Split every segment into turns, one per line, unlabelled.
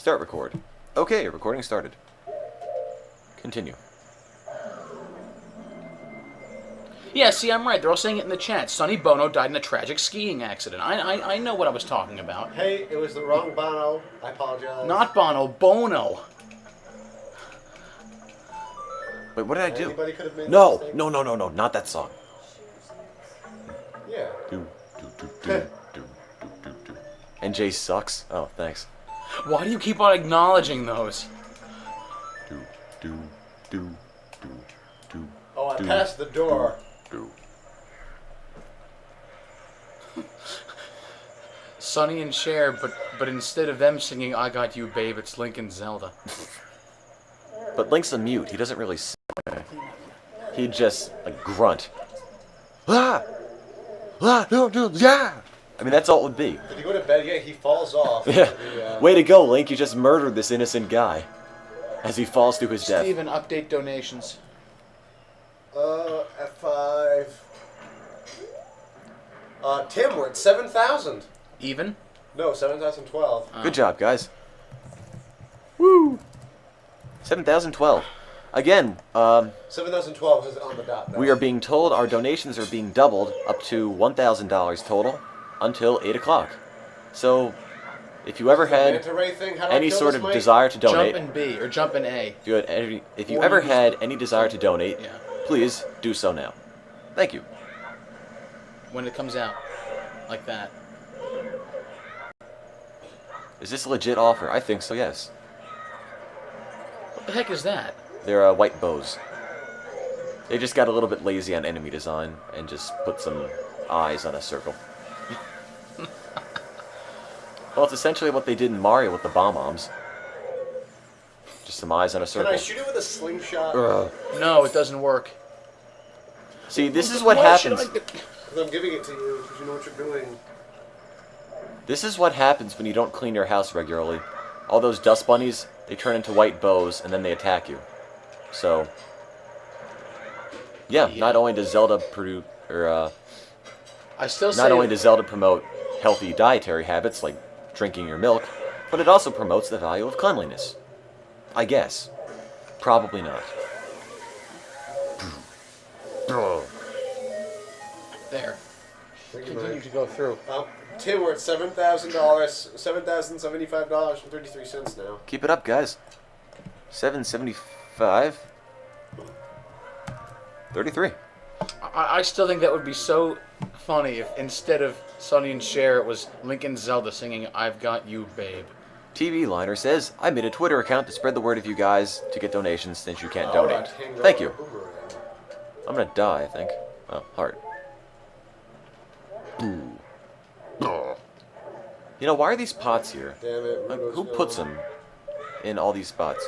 Start record. Okay, recording started. Continue.
Yeah, see, I'm right. They're all saying it in the chat. Sonny Bono died in a tragic skiing accident. I know what I was talking about.
Hey, it was the wrong Bono. I apologize.
Not Bono, Bono.
Wait, what did I do?
Anybody could have made
No,
that mistake?
no, not that song.
Yeah.
And Jay sucks. Oh, thanks.
Why do you keep on acknowledging those?
Oh, I passed the door.
Sonny and Cher, but instead of them singing "I Got You, Babe," it's Link and Zelda.
But Link's a mute. He doesn't really sing. He'd just, like, grunt. Ah! Ah, no, yeah! I mean, that's all it would be.
Did he go to bed yet? He falls off.
Yeah. Way to go, Link. You just murdered this innocent guy. As he falls to his death.
Steven, update donations.
F5. Tim, we're at 7,000.
Even?
No, 7,012.
Good job, guys. Woo! 7,012. Again,
7,012 is on the dot now.
we are being told our donations are being doubled up to $1,000 total until 8 o'clock. So, if you ever had
Manta ray thing? How do I
any
kill
sort
this,
of
Mike?
desire to donate,
Jump in B, or jump in A.
if you ever had any desire to donate,
Yeah.
please do so now. Thank you.
When it comes out. Like that.
Is this a legit offer? I think so, yes.
What the heck is that?
They're white bows. They just got a little bit lazy on enemy design and just put some eyes on a circle. Well, it's essentially what they did in Mario with the bomb-bombs. Just some eyes on a circle.
Can I shoot it with a slingshot?
No, it doesn't work.
See, this is what
Why should
happens.
Because I'm giving it to you, because you know what you're doing.
This is what happens when you don't clean your house regularly. All those dust bunnies, they turn into white bows and then they attack you. So, yeah, not only does Zelda produce,
I still say
not only does Zelda promote healthy dietary habits like drinking your milk, but it also promotes the value of cleanliness. I guess. Probably not.
there.
Thank you,
Continue
Mike.
to go through.
Tim, we're at $7,000, $7,075.33 now.
Keep it up, guys. 775. 33.
I still think that would be so funny if instead of Sonny and Cher, it was Link and Zelda singing "I've Got You, Babe."
TV Liner says, I made a Twitter account to spread the word of you guys to get donations since you can't
Oh,
donate.
that Tango
Thank you.
Boomerang.
I'm gonna die, I think. Oh, heart. Ooh. You know, why are these pots here?
Damn it.
Like,
Rudo's
who
gone.
puts them in all these spots?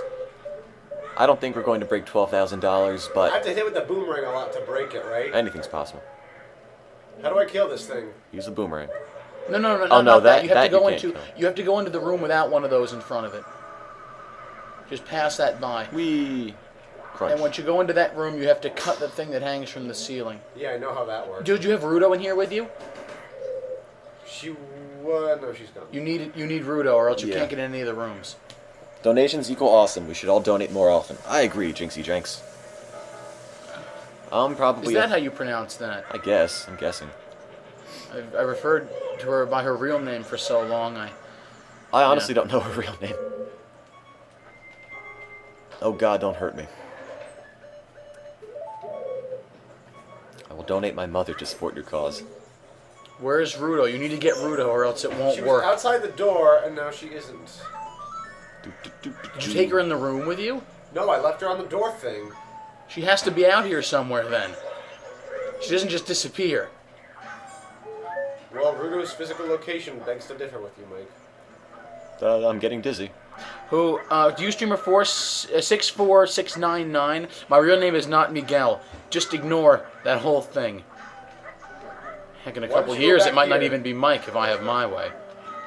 I don't think we're going to break $12,000,
I
but
have to hit with the boomerang a lot to break it, right?
anything's possible.
How do I kill this thing?
Use the boomerang.
No,
Oh,
not
no,
that. You have
that
to go
you can't
into.
kill.
You have to go into the room without one of those in front of it. Just pass that by.
Wee. Crunch.
And once you go into that room, you have to cut the thing that hangs from the ceiling.
Yeah, I know how that works.
Dude, you have Rudo in here with you?
No, she's gone.
You need Rudo, or else you
Yeah.
can't get in any of the rooms.
Donations equal awesome. We should all donate more often. I agree, Jinxie Jenks. I'm probably...
Is that how you pronounce that?
I guess. I'm guessing.
I referred to her by her real name for so long.
I honestly don't know her real name. Oh God, don't hurt me. I will donate my mother to support your cause.
Where's Rudo? You need to get Rudo, or else it won't
She was
work.
outside the door, and now she isn't.
Did you take her in the room with you?
No, I left her on the door thing.
She has to be out here somewhere then. She doesn't just disappear.
Well, Rudo's physical location begs to differ with you, Mike.
I'm getting dizzy.
Who, Ustreamer 64699, my real name is not Miguel. Just ignore that whole thing. Heck, in a
Why
couple
don't you go
years,
back
it might not
here?
even be Mike if I have my way.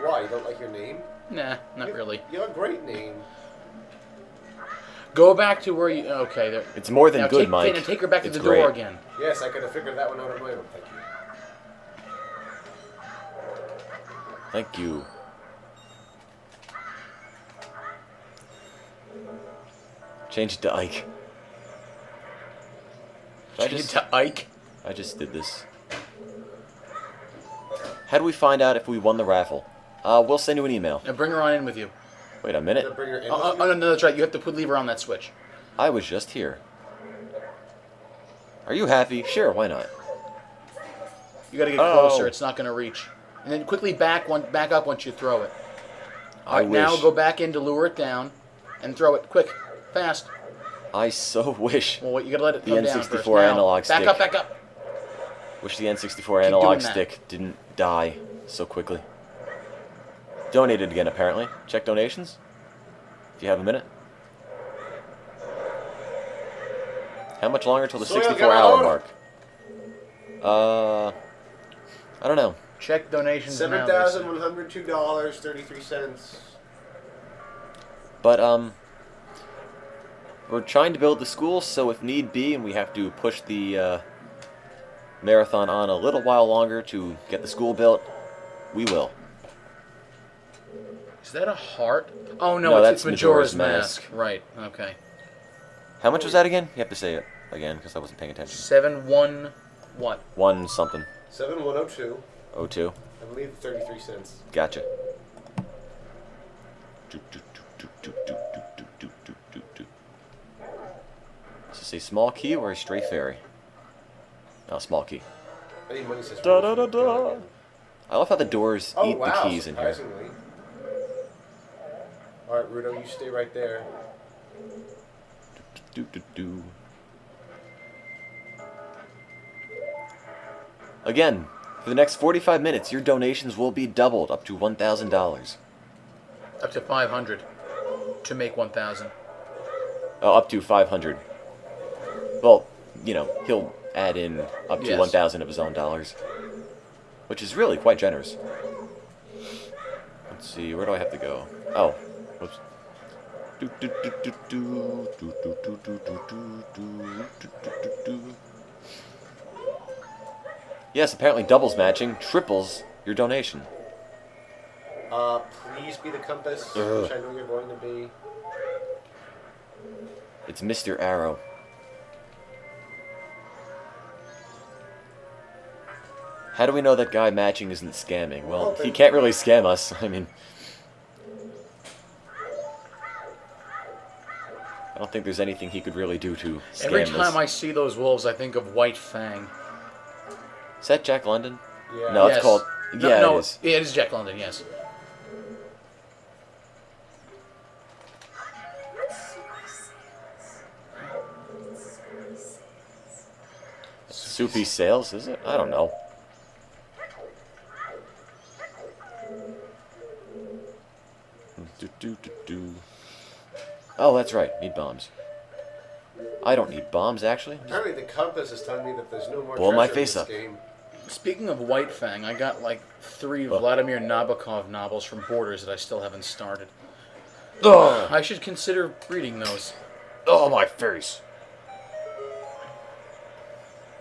Why? You don't like your name?
Nah, not really.
You have a great name.
Go back to where you... Okay, there.
It's more than
Now
good,
take,
Mike.
and take her back to
It's
the
great.
door again.
Yes, I could have figured that one out on my own. Thank you.
Thank you. Change it to Ike.
Change it to Ike.
I just did this. How do we find out if we won the raffle? We'll send you an email.
Now bring her on in with you.
Wait a minute.
Bring her in
Oh,
with you?
no, that's right. You have to leave her on that switch.
I was just here. Are you happy? Sure, why not?
You got to get closer. It's not going to reach. And then quickly back up once you throw it. All right, now go back in to lure it down and throw it quick, fast.
I so wish.
Well, wait, you got to let it
The
come down
N64
first. Now,
analog stick.
Back up.
Wish the N64 analog
doing that.
stick didn't die so quickly. Donated again, apparently. Check donations. If you have a minute. How much longer till the
Soil
64-hour
got
mark? I don't know.
Check donations now. they say.
$7,102.33.
But, we're trying to build the school, so if need be, and we have to push the, marathon on a little while longer to get the school built, we will.
Is that a heart? Oh,
No,
no,
that's
it's Majora's
Majora's
Mask. Right, okay.
How much was that again? You have to say it again, because I wasn't paying attention.
7-1 what?
1 something.
7102.
02.
I believe 33 cents.
Gotcha. Is this a small key or a stray fairy? Oh, small key.
I need money says.
Da da da da. I love how the doors
Oh,
eat
wow,
the keys in here.
surprisingly. Alright, Rudo, you stay right there.
Again, for the next 45 minutes, your donations will be doubled up to $1,000.
Up to 500 to make 1,000.
Oh, up to 500. Well, you know, he'll add in up to
Yes.
1,000 of his own dollars, which is really quite generous. Let's see, where do I have to go? Oh, whoops. Yes, apparently doubles matching triples your donation.
Please be the compass, which I know you're going to be.
It's Mr. Arrow. How do we know that guy matching isn't scamming? Well, he can't really scam us. I mean, I don't think there's anything he could really do to scam
Every
us.
time I see those wolves, I think of White Fang.
Is that Jack London?
Yeah.
No, it's
Yes.
called... Yeah,
no,
it is.
Yeah, it is Jack London, yes.
Soupy Sales, is it? I don't know. Oh, that's right. Need bombs. I don't need bombs, actually.
Apparently the compass is telling me that there's no more
Blow my
treasure in
face
this
up.
game.
Speaking of White Fang, I got like 3 Vladimir Nabokov novels from Borders that I still haven't started.
Oh,
I should consider reading those.
oh my face.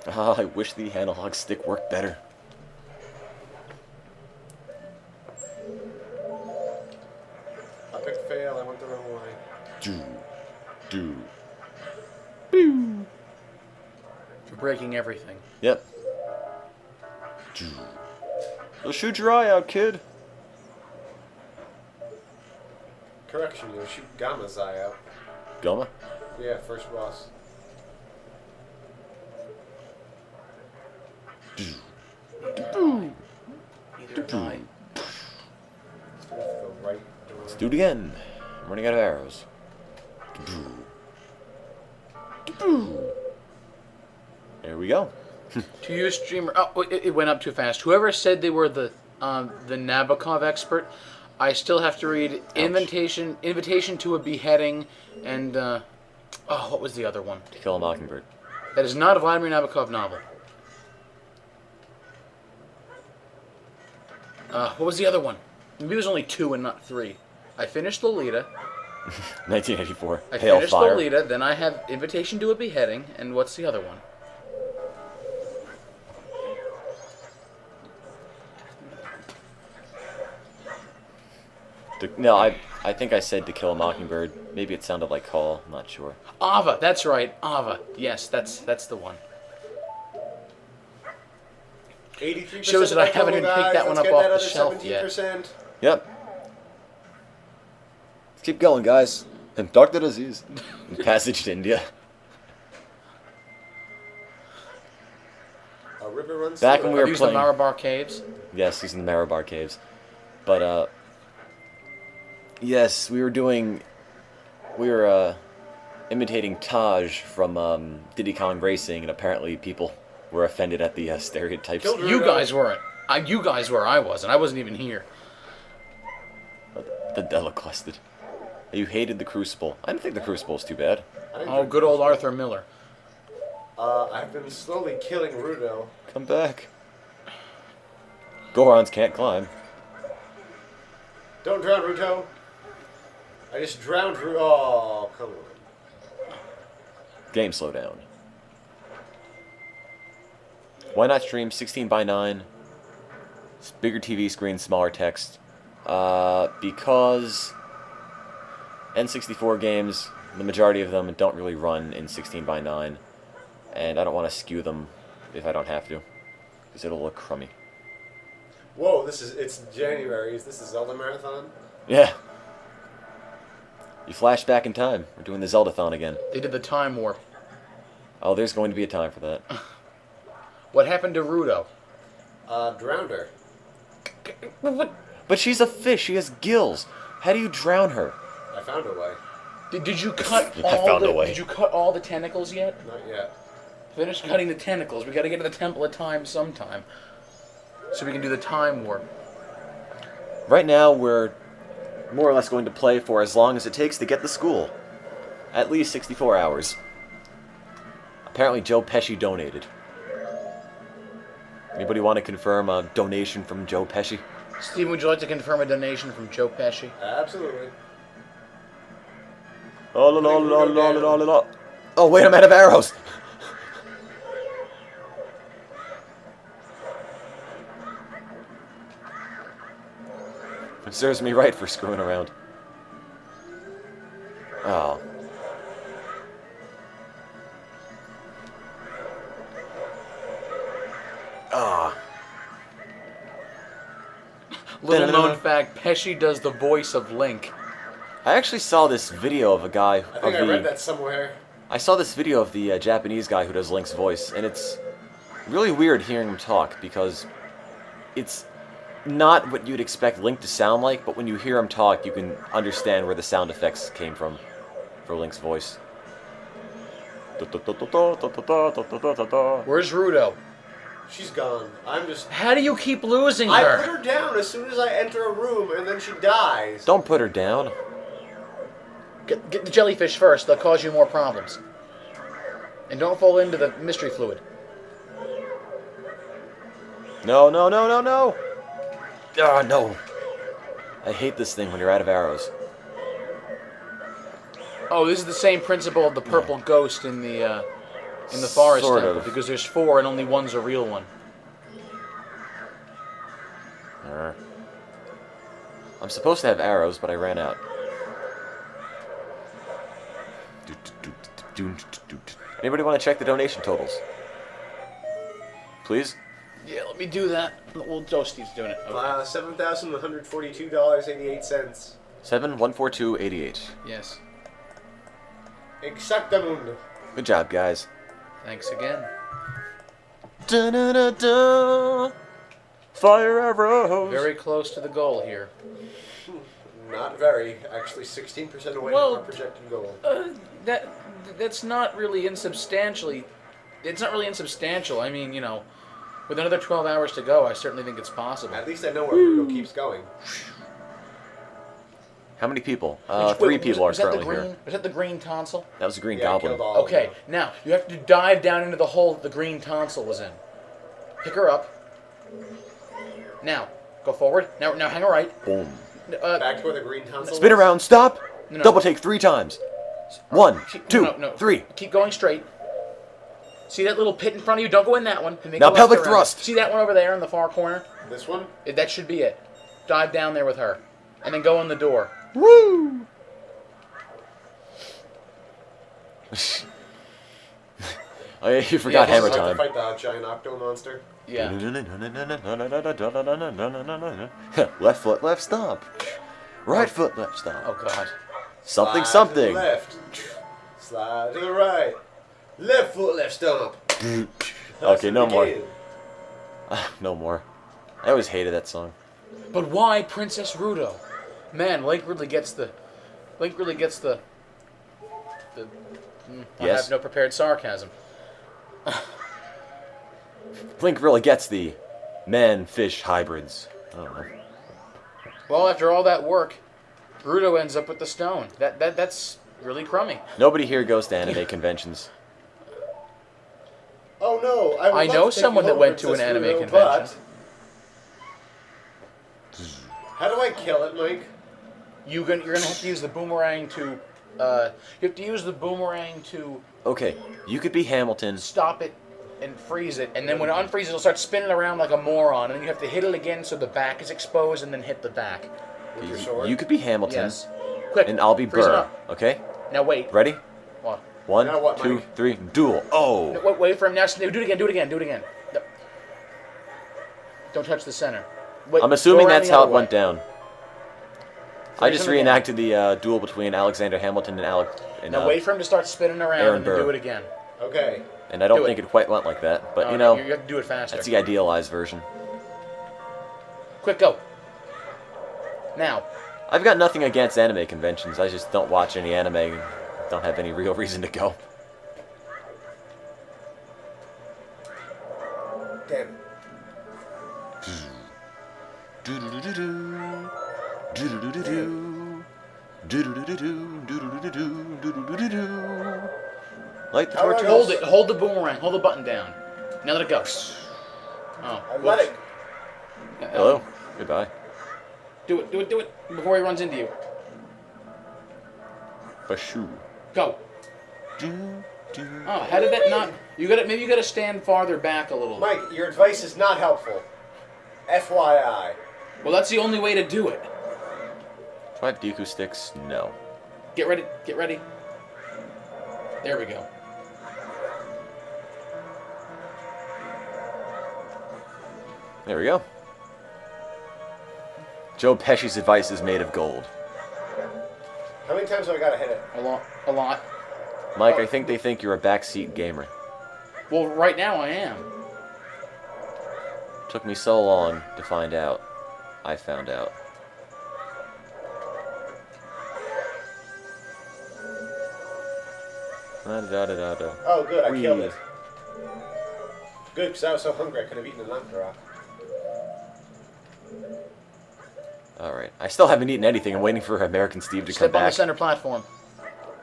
Ah, I wish the analog stick worked better.
Epic fail, I went the wrong way.
Do.
For breaking everything.
Yep. They'll shoot your eye out, kid.
Correction, you'll shoot Gamma's eye out.
Goma?
Yeah, first boss.
Neither have I.
Let's go with the right door.
Let's do it again. I'm running out of arrows. There we go.
To you, streamer. Oh, it went up too fast. Whoever said they were the Nabokov expert, I still have to read Invitation to a Beheading, and what was the other one?
To Kill a Mockingbird.
That is not a Vladimir Nabokov novel. What was the other one? Maybe it was only 2 and not 3. I finished Lolita.
1984.
I
Pale
finished
Fire.
Lolita. Then I have Invitation to a Beheading, and what's the other one?
No, I think I said To Kill a Mockingbird. Maybe it sounded like Call. I'm not sure.
Ava, that's right, Ava. Yes, that's the one.
83%
Shows that I haven't even picked that one up off the shelf yet.
17%.
Yep. Let's keep going, guys. And Dr. Disease. Passage to India.
A river runs
Back
through
when
it.
we were
Use the
playing.
Marabar Caves.
Yes, he's in the Marabar Caves. But, yes, we were imitating Taj from Diddy Kong Racing, and apparently people were offended at the stereotypes.
Killed
You
Rudo.
guys weren't. You guys were. I wasn't. I wasn't even here.
The Delaquested. You hated the Crucible. I didn't think the Crucible was too bad.
I didn't
Oh,
drink
good old
this.
Arthur Miller.
I've been slowly killing Rudo.
Come back. Gorons can't climb.
Don't drown, Ruto. I just drowned Ruto. Oh, come on.
Game slow down. Why not stream 16:9? Bigger TV screen, smaller text. Because N64 games, the majority of them don't really run in 16:9, and I don't want to skew them if I don't have to, because it'll look crummy.
Whoa, it's January. Is this a Zelda marathon?
Yeah. You flash back in time. We're doing the Zelda-thon again.
They did the Time Warp.
Oh, there's going to be a time for that.
What happened to Rudo?
Drowned her.
What?
But she's a fish. She has gills. How do you drown her?
I found a way.
Did you cut
I
all
found
the?
a way.
Did you cut all the tentacles yet?
Not yet.
Finish cutting the tentacles. We got to get to the Temple of Time sometime, so we can do the Time Warp.
Right now, we're more or less going to play for as long as it takes to get to school. At least 64 hours. Apparently, Joe Pesci donated. Anybody want to confirm a donation from Joe Pesci?
Steven, would you like to confirm a donation from Joe Pesci?
Absolutely.
Oh, la, la, la, la, la, la, la. Oh, wait, I'm out of arrows. It serves me right for screwing around. Oh. Ah.
Little known fact: Pesci does the voice of Link.
I actually saw this video of a guy.
I think I read that somewhere.
I saw this video of the Japanese guy who does Link's voice, and it's really weird hearing him talk because it's not what you'd expect Link to sound like, but when you hear him talk, you can understand where the sound effects came from for Link's voice.
Where's Rudo?
She's gone. I'm just...
How do you keep losing
I
her?
put her down as soon as I enter a room, and then she dies.
Don't put her down.
Get the jellyfish first. They'll cause you more problems. And don't fall into the mystery fluid.
No, no, no, no, no! Ah, no. I hate this thing when you're out of arrows.
Oh, this is the same principle of the purple ghost in the forest
Sort
temple,
of.
because there's 4 and only one's a real one.
I'm supposed to have arrows, but I ran out. Anybody want to check the donation totals? Please?
Yeah, let me do that. Well, Joe Steve's doing it. Okay.
$7,142.88.
714288.
Yes.
Exactamundo.
Good job, guys.
Thanks again.
Da-da-da-da. Fire arrows.
Very close to the goal here.
Not very. Actually, 16% away
Well,
from our projected goal.
That's not really insubstantially. It's not really insubstantial. I mean, you know, with another 12 hours to go, I certainly think it's possible.
At least I know where Rudo keeps going.
How many people?
Wait,
3 people are
was that the
currently
green,
here.
Was that the green tonsil?
That was a green
Yeah, I
goblin.
killed all of
Okay,
them.
now you have to dive down into the hole that the green tonsil was in. Pick her up. Now, go forward. Now hang her right.
Boom.
Back to where the green tonsil
Spin
was.
around, stop.
No.
Double take 3 times. 1, 2,
No.
3.
Keep going straight. See that little pit in front of you? Don't go in that one. And make
Now
a left
pelvic
around.
thrust.
See that one over there in the far corner?
This one?
That should be it. Dive down there with her. and then go in the door.
Woo! Oh yeah, you forgot
Yeah,
hammer
I have to
time.
fight the giant octo monster.
Yeah.
Left foot, left stomp. Right foot, left stomp.
Oh God.
Something,
Slide
something.
To the left. Slide to the right. Left foot, left stomp.
Okay, no more.
Begin.
No more. I always hated that song.
But why Princess Rudo? Man, Link really gets the. I
Yes.
have no prepared sarcasm.
Link really gets the man-fish hybrids. I don't know.
Well, after all that work, Rudo ends up with the stone. That's really crummy.
Nobody here goes to anime conventions.
Oh no! I, would
I
love
know
to take
someone
you
that
home,
went to
Princess
an anime
Rudo,
convention.
But how do I kill it, Mike?
You're gonna have to use the boomerang to. You have to use the boomerang to
Okay, you could be Hamilton.
stop it and freeze it, and then when it unfreezes, it'll start spinning around like a moron, and then you have to hit it again so the back is exposed, and then hit the back.
With your sword?
You could be Hamilton,
Yes. Quick.
and I'll be
freeze it
Burr.
up.
Okay,
Now wait.
ready?
What?
One,
Now what,
two,
Mike?
three, duel. Oh,
No, wait for him. Now do it again. Do it again. Do it again. No. Don't touch the center. Wait,
I'm assuming
go around
that's
the
how
other
it went
way.
down. I just
him again.
reenacted the duel between Alexander Hamilton and
Now wait for him to start spinning around
Aaron
and then
Burr.
do it again.
Okay.
and I don't
do
think
it.
it quite went like that. But
No,
you
no,
know,
you have to do it faster.
that's the idealized version.
Quick, go. Now.
I've got nothing against anime conventions. I just don't watch any anime. And don't have any real reason to go.
Damn it.
Light the
How do I
torches.
Hold it. Hold the boomerang. Hold the button down. Now let it go. Oh.
I let it.
Hello. Goodbye.
Do it. Do it. Do it. Before he runs into you.
Bashu.
Go. Oh, how did that not? Maybe you gotta stand farther back a little.
Mike, your advice is not helpful. FYI.
Well, that's the only way to do it.
Do I have Deku sticks? No.
Get ready. Get ready. There we go.
There we go. Joe Pesci's advice is made of gold.
How many times have I got to hit it?
A lot. A lot.
Mike, I think they think you're a backseat gamer.
Well, right now I am.
Took me so long to find out. I found out. Da-da-da-da-da.
Oh, good, I
Whee.
killed it. Good, because I was so hungry I could have eaten an rock.
Alright. I still haven't eaten anything. I'm waiting for American Steve to
Step
come
on the
back.
center platform.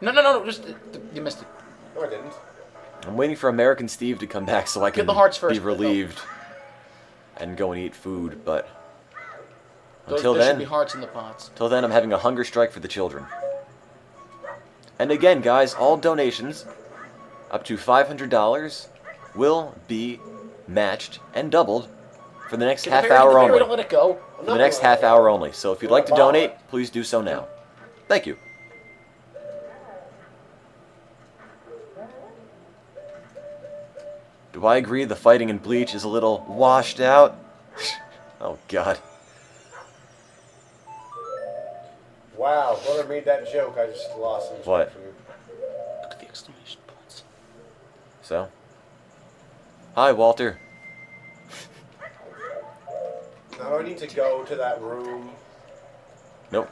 No. Just you missed it.
No, I didn't.
I'm waiting for American Steve to come back so I can
the hearts
be
first.
relieved and go and eat food, but
There
until
should
then,
be hearts in the pots.
till then I'm having a hunger strike for the children. And again, guys, all donations up to $500 will be matched and doubled for the next half hour
Don't
only.
let it go.
For the next half hour only. So if you'd like to donate, please do so now. Thank you. Do I agree the fighting in Bleach is a little washed out? Oh, God.
Wow, whoever made that joke, I just lost some respect
What?
for you.
Look at the exclamation points.
So? Hi, Walter.
Now do I need to go to that room?
Nope.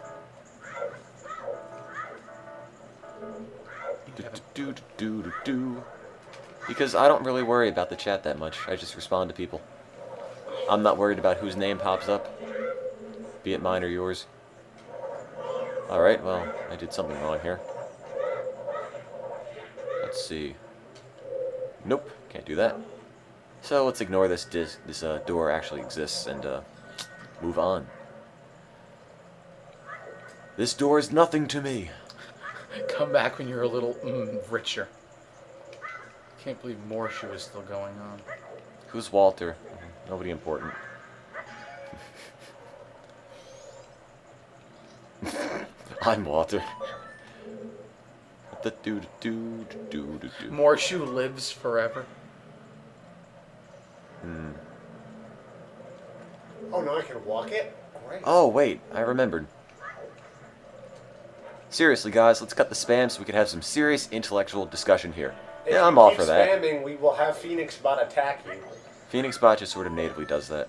Because I don't really worry about the chat that much. I just respond to people. I'm not worried about whose name pops up, be it mine or yours. Alright, well, I did something wrong here. Let's see. Nope, can't do that. So let's ignore this door actually exists and move on. This door is nothing to me.
Come back when you're a little richer. Can't believe Morshu is still going on.
Who's Walter? Nobody important. I'm Walter.
Morshu lives forever.
Oh, no, I can walk it? Great.
Oh, wait, I remembered. Seriously, guys, let's cut the spam so we can have some serious intellectual discussion here.
If
Yeah, I'm
you
all
keep
for that.
spamming, we will have Phoenix Bot attack you.
Phoenix Bot just sort of natively does that.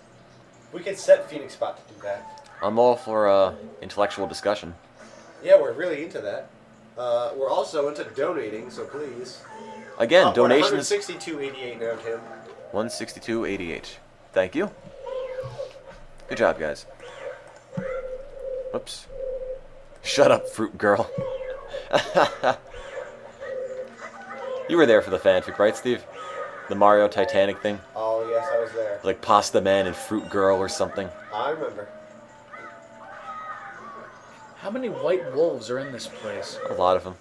We could set Phoenix Bot to do that.
I'm all for intellectual discussion.
Yeah, we're really into that. We're also into donating, so please.
Again,
We're
donations.
162.88 now, Tim.
162.88. Thank you. Good job, guys. Whoops. Shut up, fruit girl. You were there for the fanfic, right, Steve? The Mario Titanic thing?
Oh, yes, I was there.
Like Pasta Man and Fruit Girl or something.
I remember.
How many white wolves are in this place?
A lot of them.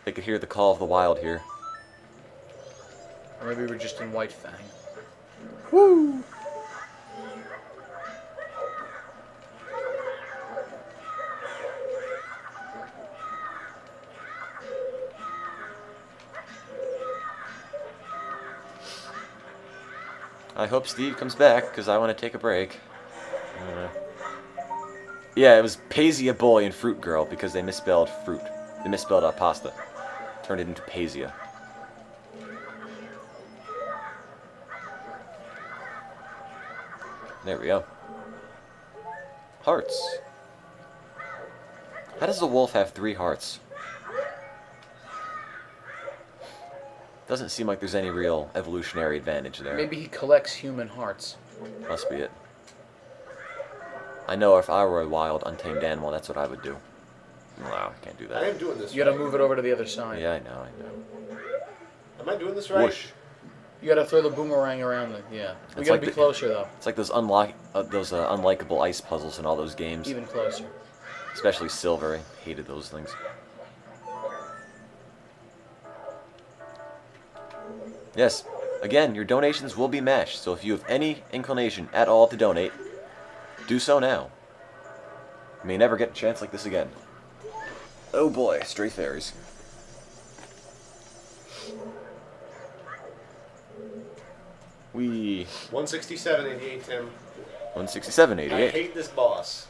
They could hear the call of the wild here.
Or maybe we're just in White Fang.
Woo! I hope Steve comes back, because I want to take a break. Yeah, it was Paisia Boy and Fruit Girl, because they misspelled fruit. They misspelled pasta. Turned it into Paisia. There we go. Hearts. How does a wolf have 3 hearts? Doesn't seem like there's any real evolutionary advantage there.
Maybe he collects human hearts.
Must be it. I know if I were a wild, untamed animal, that's what I would do. Wow, can't do
I
that.
am doing this
You gotta
right.
move it over to the other side.
Yeah, I know.
Am I doing this right?
Whoosh.
You gotta throw the boomerang around the. Yeah. We
It's
gotta
like
be
the-
closer though.
It's like those unlikable ice puzzles in all those games.
Even closer.
Especially Silver. I hated those things. Yes, again, your donations will be matched, so if you have any inclination at all to donate, do so now. You may never get a chance like this again. Oh boy, stray fairies. We
167.88, Tim.
167.88.
I hate this boss.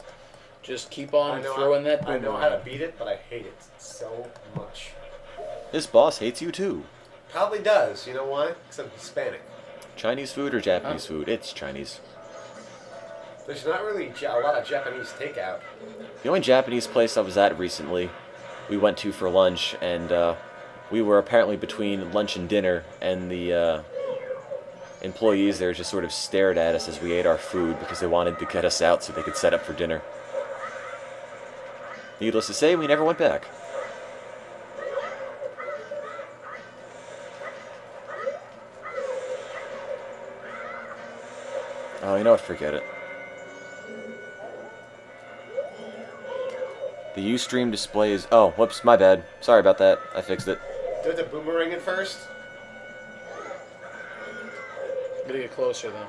Just keep on
I know
throwing that
I know how to
boomerang.
beat it, but I hate it so much.
This boss hates you too.
Probably does. You know why? Because I'm Hispanic.
Chinese food or Japanese food? It's Chinese.
There's not really a lot of Japanese takeout.
The only Japanese place I was at recently, we went to for lunch, and we were apparently between lunch and dinner, and the employees there just sort of stared at us as we ate our food because they wanted to get us out so they could set up for dinner. Needless to say, we never went back. Oh, you know what? Forget it. The Ustream display is... Oh, whoops, my bad. Sorry about that. I fixed it.
Do the boomerang at first.
Gotta get closer though.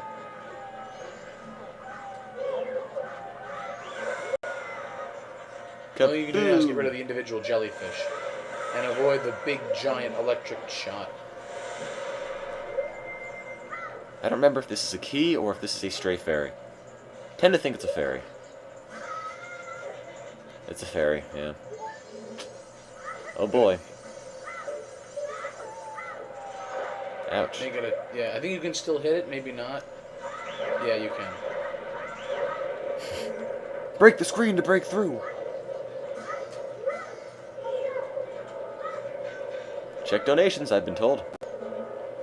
All you can do now is get rid of the individual jellyfish and avoid the big giant electric shot.
I don't remember if this is a key or if this is a stray fairy. Tend to think it's a fairy. It's a fairy, yeah. Oh boy. Ouch.
Make it a, yeah, I think you can still hit it, maybe not. Yeah, you can.
Break the screen to break through. Check donations, I've been told.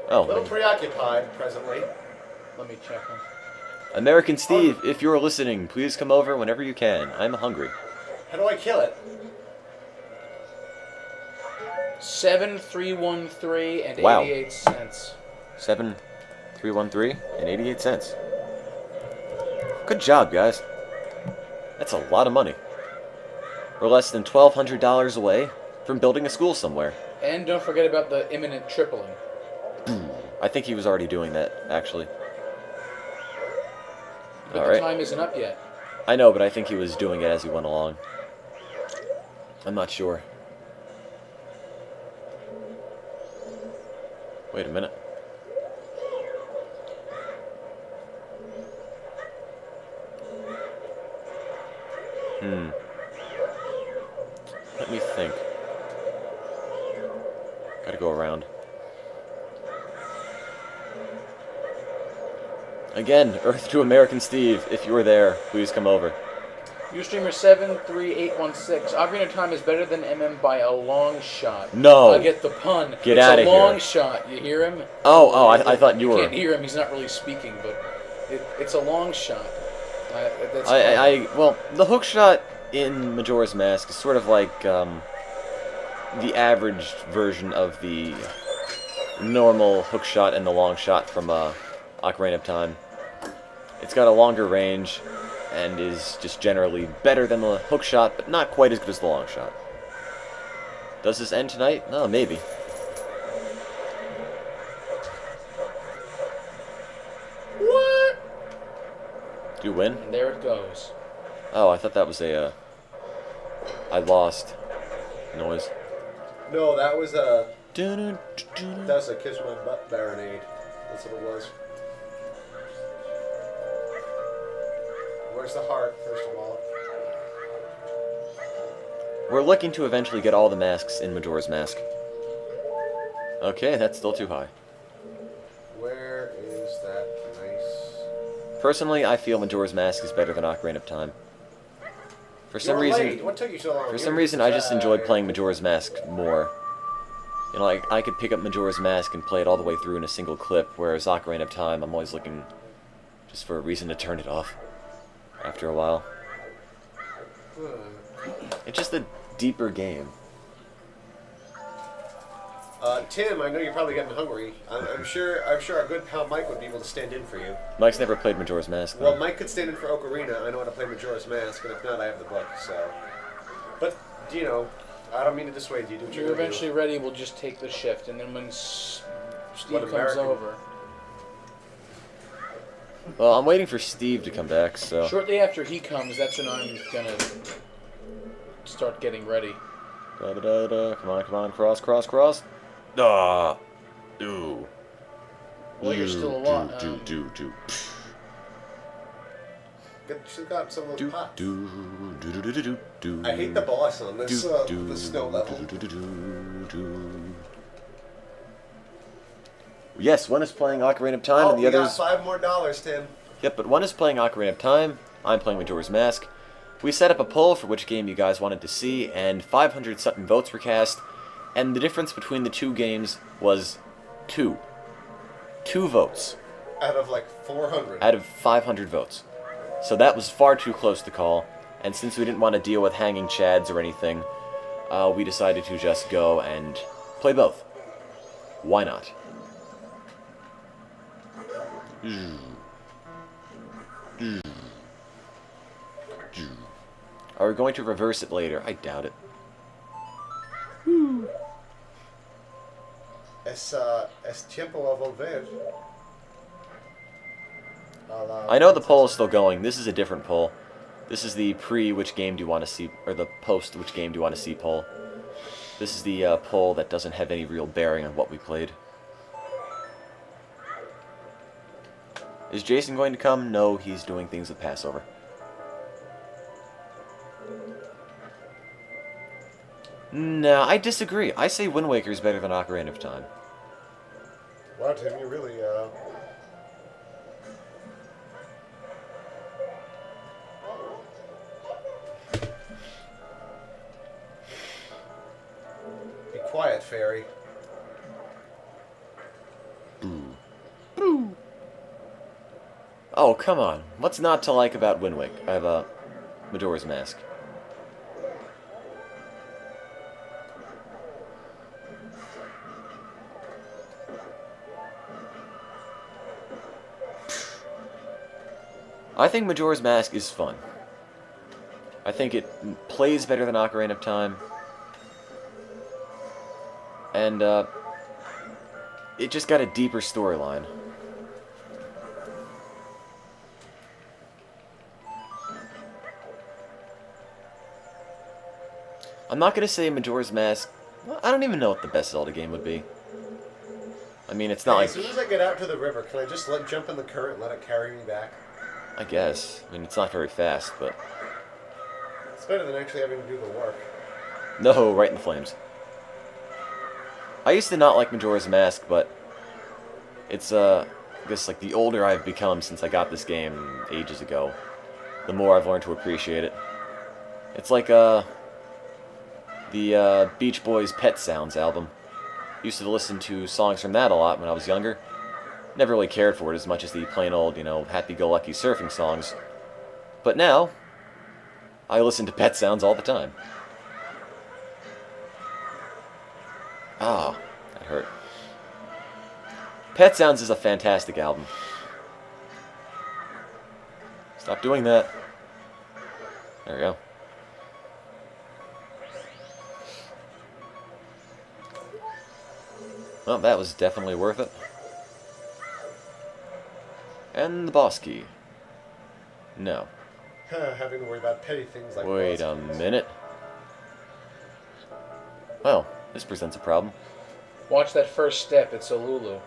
A little
Oh,
preoccupied presently.
Let me check them.
American Steve, if you're listening, please come over whenever you can. I'm hungry.
How do I kill it?
7313 and
Wow.
88 cents.
7313 and 88 cents. Good job, guys. That's a lot of money. We're less than $1,200 away from building a school somewhere.
And don't forget about the imminent tripling.
I think he was already doing that, actually.
But
All
the
right.
time isn't up yet.
I know, but I think he was doing it as he went along. I'm not sure. Wait a minute. Let me think. Gotta go around. Again, Earth to American Steve, if you were there, please come over.
Ustreamer 73816. Ocarina of Time is better than MM by a long shot.
No.
I get the pun.
Get
it's
outta
a long
here.
shot. You hear him?
I thought you
You
were.
can't hear him. He's not really speaking, but it's a long shot. That's
Well, the hook shot in Majora's Mask is sort of like the average version of the normal hook shot and the long shot from Ocarina of Time. It's got a longer range and is just generally better than the hook shot, but not quite as good as the long shot. Does this end tonight? No, maybe.
What?
Do you win?
And there it goes.
Oh, I thought that was a, I lost noise.
No, that was a
Dun-dun-dun-dun.
Kiss My Butt Baronade. That's what it was. Where's the heart, first of all?
We're looking to eventually get all the masks in Majora's Mask. Okay, that's still too high.
Where is that nice...
Personally, I feel Majora's Mask is better than Ocarina of Time. For some
You're
reason,
late. What took you so long?
for some reason, I just enjoyed playing Majora's Mask more. You know, I could pick up Majora's Mask and play it all the way through in a single clip, whereas Ocarina of Time, I'm always looking just for a reason to turn it off after a while. It's just a deeper game.
Tim, I know you're probably getting hungry. I'm sure our good pal Mike would be able to stand in for you.
Mike's never played Majora's Mask, though.
Well, Mike could stand in for Ocarina. I know how to play Majora's Mask, and if not, I have the book. So, but you know, I don't mean to dissuade you. Do what
When you're eventually ready, we'll just take the shift, and then when Steve
What
comes
American-
over,
Well, I'm waiting for Steve to come back, so...
shortly after he comes, that's when I'm gonna start getting ready.
Da-da-da-da. Come on, come on, cross, cross, cross. Ah! Ooh.
Well, you're still alive.
Do.
She's got some of those
Do,
pots.
do, do, do, do, do, do, do.
I hate the boss on this the snow level.
Do. Yes, one is playing Ocarina of Time,
Oh,
and the
we
other's...
got $5 more, Tim.
Yep, but one is playing Ocarina of Time, I'm playing Majora's Mask. We set up a poll for which game you guys wanted to see, and 500 something votes were cast, and the difference between the two games was 2. 2 votes
Out of like 400.
out of 500 votes. So that was far too close to call, and since we didn't want to deal with hanging chads or anything, we decided to just go and play both. Why not? Are we going to reverse it later? I doubt it.
Es tiempo a volver.
I know the poll is still going. This is a different poll. This is the which game do you want to see, or the post which game do you want to see poll. This is the poll that doesn't have any real bearing on what we played. Is Jason going to come? No, he's doing things with Passover. No, I disagree. I say Wind Waker is better than Ocarina of Time.
Wow, Tim, you really, Be quiet, fairy.
Oh, come on. What's not to like about Wind Waker? Majora's Mask. I think Majora's Mask is fun. I think it plays better than Ocarina of Time. And, it just got a deeper storyline. I'm not gonna say Majora's Mask. Well, I don't even know what the best Zelda game would be. I mean, it's not
Hey,
like...
as soon as I get out to the river, can I just jump in the current and let it carry me back?
I guess. I mean, it's not very fast, but...
It's better than actually having to do the work.
No, right in the flames. I used to not like Majora's Mask, but... It's, I guess, like, the older I've become since I got this game ages ago, the more I've learned to appreciate it. It's like, the Beach Boys' Pet Sounds album. Used to listen to songs from that a lot when I was younger. Never really cared for it as much as the plain old, happy-go-lucky surfing songs. But now, I listen to Pet Sounds all the time. Ah, that hurt. Pet Sounds is a fantastic album. Stop doing that. There we go. Well, that was definitely worth it. And the boss key. No.
Having to worry about petty things like
Wait a
boss keys.
minute. Well, this presents a problem.
Watch that first step. It's a Lulu.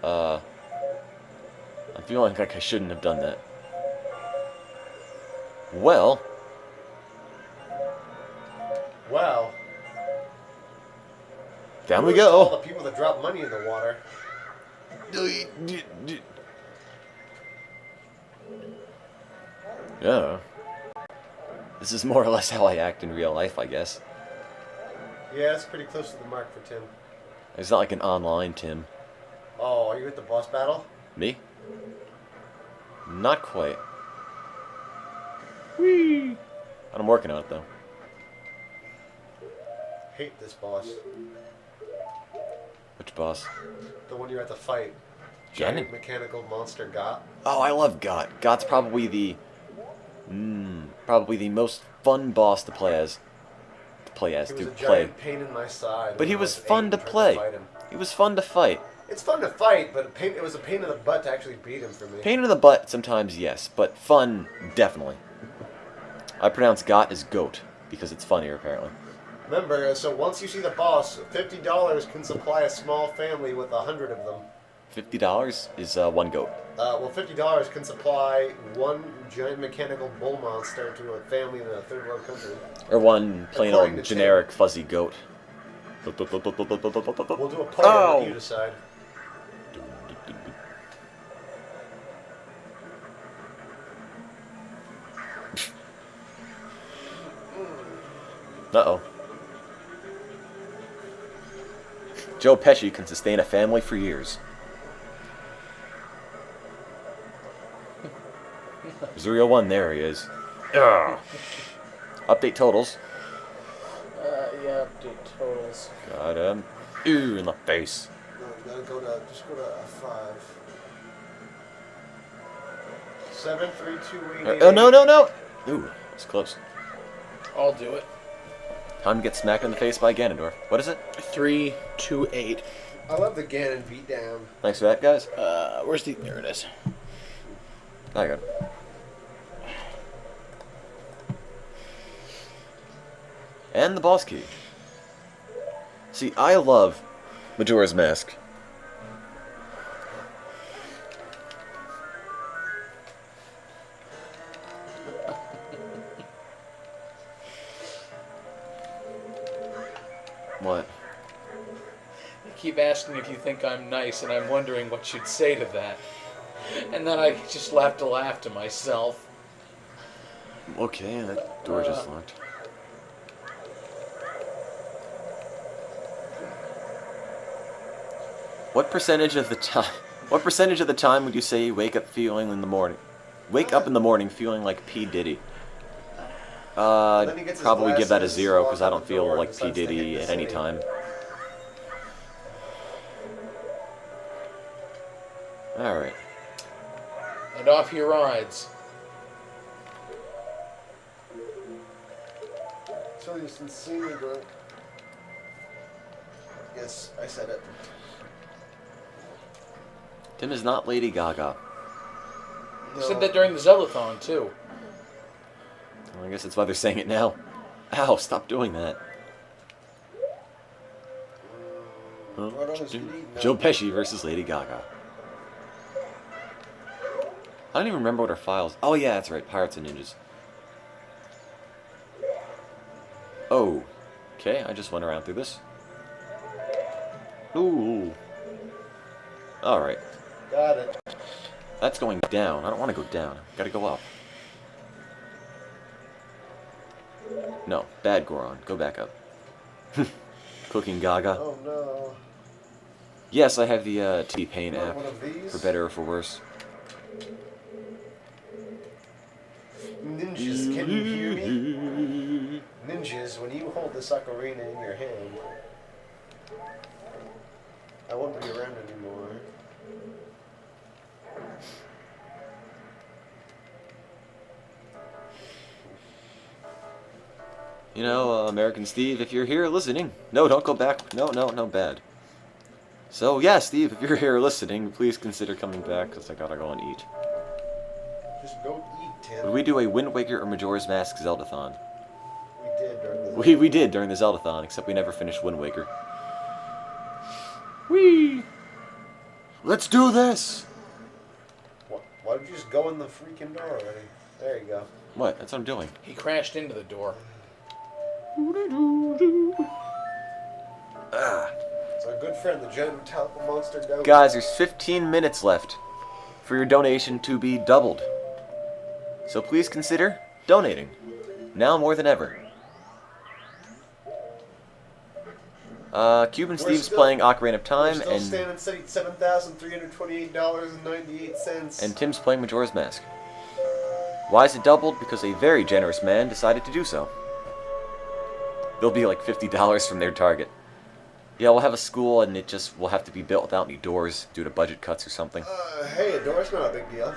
I'm feeling like I shouldn't have done that. Well,
Wow.
down we
Kudos to all
go.
the people that drop money in the water.
Yeah. This is more or less how I act in real life, I guess.
Yeah, it's pretty close to the mark for Tim.
It's not like an online Tim.
Oh, are you at the boss battle?
Me? Not quite. Whee! I'm working on it, though.
Hate this boss.
Which boss?
The one you have to fight.
Ganon?
Giant mechanical monster Got.
Oh, I love Got. Got's probably the most fun boss to play as.
He was
to
a
play.
giant pain in my side.
But he
when I
was
8
fun to
and tried
play.
fight him.
He was fun to fight.
It's fun to fight, but it was a pain in the butt to actually beat him for me.
Pain in the butt sometimes, yes, but fun, definitely. I pronounce Got as goat, because it's funnier, apparently.
Remember, so once you see the boss, $50 can supply a small family with 100 of them.
$50 is one goat.
Well, $50 can supply one giant mechanical bull monster to a family in a third world country.
Or one plain
According
old
to
generic fuzzy goat.
We'll do a party
Oh.
and let you decide.
Uh-oh. Joe Pesci can sustain a family for years. Zero one, there he is. Ugh. Update totals.
Yeah, update totals.
Got him. Ooh, in the face.
No, just go to 5. 7, 3, 2, 8, 8.
Oh, no! Ooh, it's close.
I'll do it.
Time to get smacked in the face by Ganondorf. What is it?
3, 2, 8.
I love the Ganon beatdown.
Thanks for that, guys.
Where's the... There it is.
I got it. And the boss key. See, I love Majora's Mask. What?
You keep asking if you think I'm nice, and I'm wondering what you'd say to that. And then I just laugh to myself.
Okay, that door just locked. What percentage of the time? What percentage of the time would you say you wake up feeling in the morning? Wake up in the morning feeling like P Diddy.
Then he gets his
Probably give that a
glasses,
0
walks
because I
out
don't
the
feel
door,
like
and
P
decides to
Diddy
hit
at
the
any
city.
time. All right.
And off he rides.
So he's insanely drunk. Yes, I said it.
Tim is not Lady Gaga.
You said that during the Zellathon, too.
Well, I guess that's why they're saying it now. Ow, stop doing that.
What else did he eat now?
Joe Pesci versus Lady Gaga. I don't even remember what our files... Oh yeah, that's right, Pirates and Ninjas. Oh. Okay, I just went around through this. Ooh. Alright.
Got it.
That's going down. I don't want to go down. Gotta go up. No, bad Goron. Go back up. Cooking Gaga.
Oh no.
Yes, I have the T-Pain
Want
app.
one of these?
For better or for worse.
Ninjas, can you hear me? Ninjas, when you hold this ocarina in your hand, I won't be around anymore.
You know, American Steve, if you're here listening... No, don't go back. No, bad. So, yeah, Steve, if you're here listening, please consider coming back, because I gotta go and eat.
Just go eat, Tim.
Would we do a Wind Waker or Majora's Mask Zeldathon?
We did during the
We did during the Zeldathon, except we never finished Wind Waker. Whee! Let's do this!
Why don't you just go in the freaking door already? There you go.
What? That's what I'm doing.
He crashed into the door.
Ah.
It's our good friend, the giant tentacle monster goat.
Guys, there's 15 minutes left for your donation to be doubled. So please consider donating. Now more than ever. Cuban Steve's playing Ocarina of Time,
We're still
and
standing steady at $7,328.98.
and Tim's playing Majora's Mask. Why is it doubled? Because a very generous man decided to do so. They'll be like $50 from their target. Yeah, we'll have a school, and it just will have to be built without any doors due to budget cuts or something.
Hey, a door's not a big deal.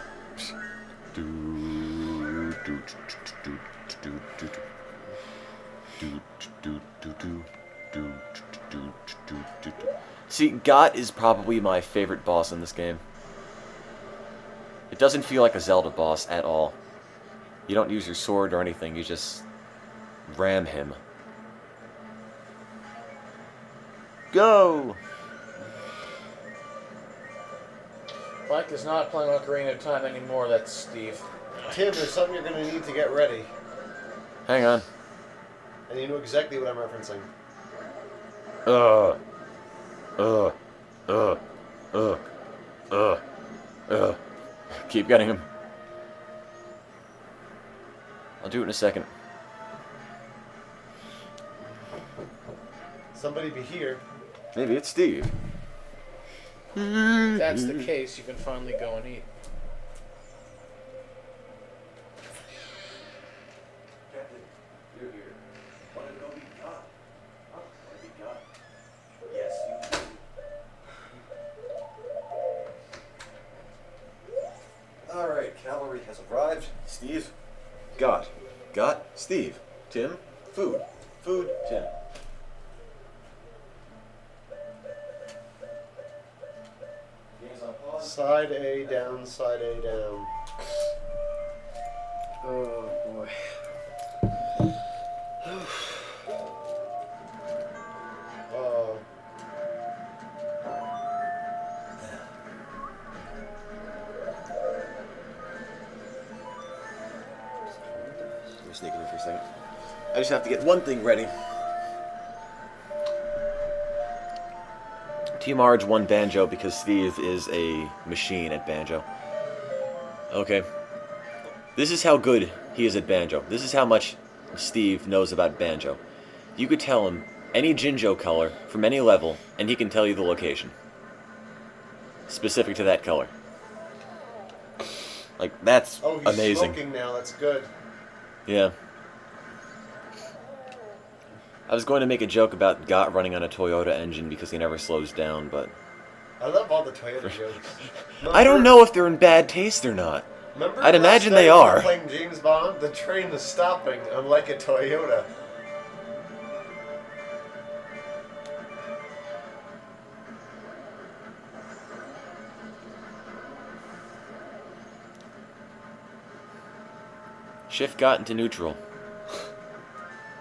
See, Got is probably my favorite boss in this game. It doesn't feel like a Zelda boss at all. You don't use your sword or anything, you just ram him. Go!
Mike is not playing Ocarina of Time anymore, that's Steve.
Tim, there's something you're going to need to get ready.
Hang on.
And you know exactly what I'm referencing.
Keep getting him. I'll do it in a second.
Somebody be here.
Maybe it's Steve.
If that's the case, you can finally go and eat.
You're here. Want to go be God? Huh? Want to be God? Yes, you do. Alright, cavalry has arrived. Steve, God. God, Steve. Tim, food. Food, Tim. Game's on pause.
Side A down, side A down.
Oh, boy.
Oh.
Let me sneak in for a second. I just have to get one thing ready. Team Arge won Banjo because Steve is a machine at Banjo. Okay. This is how good he is at Banjo. This is how much Steve knows about Banjo. You could tell him any Jinjo color from any level, and he can tell you the location. Specific to that color. Like, that's
Oh, he's
amazing.
smoking now. That's good.
Yeah. I was going to make a joke about Got running on a Toyota engine because he never slows down, but
I love all the Toyota jokes.
I don't know if they're in bad taste or not.
Remember
I'd
last
imagine
night
they
we were
are.
Playing James Bond, the train is stopping, unlike a Toyota.
Shift got into neutral.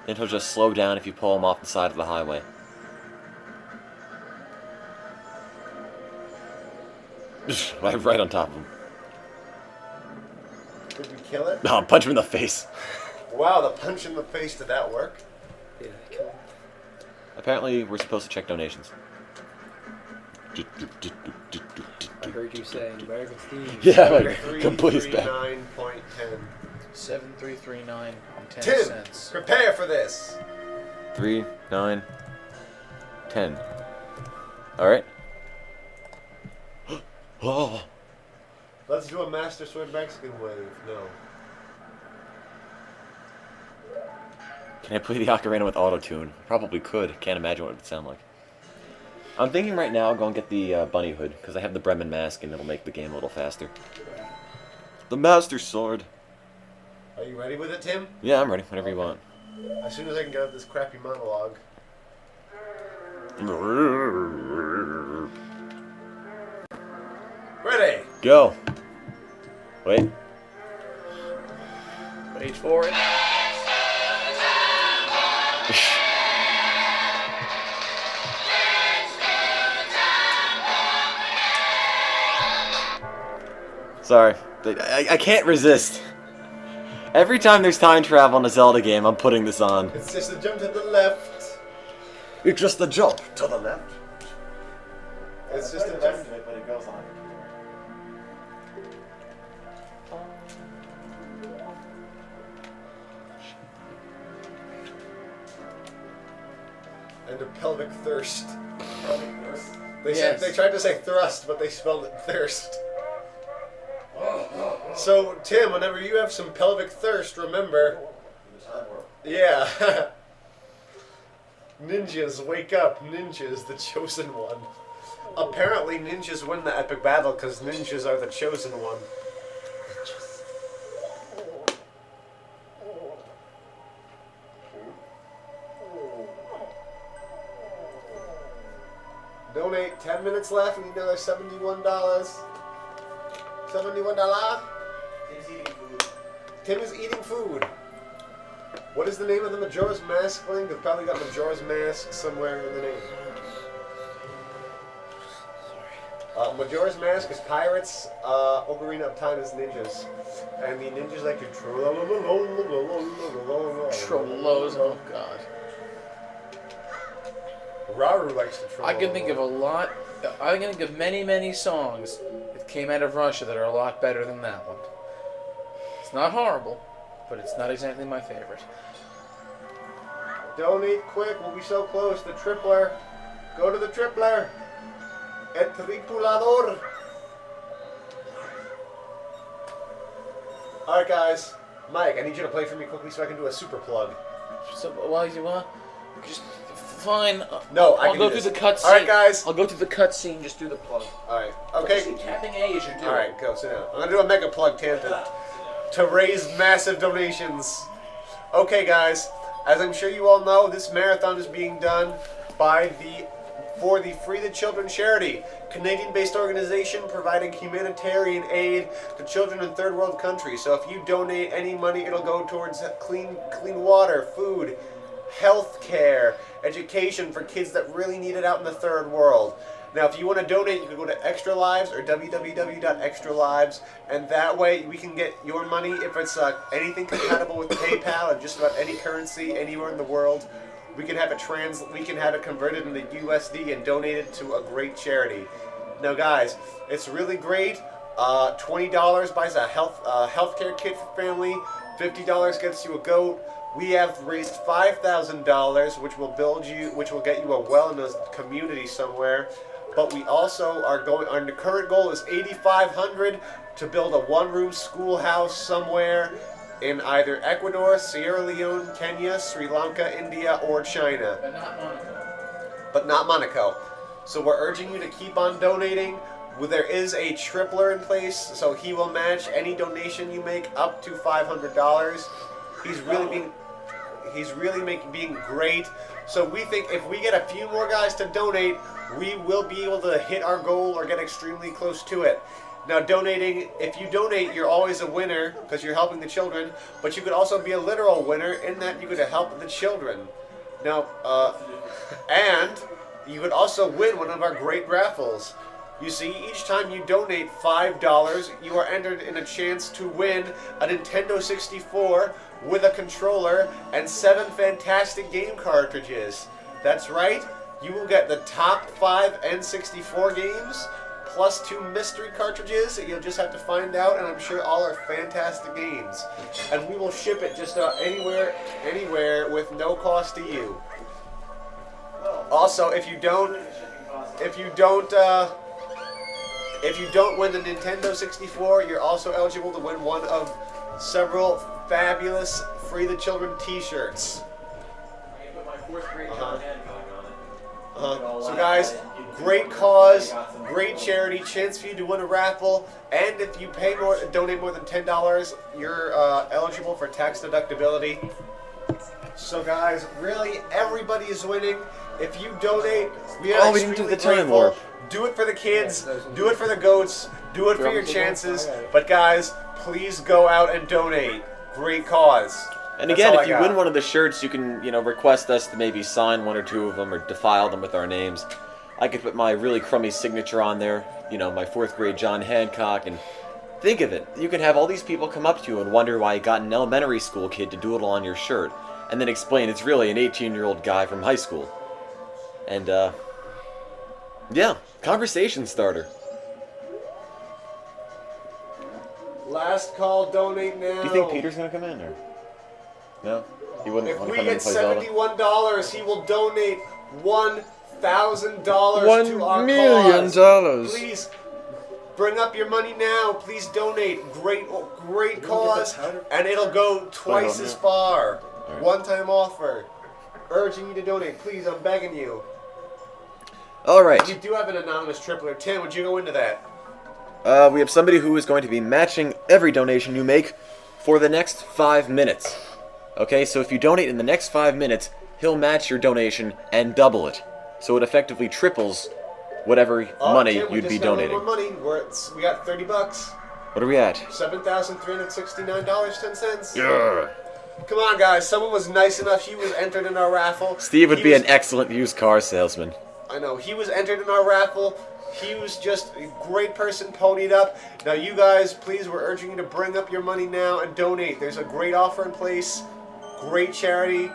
Then he'll just slow down if you pull him off the side of the highway. Right on top of him.
Did we kill it?
No, punch him in the face.
Wow, the punch in the face, did that work?
Yeah, kill him.
Apparently, we're supposed to check donations.
I heard you say American Steve.
Yeah, like, complete spam.
339.10.
7339 and 10
Tim,
cents.
prepare for this.
3, 9, 10. Alright. Oh.
Let's do a Master Sword Mexican wave. No.
Can I play the ocarina with auto-tune? Probably could. Can't imagine what it would sound like. I'm thinking right now I'll go and get the bunny hood, because I have the Bremen mask and it'll make the game a little faster. The Master Sword.
Are you ready with it, Tim?
Yeah, I'm ready. Whenever you want.
As soon as I can get out this crappy monologue. Ready!
Go. Wait.
Wait for it. Sorry. I can't resist. Every time there's time travel in a Zelda game, I'm putting this on.
It's just a jump to the left.
It's just a jump to the left.
It's just a jump.
But it goes on.
And a pelvic thirst. They
Yes.
said they tried to say thrust, but they spelled it thirst. So, Tim, whenever you have some pelvic thirst, remember. Yeah. Ninjas, wake up. Ninjas, the chosen one. Apparently, ninjas win the epic battle because ninjas are the chosen one. Donate 10 minutes left and another $71. $71?
Tim's eating food.
Tim is eating food. What is the name of the Majora's Mask link? They've probably got Majora's Mask somewhere in the name. Majora's Mask is pirates, Ocarina of Time is ninjas. And the ninjas like to
Trollos, oh god.
Raru likes to troll.
I can think of a lot. I can think of many songs that came out of Russia that are a lot better than that one. It's not horrible, but it's not exactly my favorite.
Donate quick, we'll be so close. The tripler. Go to the tripler. El tripulador. Alright guys. Mike, I need you to play for me quickly so I can do a super plug.
So while you want, just fine.
No, I
I'll
can
go
do
through
this.
the cutscene.
All right, guys.
I'll go through the cutscene. Just do the plug.
Alright. Okay.
Just tapping A as you do.
Alright, go sit down. I'm gonna do a mega plug, Tanton, to raise massive donations. Okay, guys. As I'm sure you all know, this marathon is being done for the Free the Children charity, Canadian-based organization providing humanitarian aid to children in third world countries. So if you donate any money, it'll go towards clean water, food, health care, education for kids that really need it out in the third world. Now, if you want to donate, you can go to Extralives or www.extralives, and that way we can get your money if it's anything compatible with PayPal and just about any currency anywhere in the world. We can have it converted into USD and donated to a great charity. Now, guys, it's really great. $20 buys a healthcare kit for family. $50 gets you a goat. We have raised $5,000, which will get you a well in a community somewhere. But we also are going. Our current goal is $8,500 to build a one-room schoolhouse somewhere in either Ecuador, Sierra Leone, Kenya, Sri Lanka, India, or China.
But not Monaco.
But not Monaco. So we're urging you to keep on donating. There is a tripler in place, so he will match any donation you make up to $500. He's really being great. So we think if we get a few more guys to donate, we will be able to hit our goal or get extremely close to it. Now, donating, if you donate, you're always a winner because you're helping the children, but you could also be a literal winner in that you could help the children. Now, and you could also win one of our great raffles. You see, each time you donate $5, you are entered in a chance to win a Nintendo 64 with a controller and 7 fantastic game cartridges. That's right, you will get the top 5 N64 games, plus 2 mystery cartridges that you'll just have to find out, and I'm sure all are fantastic games. And we will ship it just anywhere with no cost to you. Also, if you don't win the Nintendo 64, you're also eligible to win one of several fabulous Free the Children t-shirts. So guys, great cause, great charity, chance for you to win a raffle, and if you donate more than $10, you're eligible for tax deductibility. So guys, really, everybody is winning. If you donate, we are
we didn't do
extremely
the time
grateful.
warp.
Do it for the kids, do it for the goats, do it for your chances. But guys, please go out and donate. Great cause.
And
That's
again,
all
if
I
you
got.
win one of the shirts, you can, request us to maybe sign 1 or 2 of them or defile them with our names. I could put my really crummy signature on there, my 4th grade John Hancock, and think of it. You can have all these people come up to you and wonder why you got an elementary school kid to doodle on your shirt, and then explain it's really an 18-year-old guy from high school. And, yeah, conversation starter.
Last call, donate now.
Do you think Peter's gonna come in, or no? He wouldn't
If
want to
we
come in
get
and play Zelda.
$71, he will donate $1,000 to our
$1 million.
cause. Please bring up your money now. Please donate. Great cause, and it'll go twice as far.
Alright.
One-time offer. Urging you to donate. Please, I'm begging you.
All right.
You do have an anonymous tripler. Tim, would you go into that?
We have somebody who is going to be matching every donation you make for the next 5 minutes. Okay, so if you donate in the next 5 minutes, he'll match your donation and double it. So it effectively triples whatever money
Tim, we
you'd
just
be
got a little
donating.
more money. We got $30.
What are we at?
$7,369.10.
Yeah.
Come on, guys. Someone was nice enough. He was entered in our raffle.
Steve would
He
be
was-
an excellent used car salesman.
I know. He was entered in our raffle. He was just a great person, ponied up. Now, you guys, please, we're urging you to bring up your money now and donate. There's a great offer in place. Great charity.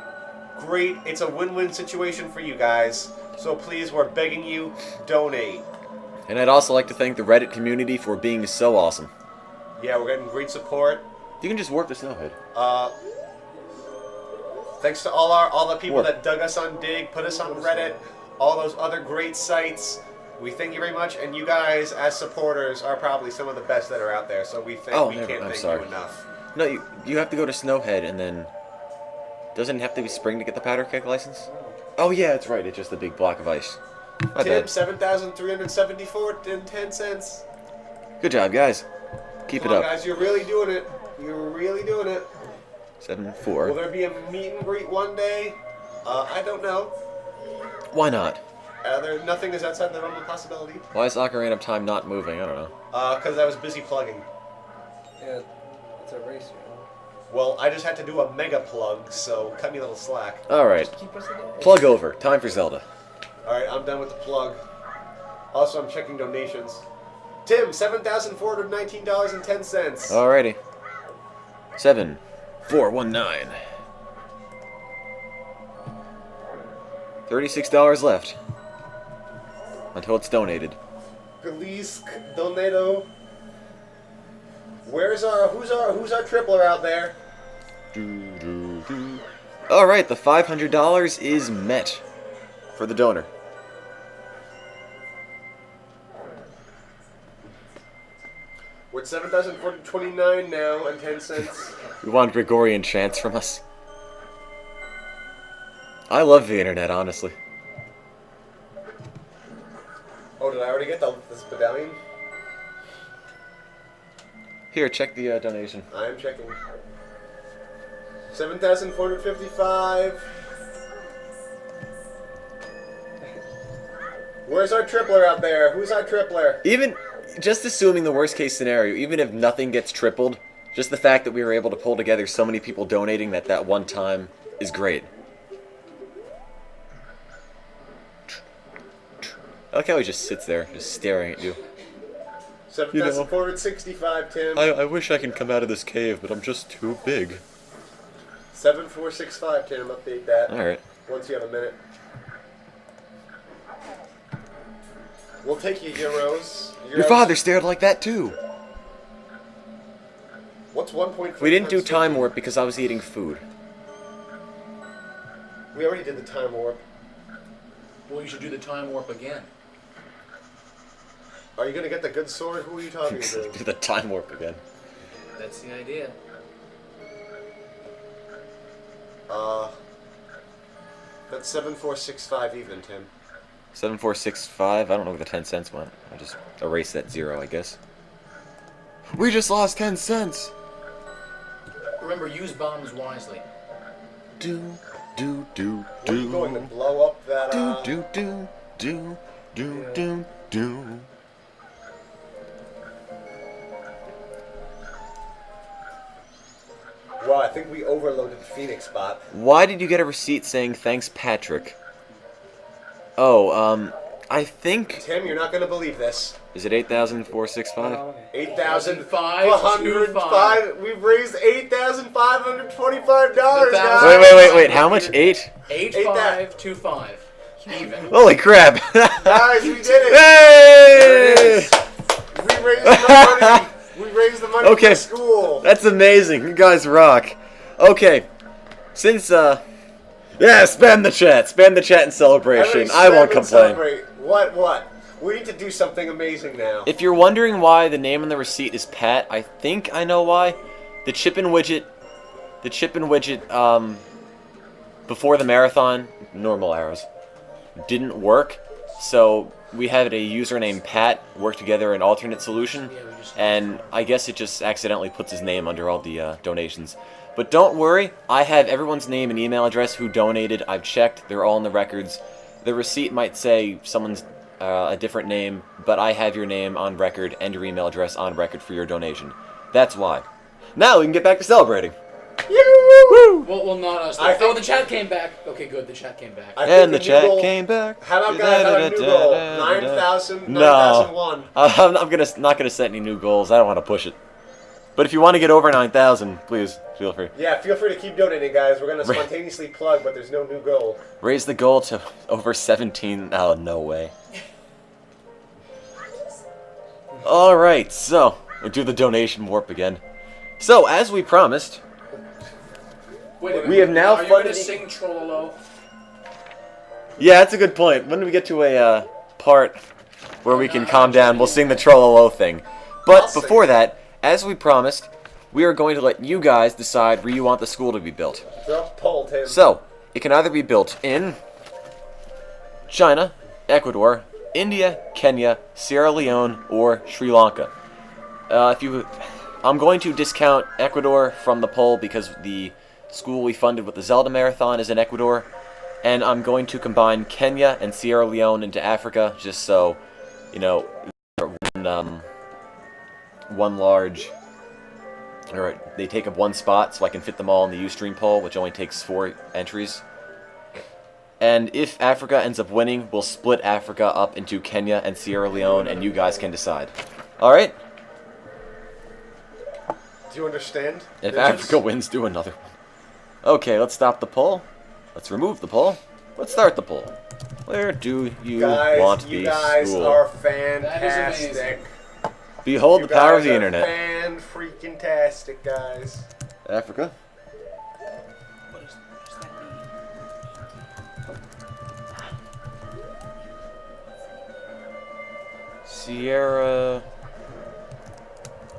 Great. It's a win-win situation for you guys. So please, we're begging you, donate.
And I'd also like to thank the Reddit community for being so awesome.
Yeah, we're getting great support.
You can just warp the snowhead.
Thanks to all the people
Warp.
that dug us on Dig, put us on Reddit, all those other great sites. We thank you very much, and you guys, as supporters, are probably some of the best that are out there. So we can't
I'm
thank
sorry.
you enough.
No, you have to go to Snowhead and then... Doesn't it have to be spring to get the powder keg license? Oh yeah, it's right. It's just a big block of ice. My
Tim,
bad.
$7,374.10.
Good job, guys. Keep
Come
it
on,
up.
guys, you're really doing it. You're really doing it.
7-4.
Will there be a meet and greet one day? I don't know.
Why not?
Nothing is outside the realm of possibility.
Why is Ocarina of Time not moving? I don't know.
Because I was busy plugging.
Yeah, it's a race, you know.
Well, I just had to do a mega plug, so cut me a little slack.
Alright.
Keep us in there.
Plug over. Time for Zelda.
Alright, I'm done with the plug. Also, I'm checking donations. Tim, $7,419.10.
Alrighty. 7-4-1-9. $36 left. Until it's donated.
Galisk Donato. Who's our tripler out there?
Alright, the $500 is met. For the donor.
We're at $7,429 now and 10 cents.
We want Gregorian chants from us. I love the internet, honestly.
Oh, did I already get this medallion?
Here, check the donation.
I'm checking. 7,455. Where's our tripler out there? Who's our tripler?
Even just assuming the worst case scenario, even if nothing gets tripled, just the fact that we were able to pull together so many people donating that one time is great. I like how he just sits there, just staring at you.
7465, Tim.
I wish I can come out of this cave, but I'm just too big.
7465, Tim. Update that.
Alright.
Once you have a minute. We'll take you, heroes.
Your father stared like that too.
What's 1.4?
We didn't do time warp because I was eating food.
We already did the time warp.
Well, you should do the time warp again.
Are you gonna get the good sword? Who are you talking to?
Do the time warp again.
That's the idea.
That's 7465 even, Tim.
7465. I don't know where the 10 cents went. I just erased that 0, I guess. We just lost 10 cents.
Remember, use bombs wisely.
Do.
We're going to blow up that.
Do.
Well, I think we overloaded the Phoenix bot.
Why did you get a receipt saying thanks, Patrick? Oh, I think.
Tim, you're not gonna believe this.
Is it 8,465?
8,505. We've raised $8,525,
$1,000.
Wait. How much? 8?
8525. Even.
Holy crap!
Guys, we did it!
Hey!
We raised the money. We raised the money
Okay.
for school.
That's amazing. You guys rock. Okay. Since, yeah, spam the chat. Spam the chat in celebration. I won't complain.
Celebrate. What? We need to do something amazing now.
If you're wondering why the name on the receipt is Pat, I think I know why. The chip and widget, before the marathon, normal arrows, didn't work. So we had a user named Pat work together an alternate solution, and I guess it just accidentally puts his name under all the donations. But don't worry, I have everyone's name and email address who donated. I've checked; they're all in the records. The receipt might say someone's a different name, but I have your name on record and your email address on record for your donation. That's why. Now we can get back to celebrating.
Woo!
Well, not us.
Oh,
the chat came back. Okay, good. The chat came back.
And the chat came back.
How about guys? How about a new goal? 9,000,
No.
9,001.
I'm not gonna set any new goals. I don't want to push it. But if you want to get over 9,000, please feel free.
Yeah, feel free to keep donating, guys. We're gonna spontaneously plug, but there's no new goal.
Raise the goal to over 17. Oh, no way. All right, so we'll do the donation warp again. So as we promised,
Wait a minute.
we have now
Are you going to
funded.
sing Trollolo?
Yeah, that's a good point. When we get to a part where we can calm down, we'll sing the Trollolo thing. But
I'll sing.
before that, as we promised, we are going to let you guys decide where you want the school to be built.
Throw up a poll, Tim.
So, it can either be built in China, Ecuador, India, Kenya, Sierra Leone, or Sri Lanka. I'm going to discount Ecuador from the poll because the school we funded with the Zelda Marathon is in Ecuador, and I'm going to combine Kenya and Sierra Leone into Africa, just so, you know, one large, or they take up one spot, so I can fit them all in the Ustream poll, which only takes 4 entries. And if Africa ends up winning, we'll split Africa up into Kenya and Sierra Leone, and you guys can decide. Alright?
Do you understand?
If
Bitches?
Africa wins, do another one. Okay, let's stop the poll. Let's remove the poll. Let's start the poll. Where do you want
you
the
guys
school?
are
That is
fantastic.
amazing.
Behold
You
the power
guys
of the
are
internet.
Fan-freaking-tastic, guys.
Africa?
What does that mean?
Sierra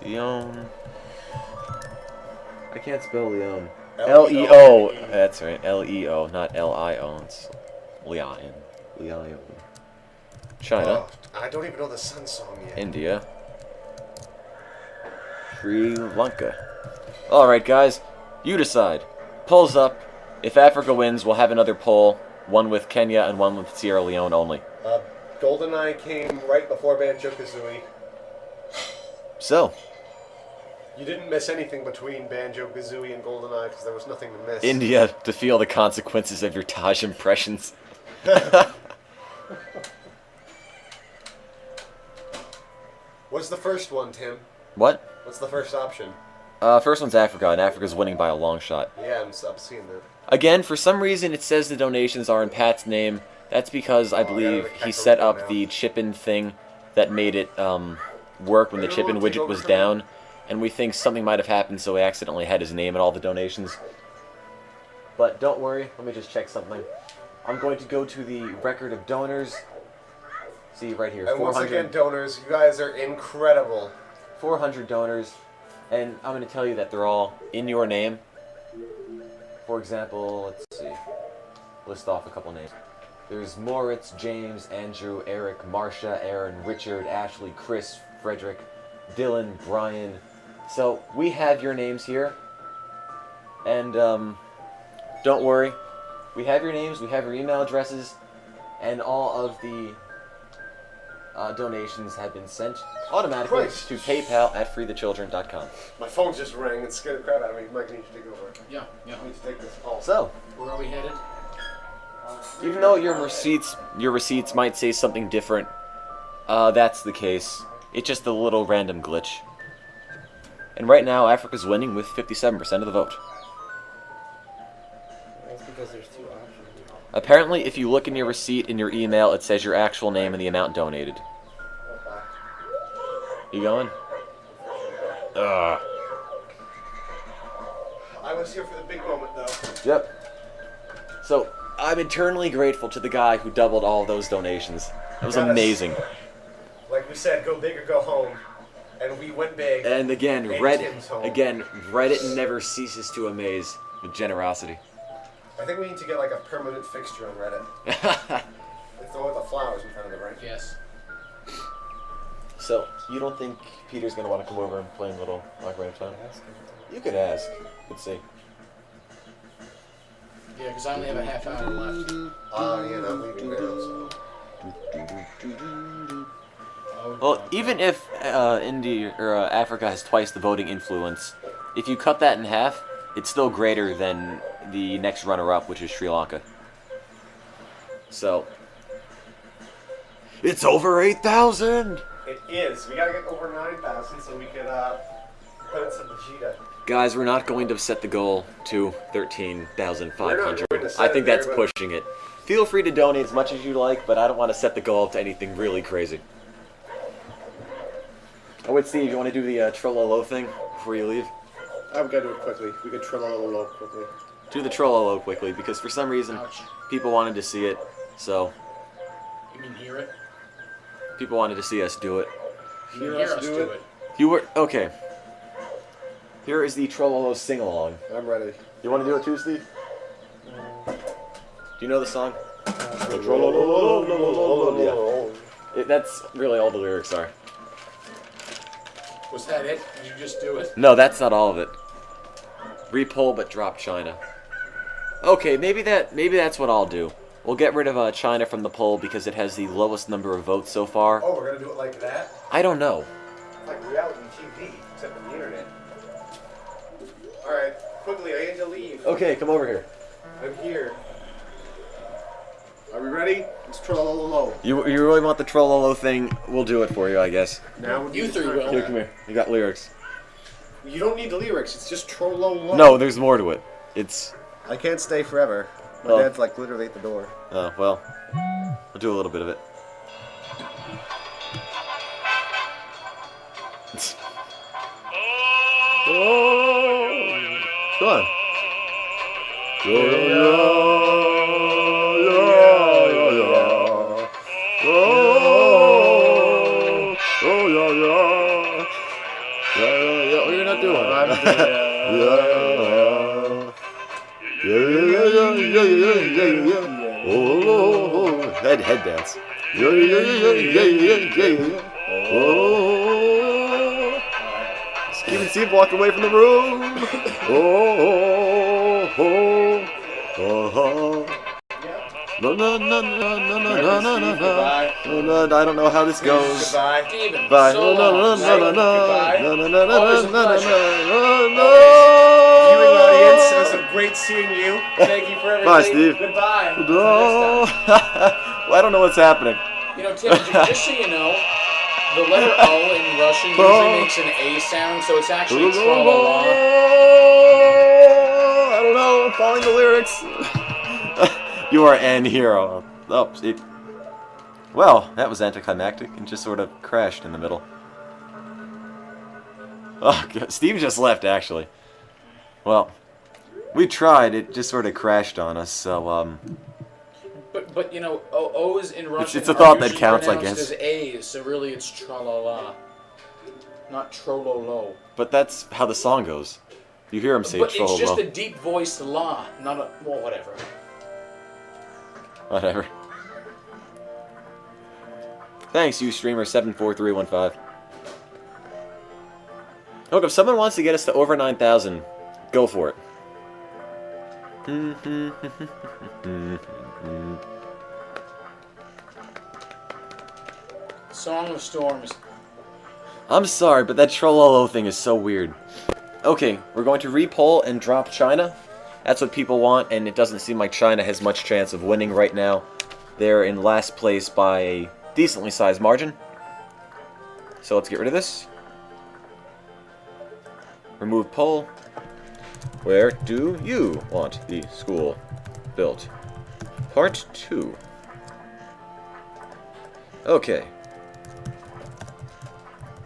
Leone. I can't spell Leone. L-E-O. That's right. L-E-O, not L-I-O. It's Leon. Leon. China.
Oh, I don't even know the Sun song yet.
India. Sri Lanka. Alright, guys. You decide. Polls up. If Africa wins, we'll have another poll. One with Kenya and one with Sierra Leone only.
GoldenEye came right before Banjo-Kazooie.
So,
You didn't miss anything between Banjo-Kazooie and GoldenEye because there was nothing to miss.
India, to feel the consequences of your Taj impressions.
What's the first one, Tim?
What?
What's the first option?
First one's Africa, and Africa's winning by a long shot.
Yeah, I'm seeing that.
Again, for some reason, it says the donations are in Pat's name. That's because I believe
gotta
he
check
set
the
up
now.
the chip-in thing that made it work when the chip-in widget was down, and we think something might have happened, so he accidentally had his name in all the donations. But don't worry, let me just check something. I'm going to go to the record of donors. See, right here,
And once
400,
again, donors, you guys are incredible.
400 donors, and I'm going to tell you that they're all in your name. For example, let's see, list off a couple names. There's Moritz, James, Andrew, Eric, Marcia, Aaron, Richard, Ashley, Chris, Frederick, Dylan, Brian. So we have your names here, and don't worry, we have your names, we have your email addresses, and all of the donations have been sent automatically
Christ.
to PayPal@freethechildren.com.
My phone just rang and scared the crap out of me. Mike, I need to take over.
Yeah.
I need to take this call.
So,
Where are we headed?
even though your receipts might say something different, that's the case. It's just a little random glitch. And right now, Africa's winning with 57% of the vote.
That's because there's two options.
Apparently, if you look in your receipt in your email, it says your actual name and the amount donated. You going? Ugh.
I was here for the big moment, though.
Yep. So, I'm eternally grateful to the guy who doubled all those donations. That was
Yes.
amazing.
Like we said, go big or go home. And we went big.
And again,
Made Tim's home.
Reddit never ceases to amaze with generosity.
I think we need to get like a permanent fixture on Reddit. It's the one with the flowers in front of it, right?
Yes.
So, you don't think Peter's gonna want to come over and play a little Ocarina of Time?
Ask him.
You could ask. Let's see.
Yeah, because I only have a half hour left.
Yeah, I'm leaving now, so.
Well, even if India or Africa has twice the voting influence, if you cut that in half, it's still greater than the next runner-up, which is Sri Lanka. So, it's over 8,000.
It is. We gotta get over 9,000 so we could put in some Vegeta.
Guys, we're not going to set the goal to 13,500.
We're not going to
I
set
think
it
that's
there, but-
pushing it. Feel free to donate as much as you like, but I don't want to set the goal up to anything really crazy. Oh, wait, Steve, you want to do the Trollolo thing before you leave?
I've got to do it quickly. We could trill a little quickly.
Do the Trollolo quickly, because for some reason,
Ouch.
people wanted to see it, so
You mean hear it?
people wanted to see us do it.
You mean hear us do it?
You were... Okay. Here is the Trollolo sing-along.
I'm ready.
You want to do it too, Steve? Do you know the song? That's really all the lyrics are.
Was that it? Did you just do it?
No, that's not all of it. Repull but drop China. Okay, maybe that's what I'll do. We'll get rid of China from the poll because it has the lowest number of votes so far.
Oh, we're gonna do it like that?
I don't know.
Like reality TV, except on the internet. Alright, quickly, I need to leave.
Okay, come over here.
I'm here. Are we ready? Let's troll.
You really want the Trollolo thing? We'll do it for you, I guess.
Now
You three will.
Here, come here. You got lyrics.
You don't need the lyrics, it's just troll.
No, there's more to it. It's...
I can't stay forever. My
Oh.
dad's like literally at the door.
Oh, well. I'll do a little bit of it. Come on. Oh, you're not doing it. Head dance. Steven Steve walked away from the room. No, no, no, no, no, no, no, no, no,
Goodbye.
no, no, I don't know how this goes.
Goodbye.
Steven,
Bye.
so
No, no,
long.
no, no, no,
Goodbye.
no, no, no, no,
Always a
no, no,
pleasure.
no,
Viewing
no.
audience, it was great seeing you. Thank you for everything.
Bye, Steve.
Goodbye. Until
No.
next time.
Well, I don't know what's happening.
You know, Tim, just so you know, the letter O in Russian usually makes an A sound, so it's actually tra-la-la.
I don't know. I'm following the lyrics. You are an hero. Oh, it. Well, that was anticlimactic and just sort of crashed in the middle. Oh, God. Steve just left, actually. Well, we tried. It just sort of crashed on us. So,
But you know, O's in Russian
it's a thought
are
that
usually
counts, I
pronounced
guess.
as A's, so really it's tra-la-la, not tro-lo-lo.
but that's how the song goes. You hear him say
But it's just
"trololo."
a deep voiced la, not a well, whatever.
Whatever. Thanks, you streamer 74315. Look, if someone wants to get us to over 9,000, go for it.
Song of Storms.
I'm sorry, but that Trollolo thing is so weird. Okay, we're going to repoll and drop China. That's what people want, and it doesn't seem like China has much chance of winning right now. They're in last place by a decently sized margin. So let's get rid of this. Remove poll. Where do you want the school built? Part 2. Okay.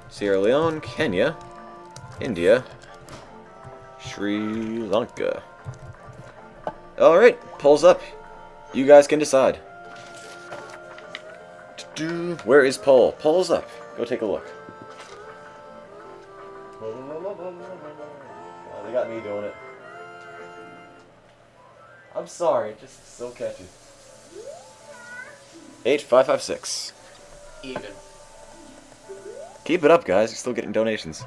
Sierra Leone, Kenya, India, Sri Lanka. Alright, polls up. You guys can decide. Where is poll? Poll's up. Go take a look. Oh, they got me doing it. I'm sorry, just so catchy. 8556.
Even.
Keep it up, guys. You're still getting donations.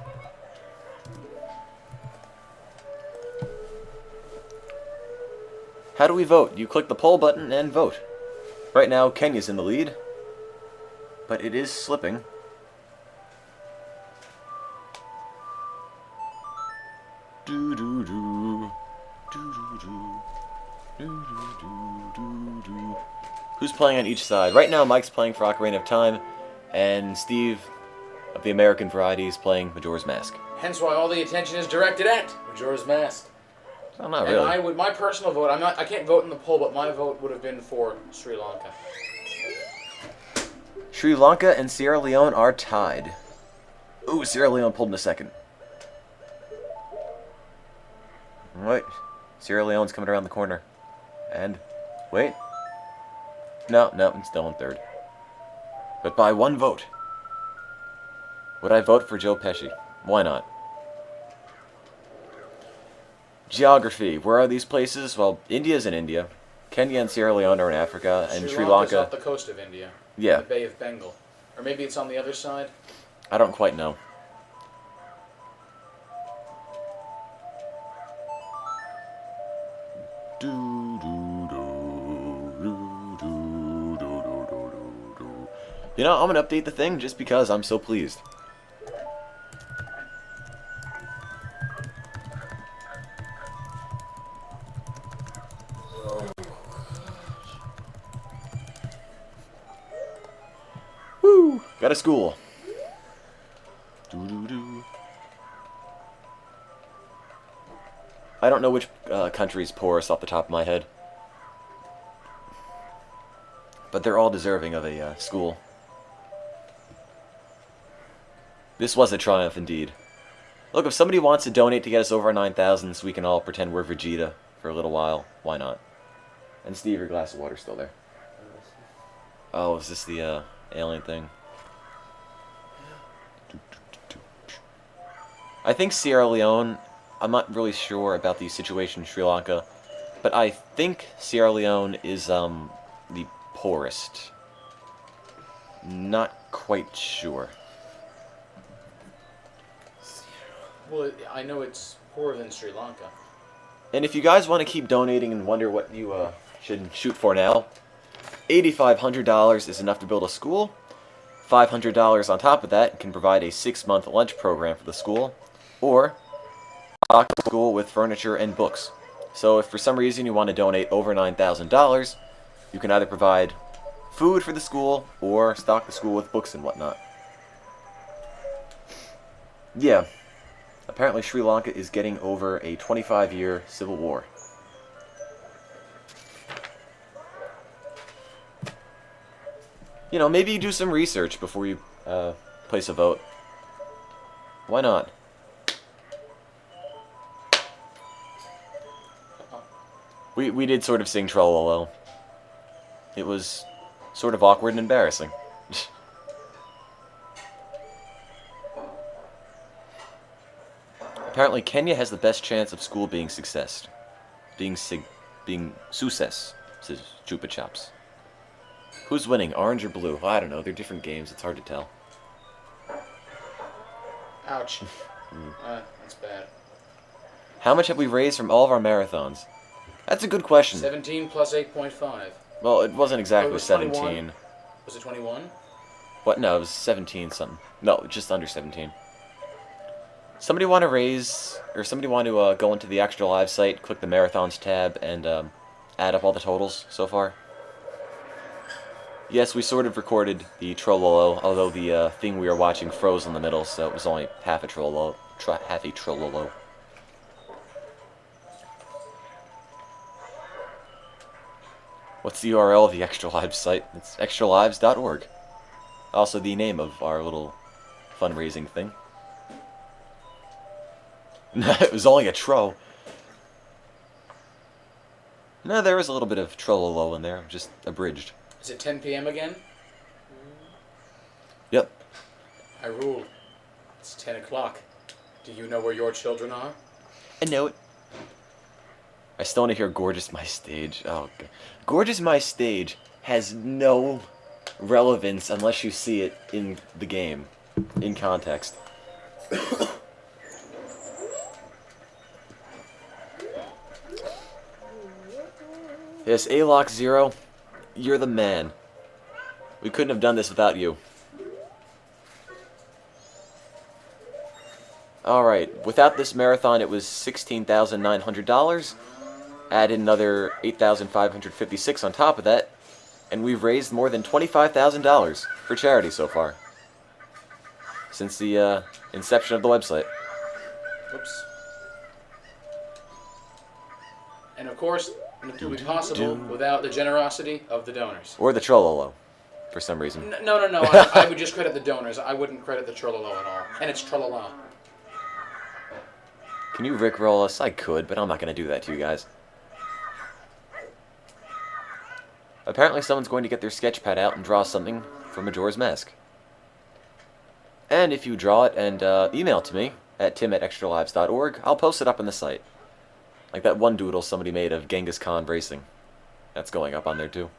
How do we vote? You click the poll button and vote. Right now, Kenya's in the lead, but it is slipping. Who's playing on each side? Right now, Mike's playing for Ocarina of Time, and Steve of the American variety is playing Majora's Mask.
Hence why all the attention is directed at Majora's Mask.
Oh, not
And
really.
I would, my personal vote, I can't vote in the poll, but my vote would have been for Sri Lanka.
Sri Lanka and Sierra Leone are tied. Ooh, Sierra Leone pulled in a second. Wait. Sierra Leone's coming around the corner. And, wait. No, it's still in third. But by one vote. Would I vote for Joe Pesci? Why not? Geography. Where are these places? Well, India's in India. Kenya and Sierra Leone are in Africa. And Sri
Lanka's
Lanka...
off the coast of India.
Yeah.
The Bay of Bengal. Or maybe it's on the other side.
I don't quite know. You know, I'm gonna update the thing just because I'm so pleased. Woo! Got a school. I don't know which country's poorest off the top of my head. But they're all deserving of a school. This was a triumph indeed. Look, if somebody wants to donate to get us over 9,000 so we can all pretend we're Vegeta for a little while, why not? And Steve, your glass of water's still there. Oh, is this the alien thing? I think Sierra Leone, I'm not really sure about the situation in Sri Lanka, but I think Sierra Leone is the poorest. Not quite sure.
Well, I know it's poorer than Sri Lanka.
And if you guys want to keep donating and wonder what you should shoot for now, $8,500 is enough to build a school. $500 on top of that can provide a 6-month lunch program for the school, or stock the school with furniture and books. So if for some reason you want to donate over $9,000, you can either provide food for the school or stock the school with books and whatnot. Yeah, apparently Sri Lanka is getting over a 25-year civil war. You know, maybe you do some research before you place a vote. Why not? We did sort of sing Trollolo. It was sort of awkward and embarrassing. Apparently Kenya has the best chance of school being success. Being success, says Chupa Chops. Who's winning, orange or blue? Well, I don't know, they're different games, it's hard to tell.
Ouch. That's bad.
How much have we raised from all of our marathons? That's a good question.
17 plus 8.5.
Well, it wasn't exactly
Oh, it was
17.
21? Was it 21?
What? No, it was 17 something. No, just under 17. Somebody want to raise, or somebody want to go into the Extra Live site, click the Marathons tab, and add up all the totals so far? Yes, we sort of recorded the Trollolo, although the thing we were watching froze in the middle, so it was only half a Trollolo. What's the URL of the Extra Lives site? It's extralives.org. Also the name of our little fundraising thing. It was only a tro. No, there was a little bit of Trollolo in there, just abridged.
Is it 10 p.m. again?
Yep.
I rule. It's 10 o'clock. Do you know where your children are?
I know it. I still want to hear Gorgeous My Stage. Oh, God. Gorgeous My Stage has no relevance unless you see it in the game, in context. Yes, A-Lock Zero, you're the man. We couldn't have done this without you. Alright, without this marathon it was $16,900. Add in another $8,556 on top of that, and we've raised more than $25,000 for charity so far. Since the inception of the website.
Oops. And of course, it would be possible without the generosity of the donors.
Or the Trollolo, for some reason.
No. I would just credit the donors. I wouldn't credit the Trollolo at all. And it's Trollolo.
Can you rickroll us? I could, but I'm not going to do that to you guys. Apparently someone's going to get their sketch pad out and draw something from Majora's Mask. And if you draw it and email it to me at tim@extralives.org, I'll post it up on the site. Like that one doodle somebody made of Genghis Khan racing. That's going up on there too.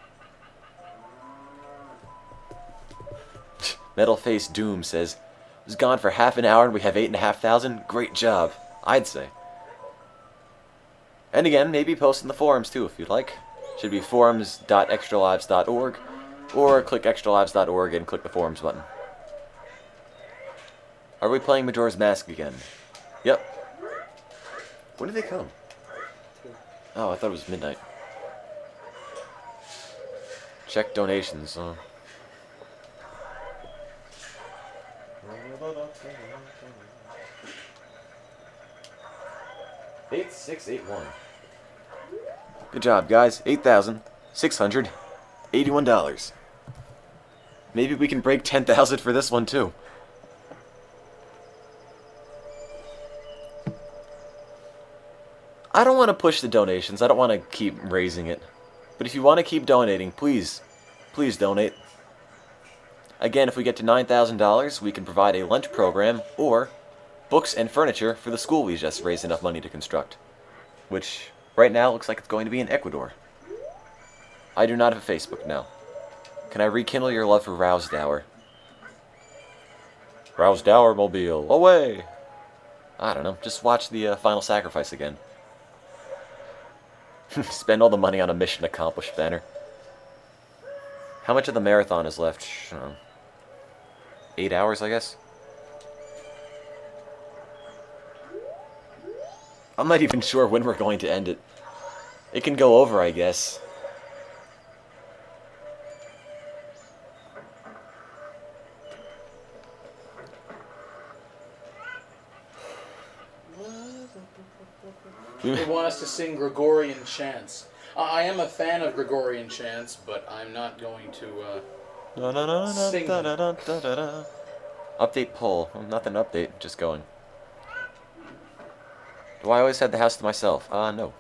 Metal Face Doom says, "It was gone for half an hour and we have 8,500. Great job, I'd say." And again, maybe post in the forums too if you'd like. Should be forums.extralives.org, or click extralives.org and click the forums button. Are we playing Majora's Mask again? Yep. When did they come? Oh, I thought it was midnight. Check donations. 8681. Good job, guys. $8,681. Maybe we can break 10,000 for this one too. I don't want to push the donations. I don't want to keep raising it. But if you want to keep donating, please donate. Again, if we get to $9,000, we can provide a lunch program or books and furniture for the school we just raised enough money to construct. Which, right now, looks like it's going to be in Ecuador. I do not have a Facebook now. Can I rekindle your love for Rousdower? Rousdower Mobile, away! I don't know, just watch the Final Sacrifice again. Spend all the money on a mission accomplished banner. How much of the marathon is left? I don't know. 8 hours, I guess? I'm not even sure when we're going to end it. It can go over, I guess.
They want us to sing Gregorian chants. I am a fan of Gregorian chants, but I'm not going to sing them.
Update poll. Well, nothing to update, just going. Do I always have the house to myself? No.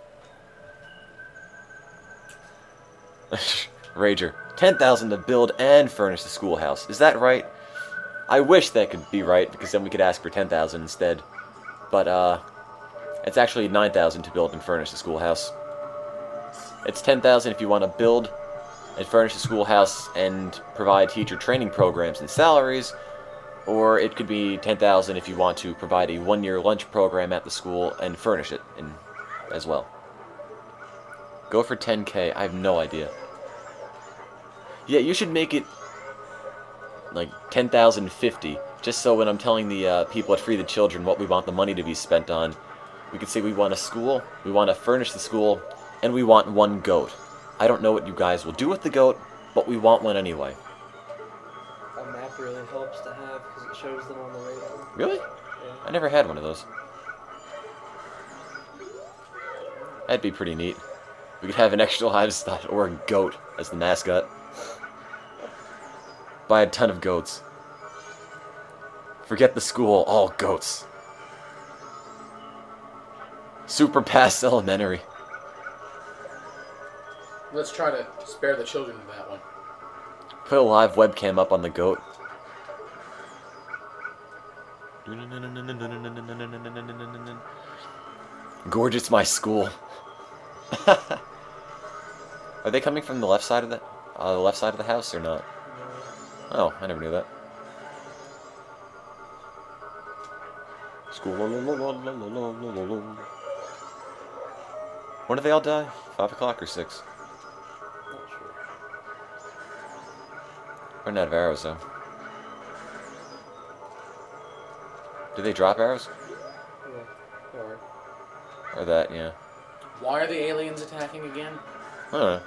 Rager. 10,000 to build and furnish the schoolhouse. Is that right? I wish that could be right, because then we could ask for 10,000 instead. But, it's actually 9,000 to build and furnish the schoolhouse. It's 10,000 if you want to build and furnish the schoolhouse and provide teacher training programs and salaries, or it could be 10,000 if you want to provide a one-year lunch program at the school and furnish it as well. Go for 10K. I have no idea. Yeah, you should make it like 10,050, just so when I'm telling the people at Free the Children what we want the money to be spent on, we could say we want a school, we want to furnish the school, and we want one goat. I don't know what you guys will do with the goat, but we want one anyway.
A map really helps to have because it shows them on the radar.
Really?
Yeah.
I never had one of those. That'd be pretty neat. We could have an Extralives.org goat as the mascot. Buy a ton of goats. Forget the school, all goats. Super Pass Elementary.
Let's try to spare the children of that one.
Put a live webcam up on the goat. Gorgeous, my school. Are they coming from the left side of the house or not? Oh, I never knew that. School. When do they all die? 5 o'clock or 6?
Not sure.
Running out of arrows though. Do they drop arrows?
Yeah. Alright.
Or that, yeah.
Why are the aliens attacking again?
I don't know.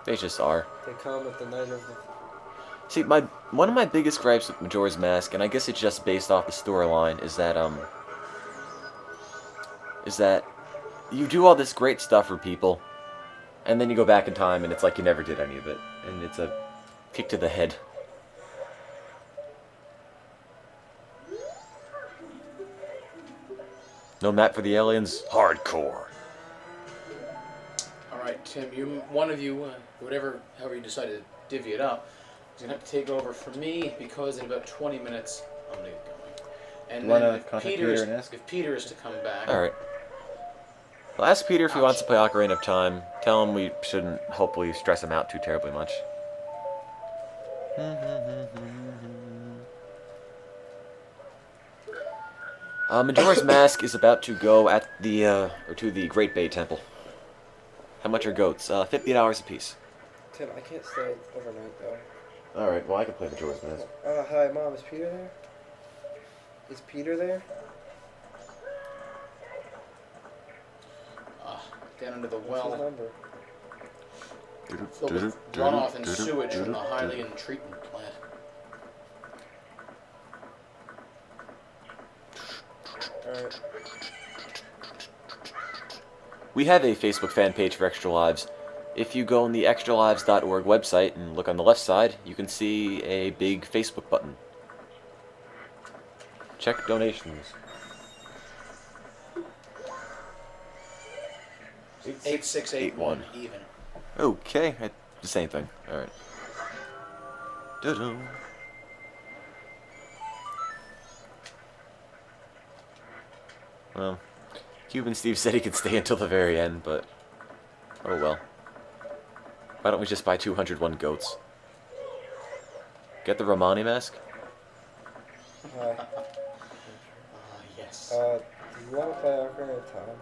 They just are.
They come at the night of the...
See, one of my biggest gripes with Majora's Mask, and I guess it's just based off the storyline, is that you do all this great stuff for people, and then you go back in time and it's like you never did any of it, and it's a kick to the head. No map for the aliens? Hardcore.
Alright, Tim, one of you, however you decided to divvy it up, is going to have to take over for me, because in about 20 minutes, I'm going to get going. And then if Peter is to come back...
Alright. Well, ask Peter if he wants to play Ocarina of Time. Tell him we shouldn't, hopefully, stress him out too terribly much. Majora's Mask is about to go at the, to the Great Bay Temple. How much are goats? $50 a piece.
Tim, I can't stay overnight though.
Alright, well I can play Majora's Mask.
Hi Mom, is Peter there? Is Peter there?
Down into the
What's his
well,
number?
filled with runoff and sewage from the Hylian treatment plant.
Alright.
We have a Facebook fan page for Extra Lives. If you go on the extralives.org website and look on the left side, you can see a big Facebook button. Check donations.
8681 even.
Okay, the same thing. Alright. Doo-doo. Well, Cuban Steve said he could stay until the very end, but... oh well. Why don't we just buy 201 goats? Get the Romani mask?
Hi.
Yes.
Do you want to play Ocarina of Time?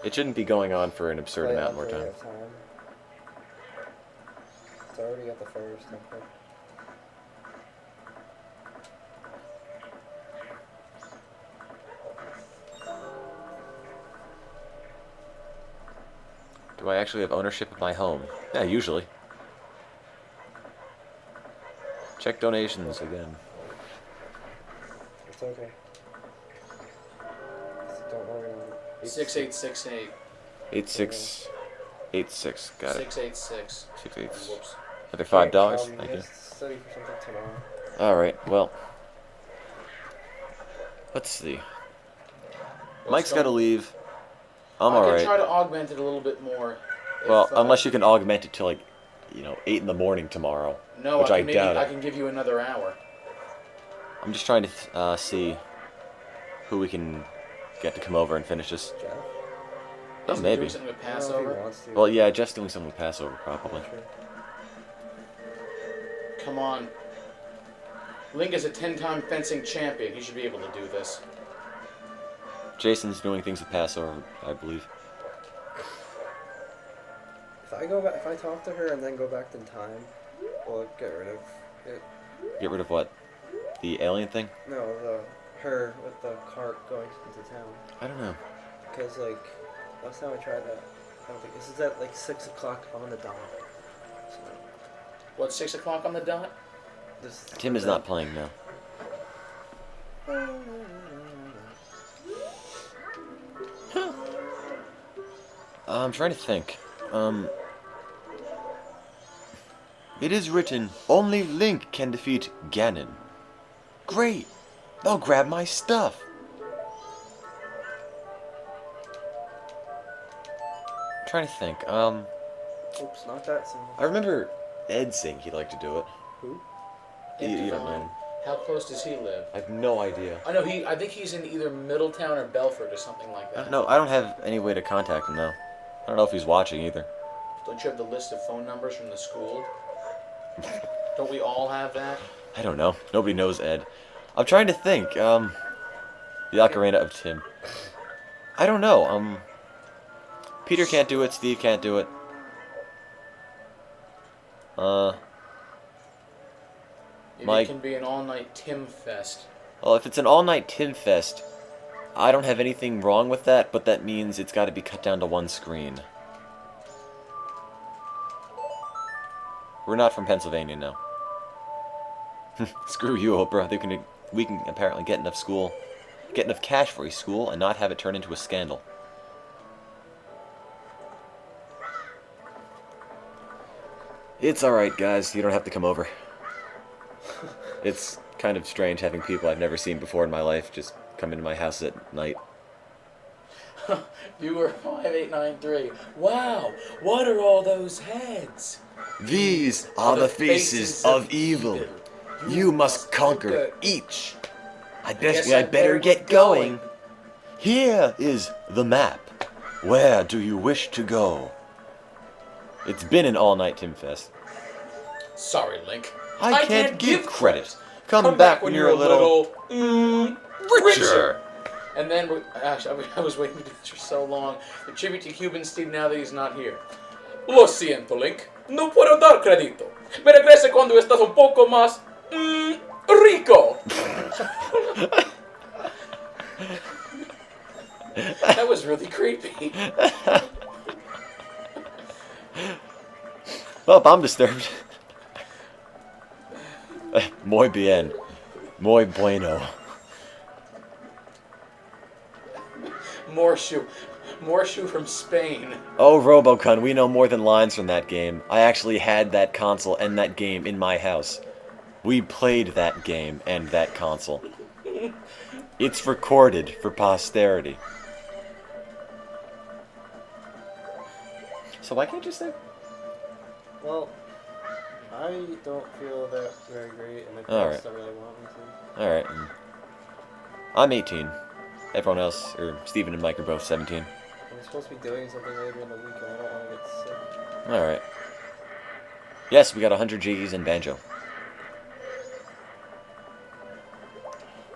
It shouldn't be going on for an absurd
Play
amount more
Ocarina
time.
of Time. It's already at the first. Okay.
Do I actually have ownership of my home? Yeah, usually. Check donations again.
It's okay. Don't worry about it.
6868.
8686. Got it.
686.
68.
Whoops.
Another $5. Thank you.
Study for something tomorrow.
Alright, well. Let's see. Mike's got to leave. I'm
I can
alright.
try to augment it a little bit more.
Well,
if,
unless you can augment it to, like, 8 in the morning tomorrow.
No,
which I doubt
I
it.
can give you another hour.
I'm just trying to see who we can get to come over and finish this.
Jeff?
Oh,
Is he
maybe.
doing something with
I don't know if he
Passover?
wants to.
Well, yeah, Jeff's doing something with Passover, probably.
Sure.
Come on. Link is a 10-time fencing champion. He should be able to do this.
Jason's doing things with Passover, I believe.
If I talk to her and then go back in time, we'll get rid of it.
Get rid of what? The alien thing?
No, her with the cart going into town.
I don't know.
Because last time I tried that, I don't think this is at 6 o'clock on the dot. So
What, 6 o'clock on the dot?
this.
Tim is not playing now. I'm trying to think. It is written, only Link can defeat Ganon. Great! I'll grab my stuff. I'm trying to think.
Oops, not that soon.
I remember Ed saying he'd like to do it.
Who?
You don't know.
How close does he live?
I have no idea.
I know I think he's in either Middletown or Belford or something like that.
No, I don't have any way to contact him now. I don't know if he's watching either.
Don't you have the list of phone numbers from the school? Don't we all have that?
I don't know. Nobody knows Ed. I'm trying to think. The Ocarina of Tim. I don't know. Peter can't do it. Steve can't do it.
Maybe
Mike.
it can be an all-night Tim Fest.
Well, if it's an all-night Tim Fest, I don't have anything wrong with that, but that means it's got to be cut down to one screen. We're not from Pennsylvania now. Screw you, Oprah. We can apparently get enough cash for a school and not have it turn into a scandal. It's alright, guys. You don't have to come over. It's kind of strange having people I've never seen before in my life just come into my house at night.
Viewer 5893. Wow, what are all those heads?
These are the faces of evil. You must conquer each. I guess I'd better get going. Here is the map. Where do you wish to go? It's been an all-night Tim Fest.
Sorry, Link.
I can't give credit. Come back when you're a little richer.
And then, actually, I was waiting to do this for so long. The tribute to Cuban Steve now that he's not here. Lo siento, Link. No puedo dar crédito. Me regrese cuando estás un poco más rico. That was really creepy.
Well, I'm disturbed. Muy bien. Muy bueno.
More shoe from Spain.
Oh, Robocon, we know more than lines from that game. I actually had that console and that game in my house. We played that game and that console. It's recorded for posterity. So why can't you say?
Well, I don't feel that very great, and my
All
parents
right.
don't really want me to.
Alright. I'm 18. Everyone else, or Steven and Mike are both 17.
I'm supposed to be doing something later in the week, and I don't want to get sick.
Alright. Yes, we got 100 G's and Banjo.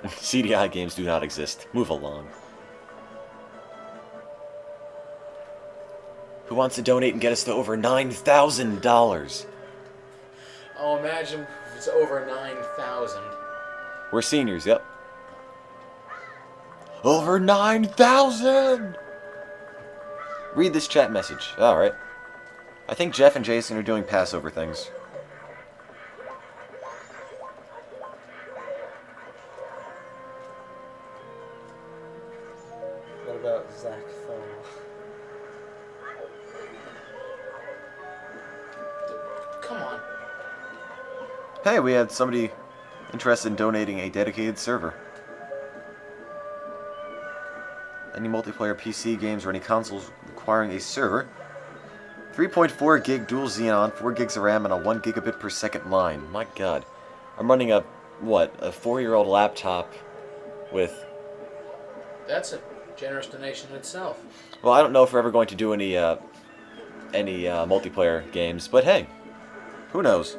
CDI games do not exist. Move along. Who wants to donate and get us to over $9,000?
Oh, imagine if it's over 9,000.
We're seniors, yep. Over 9,000! Read this chat message. Alright. I think Jeff and Jason are doing Passover things.
What about Zach Thal?
Come on.
Hey, we had somebody interested in donating a dedicated server. Any multiplayer PC games or any consoles requiring a server. 3.4 gig dual Xenon, 4 gigs of RAM, and a 1 gigabit per second line. My god. I'm running a 4-year-old laptop with...
That's a generous donation in itself.
Well, I don't know if we're ever going to do any multiplayer games, but hey, who knows?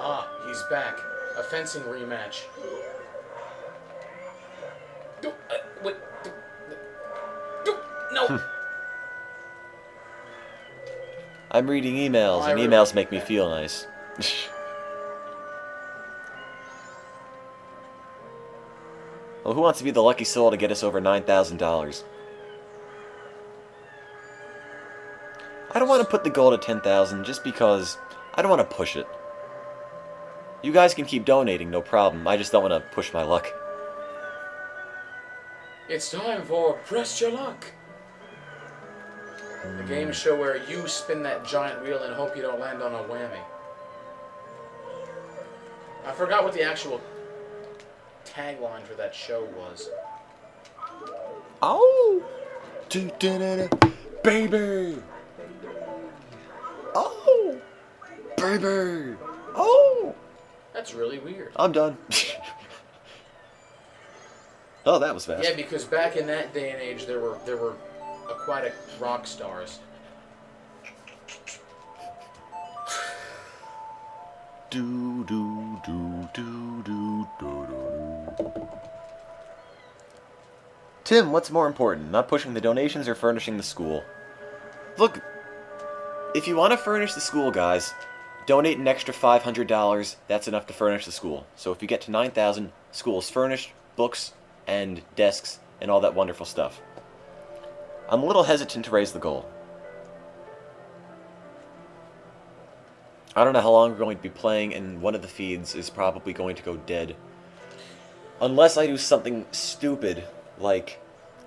Ah, he's back. A fencing rematch. Wait. No!
I'm reading emails, and emails make me feel nice. Well, who wants to be the lucky soul to get us over $9,000? I don't want to put the goal to 10,000 just because I don't want to push it. You guys can keep donating, no problem. I just don't want to push my luck.
It's time for Press Your Luck. The game show where you spin that giant wheel and hope you don't land on a whammy. I forgot what the actual tagline for that show was.
Oh! Baby! Oh! Baby! Oh!
That's really weird.
I'm done. Oh, that was fast.
Yeah, because back in that day and age, there were aquatic rock stars.
Do do do do do do do. Tim, what's more important, not pushing the donations or furnishing the school? Look, if you want to furnish the school, guys, donate an extra $500. That's enough to furnish the school. So if you get to 9,000, school is furnished, books and desks and all that wonderful stuff. I'm a little hesitant to raise the goal. I don't know how long we're going to be playing, and one of the feeds is probably going to go dead. Unless I do something stupid, like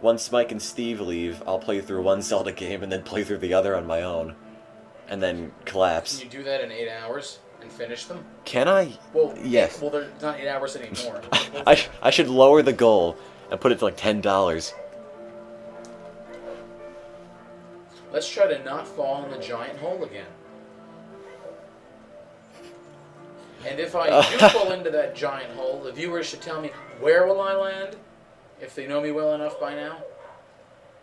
once Mike and Steve leave, I'll play through one Zelda game and then play through the other on my own. And then collapse.
Can you do that in 8 hours and finish them?
Can I?
Well,
yes.
Well, they're not 8 hours anymore.
I should lower the goal and put it to like $10.
Let's try to not fall in the giant hole again. And if I do fall into that giant hole, the viewers should tell me, where will I land? If they know me well enough by now?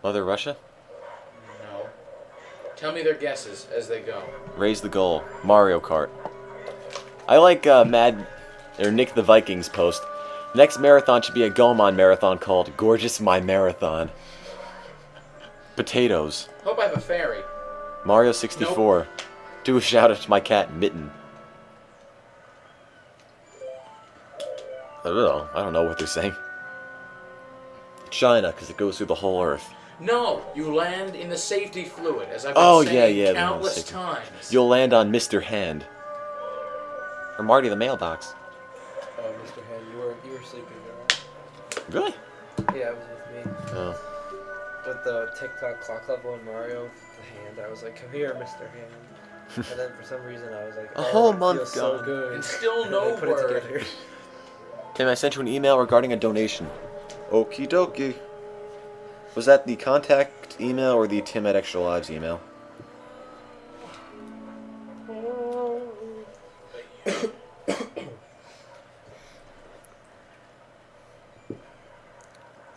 Mother Russia?
No. Tell me their guesses as they go.
Raise the goal. Mario Kart. I like Nick the Vikings post. Next marathon should be a Gomon marathon called Gorgeous My Marathon. Potatoes.
Hope I have a fairy.
Mario 64. Nope. Do a shout out to my cat Mitten. I don't know what they're saying. China, because it goes through the whole Earth.
No, you land in the safety fluid, as I've been saying countless times.
You'll land on Mr. Hand. Or Marty the mailbox.
Oh, Mr. Hand, you were sleeping there.
Really?
Yeah, it was with me.
Oh.
With the TikTok clock level in Mario, the hand, I was like, come here, Mr. Hand. And then for some reason I was like,
a whole month
feels
gone.
So good.
And still no
put
word.
It together.
Tim, I sent you an email regarding a donation. Okie dokie. Was that the contact email or the Tim at Extralives email?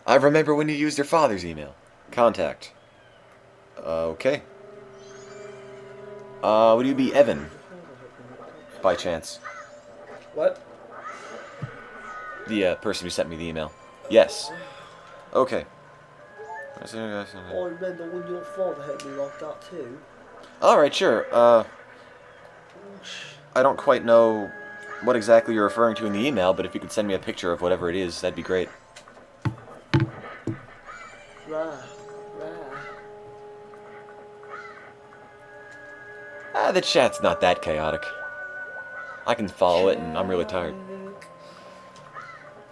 I remember when you used your father's email. Contact. Okay. Would you be Evan, by chance?
What?
The person who sent me the email. Yes. Okay.
I remember when your father had me like that too.
Alright, sure. I don't quite know what exactly you're referring to in the email, but if you could send me a picture of whatever it is, that'd be great.
Rah.
The chat's not that chaotic. I can follow it, and I'm really tired.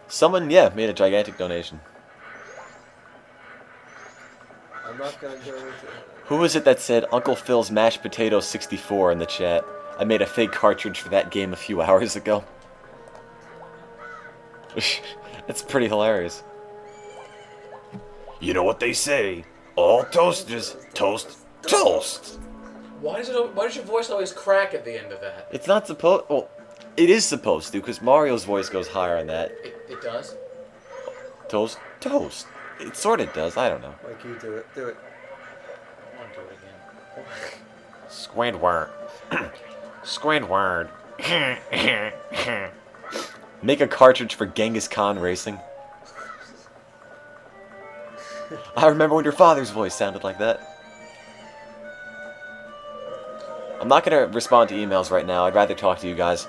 Someone, made a gigantic donation.
I'm not gonna go into it.
Who was it that said Uncle Phil's Mashed Potato 64 in the chat? I made a fake cartridge for that game a few hours ago. That's pretty hilarious. You know what they say? All toasters toast toast.
Why does your voice always crack at the end of that?
It's not supposed... Well, it is supposed to, because Mario's voice goes higher on that.
It does?
Toast toast. It sort of does, I don't know.
Like you do it. Do it.
I want to do it again.
Squidward. Squidward. Make a cartridge for Genghis Khan Racing. I remember when your father's voice sounded like that. I'm not going to respond to emails right now. I'd rather talk to you guys.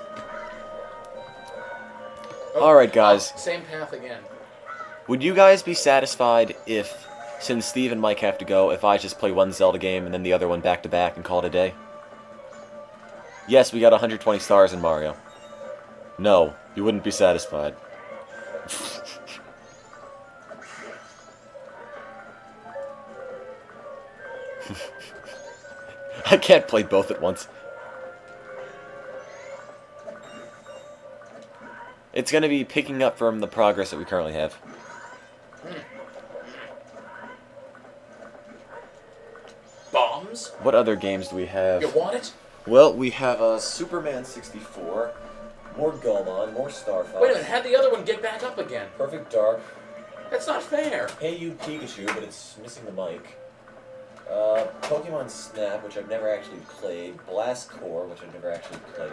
Alright, guys.
Same path again.
Would you guys be satisfied if, since Steve and Mike have to go, if I just play one Zelda game and then the other one back to back and call it a day? Yes, we got 120 stars in Mario. No, you wouldn't be satisfied. I can't play both at once. It's going to be picking up from the progress that we currently have.
Bombs?
What other games do we have?
You want it?
Well, we have Superman 64, more Goemon, more Star Fox.
Wait a minute, how'd the other one get back up again?
Perfect Dark.
That's not fair.
Hey You Pikachu, but it's missing the mic. Pokemon Snap, which I've never actually played. Blast Core, which I've never actually played.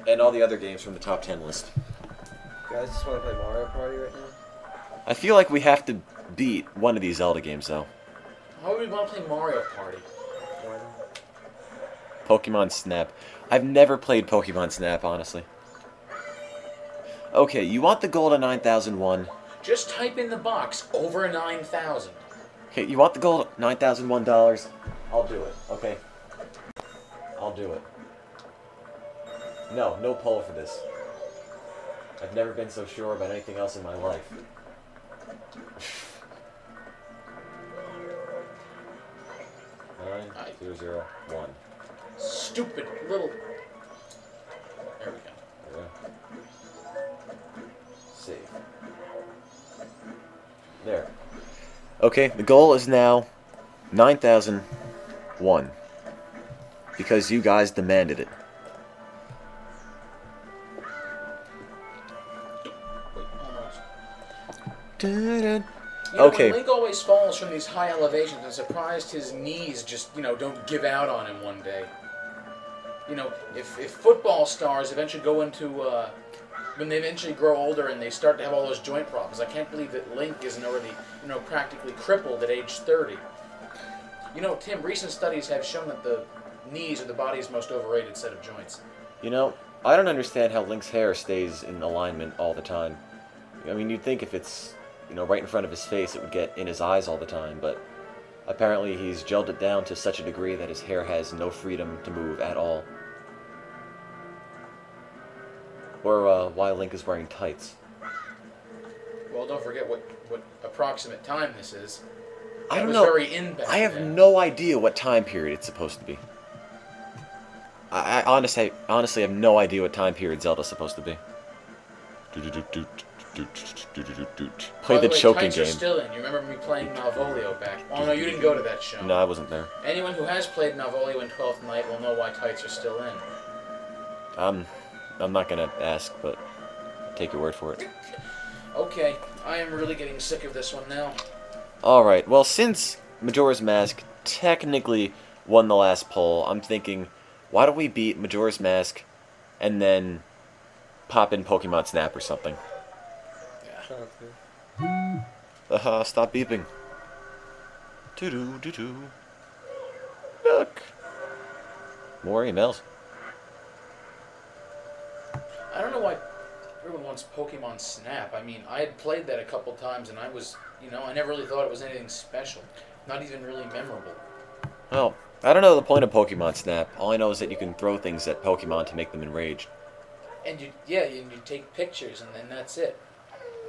And all the other games from the top 10 list.
You guys just want to play Mario Party right now?
I feel like we have to beat one of these Zelda games, though.
Why would we want to play Mario Party?
Why not?
Pokemon Snap. I've never played Pokemon Snap, honestly. Okay, you want the gold of 9001.
Just type in the box, over 9,000.
Okay, you want the gold $9,001? I'll do it, okay? I'll do it. No poll for this. I've never been so sure about anything else in my life. 9001.
Stupid little... There we go.
There. Save. There. Okay, the goal is now 9,001. Because you guys demanded it.
You know,
Okay.
when Link always falls from these high elevations, I'm surprised his knees just, don't give out on him one day. If football stars eventually go into, when they eventually grow older and they start to have all those joint problems, I can't believe that Link isn't already, practically crippled at age 30. Tim, recent studies have shown that the knees are the body's most overrated set of joints.
I don't understand how Link's hair stays in alignment all the time. I mean, you'd think if it's, right in front of his face, it would get in his eyes all the time, but apparently he's gelled it down to such a degree that his hair has no freedom to move at all. Or why Link is wearing tights.
Well, don't forget what approximate time this is.
I don't
was
know.
Very in back
I have
then.
no idea what time period it's supposed to be. I honestly have no idea what time period Zelda's supposed to be. Play
By
the
way,
choking
tights are
game.
still in. You remember me playing Malvolio back? Oh no, you didn't go to that show.
No, I wasn't there.
Anyone who has played Malvolio in 12th Night will know why tights are still in.
I'm not gonna ask, but take your word for it.
Okay, I am really getting sick of this one now.
Alright, well, since Majora's Mask technically won the last poll, I'm thinking, why don't we beat Majora's Mask and then pop in Pokemon Snap or something?
Sounds good.
Stop beeping. Doo-doo-doo-doo. Look. More emails.
I don't know why everyone wants Pokemon Snap. I mean, I had played that a couple times, and I was, I never really thought it was anything special. Not even really memorable.
Well, I don't know the point of Pokemon Snap. All I know is that you can throw things at Pokemon to make them enraged.
And you take pictures, and then that's it.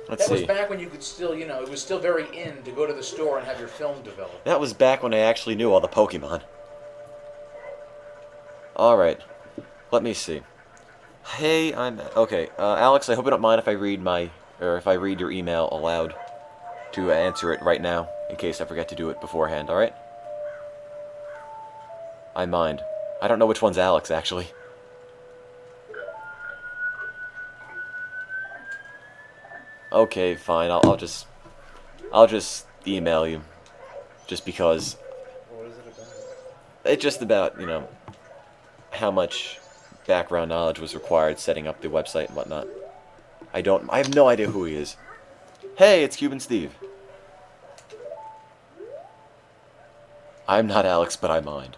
Let's
That was
see.
back when you could still, it was still very in to go to the store and have your film developed.
That was back when I actually knew all the Pokemon. Alright. Let me see. Hey, okay, Alex, I hope you don't mind if I read your email aloud to answer it right now, in case I forget to do it beforehand, alright? I mind. I don't know which one's Alex, actually. Okay, fine, I'll just email you. Just because
What is it about?
it's just about, how much background knowledge was required setting up the website and whatnot. I have no idea who he is. Hey, it's Cuban Steve. I'm not Alex, but I mind.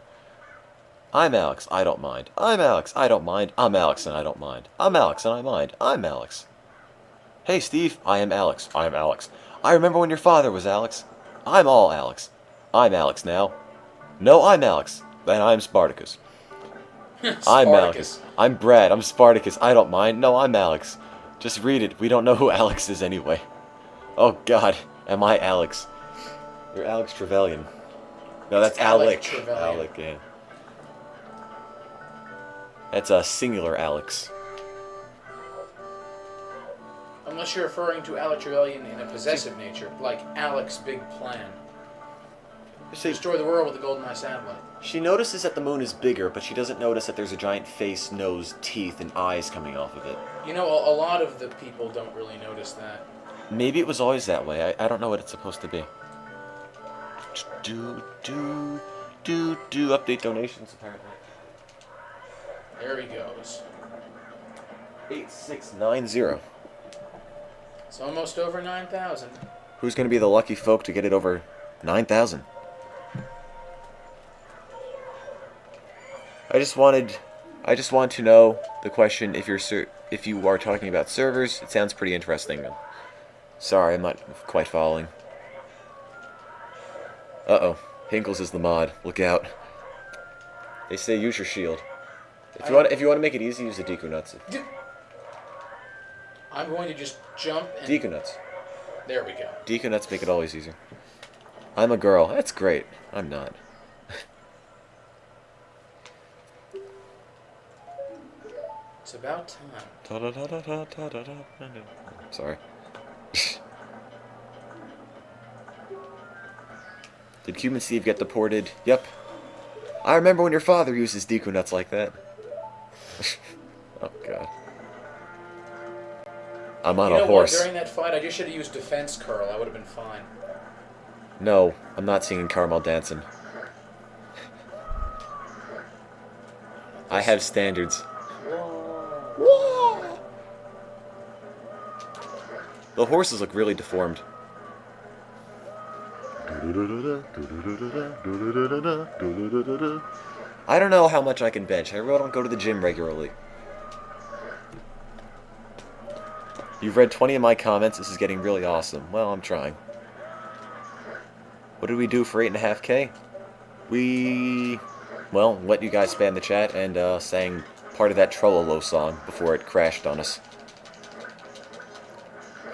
I'm Alex, I don't mind. I'm Alex, I don't mind. I'm Alex, and I don't mind. I'm Alex, and I mind. I'm Alex. Hey, Steve, I am Alex. I am Alex. I remember when your father was Alex. I'm all Alex. I'm Alex now. No, I'm Alex. Then I'm Spartacus. I'm Alex. I'm Brad. I'm Spartacus. I don't mind. No, I'm Alex. Just read it. We don't know who Alex is anyway. Oh, God. Am I Alex? You're Alex Trevelyan. No, that's
Alec
Alec.
Trevelyan.
Alec, yeah. That's a singular Alex.
Unless you're referring to Alec Trevelyan in a possessive nature, like Alec's big plan.
See,
Destroy the world with the Golden Eye satellite.
she notices that the moon is bigger, but she doesn't notice that there's a giant face, nose, teeth, and eyes coming off of it.
A lot of the people don't really notice that.
Maybe it was always that way. I don't know what it's supposed to be. Update donations, apparently.
There he goes.
8690.
It's almost over 9,000.
Who's going to be the lucky folk to get it over 9,000? I just wanted to know the question if you are talking about servers. It sounds pretty interesting. Sorry, I'm not quite following. Uh-oh. Hinkles is the mod. Look out. They say use your shield. If you want to make it easy, use the Deku Nuts.
I'm going to just jump and...
Deku Nuts.
There we go.
Deku Nuts make it always easier. I'm a girl. That's great. I'm not.
It's about time.
Sorry. Did Cuban Steve get deported? Yep. I remember when your father uses Deku Nuts like that. Oh, God. I'm on a horse.
What? During that fight, I just should have used Defense Curl. I would have been fine.
No, I'm not singing Caramel Dancing. I have standards.
Whoa.
The horses look really deformed. I don't know how much I can bench. I really don't go to the gym regularly. You've read 20 of my comments. This is getting really awesome. Well, I'm trying. What did we do for 8.5K? We, well, let you guys spam the chat and sang part of that Trollolo song before it crashed on us.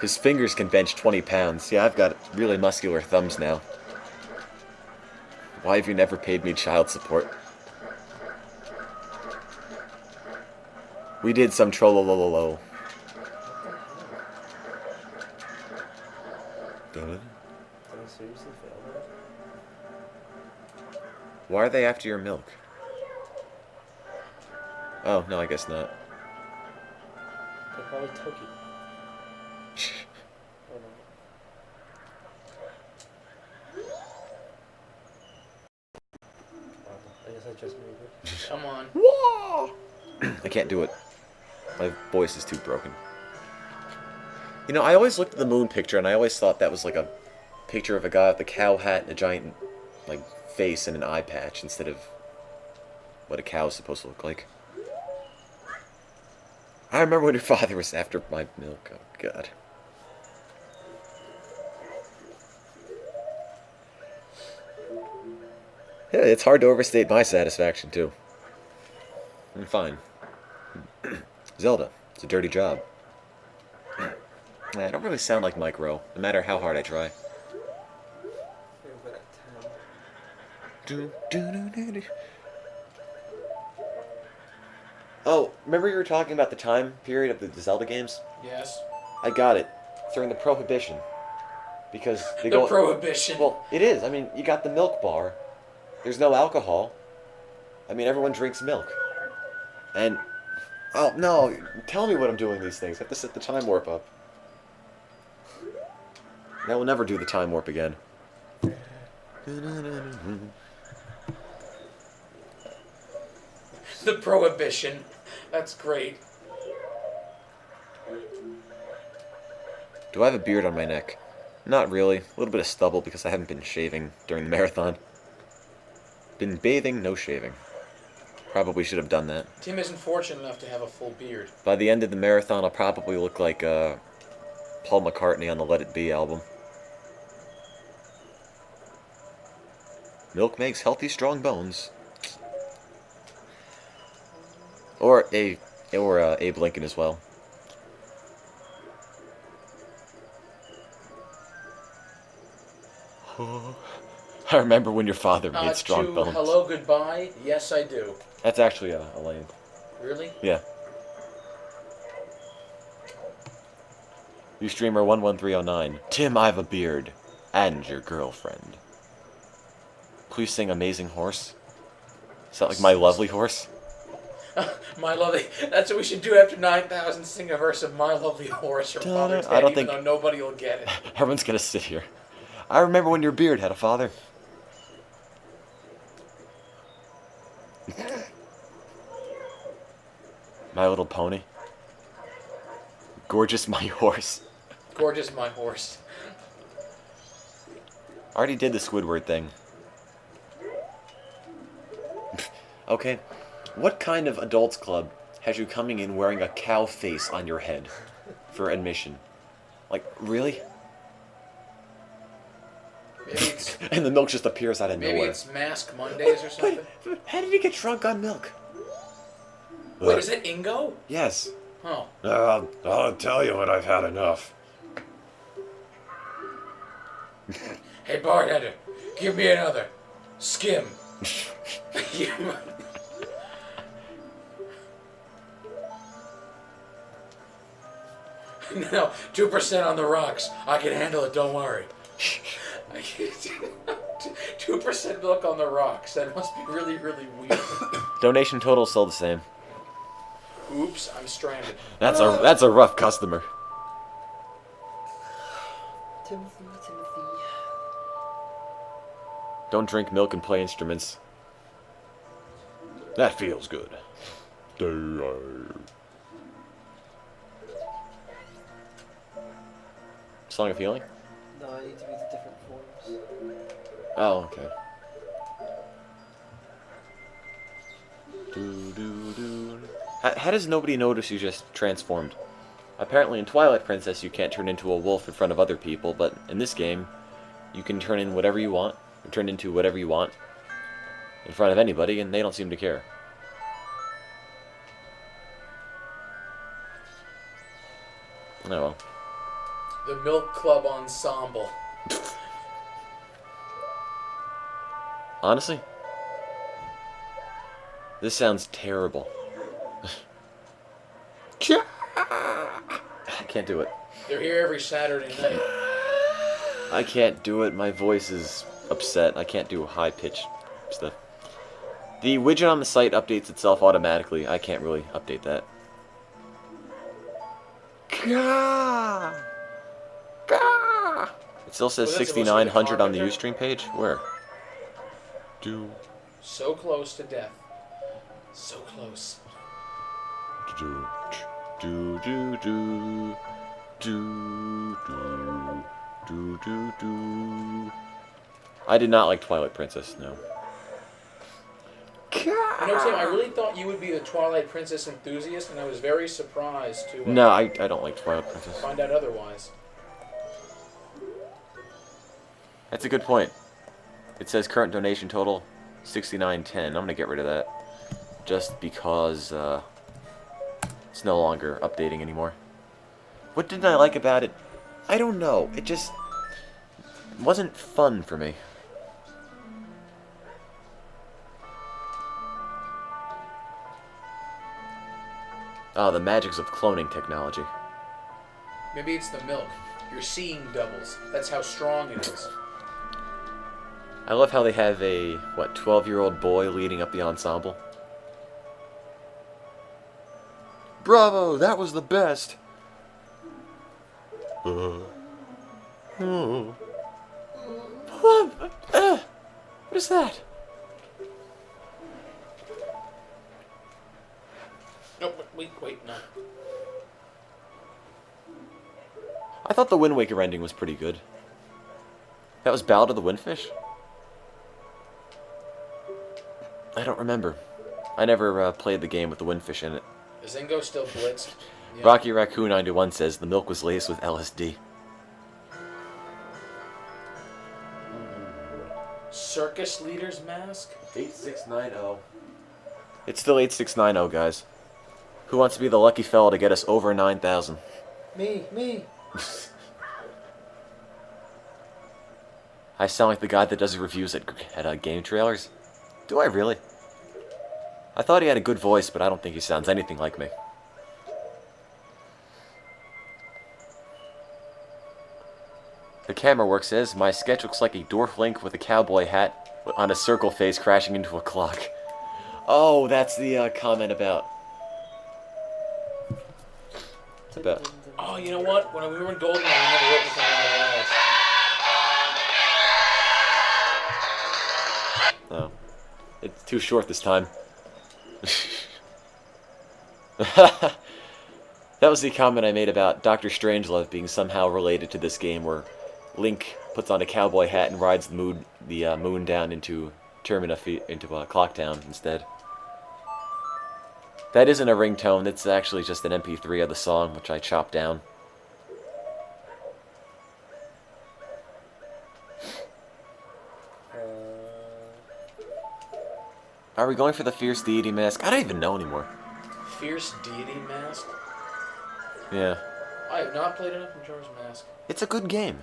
His fingers can bench 20 pounds. Yeah, I've got really muscular thumbs now. Why have you never paid me child support? We did some Trollololo.
Did I seriously fail that?
Why are they after your milk? Oh, no, I guess not.
They probably took it. Oh, no. just made it.
Come on.
I can't do it. My voice is too broken. You know, I always looked at the moon picture and I always thought that was like a picture of a guy with a cow hat and a giant, like, face and an eye patch instead of what a cow is supposed to look like. I remember when your father was after my milk. Oh, God. Yeah, it's hard to overstate my satisfaction, too. I'm fine. Zelda, it's a dirty job. I don't really sound like Mike Rowe, no matter how hard I try.
You're good at 10.
Oh, remember you were talking about the time period of the Zelda games?
Yes.
I got it. It's during the Prohibition. Because they
The
go...
Prohibition.
Well, it is. I mean, you got the milk bar. There's no alcohol. I mean, everyone drinks milk. And... Oh, no. Tell me what I'm doing these things. I have to set the time warp up. I will never do the time warp again.
The Prohibition. That's great.
Do I have a beard on my neck? Not really. A little bit of stubble because I haven't been shaving during the marathon. Been bathing, no shaving. Probably should have done that.
Tim isn't fortunate enough to have a full beard.
By the end of the marathon, I'll probably look like Paul McCartney on the Let It Be album. Milk makes healthy, strong bones. Or Abe Lincoln as well. I remember when your father made strong bones.
Hello, goodbye. Yes, I do.
That's actually a lane.
Really?
Yeah. You streamer 11309. Tim, I have a beard. And your girlfriend. Please sing Amazing Horse. Is that like My Lovely Horse?
My Lovely... That's what we should do after 9,000. Sing a verse of My Lovely Horse from Father's Day, even though nobody will get it.
Everyone's gonna sit here. I remember when your beard had a father. My Little Pony. Gorgeous My Horse.
Gorgeous My Horse.
I already did the Squidward thing. Okay, what kind of adults club has you coming in wearing a cow face on your head for admission? Like, really?
Maybe it's,
And the milk just appears out of
maybe
nowhere.
it's Mask Mondays or something.
But how did he get drunk on milk?
Wait, is it Ingo?
Yes.
Oh.
I'll tell you when I've had enough.
Hey, bartender, give me another. Skim. No, 2% on the rocks. I can handle it, don't worry. 2% milk on the rocks. That must be really, really weird.
Donation total still the same.
Oops, I'm stranded.
That's a rough customer.
Timothy.
Don't drink milk and play instruments. That feels good. Song of Healing?
No, I need to read the different forms.
Oh, okay. How does nobody notice you just transformed? Apparently in Twilight Princess you can't turn into a wolf in front of other people, but in this game you can turn in whatever you want, or turn into whatever you want in front of anybody, and they don't seem to care. Oh well.
The Milk Club Ensemble.
Honestly, this sounds terrible. I can't do it.
They're here every Saturday night.
I can't do it. My voice is upset. I can't do high-pitched stuff. The widget on the site updates itself automatically. I can't really update that. It still says
Well, that's
6,900 on the
supposed to be
Ustream page? Where?
So close to death. So close.
Do do do do do do do do do. I did not like Twilight Princess. No.
You know, Tim, I really thought you would be a Twilight Princess enthusiast, and I was very surprised to
No, I don't like Twilight Princess.
find out otherwise.
That's a good point. It says current donation total $69.10. I'm gonna get rid of that just because it's no longer updating anymore. What didn't I like about it? I don't know. It just wasn't fun for me. Oh, the magics of cloning technology.
Maybe it's the milk. You're seeing doubles. That's how strong it is.
I love how they have a, 12-year-old boy leading up the ensemble. Bravo, that was the best. What is that?
No, wait, no.
I thought the Wind Waker ending was pretty good. That was Ballad of the Windfish? I don't remember. I never played the game with the Windfish in it.
Is Zingo still blitzed? Yeah.
Rocky Raccoon 91 says the milk was laced with LSD.
Circus leader's mask?
8690. It's still 8690, guys. Who wants to be the lucky fella to get us over 9,000?
Me.
I sound like the guy that does reviews at game trailers. Do I really? I thought he had a good voice, but I don't think he sounds anything like me. The camera work says, my sketch looks like a dwarf link with a cowboy hat on a circle face crashing into a clock. Oh, that's the comment about... It's about...
Oh, you know what? When we were in Golden, I never wrote anything on the walls.
Oh. It's too short this time. That was the comment I made about Dr. Strangelove being somehow related to this game, where Link puts on a cowboy hat and rides the moon down into Clocktown instead. That isn't a ringtone, it's actually just an MP3 of the song, which I chopped down. Are we going for the Fierce Deity mask? I don't even know anymore.
Fierce deity mask?
Yeah.
I have not played enough Majora's Mask.
It's a good game.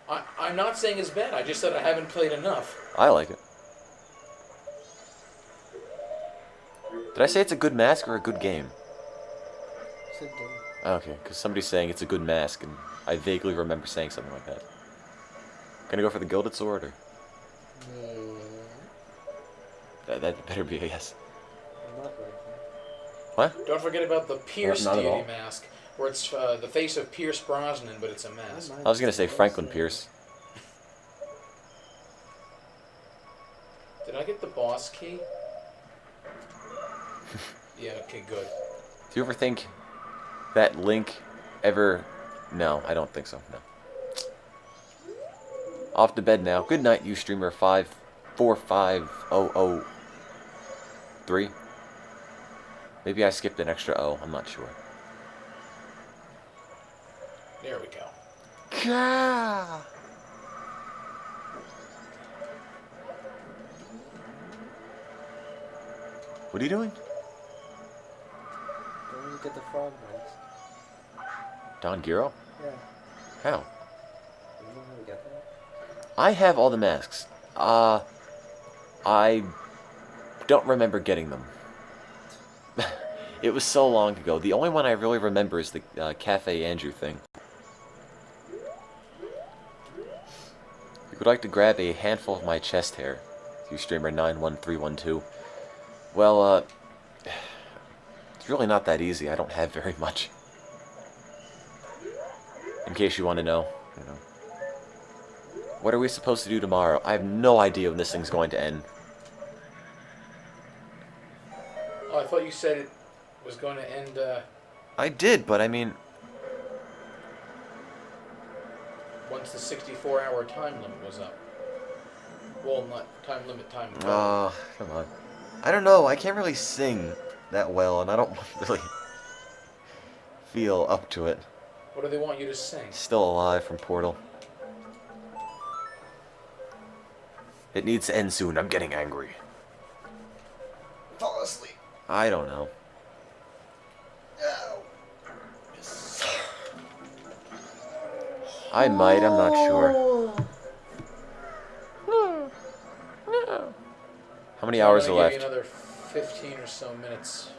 I'm not saying it's bad, I just said I haven't played enough.
I like it. Did I say it's a good mask or a good game?
It's a game.
Okay, because somebody's saying it's a good mask, and I vaguely remember saying something like that. Gonna go for the Gilded Sword, or?
Yeah.
That better be a yes.
I'm not right.
What?
Don't forget about the Pierce
Not at
deity
all.
mask, where it's the face of Pierce Brosnan, but it's a mask.
I was gonna say Franklin Pierce.
Did I get the boss key? Yeah, okay, good.
Do you ever think that Link ever... No, I don't think so, no. Off to bed now. Good night, you streamer 545003. Maybe I skipped an extra O, I'm not sure.
There we go.
Gah! What are you doing?
Don't you get the frog mask?
Don Giro?
Yeah.
How?
You know how to get that?
I have all the masks. I don't remember getting them. It was so long ago. The only one I really remember is the Cafe Andrew thing. You would like to grab a handful of my chest hair, you streamer 91312. Well, it's really not that easy. I don't have very much. In case you want to know, you know. What are we supposed to do tomorrow? I have no idea when this thing's going to end.
thought you said it was going to end.
I did, but I mean,
Once the 64-hour time limit was up. Well, not time limit, time.
come on. I don't know. I can't really sing that well, and I don't really feel up to it.
What do they want you to sing?
Still Alive from Portal. It needs to end soon. I'm getting angry.
Fall asleep.
I don't know.
No.
I might. I'm not sure. How many hours are
I'm gonna give
left?
you another 15 or so minutes.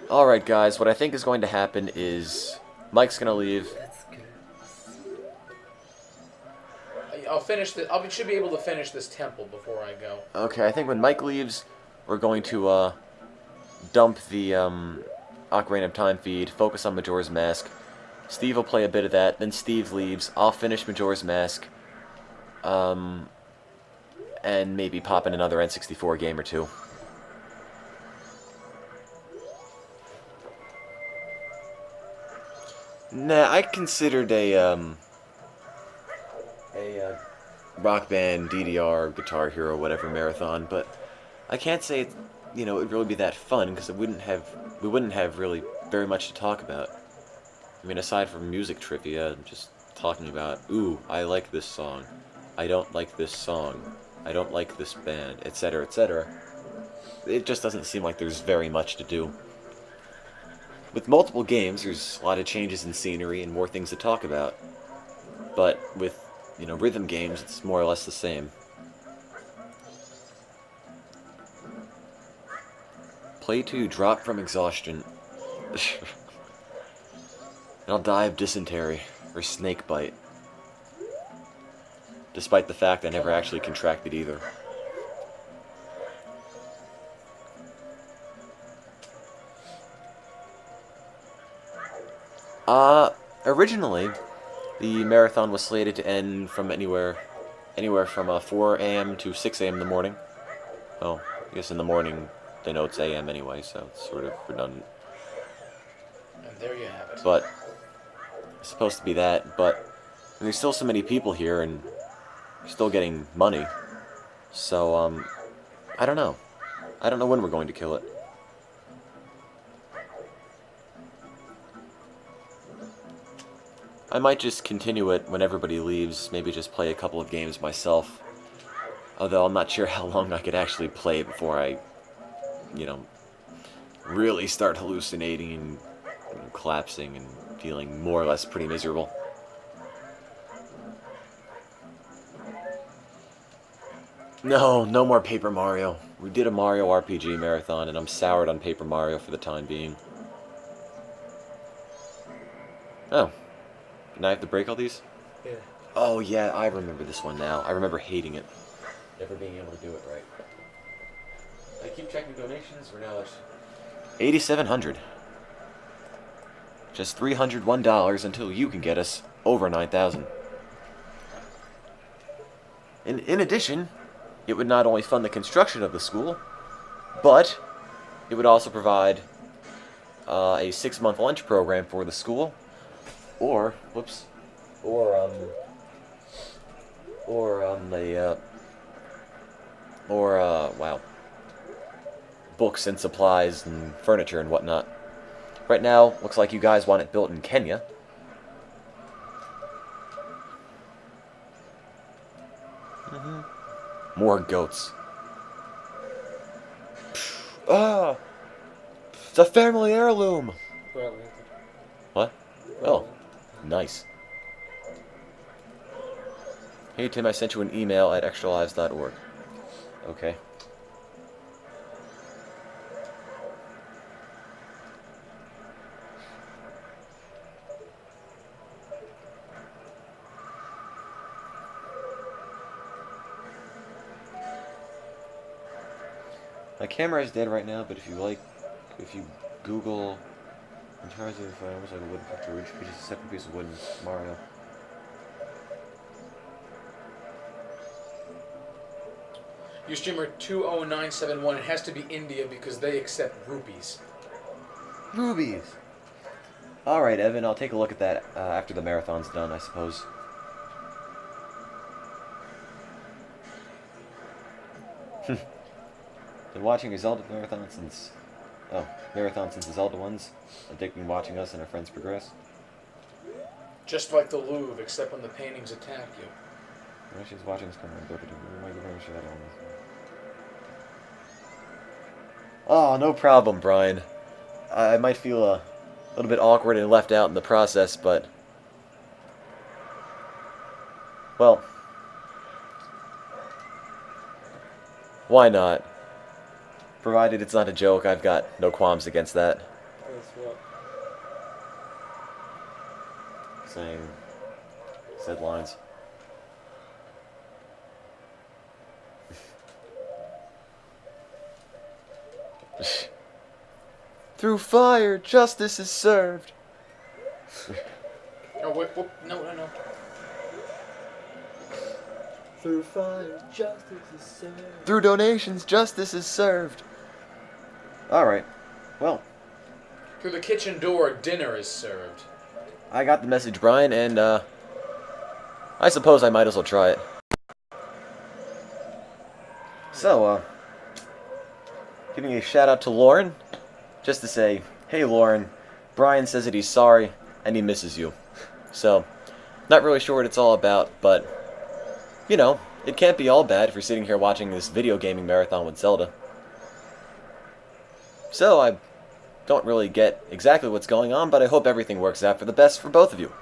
Alright, guys. What I think is going to happen is Mike's going to leave.
That's good.
I'll finish the. Should be able to finish this temple before I go.
Okay, I think when Mike leaves, we're going to dump the Ocarina of Time feed, focus on Majora's Mask. Steve will play a bit of that, then Steve leaves. I'll finish Majora's Mask. And maybe pop in another N64 game or two. Nah, I considered a Rock Band, DDR, Guitar Hero, whatever marathon, but I can't say it, it'd really be that fun because we wouldn't have really very much to talk about. I mean, aside from music trivia, just talking about, ooh, I like this song, I don't like this song, I don't like this band, etc., etc. It just doesn't seem like there's very much to do. With multiple games, there's a lot of changes in scenery and more things to talk about. But with, rhythm games, it's more or less the same. Play 2, drop from exhaustion. And I'll die of dysentery or snake bite. Despite the fact I never actually contracted either. Originally, the marathon was slated to end from anywhere from 4 a.m. to 6 a.m. in the morning. Well, I guess in the morning they know it's a.m. anyway, so it's sort of redundant.
And there you have it.
But it's supposed to be that, but there's still so many people here and we're still getting money. So, I don't know. I don't know when we're going to kill it. I might just continue it when everybody leaves, maybe just play a couple of games myself. Although I'm not sure how long I could actually play before I, really start hallucinating and collapsing and feeling more or less pretty miserable. No more Paper Mario. We did a Mario RPG marathon and I'm soured on Paper Mario for the time being. Oh. Now I have to break all these?
Yeah.
Oh yeah, I remember this one now. I remember hating it. Never being able to do it right. I keep checking donations. We're now at 8,700. Just $301 until you can get us over 9,000. In addition, it would not only fund the construction of the school, but it would also provide a 6-month lunch program for the school. Or books and supplies and furniture and whatnot. Right now, looks like you guys want it built in Kenya. More goats. Ah! It's a family heirloom!
Well,
What? Oh, nice. Hey Tim, I sent you an email at extralives.org. Okay. My camera is dead right now, but if you Google in terms of almost like a wooden picture, which is the second piece of wood in Mario.
Ustreamer 20971. It has to be India because they accept rupees.
Rubies. Alright, Evan, I'll take a look at that after the marathon's done, I suppose. Been watching a Zelda marathon since... Oh, marathon since the Zelda ones. Addicting watching us and our friends progress.
Just like the Louvre, except when the paintings attack you.
Well, she's watching this camera. Oh, no problem, Brian. I might feel a little bit awkward and left out in the process, but... Well... Why not? Provided it's not a joke, I've got no qualms against that.
That's what.
Saying said lines. Through fire, justice is served.
Oh, wait, whoop, no.
Through fire, justice is served.
Through donations, justice is served. Alright, well,
Through the kitchen door, dinner is served.
I got the message, Brian, and, I suppose I might as well try it. So, giving a shout out to Lauren, just to say, hey Lauren, Brian says that he's sorry, and he misses you. So, not really sure what it's all about, but, you know, it can't be all bad if you're sitting here watching this video gaming marathon with Zelda. So, I don't really get exactly what's going on, but I hope everything works out for the best for both of you.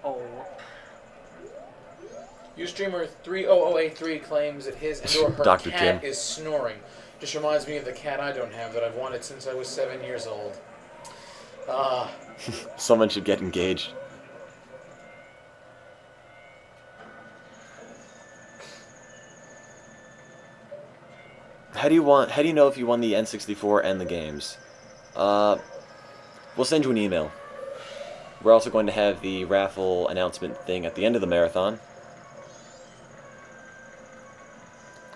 Oh.
Ustreamer 30083 claims that his and or her
Dr.
cat
Jim.
is snoring. Just reminds me of the cat I don't have that I've wanted since I was 7 years old. Ah.
Someone should get engaged. How do you know if you won the N64 and the games? We'll send you an email. We're also going to have the raffle announcement thing at the end of the marathon.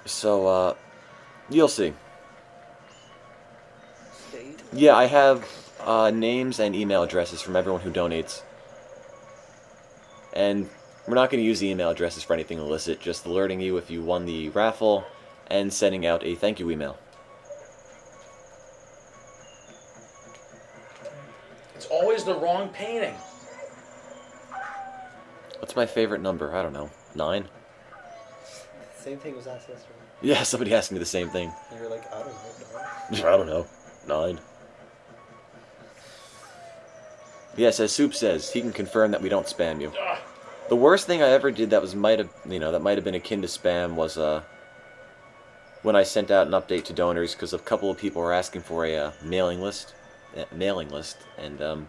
So, you'll see.
State?
Yeah, I have names and email addresses from everyone who donates. And we're not going to use the email addresses for anything illicit, just alerting you if you won the raffle and sending out a thank you email.
It's always the wrong painting.
What's my favorite number? I don't know. 9?
Same thing was asked yesterday.
Yeah, somebody asked me the same thing.
And you're like, I don't know.
I don't know. 9. Yes, as Soup says, he can confirm that we don't spam you.
Ugh.
The worst thing I ever did that might have been akin to spam was when I sent out an update to donors because a couple of people were asking for a mailing list, and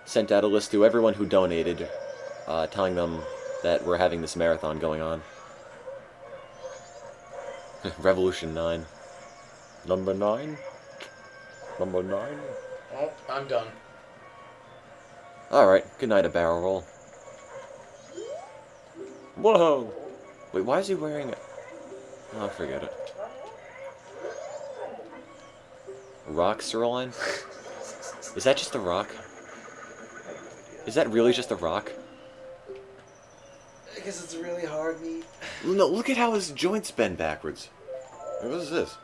sent out a list to everyone who donated, telling them that we're having this marathon going on. Revolution 9. Number 9? Number 9?
Oh, I'm done.
Alright, good night, a barrel roll. Whoa! Wait, why is he wearing it? Oh, forget it. Rock sirloin? Is that just a rock? Is that really just a rock?
I guess it's really hard meat.
No, look at how his joints bend backwards. What is this?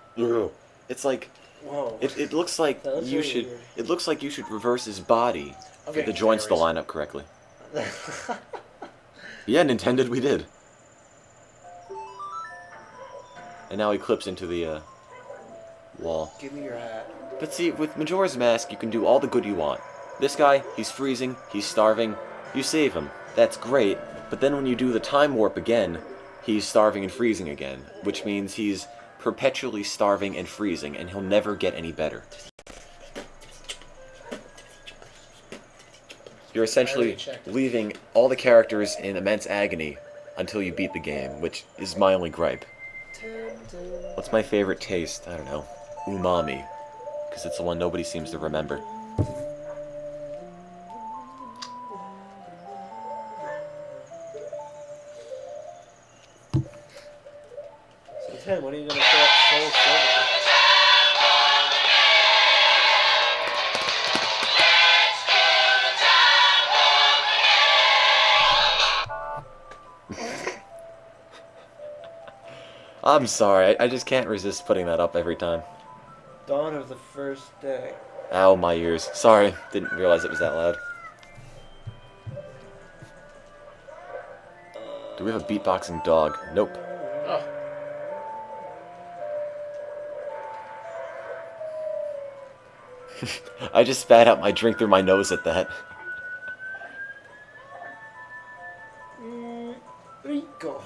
It's like
Whoa.
it looks like
That looks
you
really
should.
weird.
It looks like you should reverse his body for the
getting
joints to
calories.
line up correctly. Yeah, intended we did. And now he clips into the wall.
Give me your hat.
But see, with Majora's Mask, you can do all the good you want. This guy, he's freezing, he's starving. You save him. That's great. But then when you do the time warp again, he's starving and freezing again, which means he's perpetually starving and freezing, and he'll never get any better. You're essentially leaving all the characters in immense agony until you beat the game, which is my only gripe. What's my favorite taste? I don't know. Umami. Because it's the one nobody seems to remember. I'm sorry, I just can't resist putting that up every time.
Dawn of the first day.
Ow, my ears. Sorry, didn't realize it was that loud. Do we have a beatboxing dog? Nope.
Oh,
I just spat out my drink through my nose at that.
Rico.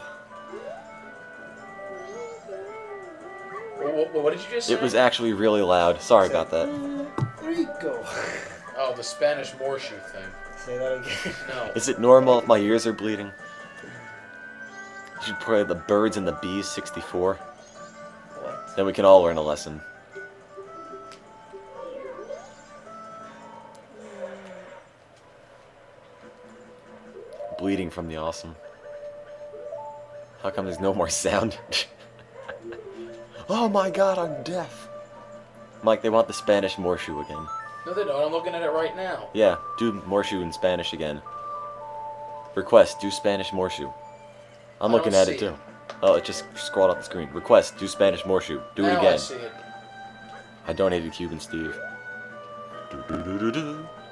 what did you just say?
It was actually really loud. Sorry about that.
Rico.
Oh, the Spanish Morshoe thing.
Say that again.
No.
Is it normal if my ears are bleeding? You should play the Birds and the Bees 64.
What?
Then we can all learn a lesson. Bleeding from the awesome. How come there's no more sound? Oh my god, I'm deaf. Mike, they want the Spanish Morshoe again.
No, they don't. I'm looking at it right now.
Yeah, do Morshoe in Spanish again. Request, do Spanish Morshoe. I'm
I
looking
don't
at it
see
too. Oh, it just scrolled up the screen. Request, do Spanish Morshoe. Do it
Now
again.
I see it.
I donated Cuban Steve.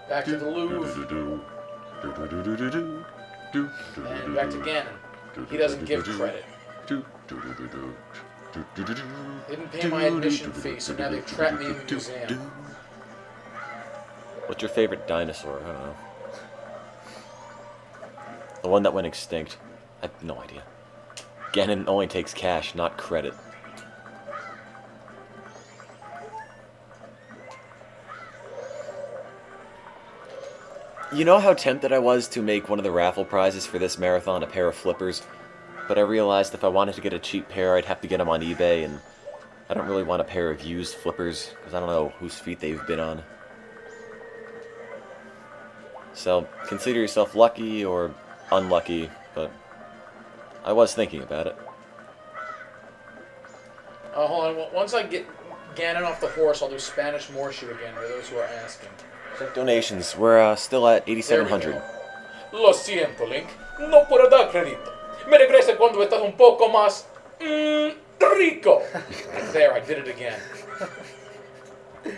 Back to the Louvre. And back to Ganon. He doesn't give credit. Didn't pay my admission fee, so now they've trapped me in the museum.
What's your favorite dinosaur? I don't know. The one that went extinct. I have no idea. Ganon only takes cash, not credit. You know how tempted I was to make one of the raffle prizes for this marathon a pair of flippers? But I realized if I wanted to get a cheap pair, I'd have to get them on eBay, and I don't really want a pair of used flippers, because I don't know whose feet they've been on. So, consider yourself lucky or unlucky, but I was thinking about it.
Oh, hold on. Once I get Ganon off the horse, I'll do Spanish Morshoe again for those who are asking.
Check donations. We're still at
There we
8,700.
go. Lo siento, Link. No puedo dar crédito. Me regrese cuando estás un poco más rico. There, I did it again.
Did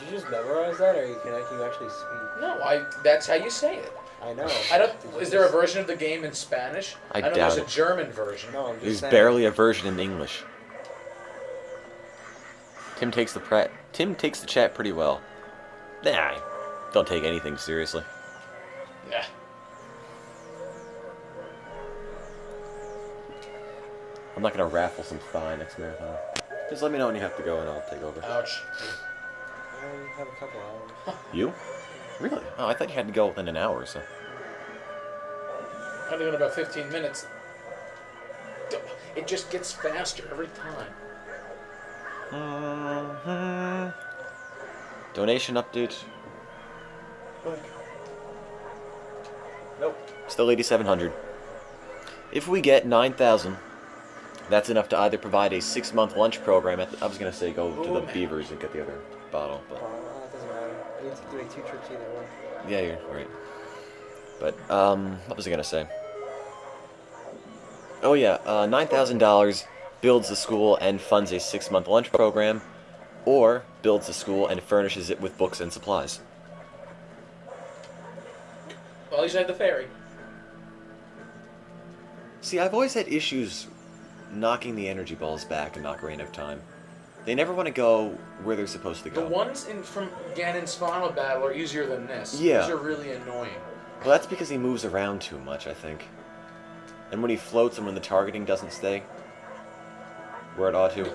you just memorize that, or can you actually speak?
No, that's how you say it.
I know.
I don't. Is there a version of the game in Spanish?
I
know
doubt
there's a
it.
German version.
No, I'm just
There's
saying.
barely a version in English. Tim takes the chat pretty well. Nah, don't take anything seriously.
Yeah.
I'm not gonna raffle some thigh next marathon. Just let me know when you have to go and I'll take over.
Ouch.
I only have a couple hours.
You? Really? Oh, I thought you had to go within an hour or so.
I'm doing about 15 minutes. It just gets faster every time.
Donation update. Nope. Still 8,700. If we get 9,000, that's enough to either provide a 6-month lunch program at the, I was gonna say go to
Oh,
the
man.
Beavers and get the other bottle, but
It doesn't matter. I need to do 2 trips either way.
yeah, you're right. But what was I gonna say? Oh yeah, $9,000 builds the school and funds a 6-month lunch program, or builds the school and furnishes it with books and supplies.
Well, at least I had the ferry.
See, I've always had issues knocking the energy balls back in Ocarina of Time. They never want to go where they're supposed to
The
go.
ones from Ganon's final battle are easier than this.
Yeah.
These are really annoying.
Well, that's because he moves around too much, I think. And when he floats and when the targeting doesn't stay where it ought to,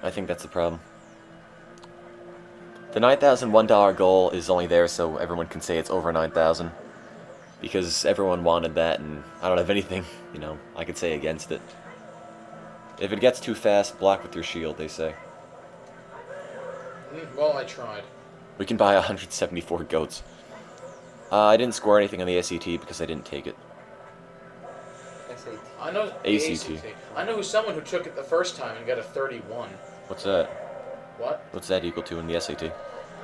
I think that's the problem. The $9,001 goal is only there so everyone can say it's over 9,000. Because everyone wanted that, and I don't have anything, I could say against it. If it gets too fast, block with your shield, they say.
Well, I tried.
We can buy 174 goats. I didn't score anything on the SAT because I didn't take it.
SAT.
I know the
ACT.
I know someone who took it the first time and got a 31.
What's that?
What?
What's that equal to in the SAT?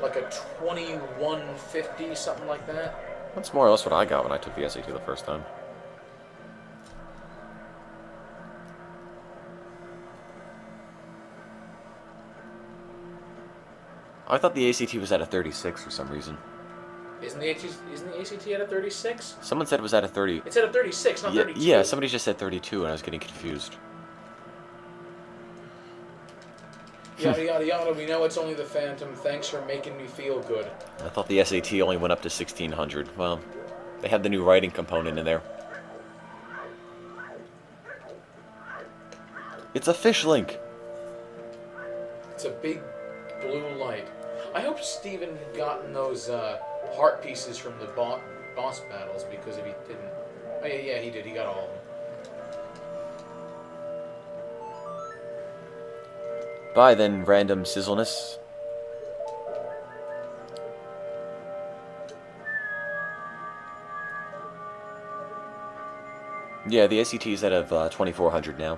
Like a 2150, something like that.
That's more or less what I got when I took the SAT the first time. I thought the ACT was at a 36 for some reason.
Isn't the ACT at a 36?
Someone said it was at a 30.
It's at a 36, not
Yeah,
32.
yeah, somebody just said 32, and I was getting confused.
Yada yada yada. We know it's only the Phantom. Thanks for making me feel good.
I thought the SAT only went up to 1600. Well, they have the new writing component in there. It's a fish link.
It's a big blue light. I hope Steven had gotten those heart pieces from the boss battles, because if he didn't... Oh, yeah, he did. He got all of them.
Bye then, random sizzleness. Yeah, the ACT's out of 2400 now.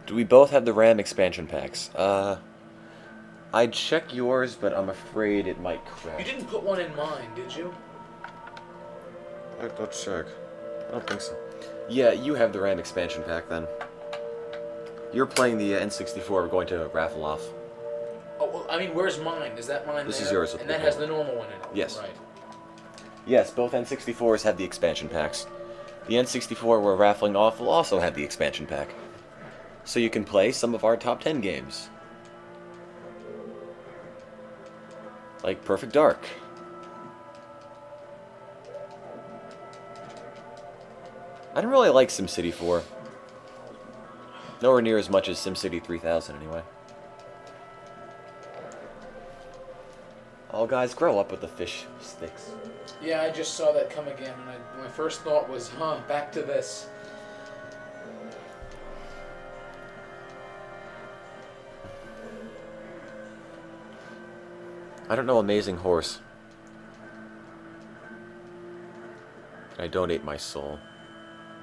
Do we both have the RAM expansion packs? I'd check yours, but I'm afraid it might crash.
You didn't put one in mine, did you?
I'll check. I don't think so. Yeah, you have the RAM expansion pack then. You're playing the N64 we're going to raffle off.
Oh, well, I mean, where's mine? Is that mine
This
there?
is yours with
And
the
that has
camera.
the normal one in it.
Yes.
Right.
Yes, both N64s have the expansion packs. The N64 we're raffling off will also have the expansion pack. So you can play some of our top 10 games. Like Perfect Dark. I didn't really like SimCity 4. Nowhere near as much as SimCity 3000 anyway. Oh guys, grow up with the fish sticks.
Yeah, I just saw that come again, and my first thought was, back to this.
I don't know Amazing Horse. I donate my soul.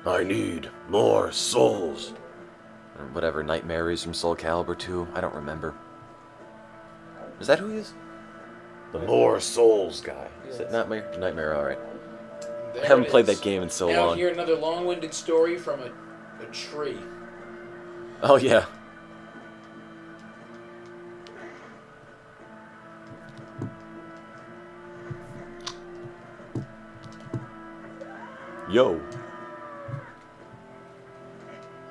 I need more souls.
Or whatever, Nightmares from Soul Calibur 2. I don't remember. Is that who he is?
The more souls guy.
Is it Nightmare? Nightmare, alright.
There
I haven't
it
played
is.
that game in so
now
long.
Hear another long-winded story from a tree.
Oh, yeah. Yo.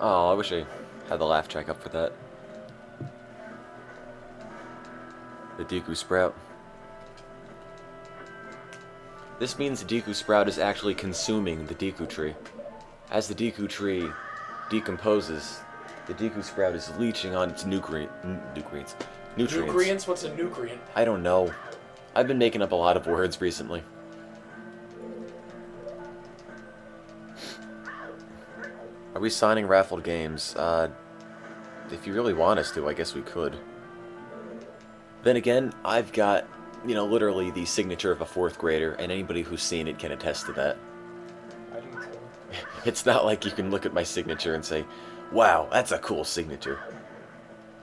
Oh, I wish I had the laugh track up for that. The Deku Sprout. This means the Deku Sprout is actually consuming the Deku Tree. As the Deku Tree decomposes, the Deku Sprout is leeching on its nutrients.
Nutrients? What's a nutrient?
I don't know. I've been making up a lot of words recently. Are we signing raffled games? If you really want us to, I guess we could. Then again, I've got, literally the signature of a 4th grader, and anybody who's seen it can attest to that.
I do too.
It's not like you can look at my signature and say, wow, that's a cool signature.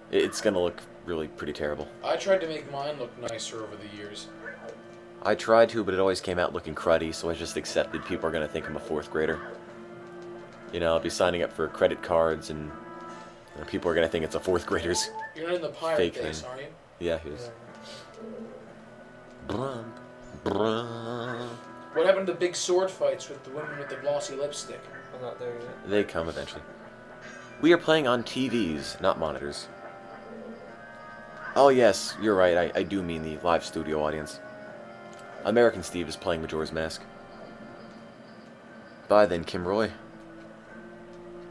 It's gonna look really pretty terrible.
I tried to make mine look nicer over the years.
I tried to, but it always came out looking cruddy, so I just accepted people are gonna think I'm a 4th grader. I'll be signing up for credit cards, and people are gonna think it's a 4th grader's.
You're not in the pirate
Fake
days,
thing.
are you?
Yeah, he is. Brum, brum.
What happened to the big sword fights with the women with the glossy lipstick?
I'm not there yet.
They come eventually. We are playing on TVs, not monitors. Oh yes, you're right, I do mean the live studio audience. American Steve is playing Majora's Mask. Bye then, Kim Roy.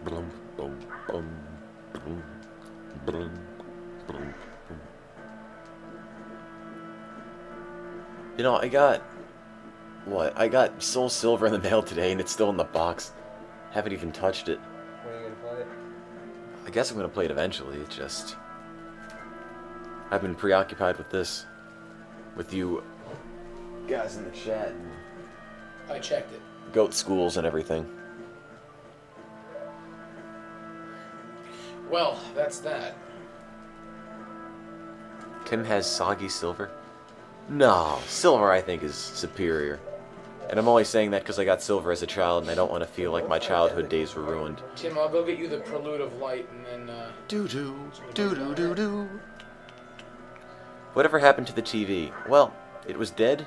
Blum, blum, blum, blum, blum, blum, blum. I got... What? I got Soul Silver in the mail today, and it's still in the box. Haven't even touched it.
When are you gonna play it?
I guess I'm gonna play it eventually, it's just... I've been preoccupied with this. With you guys in the chat, and
I checked it.
goat schools and everything.
Well, that's that.
Kim has soggy silver? No, silver I think is superior. And I'm only saying that because I got silver as a child, and I don't want to feel like my childhood days were ruined.
Tim, I'll go get you the Prelude of Light, and then,
Doo-doo, doo-doo-doo-doo. Whatever happened to the TV? Well, it was dead,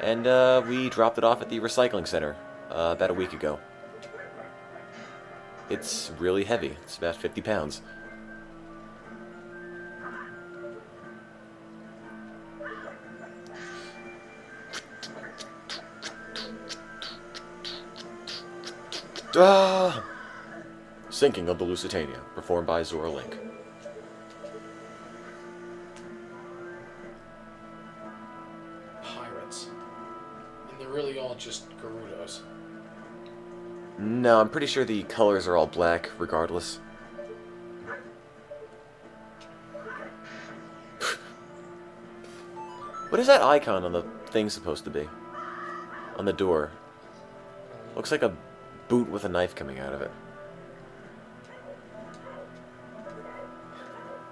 and we dropped it off at the recycling center about a week ago. It's really heavy. It's about 50 pounds. Ah! Sinking of the Lusitania, performed by Zora Link.
pirates. And they're really all just Gerudos.
No, I'm pretty sure the colors are all black, regardless. What is that icon on the thing supposed to be? On the door. Looks like a boot with a knife coming out of it.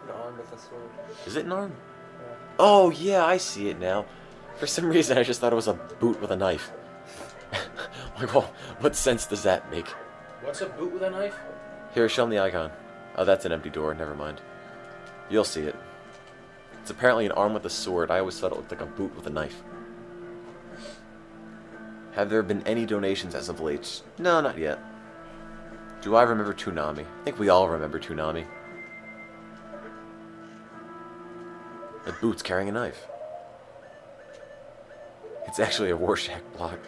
An arm with a sword.
Is it an arm?
Yeah.
Oh, yeah, I see it now. For some reason, I just thought it was a boot with a knife. Like, well, what sense does that make?
What's a boot with a knife?
Here, show me the icon. Oh, that's an empty door. Never mind. You'll see it. It's apparently an arm with a sword. I always thought it looked like a boot with a knife. Have there been any donations as of late? No, not yet. Do I remember Toonami? I think we all remember Toonami. A boot's carrying a knife. It's actually a Rorschach block.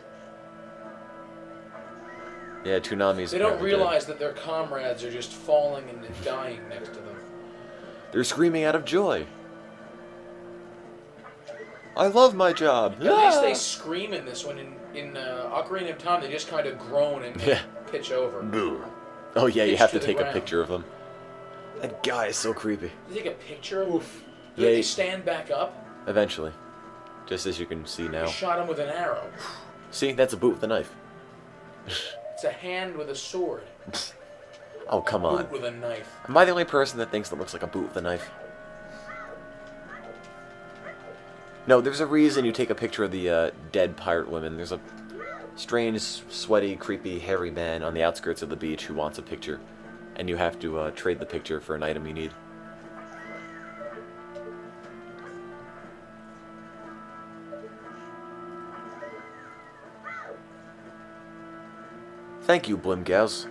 Yeah, Toonami's
They don't
apparently dead.
realize that their comrades are just falling and dying next to them.
They're screaming out of joy. I love my job.
At least they scream in this one. In Ocarina of Time, they just kind of groan and
Yeah.
pitch over.
Boo.
Oh yeah, you
Pitch
have
to
to
the
take a
ground.
picture of them. That guy is so creepy.
You take a picture? Oof.
Yeah,
Did they
he-
stand back up?
Eventually. Just as you can see now.
You shot him with an arrow.
See, that's a boot with a knife.
It's a hand with a sword.
Oh, come on.
Boot with a knife.
Am I the only person that thinks that looks like a boot with a knife? No, there's a reason you take a picture of the dead pirate women. There's a strange, sweaty, creepy, hairy man on the outskirts of the beach who wants a picture. And you have to trade the picture for an item you need. Thank you, Blimgaz.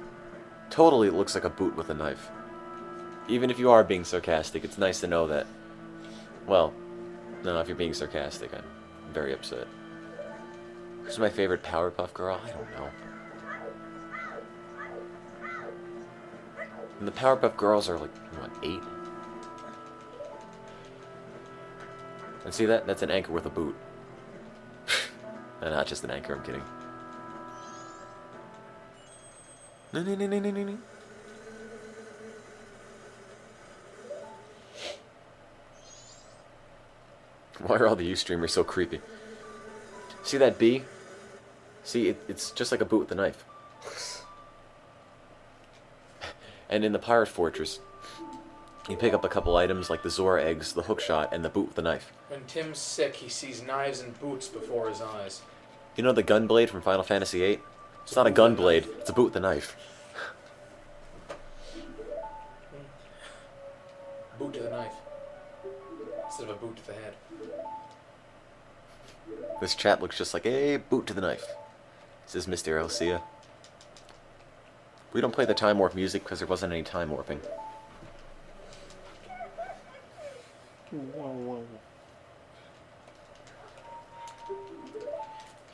Totally it looks like a boot with a knife. Even if you are being sarcastic, it's nice to know that... Well, no, if you're being sarcastic, I'm very upset. Who's my favorite Powerpuff Girl? I don't know. And the Powerpuff Girls are like, what, 8? And see that? That's an anchor with a boot. No, not just an anchor, I'm kidding. No. Why are all the Ustreamers so creepy? See that bee? See, it's just like a boot with a knife. And in the Pirate Fortress, you pick up a couple items like the Zora eggs, the hookshot, and the boot with the knife.
When Tim's sick, he sees knives and boots before his eyes.
You know the gun blade from Final Fantasy VIII? It's not a gun blade, it's a boot with a knife.
Boot to the knife. Instead of a boot to the head.
This chat looks just like a boot to the knife. Says Mr. Alcia. We don't play the time warp music because there wasn't any time warping.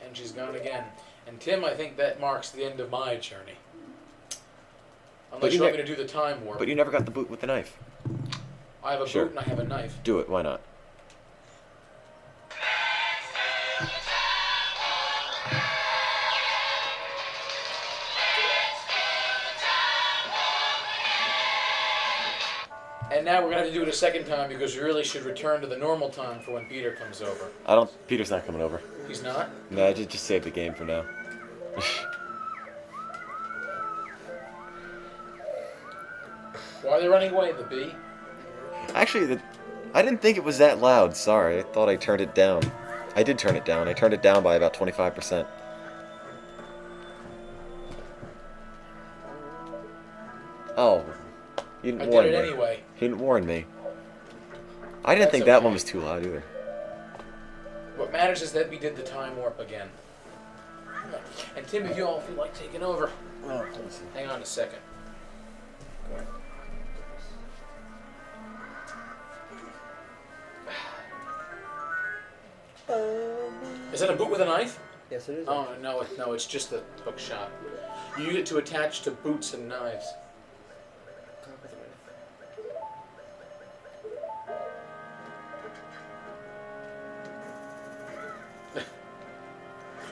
And she's gone again. And Tim, I think that marks the end of my journey. Unless
you
you want
ne-
me to do the time warp.
But you never got the boot with the knife.
I have a
Sure.
boot and I have a knife.
Do it, why not?
And now we're going to have to do it a second time because we really should return to the normal time for when Peter comes over.
Peter's not coming over.
He's not?
No, just save the game for now.
Why are they running away, the bee?
Actually, I didn't think it was that loud, sorry. I thought I turned it down. I did turn it down. I turned it down by about 25%. Oh, you
I
didn't
did
warn
it
me.
anyway.
You didn't warn me. I didn't
That's
think that
okay.
one was too loud either.
What matters is that we did the time warp again. And Tim, if you all feel like taking over,
Oh, let's see.
hang on a second. Is that a boot with a knife?
Yes, it is.
Oh no, it's just a hook shot. You use it to attach to boots and knives.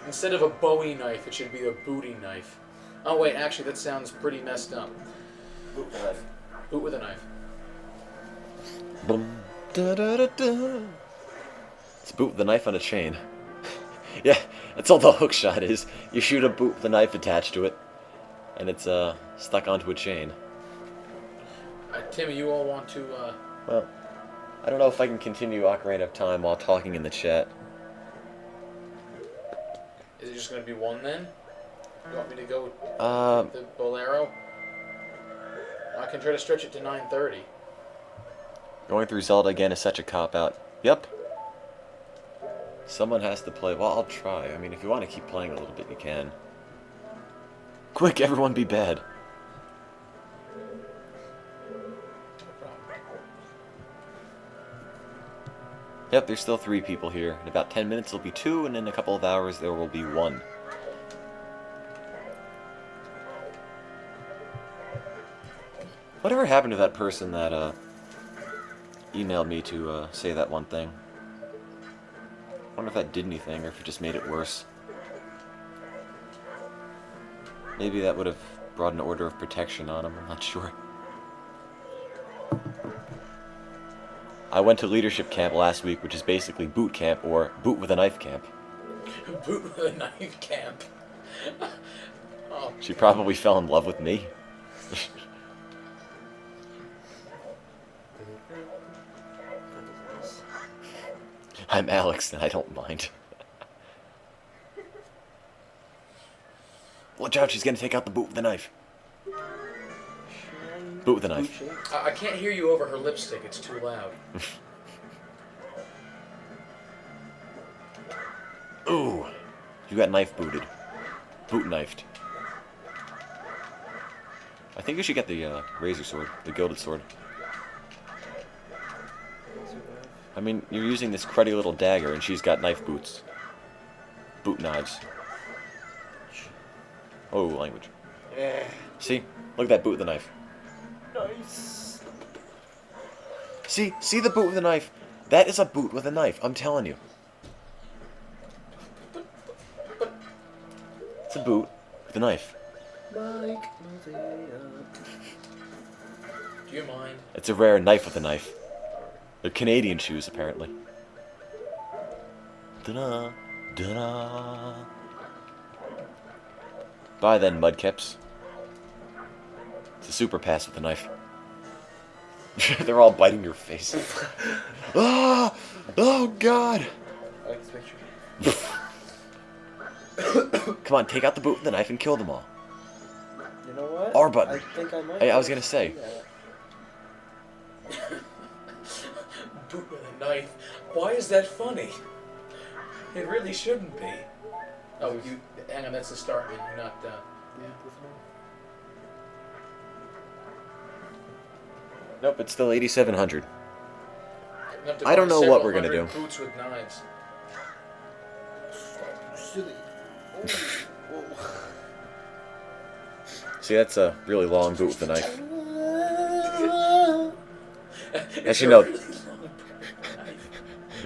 Instead of a Bowie knife, it should be a booty knife. Oh wait, actually that sounds pretty messed up.
Boot the knife.
Boot with a knife.
Boom. Da, da, da, da. It's boot with the knife on a chain. Yeah, that's all the hook shot is. You shoot a boot with a knife attached to it, and it's stuck onto a chain.
Tim, you all want to?
Well, I don't know if I can continue Ocarina of Time while talking in the chat.
Is it just going to be one then? You want me to go with
Um,
the Bolero? I can try to stretch it to 9:30.
Going through Zelda again is such a cop-out. Yep. Someone has to play. Well, I'll try. I mean, if you want to keep playing a little bit, you can. Quick, everyone be bad. Yep, there's still 3 people here. In about 10 minutes there'll be 2, and in a couple of hours there will be 1. Whatever happened to that person that, emailed me to, say that one thing? I wonder if that did anything, or if it just made it worse. Maybe that would have brought an order of protection on him, I'm not sure. I went to leadership camp last week, which is basically boot camp, or boot with a knife camp.
Boot with a knife camp. Oh,
She probably fell in love with me. I'm Alex, and I don't mind. Watch out, she's gonna take out the boot with the knife. Boot with a knife.
I can't hear you over her lipstick. It's too loud.
Ooh, you got knife booted. Boot knifed. I think you should get the razor sword, the gilded sword. I mean, you're using this cruddy little dagger, and she's got knife boots. Boot knives. Oh, language. See? Look at that boot with the knife.
Nice.
See the boot with the knife? That is a boot with a knife, I'm telling you. It's a boot with a knife.
Mike,
Do you mind?
It's a rare knife with a knife. They're Canadian shoes, apparently. Da-da, da-da. Bye then, mudcaps. It's a super pass with a knife. They're all biting your face. Ah! Oh, God!
I like this picture.
Come on, take out the boot with the knife and kill them all.
You know what?
R button.
I think I might.
Hey, I was gonna say.
Boot with a knife. Why is that funny? It really shouldn't be. Oh, you. Hang on, that's the start. You're not.
Nope, it's still 8,700.
You have to
I don't
buy
know what
several
we're gonna
hundred
do.
Boots with knives.
Silly. Whoa.
See, that's a really long boot with a knife. Actually, no.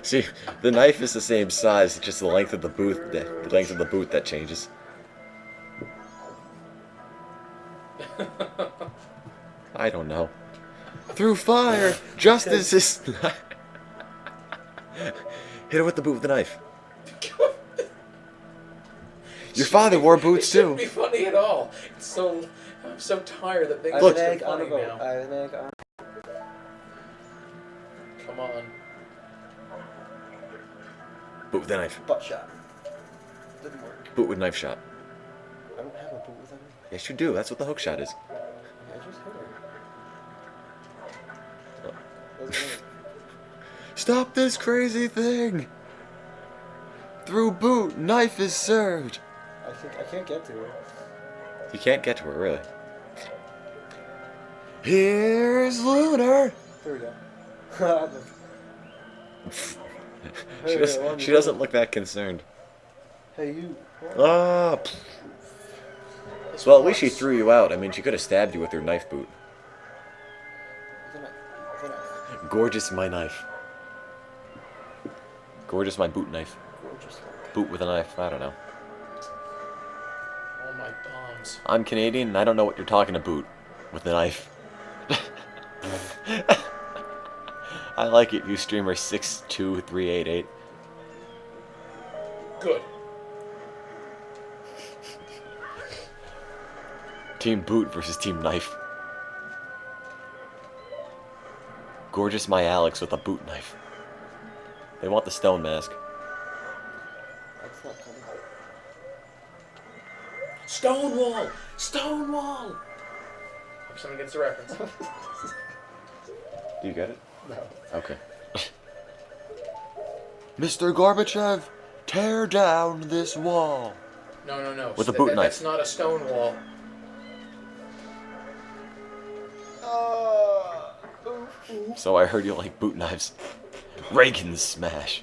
See, the knife is the same size, it's just the length of the boot, the length of the boot that changes. I don't know. Through fire, justice is. Hit her with the boot with the knife. Your father wore boots
It shouldn't
too.
be funny at all. It's so. I'm so tired that things
Look.
are
Egg
so
on a
funny
boat.
now.
I have an egg on.
Come on.
Boot with a knife.
Butt shot. Didn't work.
Boot with knife shot.
I don't have a boot with a knife.
Yes, you do. That's what the hook shot is.
I just hit her. Doesn't matter.
Stop this crazy thing! Through boot, knife is served.
I can't get to her.
You can't get to her, really. Here's Lunar.
There we go.
She doesn't look that concerned.
Hey, you.
Ah. Well, at least she threw you out. I mean, she could have stabbed you with her knife boot. Gorgeous, my knife. Gorgeous, my boot knife. Boot with a knife. I don't know.
All my bombs.
I'm Canadian, and I don't know what you're talking about with a knife. I like it, you streamer 62388.
Good.
Team boot versus team knife. Gorgeous, my Alex with a boot knife. They want the stone mask.
That's not coming.
Stonewall! Stonewall! Hope someone gets the reference.
Do you get it?
No.
Okay. Mr. Gorbachev, tear down this wall.
No.
With a boot knife.
That's not a stone wall.
So I heard you like boot knives. Reagan smash.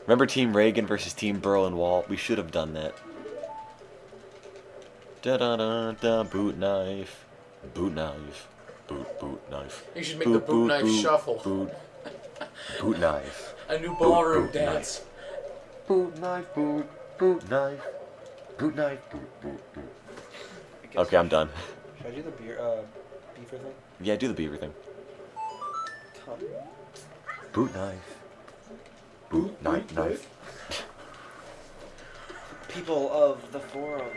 Remember Team Reagan versus Team Berlin Wall? We should have done that. Da da da da, boot knife. Boot knife. Boot knife.
You should make the boot knife shuffle.
Boot knife.
A new ballroom
boot
dance.
Boot knife, boot knife. Boot knife, boot. Okay, I'm done.
Should I do the beaver thing?
Yeah, do the beaver thing.
Come.
Boot knife. Boot knife.
People of the forums,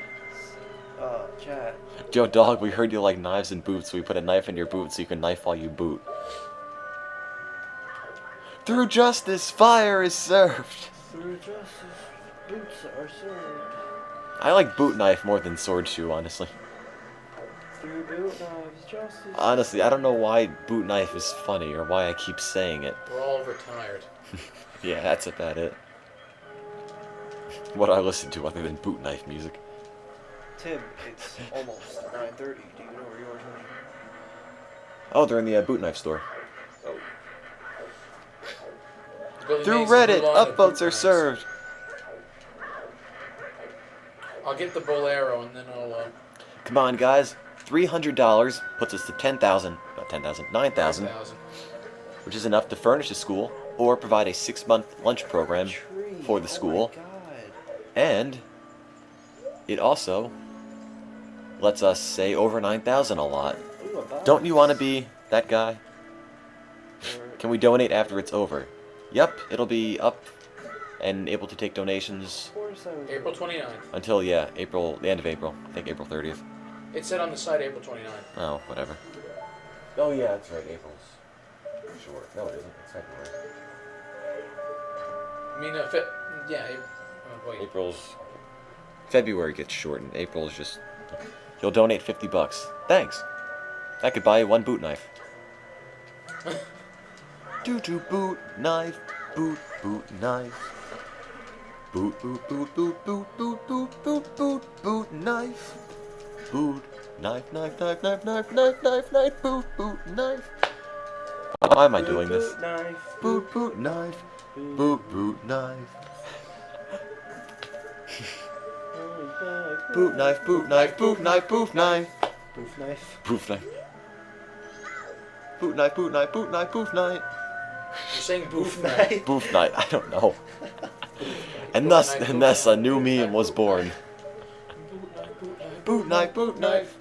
chat.
Yo, dog, we heard you like knives and boots, so we put a knife in your boot so you can knife while you boot. Through justice, fire is served.
Through justice, boots are served.
I like boot knife more than sword shoe, honestly.
Through boot knives, justice.
Honestly, I don't know why boot knife is funny or why I keep saying it.
We're all retired.
Yeah, that's about it. What do I listen to other than boot knife music?
Tim, it's almost 9:30. Do you know where yours are?
Oh, they're in the boot knife store.
Oh.
Billy
Through
Mays,
Reddit,
move on to
upvotes
boot
are
knives.
served.
I'll get the bolero and then I'll.
Come on, guys. $300 puts us to 10,000, not 10,000, 9,000,
1,000.
which is enough to furnish a school or provide a 6-month lunch program
Tree.
for the school.
Oh my god.
And it also lets us say over 9,000 a lot.
Ooh, a box.
Don't you want to be that guy? Can we donate after it's over? Yep, it'll be up and able to take donations
Of course I was.
April 29th.
until, the end of April. I think April 30th.
It said on the site April 29th.
Oh, whatever. Oh, yeah, that's right. April's short. No, it isn't. It's February.
I mean, yeah. Wait.
April's... February gets shortened. April's just... You'll donate $50. Thanks. I could buy you one boot knife. Doo-doo boot knife. Boot knife. Boot knife. Boot knife, knife, boot knife. Why am I doing this?
Boot knife.
Boot knife. Boot knife. Boot knife, boot knife, boot knife, boot knife.
Boof knife.
Boot knife. Boot knife, boot knife, boot knife, boot knife.
You're saying boof
knife.
knife.
Boof knife, I don't know. And thus a new meme was born. Boot knife, boot knife.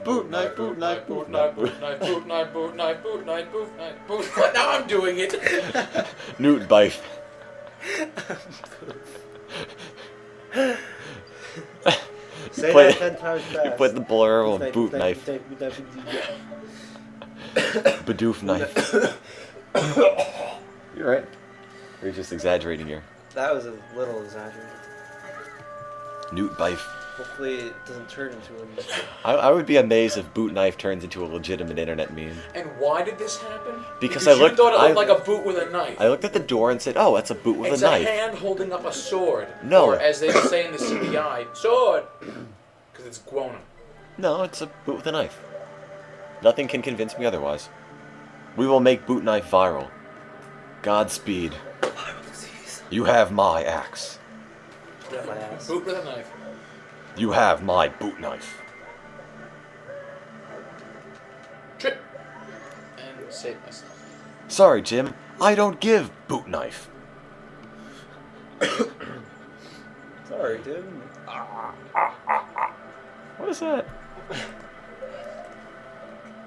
Boot knife, boot knife, boot knife, boot knife.
Boot knife, boot knife, boot knife, boot knife, boot knife. Now I'm doing it.
Newt bife.
Say
Play-
that 10 times fast.
You put the bolero
Boot
on boot knife. Badoof knife. You're right. You're just exaggerating here.
That was a little exaggerated.
Newt bife.
Hopefully it doesn't turn into a...
I would be amazed if boot knife turns into a legitimate internet meme.
And why did this happen?
Because I
you
looked-
thought it
I-
looked like a boot with a knife.
I looked at the door and said, "Oh, that's a boot with
It's
a knife."
a hand holding up a sword.
No.
Or as they say in the CBI, sword. Because it's Guona.
No, it's a boot with a knife. Nothing can convince me otherwise. We will make boot knife viral. Godspeed. You have my axe.
Get my ass.
Boot with a knife.
You have my boot knife.
Trip. And save myself.
Sorry, Jim. I don't give boot knife.
Sorry, dude.
What is that?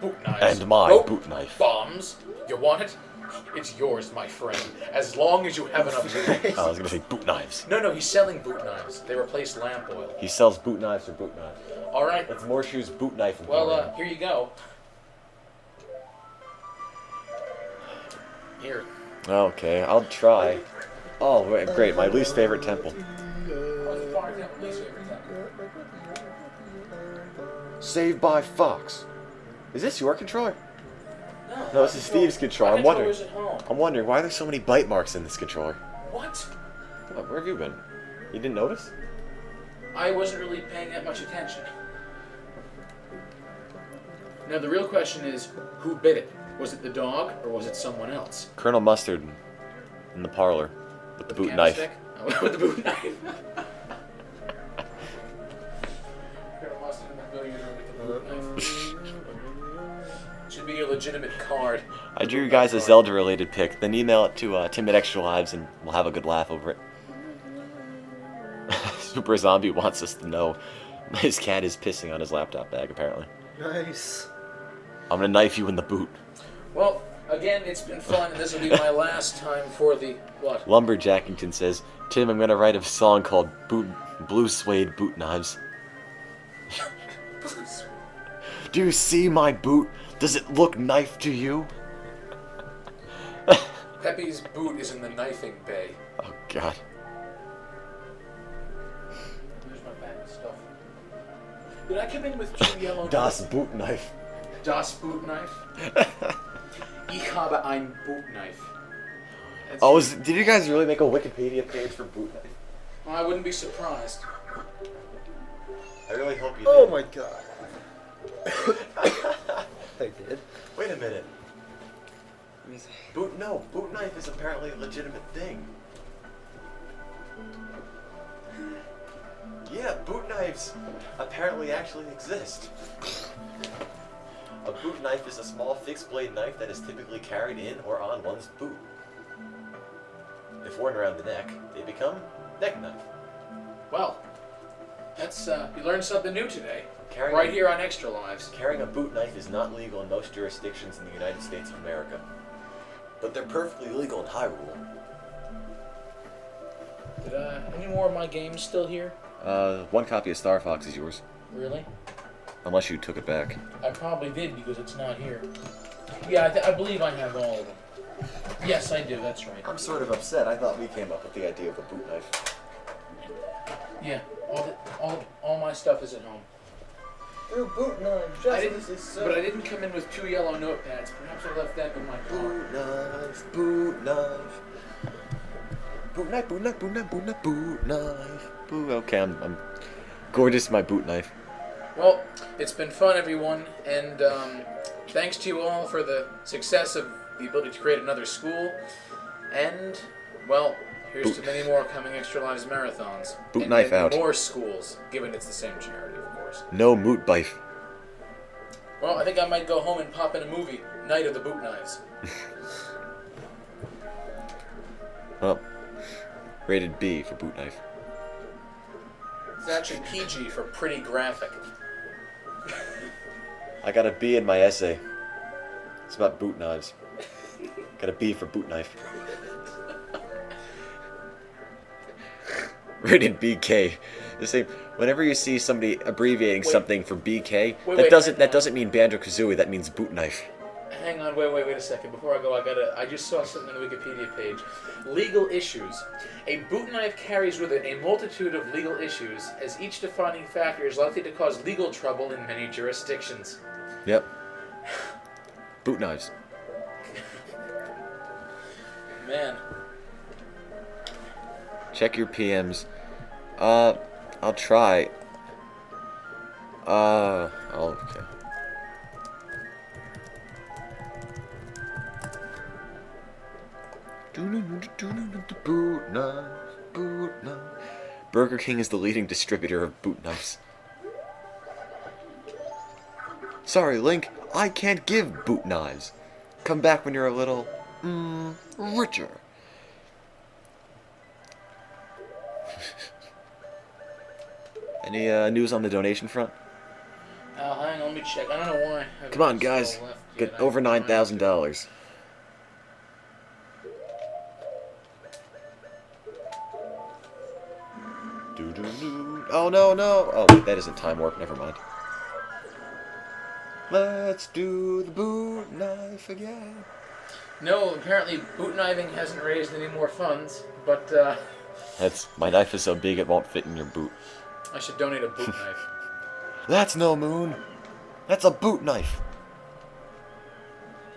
Boot knives.
And my
Rope
boot knife.
Bombs. You want it? It's yours, my friend. As long as you have enough boot.
I was gonna say boot knives.
No, he's selling boot knives. They replace lamp oil.
He sells boot knives for boot knives.
All right.
It's Morshoe's boot knife.
Well, here you go. Here.
Okay, I'll try. Oh, wait, great. My least favorite temple. Saved by Fox. Is this your controller? No, this is Steve's controller. I'm wondering.
At home.
I'm wondering why there's so many bite marks in this controller.
What?
Where have you been? You didn't notice?
I wasn't really paying that much attention. Now the real question is, who bit it? Was it the dog or was it someone else?
Colonel Mustard in the parlor with the boot knife.
Candlestick? Oh, with the boot knife. Colonel Mustard in the billiard room with the boot knife. Should be a legitimate card.
I drew you guys a Zelda-related pic. Then email it to Tim at Extralives, and we'll have a good laugh over it. Super Zombie wants us to know his cat is pissing on his laptop bag. Apparently,
Nice.
I'm gonna knife you in the boot.
Well, again, it's been fun, and this will be my last time for the what?
Lumberjackington says, "Tim, I'm gonna write a song called Blue Suede Boot Knives." Do you see my boot? Does it look knife to you?
Pepe's boot is in the knifing bay.
Oh God.
Here's my bag of stuff. Did I come in with 2 yellow
Das Boot Knife.
Das Boot Knife? Ich habe ein Boot Knife. That's
Oh, did you guys really make a Wikipedia page for boot knife?
Well, I wouldn't be surprised.
I really hope you did.
Oh my god. I did.
Wait a minute. Boot knife is apparently a legitimate thing. Yeah, boot knives apparently actually exist. A boot knife is a small fixed blade knife that is typically carried in or on one's boot. If worn around the neck, they become neck knife.
Well, that's you learned something new today.
Carrying
Right
a-
here on Extra Lives.
Carrying a boot knife is not legal in most jurisdictions in the United States of America. But they're perfectly legal in Hyrule.
Did any more of my games still here?
One copy of Star Fox is yours.
Really?
Unless you took it back.
I probably did because it's not here. Yeah, I believe I have all of them. Yes, I do. That's right.
I'm sort of upset. I thought we came up with the idea of a boot knife.
Yeah, all my stuff is at home.
Boot knife.
I didn't, but I didn't come in with 2 yellow notepads. Perhaps I left that in my car.
Boot knife, boot knife. Boot knife, boot knife, boot knife, boot knife, boot knife. Boot. Okay, I'm gorgeous in my boot knife.
Well, it's been fun, everyone, and thanks to you all for the success of the ability to create another school. And, well, here's to many more coming Extra Lives marathons.
Boot
and
knife
many
out.
more schools, given it's the same charity, of course.
No moot bife.
Well, I think I might go home and pop in a movie, Night of the Boot Knives.
Well, rated B for boot knife.
It's actually PG for pretty graphic.
I got a B in my essay. It's about boot knives. Got a B for boot knife. Rated BK. The same. Whenever you see somebody abbreviating
Wait.
something for BK,
Wait,
that
wait,
doesn't
hang on.
mean Banjo-Kazooie. That means boot knife.
Hang on, wait a second. Before I go, I just saw something on the Wikipedia page. Legal issues. A boot knife carries with it a multitude of legal issues, as each defining factor is likely to cause legal trouble in many jurisdictions.
Yep. Boot knives.
Man.
Check your PMs. I'll try. Okay. Boot knives, boot knives. Burger King is the leading distributor of boot knives. Sorry, Link, I can't give boot knives. Come back when you're a little, richer. Any news on the donation front?
Hang on, let me check. I don't know why. I haven't
Come on,
left
guys.
yet.
Get over $9,000. Oh, no. Oh, wait, that isn't Time Warp. Never mind. Let's do the boot knife again.
No, apparently boot knifing hasn't raised any more funds, but
My knife is so big it won't fit in your boot.
I should donate a boot knife.
That's no moon. That's a boot knife.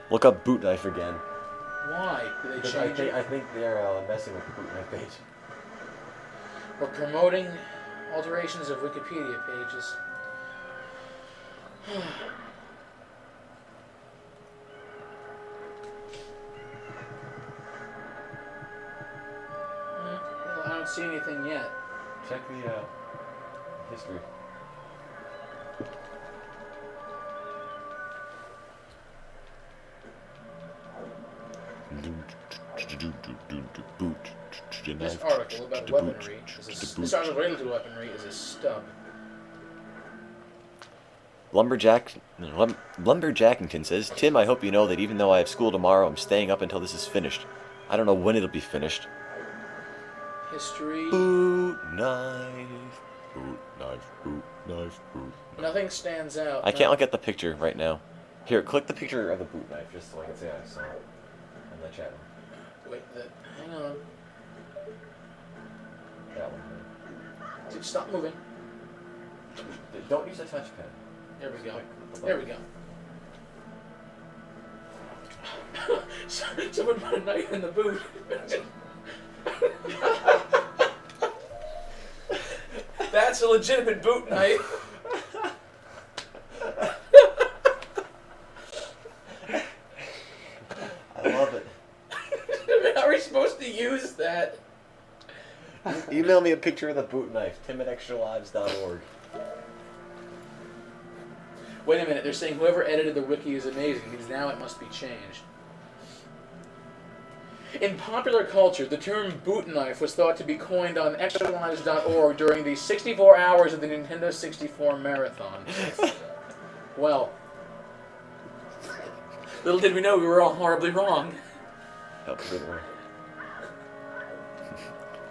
Look up boot knife again.
Why? Did they change it?
I think they're messing with the boot knife page.
We're promoting alterations of Wikipedia pages. Well, I don't see anything yet.
Check the history.
This article about weaponry this article related to weaponry is a stub.
Lumberjackington says, Tim, I hope you know that even though I have school tomorrow, I'm staying up until this is finished. I don't know when it'll be finished.
History.
Boot knife. Boot knife, boot knife, boot knife.
Nothing stands out.
I can't look at the picture right now. Here, click the picture of the boot knife just so I can say I saw it in the chat room.
Wait, hang on.
That one.
Dude, stop moving.
Don't use a touchpad.
There we go. There we go. Someone put a knife in the boot. That's a legitimate boot knife.
I love it.
How are we supposed to use that?
Email me a picture of the boot knife, tim@extralives.org.
Wait a minute, they're saying whoever edited the wiki is amazing, means now it must be changed. In popular culture, the term boot knife was thought to be coined on extralives.org during the 64 hours of the Nintendo 64 marathon. Well, little did we know we were all horribly wrong.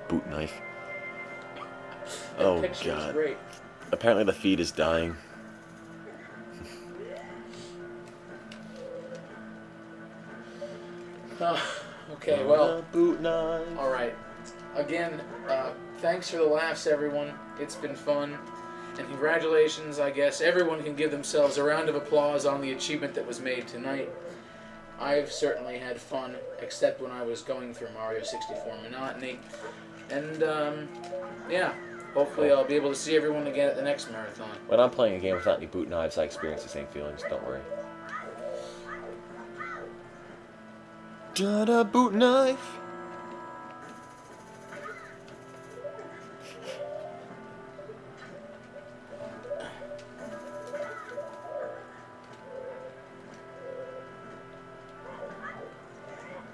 Boot knife.
That
Oh,
picture is
God.
great.
Apparently the feed is dying.
Okay, well,
Boot knife.
all right. Again, thanks for the laughs, everyone. It's been fun. And congratulations, I guess. Everyone can give themselves a round of applause on the achievement that was made tonight. I've certainly had fun, except when I was going through Mario 64 monotony. And, yeah, hopefully I'll be able to see everyone again at the next marathon.
When I'm playing a game without any boot knives, I experience the same feelings. Don't worry. Da-da, boot knife.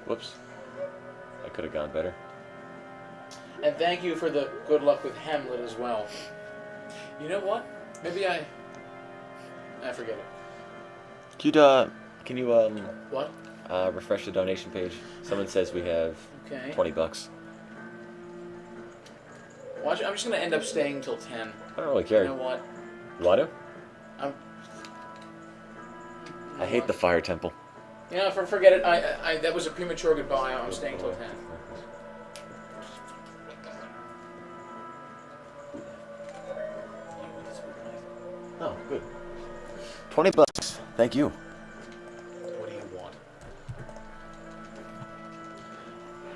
Whoops. I could have gone better.
And thank you for the good luck with Hamlet as well. You know what? Maybe I forget it.
Can you
What?
refresh the donation page? Someone says we have
Okay.
$20.
Watch. I'm just gonna end up staying till 10.
I don't really care.
You know what?
You want to?
I'm.
I hate the fire temple.
Yeah, forget it. I that was a premature goodbye. I'm staying till 10.
Oh, good. $20. Thank you.
What do you want?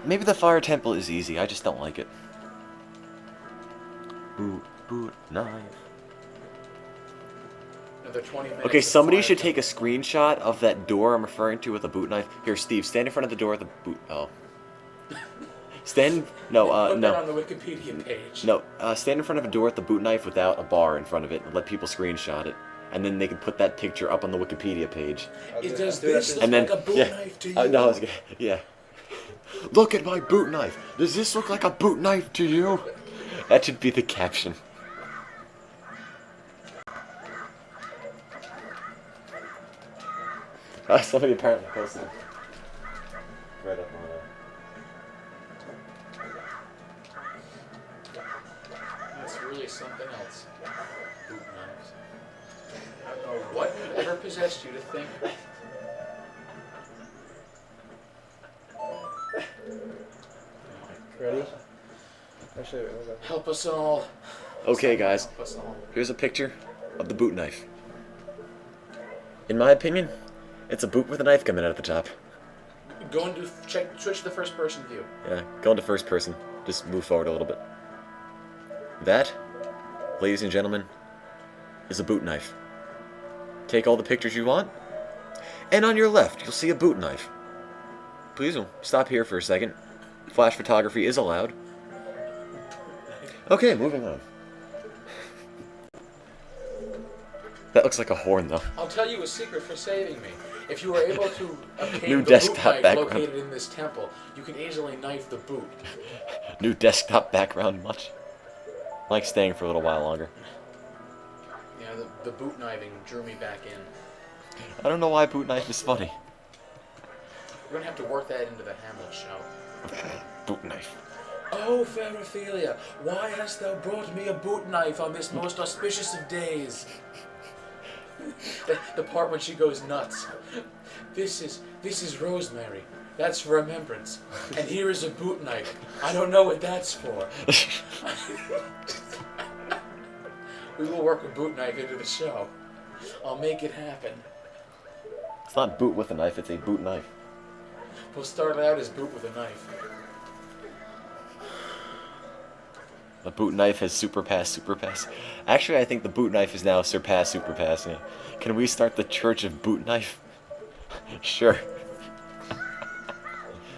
Maybe the fire temple is easy. I just don't like it. Boot knife.
Another 20 minutes.
Okay,
of
somebody
fire
should take a
temple.
screenshot of that door I'm referring to with a boot knife. Here, Steve, stand in front of the door with the boot. Oh. Stand. No,
Put that on
no.
the Wikipedia page.
No, stand in front of a door with the boot knife without a bar in front of it and let people screenshot it. And then they can put that picture up on the Wikipedia page.
Does this look
And then,
like a boot
yeah.
knife to you?
No, I was gonna, yeah. Look at my boot knife. Does this look like a boot knife to you? That should be the caption. Somebody apparently posted it. Right up on
That's really something else. Boot knives. I don't know whatever possessed you to think.
Ready? Actually, wait, hold on.
Help us all.
Okay, guys.
Help us all.
Here's a picture of the boot knife. In my opinion, it's a boot with a knife coming out at the top.
Go and switch to the first person view.
Yeah, go into first person. Just move forward a little bit. That, ladies and gentlemen, is a boot knife. Take all the pictures you want, and on your left, you'll see a boot knife. Please stop here for a second. Flash photography is allowed. Okay, moving on. That looks like a horn, though.
I'll tell you a secret for saving me. If you were able to obtain
New
the boot
desktop
knife
background.
located in this temple, you can easily knife the boot.
New desktop background much? I like staying for a little while longer.
Yeah, the boot kniving drew me back in.
I don't know why boot knife is funny.
We're gonna have to work that into the Hamlet show.
Boot knife.
Oh, fair Ophelia, why hast thou brought me a boot knife on this most auspicious of days? The part when she goes nuts. This is rosemary. That's for remembrance. And here is a boot knife. I don't know what that's for. We will work a boot knife into the show. I'll make it happen.
It's not boot with a knife, it's a boot knife.
We'll start out as boot with a knife.
The boot knife has surpassed. Actually, I think the boot knife is now surpassed. Yeah. Can we start the Church of Boot Knife? Sure.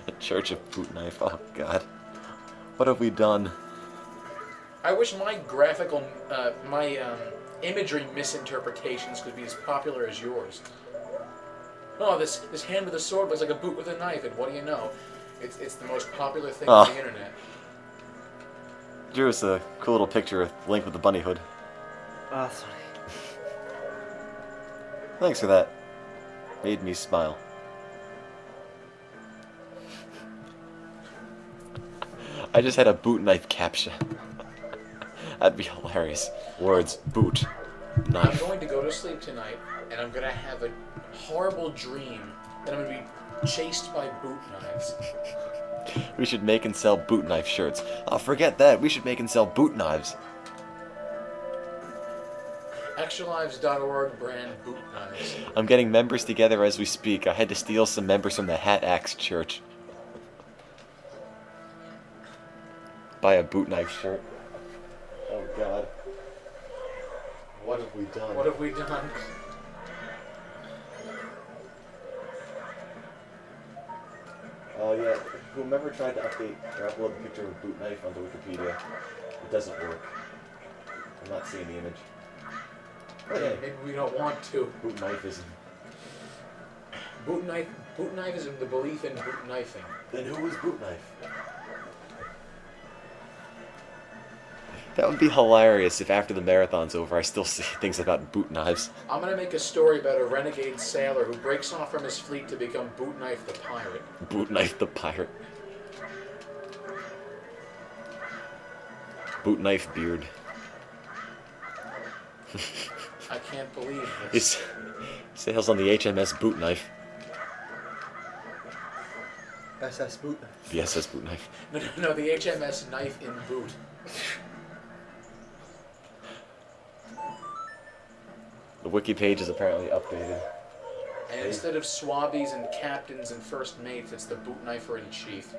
The Church of Boot Knife. Oh, God. What have we done?
I wish my graphical, imagery misinterpretations could be as popular as yours. Oh, this hand with a sword looks like a boot with a knife, and what do you know? It's the most popular thing on the internet.
Drew us a cool little picture of Link with the bunny hood.
Ah, that's funny.
Thanks for that. Made me smile. I just had a boot knife caption. That'd be hilarious. Words, boot,
I'm
knife.
going to go to sleep tonight, and I'm going to have a horrible dream that I'm going to be chased by boot knives.
We should make and sell boot knife shirts. Oh, forget that. We should make and sell boot knives.
Extralives.org brand boot knives.
I'm getting members together as we speak. I had to steal some members from the Hat Axe Church. Buy a boot knife shirt. Oh, God. What have we done?
What have we done?
Oh, yeah. Whomever tried to update or upload the picture of a boot knife onto Wikipedia, it doesn't work. I'm not seeing the image. Oh, yeah.
Maybe we don't want to.
Boot knife isn't.
Boot knife is the belief in boot knifing.
Then who is boot knife? That would be hilarious if after the marathon's over I still see things about boot knives.
I'm gonna make a story about a renegade sailor who breaks off from his fleet to become Boot Knife the Pirate.
Boot knife the pirate. Boot knife beard.
I can't believe
He
this.
sails on the HMS Boot Knife.
SS boot.
The SS boot knife.
No, the HMS knife in boot.
The wiki page is apparently updated.
And instead of swabbies and captains and first mates, it's the boot knifer in chief.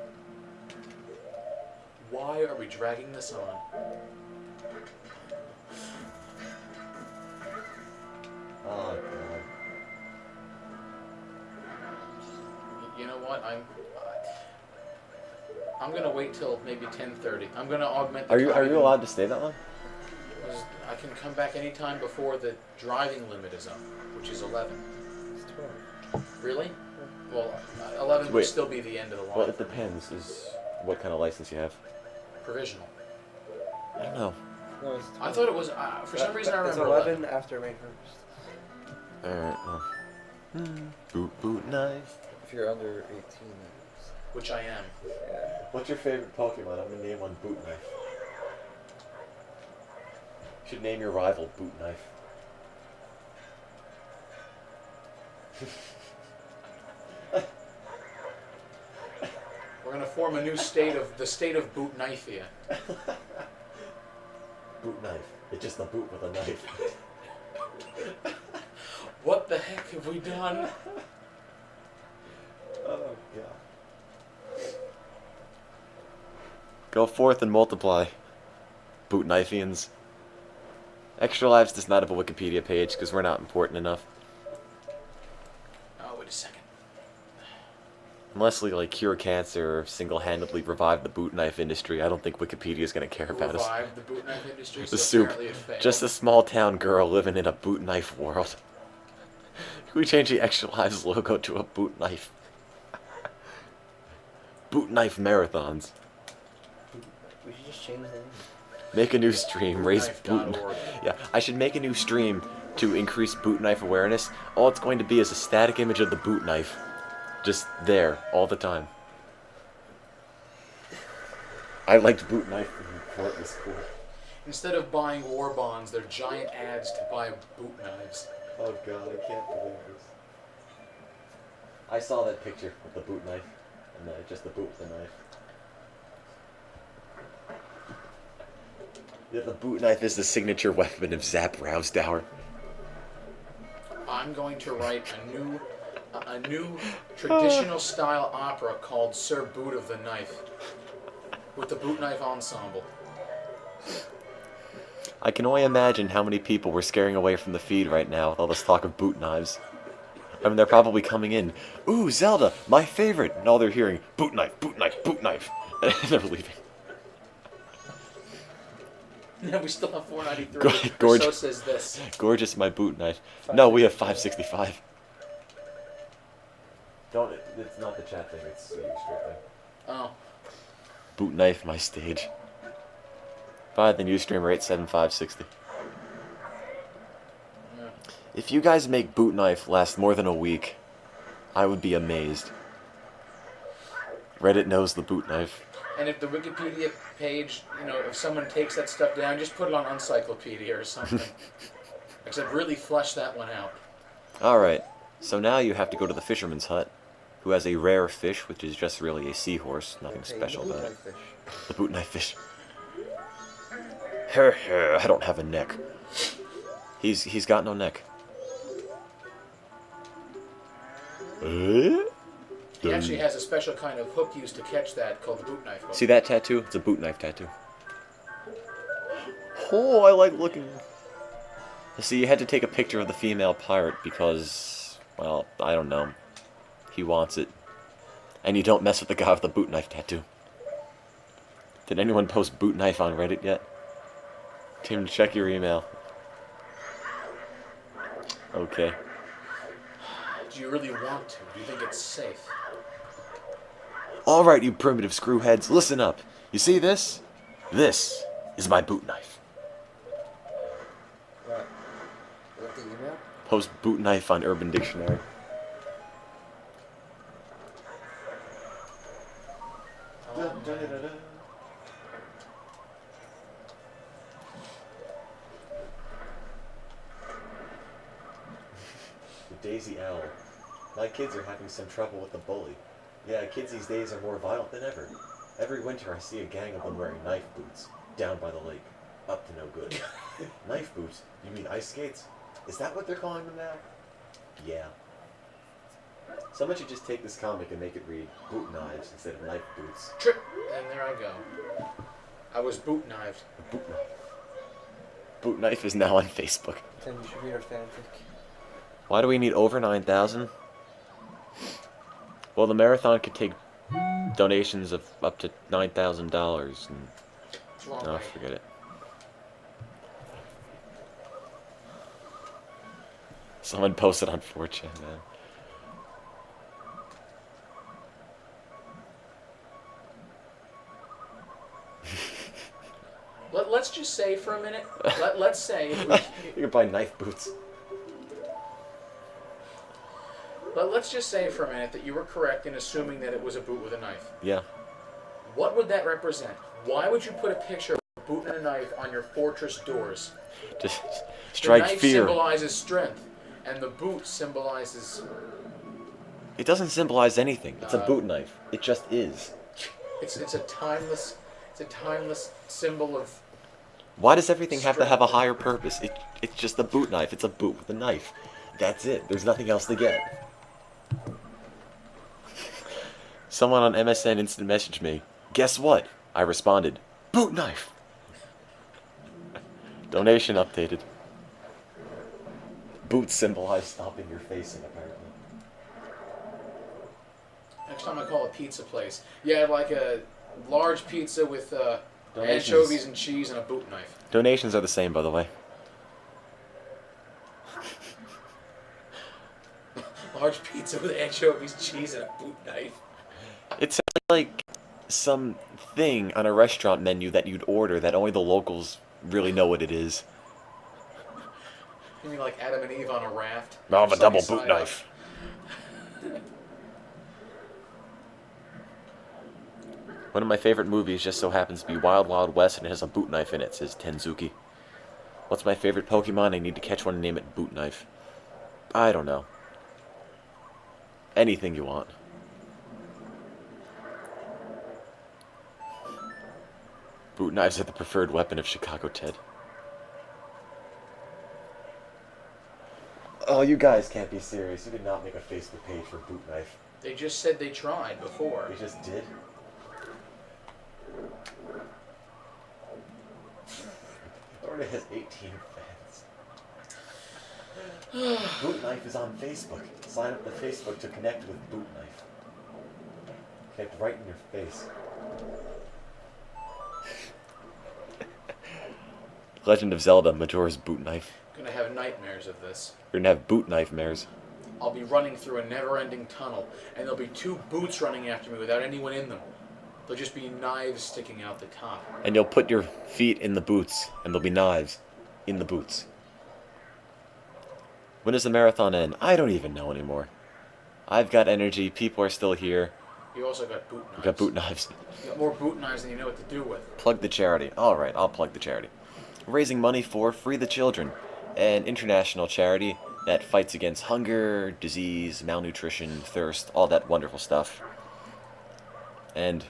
Why are we dragging this on?
Oh, God.
You know what? I'm gonna wait till maybe 10:30. I'm gonna augment. The
Are you
time
allowed to stay that long?
because I can come back anytime before the driving limit is up, which is 11.
It's 12.
Really? Well, 11 would
Wait.
still be the end of the line.
Well, it depends. Is what kind of license you have?
Provisional.
I don't know.
No, it's 12.
I thought it was. For some reason, I
It's
remember
11 after May 1st.
Alright, well. Boot knife.
If you're under 18, that is.
which I am.
Yeah.
What's your favorite Pokemon? I'm gonna name one Boot Knife. You should name your rival Boot Knife.
We're gonna form a new state of the state of Boot Knifea.
Boot Knife. It's just a boot with a knife.
What the heck have we done?
Oh, God. Go forth and multiply, Boot Knifeians. Extra Lives does not have a Wikipedia page because we're not important enough.
Oh, wait a second.
Unless we like cure cancer or single-handedly revive the boot knife industry, I don't think Wikipedia is going to care about us.
Revive the boot knife industry.
The
So
soup.
apparently it failed.
Just a small-town girl living in a boot knife world. Can we change the Extra Lives logo to a boot knife? Boot knife marathons.
We should just change the name.
Make a new stream. Raise boot.
Bootknife.org.
Yeah, I should make a new stream to increase boot knife awareness. All it's going to be is a static image of the boot knife, just there all the time. I liked boot knife before it was cool.
Instead of buying war bonds, they're giant ads to buy boot knives.
Oh God, I can't believe this. I saw that picture with the boot knife, and just the boot with the knife. Yeah, the boot knife is the signature weapon of Zap Rousdower.
I'm going to write a new traditional style opera called Sir Boot of the Knife, with the boot knife ensemble.
I can only imagine how many people we're scaring away from the feed right now with all this talk of boot knives. I mean, they're probably coming in, ooh, Zelda, my favorite, and all they're hearing, boot knife, boot knife, boot knife, and they're leaving.
Yeah, we still have 493.
Gorgeous.
So says this.
Gorgeous, my boot knife. No, we have 565. Don't, it's not the chat thing, it's the Ustream thing.
Oh.
Boot knife, my stage. Buy the Ustream rate 7560.
Yeah.
If you guys make boot knife last more than a week, I would be amazed. Reddit knows the boot knife.
And if the Wikipedia page, if someone takes that stuff down, just put it on Encyclopedia or something. Except really flesh that one out.
Alright, so now you have to go to the fisherman's hut, who has a rare fish, which is just really a seahorse, nothing
Okay,
special
the
about it.
boot knife fish.
The boot knife fish. I don't have a neck. He's got no neck.
He actually has a special kind of hook used to catch that called the boot knife hook.
See that tattoo? It's a boot knife tattoo. Oh, I like looking. See, you had to take a picture of the female pirate because, well, I don't know. He wants it. And you don't mess with the guy with the boot knife tattoo. Did anyone post boot knife on Reddit yet? Tim, check your email. Okay.
Do you really want to? Do you think it's safe?
Alright, you primitive screwheads, listen up. You see this? This is my boot knife.
What? What the email?
Post boot knife on Urban Dictionary. The Daisy Owl. My kids are having some trouble with the bully. Yeah, kids these days are more violent than ever. Every winter I see a gang of them wearing knife boots, down by the lake, up to no good. Knife boots? You mean ice skates? Is that what they're calling them now? Yeah. Someone should just take this comic and make it read boot knives instead of knife boots.
Trip! And there I go. I was boot knifed.
Boot knife. Boot knife is now on Facebook.
Then you should read our fanfic.
Why do we need over 9,000? Well, the marathon could take donations of up to $9,000 and
It's a long
oh,
way.
forget it. Someone posted on 4chan, man.
Let's just say for a minute. Let's say if we,
You can buy knife boots.
let's just say for a minute that you were correct in assuming that it was a boot with a knife.
Yeah.
What would that represent? Why would you put a picture of a boot and a knife on your fortress doors?
Just strike
the knife
fear.
symbolizes strength, and the boot symbolizes.
It doesn't symbolize anything. It's a boot knife. It just is.
It's a timeless symbol of.
Why does everything have to have a higher purpose? It's just a boot knife. It's a boot with a knife. That's it. There's nothing else to get. Someone on MSN instant messaged me. Guess what? I responded. Boot knife. Donation updated. Boots symbolize stopping your facing, apparently.
Next time I call a pizza place, yeah, like a large pizza with
Donations.
anchovies and cheese and a boot knife.
Donations are the same, by the way.
Large pizza with anchovies, cheese, and a boot knife.
It sounds like some thing on a restaurant menu that you'd order that only the locals really know what it is.
You mean like Adam and Eve on a raft?
I have a
Side
double
by
boot
side
knife. One of my favorite movies just so happens to be Wild Wild West, and it has a boot knife in it, says Tenzuki. What's my favorite Pokemon? I need to catch one and name it Boot Knife. I don't know. Anything you want. Boot knives are the preferred weapon of Chicago Ted. Oh, you guys can't be serious. You did not make a Facebook page for Boot Knife.
They just said they tried before.
We just did. It already has 18 fans. Boot Knife is on Facebook. Sign up to Facebook to connect with Boot Knife. Connect right in your face. Legend of Zelda, Majora's Boot Knife.
Gonna have nightmares of this.
We're gonna have boot knife mares.
I'll be running through a never-ending tunnel, and there'll be two boots running after me without anyone in them. There'll just be knives sticking out the top.
And you'll put your feet in the boots, and there'll be knives in the boots. When does the marathon end? I don't even know anymore. I've got energy, people are still here.
You also got boot knives.
We've got boot knives.
You got more boot knives than you know what to do with.
Plug the charity. Alright, I'll plug the charity. Raising money for Free the Children, an international charity that fights against hunger, disease, malnutrition, thirst, all that wonderful stuff. And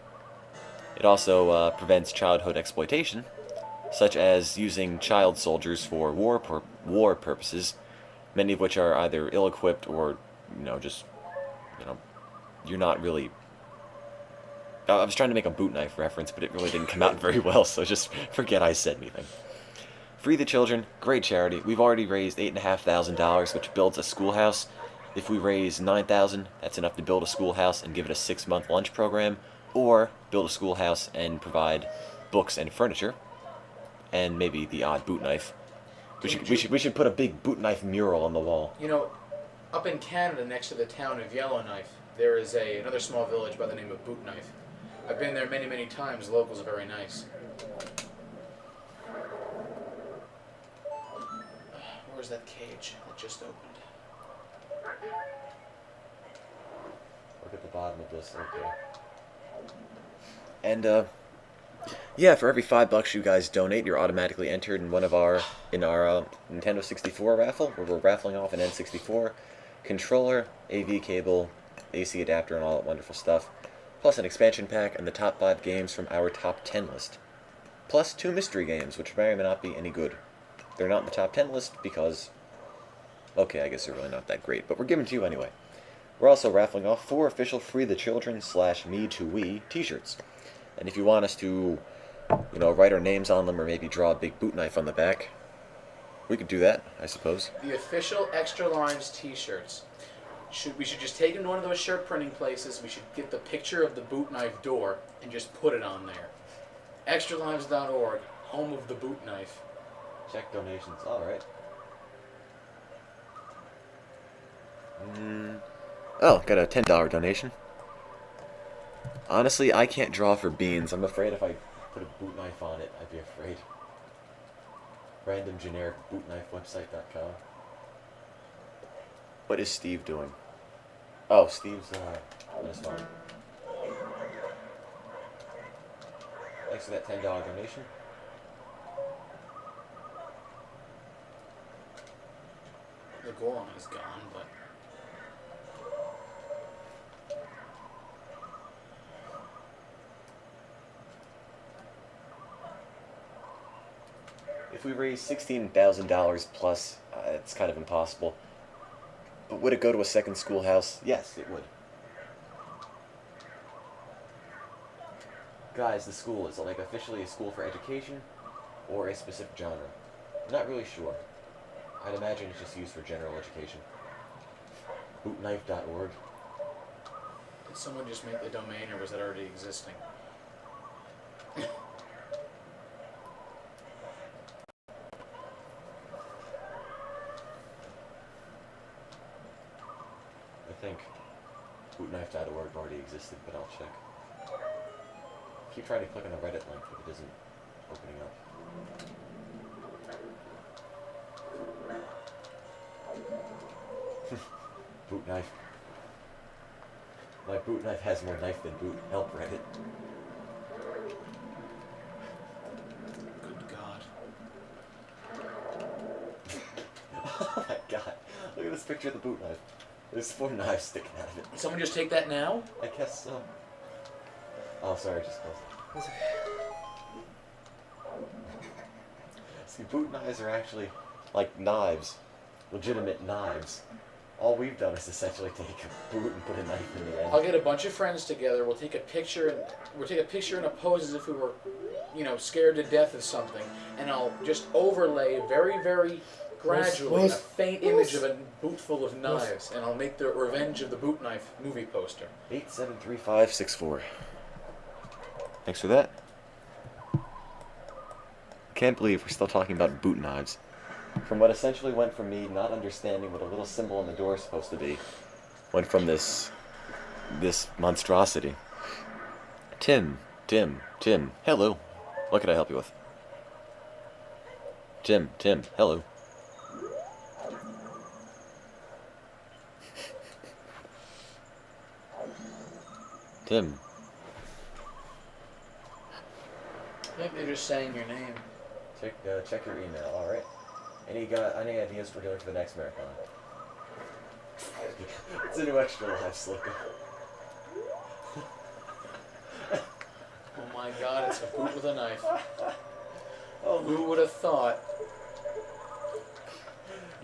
it also prevents childhood exploitation, such as using child soldiers for war purposes, many of which are either ill-equipped or, you're not really... I was trying to make a boot knife reference, but it really didn't come out very well, so just forget I said anything. Free the Children, great charity. We've already raised $8,500, which builds a schoolhouse. If we raise $9,000, that's enough to build a schoolhouse and give it a 6-month lunch program, or build a schoolhouse and provide books and furniture, and maybe the odd boot knife. We should put a big boot knife mural on the wall.
You know, up in Canada, next to the town of Yellowknife, there is another small village by the name of Boot Knife. I've been there many, many times. The locals are very nice. Where's that cage that just opened?
Look at the bottom of this, okay. And, yeah, for every $5 you guys donate, you're automatically entered in our Nintendo 64 raffle, where we're raffling off an N64 controller, AV cable, AC adapter, and all that wonderful stuff. Plus an expansion pack and the top 5 games from our top 10 list. Plus 2 mystery games, which may or may not be any good. They're not in the top 10 list because, okay, I guess they're really not that great, but we're giving to you anyway. We're also raffling off 4 official Free the Children / Me to We t-shirts. And if you want us to, write our names on them or maybe draw a big boot knife on the back, we could do that, I suppose.
The official Extra Lives t-shirts. We should just take them to one of those shirt printing places. We should get the picture of the boot knife door and just put it on there. Extralives.org, home of the boot knife.
Check donations, alright. Oh, got a $10 donation. Honestly, I can't draw for beans. I'm afraid if I put a boot knife on it, I'd be afraid. Random generic bootknifewebsite.com. What is Steve doing? Oh, Steve's on his phone. Thanks for that $10 donation.
The Goron is gone, but...
If we raise $16,000 plus, it's kind of impossible. But would it go to a second schoolhouse? Yes, it would. Guys, the school, is it like officially a school for education or a specific genre? I'm not really sure. I'd imagine it's just used for general education. Bootknife.org.
Did someone just make the domain, or was that already existing?
I think bootknife.org already existed, but I'll check. Keep trying to click on the Reddit link, but it isn't opening up. Boot knife. My boot knife has more knife than boot. Help, Reddit.
Good God.
Oh my god. Look at this picture of the boot knife. There's 4 knives sticking out of it.
Did someone just take that now?
I guess so. Oh, sorry, I just closed it. See, boot knives are actually like knives. Legitimate knives. All we've done is essentially take a boot and put a knife in the end.
I'll get a bunch of friends together. We'll take a picture, and in a pose as if we were, scared to death of something, and I'll just overlay very, very gradually a faint image of a boot full of knives, and I'll make the Revenge of the Boot Knife movie poster.
873564. Thanks for that. Can't believe we're still talking about boot knives. From what essentially went from me not understanding what a little symbol on the door is supposed to be, went from this monstrosity. Tim, hello. What can I help you with? Tim, hello. Tim.
I think they're just saying your name.
Check your email. All right. Any ideas for doing for the next marathon? It's a new Extra Lives slogan.
Oh my God! It's a boot with a knife.
Oh,
Who would have thought?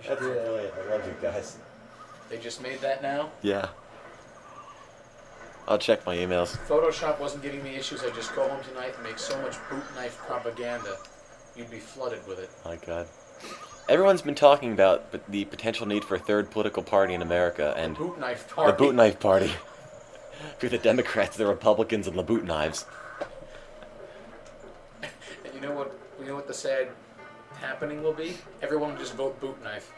that's brilliant. I love you guys.
They just made that now?
Yeah. I'll check my emails.
Photoshop wasn't giving me issues. I'd just go home tonight and make so much boot knife propaganda. You'd be flooded with it.
My God. Everyone's been talking about the potential need for a third political party in America, and
Boot knife party.
the boot knife party. For the Democrats, the Republicans, and the boot knives.
And you know what the sad happening will be? Everyone will just vote boot knife.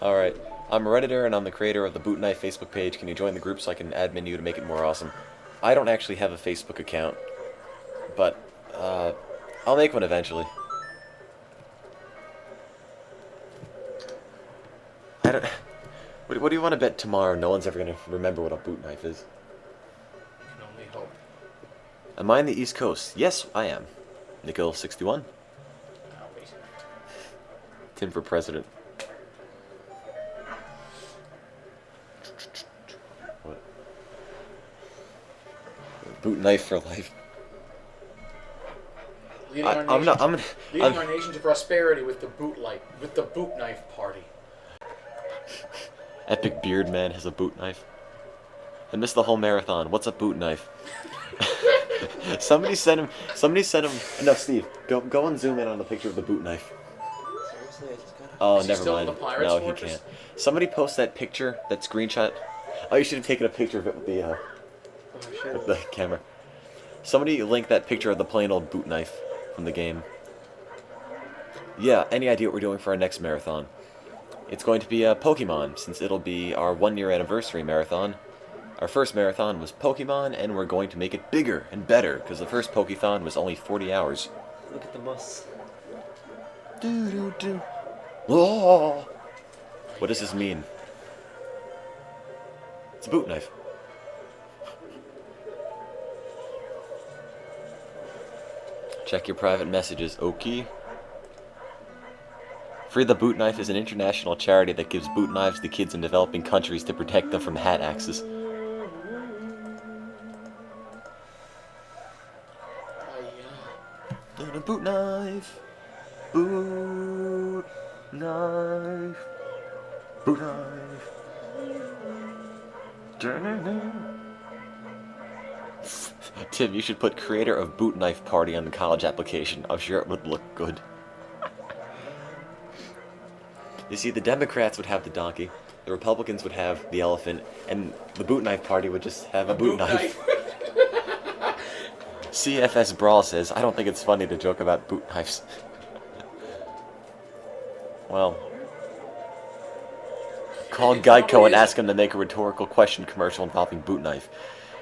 Alright, I'm a Redditor and I'm the creator of the Boot Knife Facebook page. Can you join the group so I can admin you to make it more awesome? I don't actually have a Facebook account, but I'll make one eventually. I don't... What do you want to bet tomorrow no one's ever going to remember what a boot knife is?
I can only hope.
Am I in the East Coast? Yes, I am. Nickel61.
Oh, wait.
Tim for president. Boot knife for life.
Leading,
I-
our,
I'm
nation
not-
to,
I'm-
leading
I'm-
our nation to prosperity with the boot knife party.
Epic beard man has a boot knife. I missed the whole marathon. What's a boot knife? Somebody sent him. No, Steve, go and zoom in on the picture of the boot knife.
Seriously, I just gotta.
Oh,
Is he
never
still in
mind.
the Pirates
No, he
Fortress?
can't. Somebody post that picture, that screenshot. Oh, you should have taken a picture of it with
Oh shit.
the camera. Somebody link that picture of the plain old boot knife from the game. Yeah, any idea what we're doing for our next marathon? It's going to be Pokemon, since it'll be our 1-year anniversary marathon. Our first marathon was Pokemon, and we're going to make it bigger and better, because the first Pokethon was only 40 hours.
Look at the muss.
Do-do-do. Oh. What does this mean? It's a boot knife. Check your private messages, Oki. Free the Boot Knife is an international charity that gives boot knives to kids in developing countries to protect them from hat axes. Boot knife. Boot knife. Boot knife. Tim, you should put creator of boot knife party on the college application. I'm sure it would look good. You see, the Democrats would have the donkey, the Republicans would have the elephant, and the boot knife party would just have a boot knife. CFS Brawl says, I don't think it's funny to joke about boot knives. Well, call Geico and ask him to make a rhetorical question commercial involving boot knife.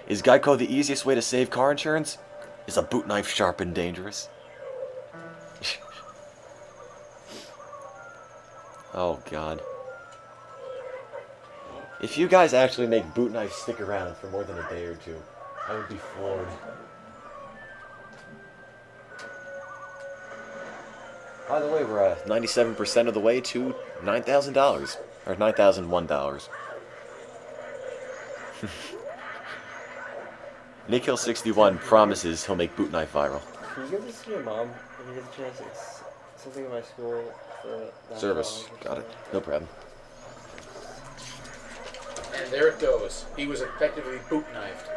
Is Geico the easiest way to save car insurance? Is a boot knife sharp and dangerous? Oh, God. If you guys actually make boot knives stick around for more than a day or two, I would be floored. By the way, we're 97% of the way to $9,000. Or $9,001. Nikhil61 promises he'll make boot knife viral.
Can you give this to your mom when you get the chance? It's something in my school for
Service. Got it. No problem.
And there it goes. He was effectively boot knifed.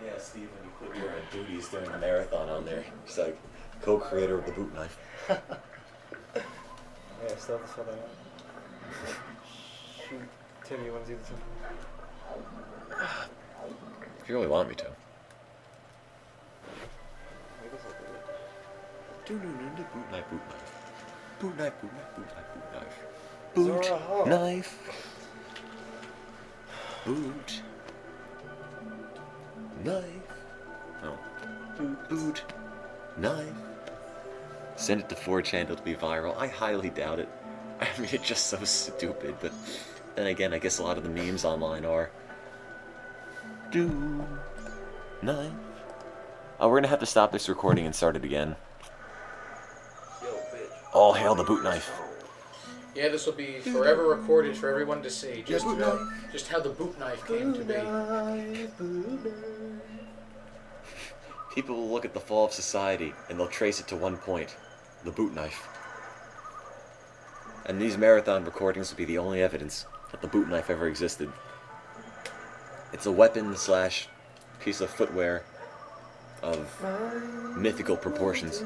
Yeah, Steve, when you put your duties during the marathon on there, it's like co-creator of the boot knife.
Yeah, I still have to fill that out. Shoot. Tim, you want to do this one?
If you really want me to.
I guess I'll do it.
Boot knife, boot knife. Boot knife, boot knife, boot knife, boot knife.
Zora Hall.
Boot knife. Boot knife. Oh. Boot knife. Send it to 4chan, it'll be viral. I highly doubt it. I mean, it's just so stupid, but then again, I guess a lot of the memes online are. Do knife. Oh, we're gonna have to stop this recording and start it again. All hail the boot knife.
Yeah, this will be forever recorded for everyone to see. Just,
boot
just how the boot knife came to be.
People will look at the fall of society and they'll trace it to one point: the boot knife. And these marathon recordings will be the only evidence that the boot knife ever existed. It's a weapon slash piece of footwear of mythical proportions.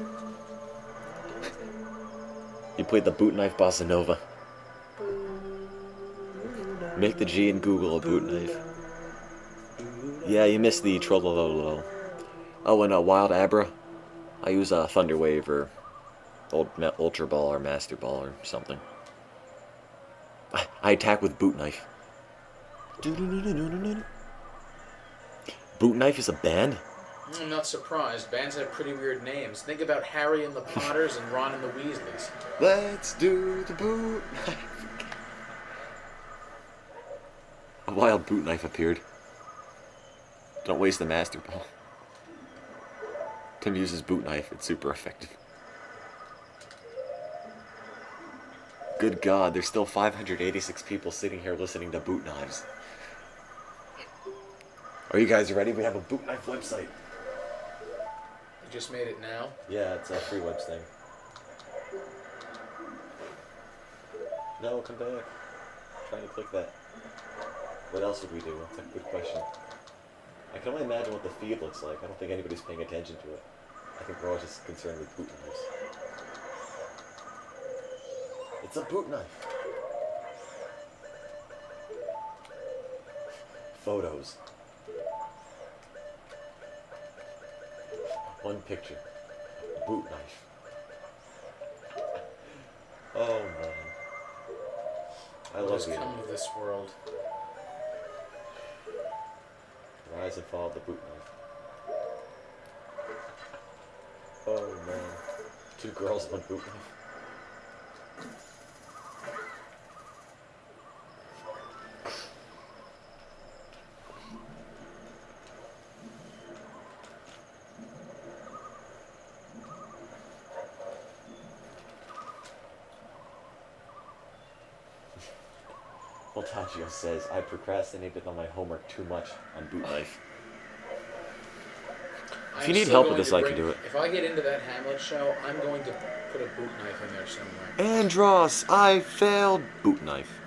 You played the boot knife bossa nova. Make the G in Google a boot knife. Yeah, you missed the trollololo. Oh, and a wild abra. I use a Thunder Wave or Ultra Ball or Master Ball or something. I attack with boot knife. Boot knife is a band?
I'm not surprised. Bands have pretty weird names. Think about Harry and the Potters and Ron and the Weasleys.
Let's do the boot knife. A wild boot knife appeared. Don't waste the Master Ball. Tim uses boot knife. It's super effective. Good God, there's still 586 people sitting here listening to boot knives. Are you guys ready? We have a boot knife website.
You just made it now?
Yeah, it's a free web thing. No, come back. I'm trying to click that. What else would we do? That's a good question. I can only imagine what the feed looks like. I don't think anybody's paying attention to it. I think we're all just concerned with boot knives. It's a boot knife. Photos. One picture. Boot knife. Oh man. I
What
love
has
you.
come of this world?
Rise and fall of the boot knife. Oh man. 2 girls, 1 boot knife. Voltaggio says, I procrastinated on my homework too much on boot knife. If you need help with this, I can do it.
If I get into that Hamlet show, I'm going to put a boot knife in there somewhere.
Andros, I failed boot knife.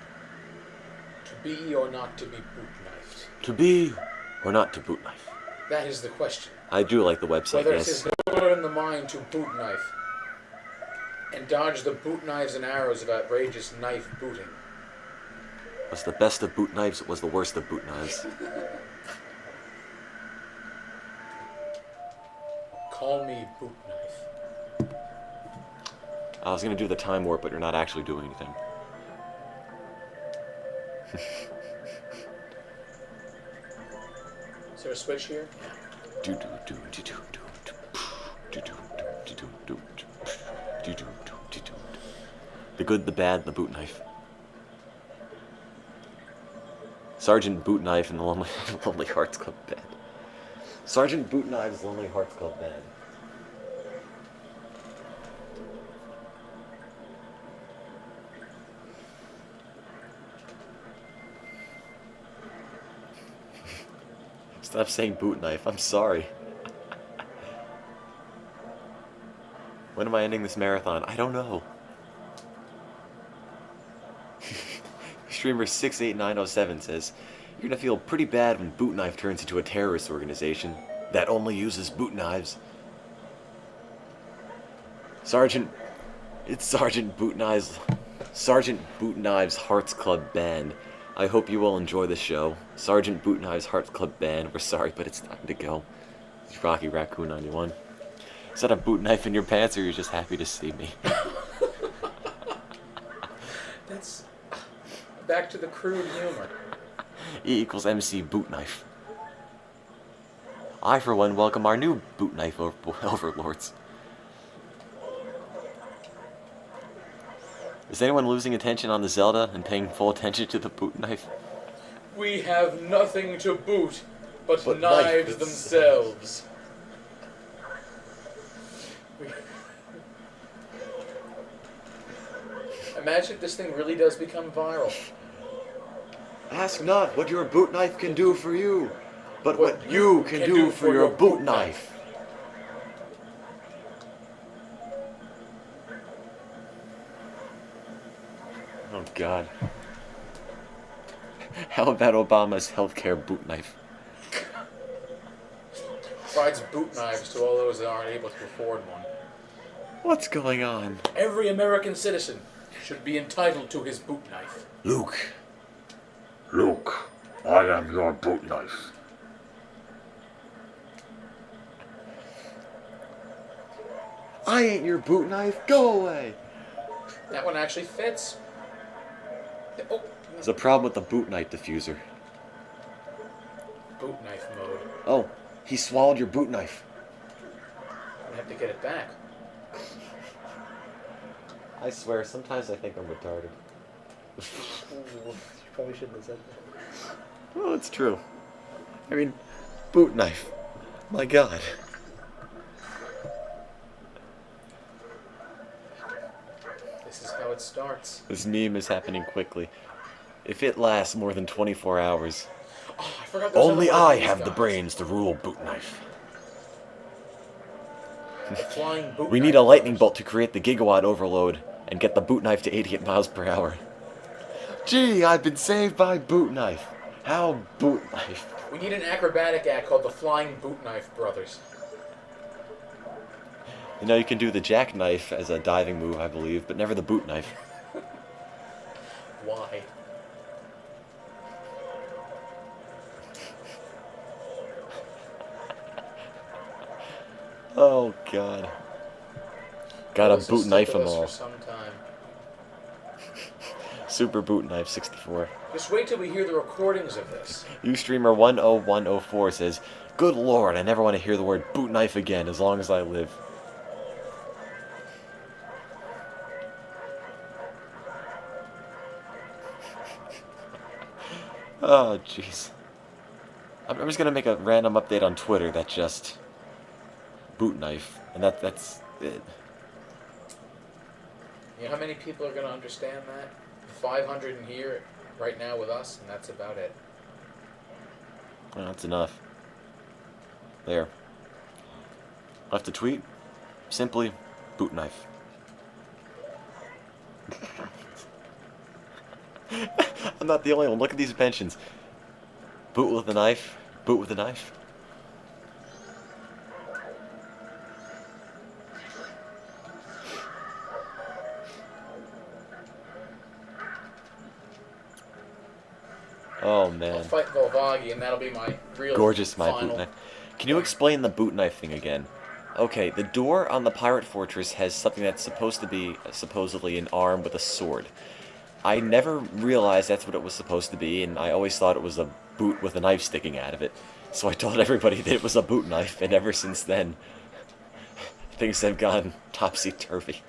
To be or not to be boot knifed?
To be or not to boot knife?
That is the question.
I do like the website,
Whether
yes.
it's his order in the mind to boot knife and dodge the boot knives and arrows of outrageous knife booting.
Was the best of boot knives, was the worst of boot knives.
Call me boot knife.
I was gonna do the time warp, but you're not actually doing anything.
Is there a switch here?
The good, the bad, and the boot knife. Sergeant Boot Knife and the Lonely Hearts Club Band. Sergeant Boot Knife's Lonely Hearts Club Band. Stop saying boot knife. I'm sorry. When am I ending this marathon? I don't know. Streamer 68907 says, you're gonna feel pretty bad when Boot Knife turns into a terrorist organization that only uses boot knives. It's Sergeant Boot Knives Hearts Club Band. I hope you will enjoy the show. Sergeant Boot Knives Hearts Club Band. We're sorry, but it's time to go. It's Rocky Raccoon 91. Is that a boot knife in your pants, or you're just happy to see me?
That's back to the crude humor.
E equals MC Boot Knife. I, for one, welcome our new boot knife overlords. Is anyone losing attention on the Zelda and paying full attention to the boot knife?
We have nothing to boot but
But
knives
knife
themselves. Imagine if this thing really does become viral.
Ask not what your boot knife can do for you, but what you can do for your boot knife. Oh God. How about Obama's healthcare boot knife?
Provides boot knives to all those that aren't able to afford one.
What's going on?
Every American citizen should be entitled to his boot knife.
Luke, I am your boot knife.
I ain't your boot knife. Go away.
That one actually fits. Oh,
There's a problem with the boot knife diffuser.
boot knife mode.
Oh, he swallowed your boot knife.
I have to get it back.
I swear, sometimes I think I'm retarded.
You probably shouldn't have said that.
Well, it's true. I mean, boot knife. My God.
This is how it starts.
This meme is happening quickly. If it lasts more than 24 hours,
Oh, I forgot there's
Only
another one
I
of these
have the
guys.
brains to rule Boot Knife.
The flying boot
We need
knife
a lightning
brothers.
bolt to create the gigawatt overload and get the Boot Knife to 88 miles per hour. Gee, I've been saved by Boot Knife. How Boot Knife?
We need an acrobatic act called the Flying Boot Knife Brothers.
You know, you can do the jackknife as a diving move, I believe, but never the boot knife.
Why?
Oh, God. Gotta
This has
boot
stuck
knife
with
them
us
all.
For some time.
Super Boot Knife 64.
Just wait till we hear the recordings of this.
Ustreamer10104 says, "Good Lord, I never want to hear the word boot knife again as long as I live." Oh, jeez. I'm just gonna make a random update on Twitter that's just boot knife, and that's it.
You know how many people are going to understand that? 500 in here right now with us, and that's about it.
Well, that's enough. There. Left to tweet? Simply, boot knife. I'm not the only one. Look at these pensions. Boot with a knife. Boot with a knife. Oh,
I'll
man.
fight Volvagi, and that'll be my real
Gorgeous, my
final.
boot knife. Can you explain the boot knife thing again? Okay, the door on the pirate fortress has something that's supposed to be, supposedly, an arm with a sword. I never realized that's what it was supposed to be, and I always thought it was a boot with a knife sticking out of it. So I told everybody that it was a boot knife, and ever since then, things have gone topsy-turvy.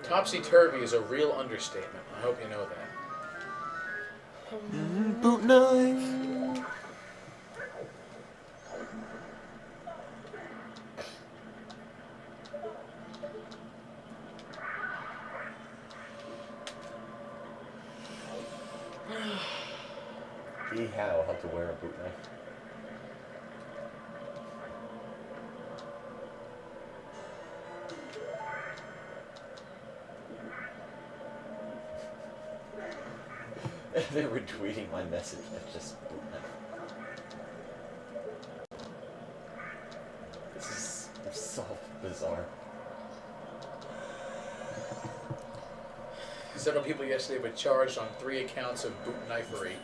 Topsy-turvy is a real understatement. I hope you know that.
Boot knife! How to wear a boot knife. They were tweeting my message. That's just boot knife. This is so bizarre.
Several people yesterday were charged on 3 accounts of boot knifery.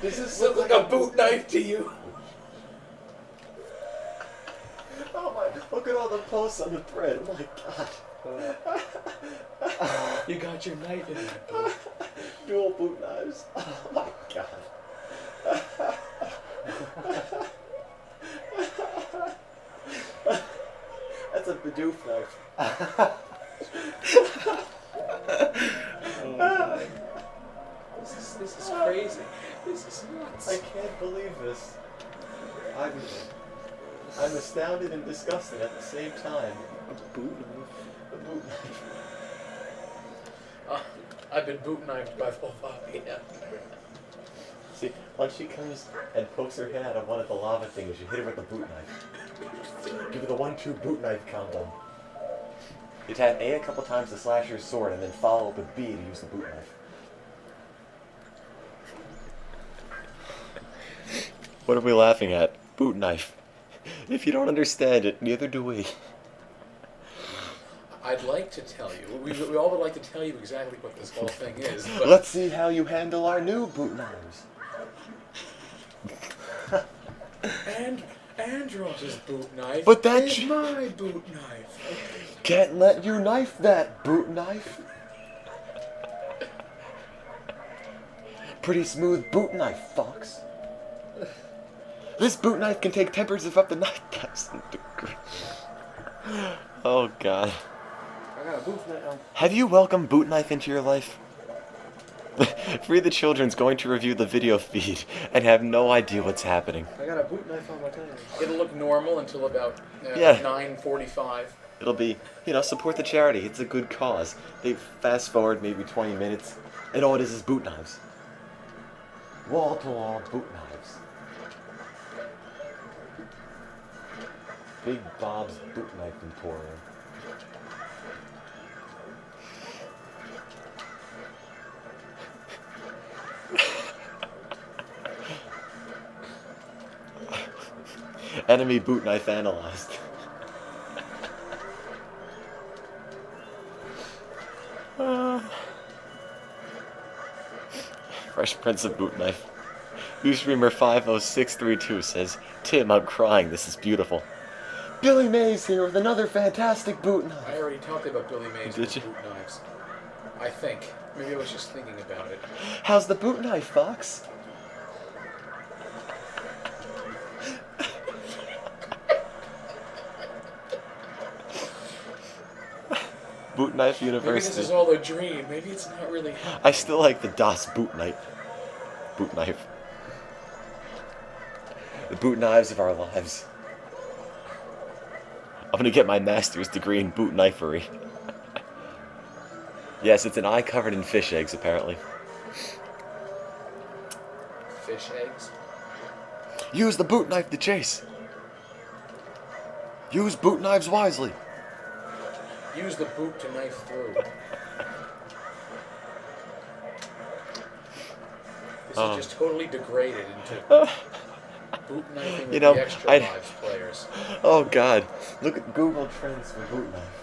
Does this look like a boot knife to you?
Oh my, look at all the posts on the thread. Oh my god.
You got your knife in that boot.
Dual boot knives. Oh my god. That's a Bidoof knife.
This is crazy. This is nuts.
I can't believe this. I'm astounded and disgusted at the same time. A boot knife. A boot knife.
I've been boot knifed by Volvagi. Yeah.
See, once she comes and pokes her head out of one of the lava things, you hit her with the boot knife. Give her the 1-2 boot knife combo. You tap A a couple times to slash your sword, and then follow up with B to use the boot knife. What are we laughing at? Boot knife. If you don't understand it, neither do we.
I'd like to tell you. We all would like to tell you exactly what this whole thing is. But
Let's see how you handle our new boot knives.
and Andros' boot knife
But that
is my boot knife.
Can't let you knife that, boot knife. Pretty smooth boot knife, Fox. This boot knife can take temperatures of up to 9,000 degrees. Oh, God.
I got a boot knife.
Have you welcomed boot knife into your life? Free the Children's going to review the video feed and have no idea what's happening.
I got a boot knife on my tires.
It'll look normal until about
Yeah.
9:45.
It'll be, support the charity. It's a good cause. They fast forward maybe 20 minutes, and all it is boot knives. Wall-to-wall boot knives. Big Bob's Boot Knife Emporium. Enemy boot knife analyzed. Fresh Prince of Boot Knife. Ustreamer 50632 says, Tim, I'm crying. This is beautiful. Billy Mays here with another fantastic boot knife.
I already talked about Billy Mays
Did
with
you?
boot knives. I think. Maybe I was just thinking about it.
How's the boot knife, Fox? Boot Knife University.
Maybe this is all a dream. Maybe it's not really happening.
I still like the DOS boot knife. Boot knife. The boot knives of our lives. I'm gonna get my master's degree in boot knifery. Yes, it's an eye covered in fish eggs, apparently.
Fish eggs?
Use the boot knife to chase. Use boot knives wisely.
Use the boot to knife through. This is just totally degraded into boot knifing with the Extra Lives players.
Oh God! Look at Google Trends for boot knife.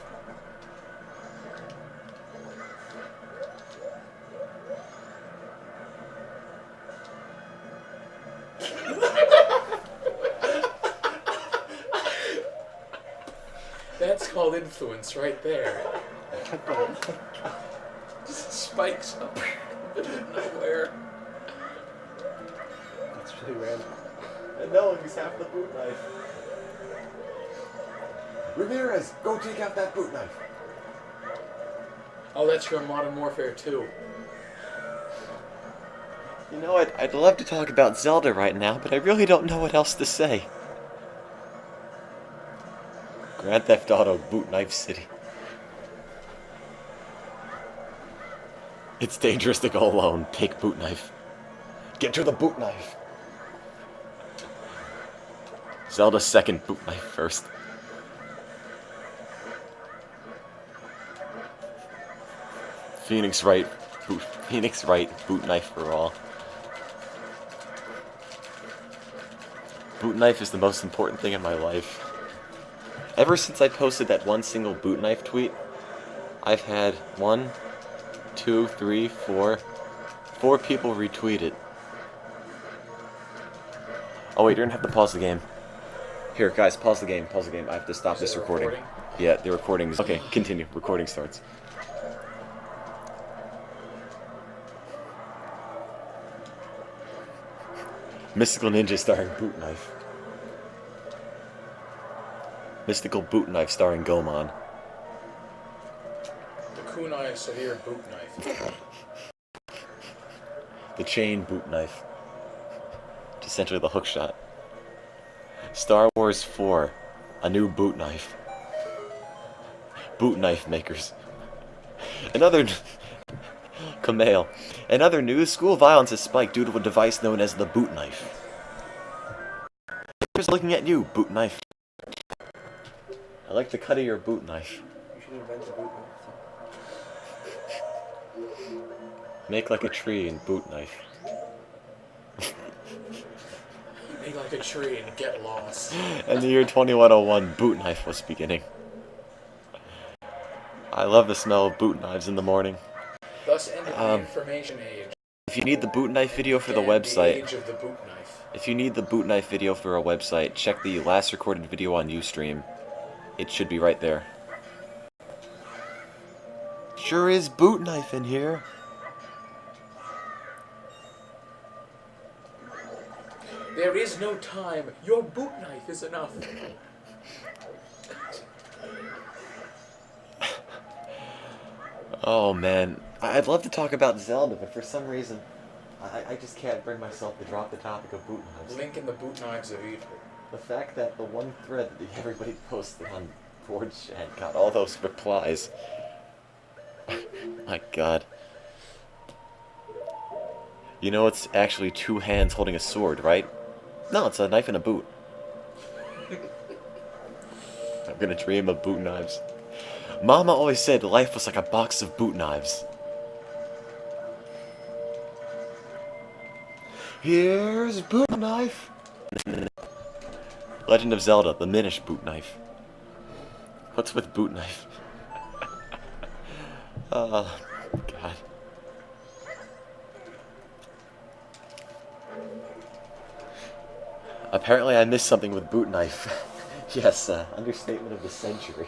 That's called influence right there. Just spikes up in the middle of nowhere.
That's really random.
And no, he's half the boot knife. Ramirez, go take out that boot knife.
Oh, that's from Modern Warfare 2.
You know, I'd love to talk about Zelda right now, but I really don't know what else to say. Grand Theft Auto Boot Knife City. It's dangerous to go alone. Take boot knife. Get to the boot knife. Zelda's second, boot knife first. Phoenix Wright, boot knife for all. Boot knife is the most important thing in my life. Ever since I posted that one single boot knife tweet, I've had 4 people retweet it. Oh wait, you're gonna have to pause the game. Here, guys, pause the game. I have to stop this recording. Yeah, the recording's... Okay, continue. Recording starts. Mystical Ninja starring Boot Knife. Mystical Boot Knife starring Gomon.
The Kunai Severe Boot Knife.
The Chain Boot Knife. Essentially the hook shot. Star Wars 4. A new boot knife. Boot knife makers. Another... Kumail. In other news, school violence has spiked due to a device known as the boot knife. Here's looking at you, boot knife. I like the cut of your boot knife.
You should invent a boot knife.
Make like a tree and boot knife.
Make like a tree and get lost.
In the year 2101, boot knife was beginning. I love the smell of boot knives in the morning.
Thus ended the information age.
If you need the boot knife video for the
And
website,
The age of the boot knife.
if you need the boot knife video for our website, check the last recorded video on Ustream. It should be right there. Sure is boot knife in here.
There is no time. Your boot knife is enough.
Oh man, I'd love to talk about Zelda, but for some reason, I just can't bring myself to drop the topic of boot knives.
Link in the boot knives of evil.
The fact that the one thread that everybody posted on Discord chat got all those replies. My god. You know it's actually two hands holding a sword, right? No, it's a knife and a boot. I'm gonna dream of boot knives. Mama always said life was like a box of boot knives. Here's a boot knife. Legend of Zelda, the Minish boot knife. What's with boot knife? Oh, God. Apparently I missed something with boot knife. Yes, understatement of the century.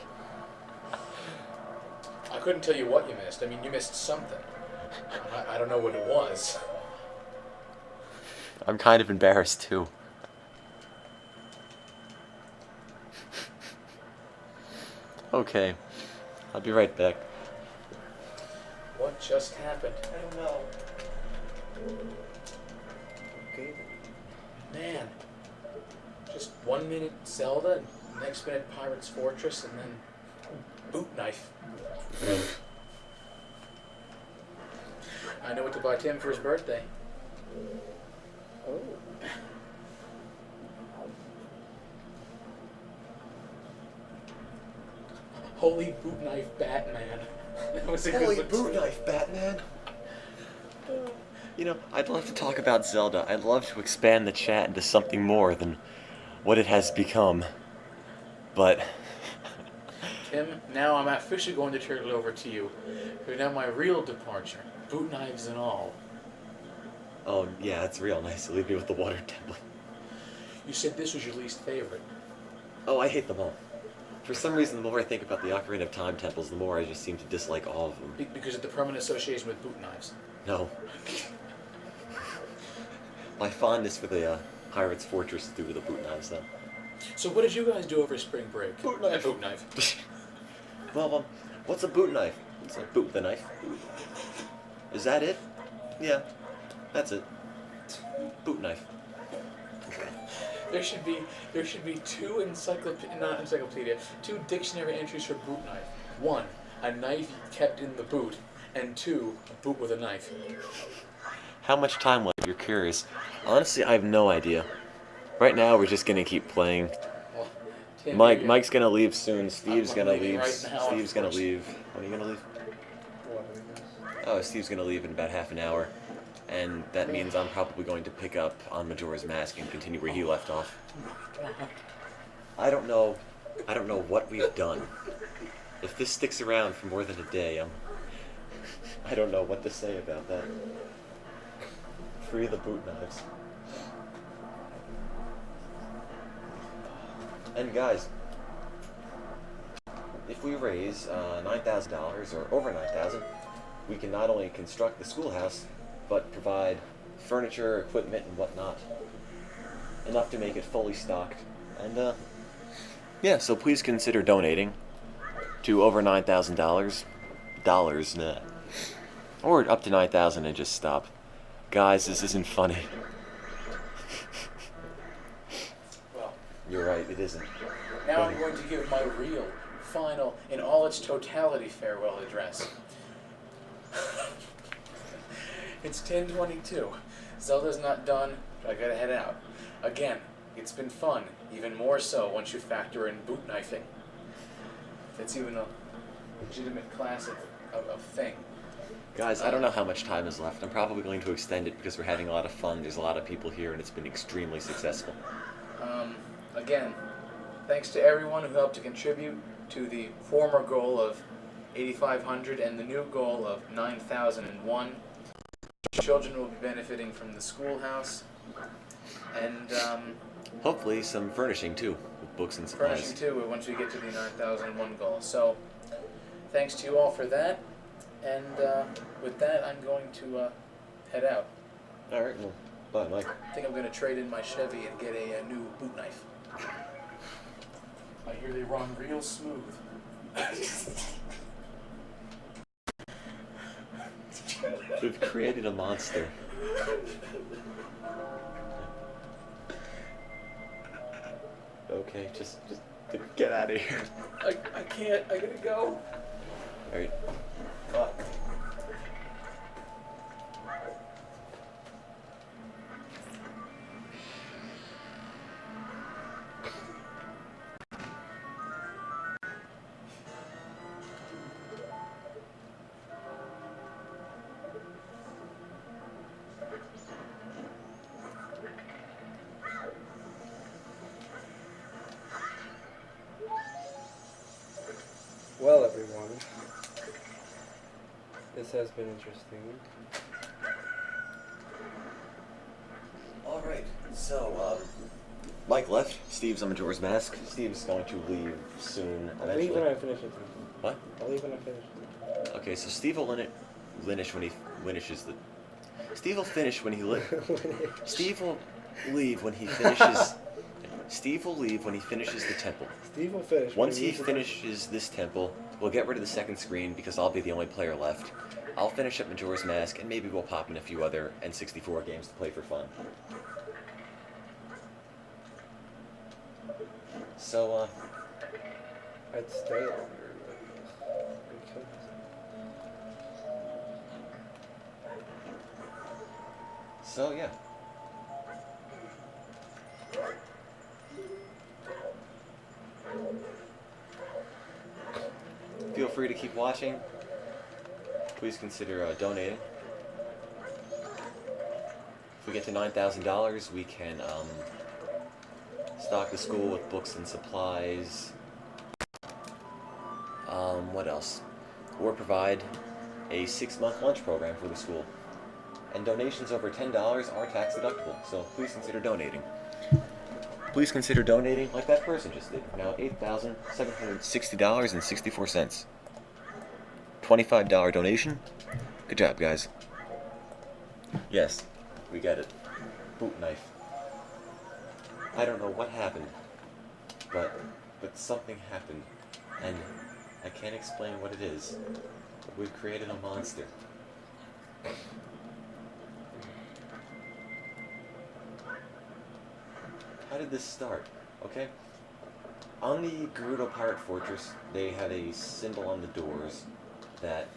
I couldn't tell you what you missed. I mean, you missed something. I don't know what it was.
I'm kind of embarrassed, too. Okay. I'll be right back.
What just happened?
I don't know. Okay.
Man. Just 1 minute Zelda, next minute Pirate's Fortress, and then boot knife. I know what to buy Tim for his birthday.
Oh.
Holy boot knife Batman. That was a
Holy
good
boot knife, Batman! You know, I'd love to talk about Zelda. I'd love to expand the chat into something more than what it has become. But...
Tim, now I'm officially going to turn it over to you. You're now my real departure. Boot knives and all.
Oh, yeah, that's real nice. Leave me with the water temple.
You said this was your least favorite.
Oh, I hate them all. For some reason, the more I think about the Ocarina of Time temples, the more I just seem to dislike all of them.
Because of the permanent association with boot knives.
No. My fondness for the Pirate's Fortress is due to the boot knives, though.
So what did you guys do over spring break?
Boot knife.
Boot knife.
Well, what's a boot knife? It's a boot with a knife. Is that it? Yeah, that's it. Boot knife.
There should be two two dictionary entries for boot knife. One, a knife kept in the boot, and two, a boot with a knife.
How much time left? You're curious. Honestly, I have no idea. Right now, we're just gonna keep playing.
Well, Tim,
Mike's gonna leave soon. Steve's
I'm
gonna
leaving
leave.
right now,
Steve's
of
gonna
course.
leave. When are you gonna leave?
What?
Oh, Steve's gonna leave in about half an hour, and that means I'm probably going to pick up on Majora's Mask and continue where he left off. I don't know what we've done. If this sticks around for more than a day, I don't know what to say about that. Free the boot knives. And guys, if we raise $9,000 or over $9,000, we can not only construct the schoolhouse, but provide furniture, equipment, and whatnot. Enough to make it fully stocked. And, yeah, so please consider donating to over $9,000. Dollars, nah. Or up to $9,000 and just stop. Guys, this isn't funny.
Well,
You're right, it isn't.
now I'm going to give my real, final, in all its totality farewell address. It's 10:22. Zelda's not done, but I gotta head out. Again, it's been fun, even more so once you factor in boot knifing. It's even a legitimate class of thing.
Guys, I don't know how much time is left. I'm probably going to extend it because we're having a lot of fun. There's a lot of people here, and it's been extremely successful.
Again, thanks to everyone who helped to contribute to the former goal of 8,500 and the new goal of 9,001. Children will be benefiting from the schoolhouse, and
Hopefully some furnishing, too, with books and supplies.
furnishing too once we get to the 9,001 goal. So, thanks to you all for that, and with that, I'm going to head out.
Alright, well, bye, Mike.
I think I'm going to trade in my Chevy and get a new boot knife. I hear they run real smooth.
We've created a monster. Okay, just get out of here.
I can't. I gotta go.
Alright.
Well, everyone, this has been interesting.
Alright, so, Mike left. Steve's on Majora's Mask. Steve's going to leave soon,
I'll leave
eventually.
when I finish it.
What?
I'll leave when I finish it.
Okay, so Steve will finish when he finishes the... Steve will finish when he Steve will leave when he finishes... Steve will leave when he finishes the temple.
Steve will finish.
Once he finishes this temple, we'll get rid of the second screen because I'll be the only player left. I'll finish up Majora's Mask, and maybe we'll pop in a few other N64 games to play for fun. So,
I'd stay longer. Because...
So yeah. Feel free to keep watching. Please consider donating. If we get to $9,000, we can stock the school with books and supplies. What else? Or provide a 6-month lunch program for the school. And donations over $10 are tax deductible, so please consider donating. Please consider donating like that person just did. Now $8,760.64. $25 donation. Good job, guys. Yes, we get it. Boot knife. I don't know what happened, but something happened, and I can't explain what it is. But we've created a monster. How did this start? Okay. On the Gerudo Pirate Fortress, they had a symbol on the doors that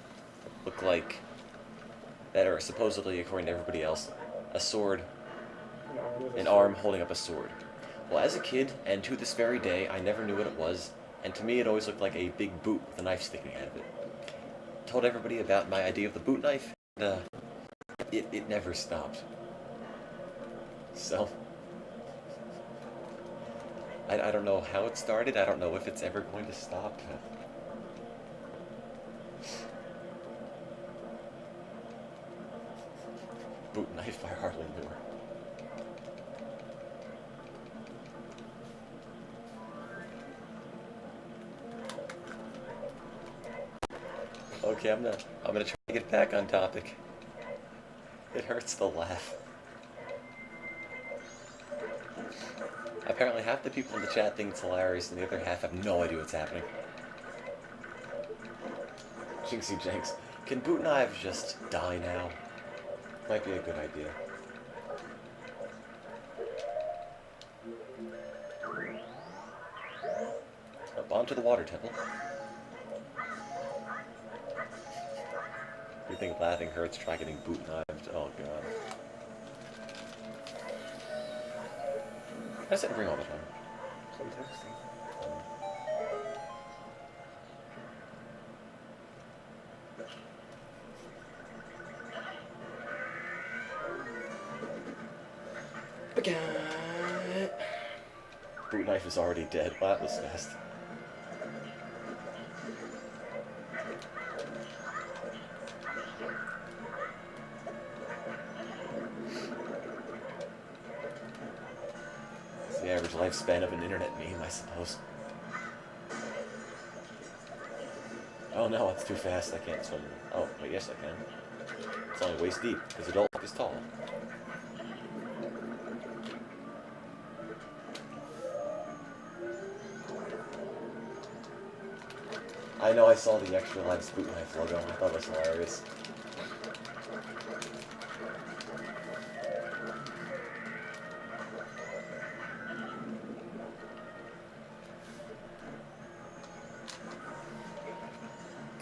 look like, that are supposedly, according to everybody else, a sword, an arm holding up a sword. Well, as a kid, and to this very day, I never knew what it was, and to me it always looked like a big boot with a knife sticking out of it. Told everybody about my idea of the boot knife, and it never stopped. So, I don't know how it started, I don't know if it's ever going to stop. Boot knife, I hardly knew her. Okay, I'm gonna try to get back on topic. It hurts to laugh. Apparently half the people in the chat think it's hilarious and the other half have no idea what's happening. Jinxie Jinx. Can boot knives just die now? Might be a good idea. Up onto the water temple. You think laughing hurts, try getting boot knifed. Oh god. I said ring all the time.
I'm texting.
Boot knife is already dead. Wow, that was fast. It's the average lifespan of an internet meme, I suppose. Oh no, it's too fast. I can't swim. Oh, wait, yes I can. It's only waist deep, because adult is tall. I know, I saw the Extralives boot knife logo. I thought it was hilarious.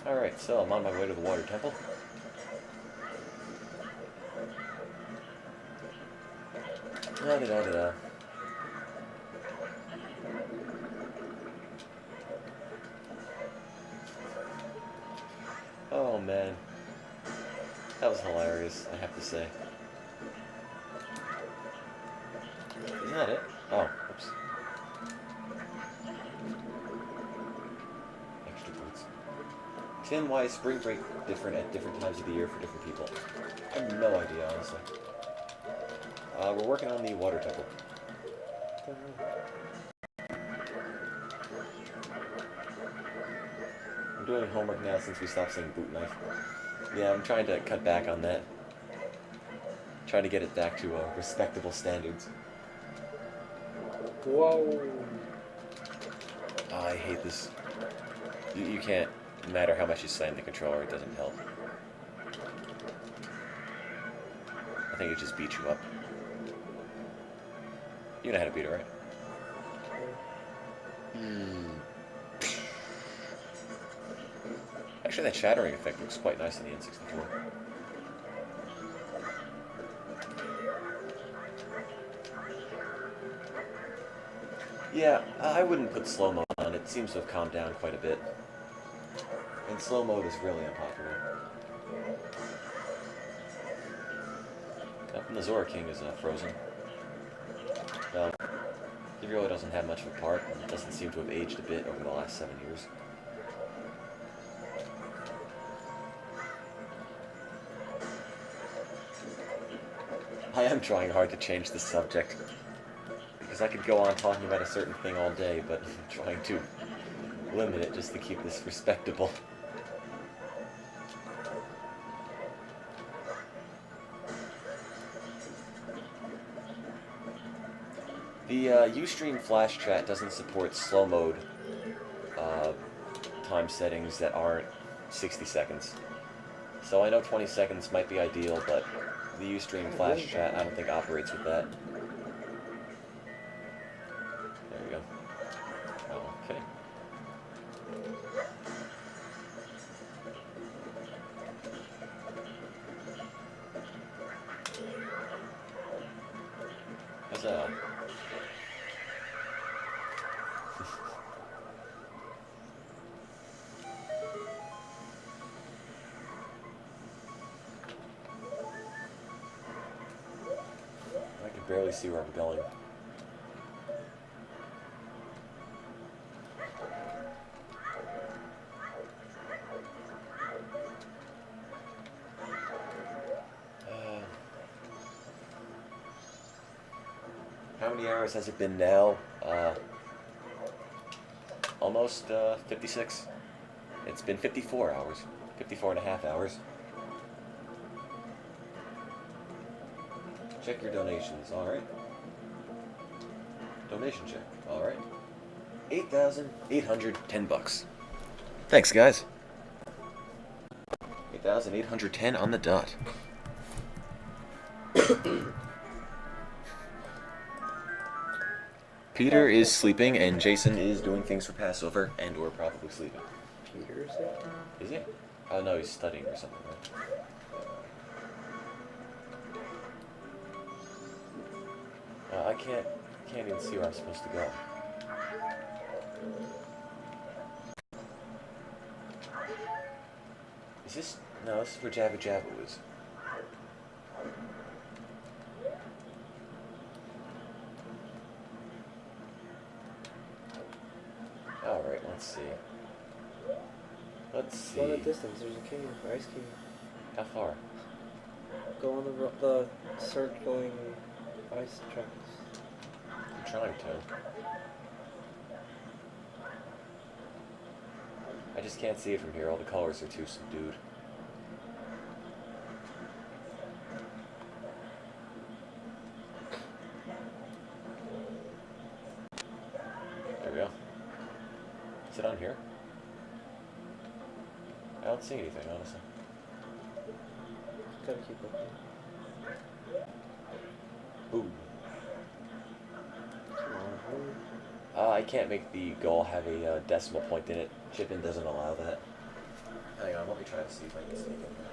Alright, so I'm on my way to the water temple. Da-da-da-da-da. Oh man. That was hilarious, I have to say. Isn't that it? Oh, oops. Extra boots. Tim, why is spring break different at different times of the year for different people? I have no idea, honestly. We're working on the water temple. I'm doing homework now since we stopped saying boot knife. Yeah, I'm trying to cut back on that. Trying to get it back to respectable standards.
Whoa.
I hate this. You can't, no matter how much you slam the controller, it doesn't help. I think it just beats you up. You know how to beat it, right? Actually, that shattering effect looks quite nice on the N64. Yeah, I wouldn't put slow mode on. It seems to have calmed down quite a bit. And slow mode is really unpopular. And the Zora King is frozen. Well, he really doesn't have much of a part, and doesn't seem to have aged a bit over the last 7 years. I am trying hard to change the subject, because I could go on talking about a certain thing all day, but I'm trying to limit it just to keep this respectable. The Ustream Flash Chat doesn't support slow mode time settings that aren't 60 seconds. So I know 20 seconds might be ideal, but the Ustream Flash Chat I don't think operates with that. There we go. Okay. How's that? I can barely see where I'm going. How many hours has it been now? Almost 56. It's been 54 hours. 54 and a half hours. Check your donations, alright. Donation check, alright. 8,810 bucks. Thanks, guys. 8,810 on the dot. Peter is sleeping, and Jason is doing things for Passover, and we're probably sleeping.
Peter is it?
Is he? Oh no, he's studying or something, right? I can't even see where I'm supposed to go. Is this? No, this is where Jabba Jabba was. Alright, let's see. Let's see.
Go in the distance. There's a cave, ice cave.
How far?
Go on the circling ice tracks.
I'm trying to. I just can't see it from here. All the colors are too subdued. There we go. Is it on here? I don't see anything, honestly.
Gotta keep looking.
Ooh.
Come on.
I can't make the goal have a decimal point in it. Shipping doesn't allow that. Hang on, let me try to see if I can sneak in there.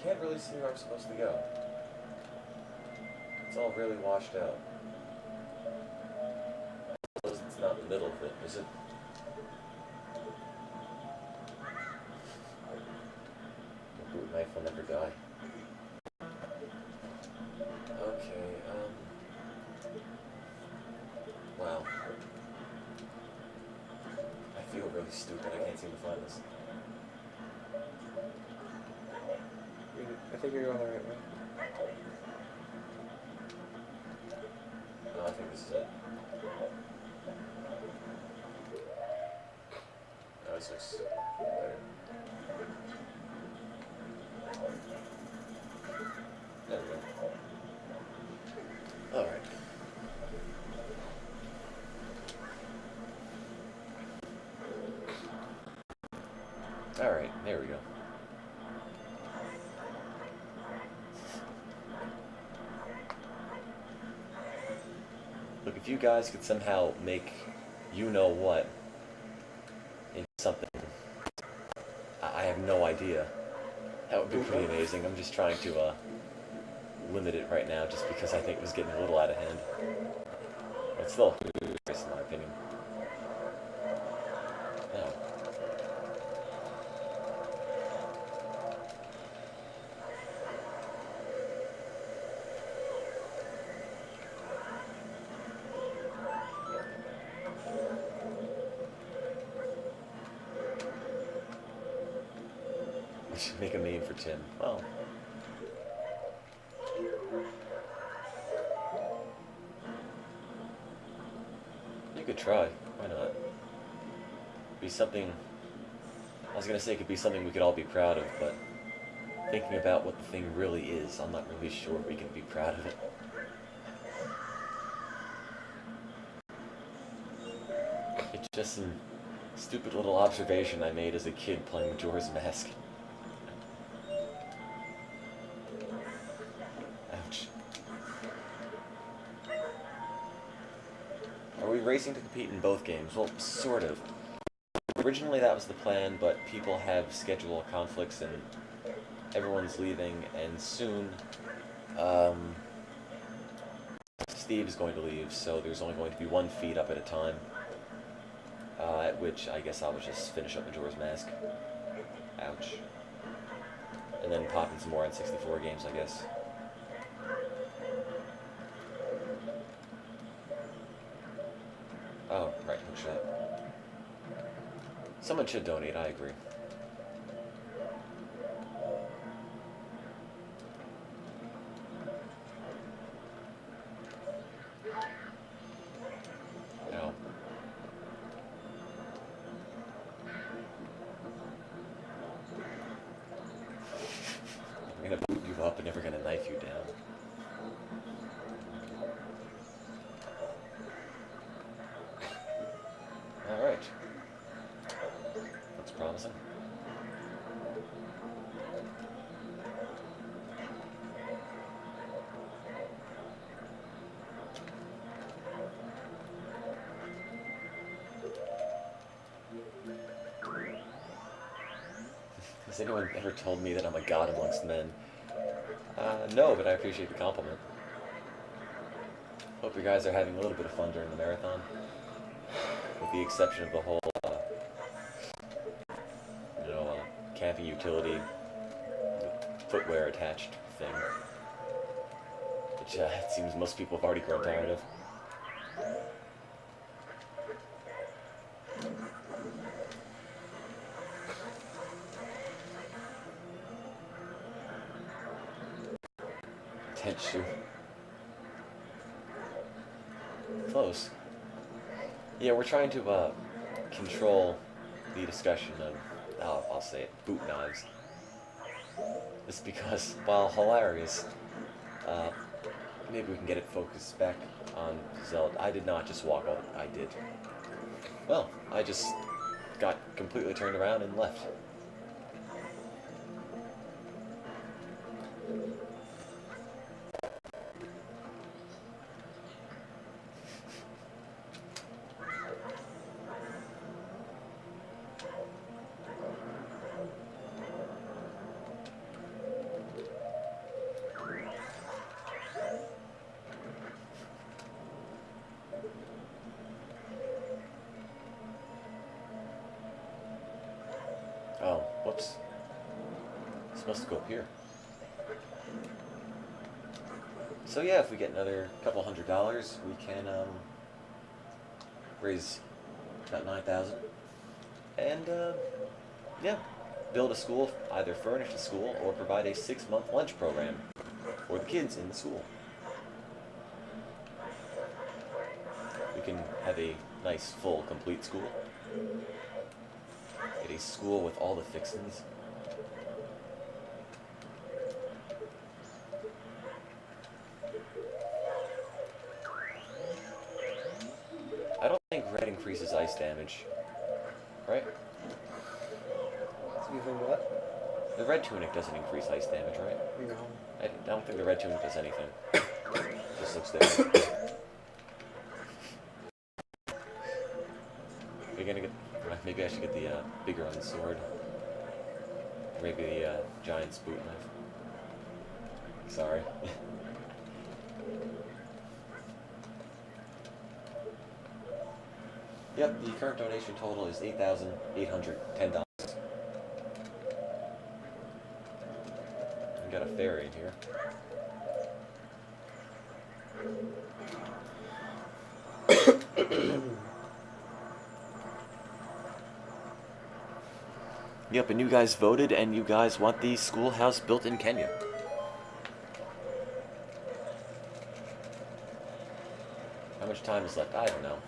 Can't really see where I'm supposed to go. It's all really washed out. It's not the middle of it, is it? The boot knife will never die. Okay, wow. I feel really stupid. I can't seem to find this.
I think you're going the right way.
No, I think this is it. No, this looks better. There we go. Alright. Alright, there we go. Look, if you guys could somehow make you-know-what into something, I have no idea. That would be pretty amazing. I'm just trying to limit it right now just because I think it was getting a little out of hand. But still, nice in my opinion. Now, we should make a meme for Tim. Well, you could try. Why not? Be something. I was gonna say it could be something we could all be proud of, but thinking about what the thing really is, I'm not really sure we can be proud of it. It's just some stupid little observation I made as a kid playing Majora's Mask. Ouch. Are we racing to compete in both games? Well, sort of. Originally that was the plan, but people have schedule conflicts and everyone's leaving, and soon Steve is going to leave, so there's only going to be one feed up at a time. At which I guess I'll just finish up Majora's Mask. Ouch. And then pop in some more N64 games, I guess. Oh, right, hookshot. Someone should donate, I agree. No. We're gonna boot you up and then we're gonna knife you down. Alright. That's promising. Has anyone ever told me that I'm a god amongst men? No, but I appreciate the compliment. Hope you guys are having a little bit of fun during the marathon. With the exception of the whole, camping utility, footwear attached thing. Which, it seems most people have already grown tired of. Tent shoe. Close. Yeah, we're trying to control the discussion of, I'll say it, boot knives. It's because, while hilarious, maybe we can get it focused back on Zelda. I did not just walk over. I did. Well, I just got completely turned around and left. supposed to go up here. So yeah, if we get another couple $100, we can raise about 9,000, and yeah, build a school, either furnish a school or provide a 6-month lunch program for the kids in the school. We can have a nice, full, complete school. Get a school with all the fixings. I don't think red increases ice damage, right?
So you think what?
The red tunic doesn't increase ice damage, right?
No.
I don't think the red tunic does anything. Just looks different. You're gonna get... Maybe I should get the bigger on the sword. Maybe the giant's boot knife. Sorry. Yep, the current donation total is $8,810. We got a fairy in here. Yep, and you guys voted, and you guys want the schoolhouse built in Kenya. How much time is left? I don't know.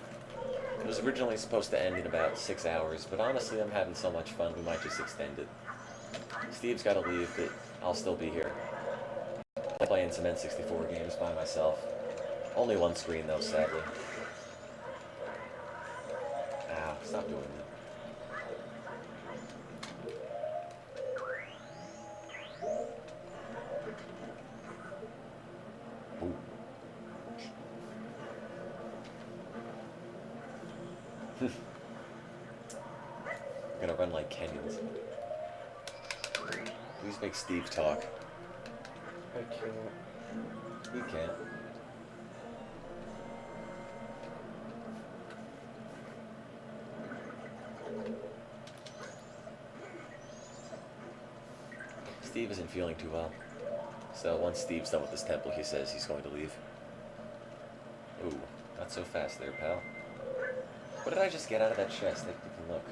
It was originally supposed to end in about 6 hours, but honestly, I'm having so much fun, we might just extend it. Steve's got to leave, but I'll still be here. Playing some N64 games by myself. Only one screen, though, sadly. Ow, stop doing that. Ooh. I'm gonna run like Kenyans. Please make Steve talk.
I can't.
You can't. Steve isn't feeling too well. So once Steve's done with this temple, he says he's going to leave. Ooh, not so fast there, pal. What did I just get out of that chest? Take a look.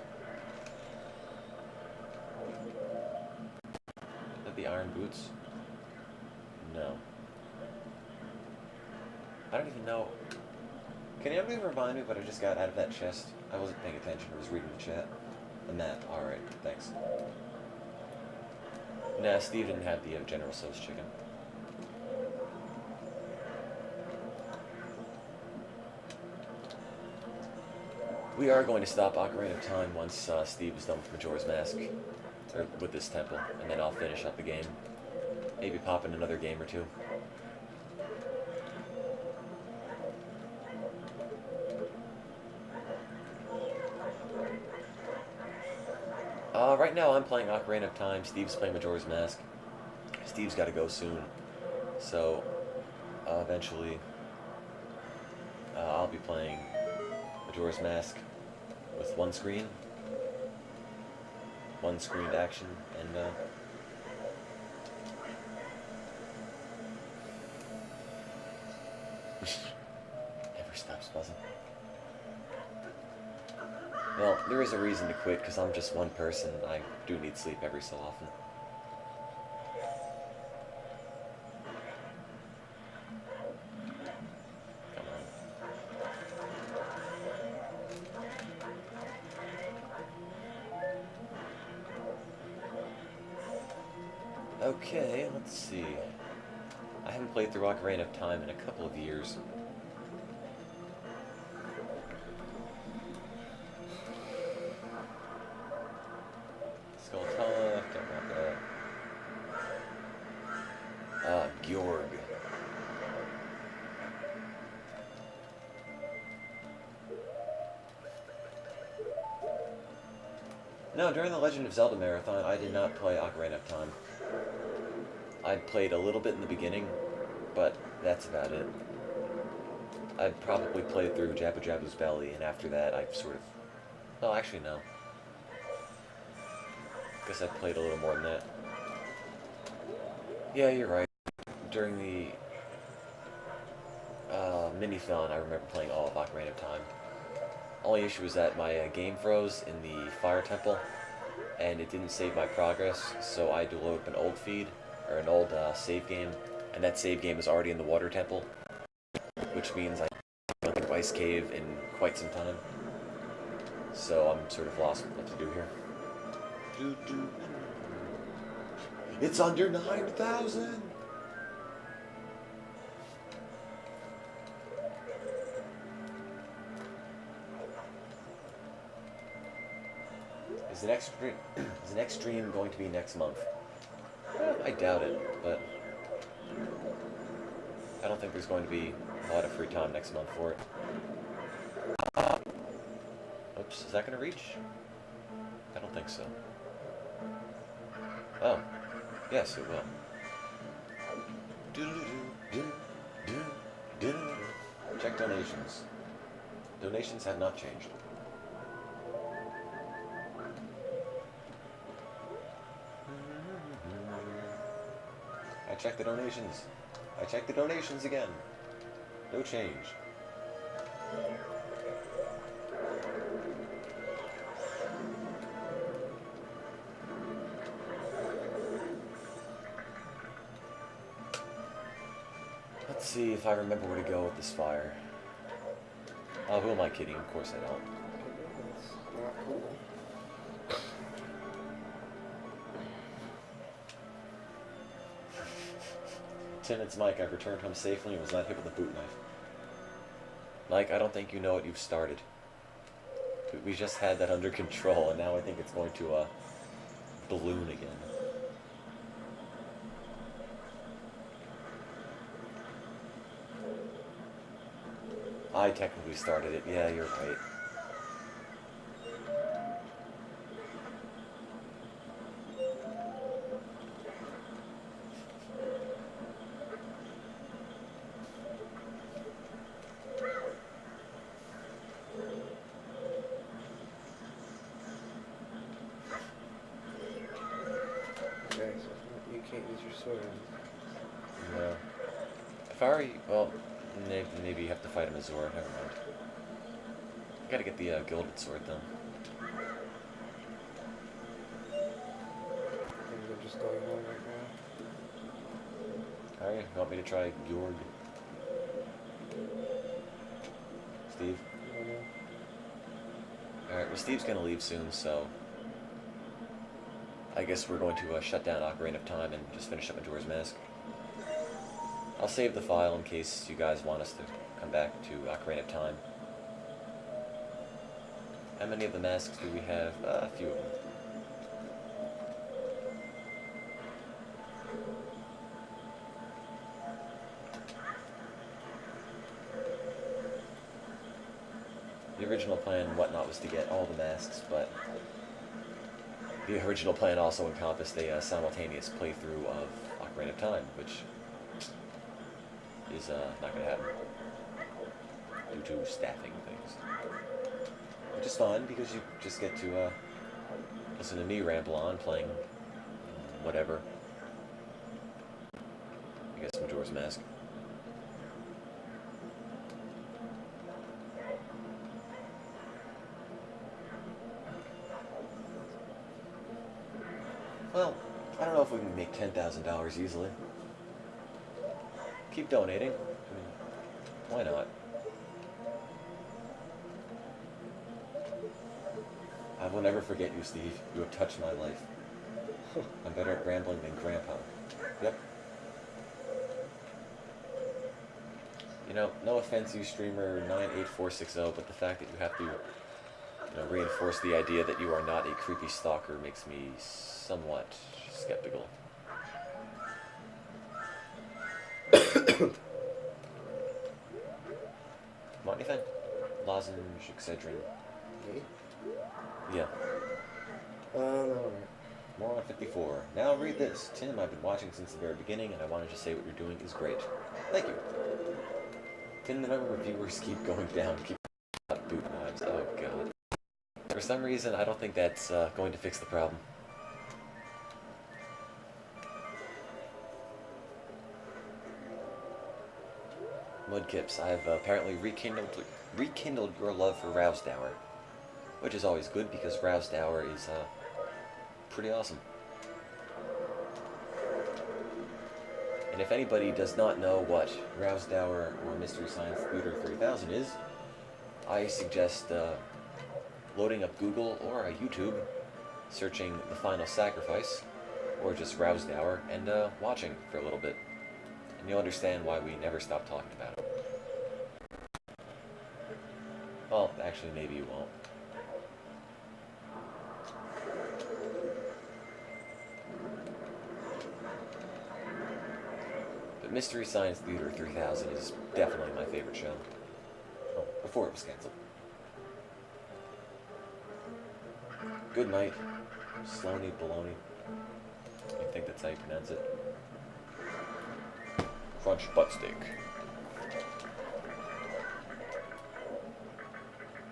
Is that the iron boots? No. I don't even know. Can anybody remind me what I just got out of that chest? I wasn't paying attention. I was reading the chat. The map. Alright, thanks. Nah, Steve didn't have the General Tso's chicken. We are going to stop Ocarina of Time once Steve is done with Majora's Mask, or with this temple, and then I'll finish up the game. Maybe pop in another game or two. Right now I'm playing Ocarina of Time, Steve's playing Majora's Mask. Steve's got to go soon, so eventually I'll be playing Majora's Mask with one screened action, and never stops buzzing. Well, there is a reason to quit, because I'm just one person, and I do need sleep every so often. Come on. Okay, let's see. I haven't played through Ocarina of Time in a couple of years. Skulltula, don't want that. Gjorg. No, during the Legend of Zelda marathon, I did not play Ocarina of Time. I played a little bit in the beginning, but that's about it. I probably played through Jabba Jabba's Belly, and after that, I've sort of... Oh, actually, no. Guess I played a little more than that. Yeah, you're right. During the mini-thon, I remember playing all of Ocarina of Time. Only issue was that my game froze in the Fire Temple, and it didn't save my progress, so I had to load up an old feed, or an old save game, and that save game is already in the Water Temple, which means I don't think Ice Cave in quite some time. So I'm sort of lost what to do here. It's under 9,000! Is the next stream going to be next month? I doubt it, but I don't think there's going to be a lot of free time next month for it. Oops, is that going to reach? I don't think so. Oh, yes, it will. Check donations. Donations have not changed. I checked the donations. I checked the donations again. No change. Let's see if I remember where to go with this fire. Oh, who am I kidding? Of course I don't.
It's not cool.
Tim, it's Mike. I've returned home safely and was not hit with a boot knife. Mike, I don't think you know what you've started. We just had that under control, and now I think it's going to balloon again. I technically started it. Yeah, you're right.
Okay, so you can't use your sword.
No. If I were you, well, maybe you have to fight a Mazora. Never mind. Gotta get the gilded sword though.
Things are just going on right now.
Alright, you want me to try Jorg? Steve?
I don't know.
Alright, well Steve's gonna leave soon, so I guess we're going to shut down Ocarina of Time and just finish up Majora's Mask. I'll save the file in case you guys want us to come back to Ocarina of Time. How many of the masks do we have? A few of them. The original plan and whatnot was to get all the masks, but the original plan also encompassed a simultaneous playthrough of Ocarina of Time, which is not going to happen due to staffing things. Which is fine, because you just get to listen to me ramble on, playing whatever. I guess Majora's Mask. Well, I don't know if we can make $10,000 easily. Keep donating. I mean, why not? I will never forget you, Steve. You have touched my life. I'm better at rambling than Grandpa. Yep. You know, no offense, you streamer 98460, but the fact that you have to, reinforce the idea that you are not a creepy stalker makes me somewhat skeptical. Want anything? Lozenge, Excedrin.
Me?
Yeah.
No, alright.
More on 54. Now read this. Tim, I've been watching since the very beginning, and I wanted to say what you're doing is great. Thank you. Tim, the number of viewers keep going down. Keep boot knives. Oh, God. For some reason, I don't think that's going to fix the problem. Mudkips, I've apparently rekindled your love for Rousdower, which is always good because Rousdower is pretty awesome. And if anybody does not know what Rousdower or Mystery Science Theater 3000 is, I suggest loading up Google or YouTube, searching The Final Sacrifice, or just Rousdower, and watching for a little bit. And you'll understand why we never stop talking about it. Well, actually, maybe you won't. But Mystery Science Theater 3000 is definitely my favorite show. Oh, before it was canceled. Good night, Sloney Baloney. I think that's how you pronounce it. Crunch butt steak.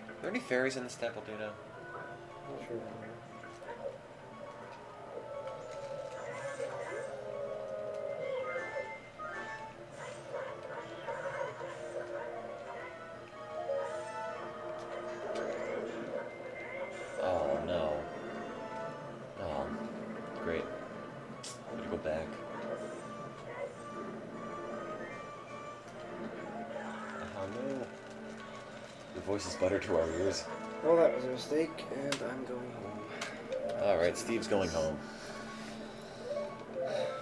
Are there any fairies in this temple, do you know?
Not sure.
Oh no. Oh, great. I'm gonna go back. Oh no. Your voice is butter to our ears.
Well, that was a mistake, and I'm going home.
Alright, Steve's going home.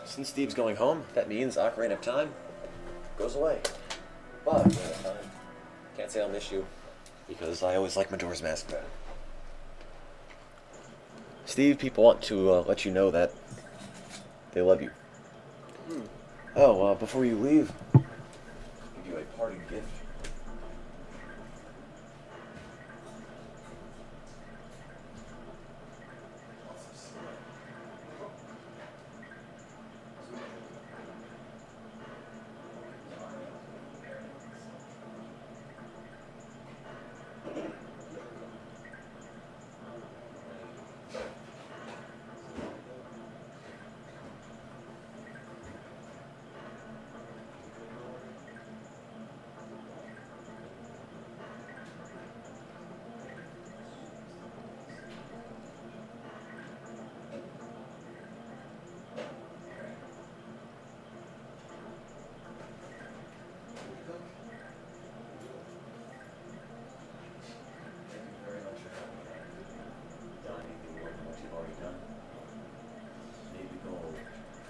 Since Steve's going home, that means Ocarina of Time goes away. But Ocarina of Time. Can't say I'll miss you, because I always like Majora's Mask better. Steve, people want to let you know that they love you. Oh, before you leave, I'll give you a parting gift.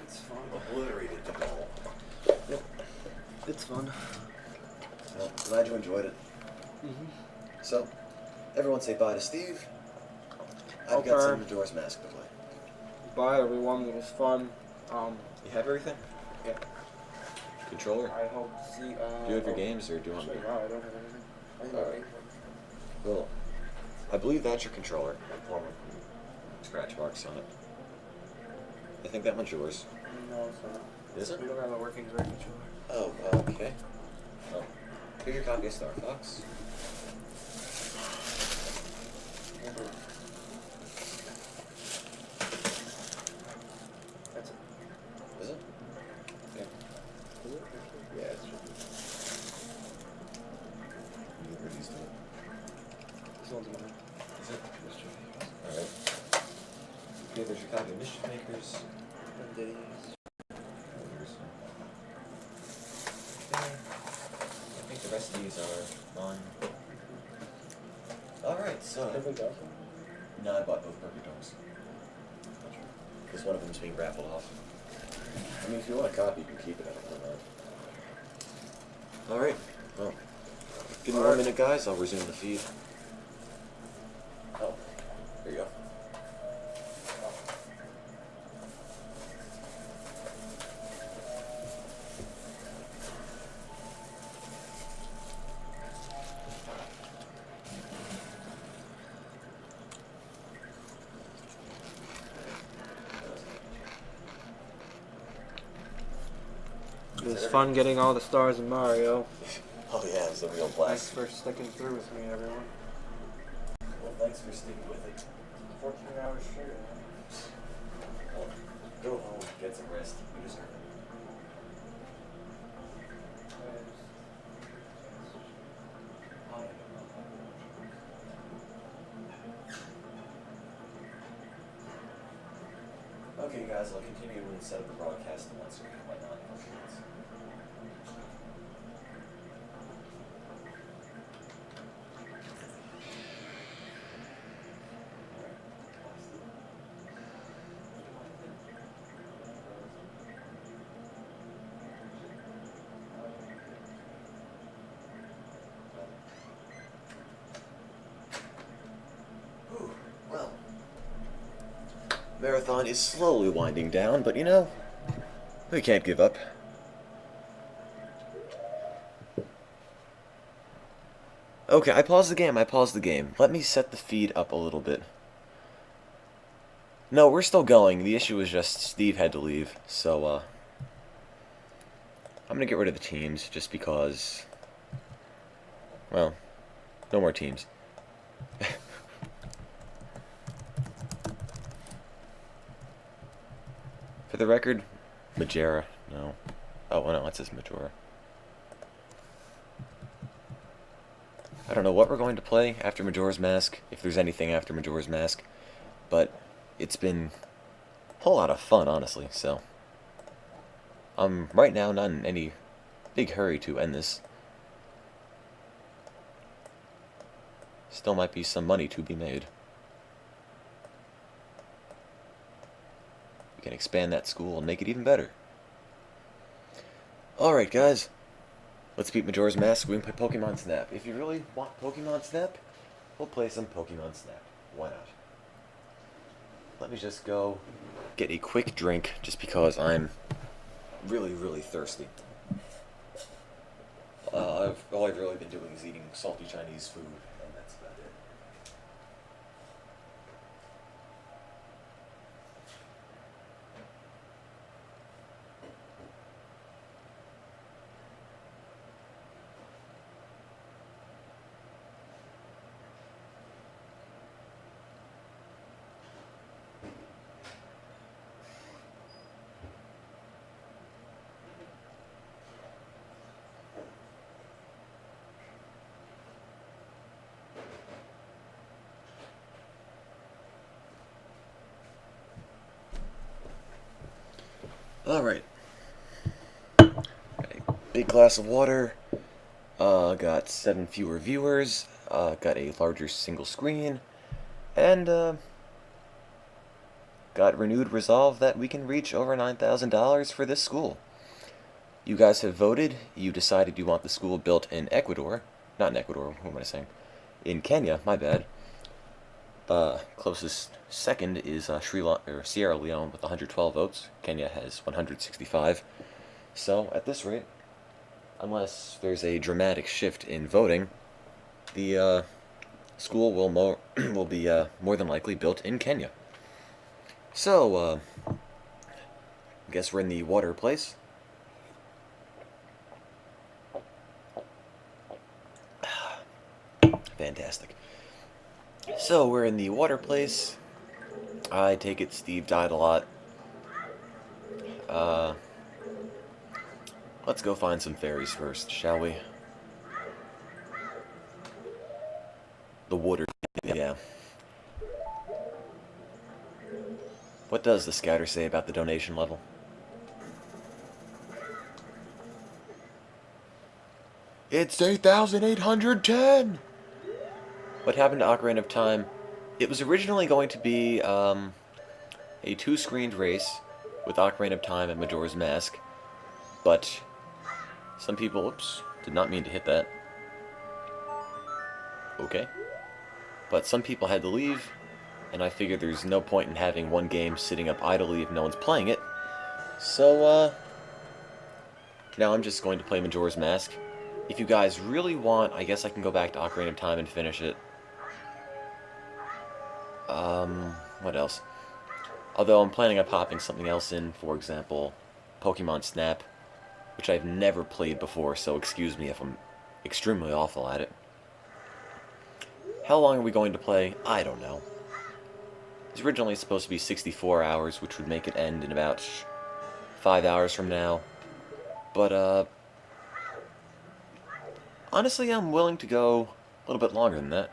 It's fun.
Obliterated the goal.
Yep. It's fun.
Well, glad you enjoyed it.
Mm-hmm.
So, everyone say bye to Steve. I've got some Majora's Mask to play.
Bye, everyone. It was fun.
You have everything?
Yeah.
Controller?
I hope to see.
Do you have your games, or do you want me?
Actually, wow, I don't have anything. I didn't
All
have
right.
anything.
Well, I believe that's your controller. Scratch marks on it. I think that one's yours.
No, it's not.
Is it?
We don't have a working Zord controller.
Oh, okay. Well, here's your copy of Star Fox.
That's it.
Is it? Yeah.
Is it?
Yeah, it's true. You get used to it.
This one's mine.
Is it?
This one.
Alright. Okay, there's your copy of Mischief Makers.
And Diddy's.
I think the rest of these are mine. Alright, so.
Perfect awesome.
No, I bought both Perfect Dogs. Because one of them's being raffled off. I mean, if you want a copy, you can keep it. I don't know. Alright, well. Give me 1 minute, guys. I'll resume the feed. Oh, here you go.
It was fun getting all the stars in Mario.
Oh yeah, it's a real
Thanks
blast.
for sticking through with me, everyone.
Well, thanks for sticking with it.
14 hours straight.
Well, go home, get some rest. You deserve it. Okay, guys, I'll continue with the set of the broadcast and one screen and whatnot. Well, marathon is slowly winding down, but you know, we can't give up. Okay, I paused the game. Let me set the feed up a little bit. No, we're still going. The issue is just Steve had to leave, so, I'm gonna get rid of the teams, just because, well, no more teams. For the record, Majera, no. Oh, well, no, it says Majora. I don't know what we're going to play after Majora's Mask, if there's anything after Majora's Mask, but it's been a whole lot of fun, honestly, so I'm right now not in any big hurry to end this. Still might be some money to be made. We can expand that school and make it even better. Alright, guys. Let's beat Majora's Mask. We can play Pokemon Snap. If you really want Pokemon Snap, we'll play some Pokemon Snap. Why not? Let me just go get a quick drink, just because I'm really, really thirsty. All I've really been doing is eating salty Chinese food, and that's about it. Alright. Got a big glass of water. Got 7 fewer viewers. Got a larger single screen. And, got renewed resolve that we can reach over $9,000 for this school. You guys have voted. You decided you want the school built in Ecuador. Not in Ecuador, what am I saying? In Kenya, my bad. Closest second is Sierra Leone with 112 votes. Kenya has 165. So, at this rate, unless there's a dramatic shift in voting, the school will be more than likely built in Kenya. So, I guess we're in the water place. Fantastic. So, we're in the water place. I take it Steve died a lot. Let's go find some fairies first, shall we? The water, yeah. What does the scatter say about the donation level? It's 8,810! What happened to Ocarina of Time? It was originally going to be a 2-screened race with Ocarina of Time and Majora's Mask, but some people, oops, did not mean to hit that. Okay. But some people had to leave, and I figured there's no point in having one game sitting up idly if no one's playing it. So, now I'm just going to play Majora's Mask. If you guys really want, I guess I can go back to Ocarina of Time and finish it. What else? Although I'm planning on popping something else in, for example, Pokemon Snap, which I've never played before, so excuse me if I'm extremely awful at it. How long are we going to play? I don't know. It's originally supposed to be 64 hours, which would make it end in about 5 hours from now. But, honestly, I'm willing to go a little bit longer than that.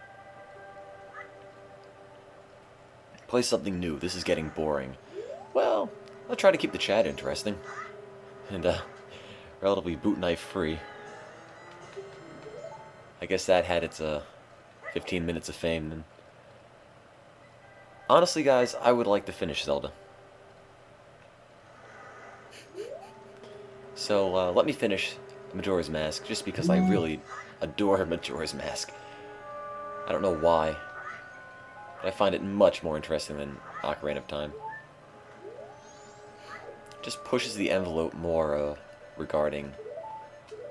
Play something new. This is getting boring. Well, I'll try to keep the chat interesting. And, relatively boot knife free. I guess that had its, 15 minutes of fame then. Honestly, guys, I would like to finish Zelda. So, let me finish Majora's Mask, just because I really adore Majora's Mask. I don't know why, but I find it much more interesting than Ocarina of Time. Just pushes the envelope more, regarding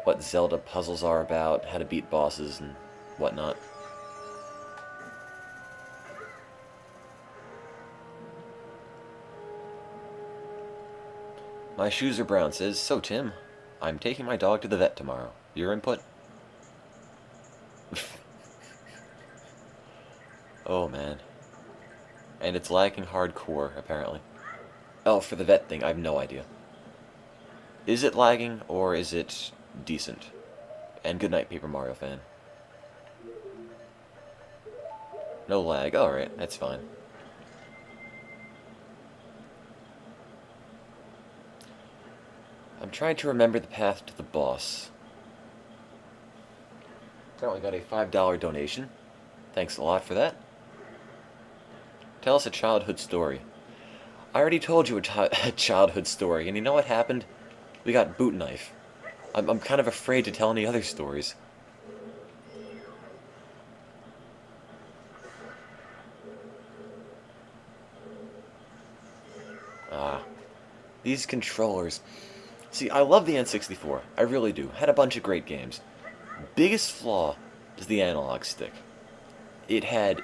what Zelda puzzles are about, how to beat bosses, and whatnot. My shoes are brown says, so Tim, I'm taking my dog to the vet tomorrow. Your input? Oh man. And it's lagging hardcore, apparently. Oh, for the vet thing, I have no idea. Is it lagging, or is it decent? And good night, Paper Mario fan. No lag, alright, that's fine. I'm trying to remember the path to the boss. Apparently got a $5 donation. Thanks a lot for that. Tell us a childhood story. I already told you a childhood story, and you know what happened? We got boot knife. I'm kind of afraid to tell any other stories. Ah, these controllers. See, I love the N64. I really do. Had a bunch of great games. Biggest flaw is the analog stick. It had,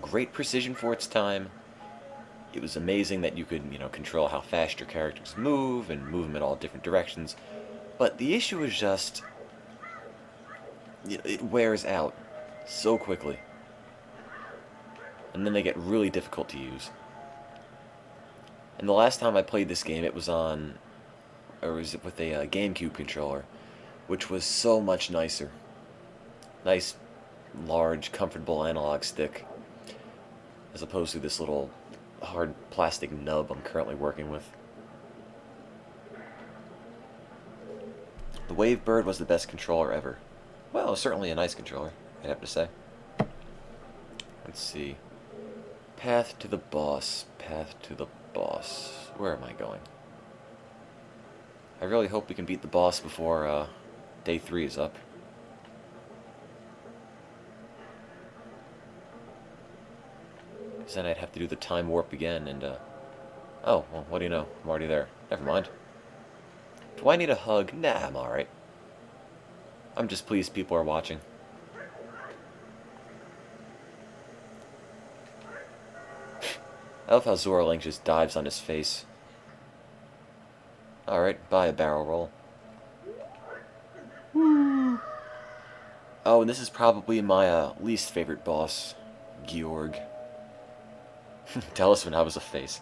great precision for its time. It was amazing that you could, control how fast your characters move and move them in all different directions. But the issue is just, it wears out so quickly. And then they get really difficult to use. And the last time I played this game, it was on, or was it with a GameCube controller, which was so much nicer. Nice, large, comfortable analog stick, as opposed to this little hard plastic nub I'm currently working with. The Wavebird was the best controller ever. Well, it was certainly a nice controller, I'd have to say. Let's see. Path to the boss. Path to the boss. Where am I going? I really hope we can beat the boss before day 3 is up. Because then I'd have to do the time warp again and, oh, well, what do you know? I'm already there. Never mind. Do I need a hug? Nah, I'm alright. I'm just pleased people are watching. I love how Zora Link just dives on his face. Alright, bye, a barrel roll. Oh, and this is probably my least favorite boss, Georg. Tell us when I was a face.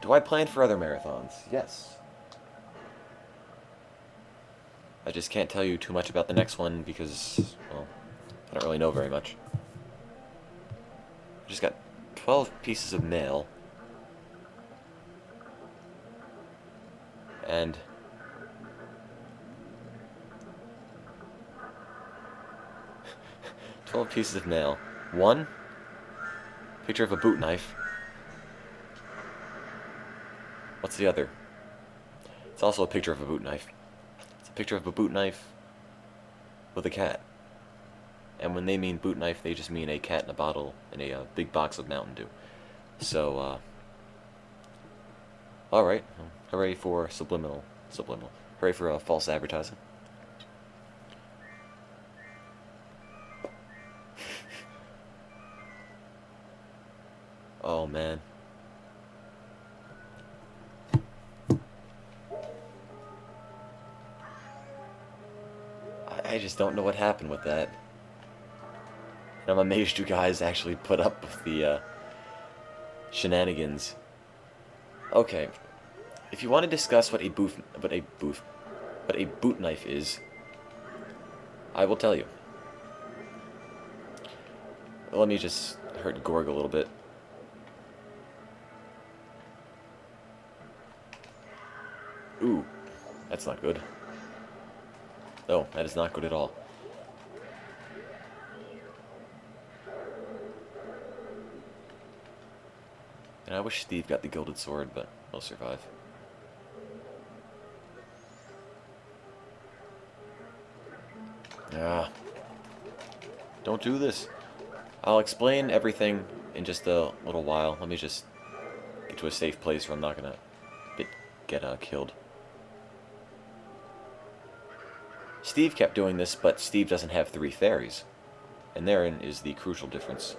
Do I plan for other marathons? Yes. I just can't tell you too much about the next one because, well, I don't really know very much. I just got 12 pieces of mail. And 12 pieces of mail. One, picture of a boot knife. What's the other? It's also a picture of a boot knife. It's a picture of a boot knife with a cat. And when they mean boot knife, they just mean a cat in a bottle in a big box of Mountain Dew. So, alright. Hooray for subliminal. Hooray for false advertising. Oh, man. I just don't know what happened with that. And I'm amazed you guys actually put up with the shenanigans. Okay. If you want to discuss what a boot knife is, I will tell you. Let me just hurt Gorg a little bit. That's not good. No, that is not good at all. And I wish Steve got the gilded sword, but he'll survive. Ah. Don't do this. I'll explain everything in just a little while. Let me just get to a safe place where I'm not gonna get killed. Steve kept doing this, but Steve doesn't have 3 fairies. And therein is the crucial difference.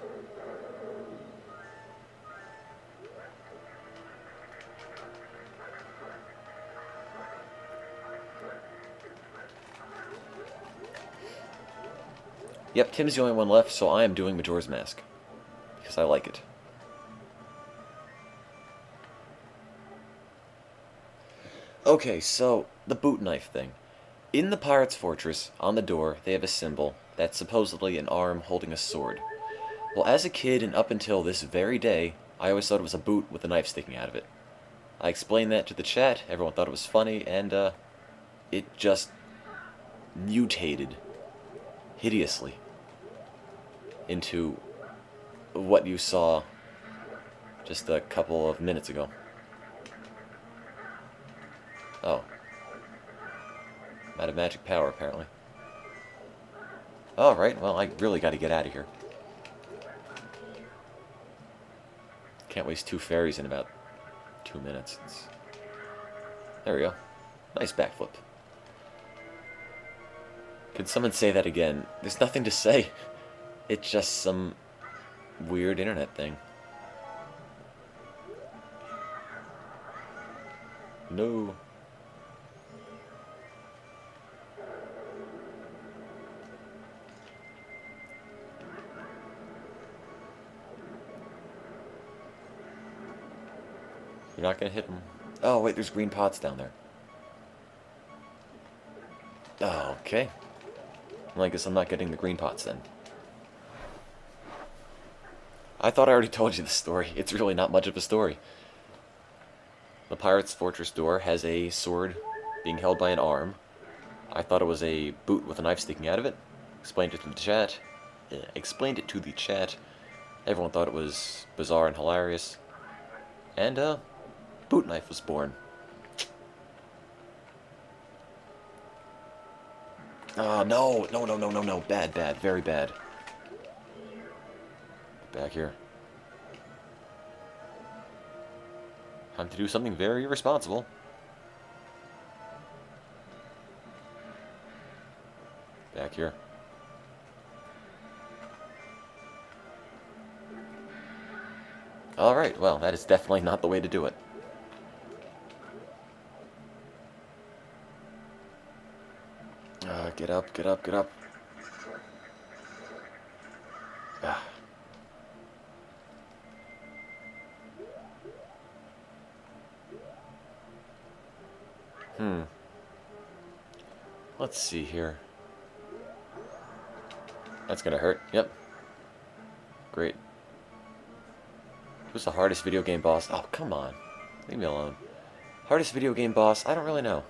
Yep, Tim's the only one left, so I am doing Majora's Mask. Because I like it. Okay, so, the boot knife thing. In the Pirate's Fortress, on the door, they have a symbol that's supposedly an arm holding a sword. Well, as a kid and up until this very day, I always thought it was a boot with a knife sticking out of it. I explained that to the chat, everyone thought it was funny, and, it just mutated hideously into what you saw just a couple of minutes ago. Oh. I'm out of magic power, apparently. Alright, well, I really gotta get out of here. Can't waste 2 fairies in about 2 minutes. There we go. Nice backflip. Could someone say that again? There's nothing to say. It's just some weird internet thing. No. You're not gonna hit him. Oh, wait, there's green pots down there. Oh, okay. Well, I guess I'm not getting the green pots then. I thought I already told you the story. It's really not much of a story. The Pirate's Fortress door has a sword being held by an arm. I thought it was a boot with a knife sticking out of it. Explained it to the chat. Everyone thought it was bizarre and hilarious. And, boot knife was born. Oh, no. Bad, very bad. Back here. Time to do something very irresponsible. Back here. Alright, well, that is definitely not the way to do it. Get up. Ah. Let's see here. That's gonna hurt. Yep. Great. Who's the hardest video game boss? Oh, come on. Leave me alone. Hardest video game boss? I don't really know.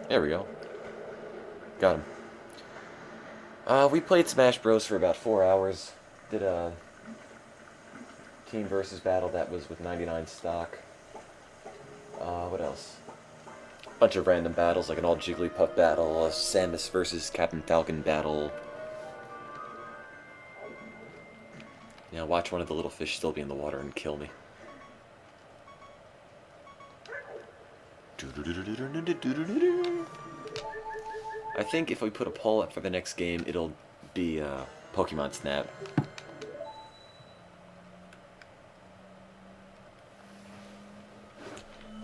There we go. Got him. We played Smash Bros. For about 4 hours. Did a team versus battle that was with 99 stock. What else? Bunch of random battles, like an old Jigglypuff battle, a Samus versus Captain Falcon battle. Now watch one of the little fish still be in the water and kill me. I think if we put a poll up for the next game, it'll be Pokemon Snap.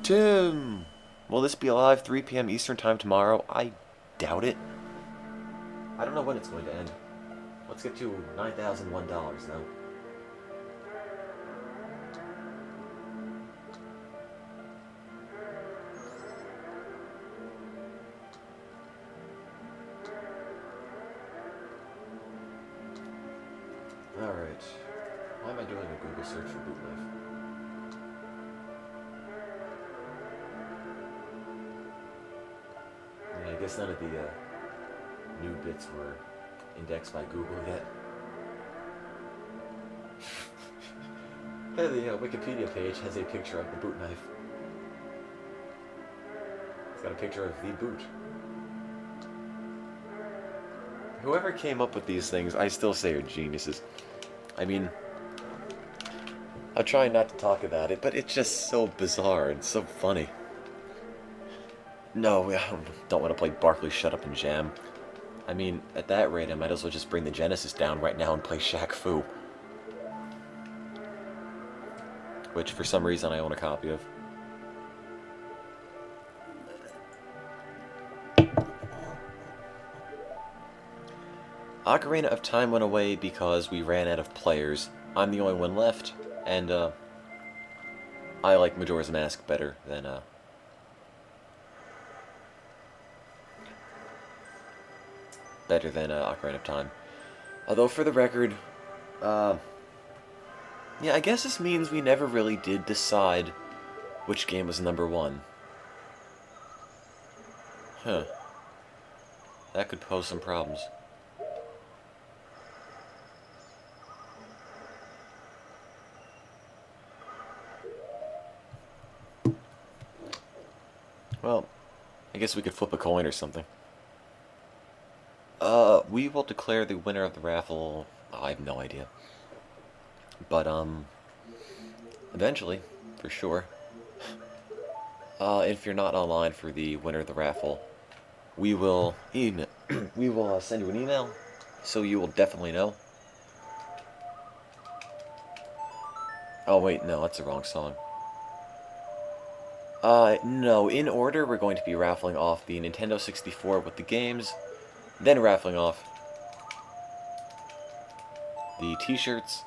Tim! Will this be live 3 p.m. Eastern Time tomorrow? I doubt it. I don't know when it's going to end. Let's get to $9,001 though. Alright. am I doing a Google search for boot life? Yeah, I guess none of the new bits were indexed by Google yet. Hey, the Wikipedia page has a picture of the boot knife. It's got a picture of the boot. Whoever came up with these things, I still say are geniuses. I mean, I'm trying not to talk about it, but it's just so bizarre and so funny. No, I don't want to play Barkley Shut Up and Jam. I mean, at that rate, I might as well just bring the Genesis down right now and play Shaq Fu. Which, for some reason, I own a copy of. Ocarina of Time went away because we ran out of players. I'm the only one left, and, I like Majora's Mask better than, Ocarina of Time. Although, for the record, yeah, I guess this means we never really did decide which game was number one. Huh. That could pose some problems. Well, I guess we could flip a coin or something. We will declare the winner of the raffle. I have no idea. But, eventually, for sure. If you're not online for the winner of the raffle, we will send you an email, so you will definitely know. Oh wait, no, that's the wrong song. No, in order, we're going to be raffling off the Nintendo 64 with the games, then raffling off the t-shirts,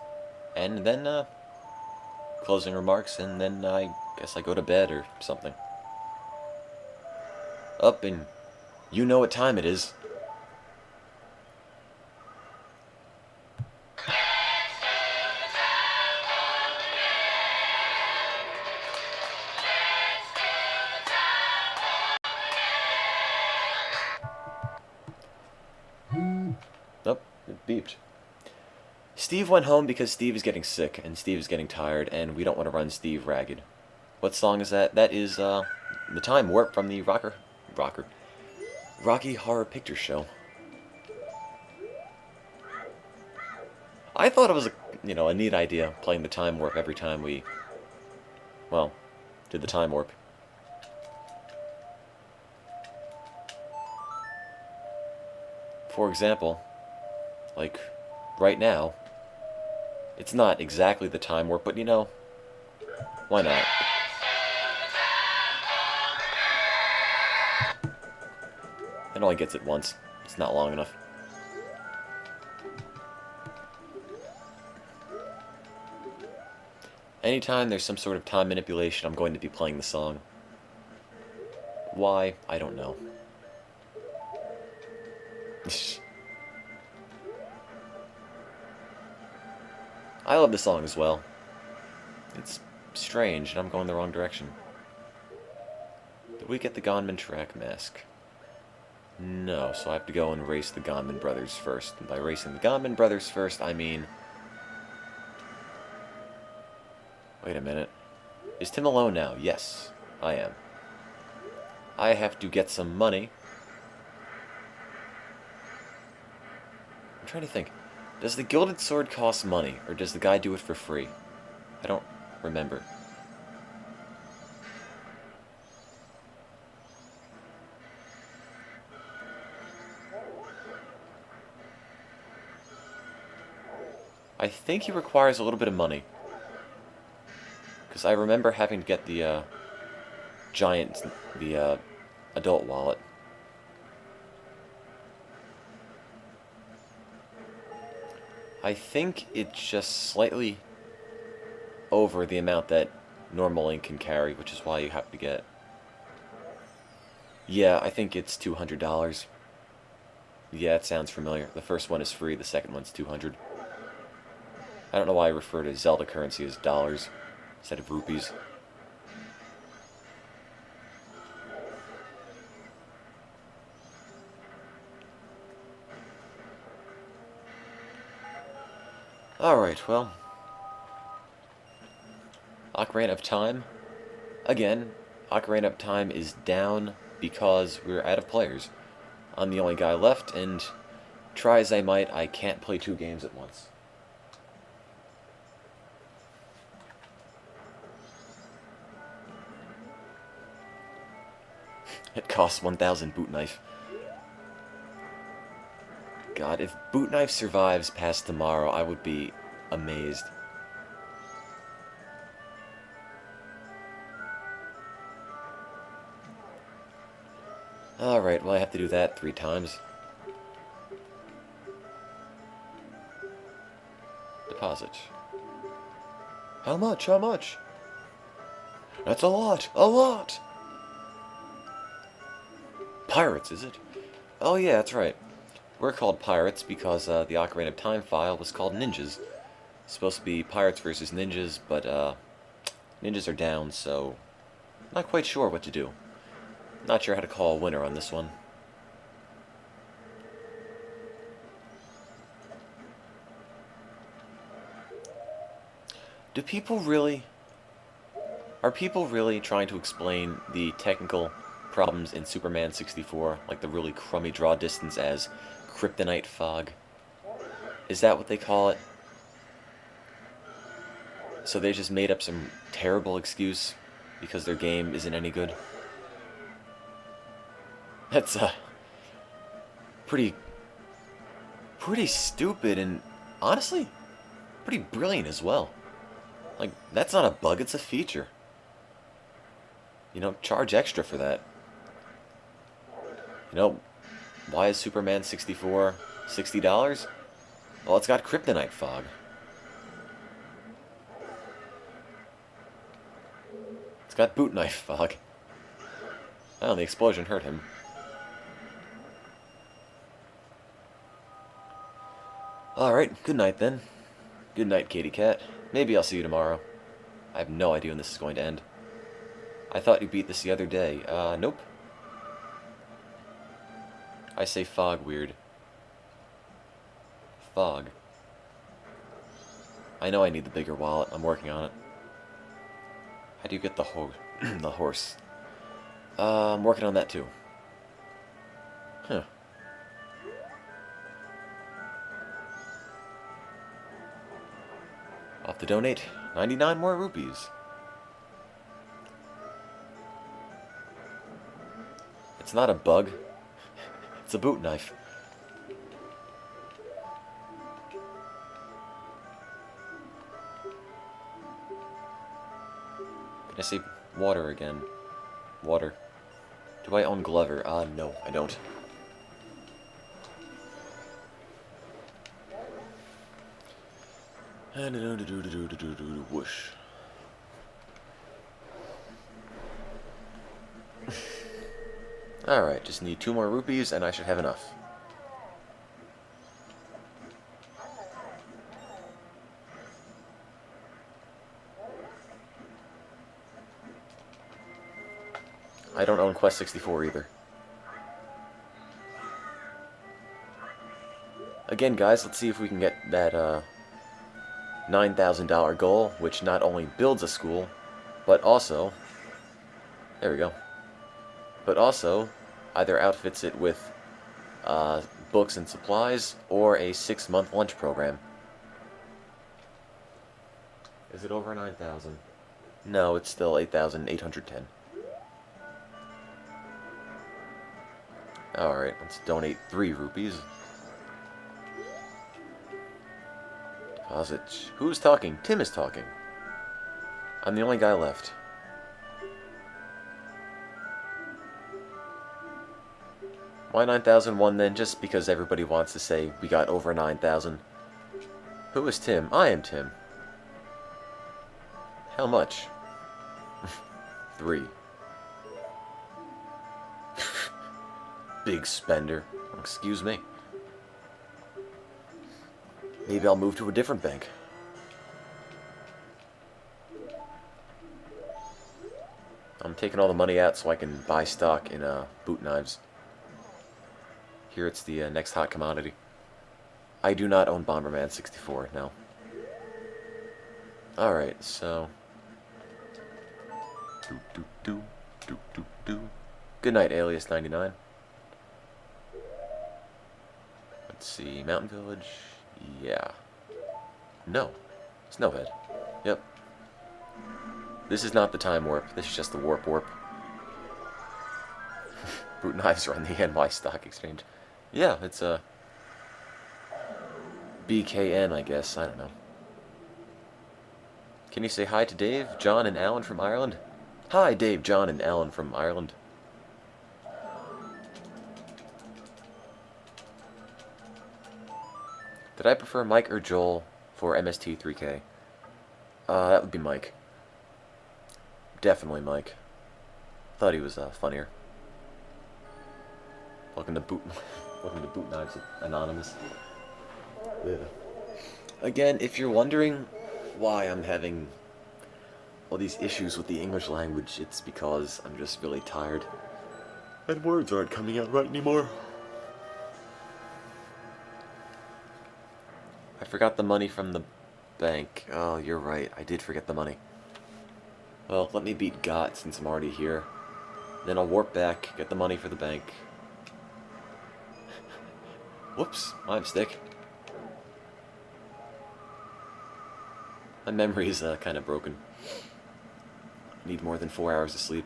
and then, closing remarks, and then I guess I go to bed or something. Up, and you know what time it is. Nope, it beeped. Steve went home because Steve is getting sick, and Steve is getting tired, and we don't want to run Steve ragged. What song is that? That is, The Time Warp from the Rocky Horror Picture Show. I thought it was a neat idea, playing the Time Warp every time we, well, did the Time Warp. For example, like, right now, it's not exactly the Time Warp, but why not? It only gets it once. It's not long enough. Anytime there's some sort of time manipulation, I'm going to be playing the song. Why? I don't know. I love the song as well. It's strange, and I'm going the wrong direction. Did we get the Gonman track mask? No, so I have to go and race the Gonman brothers first. And by racing the Gonman brothers first, I mean... Wait a minute. Is Tim alone now? Yes, I am. I have to get some money. I'm trying to think. Does the Gilded Sword cost money, or does the guy do it for free? I don't remember. I think he requires a little bit of money. Because I remember having to get the, adult wallet. I think it's just slightly over the amount that normal Link can carry, which is why you have to get... Yeah, I think it's $200. Yeah, it sounds familiar. The first one is free, the second one's $200. I don't know why I refer to Zelda currency as dollars instead of rupees. Alright, well. Ocarina of Time. Again, Ocarina of Time is down because we're out of players. I'm the only guy left, and try as I might, I can't play 2 games at once. It costs 1,000 boot knife. God, if boot knife survives past tomorrow, I would be amazed. Alright, well I have to do that 3 times. Deposit. How much? How much? That's a lot! A lot! Pirates, is it? Oh yeah, that's right. We're called pirates because the Ocarina of Time file was called ninjas. It's supposed to be pirates versus ninjas, but ninjas are down, so not quite sure what to do. Not sure how to call a winner on this one. Do people really... Are people really trying to explain the technical problems in Superman 64, like the really crummy draw distance, as kryptonite fog? Is that what they call it? So they just made up some terrible excuse because their game isn't any good? That's pretty stupid and honestly pretty brilliant as well. Like, that's not a bug, it's a feature. You know, charge extra for that. You know, why is Superman 64 $60? Well, it's got kryptonite fog. It's got boot knife fog. Oh, the explosion hurt him. Alright, good night then. Good night, Katie Cat. Maybe I'll see you tomorrow. I have no idea when this is going to end. I thought you beat this the other day. Nope. I say fog weird. Fog. I know I need the bigger wallet. I'm working on it. How do you get the the horse? I'm working on that too. Huh. I'll have to donate 99 more rupees. It's not a bug. It's a boot knife. Can I say water again? Water. Do I own Glover? No, I don't. Whoosh. Alright, just need 2 more rupees and I should have enough. I don't own Quest 64 either. Again, guys, let's see if we can get that $9,000 goal, which not only builds a school, but also... There we go. But also either outfits it with books and supplies or a 6-month lunch program. Is it over 9,000? No, it's still 8,810. Alright, let's donate 3 rupees. Deposit. Who's talking? Tim is talking. I'm the only guy left. Why 9,001 then? Just because everybody wants to say we got over 9,000. Who is Tim? I am Tim. How much? 3. Big spender. Excuse me. Maybe I'll move to a different bank. I'm taking all the money out so I can buy stock in boot knives. Here it's the next hot commodity. I do not own Bomberman 64, no. Alright, so... Good night, Alias 99. Let's see, Mountain Village... Yeah. No. Snowhead. Yep. This is not the time warp, this is just the warp. Boot knives are on the NY Stock Exchange. Yeah, it's a... BKN, I guess, I don't know. Can you say hi to Dave, John, and Alan from Ireland? Hi, Dave, John, and Alan from Ireland. Did I prefer Mike or Joel for MST3K? That would be Mike. Definitely Mike. Thought he was funnier. Welcome to Boot Knives Anonymous. Yeah. Again, if you're wondering why I'm having all these issues with the English language, it's because I'm just really tired. And words aren't coming out right anymore. I forgot the money from the bank. Oh, you're right. I did forget the money. Well, let me beat Got since I'm already here. Then I'll warp back, get the money for the bank. Whoops, my mistake. My memory's kind of broken. I need more than 4 hours of sleep.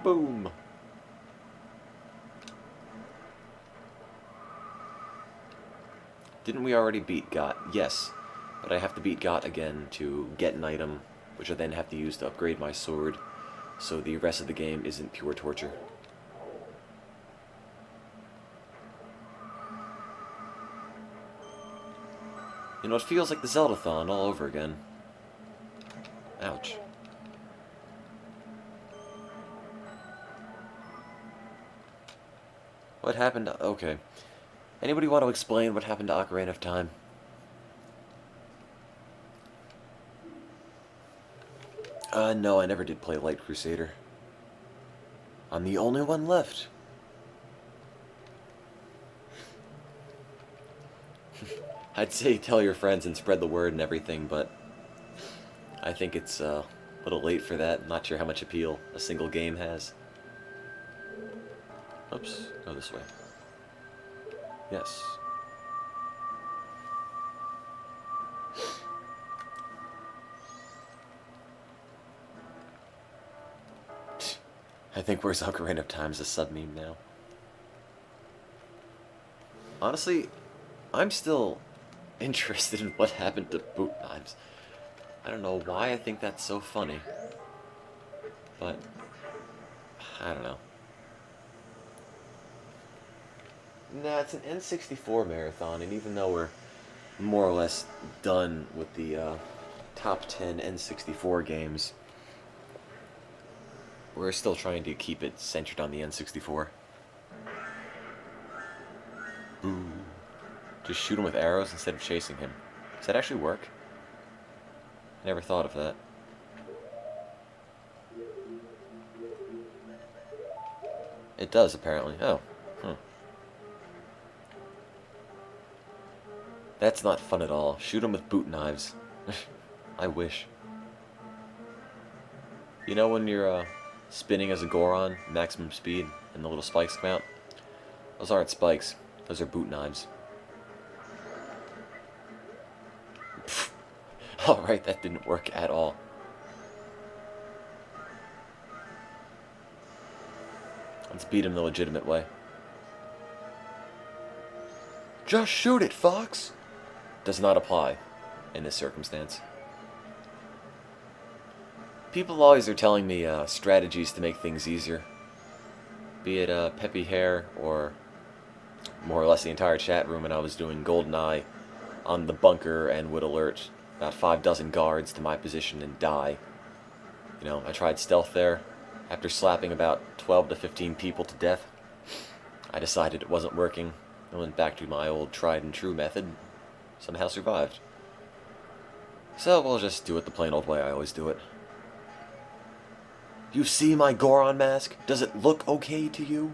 Boom! Didn't we already beat Got? Yes, but I have to beat Got again to get an item, which I then have to use to upgrade my sword, so the rest of the game isn't pure torture. You know, it feels like the Zeldathon all over again. Ouch. What happened to... Okay. Anybody want to explain what happened to Ocarina of Time? No, I never did play Light Crusader. I'm the only one left. I'd say tell your friends and spread the word and everything, but I think it's a little late for that. I'm not sure how much appeal a single game has. Oops, go this way. Yes. I think Where's Ocarina of Time is a sub-meme now. Honestly, I'm still interested in what happened to boot knives. I don't know why I think that's so funny, but I don't know. Nah, it's an N64 marathon, and even though we're more or less done with the top 10 N64 games, we're still trying to keep it centered on the N64. Ooh. Just shoot him with arrows instead of chasing him. Does that actually work? I never thought of that. It does, apparently. Oh. That's not fun at all. Shoot him with boot knives. I wish. You know when you're spinning as a Goron, maximum speed, and the little spikes come out? Those aren't spikes. Those are boot knives. Alright, that didn't work at all. Let's beat him the legitimate way. Just shoot it, Fox! Does not apply in this circumstance. People always are telling me strategies to make things easier. Be it Peppy Hair or more or less the entire chat room when I was doing GoldenEye on the bunker and would alert about 5 dozen guards to my position and die. You know, I tried stealth there. After slapping about 12 to 15 people to death, I decided it wasn't working. I went back to my old tried and true method. Somehow survived. So we'll just do it the plain old way I always do it. You see my Goron mask? Does it look okay to you?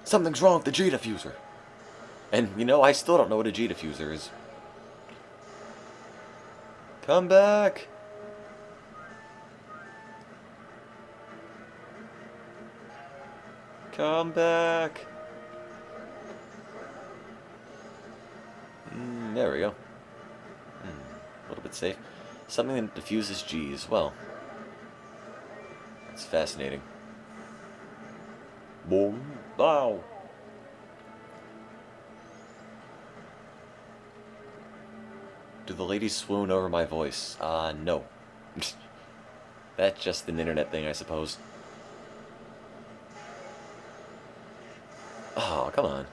Something's wrong with the G diffuser. And, you know, I still don't know what a G diffuser is. Come back! Come back! There we go. A little bit safe. Something that diffuses G's. Well, that's fascinating. Boom! Wow! Do the ladies swoon over my voice? No. That's just an internet thing, I suppose. Oh, come on.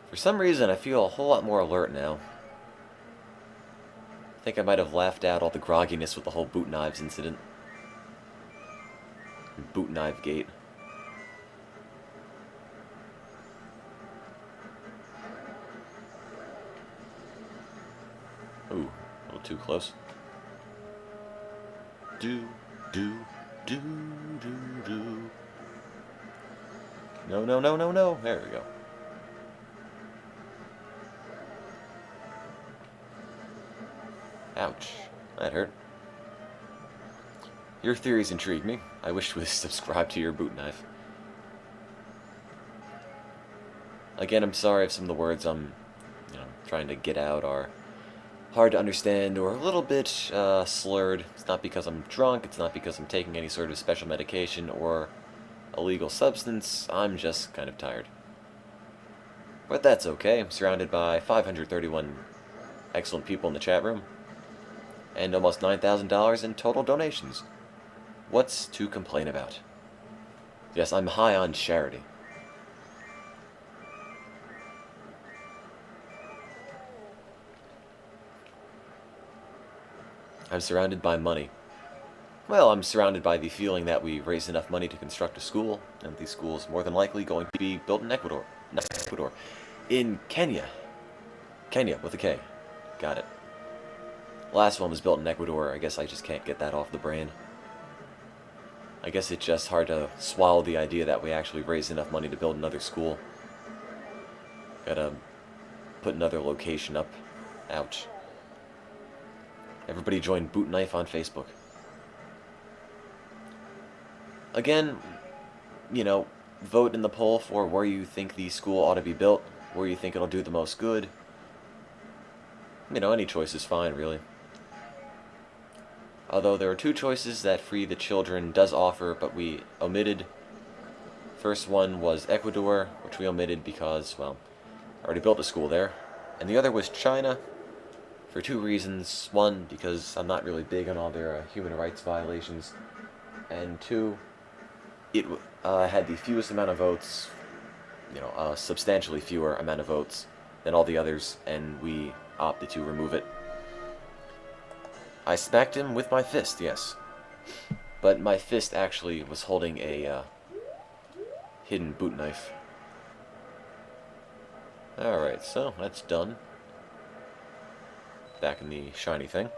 For some reason, I feel a whole lot more alert now. I think I might have laughed out all the grogginess with the whole boot knives incident. Boot knife gate. Ooh, a little too close. Do. No. There we go. Ouch. That hurt. Your theories intrigue me. I wish to subscribe to your boot knife. Again, I'm sorry if some of the words I'm trying to get out are hard to understand or a little bit slurred. It's not because I'm drunk, it's not because I'm taking any sort of special medication or illegal substance, I'm just kind of tired. But that's okay, I'm surrounded by 531 excellent people in the chat room, and almost $9,000 in total donations. What's to complain about? Yes, I'm high on charity. I'm surrounded by money. Well, I'm surrounded by the feeling that we raised enough money to construct a school, and the school is more than likely going to be built in Ecuador. Not Ecuador. In Kenya. Kenya, with a K. Got it. Last one was built in Ecuador. I guess I just can't get that off the brain. I guess it's just hard to swallow the idea that we actually raised enough money to build another school. Gotta put another location up. Ouch. Everybody join Boot Knife on Facebook. Again, vote in the poll for where you think the school ought to be built, where you think it'll do the most good. Any choice is fine, really. Although there are two choices that Free the Children does offer, but we omitted. First one was Ecuador, which we omitted because, well, I already built a school there. And the other was China, for two reasons. One, because I'm not really big on all their human rights violations. And two, it had the fewest amount of votes, substantially fewer amount of votes than all the others, and we opted to remove it. I smacked him with my fist, yes. But my fist actually was holding a hidden boot knife. Alright, so that's done. Back in the shiny thing.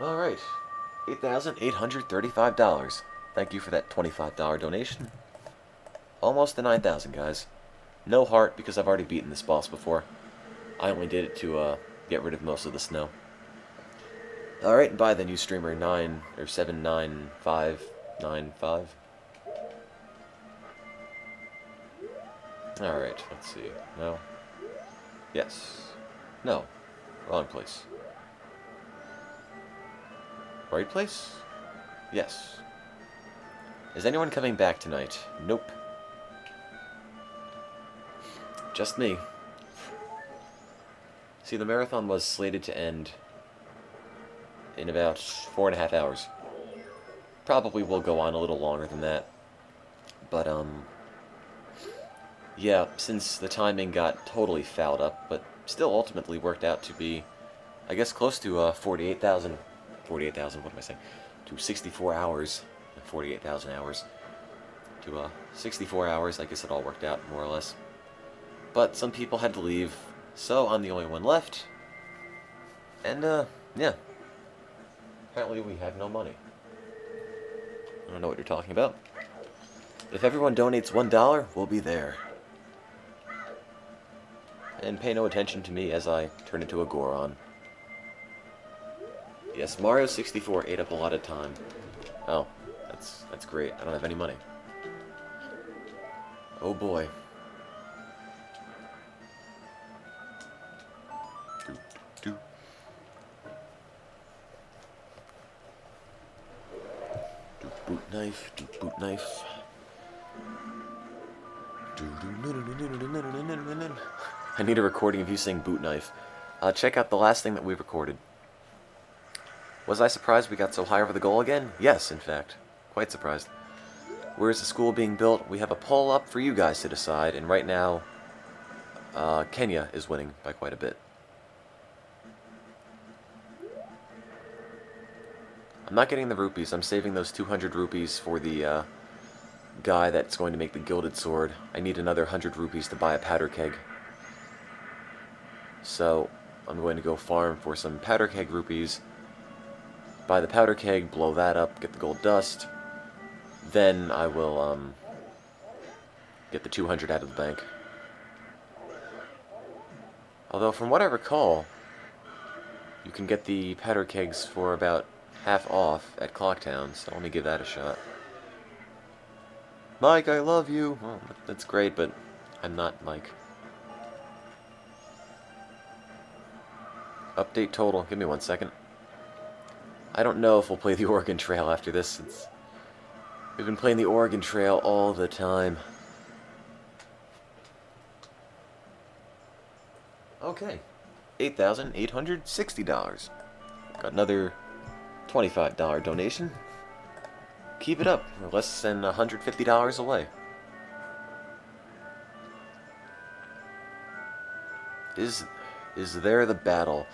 Alright, $8,835. Thank you for that $25 donation. Almost to 9,000, guys. No heart, because I've already beaten this boss before. I only did it to get rid of most of the snow. Alright, and bye the new streamer 79595. Alright, let's see. No. Yes. No. Wrong place. Right place? Yes. Is anyone coming back tonight? Nope. Just me. See, the marathon was slated to end in about 4.5 hours. Probably will go on a little longer than that. But, yeah, since the timing got totally fouled up, but still ultimately worked out to be, I guess, close to 48,000, what am I saying? To 64 hours, 48,000 hours. to 64 hours. I guess it all worked out, more or less. But some people had to leave, so I'm the only one left. And, yeah. Apparently we have no money. I don't know what you're talking about. If everyone donates $1, we'll be there. And pay no attention to me as I turn into a Goron. Yes, Mario 64 ate up a lot of time. Oh, that's great. I don't have any money. Oh boy. Do. Do boot knife, do boot knife. I need a recording of you saying boot knife. Check out the last thing that we recorded. Was I surprised we got so high over the goal again? Yes, in fact. Quite surprised. Where is the school being built? We have a poll up for you guys to decide, and right now, Kenya is winning by quite a bit. I'm not getting the rupees. I'm saving those 200 rupees for the guy that's going to make the gilded sword. I need another 100 rupees to buy a powder keg. So, I'm going to go farm for some powder keg rupees, buy the powder keg, blow that up, get the gold dust. Then I will get the 200 out of the bank. Although, from what I recall, you can get the powder kegs for about half off at Clocktown, so let me give that a shot. Mike, I love you! Well, that's great, but I'm not Mike. Update total. Give me 1 second. I don't know if we'll play the Oregon Trail after this. We've been playing the Oregon Trail all the time. Okay. $8,860. Got another $25 donation. Keep it up. We're less than $150 away. Is there the battle?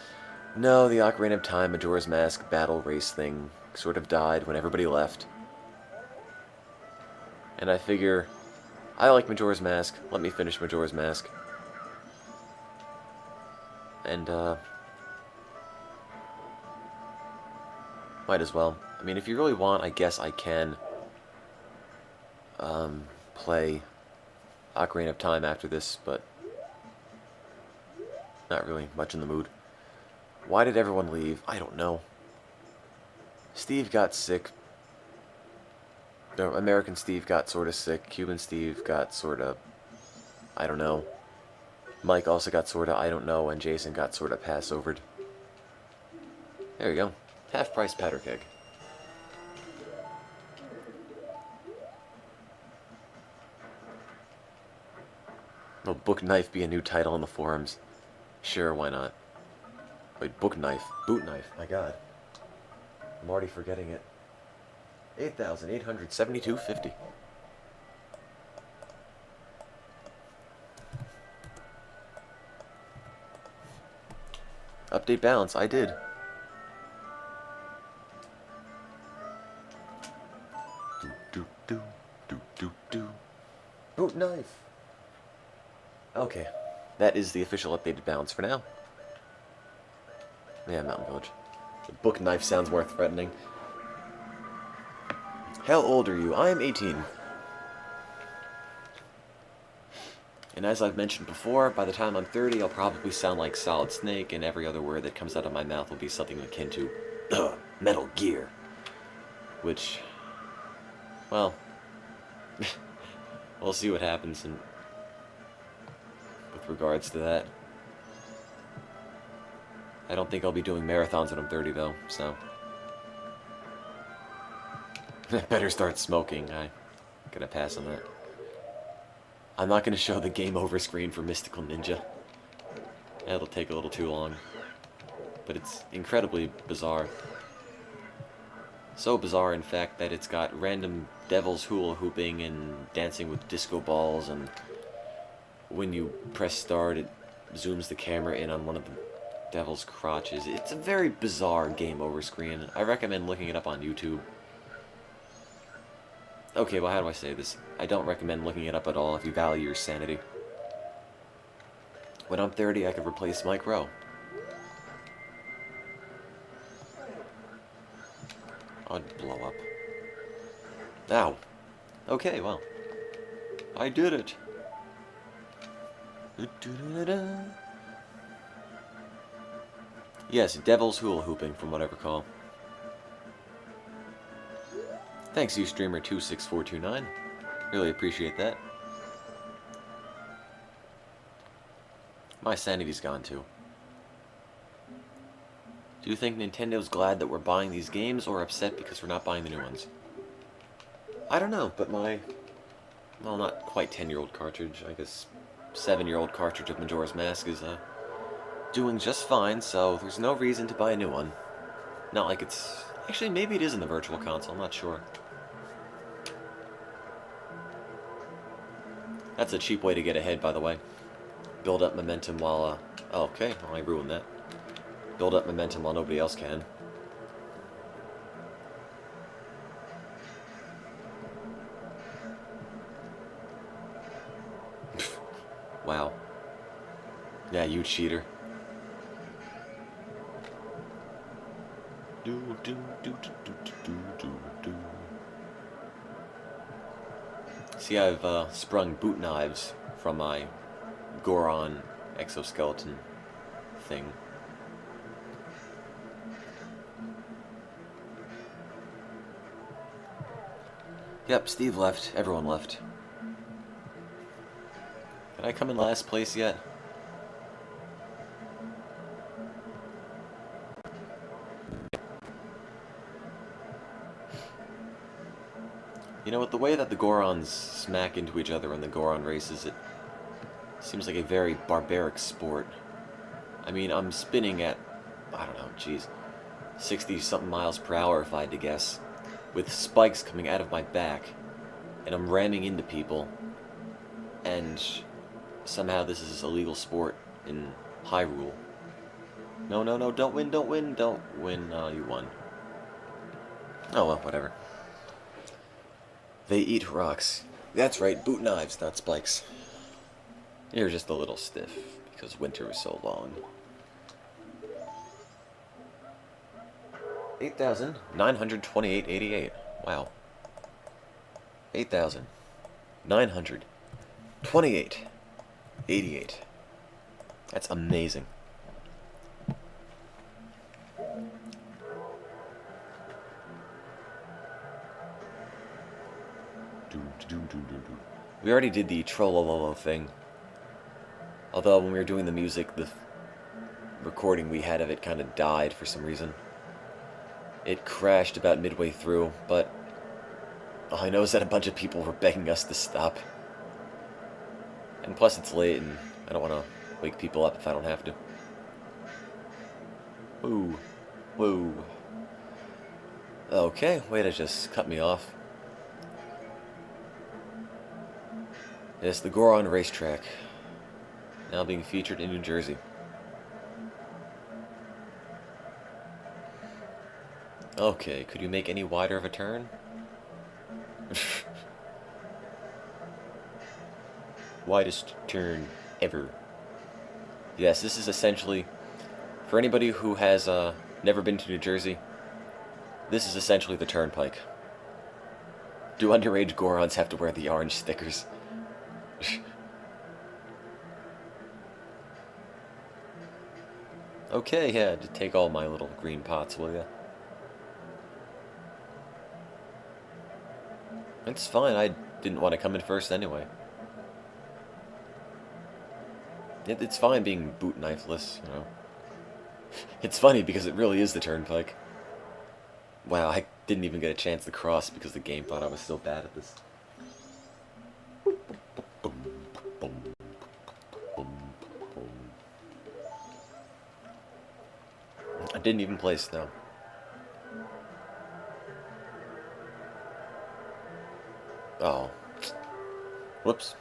No, the Ocarina of Time Majora's Mask battle race thing sort of died when everybody left. And I figure, I like Majora's Mask. Let me finish Majora's Mask. And, might as well. I mean, if you really want, I guess I can play Ocarina of Time after this, but not really much in the mood. Why did everyone leave? I don't know. Steve got sick. American Steve got sort of sick. Cuban Steve got sort of, I don't know. Mike also got sort of, I don't know, and Jason got sort of pass-overed. There you go. Half-price powder keg. Will Book Knife be a new title on the forums? Sure, why not? Wait, Book Knife. Boot Knife. My god. I'm already forgetting it. 8,872.50. Update balance. I did. Do. Boot Knife. Okay. That is the official updated balance for now. Yeah, Mountain Village. The Book Knife sounds more threatening. How old are you? I am 18. And as I've mentioned before, by the time I'm 30, I'll probably sound like Solid Snake, and every other word that comes out of my mouth will be something akin to Metal Gear. Which, well, we'll see what happens with regards to that. I don't think I'll be doing marathons when I'm 30, though, so I better start smoking. I'm gonna pass on that. I'm not gonna show the game over screen for Mystical Ninja. That'll take a little too long. But it's incredibly bizarre. So bizarre, in fact, that it's got random devils hula hooping and dancing with disco balls, and when you press start, it zooms the camera in on one of the devil's crotches. It's a very bizarre game over screen. I recommend looking it up on YouTube. Okay, well, how do I say this? I don't recommend looking it up at all if you value your sanity. When I'm 30, I could replace Mike Rowe. I'd blow up. Ow. Okay, well. I did it. Yes, Devil's Hula Hooping, from what I recall. Thanks, Ustreamer26429. Really appreciate that. My sanity's gone too. Do you think Nintendo's glad that we're buying these games, or upset because we're not buying the new ones? I don't know, but my, well, not quite 10-year-old cartridge, I guess 7-year-old cartridge of Majora's Mask is doing just fine, so there's no reason to buy a new one. Not like it's... Actually, maybe it is in the Virtual Console, I'm not sure. That's a cheap way to get ahead, by the way. Build up momentum while, oh, okay, well, I ruined that. Build up momentum while nobody else can. Wow. Yeah, you cheater. See, I've sprung boot knives from my Goron exoskeleton thing. Yep, Steve left. Everyone left. Did I come in last place yet? You know, with the way that the Gorons smack into each other in the Goron races, it seems like a very barbaric sport. I mean, I'm spinning at, I don't know, geez, 60-something miles per hour if I had to guess, with spikes coming out of my back, and I'm ramming into people, and somehow this is a legal sport in Hyrule. No, no, no, don't win, don't win, don't win, you won. Oh well, whatever. They eat rocks. That's right, boot knives, not spikes. You're just a little stiff, because winter is so long. 8,928.88. Wow. 8,928.88. That's amazing. We already did the Trollololo thing. Although when we were doing the music, the recording we had of it kind of died for some reason. It crashed about midway through, but all I know is that a bunch of people were begging us to stop. And plus it's late, and I don't want to wake people up if I don't have to. Woo. Woo. Okay, way to just cut me off. Yes, the Goron Racetrack. Now being featured in New Jersey. Okay, could you make any wider of a turn? Widest turn ever. Yes, this is essentially, for anybody who has never been to New Jersey, this is essentially the turnpike. Do underage Gorons have to wear the orange stickers? Okay, yeah, to take all my little green pots, will ya? It's fine, I didn't want to come in first anyway. It's fine being boot knifeless, you know. It's funny because it really is the turnpike. Wow, I didn't even get a chance to cross because the game thought I was so bad at this. I didn't even place, no. Oh. Whoops.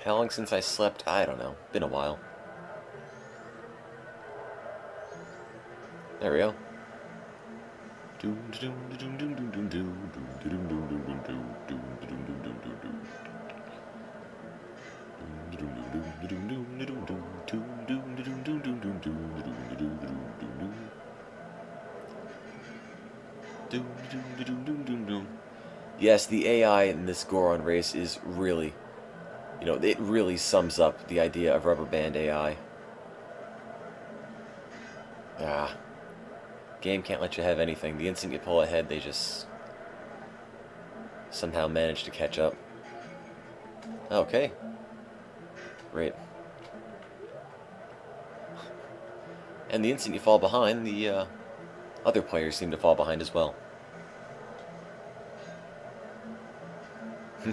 How long since I slept? I don't know. Been a while. There we go. Yes, the AI in this Goron race is really, it really sums up the idea of rubber band AI. Ah. Game can't let you have anything. The instant you pull ahead, they just somehow manage to catch up. Okay. Great. And the instant you fall behind, the other players seem to fall behind as well.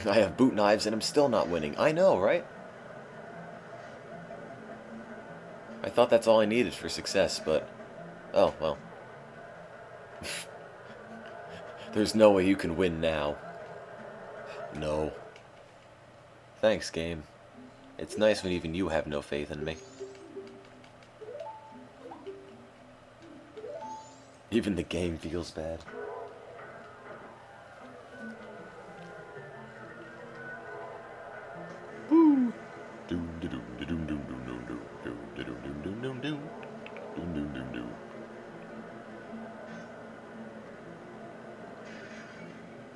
I have boot knives and I'm still not winning. I know, right? I thought that's all I needed for success, but... oh, well. There's no way you can win now. No. Thanks, game. It's nice when even you have no faith in me. Even the game feels bad. Woo!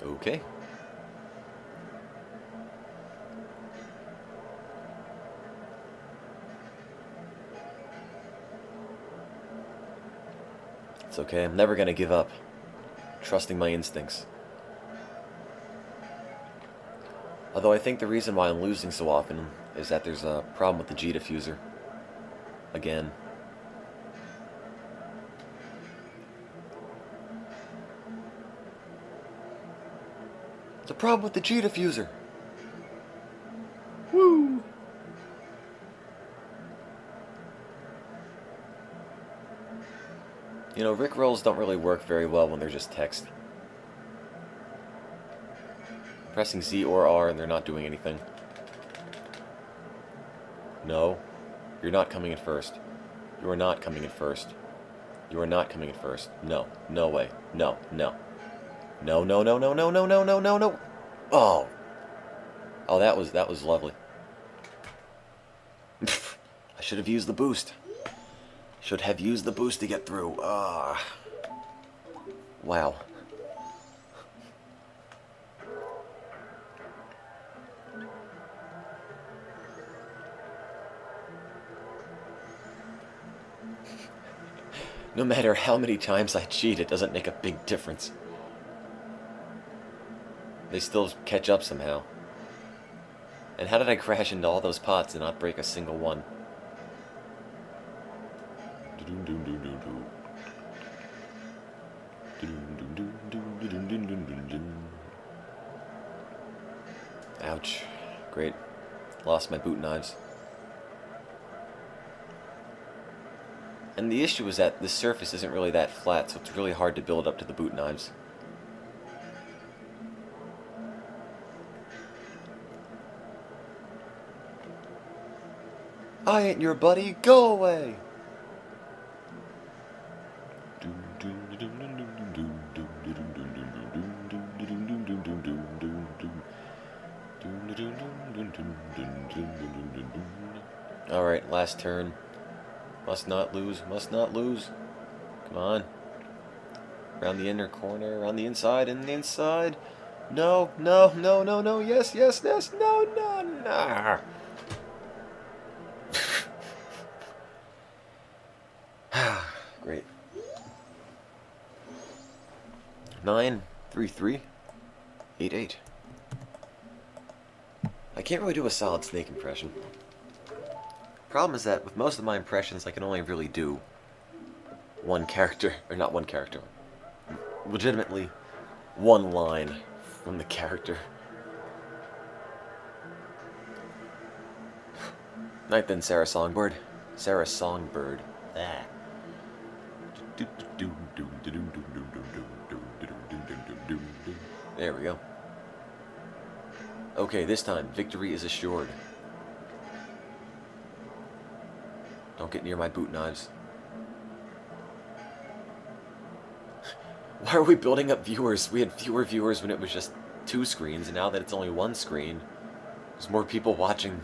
Okay. It's okay, I'm never gonna give up. Trusting my instincts. Although I think the reason why I'm losing so often is that there's a problem with the G diffuser. Again. It's a problem with the G diffuser. Woo! You know, Rickrolls don't really work very well when they're just text. Pressing Z or R and they're not doing anything. No. You're not coming in first. You are not coming in first. You are not coming in first. No. No way. No. No. No, no, no, no, no, no, no, no, no, no. Oh. Oh, that was lovely. I should have used the boost. Should have used the boost to get through. Ah. Wow. No matter how many times I cheat, it doesn't make a big difference. They still catch up somehow. And how did I crash into all those pots and not break a single one? Ouch. Great. Lost my boot knives. And the issue is that this surface isn't really that flat, so it's really hard to build up to the boot knives. I ain't your buddy, go away! Alright, last turn. Must not lose, must not lose. Come on. Around the inner corner, around the inside, and the inside. No, no, no, no, no, yes, yes, yes, no, no, no. Great. 9, 3, 3, 8, 8. I can't really do a solid Snake impression. Problem is that with most of my impressions, I can only really do one character, or not one character, legitimately one line from the character. Night then, Sarah Songbird. Sarah Songbird. Ah. There we go. Okay, this time, victory is assured. Don't get near my boot knives. Why are we building up viewers? We had fewer viewers when it was just 2 screens, and now that it's only 1 screen, there's more people watching.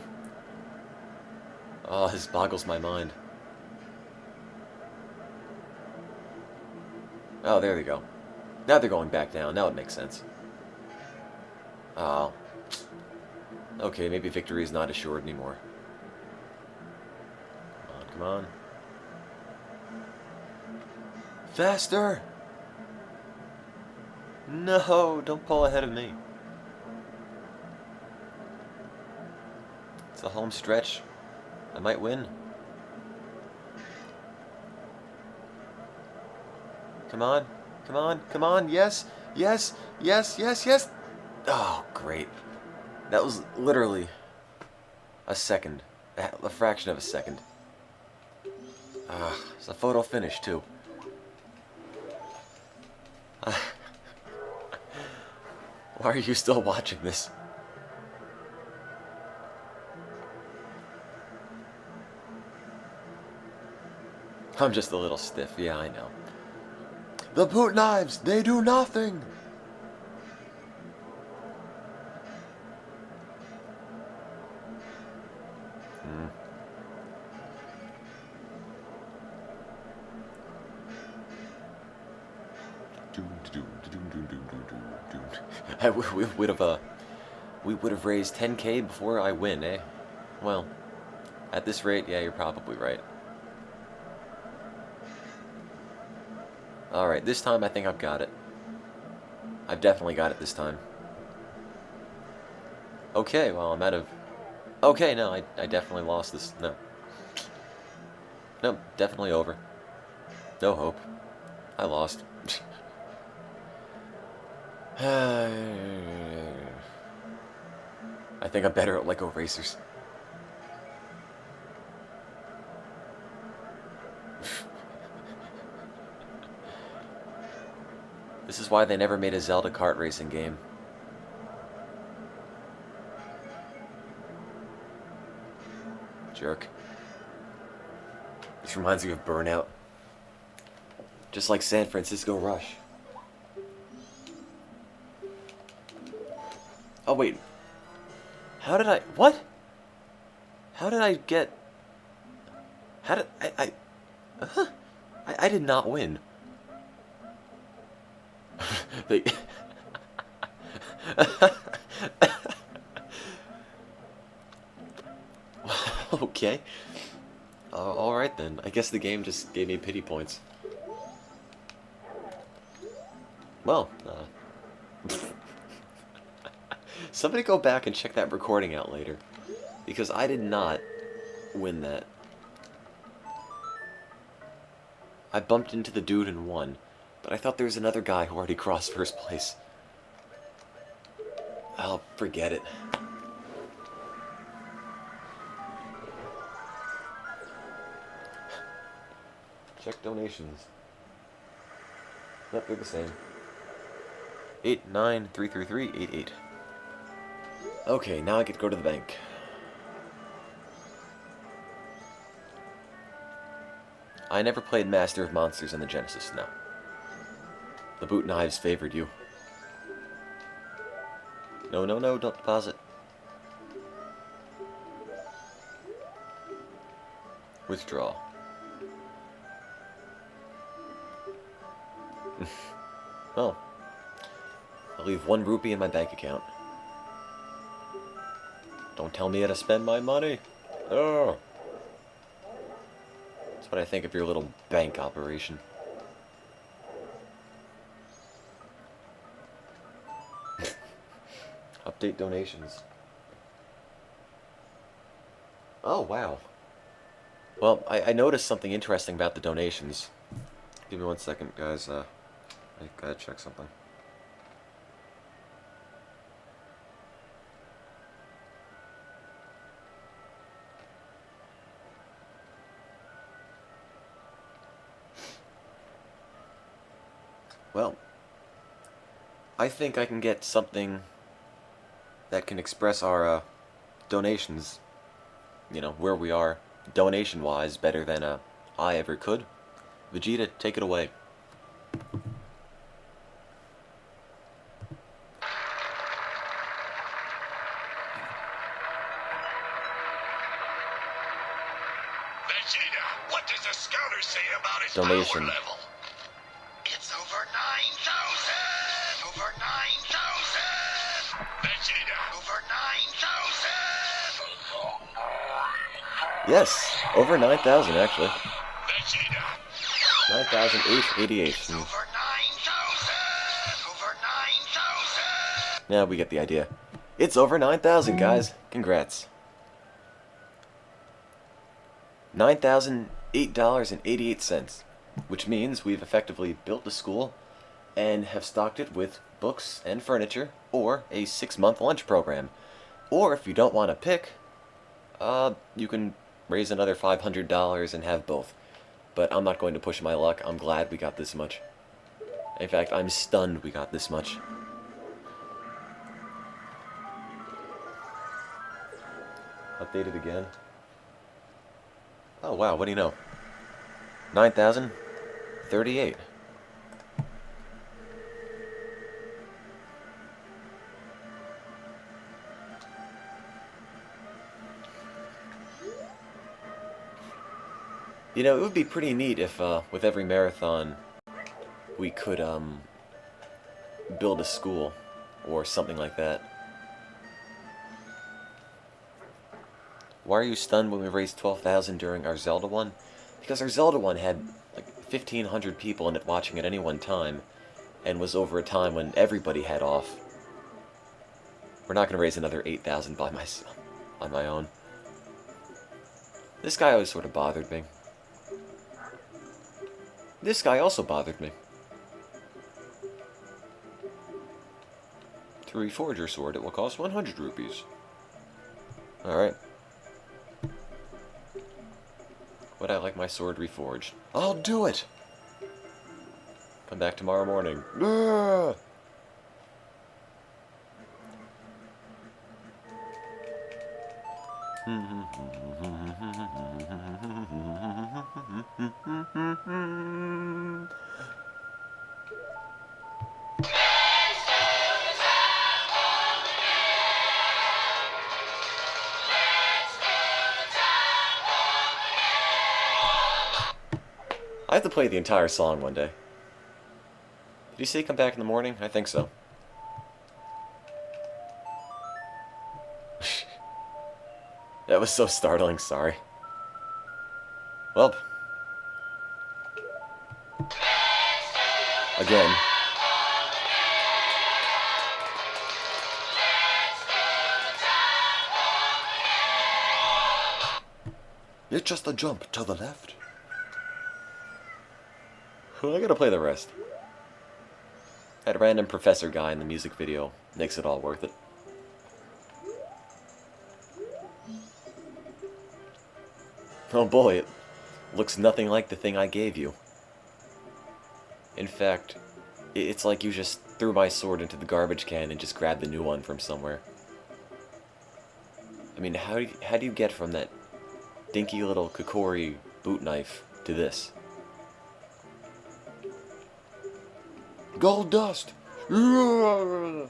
Oh, this boggles my mind. Oh, there they go. Now they're going back down. Now it makes sense. Oh. Okay, maybe victory is not assured anymore. Come on, come on. Faster! No, don't pull ahead of me. It's a home stretch. I might win. Come on, come on, come on, yes, yes, yes, yes, yes! Oh, great. That was literally a second. A fraction of a second. It's a photo finish, too. Why are you still watching this? I'm just a little stiff, yeah, I know. The boot knives, they do nothing! We would have raised 10K before I win, eh? Well, at this rate, yeah, you're probably right. Alright, this time I think I've got it. I've definitely got it this time. Okay, well, I'm out of... Okay, no, I definitely lost this. No. No, definitely over. No hope. I lost. I think I'm better at Lego racers. This is why they never made a Zelda kart racing game. Jerk. This reminds me of Burnout. Just like San Francisco Rush. Oh, wait. How did I... What? How did I get... How did... I did not win. They... Okay. Alright then. I guess the game just gave me pity points. Well, somebody go back and check that recording out later. Because I did not win that. I bumped into the dude and won. But I thought there was another guy who already crossed first place. I'll forget it. Check donations. Yep, they're the same. 8933388. Okay, now I get to go to the bank. I never played Master of Monsters in the Genesis, no. The boot knives favored you. No, no, no, don't deposit. Withdraw. Well, I'll leave 1 rupee in my bank account. Don't tell me how to spend my money. Oh. That's what I think of your little bank operation. Update donations. Oh, wow. Well, I noticed something interesting about the donations. Give me 1 second, guys. I gotta check something. Well, I think I can get something that can express our donations, you know, where we are donation-wise, better than I ever could. Vegeta, take it away.
Vegeta, what does the scouter say about his
Donation.
power level? It's over 9,000! Over 9,000! Vegeta, over 9,000!
Yes, over 9,000 actually.
Vegeta,
9,888.
it's over 9,000! Over 9,000!
Yeah, we get the idea. It's over 9,000, guys. Congrats. $9,008.88, which means we've effectively built a school and have stocked it with books and furniture, or a 6-month lunch program. Or if you don't want to pick, you can raise another $500 and have both. But I'm not going to push my luck. I'm glad we got this much. In fact, I'm stunned we got this much. Updated again. Oh wow, what do you know? 9,038. You know, it would be pretty neat if, with every marathon, we could, build a school, or something like that. Why are you stunned when we raised 12,000 during our Zelda one? Because our Zelda one had, like, 1,500 people in it watching at any one time, and was over a time when everybody had off. We're not going to raise another 8,000 by myself, on my own. This guy always sort of bothered me. This guy also bothered me. To reforge your sword, it will cost 100 rupees. Alright. Would I like my sword reforged? I'll do it! Come back tomorrow morning. Ah! I have to play the entire song one day. Did you say come back in the morning? I think so. That was so startling, sorry. Well. Again. It's just a jump to the left. I gotta play the rest. That random professor guy in the music video makes it all worth it. Oh boy, it looks nothing like the thing I gave you. In fact, it's like you just threw my sword into the garbage can and just grabbed the new one from somewhere. I mean, how do you get from that dinky little Kokori boot knife to this? Gold dust! Oh,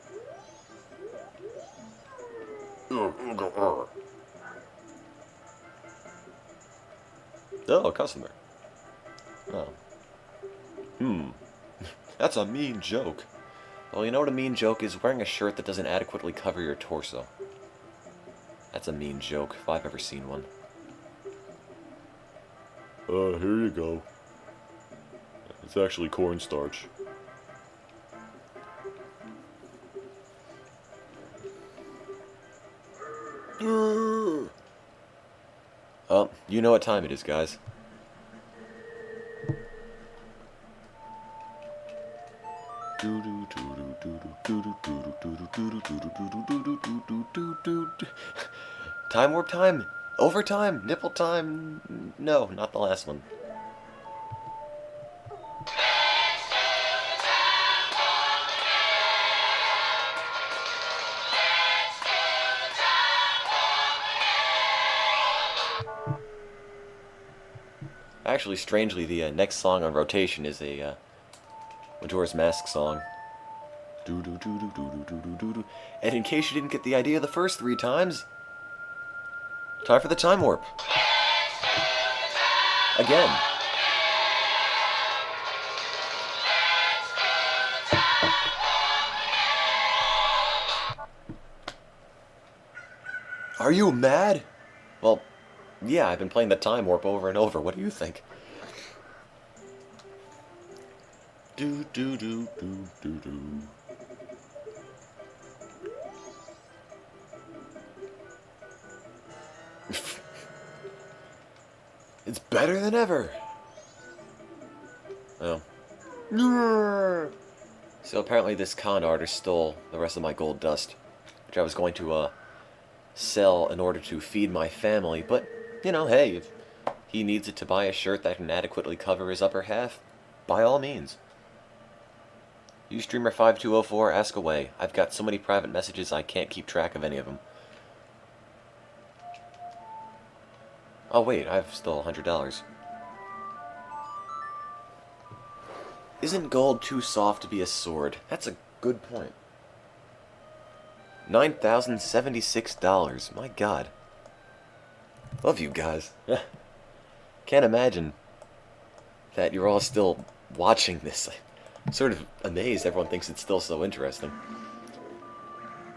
a customer. Oh. That's a mean joke. Well, you know what a mean joke is? Wearing a shirt that doesn't adequately cover your torso. That's a mean joke, if I've ever seen one. Here you go. It's actually cornstarch. Oh, you know what time it is, guys. Time warp time! Overtime! Nipple time! No, not the last one. Actually, strangely, the next song on rotation is a Majora's Mask song. Do do do do do do do do do. And in case you didn't get the idea the first 3 times, time for the time warp. Again. Are you mad? Well, yeah, I've been playing the time warp over and over. What do you think? Do do do do do do. It's better than ever. Oh. So apparently this con artist stole the rest of my gold dust, which I was going to sell in order to feed my family, but, you know, hey, if he needs it to buy a shirt that can adequately cover his upper half, by all means. Ustreamer5204, ask away. I've got so many private messages I can't keep track of any of them. Oh wait, I've still $100. Isn't gold too soft to be a sword? That's a good point. $9,076. My God. Love you guys. Can't imagine that you're all still watching this. I'm sort of amazed everyone thinks it's still so interesting.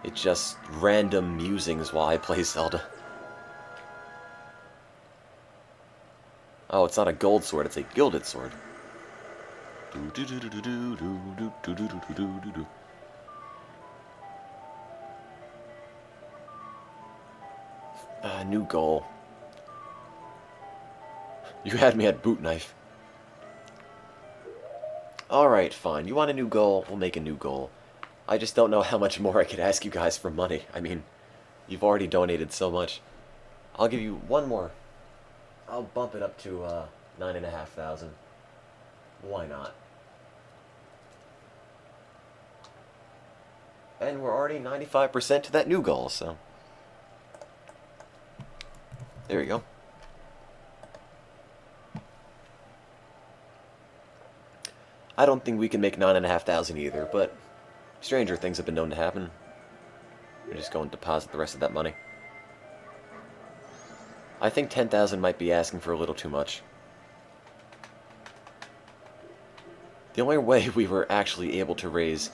It's just random musings while I play Zelda. Oh, it's not a gold sword, it's a gilded sword. New goal. You had me at boot knife. Alright, fine. You want a new goal? We'll make a new goal. I just don't know how much more I could ask you guys for money. I mean, you've already donated so much. I'll give you one more. I'll bump it up to 9,500. Why not? And we're already 95% to that new goal, so... There you go. I don't think we can make 9,500 either, but stranger things have been known to happen. We're just going to deposit the rest of that money. I think 10,000 might be asking for a little too much. The only way we were actually able to raise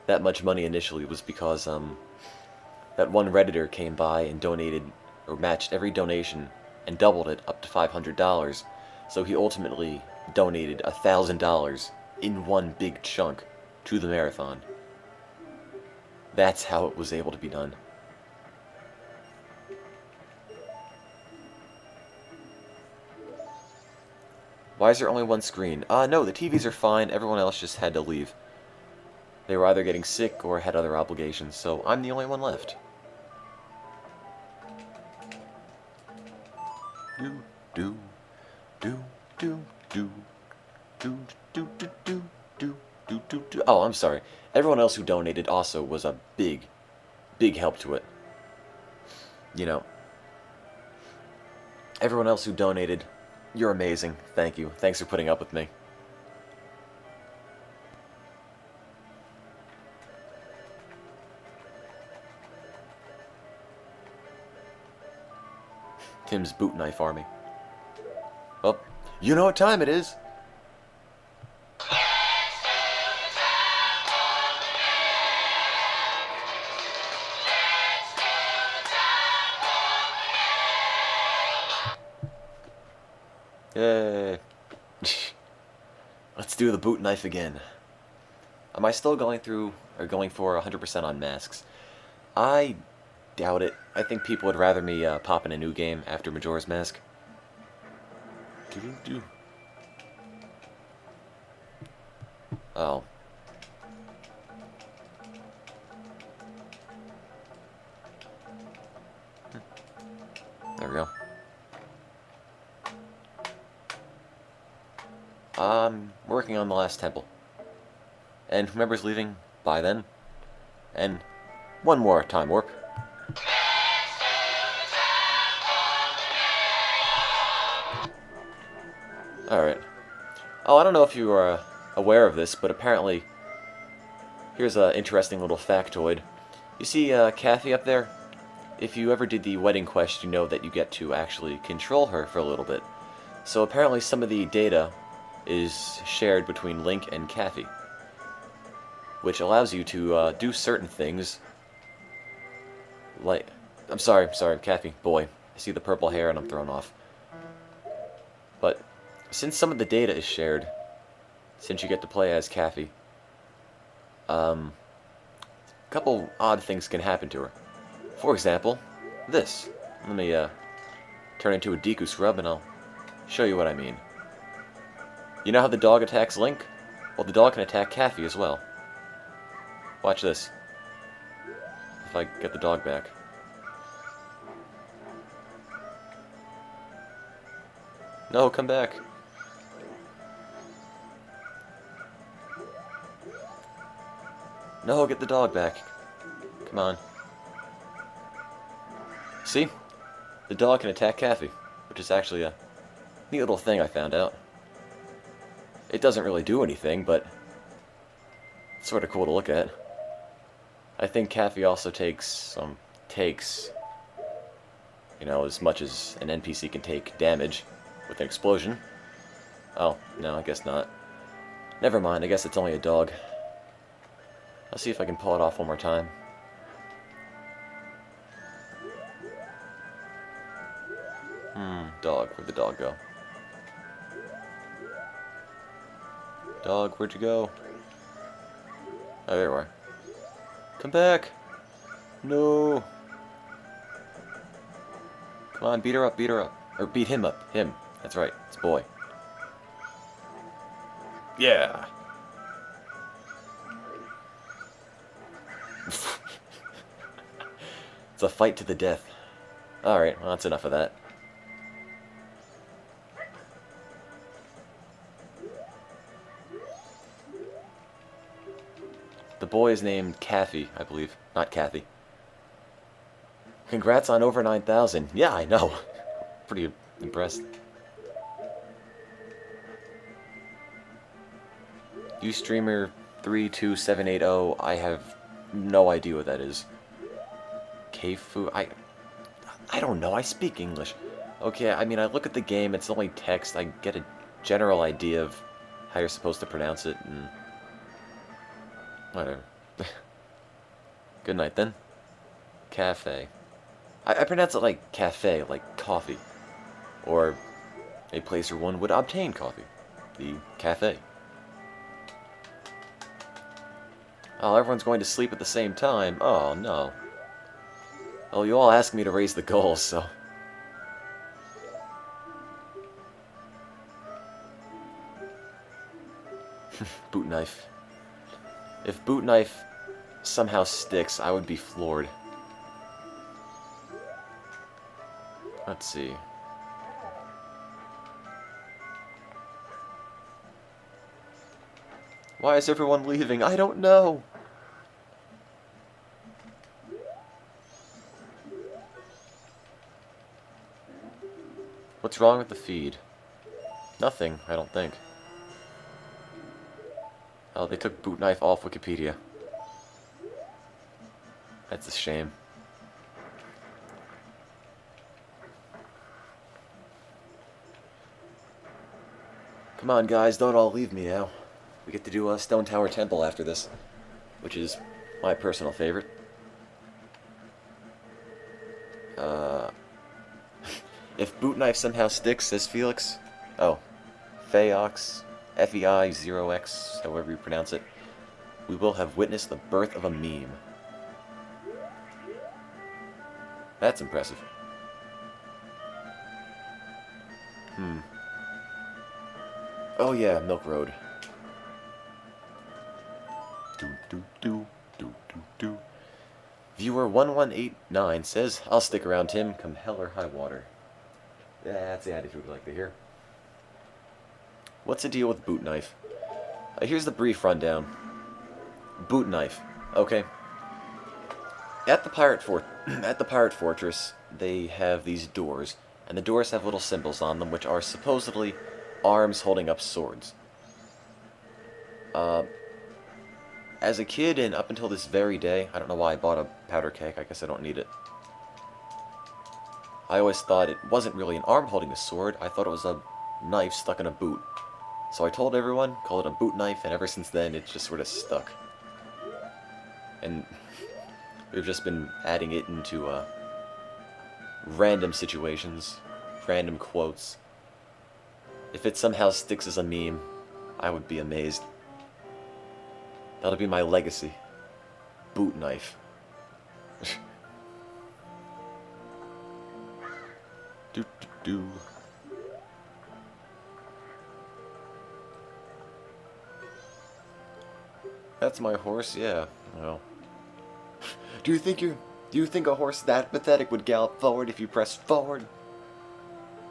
that much money initially was because that one Redditor came by and donated, or matched every donation, and doubled it up to $500. So he ultimately donated $1,000 in one big chunk to the marathon. That's how it was able to be done. Why is there only one screen? No, the TVs are fine. Everyone else just had to leave. They were either getting sick or had other obligations, so I'm the only one left. Do do do do do do do do do do do do do. Oh, I'm sorry. Everyone else who donated also was a big help to it. You know, everyone else who donated, you're amazing. Thank you. Thanks for putting up with me. Tim's boot knife army. Well, you know what time it is. Yay. Let's do the boot knife again. Am I still going through, or going for 100% on masks? I doubt it. I think people would rather me pop in a new game after Majora's Mask. Doo-doo-doo. Oh. There we go. I'm working on the last temple. And whoever's leaving by then. And one more time warp. Alright. Oh, I don't know if you are aware of this, but apparently, here's an interesting little factoid. You see Kathy up there? If you ever did the wedding quest, you know that you get to actually control her for a little bit. So apparently some of the data is shared between Link and Kathy, which allows you to do certain things. Like, I'm sorry, Kathy, boy. I see the purple hair and I'm thrown off. But since some of the data is shared, since you get to play as Kathy, a couple odd things can happen to her. For example, this. Let me turn into a Deku scrub and I'll show you what I mean. You know how the dog attacks Link? Well, the dog can attack Kathy as well. Watch this. If I get the dog back. No, come back. No, get the dog back. Come on. See? The dog can attack Kathy, which is actually a neat little thing I found out. It doesn't really do anything, but it's sort of cool to look at. I think Kathy also takes, you know, as much as an NPC can take damage with an explosion. Oh, no, I guess not. Never mind, I guess it's only a dog. I'll see if I can pull it off one more time. Dog. Where'd the dog go? Dog, where'd you go? Oh, there you are. Come back! No! Come on, beat her up, beat her up. Or beat him up. Him. That's right, it's a boy. Yeah! It's a fight to the death. Alright, well, that's enough of that. The boy is named Kathy, I believe. Not Kathy. Congrats on over 9,000. Yeah, I know. Pretty impressed. Ustreamer 32780, I have no idea what that is. Keifu? I don't know, I speak English. Okay, I mean, I look at the game, it's only text, I get a general idea of how you're supposed to pronounce it, and whatever. Good night, then. Cafe. I pronounce it like cafe, like coffee. Or a place where one would obtain coffee. The cafe. Oh, everyone's going to sleep at the same time. Oh, no. Oh, you all asked me to raise the goals, so... Boot knife. If boot knife somehow sticks, I would be floored. Let's see. Why is everyone leaving? I don't know. What's wrong with the feed? Nothing, I don't think. Oh, they took boot knife off Wikipedia. That's a shame. Come on, guys, don't all leave me now. We get to do a Stone Tower Temple after this, which is my personal favorite. If boot knife somehow sticks, says Felix. Oh, Feox, FEI0X, however you pronounce it. We will have witnessed the birth of a meme. That's impressive. Oh yeah, Milk Road. Viewer 1189 says, I'll stick around, Tim, come hell or high water. Yeah, that's the attitude we like to hear. What's the deal with boot knife? Here's the brief rundown. Boot knife. Okay. At the pirate fortress, they have these doors, and the doors have little symbols on them, which are supposedly arms holding up swords. As a kid and up until this very day, I don't know why I bought a powder keg, I guess I don't need it. I always thought it wasn't really an arm holding a sword, I thought it was a knife stuck in a boot. So I told everyone, call it a boot knife, and ever since then it's just sort of stuck. And we've just been adding it into random situations, random quotes. If it somehow sticks as a meme, I would be amazed. That'll be my legacy. Boot knife. Do do do. That's my horse, yeah. Well. Do you think a horse that pathetic would gallop forward if you pressed forward?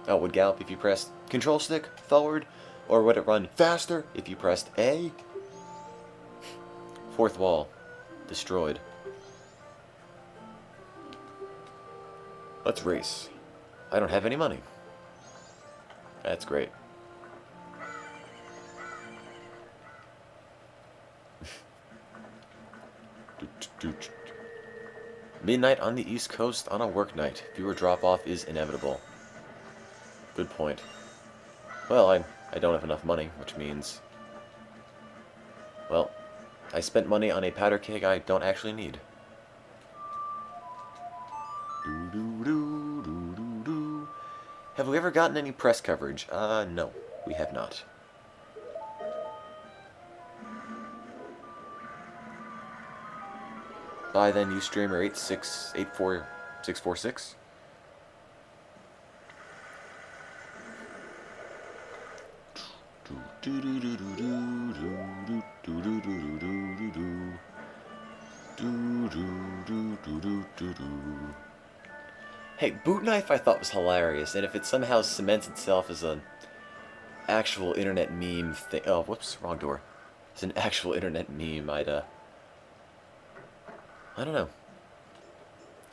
Oh, would gallop if you pressed control stick forward? Or would it run faster if you pressed A? Fourth wall. Destroyed. Let's race. I don't have any money. That's great. Midnight on the East Coast on a work night. Viewer drop-off is inevitable. Good point. Well, I don't have enough money, which means... Well, I spent money on a powder keg I don't actually need. Have we ever gotten any press coverage? No, we have not. Bye then, you streamer 8684646. Hey, boot knife I thought was hilarious, and if it somehow cements itself as an actual internet meme thing... Oh, whoops, wrong door. It's an actual internet meme, I don't know.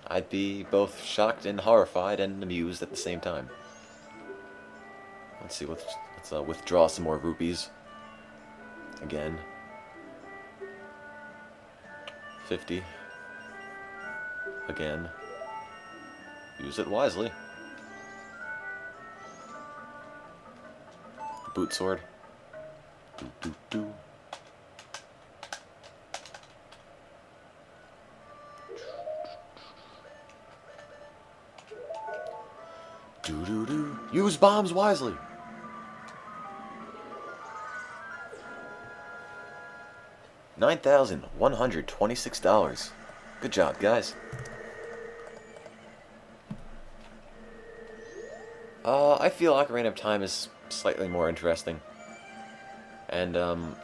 I'd be both shocked and horrified and amused at the same time. Let's see, let's withdraw some more rupees. Again. 50. Again. Use it wisely. Boot sword. Do do do. Do do do. Use bombs wisely. $9,126. Good job, guys. I feel Ocarina of Time is slightly more interesting. And,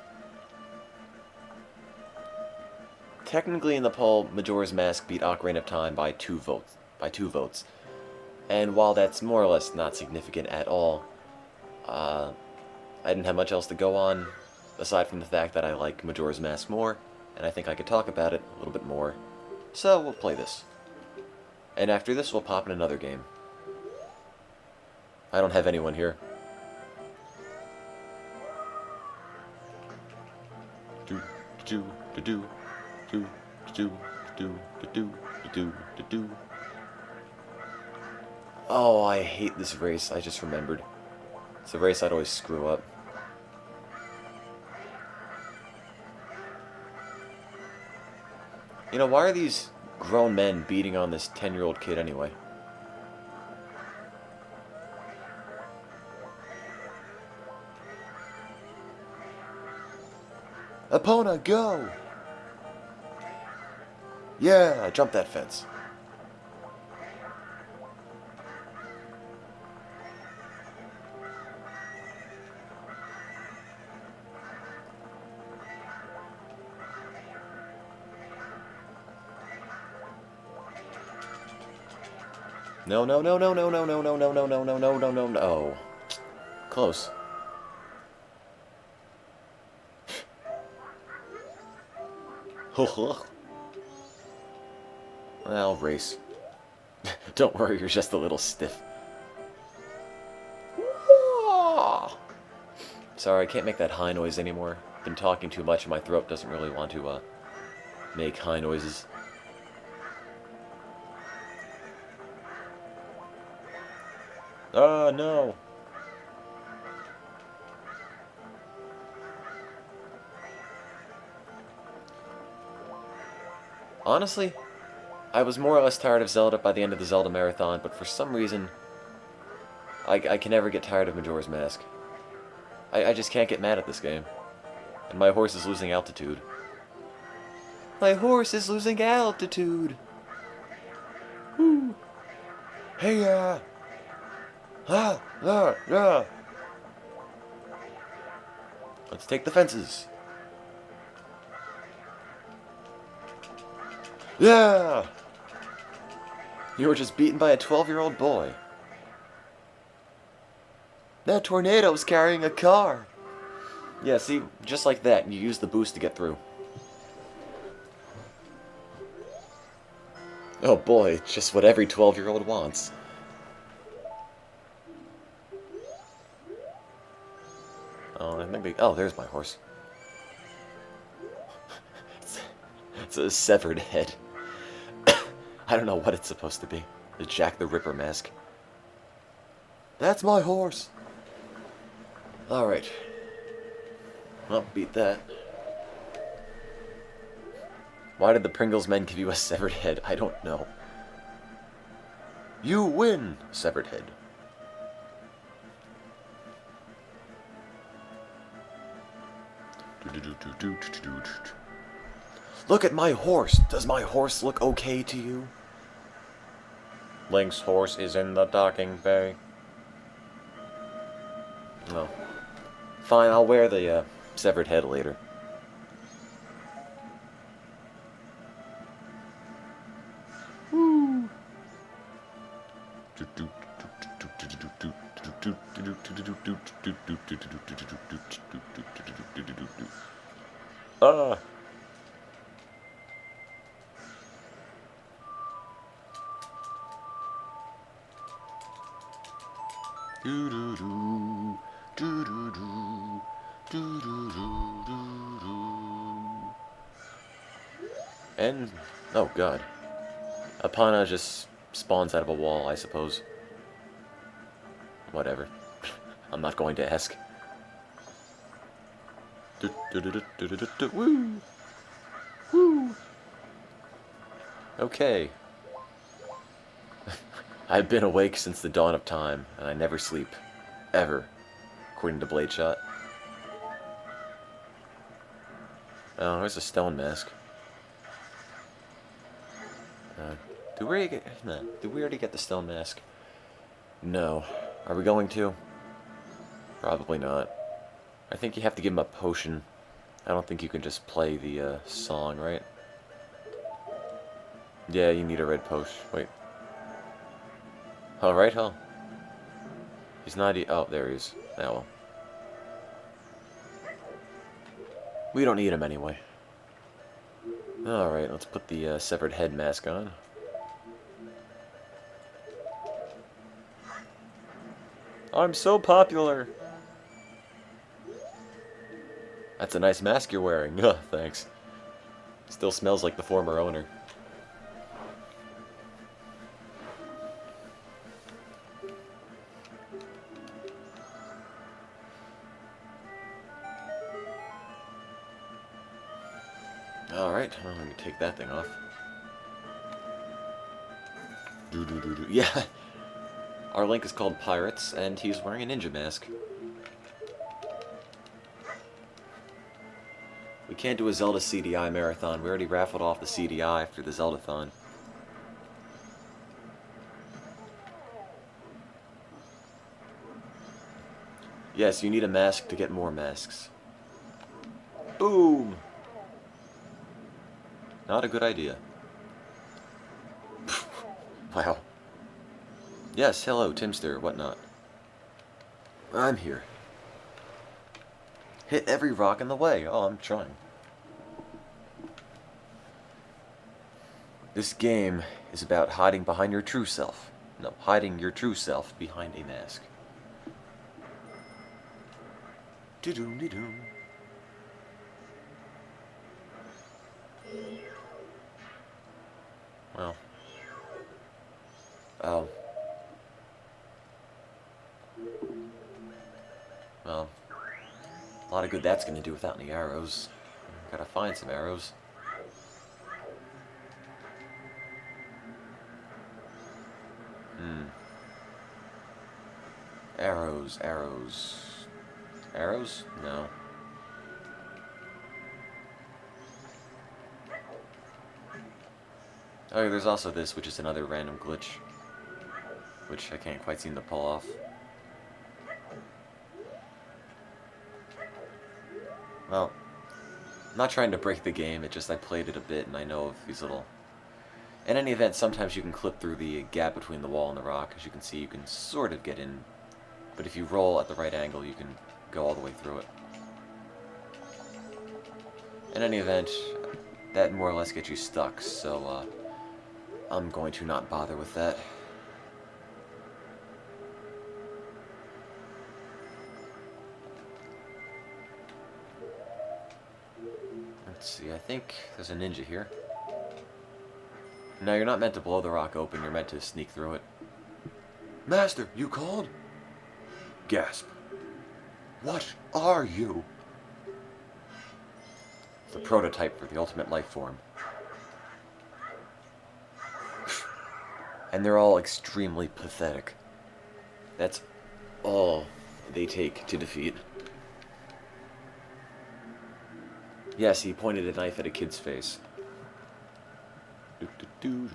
technically in the poll, Majora's Mask beat Ocarina of Time by two votes. And while that's more or less not significant at all, I didn't have much else to go on, aside from the fact that I like Majora's Mask more, and I think I could talk about it a little bit more. So, we'll play this. And after this, we'll pop in another game. I don't have anyone here. Do do do do do do do do do do do. Oh, I hate this race. I just remembered. It's a race I'd always screw up. You know, why are these grown men beating on this 10-year-old kid anyway? Epona, go! Yeah, jump that fence. No, no, no, no, no, no, no, no, no, no, no, no, no, no, no, no. Close. Well, race. Don't worry, you're just a little stiff. Sorry, I can't make that high noise anymore. Been talking too much and my throat doesn't really want to, make high noises. Oh, no. Honestly, I was more or less tired of Zelda by the end of the Zelda marathon, but for some reason, I can never get tired of Majora's Mask. I just can't get mad at this game. And my horse is losing altitude. My horse is losing altitude! Woo! Hey, Let's take the fences. Yeah! You were just beaten by a 12-year-old boy. That tornado's carrying a car. Yeah, see, just like that, you use the boost to get through. Oh boy, just what every 12-year-old wants. Oh, I think oh, there's my horse. It's a severed head. I don't know what it's supposed to be. The Jack the Ripper mask. That's my horse. Alright. Well, beat that. Why did the Pringles men give you a severed head? I don't know. You win, severed head. Look at my horse. Does my horse look okay to you? Link's horse is in the docking bay. No. Fine, I'll wear the severed head later. Woo! Ah! Do-do-do, do-do-do, do-do-do-do-do. And, oh god. Epona just spawns out of a wall, I suppose. Whatever. I'm not going to ask. Woo! Woo! Okay. I've been awake since the dawn of time, and I never sleep. Ever. According to Blade Shot. Oh, there's a stone mask. Did we already get the stone mask? No. Are we going to? Probably not. I think you have to give him a potion. I don't think you can just play the song, right? Yeah, you need a red potion. Wait. Alright, huh? He's not oh, there he is. Now, well. We don't need him anyway. Alright, let's put the severed head mask on. I'm so popular! That's a nice mask you're wearing. Thanks. Still smells like the former owner. Alright, well, let me take that thing off. Yeah! Our Link is called Pirates, and he's wearing a ninja mask. We can't do a Zelda CDI marathon. We already raffled off the CDI after the Zeldathon. Yes, you need a mask to get more masks. Boom! Not a good idea. Wow. Yes, hello, Timster, whatnot. I'm here. Hit every rock in the way. Oh, I'm trying. This game is about hiding behind your true self. No, hiding your true self behind a mask. Do-do-de-doo. Well. Oh. Well. A lot of good that's gonna do without any arrows. Gotta find some arrows. Arrows, arrows. Arrows? No. Oh, yeah, there's also this, which is another random glitch. Which I can't quite seem to pull off. Well, I'm not trying to break the game, it just I played it a bit and I know of these little... In any event, sometimes you can clip through the gap between the wall and the rock. As you can see, you can sort of get in. But if you roll at the right angle, you can go all the way through it. In any event, that more or less gets you stuck, so I'm going to not bother with that. Let's see, I think there's a ninja here. No, you're not meant to blow the rock open, you're meant to sneak through it. Master, you called? Gasp. What are you? The prototype for the ultimate life form. And they're all extremely pathetic. That's all they take to defeat. Yes, he pointed a knife at a kid's face. Do.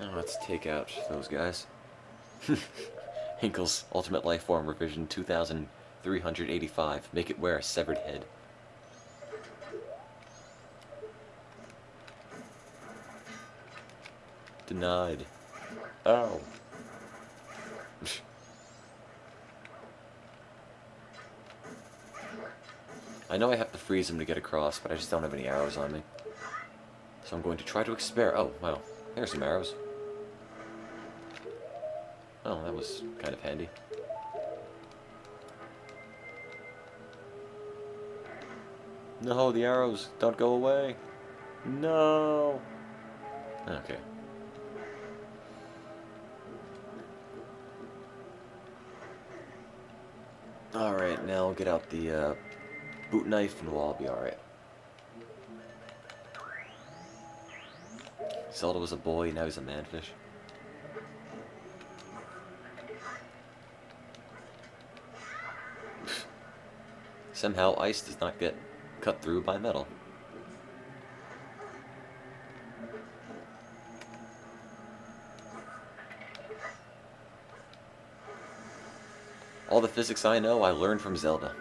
Now let's take out those guys. Hinkle's Ultimate Life Form Revision 2385. Make it wear a severed head. Denied. Oh. I know I have to freeze him to get across, but I just don't have any arrows on me. So I'm going to try to experiment. Oh, wow. There's some arrows. Oh, that was kind of handy. No, the arrows don't go away. No. Okay. Alright, now I'll get out the boot knife and we'll all be alright. Zelda was a boy, now he's a manfish. Somehow ice does not get cut through by metal. All the physics I know, I learned from Zelda.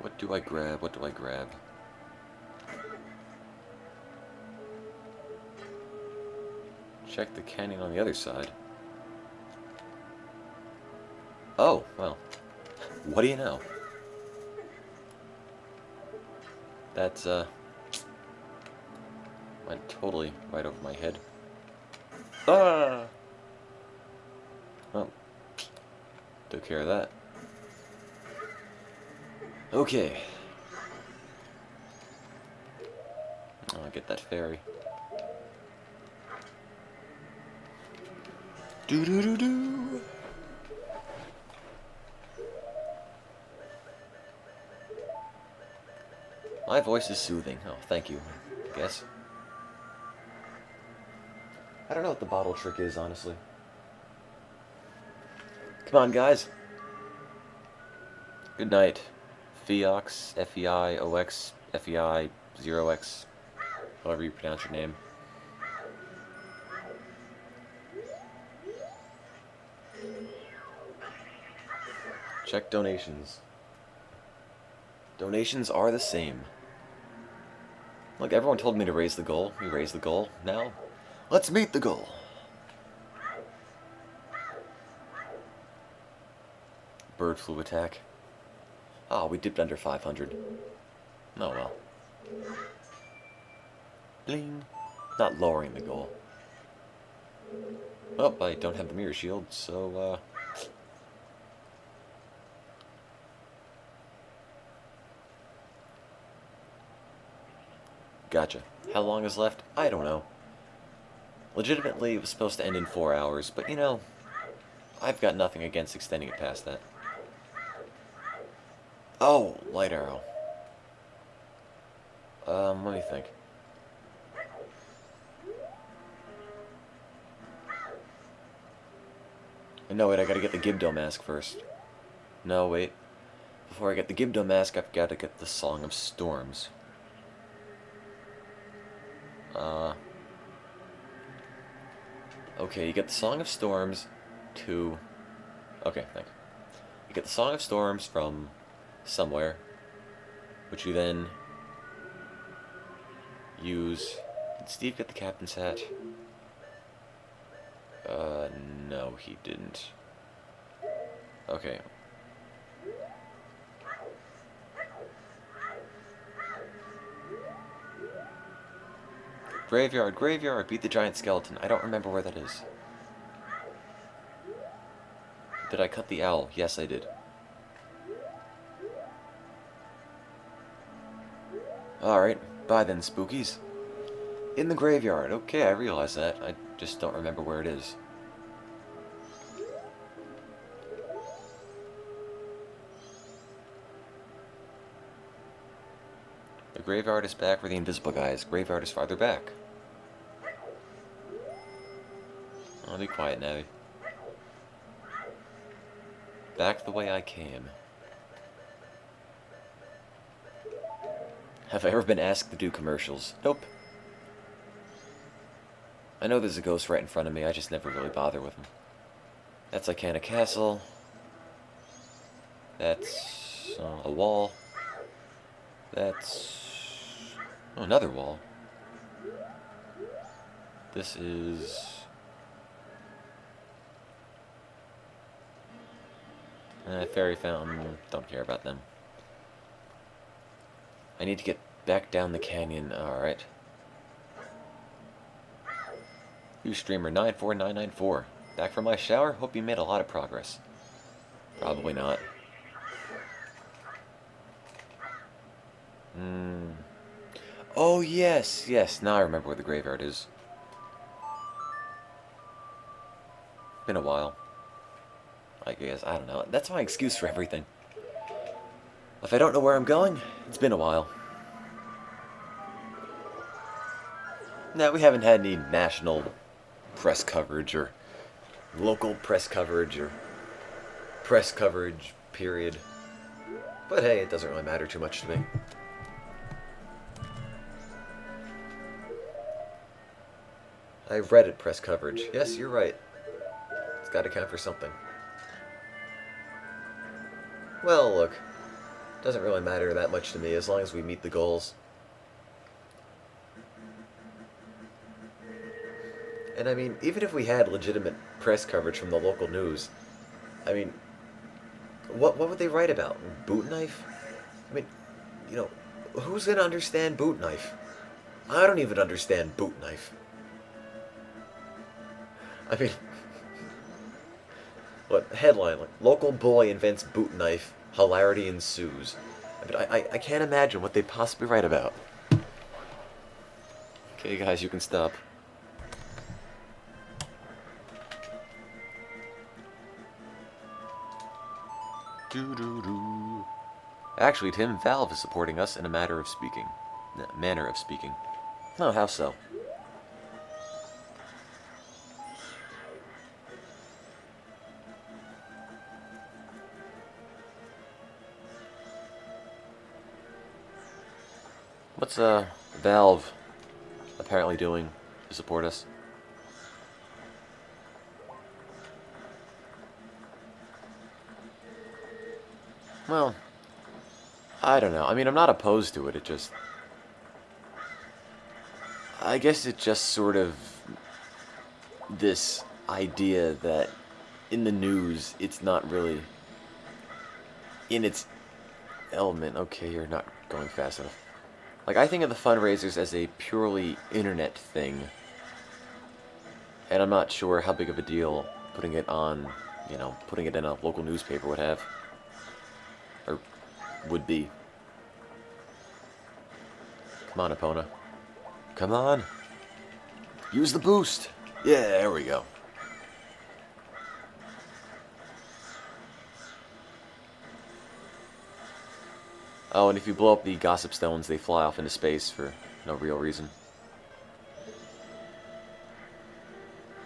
What do I grab? What do I grab? Check the canyon on the other side. Oh, well. What do you know? That's, went totally right over my head. Ah! Well, took care of that. Okay. I'll get that fairy. Do-do-do-do! My voice is soothing. Oh, thank you, I guess. I don't know what the bottle trick is, honestly. Come on, guys. Good night. Feox, F-E-I-O-X, F-E-I, 0X, however you pronounce your name. Check donations. Donations are the same. Look, everyone told me to raise the goal. We raised the goal. Now, let's meet the goal. Bird flu attack. Oh, we dipped under 500. Oh well. Bling. Not lowering the goal. Oh, I don't have the mirror shield, so, Gotcha. How long is left? I don't know. Legitimately, it was supposed to end in 4 hours, but you know, I've got nothing against extending it past that. Oh, light arrow. Let me think. No, wait, I gotta get the Gibdo mask first. No, wait. Before I get the Gibdo mask, I've gotta get the Song of Storms. Okay, you get the Song of Storms to... Okay, thanks. You get the Song of Storms from somewhere, which you then use... Did Steve get the captain's hat? No, he didn't. Okay. Graveyard, graveyard, beat the giant skeleton. I don't remember where that is. Did I cut the owl? Yes, I did. Alright, bye then, spookies. In the graveyard. Okay, I realize that. I just don't remember where it is. The graveyard is back where the invisible guy is. Graveyard is farther back. I'll be quiet now. Back the way I came. Have I ever been asked to do commercials? Nope. I know there's a ghost right in front of me, I just never really bother with him. That's Icana Castle. That's a wall. That's... Oh, another wall. This is... Fairy Fountain. Don't care about them. I need to get back down the canyon. Alright. You streamer 94994. Back from my shower? Hope you made a lot of progress. Probably not. Oh, yes, yes. Now I remember where the graveyard is. Been a while. I guess, I don't know. That's my excuse for everything. If I don't know where I'm going, it's been a while. No, we haven't had any national press coverage or local press coverage or press coverage, period. But hey, it doesn't really matter too much to me. I Reddit press coverage. Yes, you're right. It's got to count for something. Well, look. Doesn't really matter that much to me as long as we meet the goals. And I mean, even if we had legitimate press coverage from the local news, I mean, what would they write about? Boot knife? I mean, you know, who's gonna understand boot knife? I don't even understand boot knife. I mean, what headline? Like, local boy invents boot knife, hilarity ensues. I mean, I can't imagine what they possibly write about. Okay, guys, you can stop. Doo-doo-doo. Actually, Tim, Valve is supporting us in a manner of speaking. Oh, how so? What's Valve apparently doing to support us? Well, I don't know. I mean, I'm not opposed to it. It just... I guess it just sort of... this idea that in the news, it's not really in its element. Okay, you're not going fast enough. Like, I think of the fundraisers as a purely internet thing. And I'm not sure how big of a deal putting it on, you know, putting it in a local newspaper would have. Or would be. Come on, Epona. Come on. Use the boost. Yeah, there we go. Oh, and if you blow up the gossip stones, they fly off into space for no real reason.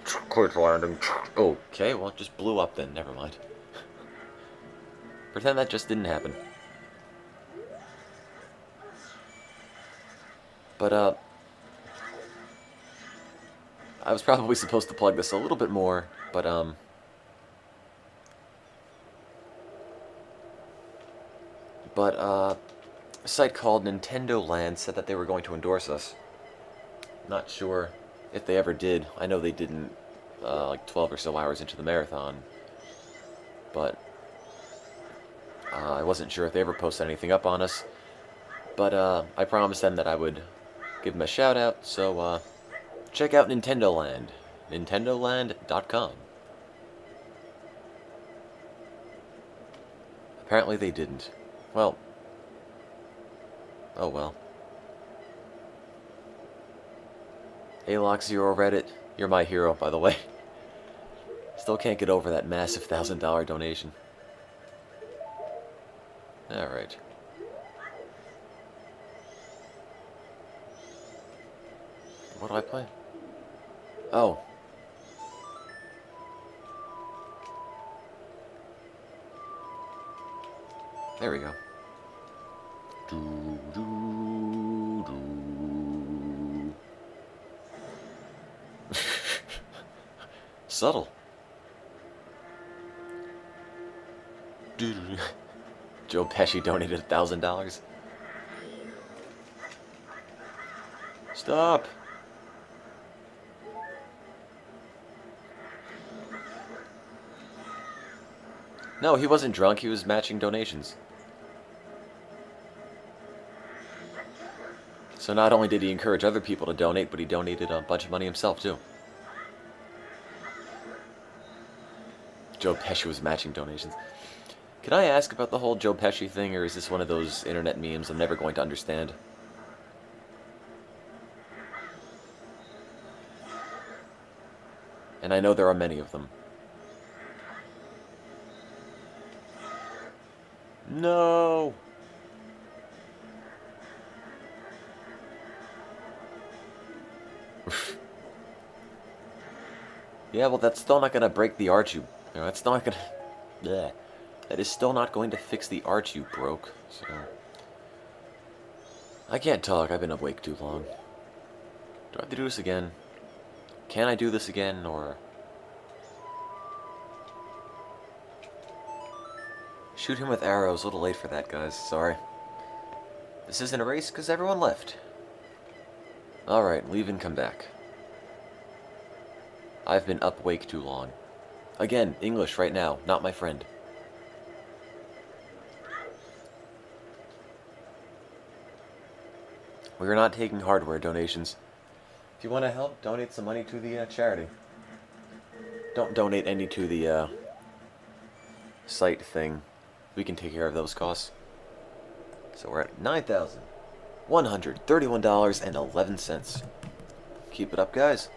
Clear for landing.
Okay, well, it just blew up then. Never mind. Pretend that just didn't happen. But, I was probably supposed to plug this a little bit more, but, a site called Nintendo Land said that they were going to endorse us. Not sure if they ever did. I know they didn't, like 12 or so hours into the marathon. But, I wasn't sure if they ever posted anything up on us. But, I promised them that I would give them a shout out, so, check out Nintendo Land. NintendoLand.com. Apparently they didn't. Well. Oh well. Alox0 Reddit, you're my hero, by the way. Still can't get over that massive $1,000 donation. Alright. What do I play? Oh. There we go. Do, do, do. Subtle. Do, do, do. Joe Pesci donated $1,000. Stop. No, he wasn't drunk. He was matching donations. So not only did he encourage other people to donate, but he donated a bunch of money himself, too. Joe Pesci was matching donations. Can I ask about the whole Joe Pesci thing, or is this one of those internet memes I'm never going to understand? And I know there are many of them. No! Yeah, well, that's still not going to break the arch you know, that's not going to... Bleh. That is still not going to fix the arch you broke, so... I can't talk, I've been awake too long. Do I have to do this again? Can I do this again, or... Shoot him with arrows, a little late for that, guys, sorry. This isn't a race, because everyone left. Alright, leave and come back. I've been up awake too long. Again, English right now, not my friend. We are not taking hardware donations. If you want to help, donate some money to the charity. Don't donate any to the site thing. We can take care of those costs. So we're at $9,131.11. Keep it up, guys.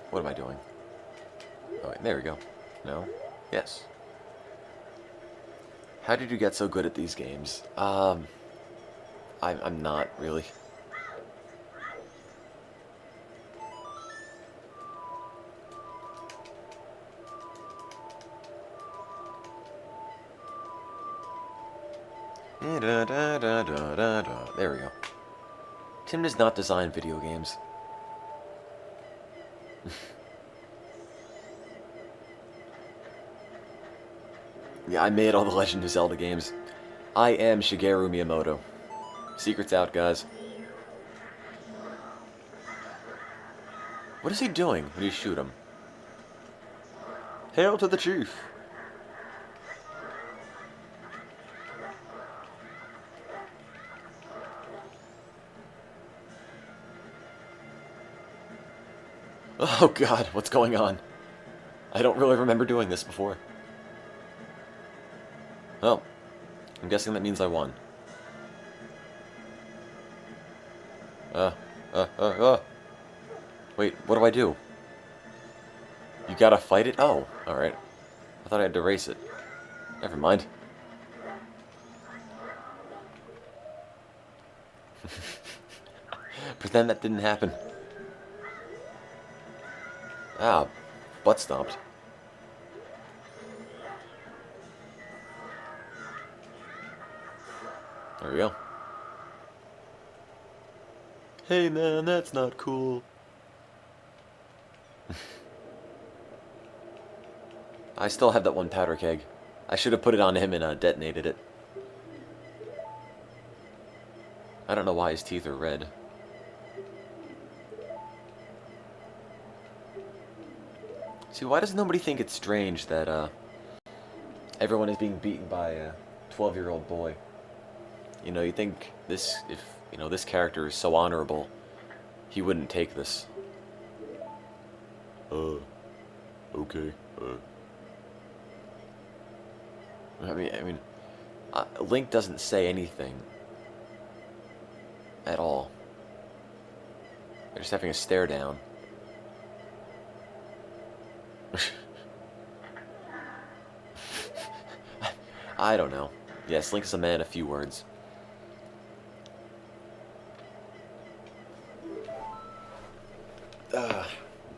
What am I doing? Oh, wait, there we go. No? Yes. How did you get so good at these games? I'm not, really. There we go. Tim does not design video games. Yeah, I made all the Legend of Zelda games. I am Shigeru Miyamoto. Secret's out, guys. What is he doing when you shoot him? Hail to the chief! Oh god, what's going on? I don't really remember doing this before. Well, I'm guessing that means I won. Wait, what do I do? You gotta fight it? Oh, alright. I thought I had to race it. Never mind. Pretend that didn't happen. Ah, butt stomped. There we go. Hey man, that's not cool. I still have that one powder keg. I should have put it on him and detonated it. I don't know why his teeth are red. See, why does nobody think it's strange that everyone is being beaten by a 12-year-old boy? You know, you think this, if, you know, this character is so honorable, he wouldn't take this. Okay, I mean, Link doesn't say anything at all. They're just having a stare down. I don't know. Yes, Link is a man of few words.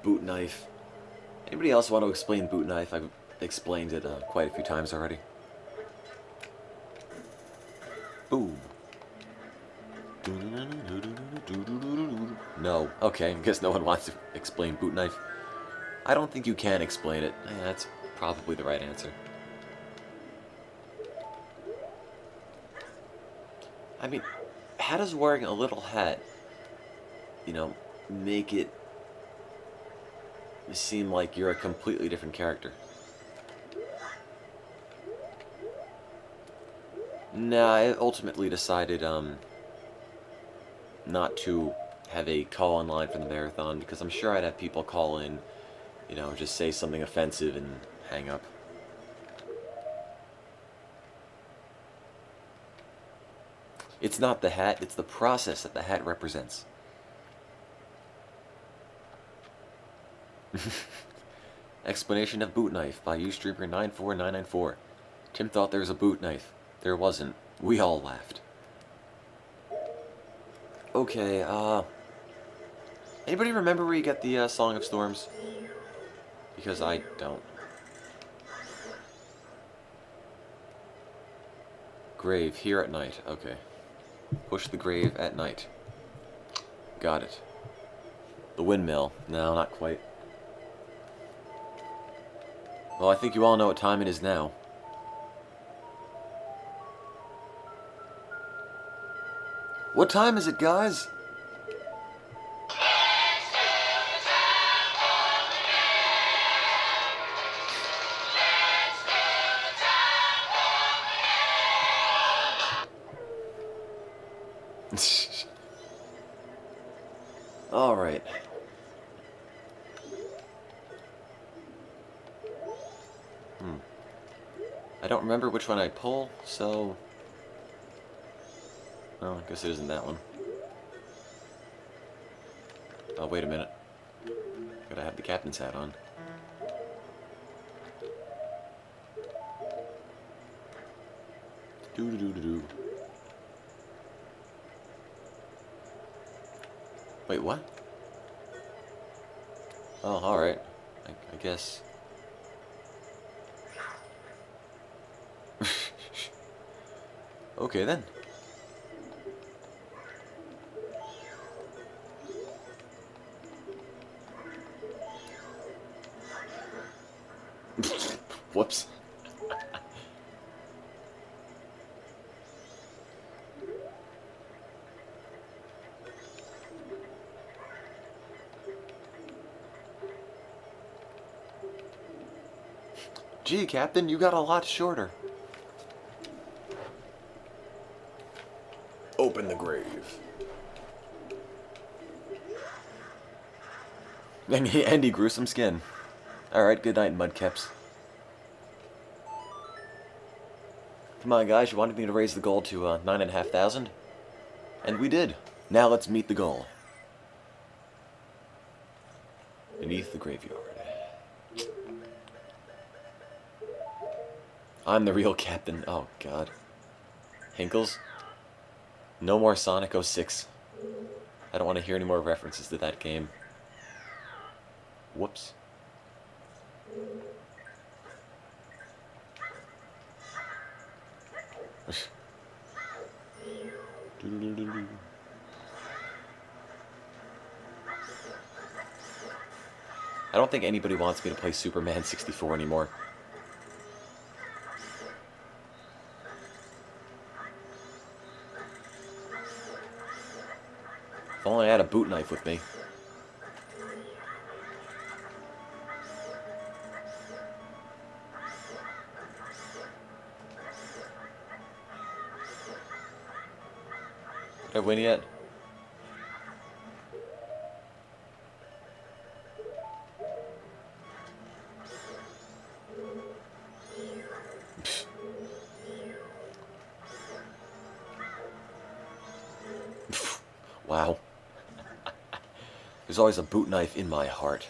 Boot knife. Anybody else want to explain boot knife? I've explained it quite a few times already. Boom. No. Okay, I guess no one wants to explain boot knife. I don't think you can explain it. Yeah, that's probably the right answer. I mean, how does wearing a little hat, you know, make it seem like you're a completely different character? Nah, I ultimately decided, not to have a call-in line for the marathon, because I'm sure I'd have people call in, you know, just say something offensive and hang up. It's not the hat, it's the process that the hat represents. Explanation of boot knife by Ustreamer94994. Tim thought there was a boot knife. There wasn't. We all laughed. Okay, anybody remember where you get the Song of Storms? Because I don't. Grave, here at night. Okay. Push the grave at night. Got it. The windmill. No, not quite. Well, I think you all know what time it is now. What time is it, guys? All right. I don't remember which one I pull, so... Oh, I guess it isn't that one. Oh, wait a minute. Gotta have the captain's hat on. Doo-doo-doo-doo-doo. Wait, what? Oh, alright. I guess... Okay, then. Whoops. Gee, Captain, you got a lot shorter. Open the grave. And he grew some skin. Alright, good night, Mudcaps. Come on, guys, you wanted me to raise the goal to 9,500? And we did. Now let's meet the goal. Beneath the graveyard. I'm the real captain. Oh, God. Hinkles? No more Sonic 06. I don't want to hear any more references to that game. Whoops. I don't think anybody wants me to play Superman 64 anymore. If only I had a boot knife with me. Did I win yet? Wow. There's always a boot knife in my heart.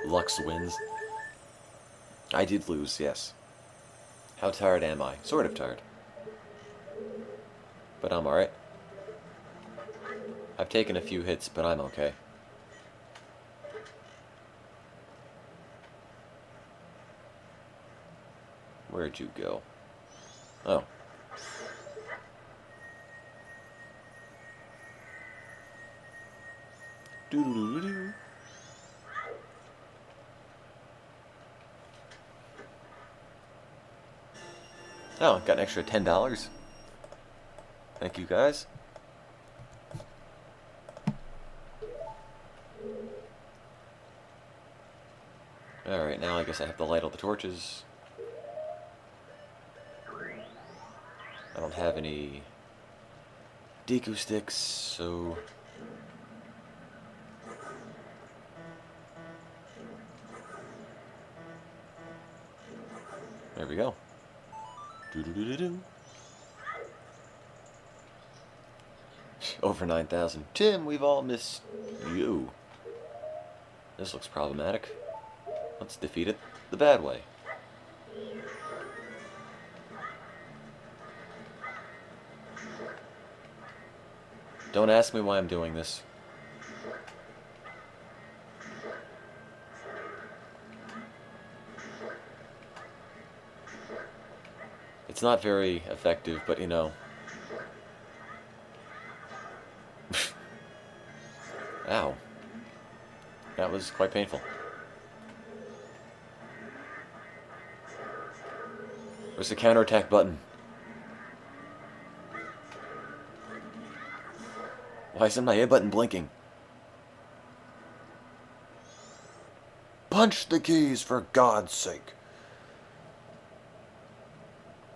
Lux wins. I did lose, yes. How tired am I? Sort of tired. But I'm alright. I've taken a few hits, but I'm okay. Where'd you go? Oh. Doo-doo-doo-doo. Oh, got an extra $10. Thank you, guys. Alright, now I guess I have to light all the torches. I don't have any Deku sticks, so... There we go. Doo-doo-doo-doo-doo. Over 9,000. Tim, we've all missed you. This looks problematic. Let's defeat it the bad way. Don't ask me why I'm doing this. It's not very effective, but you know. Ow. That was quite painful. Where's the counterattack button? Why isn't my A button blinking? Punch the keys, for God's sake.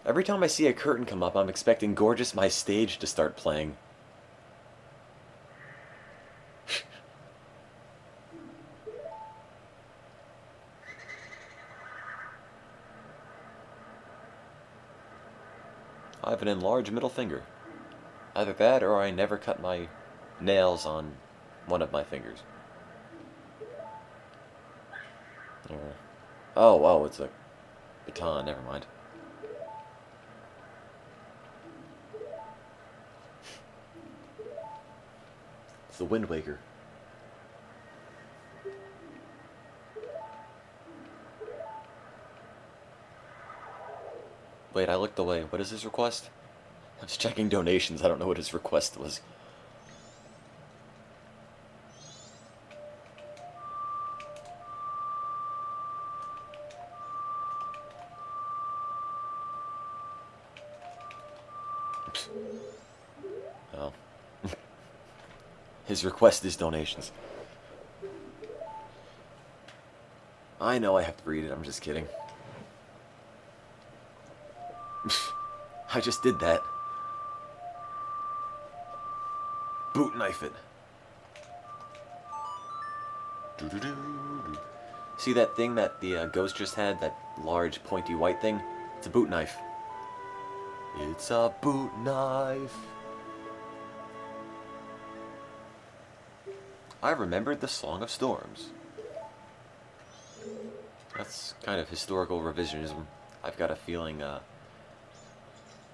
Every time I see a curtain come up, I'm expecting Gorgeous My Stage to start playing. I have an enlarged middle finger. Either that or I never cut my nails on one of my fingers. Oh, it's a baton, never mind. It's the Wind Waker. Wait, I looked away. What is his request? I was checking donations. I don't know what his request was. Oh. His request is donations. I know I have to read it. I'm just kidding. I just did that. Boot knife it. Doo-doo-doo-doo. See that thing that the ghost just had? That large, pointy white thing? It's a boot knife. It's a boot knife. I remembered the Song of Storms. That's kind of historical revisionism. I've got a feeling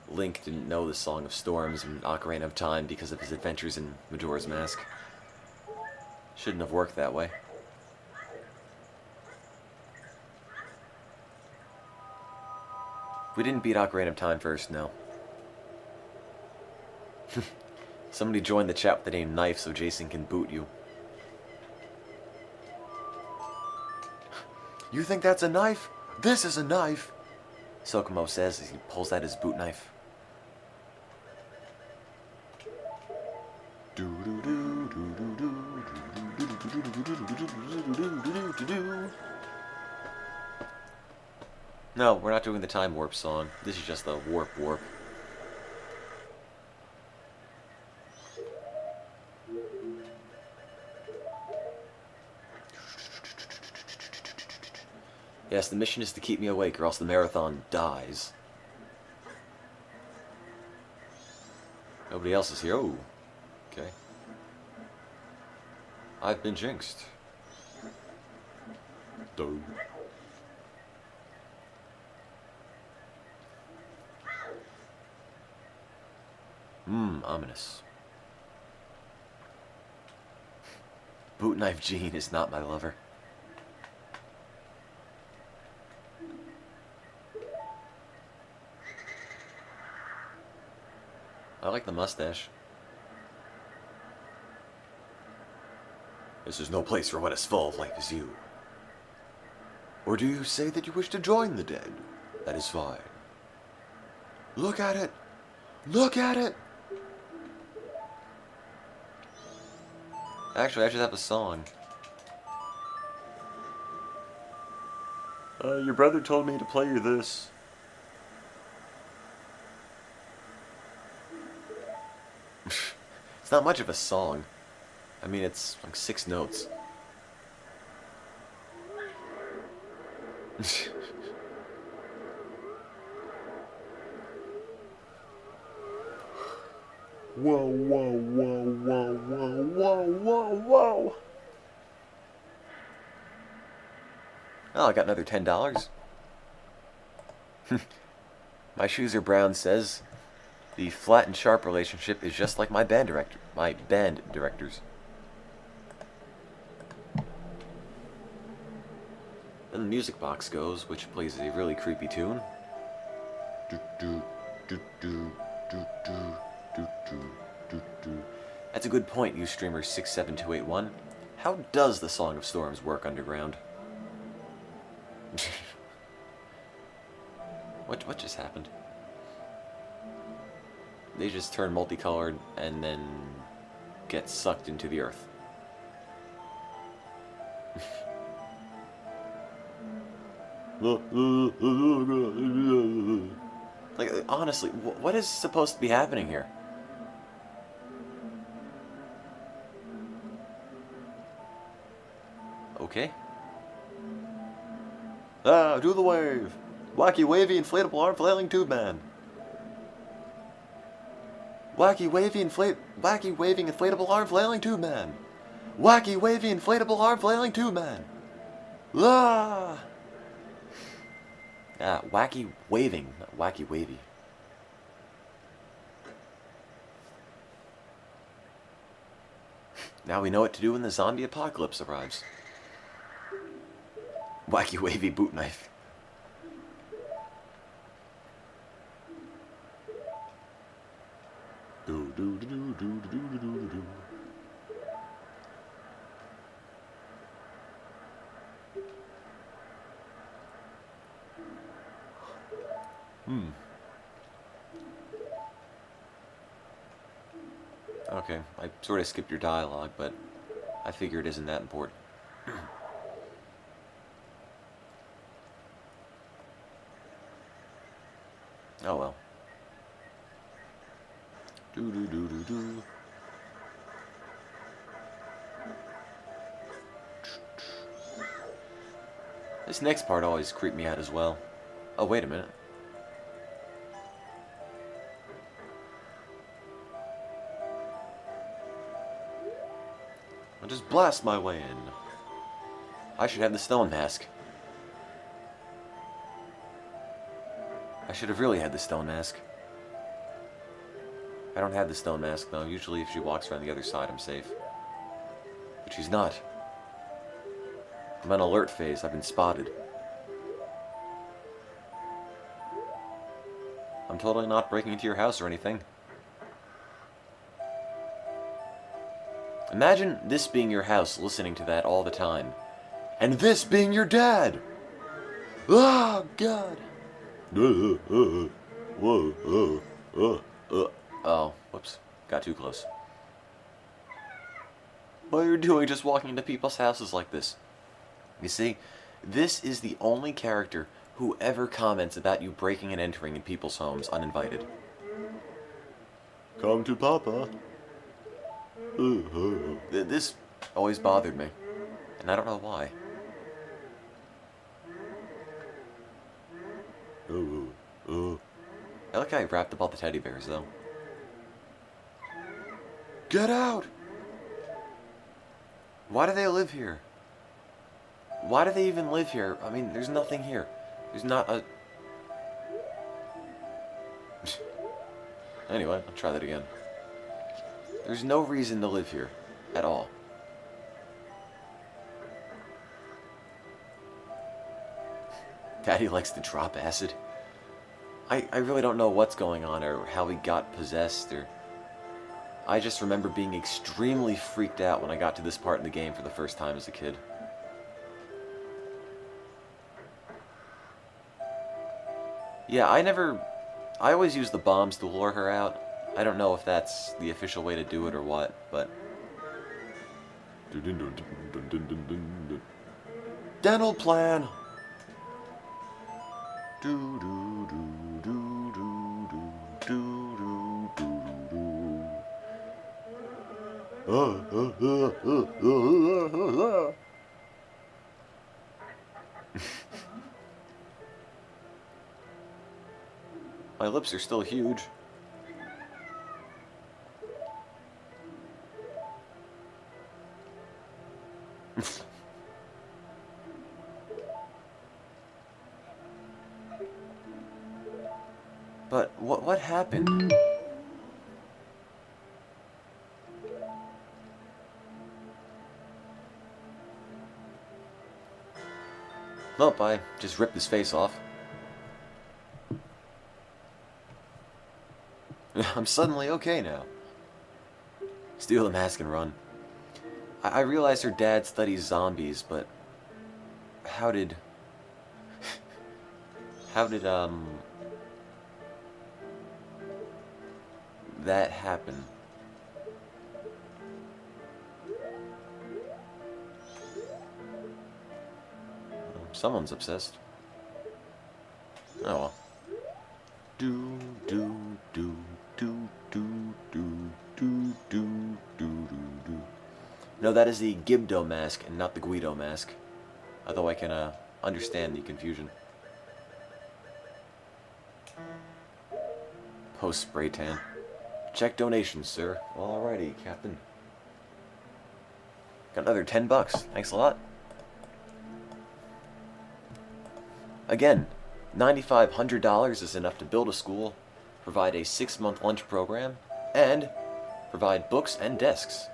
Link didn't know the Song of Storms in Ocarina of Time because of his adventures in Majora's Mask. Shouldn't have worked that way. We didn't beat Ocarina of Time first, no. Somebody join the chat with the name Knife so Jason can boot you. You think that's a knife? This is a knife! Sokomo says as he pulls out his boot knife. No, we're not doing the time warp song. This is just the warp. Yes, the mission is to keep me awake or else the marathon dies. Nobody else is here. Oh, okay. I've been jinxed. Duh. Ominous. Boot Knife Jean is not my lover. I like the mustache. This is no place for one as full of life as you. Or do you say that you wish to join the dead? That is fine. Look at it! Look at it! Actually, I should have a song. Your brother told me to play you this. It's not much of a song. I mean, it's like 6 notes. Whoa, whoa, whoa, whoa, whoa, whoa, whoa, whoa. Oh, I got another $10. My shoes are brown says, the flat and sharp relationship is just like my band directors. Then the music box goes, which plays a really creepy tune. That's a good point, you streamer 67281. How does the Song of Storms work underground? What just happened? They just turn multicolored and then get sucked into the earth. Like, honestly, what is supposed to be happening here? Okay. Do the wave! Wacky, wavy, inflatable arm flailing tube man. Wacky, waving, inflatable arm flailing tube man. Wacky, wavy, inflatable arm flailing tube man. Ah! Wacky waving, not wacky wavy. Now we know what to do when the zombie apocalypse arrives. Wacky wavy boot knife. Do do do do do do do do do. Okay, I sort of skipped your dialogue, but I figure it isn't that important. Oh well. Do do do do do. This next part always creeped me out as well. Oh, wait a minute. I'll just blast my way in. I should have the stone mask. I should have really had the stone mask. I don't have the stone mask, though. Usually if she walks around the other side, I'm safe. But she's not. I'm on alert phase. I've been spotted. I'm totally not breaking into your house or anything. Imagine this being your house, listening to that all the time. And this being your dad! Oh, God! Oh, whoops. Got too close. What are you doing just walking into people's houses like this? You see, this is the only character who ever comments about you breaking and entering in people's homes uninvited. Come to Papa. This always bothered me, and I don't know why. I like how I wrapped up all the teddy bears, though. Get out! Why do they live here? Why do they even live here? I mean, there's nothing here. There's not a... Anyway, I'll try that again. There's no reason to live here. At all. Daddy likes to drop acid. I really don't know what's going on or how he got possessed or... I just remember being extremely freaked out when I got to this part in the game for the first time as a kid. Yeah, I always use the bombs to lure her out. I don't know if that's the official way to do it or what, but... Dental plan! Do do do do do do do do do. My lips are still huge. But what happened? Nope, I just ripped his face off. I'm suddenly okay now. Steal the mask and run. I realized her dad studies zombies, but how did that happen? Someone's obsessed. Oh well. Do do do do do do do do do do. No, that is the Gibdo mask and not the Guido mask. Although I can understand the confusion. Post spray tan. Check donations, sir. Alrighty, Captain. Got another $10. Thanks a lot. Again, $9,500 is enough to build a school, provide a 6-month lunch program, and provide books and desks.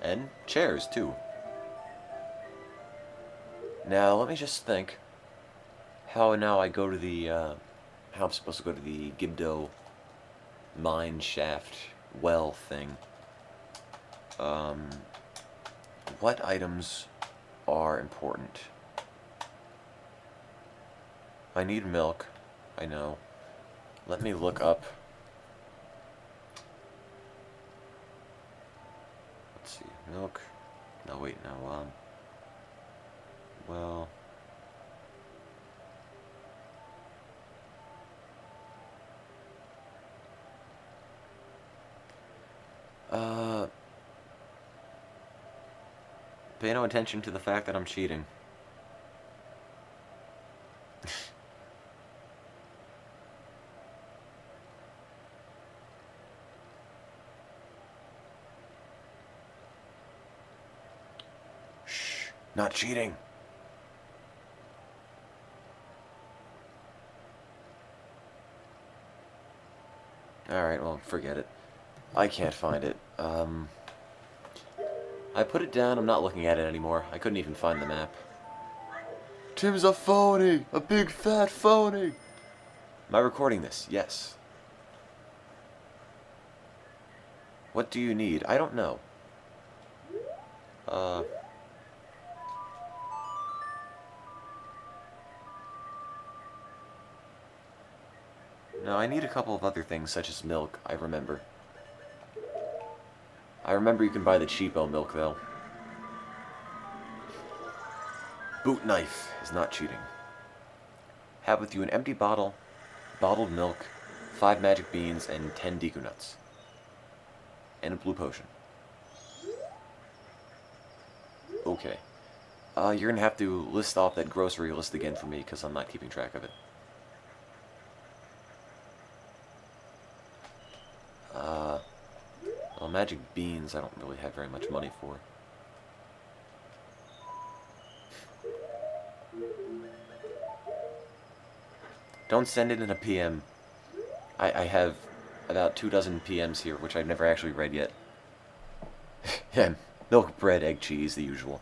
And chairs, too. Now, let me just think how now I go to the, how I'm supposed to go to the Gibdo mine shaft well thing. What items are important? I need milk. I know. Let me look up. Let's see. Milk. No, wait, no. Well. 'Cause Pay no attention to the fact that I'm cheating. Shh, not cheating. Alright, well, forget it. I can't find it. I put it down, I'm not looking at it anymore. I couldn't even find the map. Tim's a phony! A big fat phony! Am I recording this? Yes. What do you need? I don't know. No, I need a couple of other things, such as milk, I remember. I remember you can buy the cheapo milk, though. Boot knife is not cheating. Have with you an empty bottle, bottled milk, 5 magic beans, and 10 Deku nuts. And a blue potion. Okay. You're gonna have to list off that grocery list again for me, because I'm not keeping track of it. Well, magic beans I don't really have very much money for. Don't send it in a PM. I have about 24 PMs here, which I've never actually read yet. Yeah, milk, bread, egg, cheese, the usual.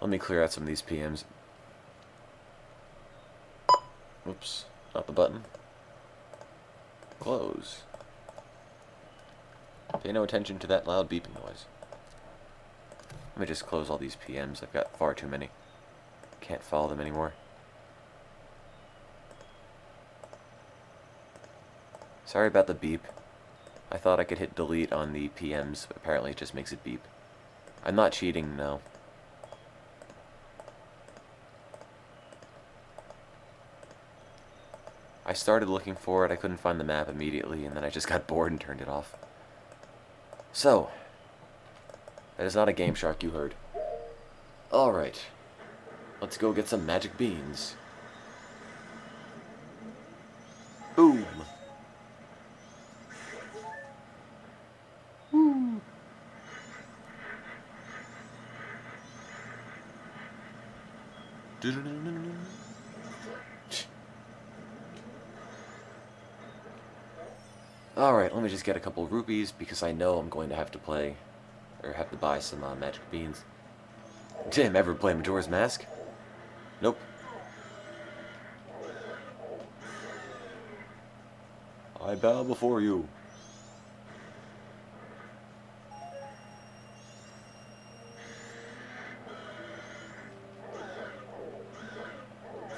Let me clear out some of these PMs. Oops, not the button. Close. Pay no attention to that loud beeping noise. Let me just close all these PMs. I've got far too many. Can't follow them anymore. Sorry about the beep. I thought I could hit delete on the PMs, but apparently it just makes it beep. I'm not cheating, no. I started looking for it, I couldn't find the map immediately, and then I just got bored and turned it off. So, that is not a Game Shark you heard. Alright, let's go get some magic beans. Boom! Woo! Alright, let me just get a couple rupees, because I know I'm going to have to play, or have to buy some magic beans. Tim, ever play Majora's Mask? Nope. I bow before you.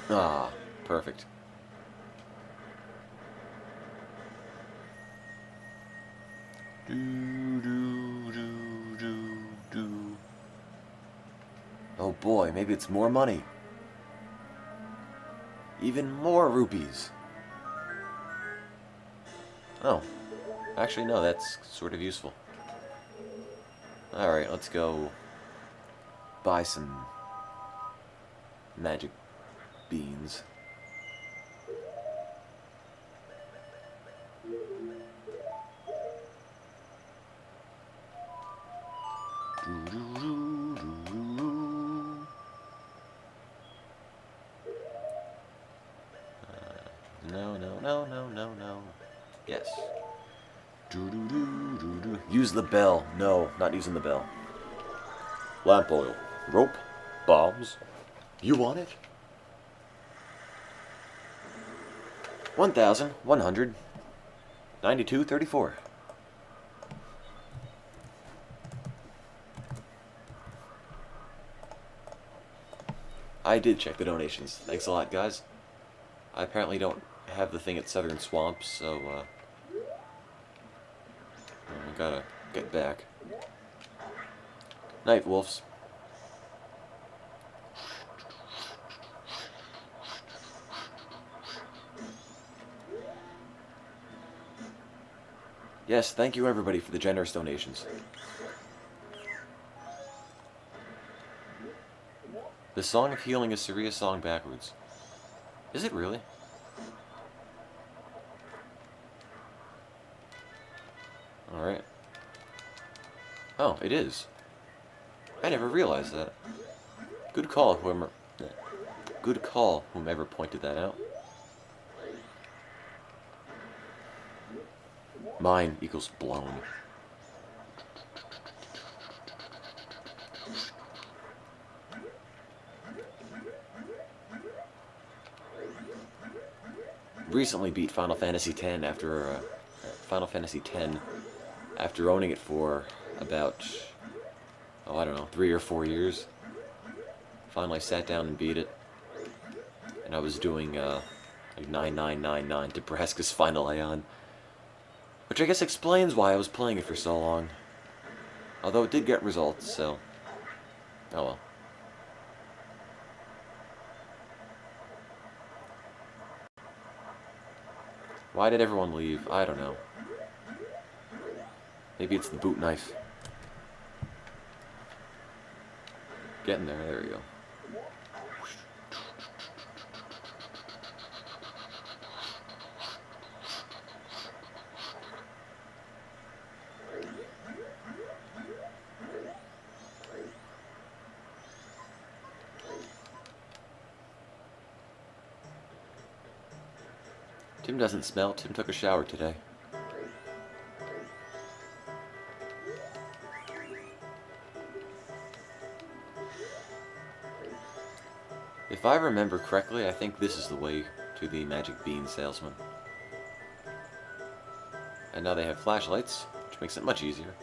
Ah, perfect. Oh boy, maybe it's more money. Even more rupees. Oh. Actually, no, that's sort of useful. Alright, let's go buy some magic beans. No. Yes. Use the bell. No, not using the bell. Lamp oil. Rope. Bombs. You want it? 1,192.34. I did check the donations. Thanks a lot, guys. I apparently don't have the thing at Southern Swamp, so I gotta get back. Night, wolves. Yes, thank you everybody for the generous donations. The Song of Healing is Saria's song backwards. Is it really? Alright. Oh, it is. I never realized that. Good call, whoever... Good call, whomever pointed that out. Mine equals blown. Recently beat Final Fantasy X after after owning it for about, oh, I don't know, 3 or 4 years. Finally sat down and beat it. And I was doing like 9999 Nebraska's Final Aeon. Which I guess explains why I was playing it for so long. Although it did get results, so... Oh well. Why did everyone leave? I don't know. Maybe it's the boot knife. Getting there, there we go. Tim doesn't smell. Tim took a shower today. If I remember correctly, I think this is the way to the Magic Bean Salesman. And now they have flashlights, which makes it much easier.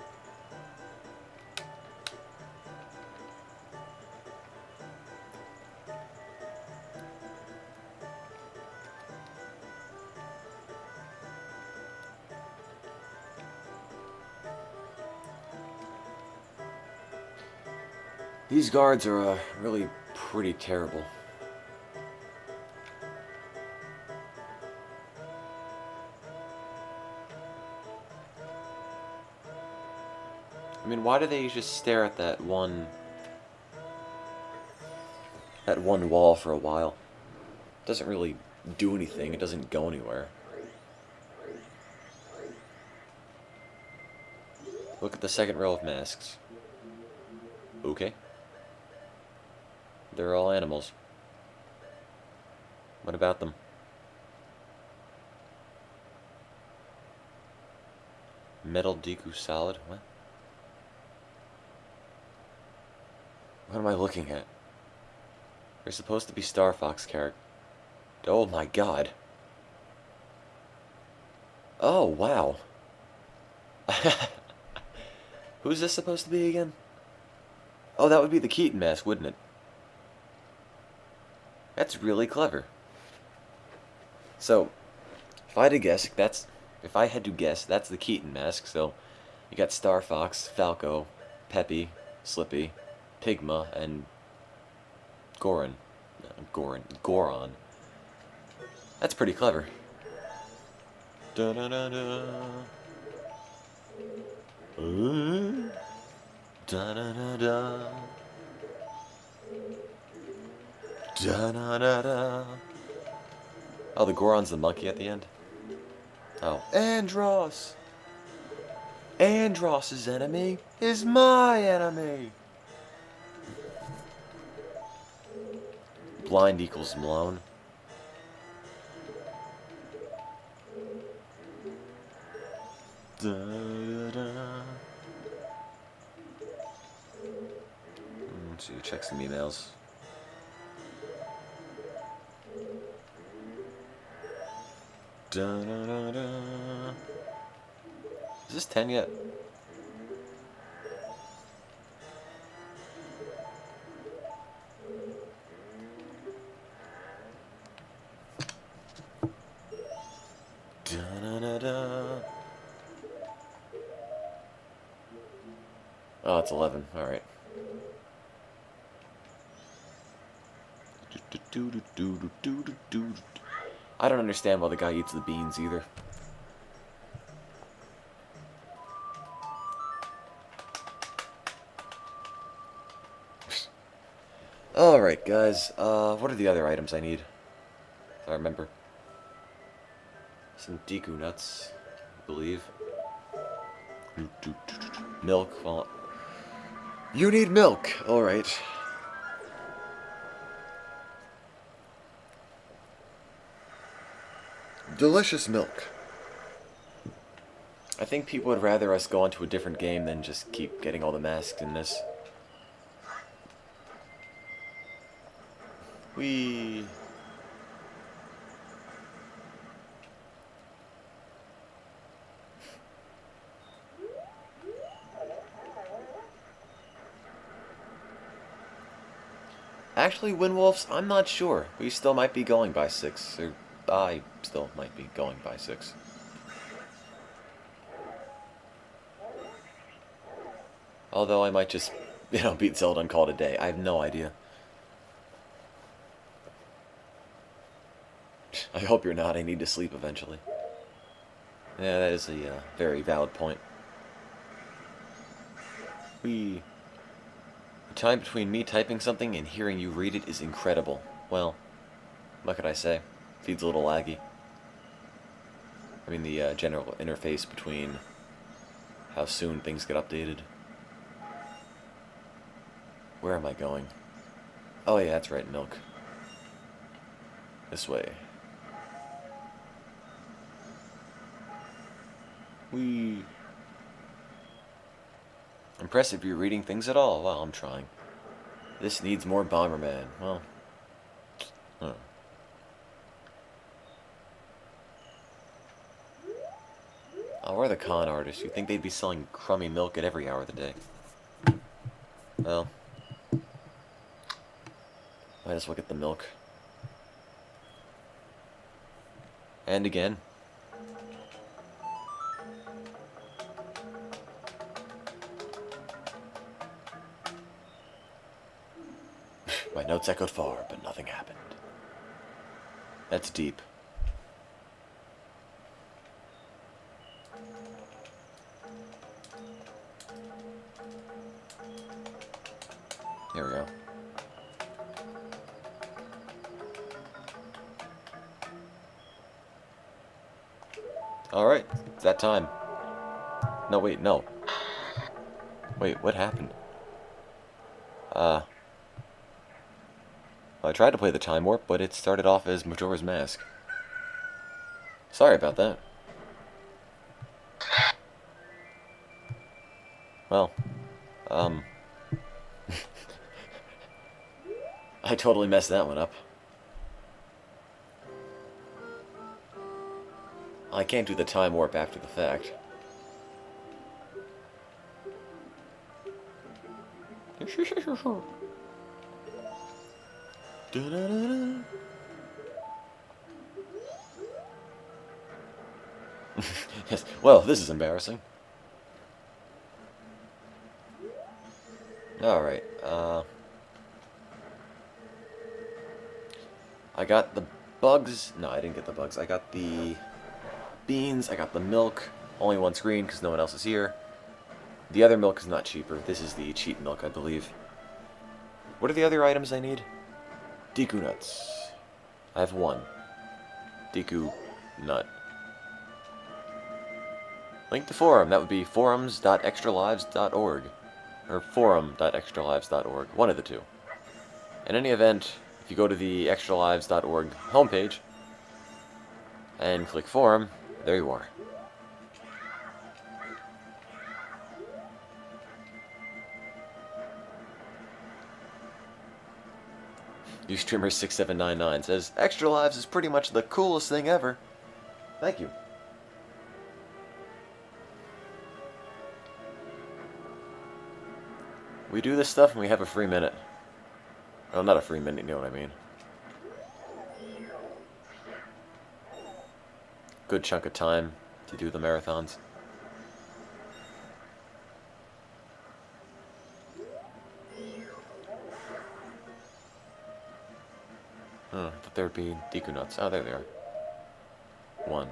These guards are really pretty terrible. I mean, why do they just stare at that one wall for a while? It doesn't really do anything. It doesn't go anywhere. Look at the second row of masks. Okay. They're all animals. What about them? Metal Deku Solid? What? What am I looking at? They're supposed to be Star Fox characters. Oh my god. Oh, wow. Who's this supposed to be again? Oh, that would be the Keaton mask, wouldn't it? That's really clever. So, if I had to guess, that's the Keaton mask. So, you got Star Fox, Falco, Peppy, Slippy, Pigma, and Goron. That's pretty clever. Da da da da. Da da da da. Da da da da. Oh, the Goron's the monkey at the end? Oh. Andros! Andros' enemy is my enemy! Blind equals Malone. Da, da, da. So you check some emails. Da, da, da, da. Is this 10 yet? Da, da, da, da. Oh, it's 11. All right. I don't understand why the guy eats the beans either. Alright, guys. What are the other items I need? If I remember. Some Deku nuts, I believe. Milk. Well, you need milk. Alright. Delicious milk. I think people would rather us go on to a different game than just keep getting all the masks in this. We. Actually, Windwolves, I'm not sure. We still might be going by 6, or I still might be going by 6. Although I might just, beat Zelda and call it a day. I have no idea. I hope you're not. I need to sleep eventually. Yeah, that is a very valid point. The time between me typing something and hearing you read it is incredible. Well, what could I say? Feed's a little laggy. I mean, the general interface between how soon things get updated. Where am I going? Oh yeah, that's right, milk. This way. Impressive you're reading things at all. Well, I'm trying. This needs more Bomberman. Well, huh. Oh, we're the con artists. You'd think they'd be selling crummy milk at every hour of the day. Well, might as well get the milk. And again. My notes echoed far, but nothing happened. That's deep. Here we go. Alright, it's that time. No, wait, no. Wait, what happened? I tried to play the Time Warp, but it started off as Majora's Mask. Sorry about that. Well, I totally messed that one up. I can't do the Time Warp after the fact. Yes. Well, this is embarrassing. Alright, I got the bugs. No, I didn't get the bugs. I got the beans, I got the milk. Only one screen because no one else is here. The other milk is not cheaper. This is the cheap milk, I believe. What are the other items I need? Deku nuts. I have one. Deku nut. Link to forum. That would be forums.extralives.org. Or forum.extralives.org. One of the two. In any event, if you go to the extralives.org homepage and click forum, there you are. UStreamer6799 says, Extra Lives is pretty much the coolest thing ever. Thank you. We do this stuff and we have a free minute. Well, not a free minute, you know what I mean. Good chunk of time to do the marathons. I thought there would be Deku nuts. Oh, there they are. One.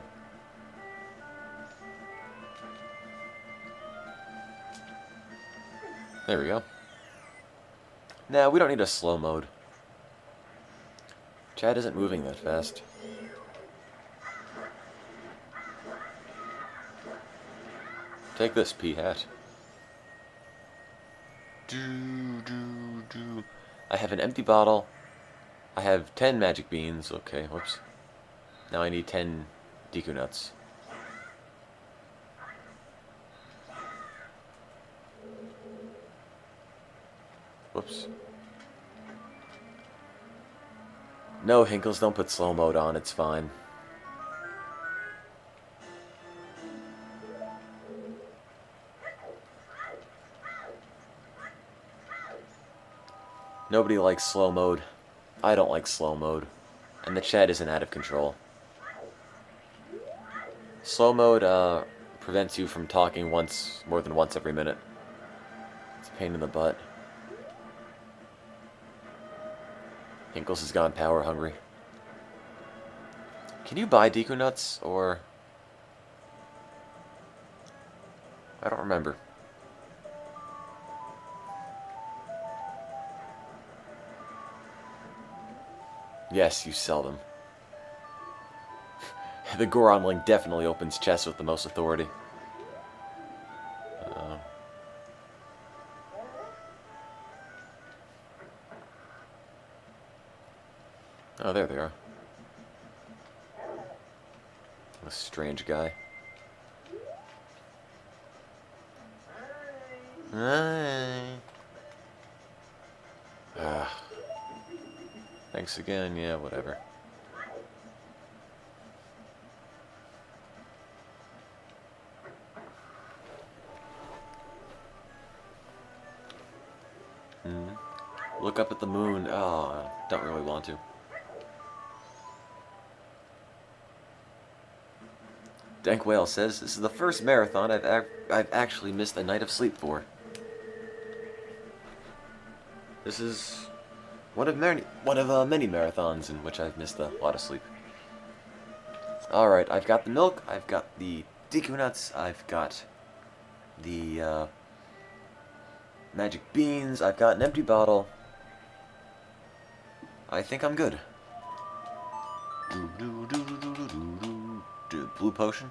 There we go. Nah, we don't need a slow mode. Chat isn't moving that fast. Take this, P-hat. I have an empty bottle. I have 10 magic beans. Okay, whoops. Now I need 10 Deku nuts. Whoops. No, Hinkles, don't put slow mode on. It's fine. Nobody likes slow mode. I don't like slow mode. And the chat isn't out of control. Slow mode prevents you from talking more than once every minute. It's a pain in the butt. Hinkles has gone power hungry. Can you buy Deku nuts, or... I don't remember. Yes, you sell them. The Goron link definitely opens chests with the most authority. Oh, there they are. A strange guy. Hi. Thanks again, yeah, whatever. Look up at the moon. Oh, I don't really want to. Dank Whale says, this is the first marathon I've actually missed a night of sleep for. This is one of many marathons in which I've missed a lot of sleep. Alright, I've got the milk, I've got the Deku nuts, I've got the magic beans, I've got an empty bottle. I think I'm good. Blue potion?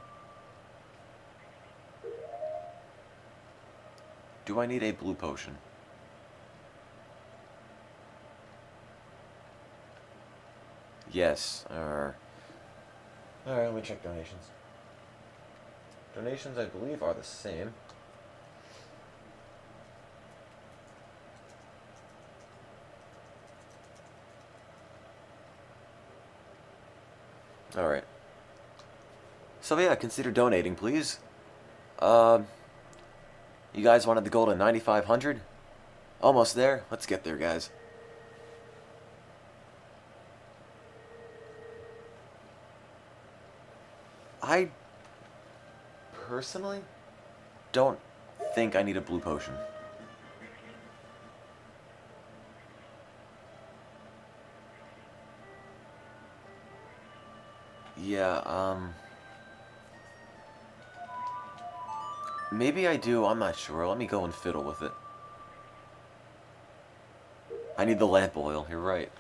Do I need a blue potion? Yes. Alright, let me check donations. Donations, I believe, are the same. Alright. So yeah, consider donating, please. You guys wanted the goal to 9,500? Almost there. Let's get there, guys. I personally don't think I need a blue potion. Yeah, maybe I do, I'm not sure. Let me go and fiddle with it. I need the lamp oil, you're right.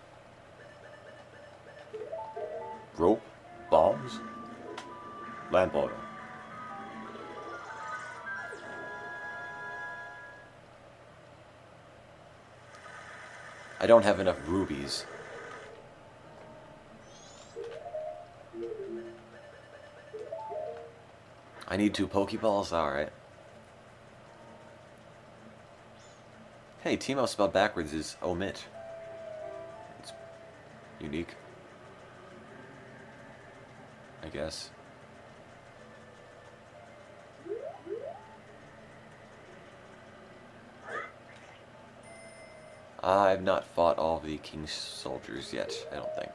Rope, bombs, lamp oil. I don't have enough rubies. I need 2 Pokeballs? Alright. Hey, Teemo spelled backwards is omit. It's unique. I guess. I've not fought all the King's soldiers yet, I don't think.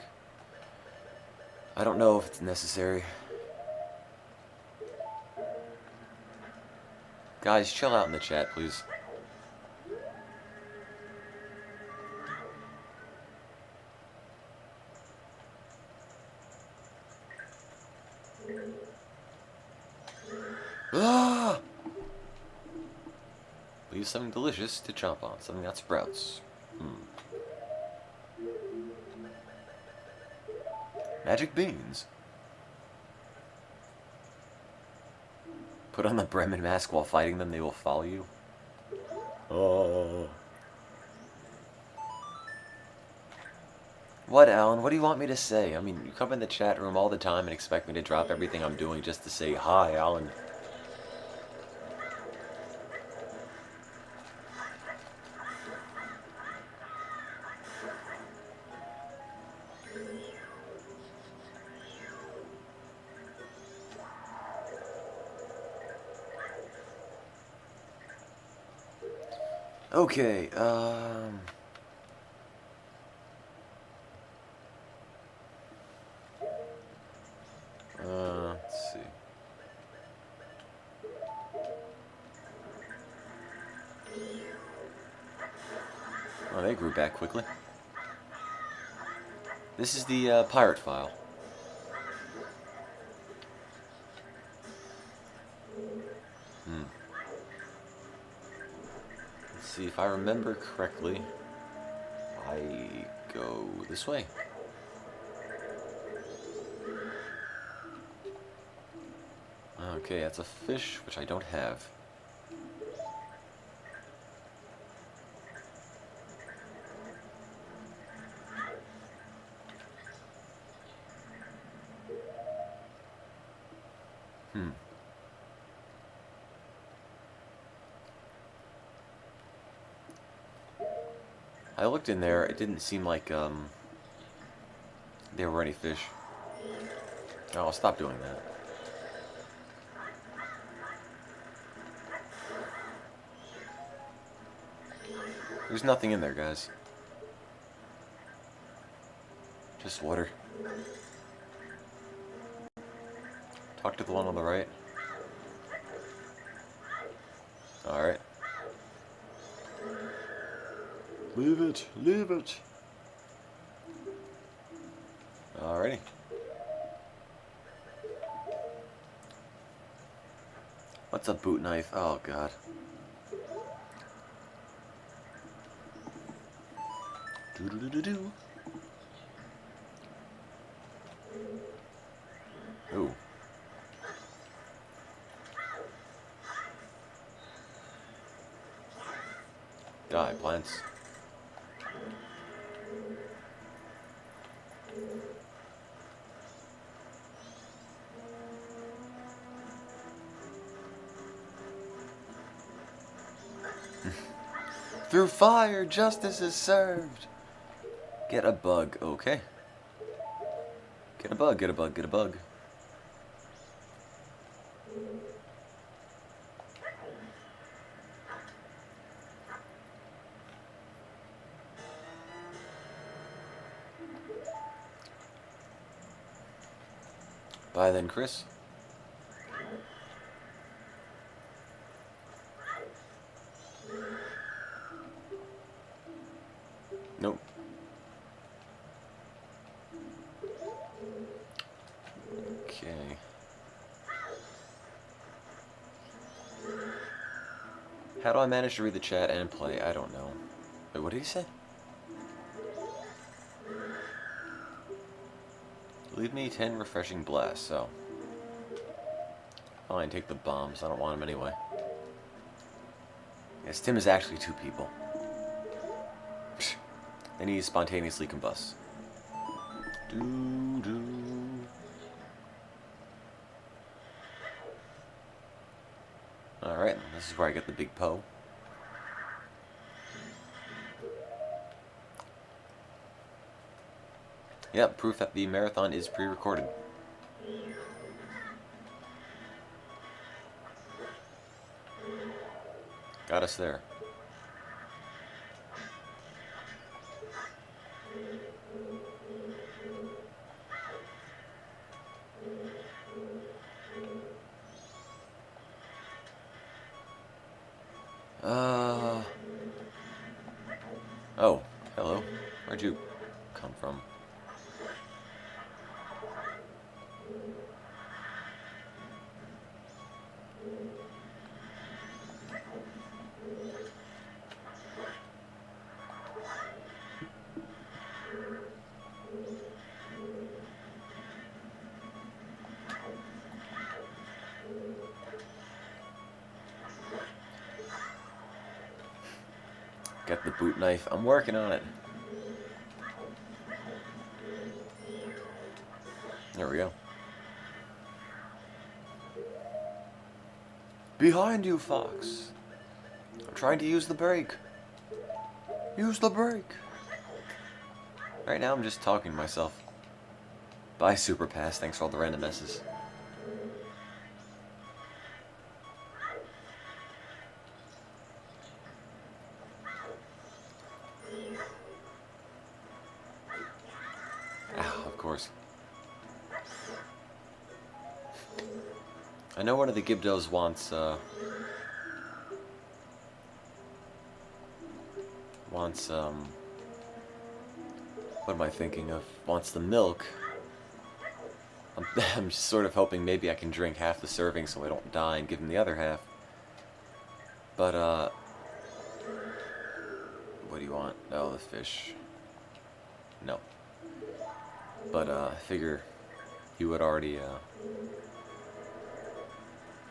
I don't know if it's necessary. Guys, chill out in the chat, please. Ah! Leave something delicious to chomp on. Something that sprouts. Magic beans. Put on the Bremen mask while fighting them, they will follow you. Oh. What, Alan? What do you want me to say? I mean, you come in the chat room all the time and expect me to drop everything I'm doing just to say, hi, Alan. Okay, let's see. Oh, they grew back quickly. This is the pirate file. Let's see, if I remember correctly, I go this way. Okay, that's a fish, which I don't have. I looked in there, it didn't seem like, there were any fish. Oh, I'll stop doing that. There's nothing in there, guys. Just water. Talk to the one on the right. Alright. Leave it, leave it. Alrighty. What's a boot knife? Oh god. Do do do do do. Ooh. Die, plants. Through fire, justice is served. Get a bug, okay. Get a bug, get a bug, get a bug. Bye then, Chris. Nope. Okay. How do I manage to read the chat and play? I don't know. Wait, what did he say? Leave me 10 refreshing blasts, so. Fine, take the bombs. I don't want them anyway. Yes, Tim is actually 2 people. And he spontaneously combusts. Do. Alright, this is where I get the big Poe. Yep, proof that the marathon is pre-recorded. Got us there. Oh, hello. Where'd you come from? the boot knife. I'm working on it. There we go. Behind you, Fox. I'm trying to use the brake. Use the brake. Right now I'm just talking to myself. Bye, Super Pass. Thanks for all the random messes. Ow, of course. I know one of the Gibdos wants, what am I thinking of? Wants the milk. I'm just sort of hoping maybe I can drink half the serving so I don't die and give him the other half. But, what do you want? Oh, the fish. No. But, I figure he would already,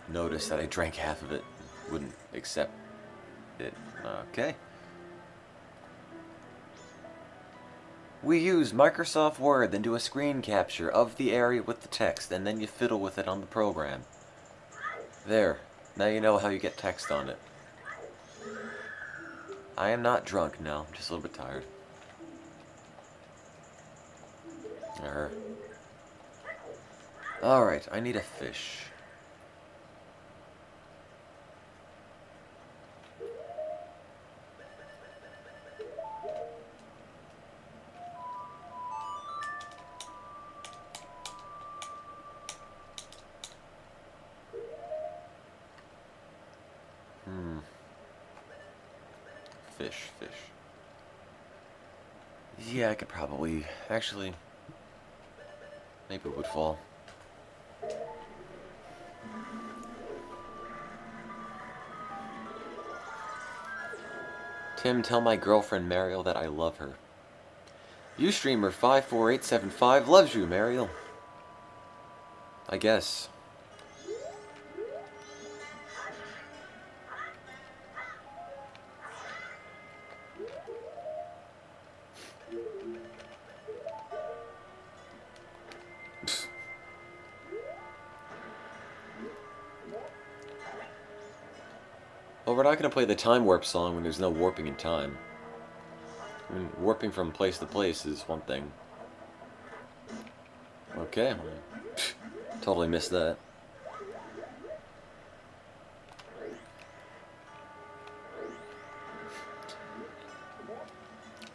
notice that I drank half of it. Wouldn't accept it. Okay. We use Microsoft Word, then do a screen capture of the area with the text, and then you fiddle with it on the program. There. Now you know how you get text on it. I am not drunk now. I'm just a little bit tired. Alright, I need a fish. Fish. Yeah, I could probably... Actually, maybe it would fall. Tim, tell my girlfriend Mariel that I love her. Ustreamer54875 loves you, Mariel. I guess. Well, we're not going to play the time warp song when there's no warping in time. I mean, warping from place to place is one thing. Okay, totally missed that.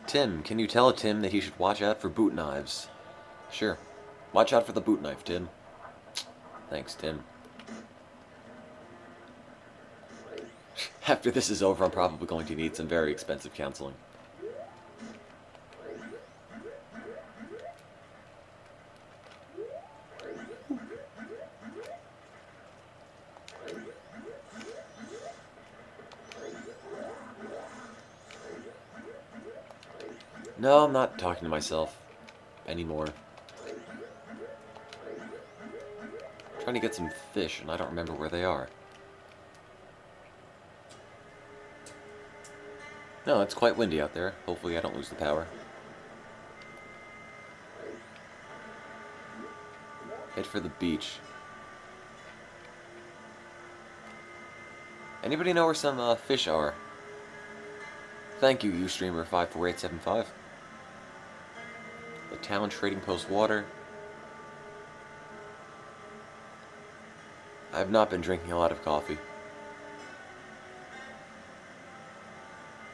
Tim, can you tell Tim that he should watch out for boot knives? Sure. Watch out for the boot knife, Tim. Thanks, Tim. After this is over, I'm probably going to need some very expensive counseling. No, I'm not talking to myself anymore. I'm trying to get some fish, and I don't remember where they are. No, it's quite windy out there. Hopefully I don't lose the power. Head for the beach. Anybody know where some fish are? Thank you, Ustreamer54875. The town trading post water. I've not been drinking a lot of coffee.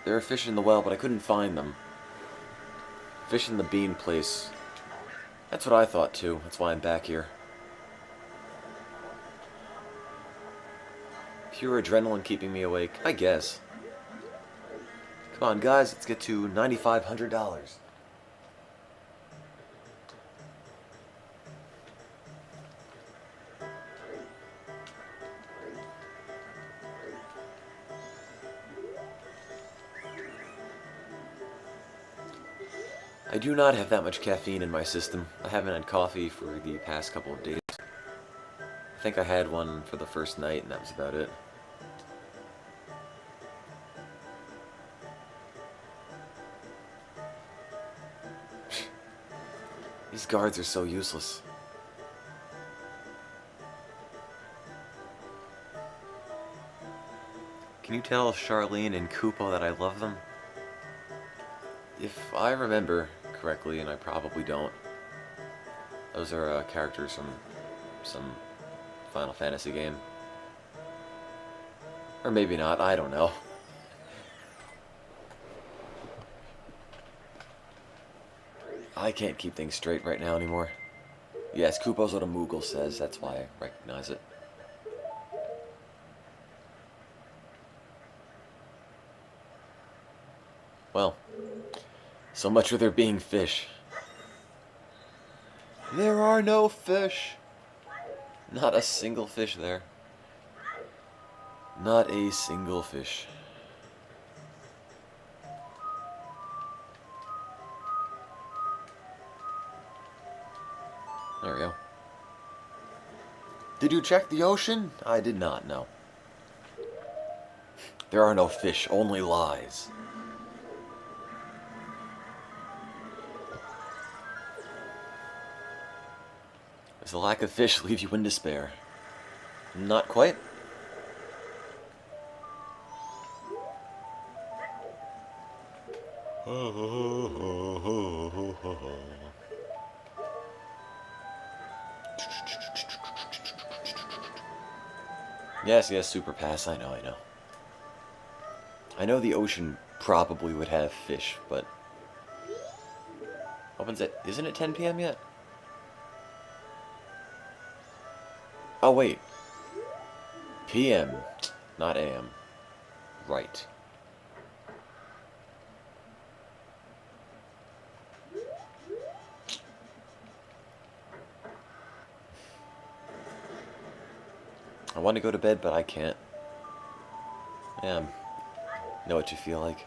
There are fish in the well, but I couldn't find them. Fish in the bean place. That's what I thought too. That's why I'm back here. Pure adrenaline keeping me awake, I guess. Come on, guys, let's get to $9,500. I do not have that much caffeine in my system. I haven't had coffee for the past couple of days. I think I had one for the first night, and that was about it. These guards are so useless. Can you tell Charlene and Koopa that I love them? If I remember correctly, and I probably don't, those are characters from some Final Fantasy game. Or maybe not, I don't know. I can't keep things straight right now anymore. Yes, Koopa's what a Moogle says, that's why I recognize it. Well, so much for there being fish. There are no fish. Not a single fish there. Not a single fish. There we go. Did you check the ocean? I did not, no. There are no fish, only lies. Does the lack of fish leave you in despair? Not quite. Yes, yes, Super Pass, I know, I know. I know the ocean probably would have fish, but... Opens at... Isn't it 10 p.m. yet? Oh, wait. PM, not AM. Right. I want to go to bed, but I can't. Yeah, know what you feel like.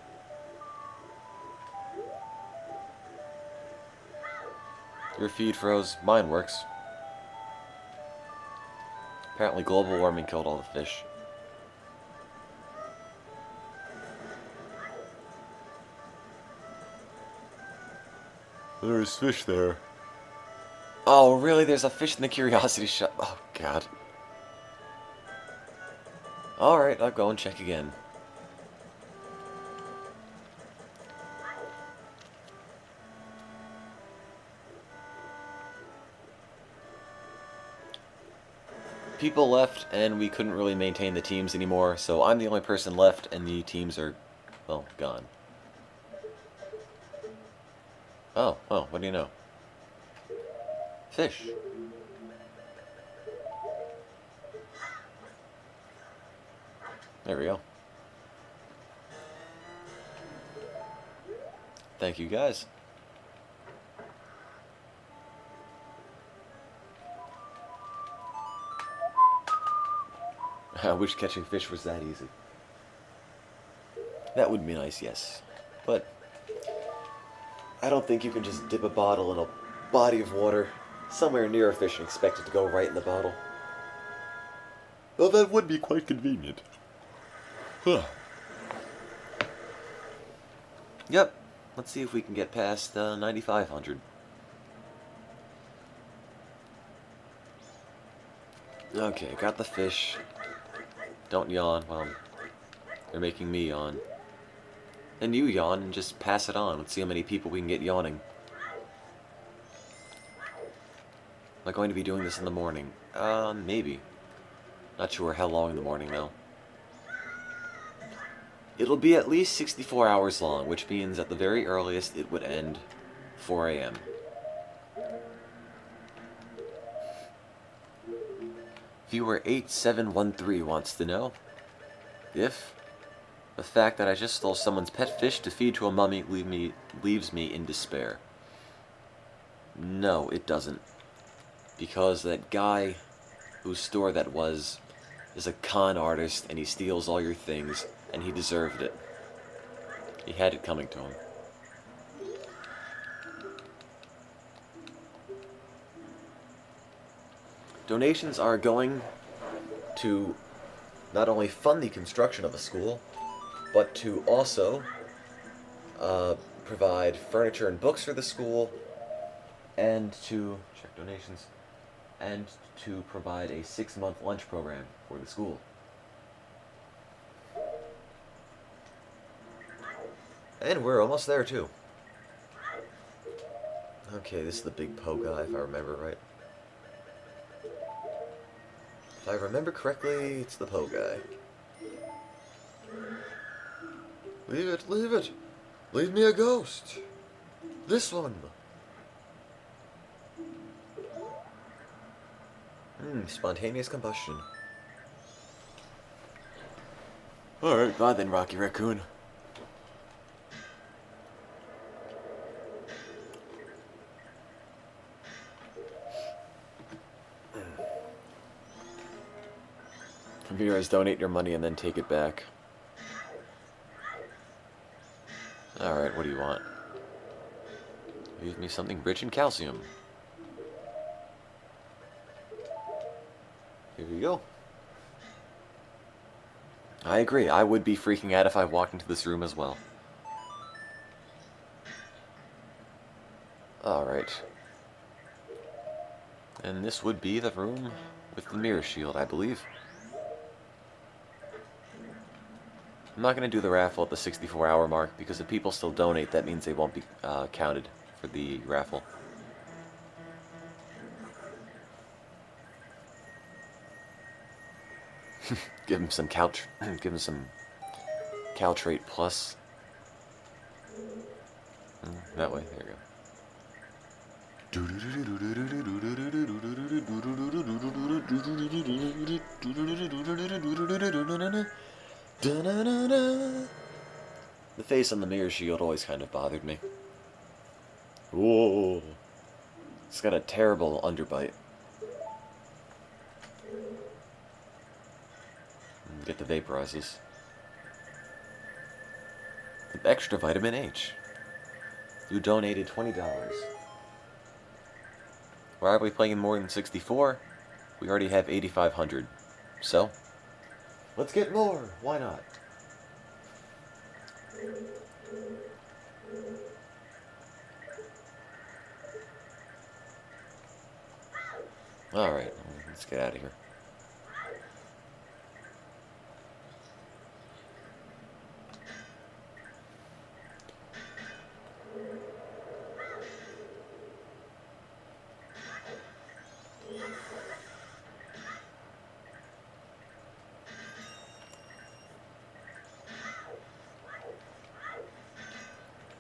Your feed froze. Mine works. Apparently global warming killed all the fish. There's fish there. Oh, really? There's a fish in the curiosity shop. Oh, God. Alright, I'll go and check again. People left, and we couldn't really maintain the teams anymore, so I'm the only person left, and the teams are, well, gone. Oh, what do you know? Fish. There we go. Thank you, guys. I wish catching fish was that easy. That would be nice, yes. But I don't think you can just dip a bottle in a body of water somewhere near a fish and expect it to go right in the bottle. Well, that would be quite convenient. Huh. Yep. Let's see if we can get past 9,500. Okay, got the fish. Don't yawn. Well, they're making me yawn. And you yawn and just pass it on. Let's see how many people we can get yawning. Am I going to be doing this in the morning? Maybe. Not sure how long in the morning, though. It'll be at least 64 hours long, which means at the very earliest it would end 4 a.m. Viewer 8713 wants to know if the fact that I just stole someone's pet fish to feed to a mummy leaves me in despair. No, it doesn't. Because that guy whose store that was is a con artist and he steals all your things, and he deserved it. He had it coming to him. Donations are going to not only fund the construction of a school, but to also provide furniture and books for the school, and to check donations, and to provide a 6-month lunch program for the school. And we're almost there too. Okay, this is the big Poe guy, if I remember right. If I remember correctly, it's the Poe guy. Leave it, leave it! Leave me a ghost! This one! Spontaneous combustion. Alright, bye then, Rocky Raccoon. Computers donate your money and then take it back. Alright, what do you want? Leave me something rich in calcium. Here we go. I agree, I would be freaking out if I walked into this room as well. Alright. And this would be the room with the mirror shield, I believe. I'm not going to do the raffle at the 64-hour mark, because if people still donate, that means they won't be counted for the raffle. Give him some give him some Caltrate Plus. That way, there you go. The face on the mirror shield always kind of bothered me. Whoa. It's got a terrible underbite. Get the vaporizes. With extra vitamin H. You donated $20. Why are we playing more than 64? We already have 8,500. So, let's get more. Why not? Alright, let's get out of here.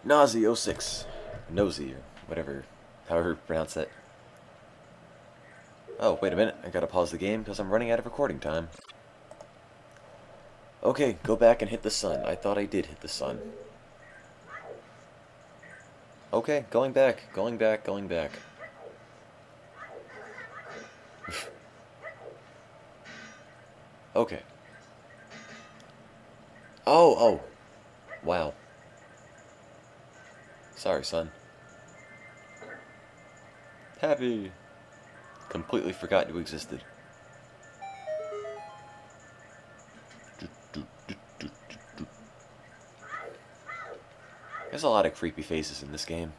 Nazi 06. Nosy, or whatever, however you pronounce that. Oh, wait a minute. I gotta pause the game because I'm running out of recording time. Okay, go back and hit the sun. I thought I did hit the sun. Okay, going back, going back, going back. Okay. Oh. Wow. Sorry, son. Happy. Completely forgot you existed. There's a lot of creepy faces in this game.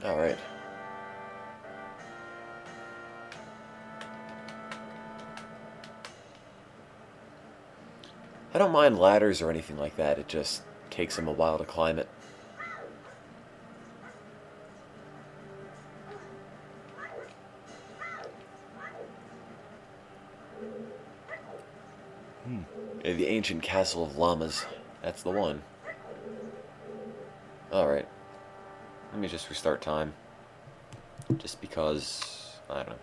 All right. I don't mind ladders or anything like that, it just takes them a while to climb it. The ancient castle of llamas. That's the one. Alright. Let me just restart time. Just because, I don't know.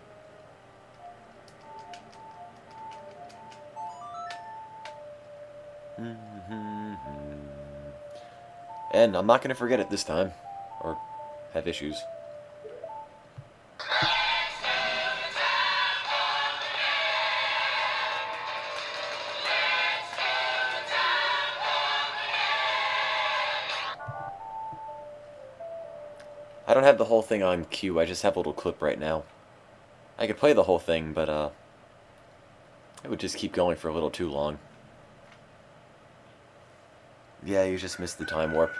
And I'm not going to forget it this time. Or have issues. I don't have the whole thing on cue, I just have a little clip right now. I could play the whole thing, but it would just keep going for a little too long. Yeah, you just missed the time warp.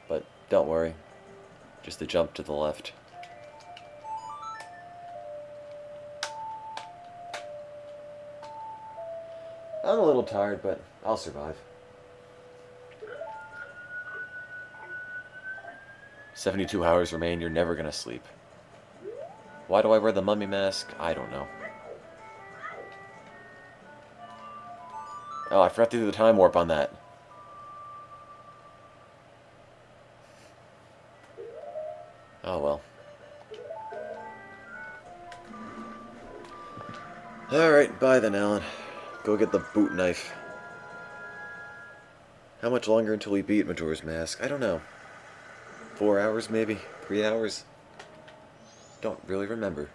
But don't worry. Just a jump to the left. I'm a little tired, but I'll survive. 72 hours remain, you're never gonna sleep. Why do I wear the mummy mask? I don't know. Oh, I forgot to do the time warp on that. Oh well. Alright, bye then, Alan. Go get the boot knife. How much longer until we beat Majora's Mask? I don't know. 4 hours, maybe? 3 hours? Don't really remember.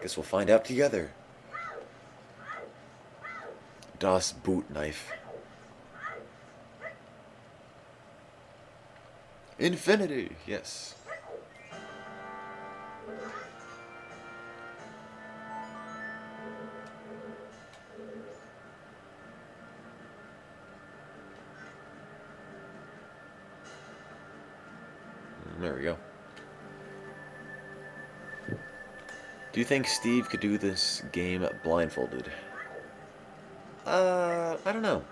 Guess we'll find out together. Das Boot Knife. Infinity, yes. There we go. Do you think Steve could do this game blindfolded? I don't know.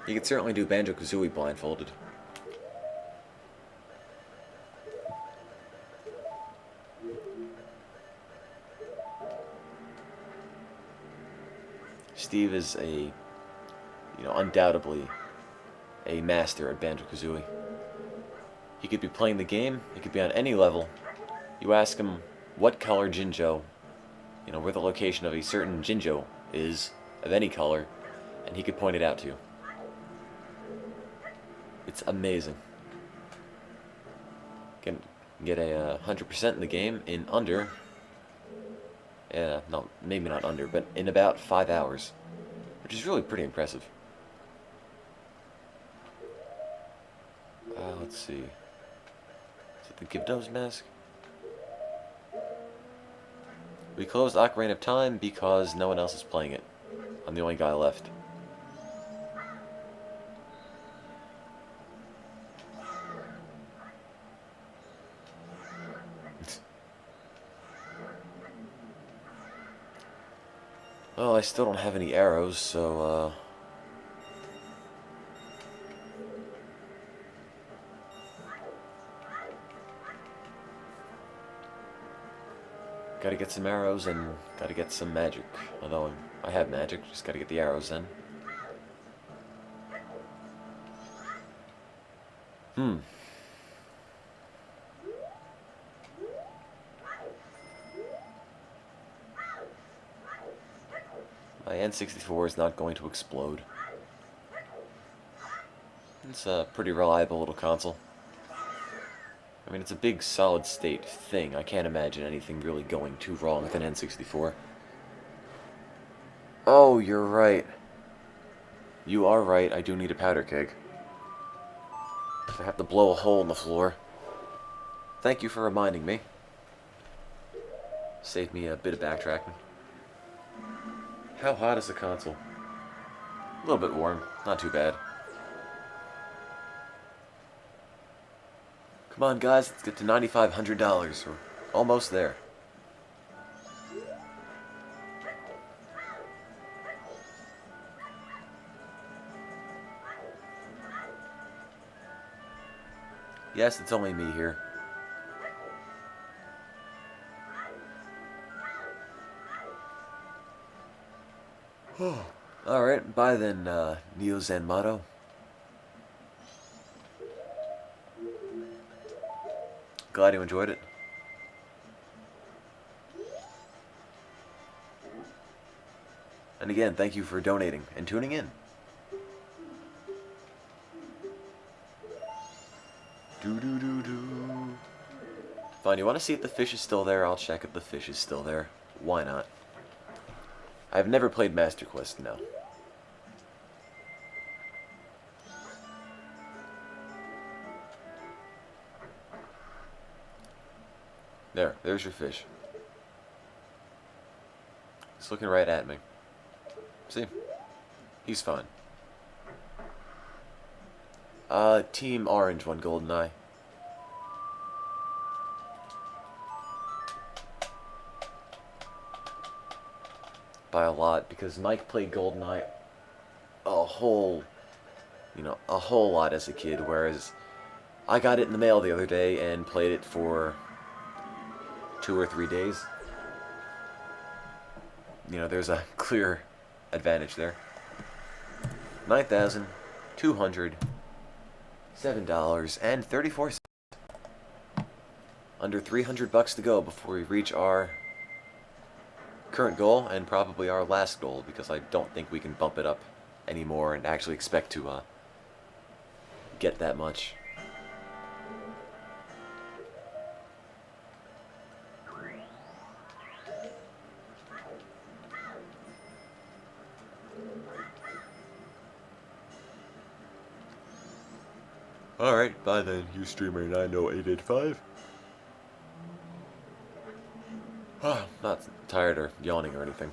He could certainly do Banjo-Kazooie blindfolded. Steve is undoubtedly a master at Banjo-Kazooie. He could be playing the game, he could be on any level. You ask him what color Jinjo, where the location of a certain Jinjo is, of any color, and he could point it out to you. It's amazing. Can get a 100% in the game in under, no, maybe not under, but in about 5 hours, which is really pretty impressive. Let's see. Is it the Gibdo's mask? We closed Ocarina of Time because no one else is playing it. I'm the only guy left. Well, I still don't have any arrows, so, gotta get some arrows and gotta get some magic. Although I have magic, just gotta get the arrows then. My N64 is not going to explode. It's a pretty reliable little console. I mean, it's a big, solid-state thing. I can't imagine anything really going too wrong with an N64. Oh, you're right. You are right, I do need a powder keg. I have to blow a hole in the floor. Thank you for reminding me. Saved me a bit of backtracking. How hot is the console? A little bit warm, not too bad. Come on, guys, let's get to $9,500. We're almost there. Yes, it's only me here. Alright, bye then, Neo Zanmato. Glad you enjoyed it. And again, thank you for donating and tuning in. Fine, you want to see if the fish is still there? I'll check if the fish is still there. Why not? I've never played Master Quest, no. There's your fish. He's looking right at me. See? He's fine. Team Orange won GoldenEye. By a lot, because Mike played GoldenEye a whole lot as a kid, whereas I got it in the mail the other day and played it for 2 or 3 days. You know, there's a clear advantage there. $9,207.34. Under $300 to go before we reach our current goal and probably our last goal, because I don't think we can bump it up anymore and actually expect to get that much. Alright, bye then, you streamer 90885. Not tired or yawning or anything.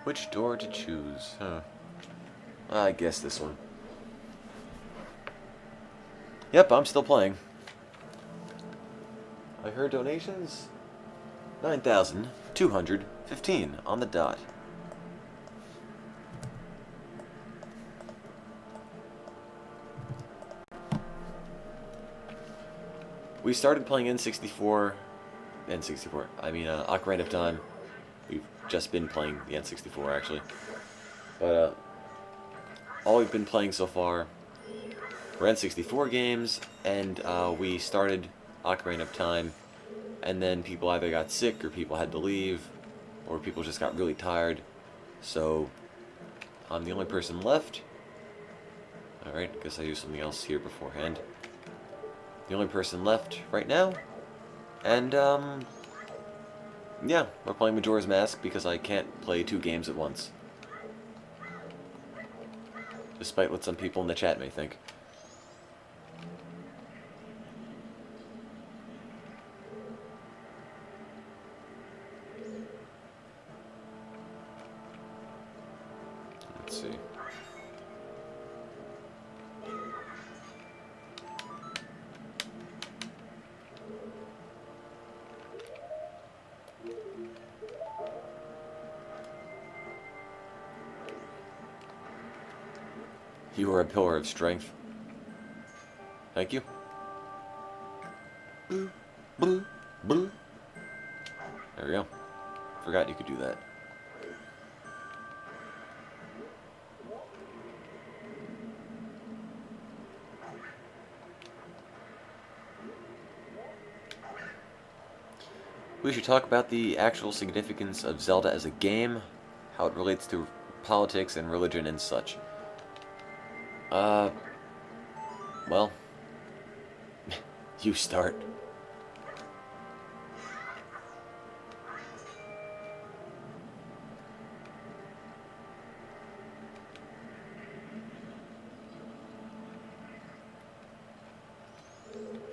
Which door to choose? Huh. I guess this one. Yep, I'm still playing. I heard donations? 9,215 on the dot. We started playing N64, I mean Ocarina of Time. We've just been playing the N64 actually. But all we've been playing so far were N64 games, and we started Ocarina of Time, and then people either got sick or people had to leave, or people just got really tired. So I'm the only person left. Alright, I guess I do something else here beforehand. The only person left right now, and yeah, we're playing Majora's Mask because I can't play 2 games at once. Despite what some people in the chat may think. Let's see. You are a pillar of strength. Thank you. Boo, boo, boo. There we go. Forgot you could do that. We should talk about the actual significance of Zelda as a game, how it relates to politics and religion and such. Well, you start.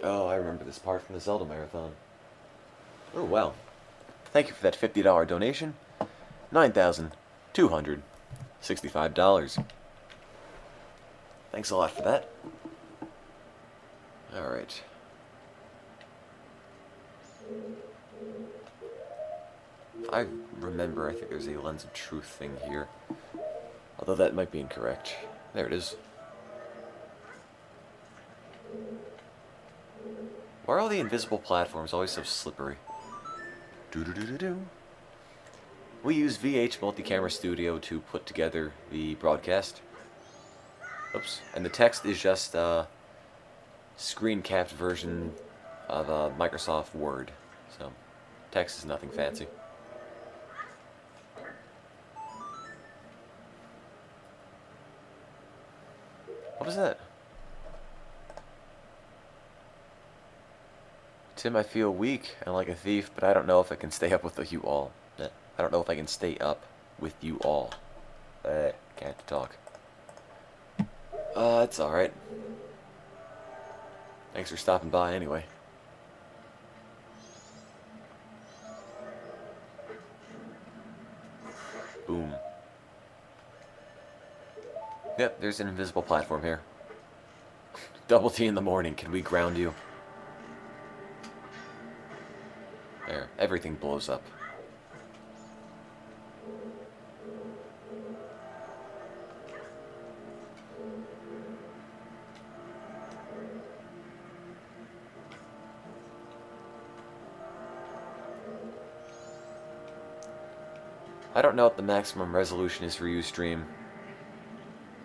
Oh, I remember this part from the Zelda Marathon. Oh, wow. Thank you for that $50 donation. $9,265. Thanks a lot for that. Alright. I remember, I think there's a Lens of Truth thing here. Although that might be incorrect. There it is. Why are all the invisible platforms always so slippery? Do-do-do-do-do. We use VH Multicamera Studio to put together the broadcast. Oops. And the text is just a screen-capped version of Microsoft Word. So, text is nothing fancy. What was that? Tim, I feel weak and like a thief, but I don't know if I can stay up with you all. I don't know if I can stay up with you all. Can't talk. It's alright. Thanks for stopping by anyway. Boom. Yep, there's an invisible platform here. Double T in the morning, can we ground you? There, everything blows up. I don't know what the maximum resolution is for Ustream.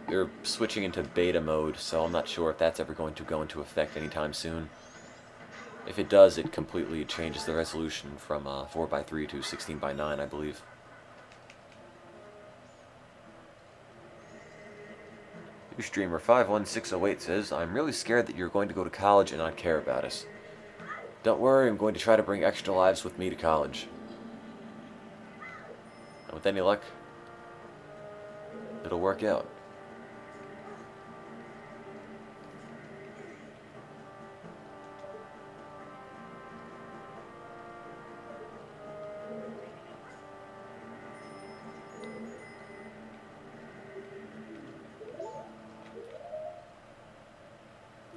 They're switching into beta mode, so I'm not sure if that's ever going to go into effect anytime soon. If it does, it completely changes the resolution from 4:3 to 16:9, I believe. Ustreamer 51608 says, I'm really scared that you're going to go to college and not care about us. Don't worry, I'm going to try to bring Extra Lives with me to college. And with any luck, it'll work out.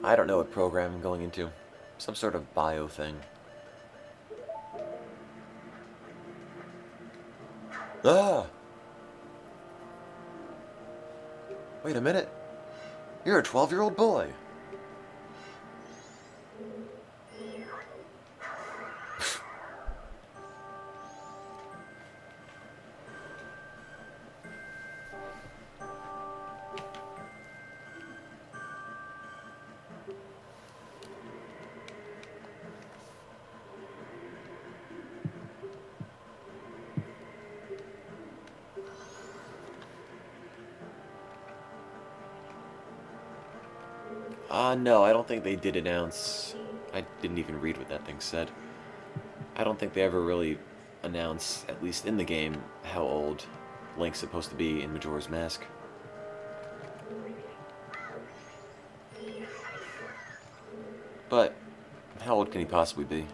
I don't know what program I'm going into. Some sort of bio thing. Ah! Wait a minute. You're a 12-year-old boy. No, I don't think they did announce. I didn't even read what that thing said. I don't think they ever really announce, at least in the game, how old Link's supposed to be in Majora's Mask. But, how old can he possibly be?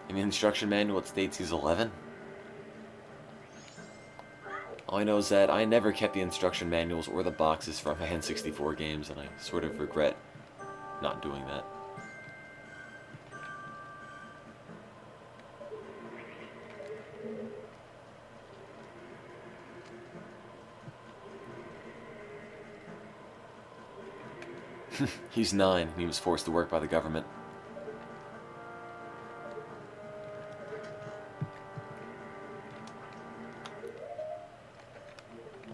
In the instruction manual it states he's 11. All I know is that I never kept the instruction manuals or the boxes from my N64 games, and I sort of regret not doing that. He's 9, and he was forced to work by the government.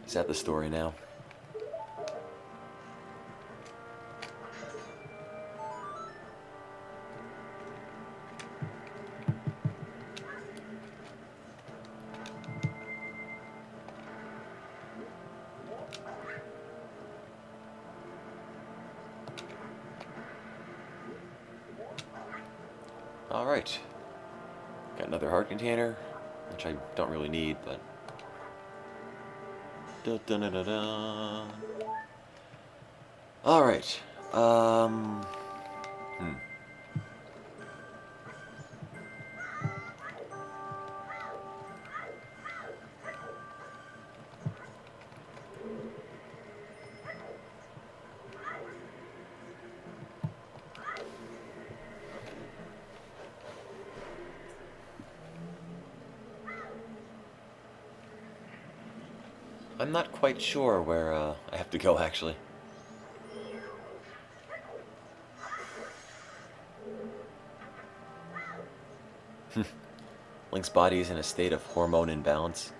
Is that the story now? Alright. Got another heart container, which I don't really need, but... Da, da, da, da, da. Alright. I'm not quite sure where I have to go, actually. Link's body is in a state of hormone imbalance.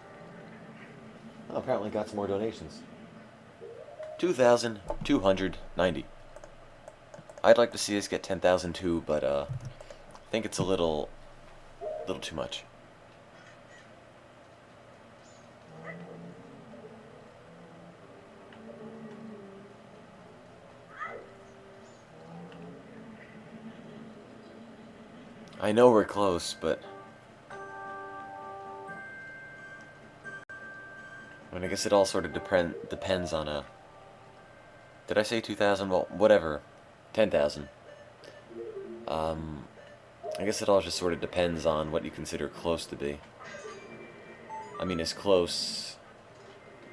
Oh, apparently got some more donations. 2,290. I'd like to see us get 10,000 too, but I think it's a little too much. I know we're close, but I mean, I guess it all sort of depends on a. Did I say 2,000? Well, whatever, 10,000. I guess it all just sort of depends on what you consider close to be. I mean, is close,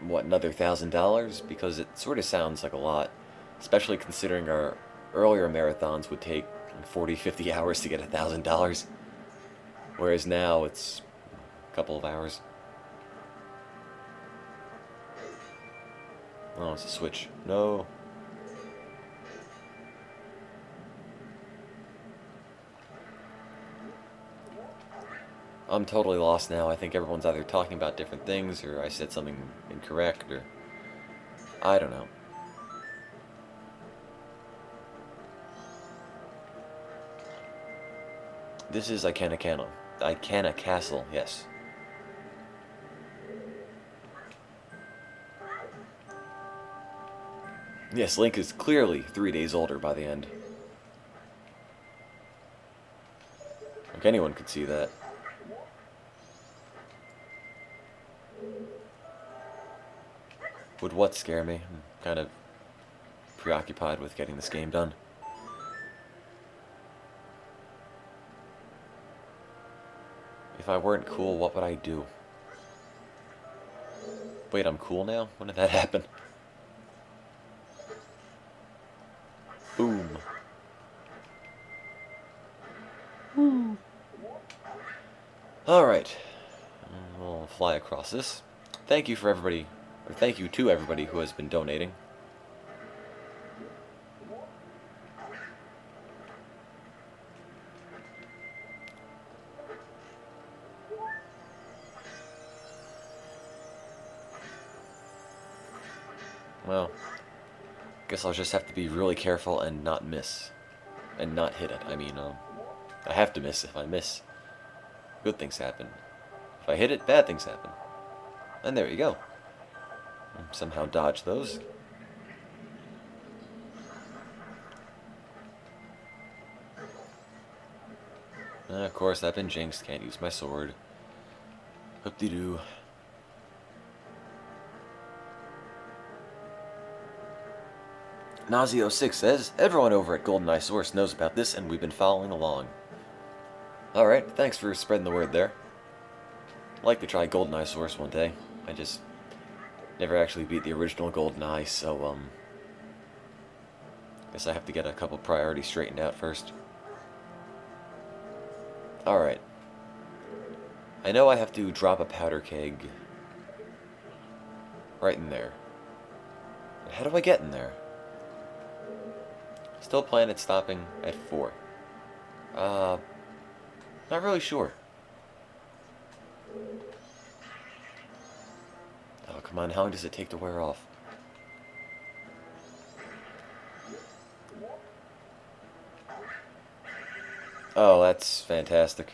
what, another $1,000? Because it sort of sounds like a lot, especially considering our earlier marathons would take 40, 50 hours to get $1,000, whereas now it's a couple of hours. Oh, it's a switch. No. I'm totally lost now. I think everyone's either talking about different things, or I said something incorrect, or I don't know. This is Icana Castle, yes. Yes, Link is clearly 3 days older by the end. Like anyone could see that. Would what scare me? I'm kind of preoccupied with getting this game done. If I weren't cool, what would I do? Wait, I'm cool now? When did that happen? Boom. Woo. Alright. We'll fly across this. Thank you for everybody, or thank you to everybody who has been donating. Well, guess I'll just have to be really careful and not miss. And not hit it. I mean, I have to miss. If I miss, good things happen. If I hit it, bad things happen. And there you go. Somehow dodge those. Of course, I've been jinxed. Can't use my sword. Hoop-de-doo. Nazio6 says, everyone over at GoldenEye Source knows about this, and we've been following along. Alright, thanks for spreading the word there. I'd like to try GoldenEye Source one day. I just never actually beat the original GoldenEye, so, guess I have to get a couple priorities straightened out first. Alright. I know I have to drop a powder keg right in there. But how do I get in there? Still plan at stopping at 4. Not really sure. Oh, come on, how long does it take to wear off? Oh, that's fantastic.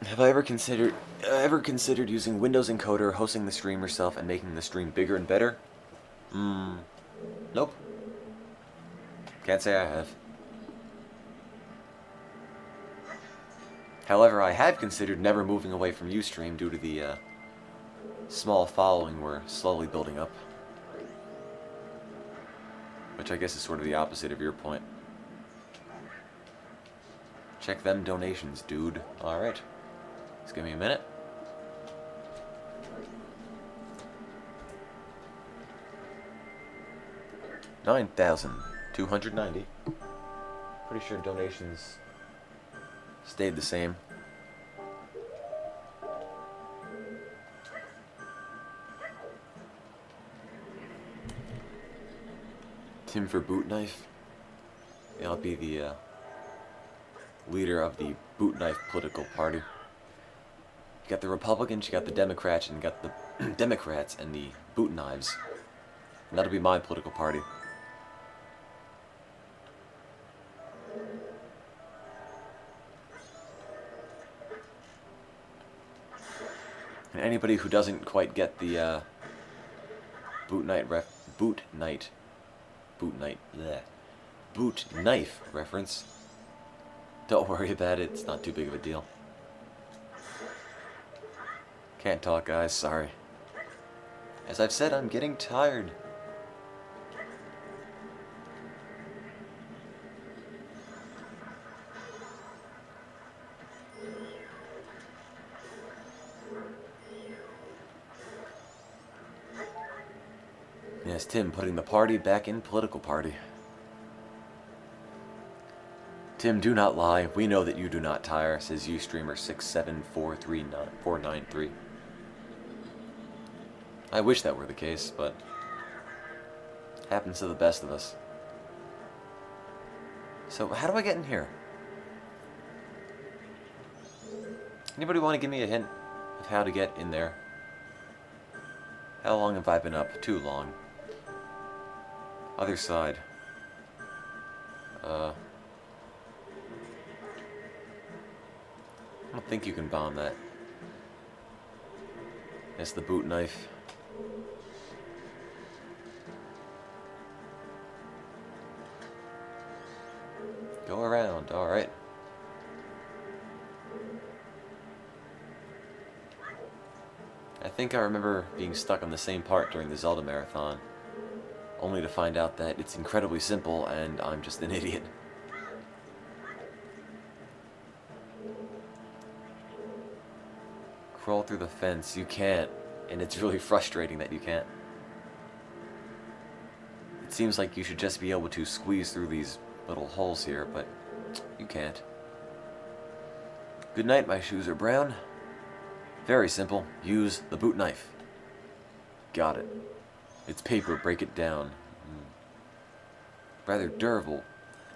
Have I ever considered using Windows Encoder, hosting the stream yourself, and making the stream bigger and better? Nope. Can't say I have. However, I have considered never moving away from Ustream due to the small following we're slowly building up. Which I guess is sort of the opposite of your point. Check them donations, dude. Alright. Just give me a minute. $9,290. Pretty sure donations stayed the same. Tim for boot knife. Yeah, I'll be the leader of the boot knife political party. You got the Republicans, you got the Democrats, and you got the Democrats and the boot knives. And that'll be my political party. And anybody who doesn't quite get the boot knife reference, don't worry about it. It's not too big of a deal. Can't talk, guys. Sorry. As I've said, I'm getting tired. Yes, Tim putting the party back in political party. Tim, do not lie. We know that you do not tire, says Ustreamer67439493. I wish that were the case, but happens to the best of us. So, how do I get in here? Anybody want to give me a hint of how to get in there? How long have I been up? Too long. Other side. I don't think you can bomb that. It's the boot knife. Go around, alright. I think I remember being stuck on the same part during the Zelda marathon, only to find out that it's incredibly simple and I'm just an idiot. Crawl through the fence. You can't, and it's really frustrating that you can't. It seems like you should just be able to squeeze through these little holes here, but you can't. Good night, my shoes are brown. Very simple. Use the boot knife. Got it. It's paper, break it down. Rather durable.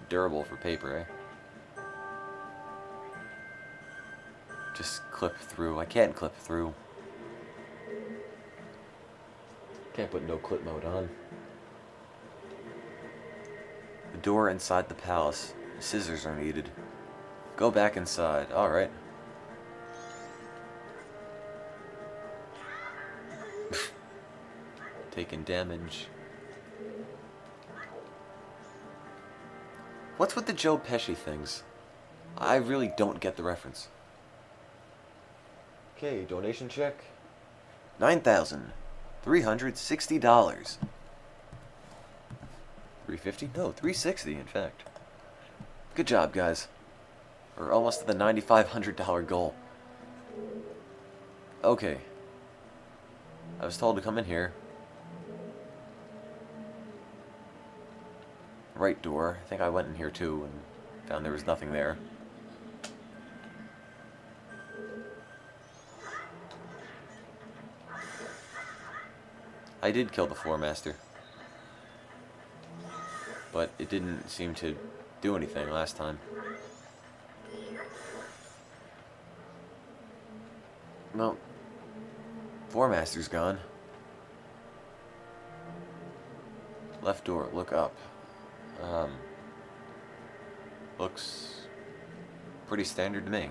Durable for paper, eh? Just clip through. I can't clip through. Can't put no clip mode on. The door inside the palace. Scissors are needed. Go back inside. Alright. Taking damage. What's with the Joe Pesci things? I really don't get the reference. Okay, donation check. $9,360. $350? No, $360 in fact. Good job, guys. We're almost at the $9,500 goal. Okay. I was told to come in here. Right door. I think I went in here too and found there was nothing there. I did kill the floor master, but it didn't seem to do anything last time. Well, floor master's gone. Left door, look up. Looks pretty standard to me.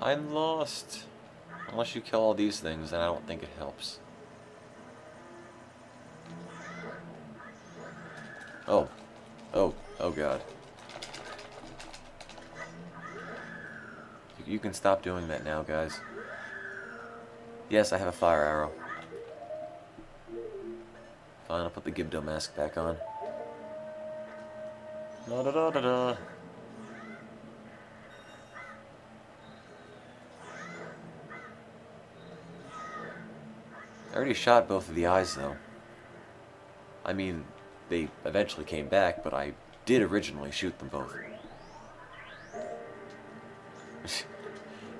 I'm lost. Unless you kill all these things, then I don't think it helps. Oh. Oh. Oh god. You can stop doing that now, guys. Yes, I have a fire arrow. Fine, I'll put the Gibdo mask back on. Da da da da da. I already shot both of the eyes, though. I mean, they eventually came back, but I did originally shoot them both.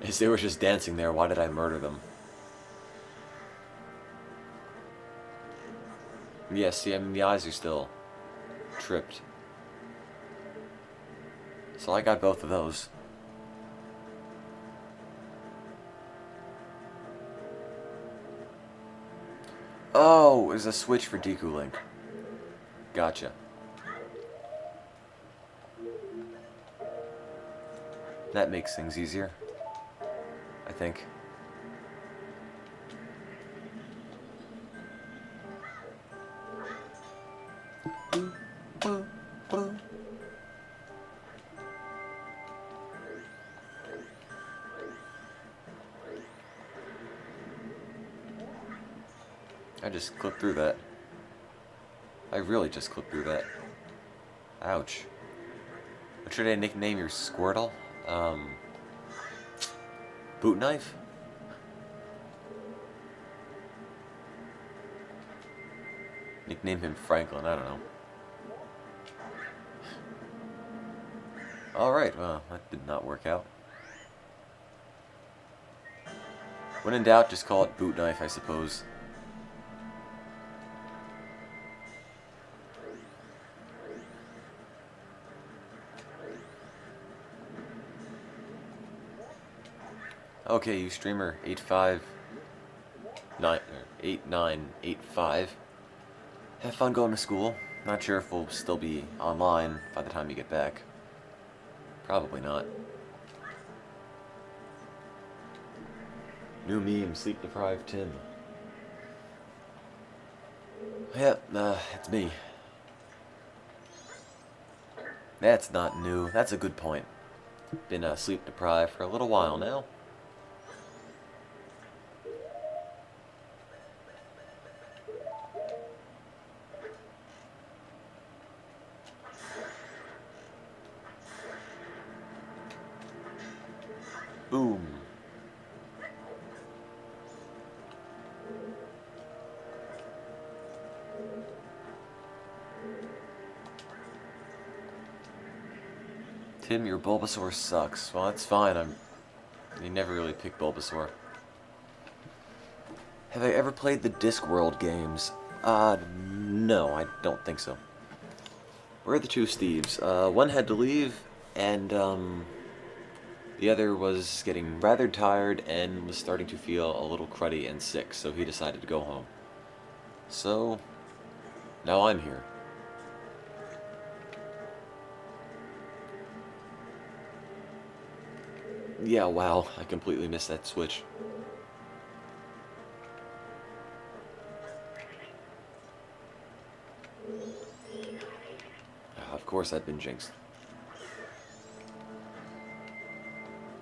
As they were just dancing there, why did I murder them? Yes, see, I mean, the eyes are still tripped. So I got both of those. Oh, there's a switch for Deku Link. Gotcha. That makes things easier, I think. I just clipped through that. I really just clipped through that. Ouch. What should I nickname your Squirtle? Boot knife? Nickname him Franklin, I don't know. Alright, well, that did not work out. When in doubt, just call it boot knife, I suppose. Okay, you streamer 8985. Have fun going to school. Not sure if we'll still be online by the time you get back. Probably not. New meme, sleep deprived Tim. Yep, it's me. That's not new. That's a good point. Been sleep deprived for a little while now. Boom. Tim, your Bulbasaur sucks. Well, that's fine. You never really pick Bulbasaur. Have I ever played the Discworld games? No, I don't think so. Where are the two Steves? One had to leave, and, the other was getting rather tired and was starting to feel a little cruddy and sick, so he decided to go home. So, now I'm here. Yeah, wow, I completely missed that switch. Of course I've been jinxed.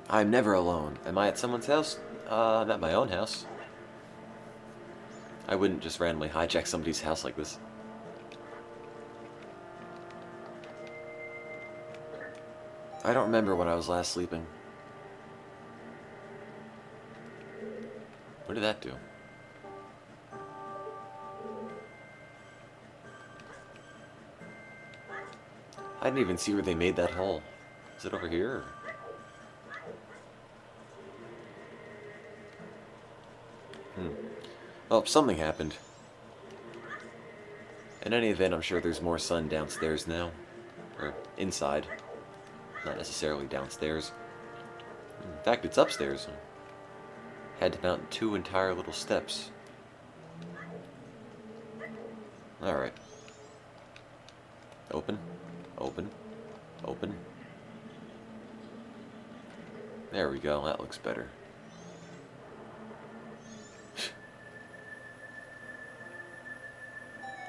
I'm never alone. Am I at someone's house? I'm at my own house. I wouldn't just randomly hijack somebody's house like this. I don't remember when I was last sleeping. What did that do? I didn't even see where they made that hole. Is it over here? Well, something happened. In any event, I'm sure there's more sun downstairs now. Or inside. Not necessarily downstairs. In fact, it's upstairs. Had to mount 2 entire little steps. Alright. Open. Open. Open. There we go, that looks better.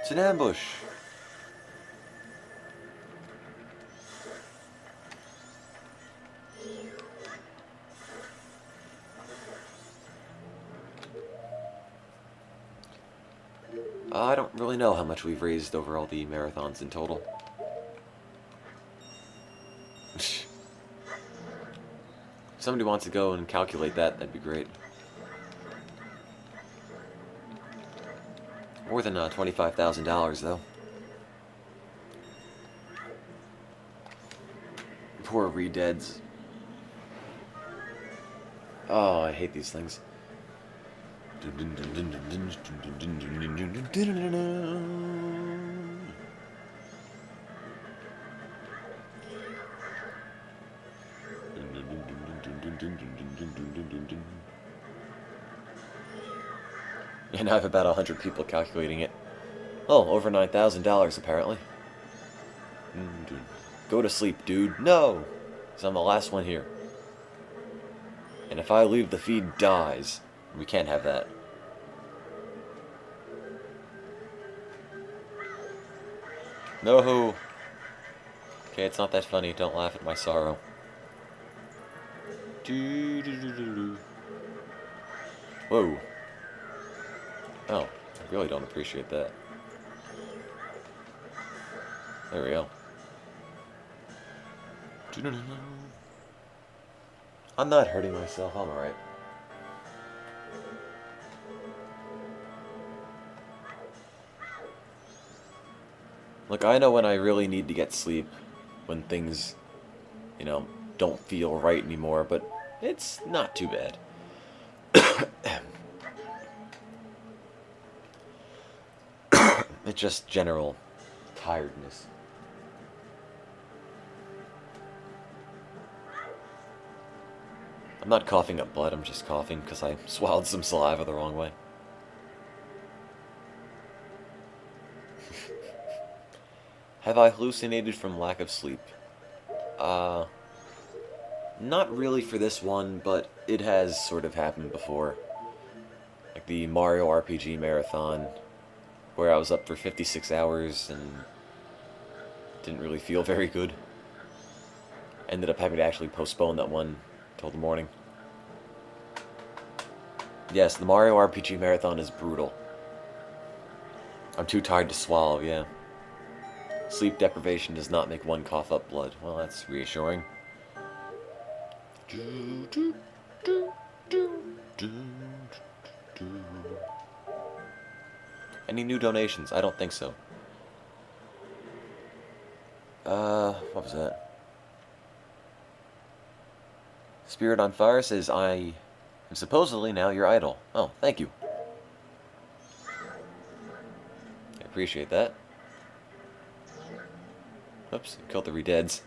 It's an ambush! I don't really know how much we've raised over all the marathons in total. If somebody wants to go and calculate that, that'd be great. More than $25,000, though. poor redeads. Oh, I hate these things. And I have about 100 people calculating it. Oh, over $9,000 apparently. Go to sleep, dude. No! Because I'm the last one here. And if I leave, the feed dies. We can't have that. No! Okay, it's not that funny. Don't laugh at my sorrow. Whoa. Oh, I really don't appreciate that. There we go. I'm not hurting myself, I'm alright. Look, I know when I really need to get sleep, when things, you know, don't feel right anymore, but it's not too bad. It's just general tiredness. I'm not coughing up blood, I'm just coughing because I swallowed some saliva the wrong way. Have I hallucinated from lack of sleep? Not really for this one, but it has sort of happened before. Like the Mario RPG marathon, where I was up for 56 hours and didn't really feel very good. Ended up having to actually postpone that one till the morning. Yes, the Mario RPG marathon is brutal. I'm too tired to swallow, yeah. Sleep deprivation does not make one cough up blood. Well, that's reassuring. Any new donations? I don't think so. What was that? Spirit on Fire says, I am supposedly now your idol. Oh, thank you. I appreciate that. Oops, killed the redeads.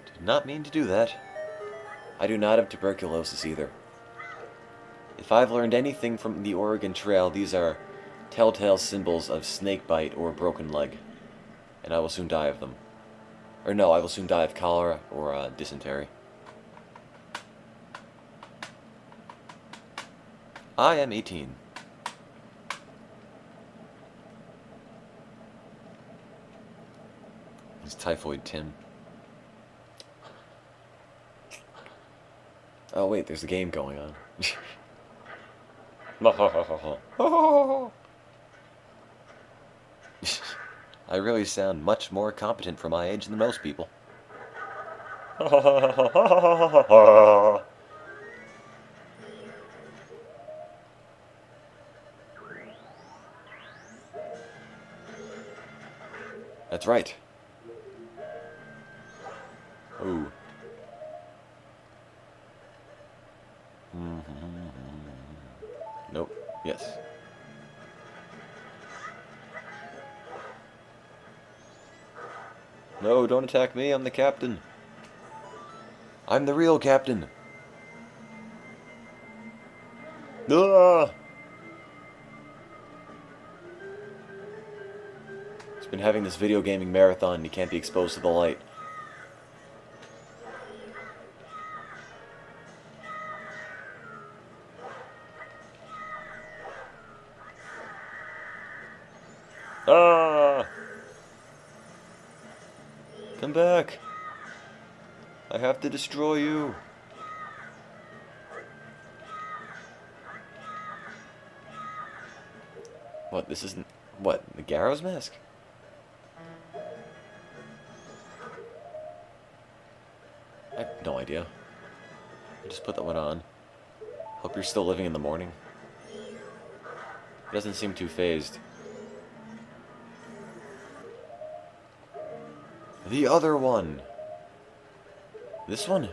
Did not mean to do that. I do not have tuberculosis either. If I've learned anything from the Oregon Trail, these are telltale symbols of snakebite or broken leg. And I will soon die of them. Or no, I will soon die of cholera or dysentery. I am 18. It's Typhoid Tim. Oh wait, there's a game going on. I really sound much more competent for my age than most people. That's right. Ooh. Nope. Yes. No, don't attack me. I'm the captain. I'm the real captain. Ah! He's been having this video gaming marathon and he can't be exposed to the light. Ah! Come back. I have to destroy you. What, this isn't... What, the Garrow's mask? I have no idea. I just put that one on. Hope you're still living in the morning. He doesn't seem too phased. The other one. This one?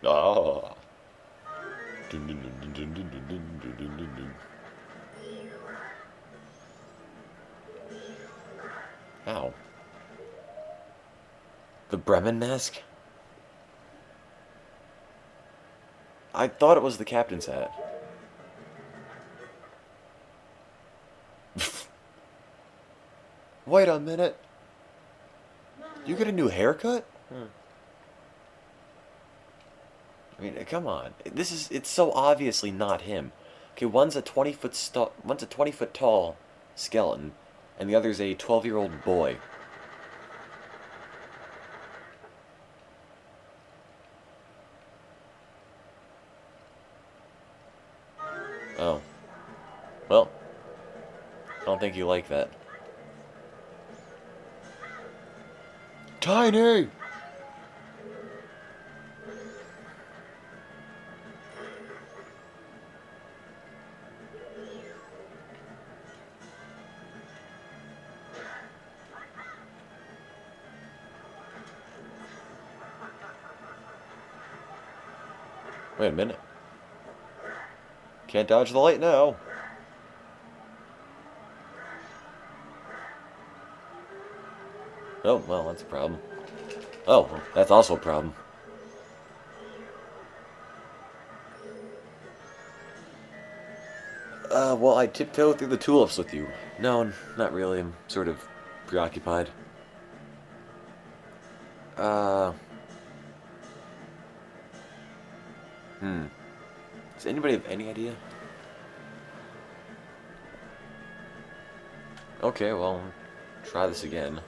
Oh. Dun, dun, dun, dun, dun, dun, dun, dun, dun, dun, dun. Ow. The Bremen mask? I thought it was the captain's hat. Wait a minute. You get a new haircut? I mean, come on. It's so obviously not him. Okay, one's a 20-foot tall skeleton, and the other's a 12-year-old boy. Oh. Well, I don't think you like that. Tiny! Wait a minute. Can't dodge the light now. Oh, well, that's a problem. Oh, well, that's also a problem. Well, I tiptoe through the tulips with you. No, not really. I'm sort of preoccupied. Does anybody have any idea? Okay, well, try this again.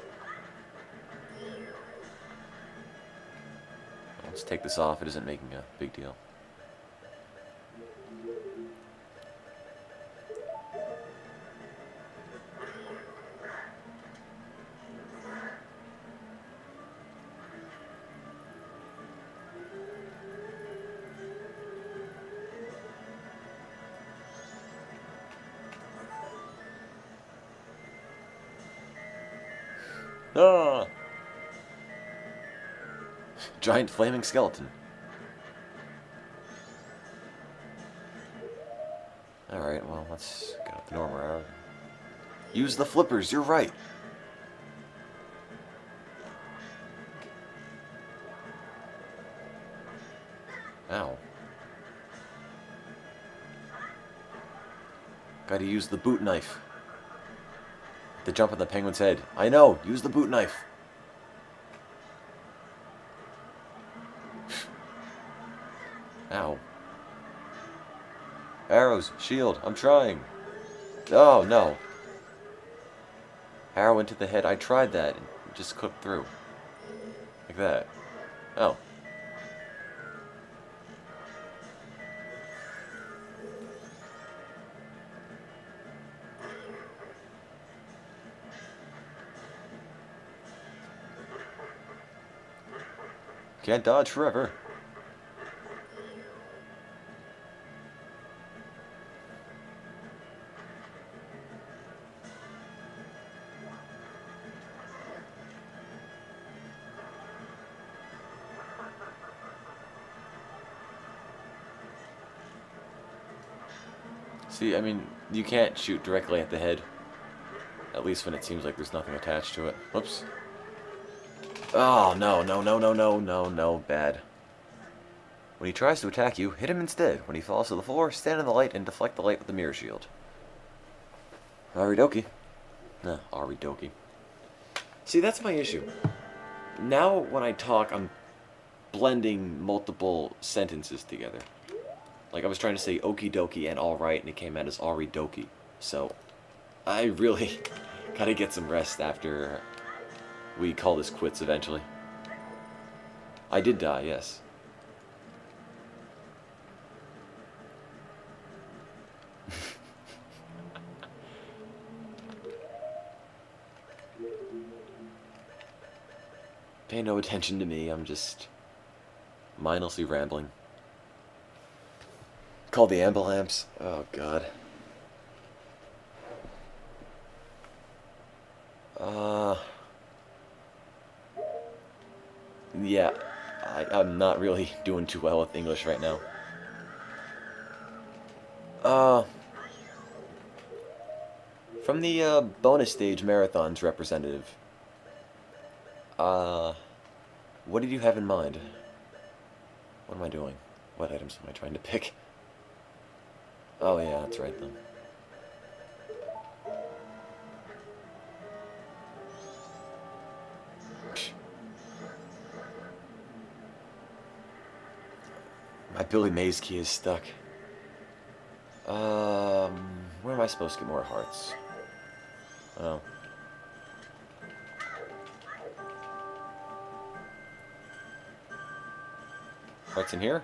Let's take this off. It isn't making a big deal. Ah! Giant flaming skeleton. Alright, well, let's get up the normal route. Use the flippers, you're right. Ow. Gotta use the boot knife. To jump on the penguin's head. I know, use the boot knife. Ow. Arrows, shield, I'm trying. Oh, no. Arrow into the head. I tried that and it just clipped through. Like that. Oh. Can't dodge forever. See, I mean, you can't shoot directly at the head. At least when it seems like there's nothing attached to it. Whoops. Oh, no, no, no, no, no, no, no, bad. When he tries to attack you, hit him instead. When he falls to the floor, stand in the light and deflect the light with the mirror shield. Aridoki. Nah, Aridoki. See, that's my issue. Now, when I talk, I'm blending multiple sentences together. Like, I was trying to say okie dokie and alright, and it came out as Aridoki. So, I really gotta get some rest after we call this quits eventually. I did die, yes. Pay no attention to me, I'm just mindlessly rambling. Call the ambulance. Oh, God. Yeah, I'm not really doing too well with English right now. From the bonus stage marathons representative, what did you have in mind? What am I doing? What items am I trying to pick? Oh yeah, that's right then. My Billy Mays key is stuck. Where am I supposed to get more hearts? Oh. Hearts in here?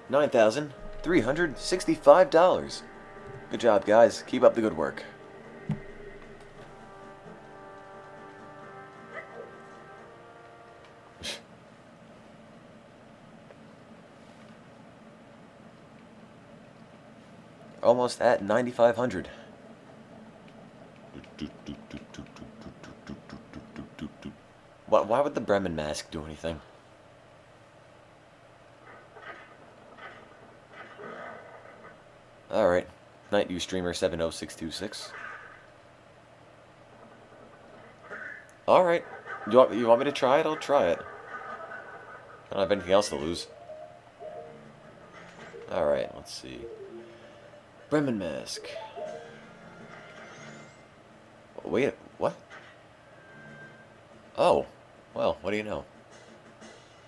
$9,365. Good job, guys. Keep up the good work. Almost at 9,500. Why would the Bremen mask do anything? Alright. Night You Streamer 70626. Alright. You want me to try it? I'll try it. I don't have anything else to lose. Alright, let's see. Bremen mask. Wait, what? Oh. Well, what do you know?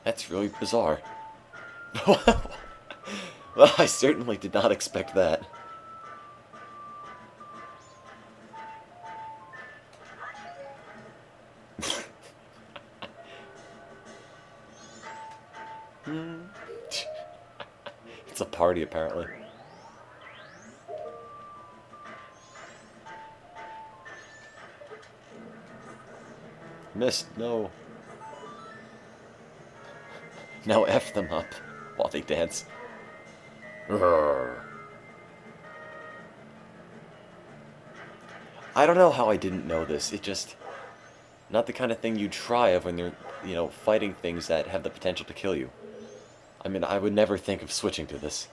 That's really bizarre. Well, I certainly did not expect that. It's a party, apparently. Missed, no. Now F them up while they dance. I don't know how I didn't know this. It just... Not the kind of thing you try of when you're, you know, fighting things that have the potential to kill you. I mean, I would never think of switching to this.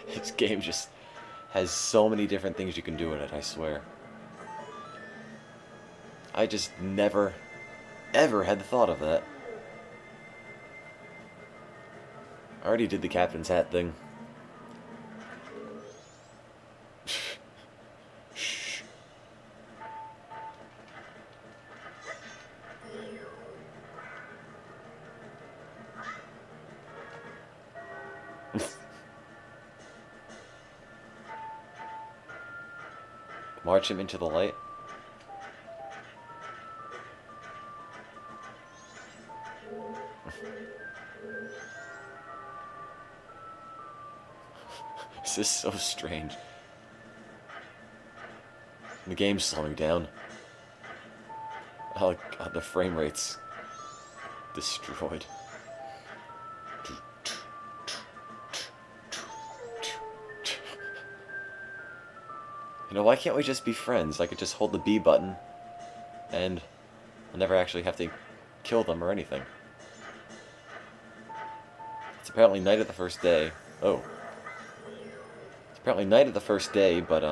This game just has so many different things you can do in it, I swear. I just never, ever had the thought of that. I already did the captain's hat thing. Shh. March him into the light. This is so strange. The game's slowing down. Oh god, the frame rate's destroyed. You know, why can't we just be friends? I could just hold the B button, and I'll never actually have to kill them or anything. It's apparently night of the first day. Oh. It's apparently night of the first day, but,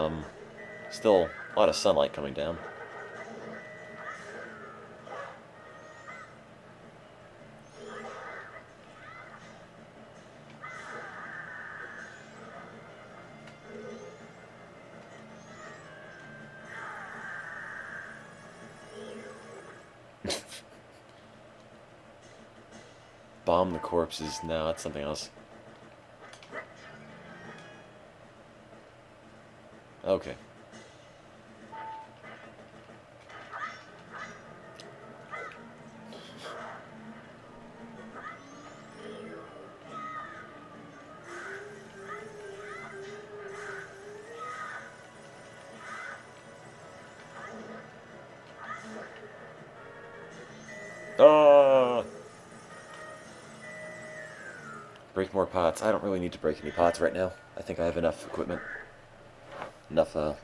still a lot of sunlight coming down. Bomb the corpses. No, that's something else. Okay. Ah! Break more pots. I don't really need to break any pots right now. I think I have enough equipment. Enough, ah.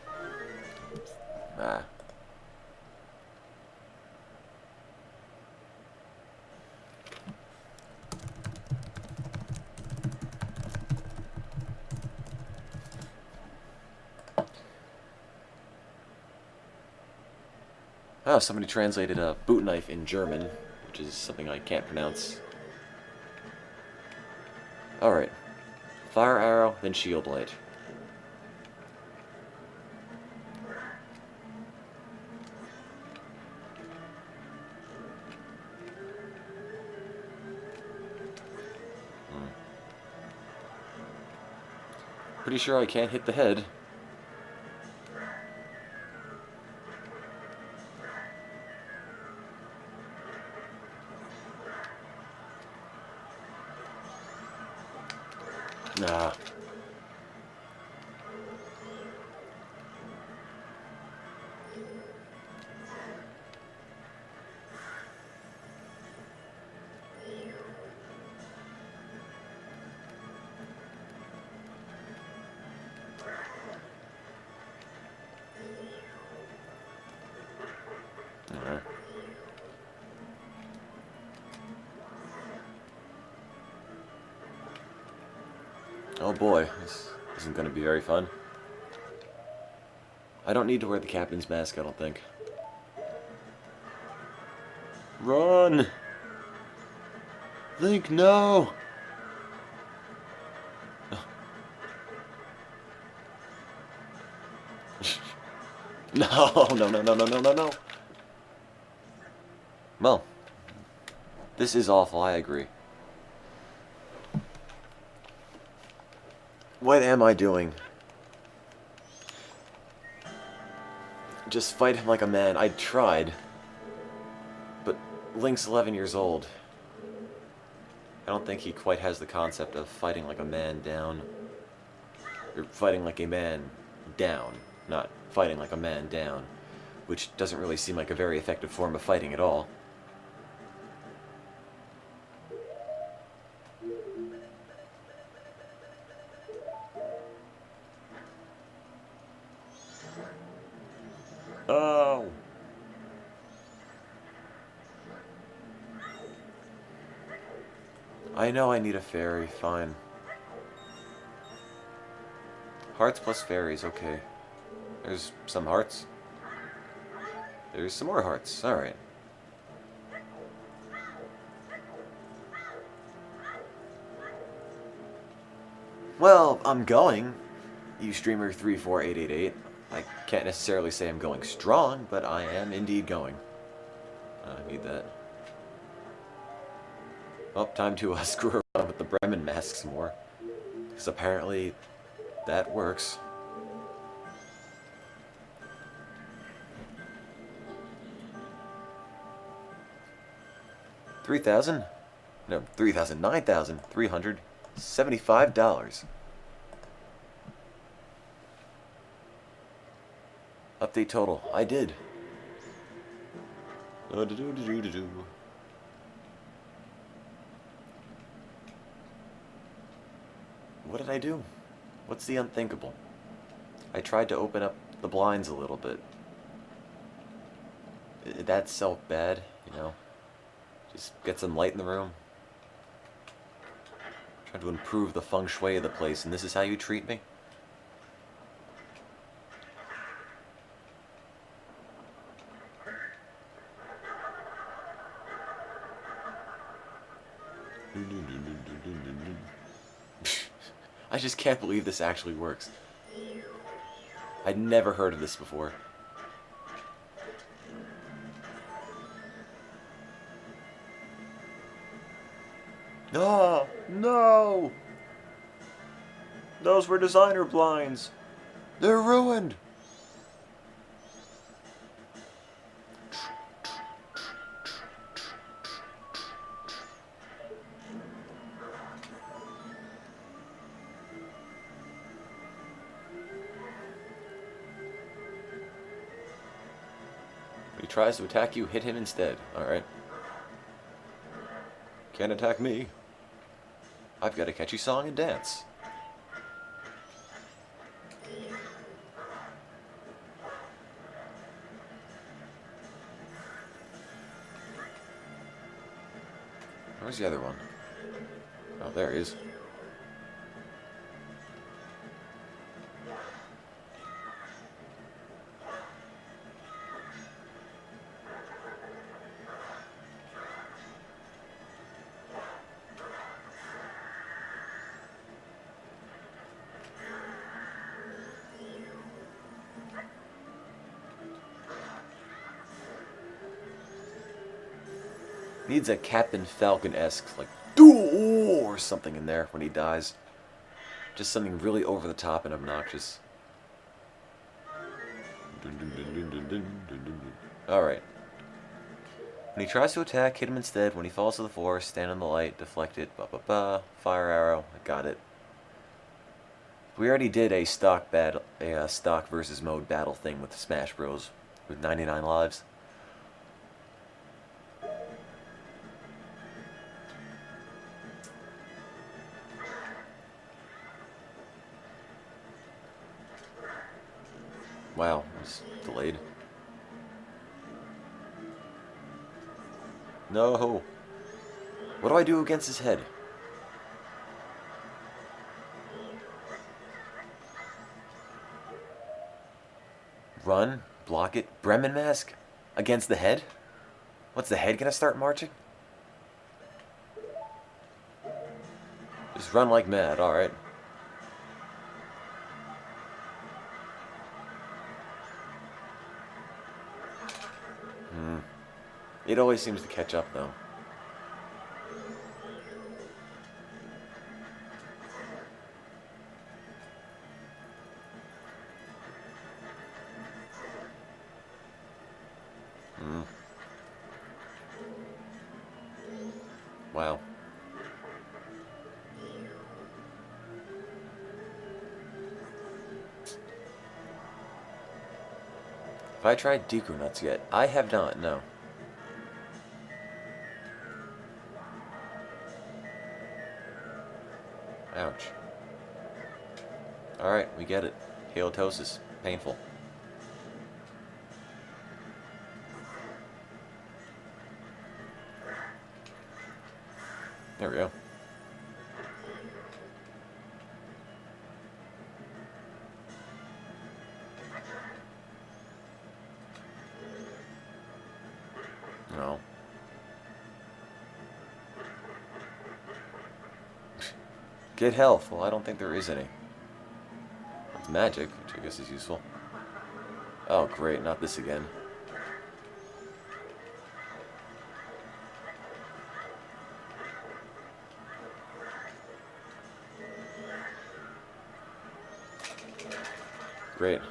Oh, somebody translated a boot knife in German, which is something I can't pronounce. Alright. Fire arrow, then shield blade. Pretty sure I can't hit the head. Nah. Alright. Oh boy, this isn't going to be very fun. I don't need to wear the captain's mask, I don't think. Run! Link, no! No, no, no, no, no, no, no, no. Well, this is awful, I agree. What am I doing? Just fight him like a man. I tried. But Link's 11 years old. I don't think he quite has the concept of fighting like a man down. Or fighting like a man down. Not fighting like a man down. Which doesn't really seem like a very effective form of fighting at all. Oh! I know I need a fairy, fine. Hearts plus fairies, okay. There's some hearts. There's some more hearts, alright. Well, I'm going. Ustreamer34888. I can't necessarily say I'm going strong, but I am indeed going. I need that. Well, time to screw around with the Bremen masks more. Because apparently that works. $3,000? No, $9,375. Update total. I did. What did I do? What's the unthinkable? I tried to open up the blinds a little bit. That's so bad, you know? Just get some light in the room. Trying to improve the feng shui of the place, and this is how you treat me? I just can't believe this actually works. I'd never heard of this before. Oh, no! Those were designer blinds. They're ruined. When he tries to attack you, hit him instead. Alright. Can't attack me. I've got a catchy song and dance. Where's the other one? Oh, there he is. Needs a Captain Falcon-esque, like, "Duel" or something in there when he dies. Just something really over the top and obnoxious. Alright. When he tries to attack, hit him instead. When he falls to the floor, stand in the light, deflect it, fire arrow. I got it. We already did a stock versus mode battle thing with Smash Bros. With 99 lives. Wow, it was delayed. No. What do I do against his head? Run, block it, Bremen mask against the head? What's the head gonna start marching? Just run like mad, alright. It always seems to catch up, though. Wow. Have I tried Deku Nuts yet? I have not, no. Ouch. Alright, we get it. Halitosis. Painful. There we go. No. Get health. Well, I don't think there is any. It's magic, which I guess is useful. Oh, great. Not this again. Great.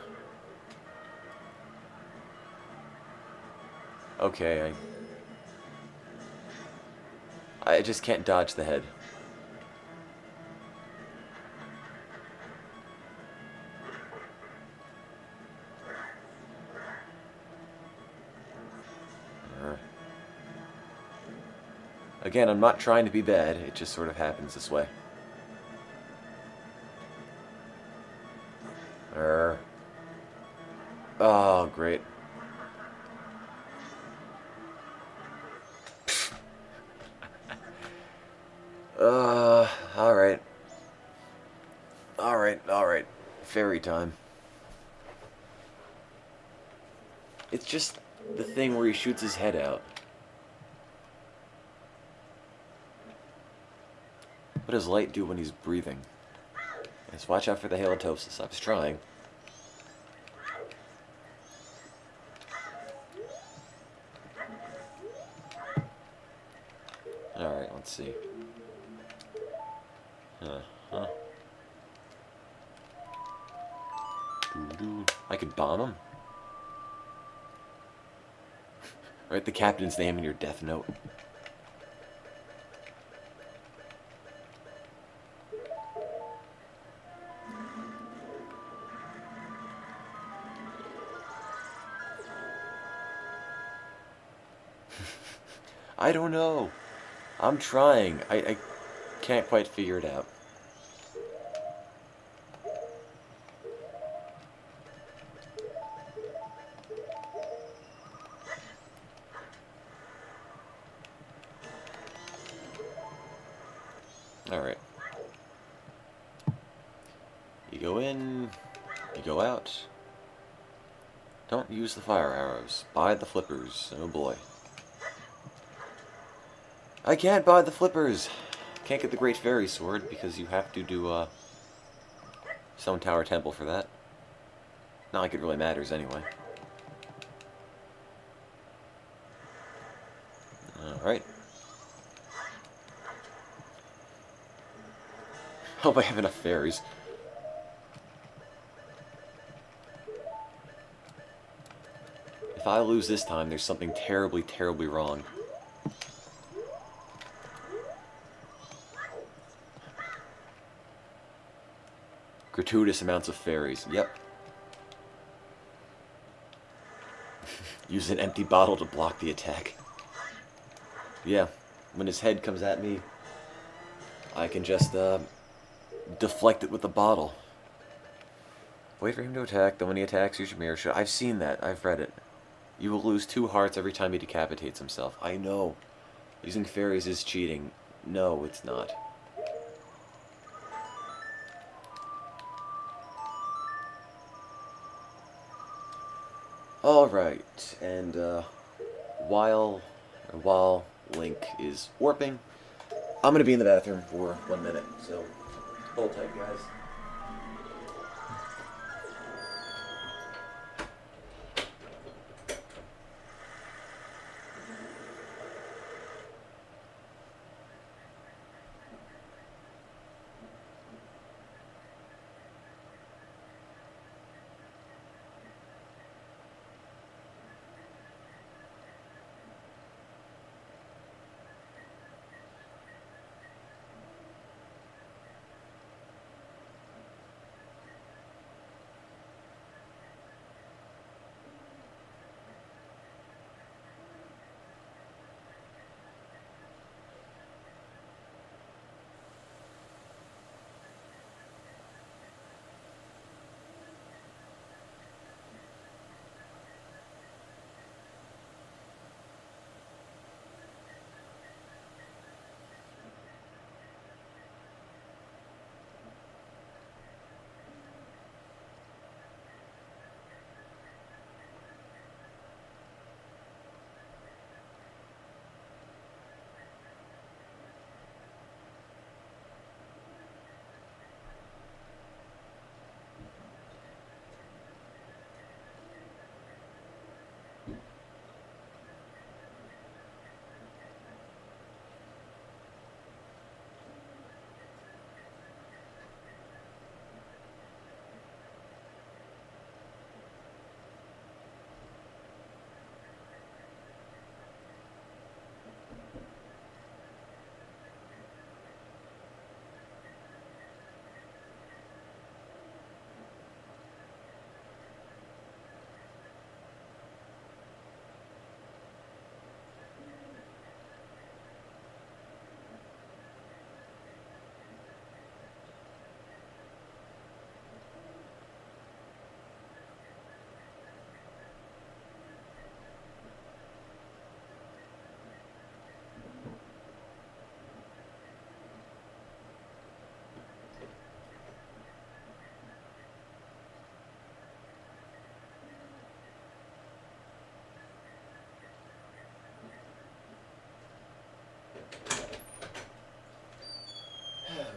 Okay, I just can't dodge the head. Again, I'm not trying to be bad, it just sort of happens this way. Oh, great. Alright. Alright. Fairy time. It's just the thing where he shoots his head out. What does light do when he's breathing? Just watch out for the halitosis. I was trying. Alright, let's see. I could bomb him. Write the captain's name in your death note. I don't know. I'm trying. I can't quite figure it out. Alright. You go in, you go out. Don't use the fire arrows. Buy the flippers. Oh boy. I can't buy the flippers! Can't get the Great Fairy Sword because you have to do Stone Tower Temple for that. Not like it really matters anyway. Alright. Hope I have enough fairies. If I lose this time, there's something terribly, terribly wrong. Gratuitous amounts of fairies. Yep. Use an empty bottle to block the attack. Yeah. When his head comes at me, I can just, deflect it with the bottle. Wait for him to attack, then when he attacks, use your mirror shot. I've seen that. I've read it. You will lose 2 hearts every time he decapitates himself. I know. Using fairies is cheating. No, it's not. Alright, and while Link is warping, I'm going to be in the bathroom for 1 minute, so hold tight, guys.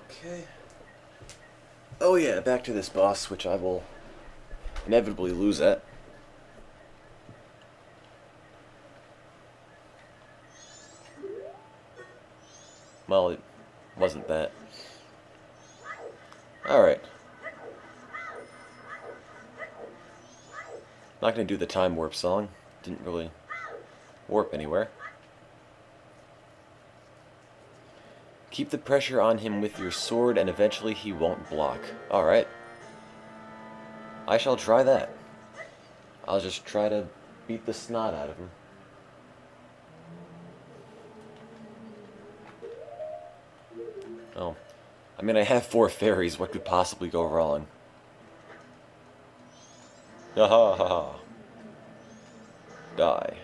Okay. Oh yeah, back to this boss, which I will inevitably lose at. Well, it wasn't that. Alright. Not gonna do the time warp song. Didn't really warp anywhere. Keep the pressure on him with your sword and eventually he won't block. Alright. I shall try that. I'll just try to beat the snot out of him. Oh. I mean, I have 4 fairies. What could possibly go wrong? Ha ha ha ha. Die.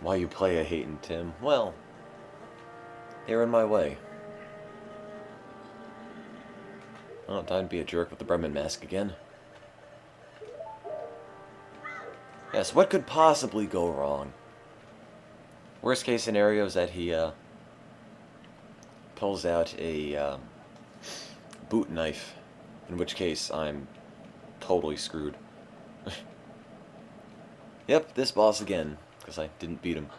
Why you play a hatin', Tim? Well, they're in my way. Oh, time to be a jerk with the Bremen mask again. Yes, what could possibly go wrong? Worst case scenario is that he pulls out a boot knife, in which case I'm totally screwed. Yep, this boss again, because I didn't beat him.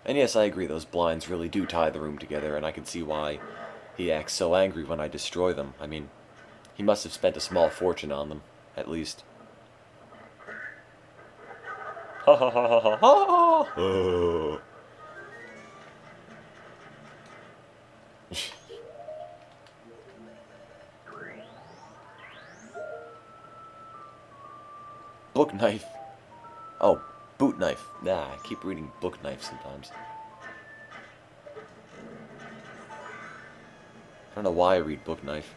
And yes, I agree, those blinds really do tie the room together, and I can see why he acts so angry when I destroy them. I mean, he must have spent a small fortune on them, at least. Ha ha ha ha ha ha! Oh. Book knife. Oh, boot knife. Nah, I keep reading book knife sometimes. I don't know why I read book knife.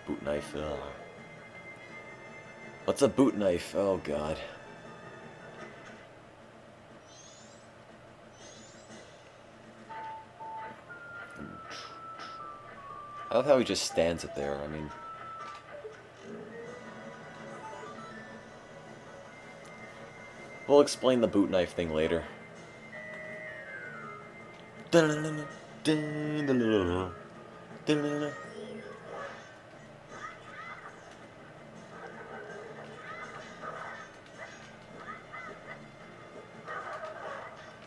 Boot knife. Ugh. What's a boot knife? Oh god. I love how he just stands it there. I mean, we'll explain the boot knife thing later.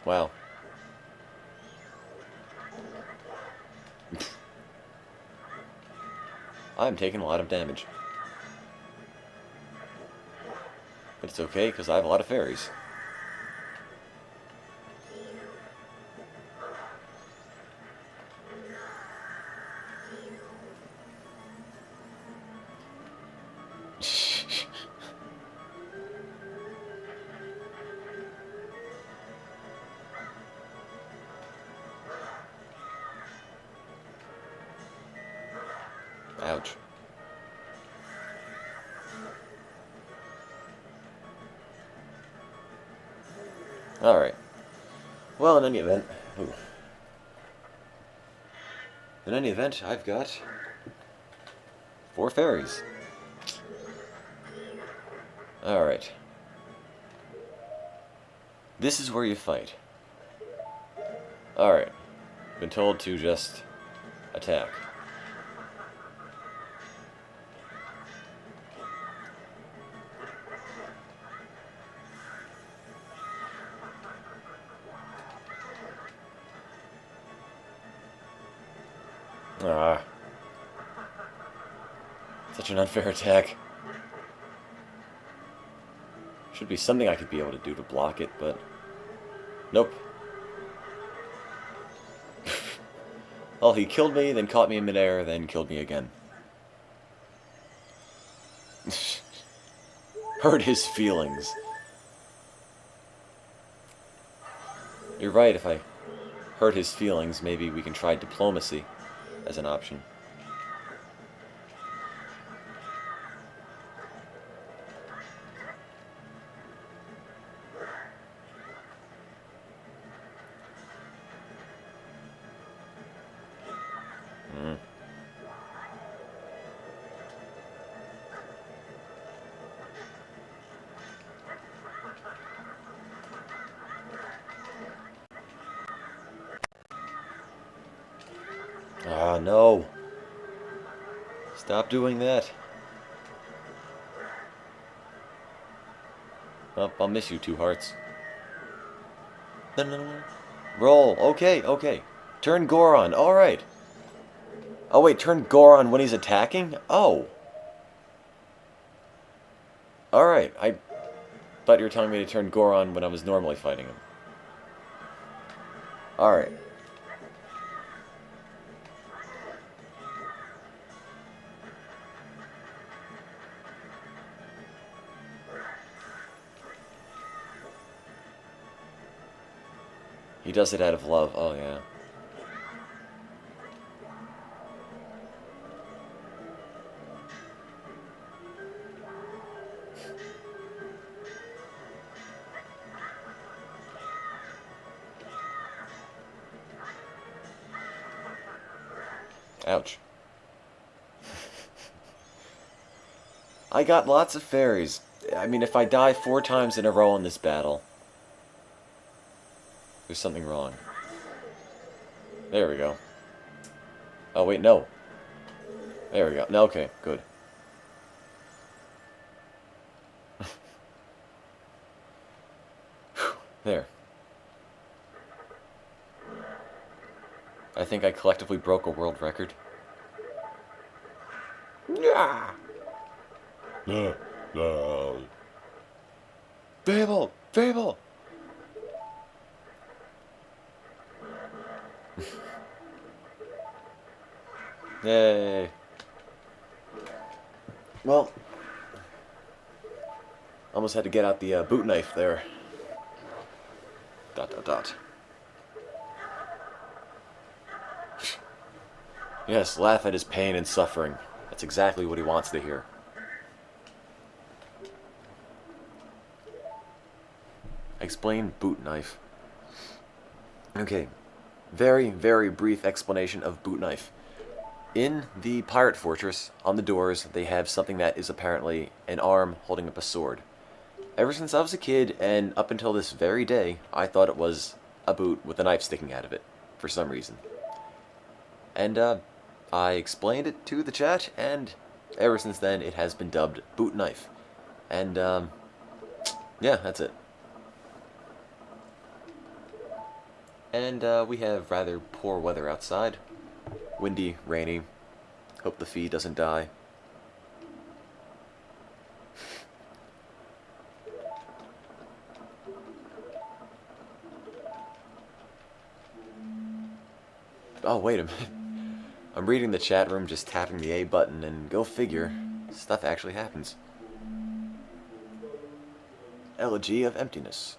Wow. I'm taking a lot of damage. But it's okay, because I have a lot of fairies. Ouch. Alright. Well, in any event... Ooh. In any event, I've got 4 fairies. Alright. This is where you fight. Alright. Been told to just attack. Ah. Such an unfair attack. Should be something I could be able to do to block it, but... Nope. Well, he killed me, then caught me in midair, then killed me again. Hurt his feelings. You're right, if I hurt his feelings, maybe we can try diplomacy as an option. Ah, no. Stop doing that. Oh, I'll miss you, 2 hearts. No. Roll. Okay, okay. Turn Goron. Alright. Oh, wait, turn Goron when he's attacking? Oh. Alright, I thought you were telling me to turn Goron when I was normally fighting him. Alright. He does it out of love. Oh, yeah. Ouch. I got lots of fairies. I mean, if I die 4 times in a row in this battle, there's something wrong. There we go. Oh, wait, no. There we go. No, okay, good. There. I think I collectively broke a world record. Yeah. Fable! Fable! Yay. Well, almost had to get out the boot knife there. ... Yes, laugh at his pain and suffering. That's exactly what he wants to hear. Explain boot knife. Okay, very, very brief explanation of boot knife. In the pirate fortress, on the doors, they have something that is apparently an arm holding up a sword. Ever since I was a kid, and up until this very day, I thought it was a boot with a knife sticking out of it, for some reason. And, I explained it to the chat, and ever since then, it has been dubbed boot knife. And, yeah, that's it. And, we have rather poor weather outside. Windy, rainy. Hope the fee doesn't die. Oh, wait a minute. I'm reading the chat room, just tapping the A button, and go figure, stuff actually happens. Elegy of Emptiness.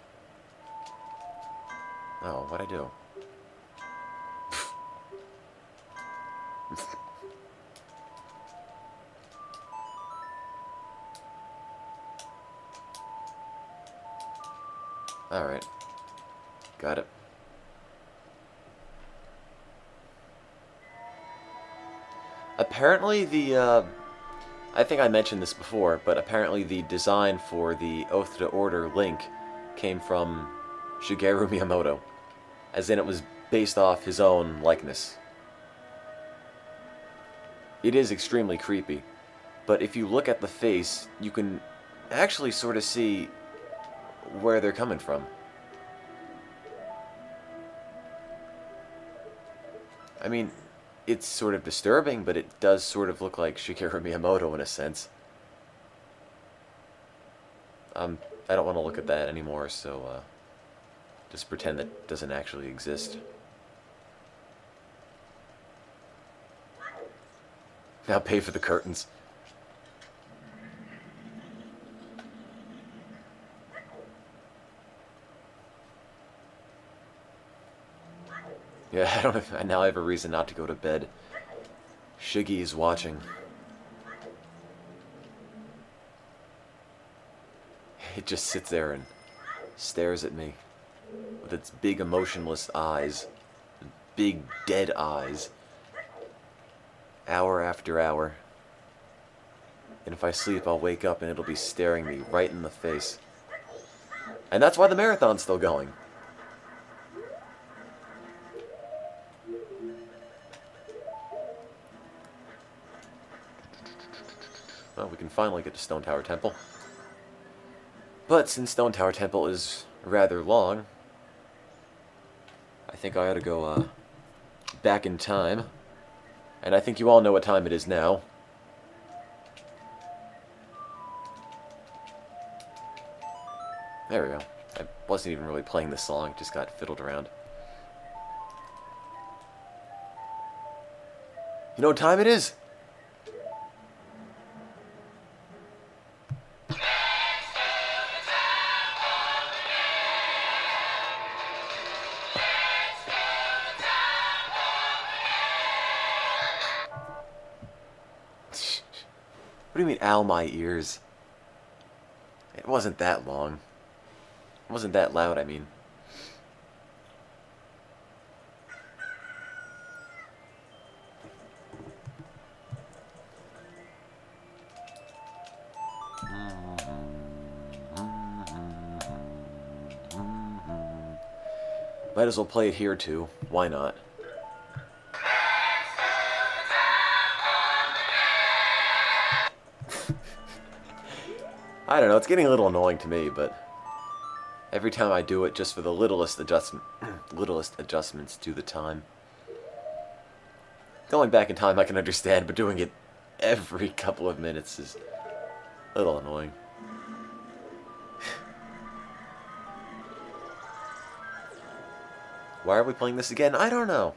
Oh, what'd I do? Alright. Got it. Apparently I think I mentioned this before, but apparently the design for the Oath to Order Link came from Shigeru Miyamoto. As in, it was based off his own likeness. It is extremely creepy, but if you look at the face, you can actually sort of see where they're coming from. I mean, it's sort of disturbing, but it does sort of look like Shigeru Miyamoto in a sense. I don't want to look at that anymore, so just pretend that doesn't actually exist. Now pay for the curtains. Yeah, I now have a reason not to go to bed. Shiggy is watching. It just sits there and stares at me with its big emotionless eyes, big dead eyes, hour after hour. And if I sleep, I'll wake up and it'll be staring me right in the face. And that's why the marathon's still going. Well, we can finally get to Stone Tower Temple. But since Stone Tower Temple is rather long, I think I ought to go back in time. And I think you all know what time it is now. There we go. I wasn't even really playing this song, just got fiddled around. You know what time it is? What do you mean, ow, my ears? It wasn't that long. It wasn't that loud, I mean. Might as well play it here, too. Why not? I don't know, it's getting a little annoying to me, but every time I do it, just for the littlest adjustments to the time. Going back in time I can understand, but doing it every couple of minutes is a little annoying. Why are we playing this again? I don't know.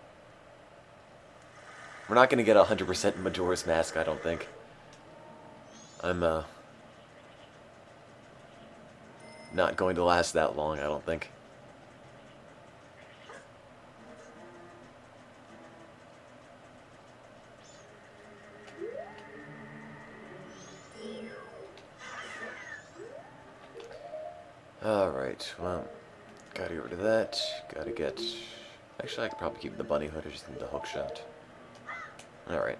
We're not going to get 100% Majora's Mask, I don't think. I'm, not going to last that long, I don't think. Alright, well, gotta get rid of that. Gotta get... Actually, I could probably keep the bunny hood, I just need the hook shot. Alright.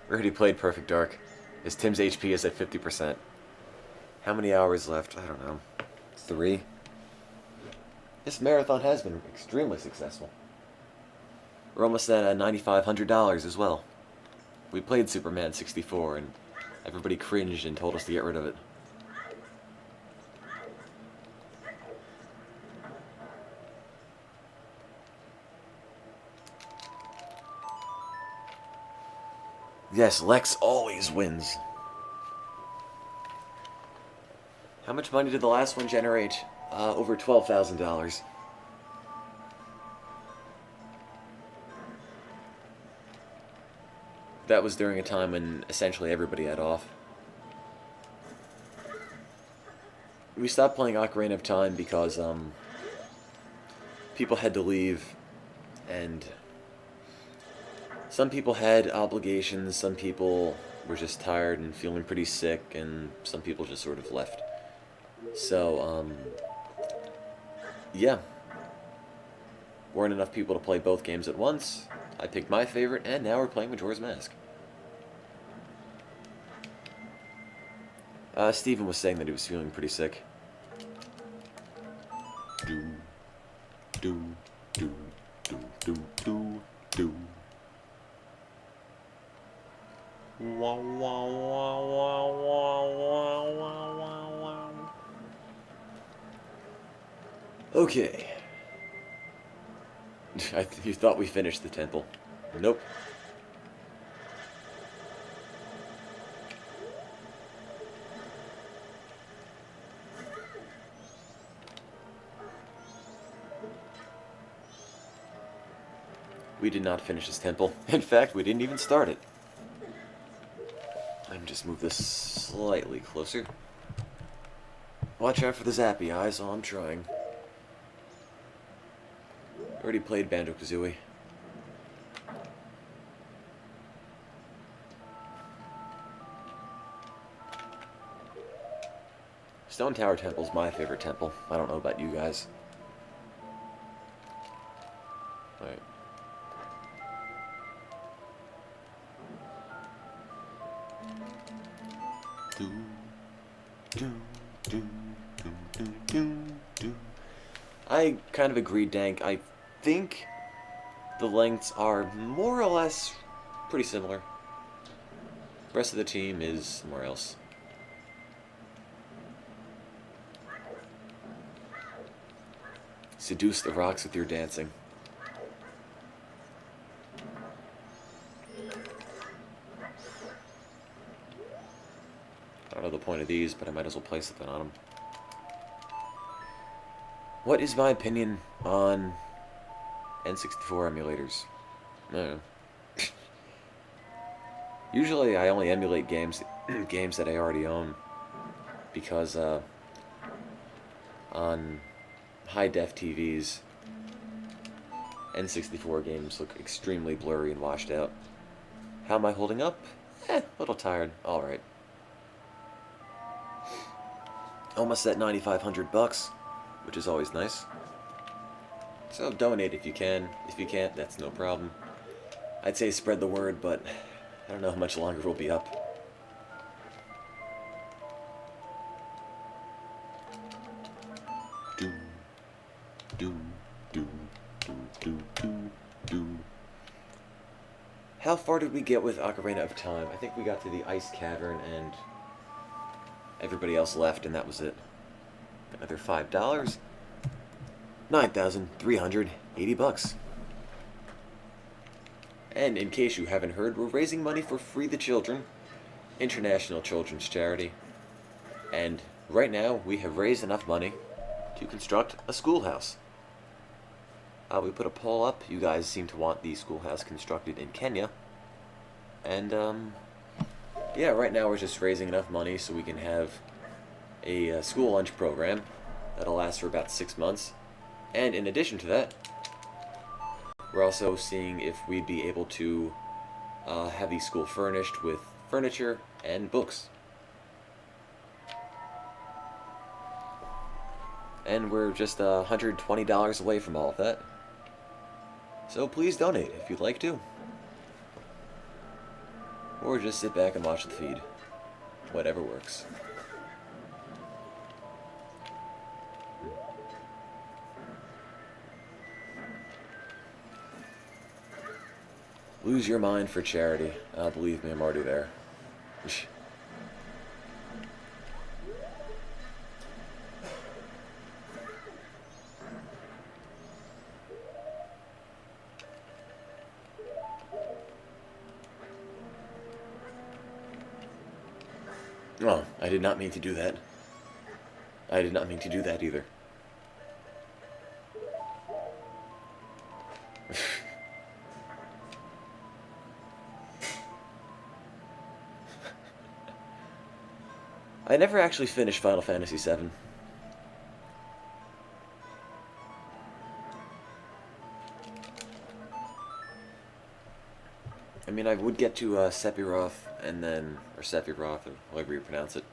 We already played Perfect Dark. As Tim's HP is at 50%. How many hours left? I don't know. 3? This marathon has been extremely successful. We're almost at $9,500 as well. We played Superman 64 and everybody cringed and told us to get rid of it. Yes, Lex always wins. How much money did the last one generate? Over $12,000. That was during a time when essentially everybody had off. We stopped playing Ocarina of Time because people had to leave, and some people had obligations, some people were just tired and feeling pretty sick, and some people just sort of left. So, yeah. Weren't enough people to play both games at once. I picked my favorite, and now we're playing Majora's Mask. Steven was saying that he was feeling pretty sick. Do, do, do, do, do, do, do. Wah, wah, wah, wah, wah, wah, wah, wah, wah. Okay. You thought we finished the temple. Nope. We did not finish this temple. In fact, we didn't even start it. Let me just move this slightly closer. Watch out for the zappy eyes while I'm trying. Already played Banjo-Kazooie. Stone Tower Temple's my favorite temple. I don't know about you guys. Alright. I kind of agree, Dank. I think the lengths are more or less pretty similar. The rest of the team is somewhere else. Seduce the rocks with your dancing. I don't know the point of these, but I might as well play something on them. What is my opinion on N64 emulators? I don't know. Usually I only emulate games that I already own, because on high-def TVs, N64 games look extremely blurry and washed out. How am I holding up? A little tired. Alright. Almost at 9,500 bucks, which is always nice. So donate if you can. If you can't, that's no problem. I'd say spread the word, but I don't know how much longer we'll be up. Do, do, do, do, do, do, do. How far did we get with Ocarina of Time? I think we got to the Ice Cavern and everybody else left, and that was it. Another $5. 9,380 bucks. And in case you haven't heard, we're raising money for Free the Children, international children's charity. And right now, we have raised enough money to construct a schoolhouse. We put a poll up. You guys seem to want the schoolhouse constructed in Kenya. And, yeah, right now we're just raising enough money so we can have a school lunch program that'll last for about 6 months. And in addition to that, we're also seeing if we'd be able to have the school furnished with furniture and books. And we're just $120 away from all of that. So please donate if you'd like to. Or just sit back and watch the feed. Whatever works. Lose your mind for charity. Believe me, I'm already there. Oh, I did not mean to do that. I did not mean to do that either. I never actually finished Final Fantasy VII. I mean, I would get to Sephiroth, and then, or Sephiroth, or however you pronounce it,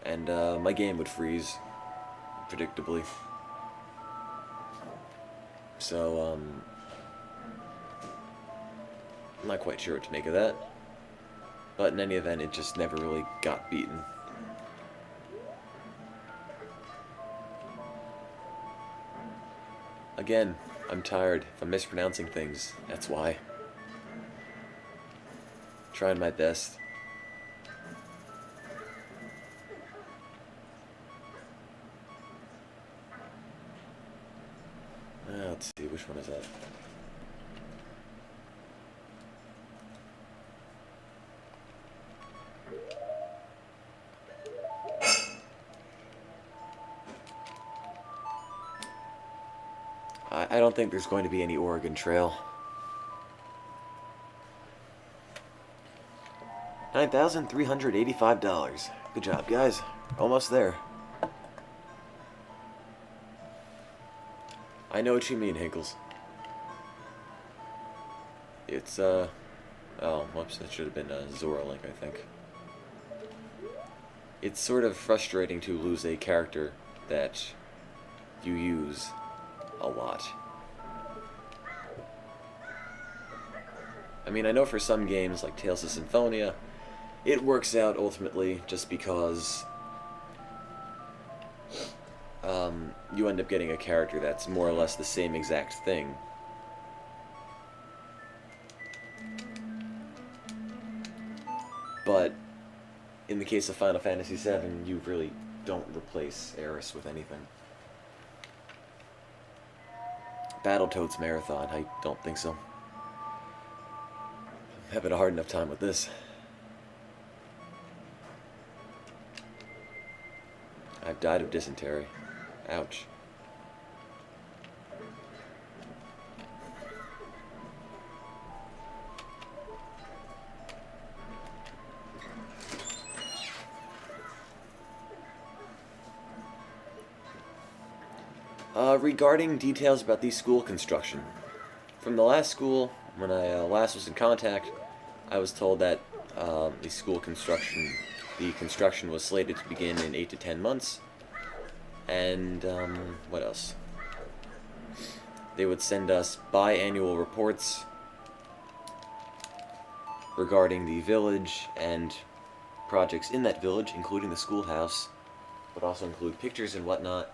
and my game would freeze, predictably. So, I'm not quite sure what to make of that. But in any event, it just never really got beaten. Again, I'm tired. If I'm mispronouncing things, that's why. Trying my best. Let's see, which one is that? I don't think there's going to be any Oregon Trail. $9,385. Good job, guys. Almost there. I know what you mean, Hinkles. It's, oh, whoops, that should have been Zora Link, I think. It's sort of frustrating to lose a character that you use a lot. I mean, I know for some games like Tales of Symphonia, it works out ultimately just because you end up getting a character that's more or less the same exact thing. But in the case of Final Fantasy VII, you really don't replace Aeris with anything. Battletoads Marathon, I don't think so. I'm having a hard enough time with this. I've died of dysentery. Ouch. Regarding details about the school construction. From the last school, when I last was in contact, I was told that the school construction The construction was slated to begin in 8 to 10 months. And, what else? They would send us biannual reports regarding the village and projects in that village, including the schoolhouse. Would also include pictures and whatnot.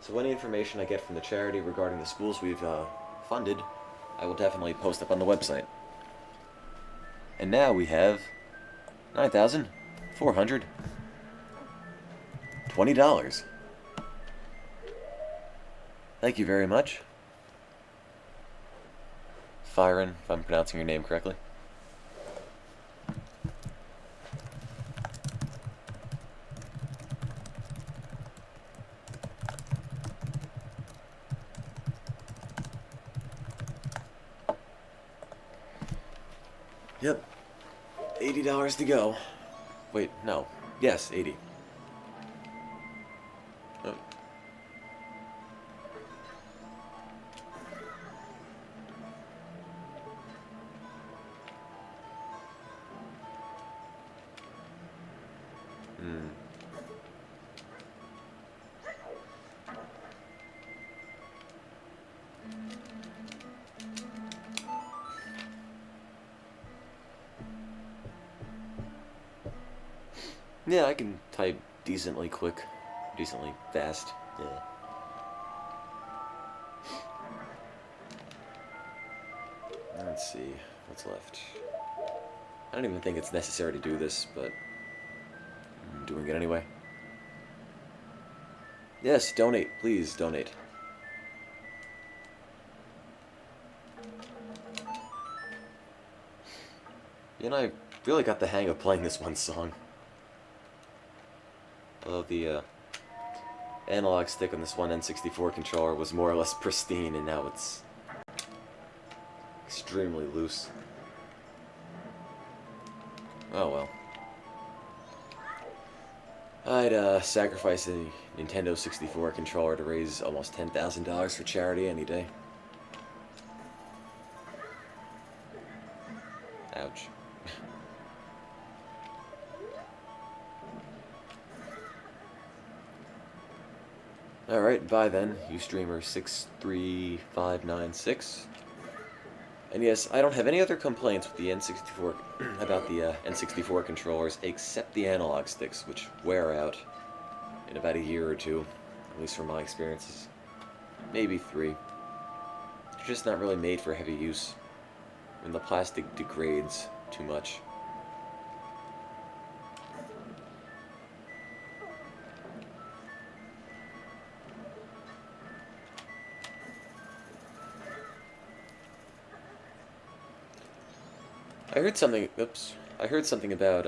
So any information I get from the charity regarding the schools we've funded, I will definitely post up on the website. And now we have $9,420. Thank you very much. Fyron, if I'm pronouncing your name correctly. Yep. $80 to go. Wait, no. Yes, 80. Oh. Yeah, I can type decently quick, decently fast. Yeah. Let's see, what's left? I don't even think it's necessary to do this, but I'm doing it anyway. Yes, donate, please donate. You know, I really got the hang of playing this one song. Although the analog stick on this one N64 controller was more or less pristine, and now it's extremely loose. Oh well. I'd sacrifice a Nintendo 64 controller to raise almost $10,000 for charity any day. Ouch. Alright, bye then, Ustreamer63596. And yes, I don't have any other complaints with the N64 about the N64 controllers except the analog sticks, which wear out in about a year or two, at least from my experiences. Maybe 3. They're just not really made for heavy use, and the plastic degrades too much. I heard something. Oops. I heard something about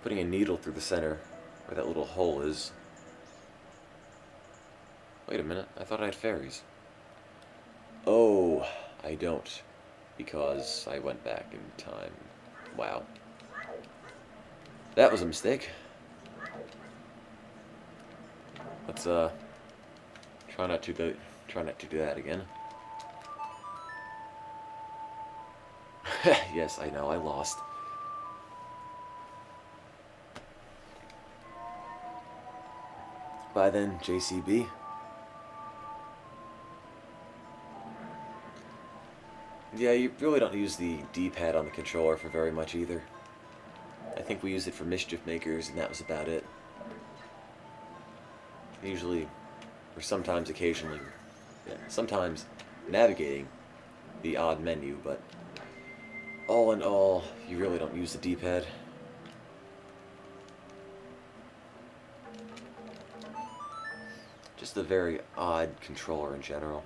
putting a needle through the center where that little hole is. Wait a minute. I thought I had fairies. Oh, I don't, because I went back in time. Wow. That was a mistake. Let's try not to do that again. Yes, I know, I lost. Bye then, JCB. Yeah, you really don't use the D-pad on the controller for very much either. I think we used it for Mischief Makers, and that was about it. Usually, or sometimes occasionally, sometimes navigating the odd menu, but all in all, you really don't use the D-pad. Just a very odd controller in general.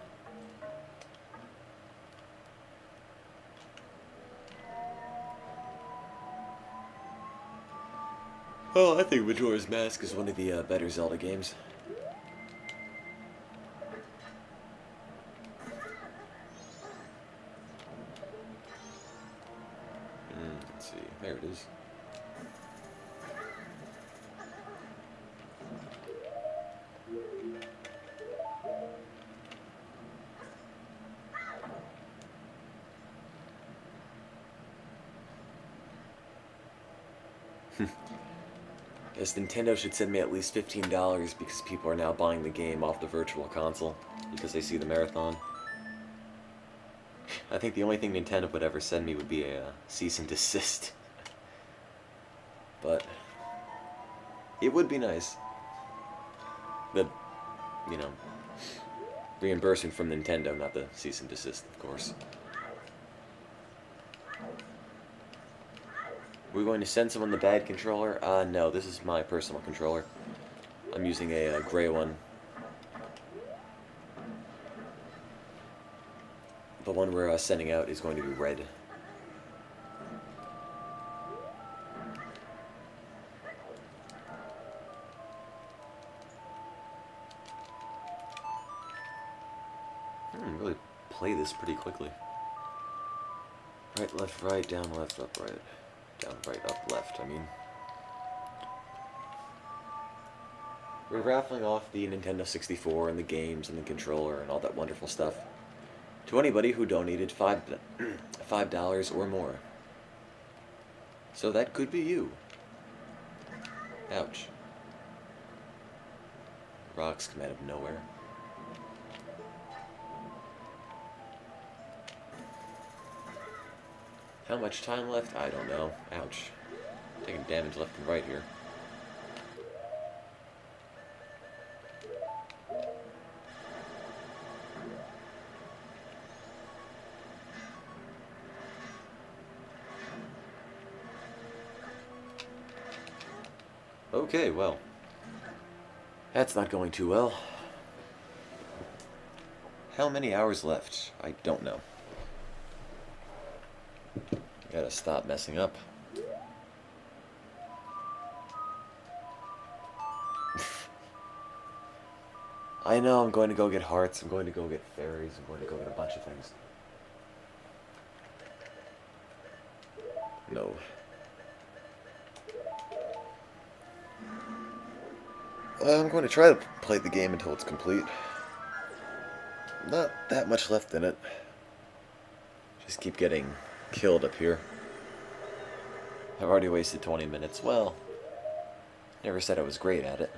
Well, I think Majora's Mask is one of the better Zelda games. Let's see, there it is. Yes, Nintendo should send me at least $15 because people are now buying the game off the Virtual Console because they see the marathon. I think the only thing Nintendo would ever send me would be a cease and desist. But it would be nice. The, you know, reimbursement from Nintendo, not the cease and desist, of course. We're going to send someone the bad controller? No, this is my personal controller. I'm using a gray one. The one we're sending out is going to be red. Really play this pretty quickly. Right, left, right, down, left, up, right. Down, right, up, left, I mean. We're raffling off the Nintendo 64 and the games and the controller and all that wonderful stuff to anybody who donated $5 or more. So that could be you. Ouch. Rocks come out of nowhere. How much time left? I don't know. Ouch. Taking damage left and right here. Okay, well. That's not going too well. How many hours left? I don't know. Gotta stop messing up. I know I'm going to go get hearts, I'm going to go get fairies, I'm going to go get a bunch of things. No. I'm going to try to play the game until it's complete. Not that much left in it. Just keep getting killed up here. I've already wasted 20 minutes. Well, never said I was great at it.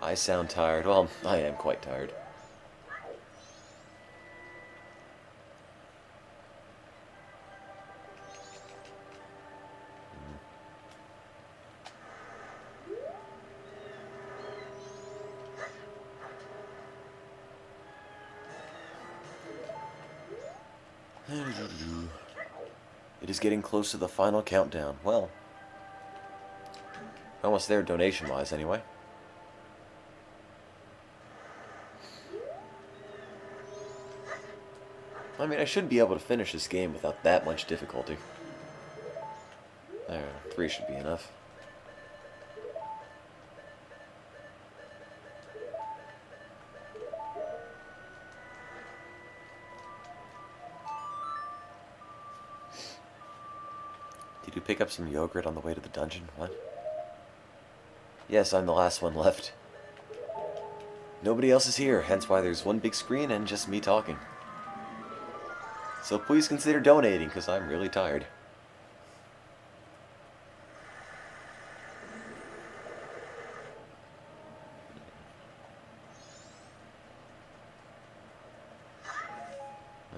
I sound tired. Well, I am quite tired. It is getting close to the final countdown. Well, almost there donation-wise, anyway. I mean, I should be able to finish this game without that much difficulty. There, 3 should be enough. Did you pick up some yogurt on the way to the dungeon? What? Yes, I'm the last one left. Nobody else is here, hence why there's one big screen and just me talking. So please consider donating, because I'm really tired.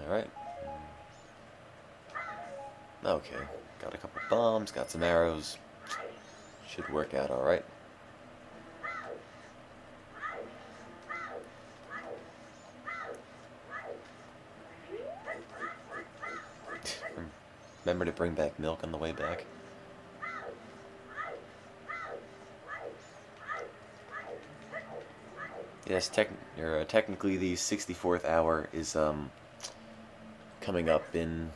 Alright. Okay. Got a couple bombs, got some arrows. Should work out alright. Remember to bring back milk on the way back. Yes, technically the 64th hour is coming up in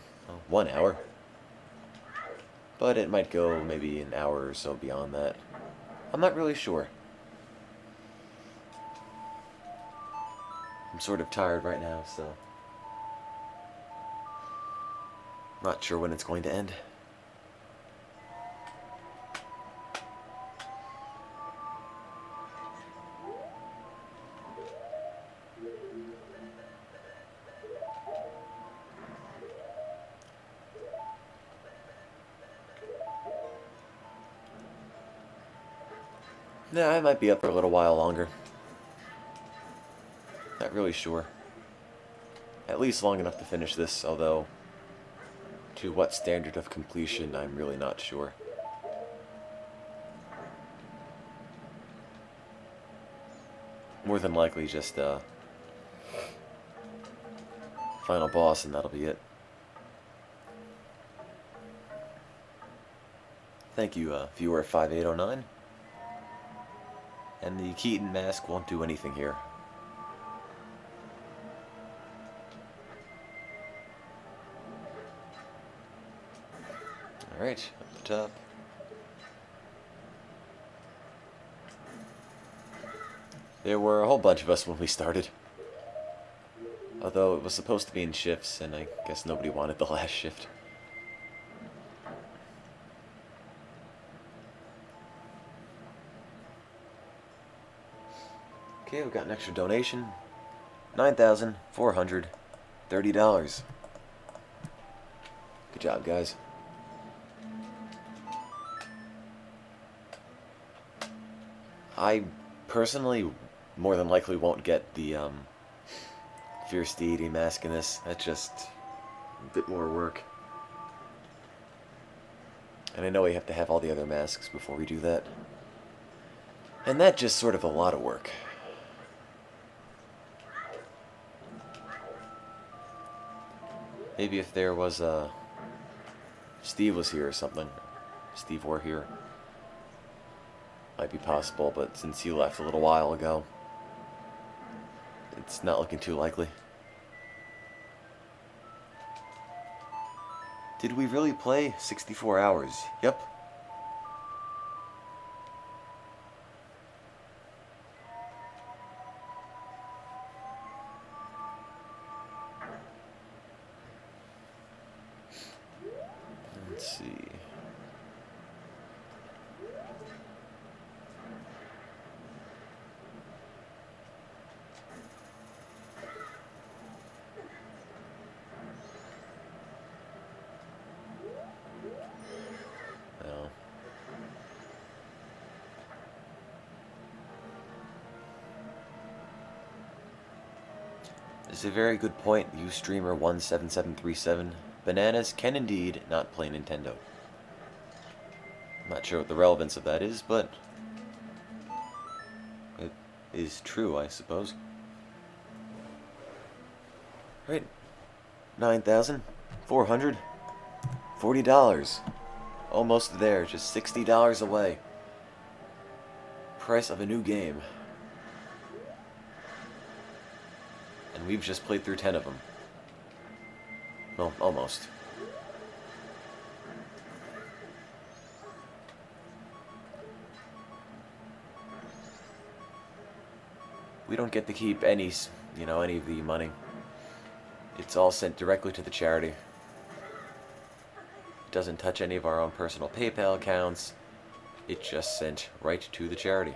1 hour. But it might go maybe an hour or so beyond that. I'm not really sure. I'm sort of tired right now, so... not sure when it's going to end. Nah, I might be up for a little while longer. Not really sure. At least long enough to finish this, although to what standard of completion, I'm really not sure. More than likely just final boss and that'll be it. Thank you, viewer 5809. And the Keaton mask won't do anything here. Alright, up the top. There were a whole bunch of us when we started. Although it was supposed to be in shifts, and I guess nobody wanted the last shift. Okay, we got an extra donation. $9,430. Good job, guys. I personally more than likely won't get the Fierce Deity mask in this. That's just a bit more work. And I know we have to have all the other masks before we do that. And that's just sort of a lot of work. Maybe if there was Steve was here or something. Steve were here. Might be possible, but since he left a little while ago, it's not looking too likely. Did we really play 64 hours? Yep. Let's see. No. This is a very good point, you streamer 17737. Bananas can indeed not play Nintendo. I'm not sure what the relevance of that is, but it is true, I suppose. Right. $9,440. Almost there, just $60 away. Price of a new game. And we've just played through 10 of them. Well, almost. We don't get to keep any of the money. It's all sent directly to the charity. It doesn't touch any of our own personal PayPal accounts. It's just sent right to the charity.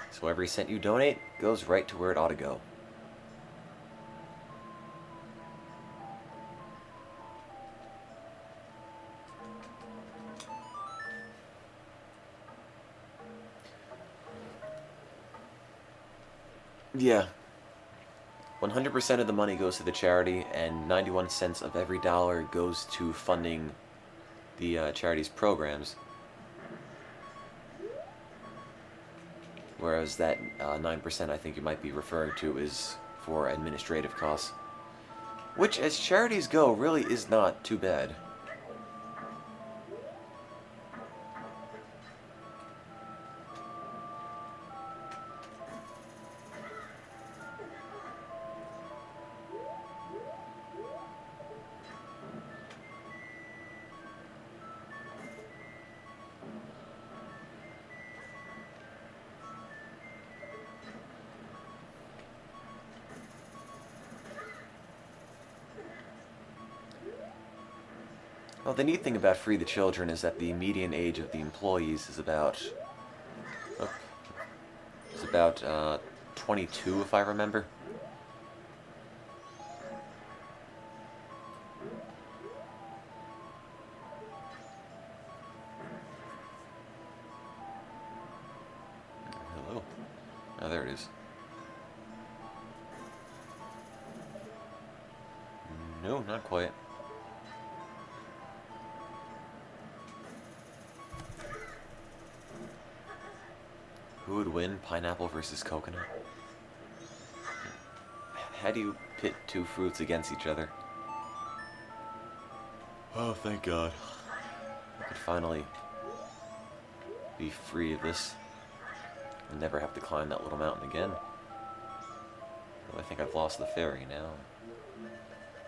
So every cent you donate goes right to where it ought to go. Yeah. 100% of the money goes to the charity, and 91 cents of every dollar goes to funding the charity's programs. Whereas that 9% I think you might be referring to is for administrative costs. Which, as charities go, really is not too bad. Well, the neat thing about Free the Children is that the median age of the employees is about 22, if I remember. Oh, there it is. No, not quite. Who would win, pineapple versus coconut? How do you pit two fruits against each other? Oh, thank God. I could finally be free of this and never have to climb that little mountain again. Though I think I've lost the ferry now.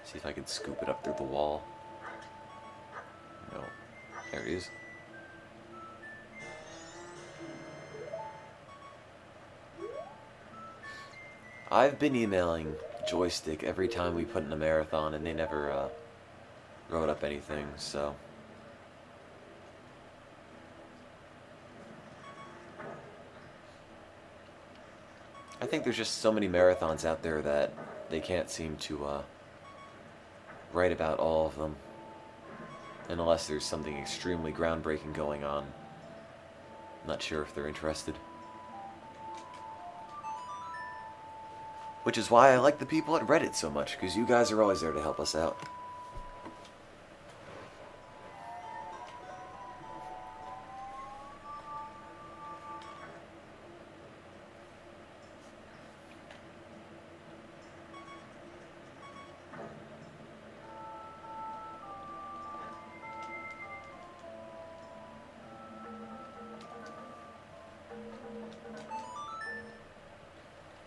See if I can scoop it up through the wall. No. There it is. I've been emailing Joystick every time we put in a marathon, and they never wrote up anything, so... I think there's just so many marathons out there that they can't seem to write about all of them. And unless there's something extremely groundbreaking going on, I'm not sure if they're interested. Which is why I like the people at Reddit so much, because you guys are always there to help us out.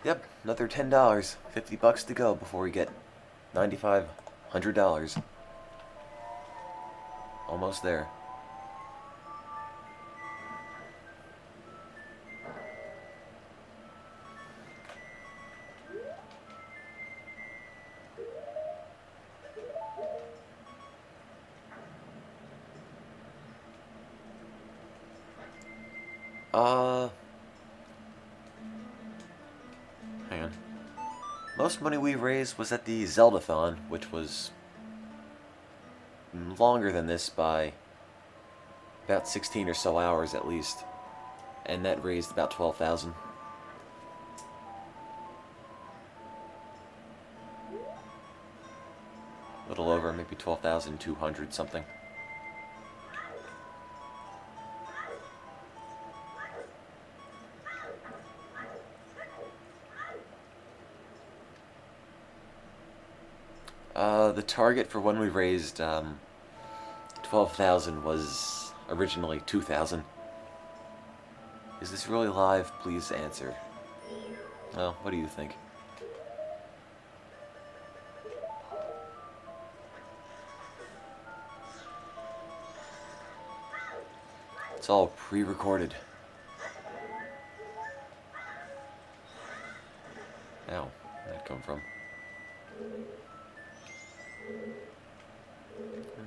Yep, another $10, $50 to go before we get $9,500. Almost there. Hang on. Most money we raised was at the Zeldathon, which was longer than this by about 16 or so hours at least. And that raised about 12,000. A little over, maybe 12,200 something. The target for when we raised 12,000 was originally 2,000. Is this really live? Please answer. Well, what do you think? It's all pre-recorded. Ow, where'd that come from?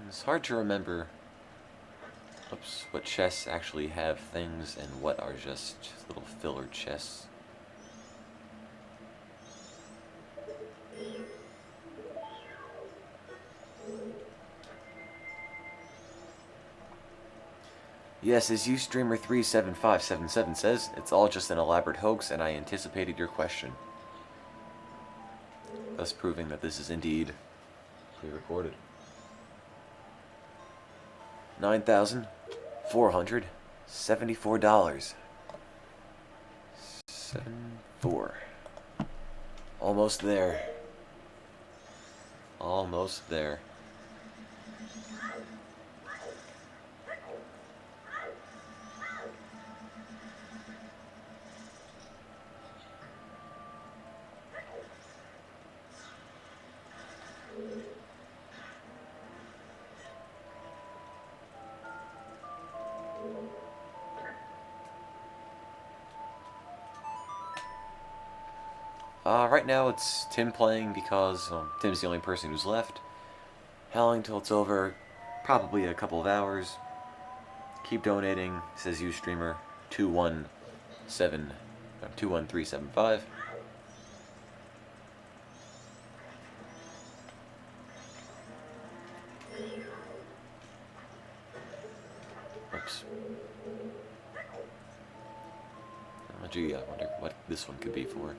It's hard to remember what chests actually have things and what are just little filler chests. Yes, as Ustreamer37577 says, it's all just an elaborate hoax and I anticipated your question. Thus proving that this is indeed pre-recorded. $9,474. 74. Almost there. Almost there. Right now it's Tim playing because Tim's the only person who's left. Howling till it's over, probably a couple of hours. Keep donating, says Ustreamer 21375. Oops. Oh, gee, I wonder what this one could be for.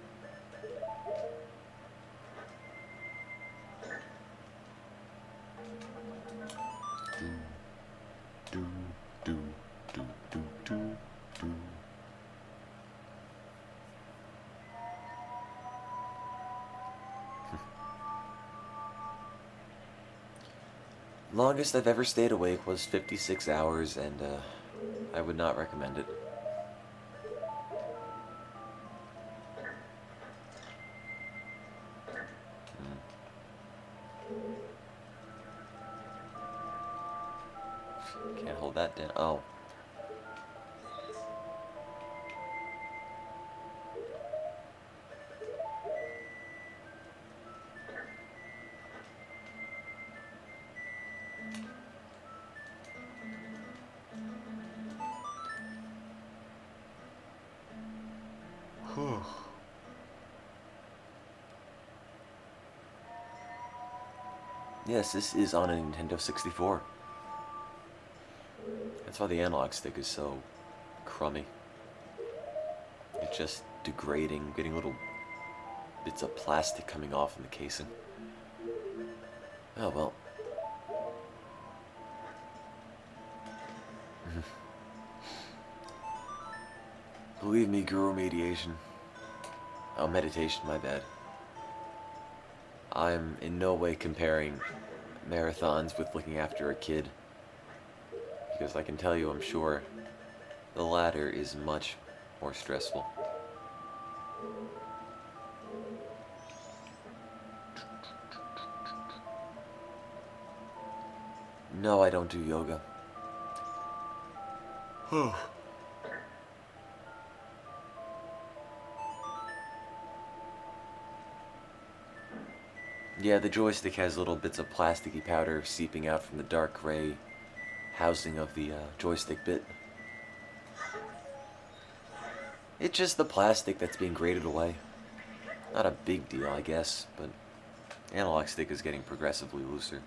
Do, do, do, do, do, do. Longest I've ever stayed awake was 56 hours, and I would not recommend it. Can't hold that down. Oh. Whew. Yes, this is on a Nintendo 64. That's why the analog stick is so crummy. It's just degrading, getting little bits of plastic coming off in the casing. Oh well. Believe me, guru mediation. Oh, meditation, my bad. I'm in no way comparing marathons with looking after a kid. Because I can tell you, I'm sure, the latter is much more stressful. No, I don't do yoga. Yeah, the joystick has little bits of plasticky powder seeping out from the dark gray housing of the joystick bit. It's just the plastic that's being grated away. Not a big deal, I guess, but analog stick is getting progressively looser.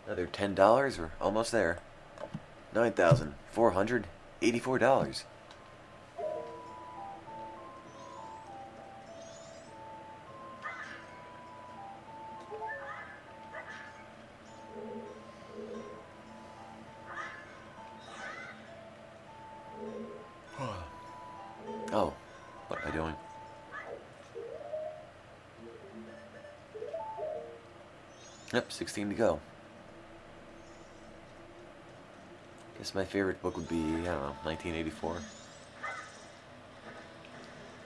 Another $10, we're almost there. $9,484. Oh, what am I doing? Yep, 16 to go. Guess my favorite book would be, I don't know, 1984.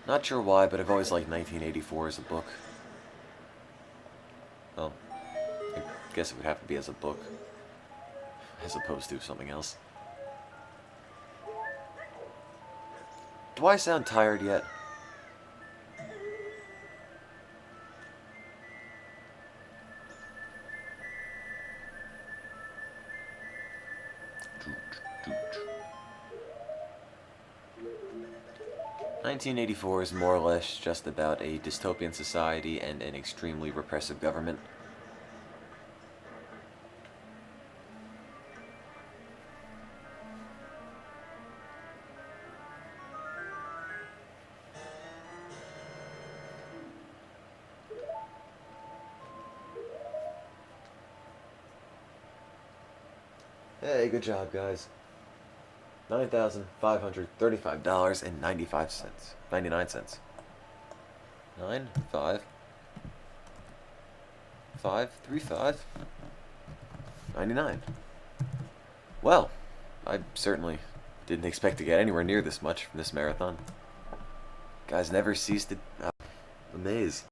Not sure why, but I've always liked 1984 as a book. Well, I guess it would have to be as a book, as opposed to something else. Do I sound tired yet? "1984 is more or less just about a dystopian society and an extremely repressive government. Hey, good job, guys. $9,535.95. 99 cents. 9,535.99. Well, I certainly didn't expect to get anywhere near this much from this marathon. Guys never ceased to amaze.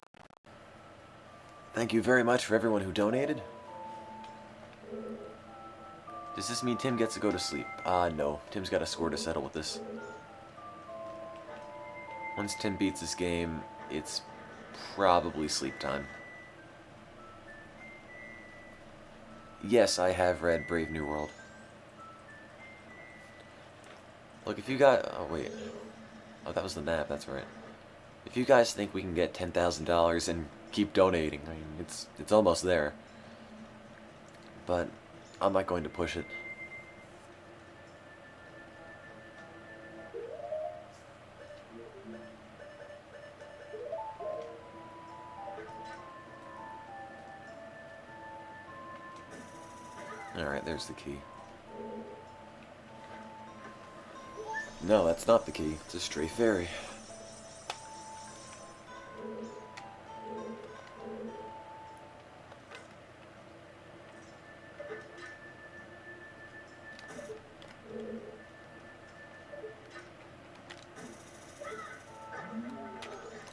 Thank you very much for everyone who donated. Does this mean Tim gets to go to sleep? No. Tim's got a score to settle with this. Once Tim beats this game, it's probably sleep time. Yes, I have read Brave New World. Look, if you got... Oh, wait. Oh, that was the map, that's right. If you guys think we can get $10,000 and keep donating, I mean, it's almost there. But I'm not going to push it. there's the key. No, that's not the key. It's a stray fairy.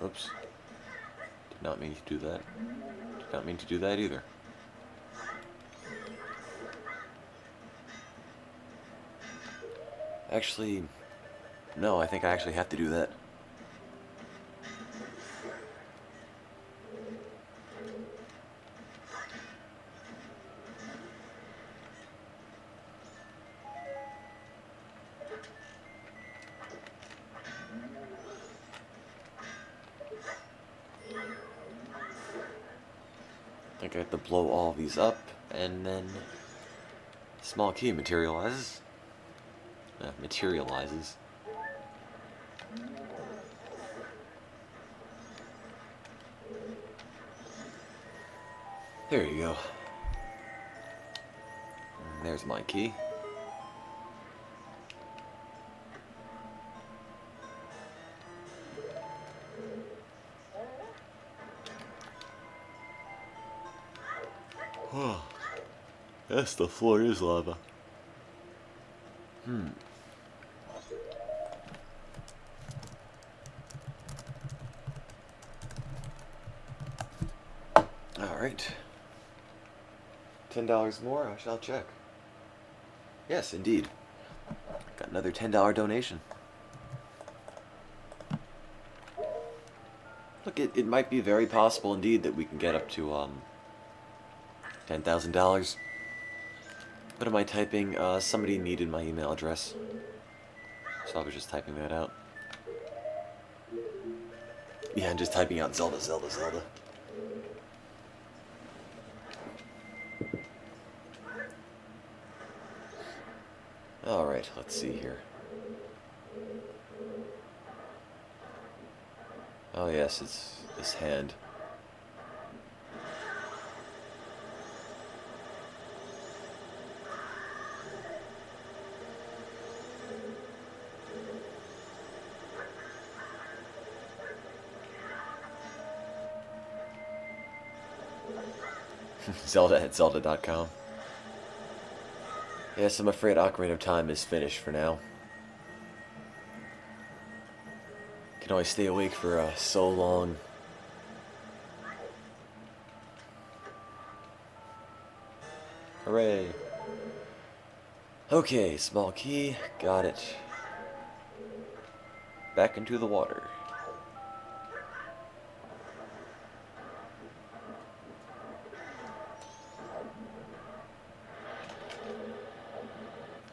Oops. Did not mean to do that. Did not mean to do that either. Actually, no, I think I actually have to do that. I think I have to blow all these up, and then small key materializes. Materializes. There you go. And there's my key. Oh, yes, the floor is lava. Alright. $10 more, I shall check. Yes, indeed. Got another $10 donation. Look, it might be very possible indeed that we can get up to, $10,000. What am I typing? Somebody needed my email address. So I was just typing that out. Yeah, I'm just typing out Zelda, Zelda, Zelda. Alright, let's see here. Oh yes, it's this hand. Zelda at Zelda.com. Yes, I'm afraid Ocarina of Time is finished for now. Can only stay awake for so long. Hooray! Okay, small key, got it. Back into the water.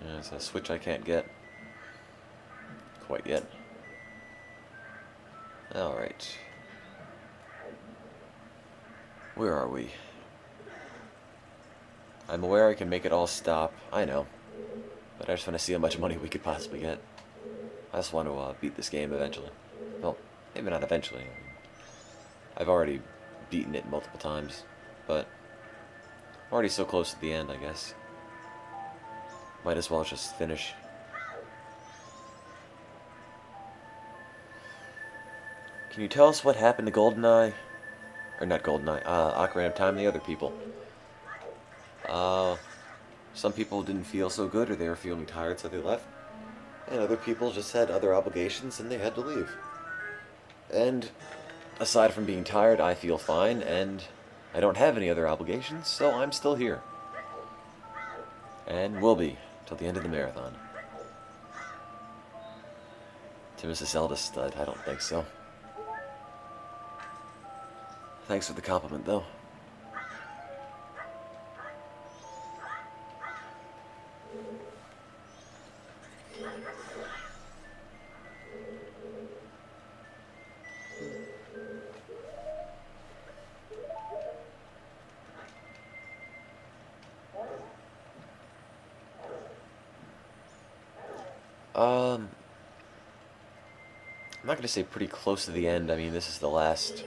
There's a switch I can't get quite yet. Alright. Where are we? I'm aware I can make it all stop. I know. But I just want to see how much money we could possibly get. I just want to beat this game eventually. Well, maybe not eventually. I mean, I've already beaten it multiple times. But I'm already so close to the end, I guess. Might as well just finish. Can you tell us what happened to GoldenEye? Or not GoldenEye, Ocarina of Time, the other people. Some people didn't feel so good, or they were feeling tired, so they left. And other people just had other obligations, and they had to leave. And aside from being tired, I feel fine, and I don't have any other obligations, so I'm still here. And will be, till the end of the marathon. To Mrs. Zelda stud, I don't think so. Thanks for the compliment, though. I'm not going to say pretty close to the end. I mean, this is the last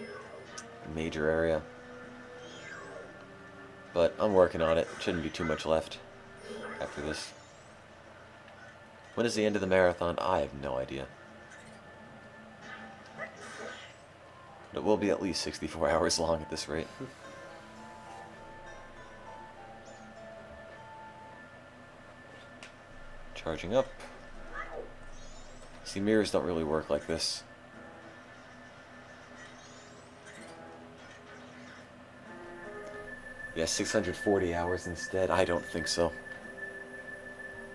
major area. But I'm working on it. Shouldn't be too much left. after this. When is the end of the marathon? I have no idea. But it will be at least 64 hours long at this rate. Charging up. See, mirrors don't really work like this. Yeah, 640 hours instead? I don't think so.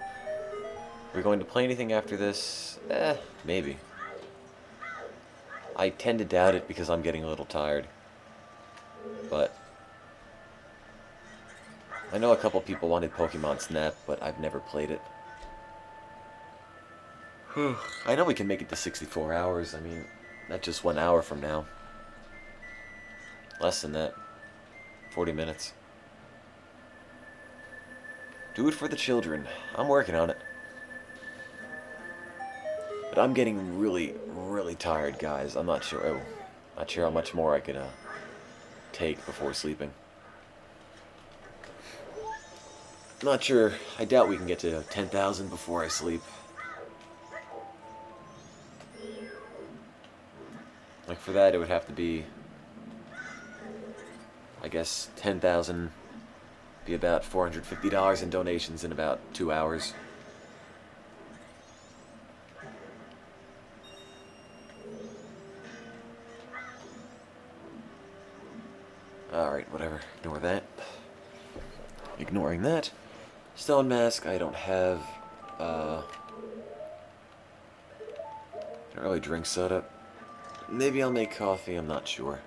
Are we going to play anything after this? Maybe. I tend to doubt it because I'm getting a little tired. But I know a couple people wanted Pokemon Snap, but I've never played it. I know we can make it to 64 hours. I mean, that's just 1 hour from now. Less than that. 40 minutes. Do it for the children. I'm working on it. But I'm getting really, really tired, guys. I'm not sure. Not sure how much more I could take before sleeping. Not sure. I doubt we can get to 10,000 before I sleep. Like for that, it would have to be, I guess, 10,000. Be about $450 in donations in about 2 hours. Alright, whatever. Ignore that. Ignoring that. Stone Mask, I don't have. Don't really drink soda. Maybe I'll make coffee, I'm not sure.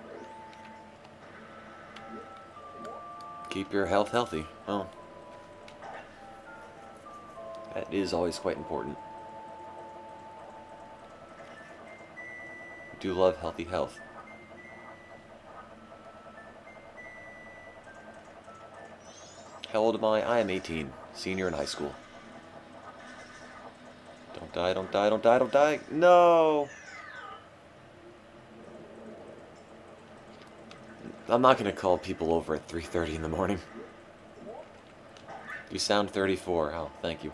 Keep your health healthy. Well, that is always quite important. I do love healthy health. How old am I? I am 18. Senior in high school. Don't die, don't die, don't die, don't die. No! I'm not going to call people over at 3:30 in the morning. You sound 34. Oh, thank you.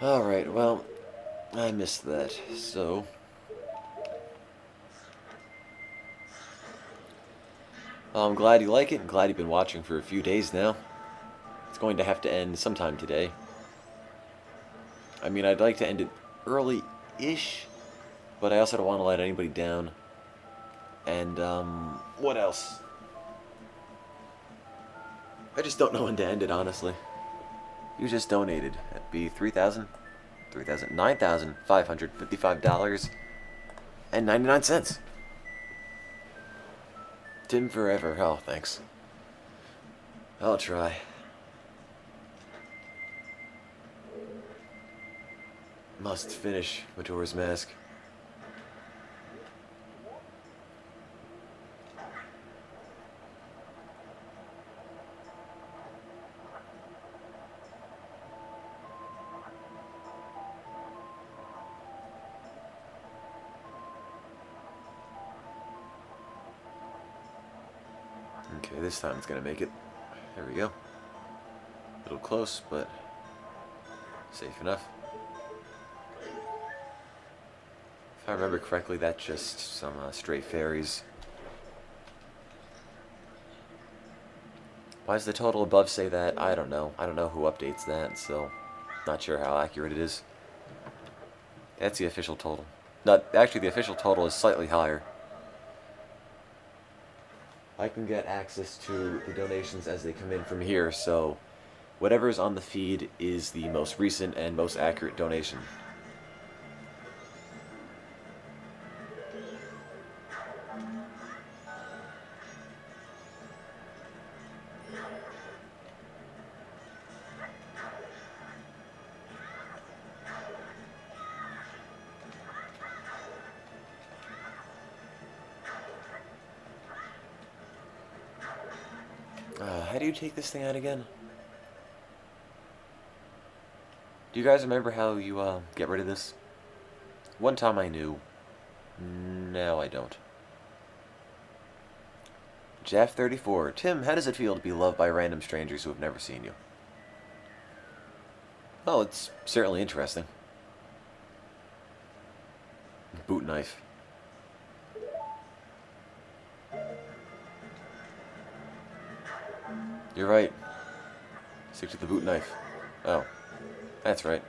Alright, well, I missed that, so well, I'm glad you like it. I'm glad you've been watching for a few days now. It's going to have to end sometime today. I mean, I'd like to end it early-ish, but I also don't want to let anybody down. And, what else? I just don't know when to end it, honestly. You just donated. That'd be $9,555.99. Tim forever. Oh, thanks. I'll try. Must finish Majora's Mask. Okay, this time it's gonna make it. There we go. A little close, but safe enough. If I remember correctly, that's just some stray fairies. Why does the total above say that? I don't know. I don't know who updates that, so not sure how accurate it is. That's the official total. Not actually, the official total is slightly higher. I can get access to the donations as they come in from here, so whatever's on the feed is the most recent and most accurate donation. How do you take this thing out again? Do you guys remember how you get rid of this? One time I knew. Now I don't. Jeff34. Tim, how does it feel to be loved by random strangers who have never seen you? Well, it's certainly interesting. Boot knife. You're right. Stick to the boot knife. Oh, that's right.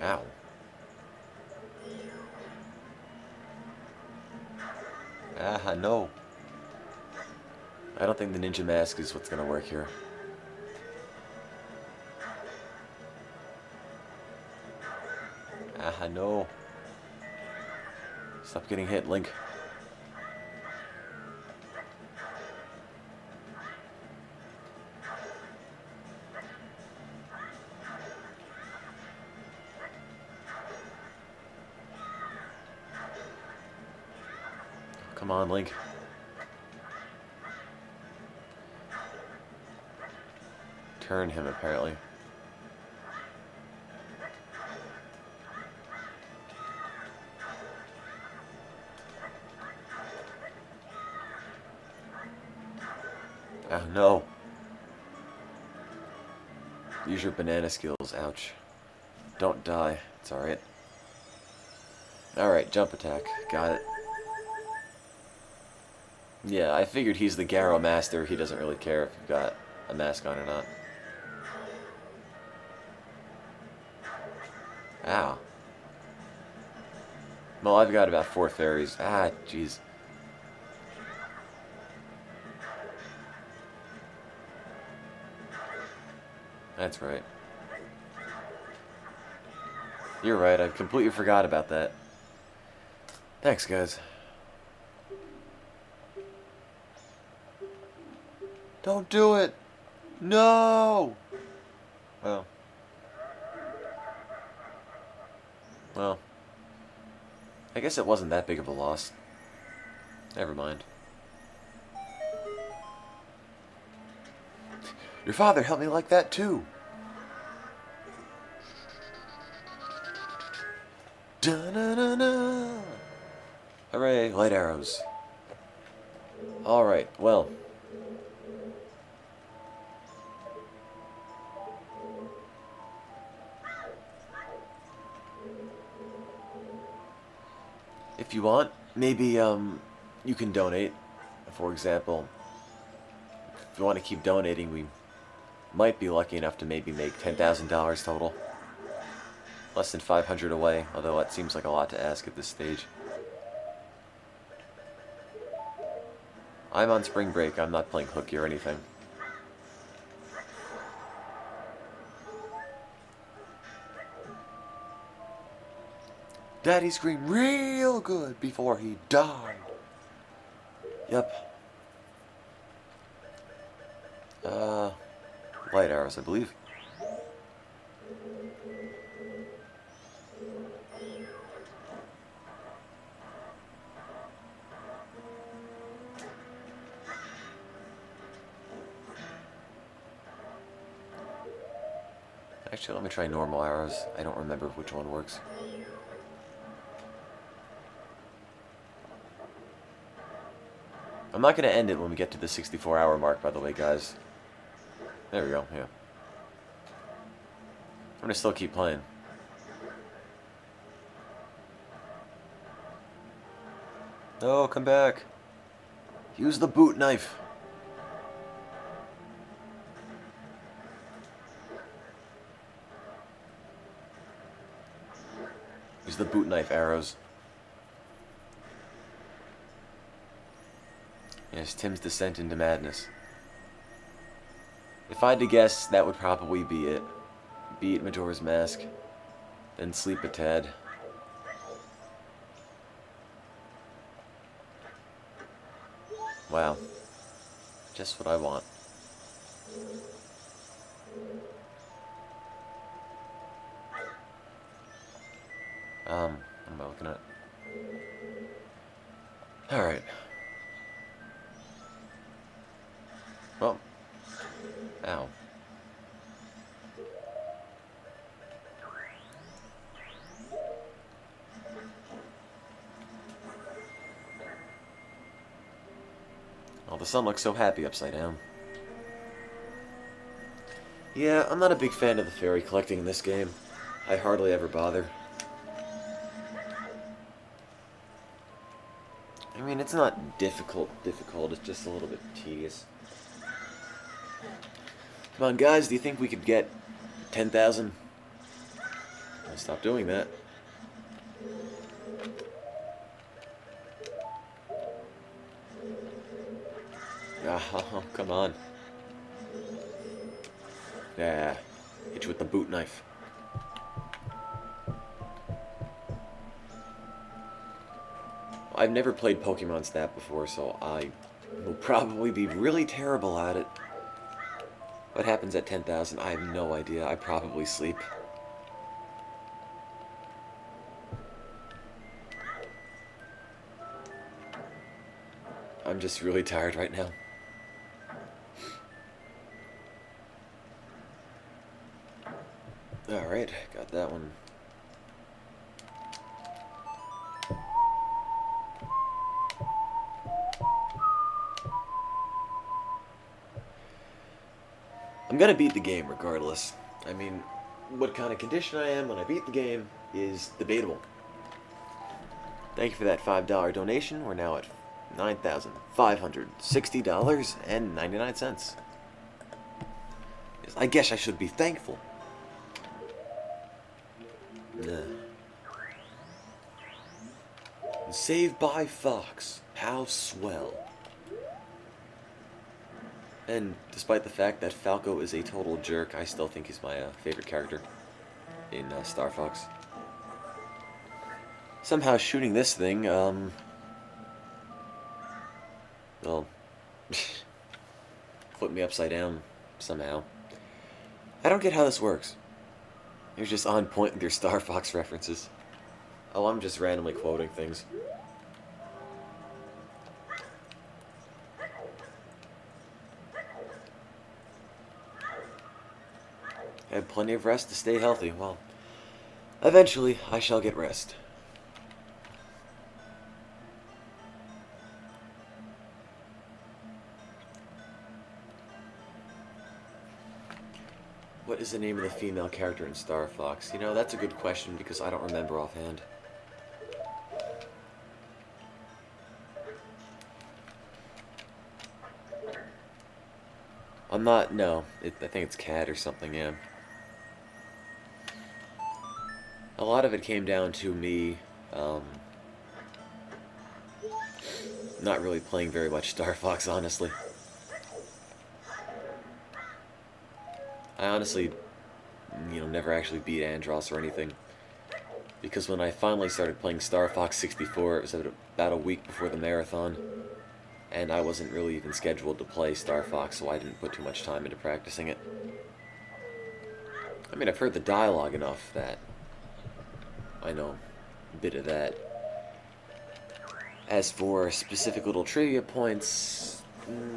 Ow. Ah, no. I don't think the ninja mask is what's gonna work here. Ah, no. Stop getting hit, Link. Come on, Link. Turn him, apparently. Oh, no. Use your banana skills. Ouch. Don't die. It's alright. Alright, jump attack. Got it. Yeah, I figured he's the Garo master. He doesn't really care if you've got a mask on or not. Ow. Well, I've got about 4 fairies. Ah, jeez. That's right. You're right, I completely forgot about that. Thanks, guys. Don't do it! No! Well. Well. I guess it wasn't that big of a loss. Never mind. Your father helped me like that too. Da-na-na-na. Hooray, light arrows. Alright, well. If you want, maybe you can donate. For example, if you want to keep donating, we might be lucky enough to maybe make $10,000 total. Less than 500 away, although that seems like a lot to ask at this stage. I'm on spring break, I'm not playing hooky or anything. Daddy screamed real good before he died. Yep. Light arrows, I believe. Actually, let me try normal arrows. I don't remember which one works. I'm not going to end it when we get to the 64-hour mark, by the way, guys. There we go, yeah. I'm going to still keep playing. No, come back. Use the boot knife. Use the boot knife arrows. Yes, Tim's descent into madness. If I had to guess, that would probably be it. Beat Majora's Mask, then sleep a tad. Wow. Just what I want. What am I looking at? Alright. Well. Ow. Oh, the sun looks so happy upside down. Yeah, I'm not a big fan of the fairy collecting in this game. I hardly ever bother. I mean, it's not difficult, it's just a little bit tedious. Come on, guys, do you think we could get 10,000? I'll stop doing that. Oh, come on. Yeah, hit you with the boot knife. I've never played Pokemon Snap before, so I will probably be really terrible at it. What happens at 10,000? I have no idea. I probably sleep. I'm just really tired right now. Alright, got that one. I'm gonna beat the game regardless. I mean, what kind of condition I am when I beat the game is debatable. Thank you for that $5 donation. We're now at $9,560.99. Yes, I guess I should be thankful. Saved by Fox. How swell. And despite the fact that Falco is a total jerk, I still think he's my favorite character in Star Fox. Somehow shooting this thing, well, flip me upside down somehow. I don't get how this works. You're just on point with your Star Fox references. Oh, I'm just randomly quoting things. I had plenty of rest to stay healthy. Well, eventually I shall get rest. What is the name of the female character in Star Fox? You know, that's a good question because I don't remember offhand. I'm not, no. I think it's Cat or something, yeah. A lot of it came down to me, not really playing very much Star Fox, honestly. I honestly, never actually beat Andros or anything. Because when I finally started playing Star Fox 64, it was about a week before the marathon. And I wasn't really even scheduled to play Star Fox, so I didn't put too much time into practicing it. I mean, I've heard the dialogue enough that I know a bit of that. As for specific little trivia points,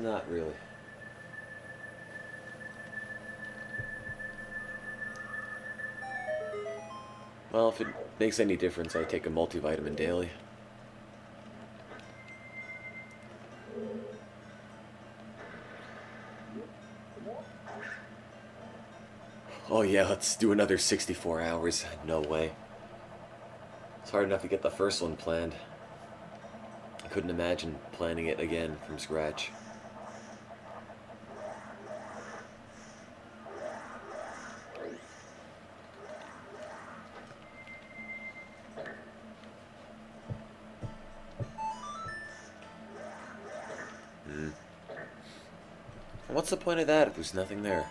not really. Well, if it makes any difference, I take a multivitamin daily. Oh yeah, let's do another 64 hours. No way. It's hard enough to get the first one planned. I couldn't imagine planning it again from scratch. What's the point of that if there's nothing there?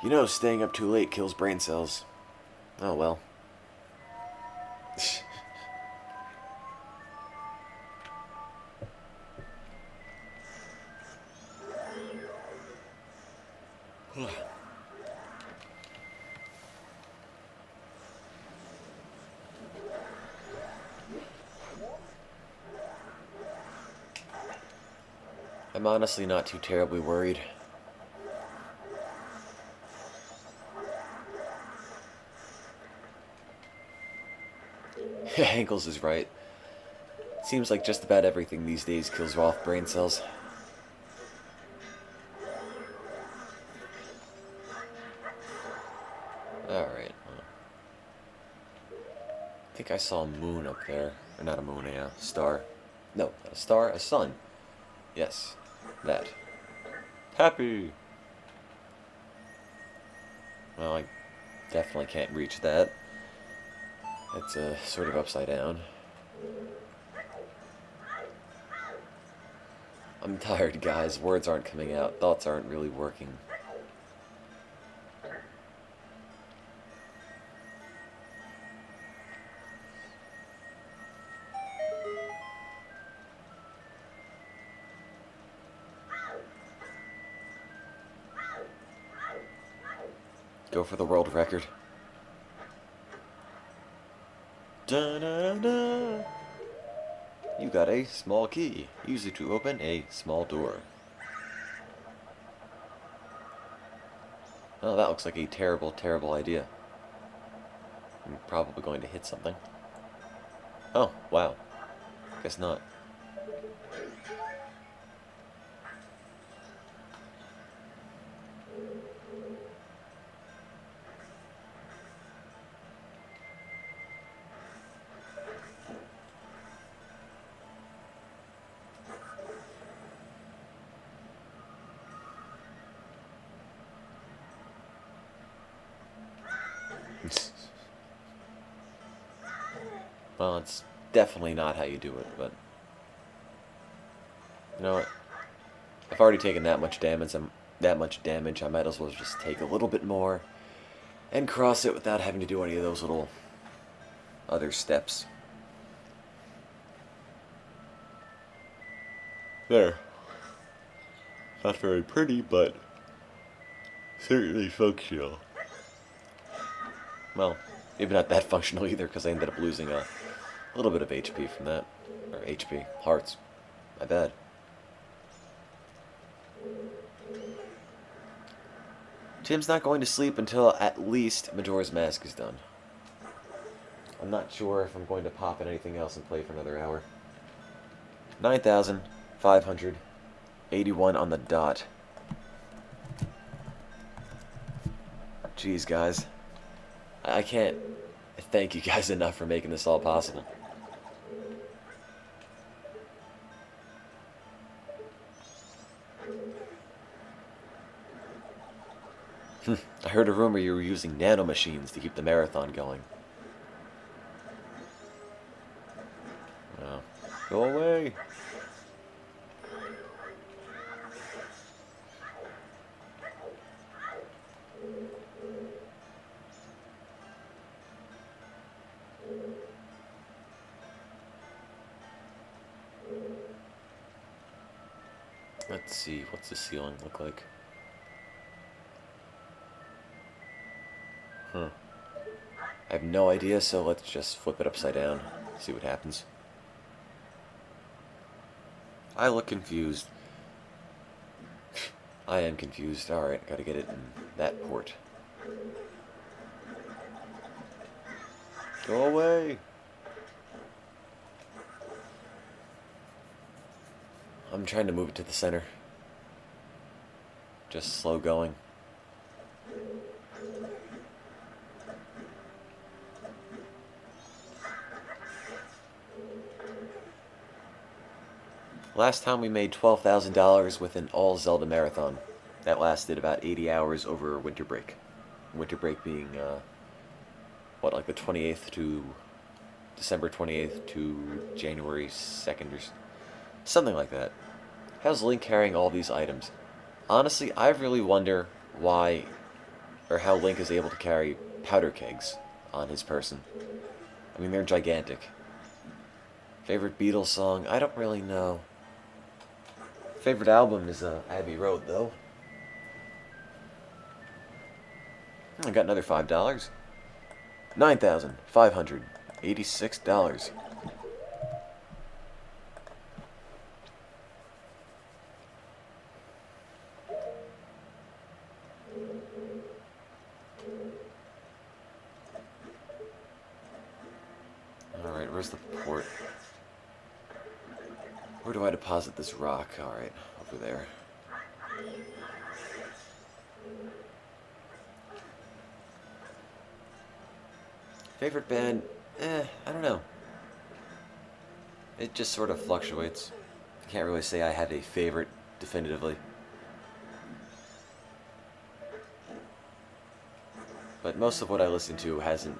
You know, staying up too late kills brain cells. Oh well. I'm honestly not too terribly worried. Ankles is right. Seems like just about everything these days kills off brain cells. Alright. I think I saw a moon up there. Or not a moon, a star. No, not a star, a sun. Yes, that. Happy! Well, I definitely can't reach that. It's sort of upside down. I'm tired, guys. Words aren't coming out. Thoughts aren't really working. Go for the world record. Da-da-da-da. You got a small key. Use it to open a small door. Oh, that looks like a terrible, terrible idea. I'm probably going to hit something. Oh, wow. Guess not. Well, it's definitely not how you do it, but... You know what? I've already taken that much damage, I might as well just take a little bit more and cross it without having to do any of those little other steps. There. Not very pretty, but certainly functional. Well, maybe not that functional either, because I ended up losing a little bit of HP from that. Or HP. Hearts. My bad. Tim's not going to sleep until at least Majora's Mask is done. I'm not sure if I'm going to pop in anything else and play for another hour. 9,581 on the dot. Jeez, guys. I can't thank you guys enough for making this all possible. I heard a rumor you were using nanomachines to keep the marathon going. Oh, go away. Let's see, what's the ceiling look like? I have no idea, so let's just flip it upside down, see what happens. I look confused. I am confused. Alright, gotta get it in that port. Go away! I'm trying to move it to the center. Just slow going. Last time we made $12,000 with an all Zelda marathon. That lasted about 80 hours over winter break. Winter break being, what, like the 28th to December 28th to January 2nd or something like that. How's Link carrying all these items? Honestly, I really wonder why, or how Link is able to carry powder kegs on his person. I mean, they're gigantic. Favorite Beatles song? I don't really know. Favorite album is Abbey Road, though. I got another $5. $9,586. Alright, where's the port? Where do I deposit this rock? Alright, over there. Favorite band? I don't know. It just sort of fluctuates. I can't really say I have a favorite definitively. But most of what I listen to hasn't,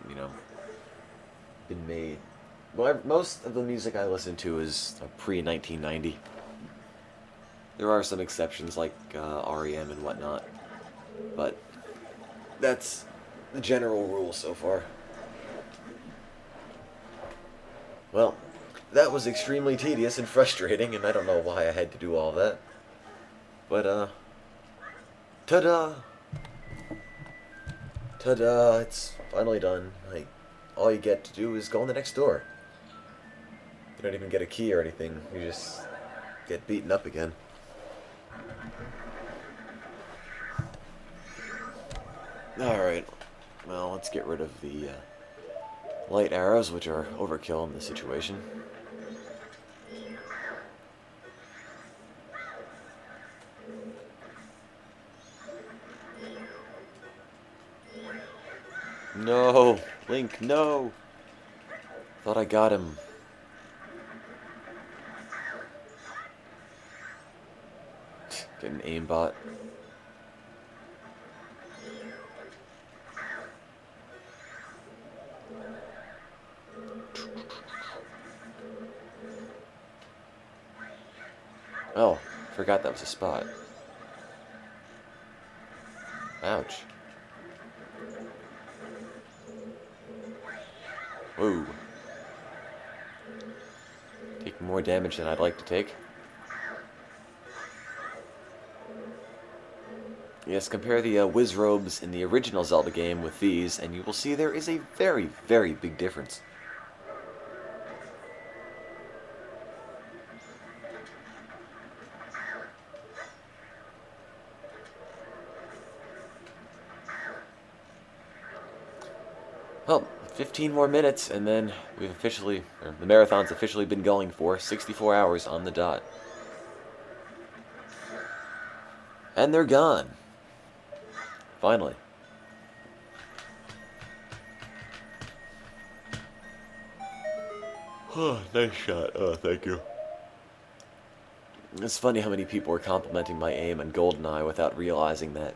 been made. Well, most of the music I listen to is pre-1990. There are some exceptions like REM and whatnot, but that's the general rule so far. Well, that was extremely tedious and frustrating, and I don't know why I had to do all that. But, ta-da! Ta-da! It's finally done. All you get to do is go in the next door. You don't even get a key or anything. You just get beaten up again. Alright. Well, let's get rid of the light arrows, which are overkill in this situation. No! Link, no! Thought I got him. Get an aimbot. Oh, forgot that was a spot. Ouch. Whoa. Taking more damage than I'd like to take. Yes, compare the whiz robes in the original Zelda game with these, and you will see there is a very, very big difference. Well, 15 more minutes, and then the marathon's officially been going for 64 hours on the dot. And they're gone. Finally. Oh, nice shot. Oh, thank you. It's funny how many people were complimenting my aim on GoldenEye without realizing that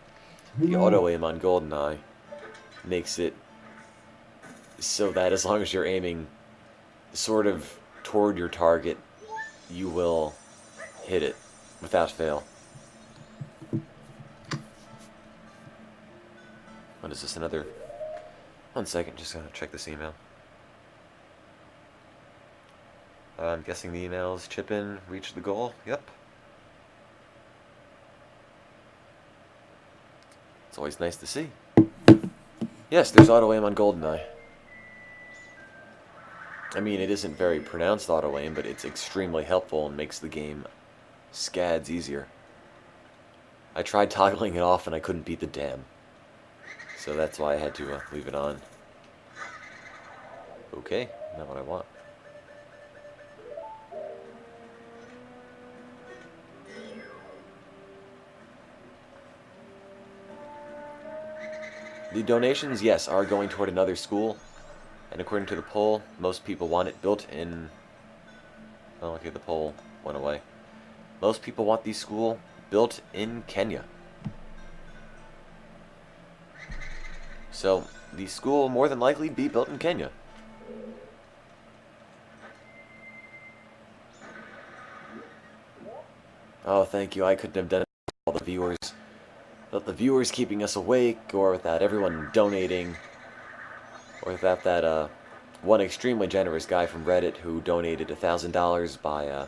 the auto-aim on GoldenEye makes it so that as long as you're aiming sort of toward your target, you will hit it without fail. What is this, another... 1 second, just gotta check this email. I'm guessing the emails chip in, reach the goal. Yep. It's always nice to see. Yes, there's auto-aim on GoldenEye. I mean, it isn't very pronounced auto-aim, but it's extremely helpful and makes the game scads easier. I tried toggling it off and I couldn't beat the dam. So that's why I had to leave it on. Okay, not what I want. The donations, yes, are going toward another school. And according to the poll, most people want it built in... Oh, okay, the poll went away. Most people want the school built in Kenya. So, the school will more than likely be built in Kenya. Oh, thank you. I couldn't have done it without all the viewers. Without the viewers keeping us awake, or without everyone donating, or without that one extremely generous guy from Reddit who donated $1,000 by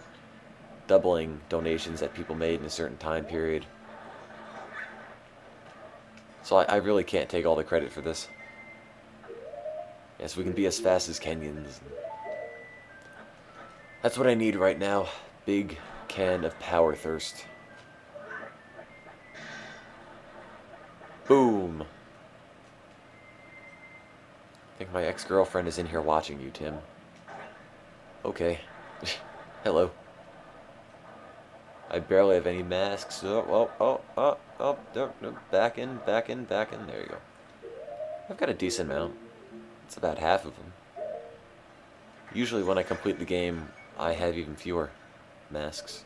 doubling donations that people made in a certain time period. It's So I really can't take all the credit for this. Yes, we can be as fast as Kenyans. That's what I need right now. Big can of power thirst. Boom. I think my ex-girlfriend is in here watching you, Tim. Okay. Hello. I barely have any masks. Oh, no. Back in. There you go. I've got a decent amount. It's about half of them. Usually when I complete the game, I have even fewer masks.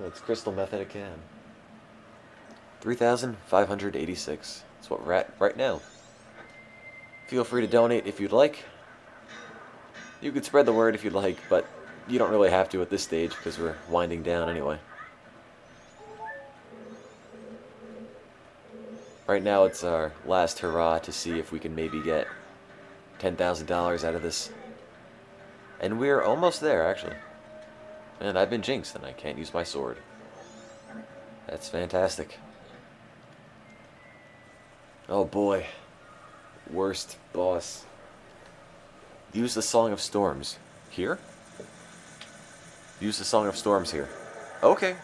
It's crystal method again. 3,586. That's what we're at right now. Feel free to donate if you'd like. You could spread the word if you'd like, but you don't really have to at this stage because we're winding down anyway. Right now it's our last hurrah to see if we can maybe get $10,000 out of this. And we're almost there, actually. And I've been jinxed and I can't use my sword. That's fantastic. Oh boy. Worst boss. Use the Song of Storms. Here? Use the Song of Storms here. Okay.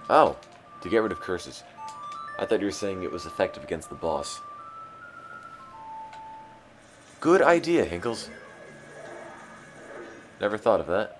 Oh, to get rid of curses. I thought you were saying it was effective against the boss. Good idea, Hinkles. Never thought of that.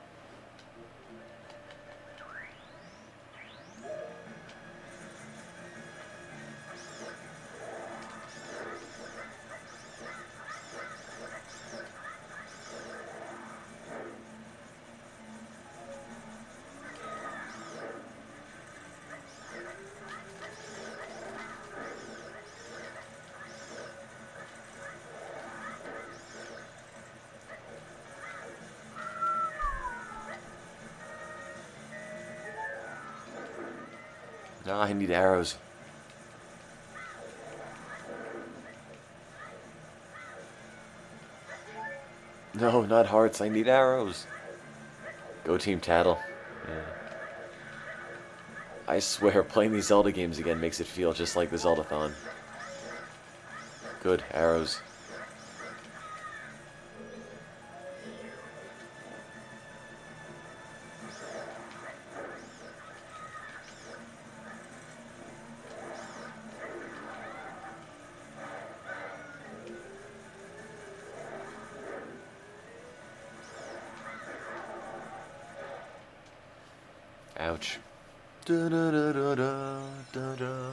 No, I need arrows. No, not hearts. I need arrows. Go Team Tattle. Yeah. I swear, playing these Zelda games again makes it feel just like the Zeldathon. Good, arrows. Ouch. Da da da da da da da.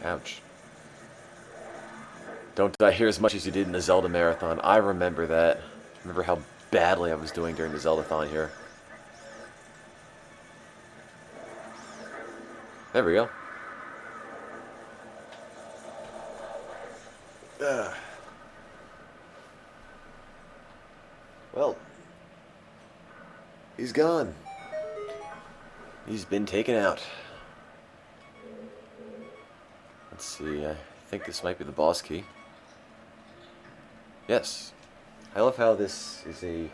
Ouch. Don't die here as much as you did in the Zelda Marathon. I remember that. Remember how badly I was doing during the Zeldathon here. There we go. Well, he's gone. He's been taken out. Let's see, I think this might be the boss key. Yes. I love how this is a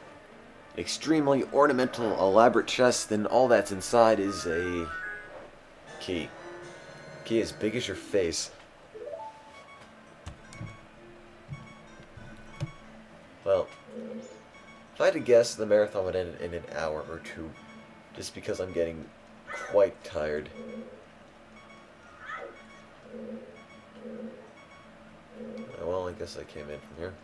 extremely ornamental, elaborate chest, and all that's inside is a key. Key as big as your face. Well, if I had to guess, the marathon would end in an hour or two, just because I'm getting quite tired. Well, I guess I came in from here.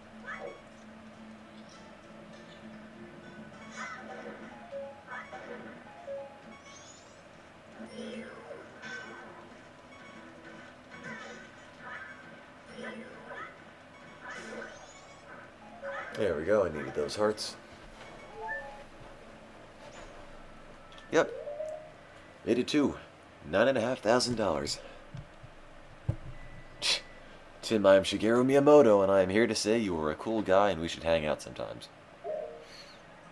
There we go, I needed those hearts. Yep. Made it too. $9,500. Tim, I am Shigeru Miyamoto, and I am here to say you are a cool guy and we should hang out sometimes.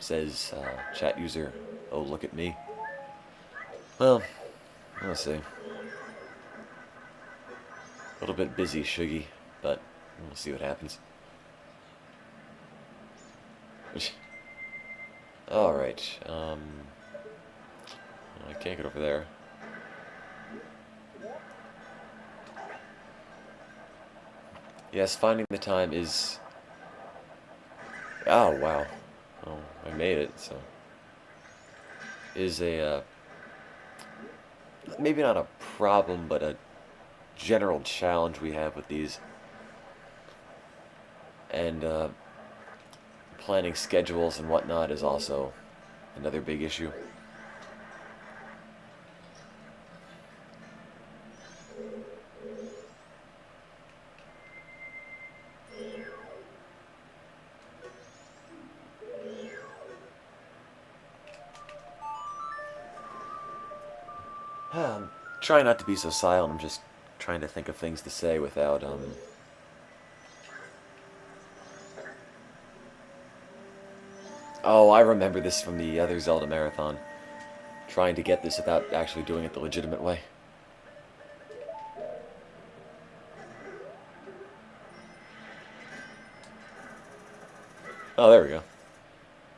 Says, chat user, oh look at me. Well, we'll see. A little bit busy, Shiggy, but we'll see what happens. Alright, I can't get over there. Yes, finding the time is... Oh, wow. Oh, I made it, so... Is a, maybe not a problem, but a general challenge we have with these. And, planning schedules and whatnot is also another big issue. I'm trying not to be so silent. I'm just trying to think of things to say without, Oh, I remember this from the other Zelda marathon. Trying to get this without actually doing it the legitimate way. Oh, there we go.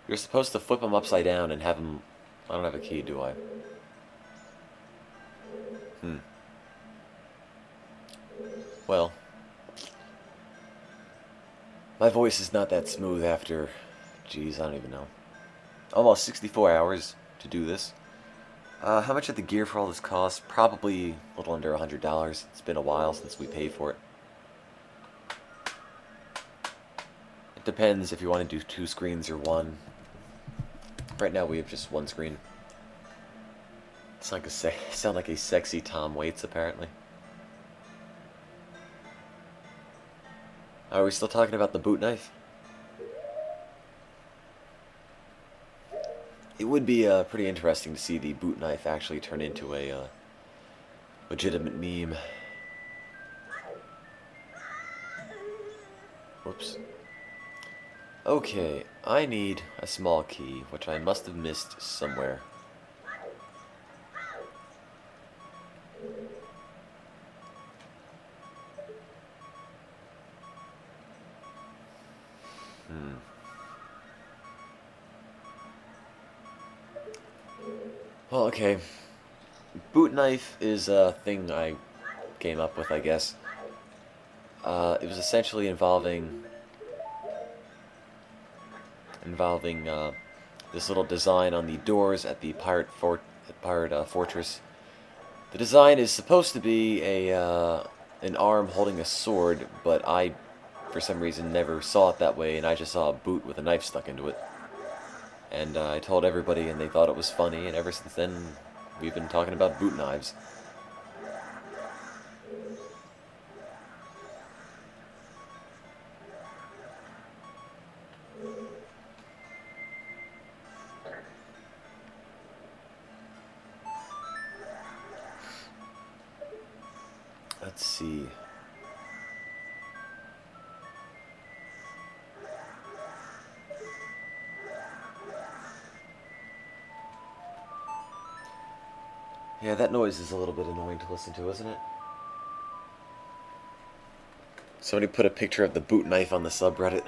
You're supposed to flip them upside down and have them... I don't have a key, do I? Well, my voice is not that smooth after, geez, I don't even know. Almost 64 hours to do this. How much did the gear for all this cost? Probably a little under $100. It's been a while since we paid for it. It depends if you want to do 2 screens or 1. Right now we have just 1 screen. Sound like a sexy Tom Waits, apparently. Are we still talking about the boot knife? It would be pretty interesting to see the boot knife actually turn into a legitimate meme. Whoops. Okay, I need a small key, which I must have missed somewhere. Well, okay. Boot knife is a thing I came up with, I guess. It was essentially involving this little design on the doors at the pirate fortress. The design is supposed to be an arm holding a sword, but I, for some reason, never saw it that way, and I just saw a boot with a knife stuck into it. And I told everybody, and they thought it was funny, and ever since then, we've been talking about boot knives. Let's see. Yeah, that noise is a little bit annoying to listen to, isn't it? Somebody put a picture of the boot knife on the subreddit.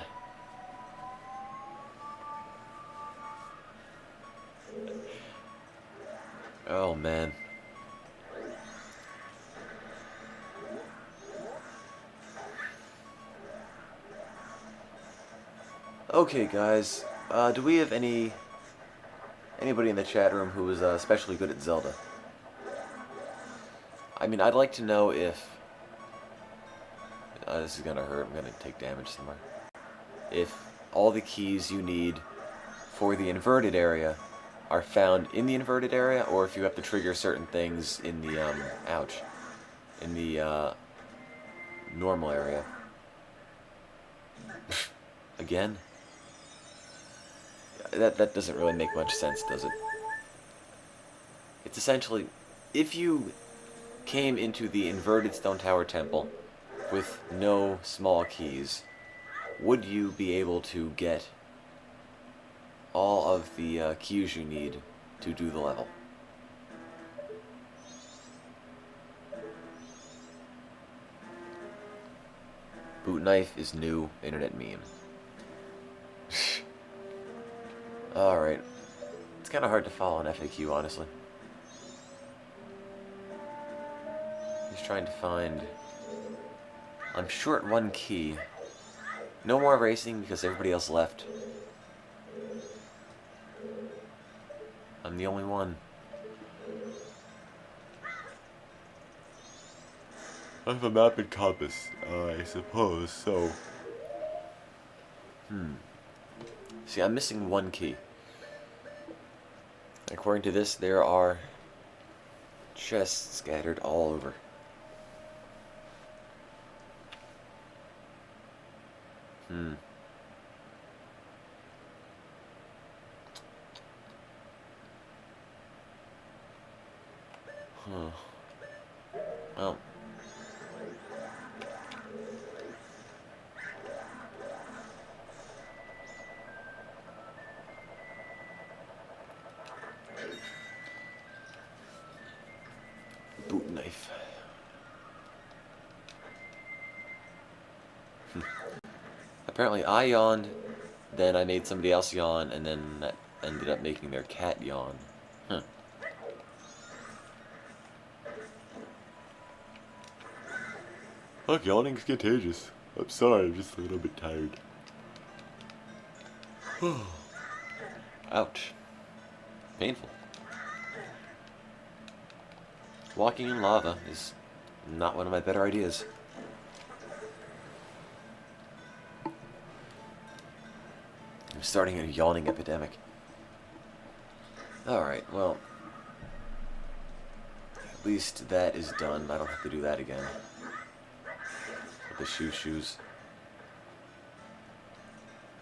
Oh, man. Okay, guys. Do we have anybody in the chat room who is especially good at Zelda? I mean, I'd like to know if... this is gonna hurt. I'm gonna take damage somewhere. If all the keys you need for the inverted area are found in the inverted area, or if you have to trigger certain things in the, in the, normal area. Again? that doesn't really make much sense, does it? It's essentially, if you came into the inverted Stone Tower Temple with no small keys, would you be able to get all of the keys you need to do the level? Boot knife is new internet meme. Alright. It's kind of hard to follow an FAQ, honestly. He's trying to find... I'm short one key. No more racing because everybody else left. I'm the only one. I have a map and compass, I suppose, so... See, I'm missing one key. According to this, there are chests scattered all over. Well... boot knife. Apparently I yawned, then I made somebody else yawn, and then that ended up making their cat yawn. Huh. Look, yawning's contagious. I'm sorry, I'm just a little bit tired. Ouch. Painful. Walking in lava is not one of my better ideas. I'm starting a yawning epidemic. Alright, well... at least that is done. I don't have to do that again. With the shoes.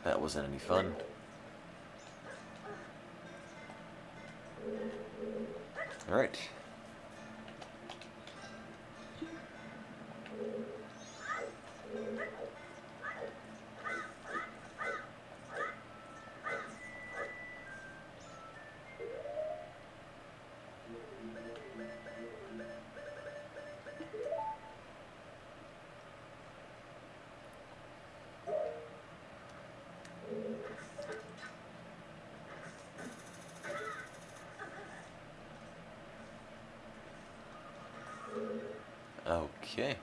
That wasn't any fun. Alright. Okay.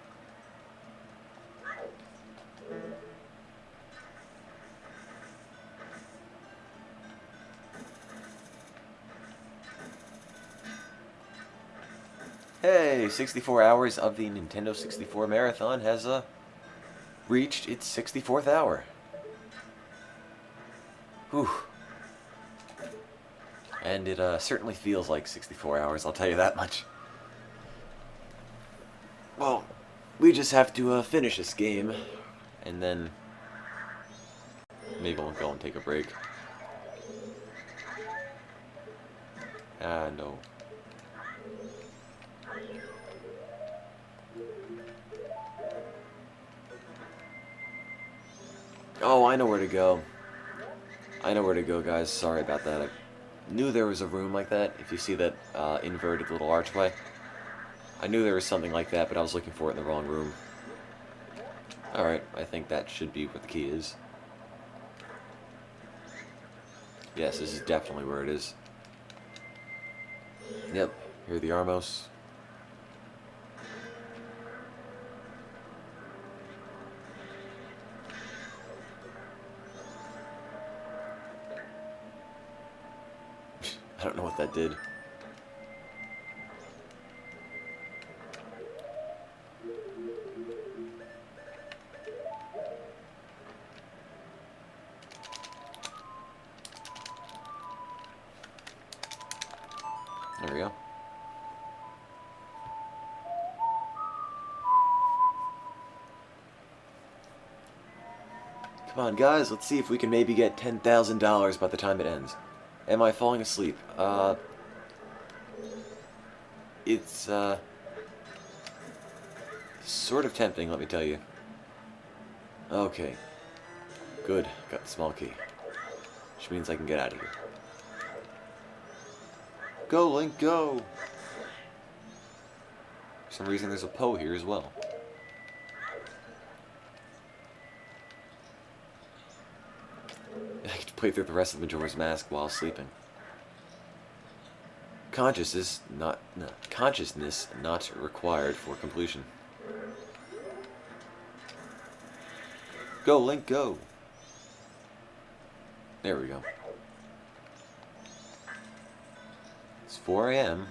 Hey, 64 hours of the Nintendo 64 marathon has reached its 64th hour. Whew. And it certainly feels like 64 hours, I'll tell you that much. Well, we just have to finish this game, and then maybe we'll go and take a break. Ah, no. Oh, I know where to go. I know where to go, guys. Sorry about that. I knew there was a room like that. If you see that inverted little archway. I knew there was something like that, but I was looking for it in the wrong room. Alright, I think that should be where the key is. Yes, this is definitely where it is. Yep, here are the Armos. I don't know what that did. There we go. Come on, guys, let's see if we can maybe get $10,000 by the time it ends. Am I falling asleep? It's, sort of tempting, let me tell you. Okay. Good. Got the small key. Which means I can get out of here. Go, Link, go! For some reason, there's a Poe here as well. I get to play through the rest of Majora's Mask while sleeping. Consciousness not required for completion. Go, Link, go! There we go. It's 4 a.m.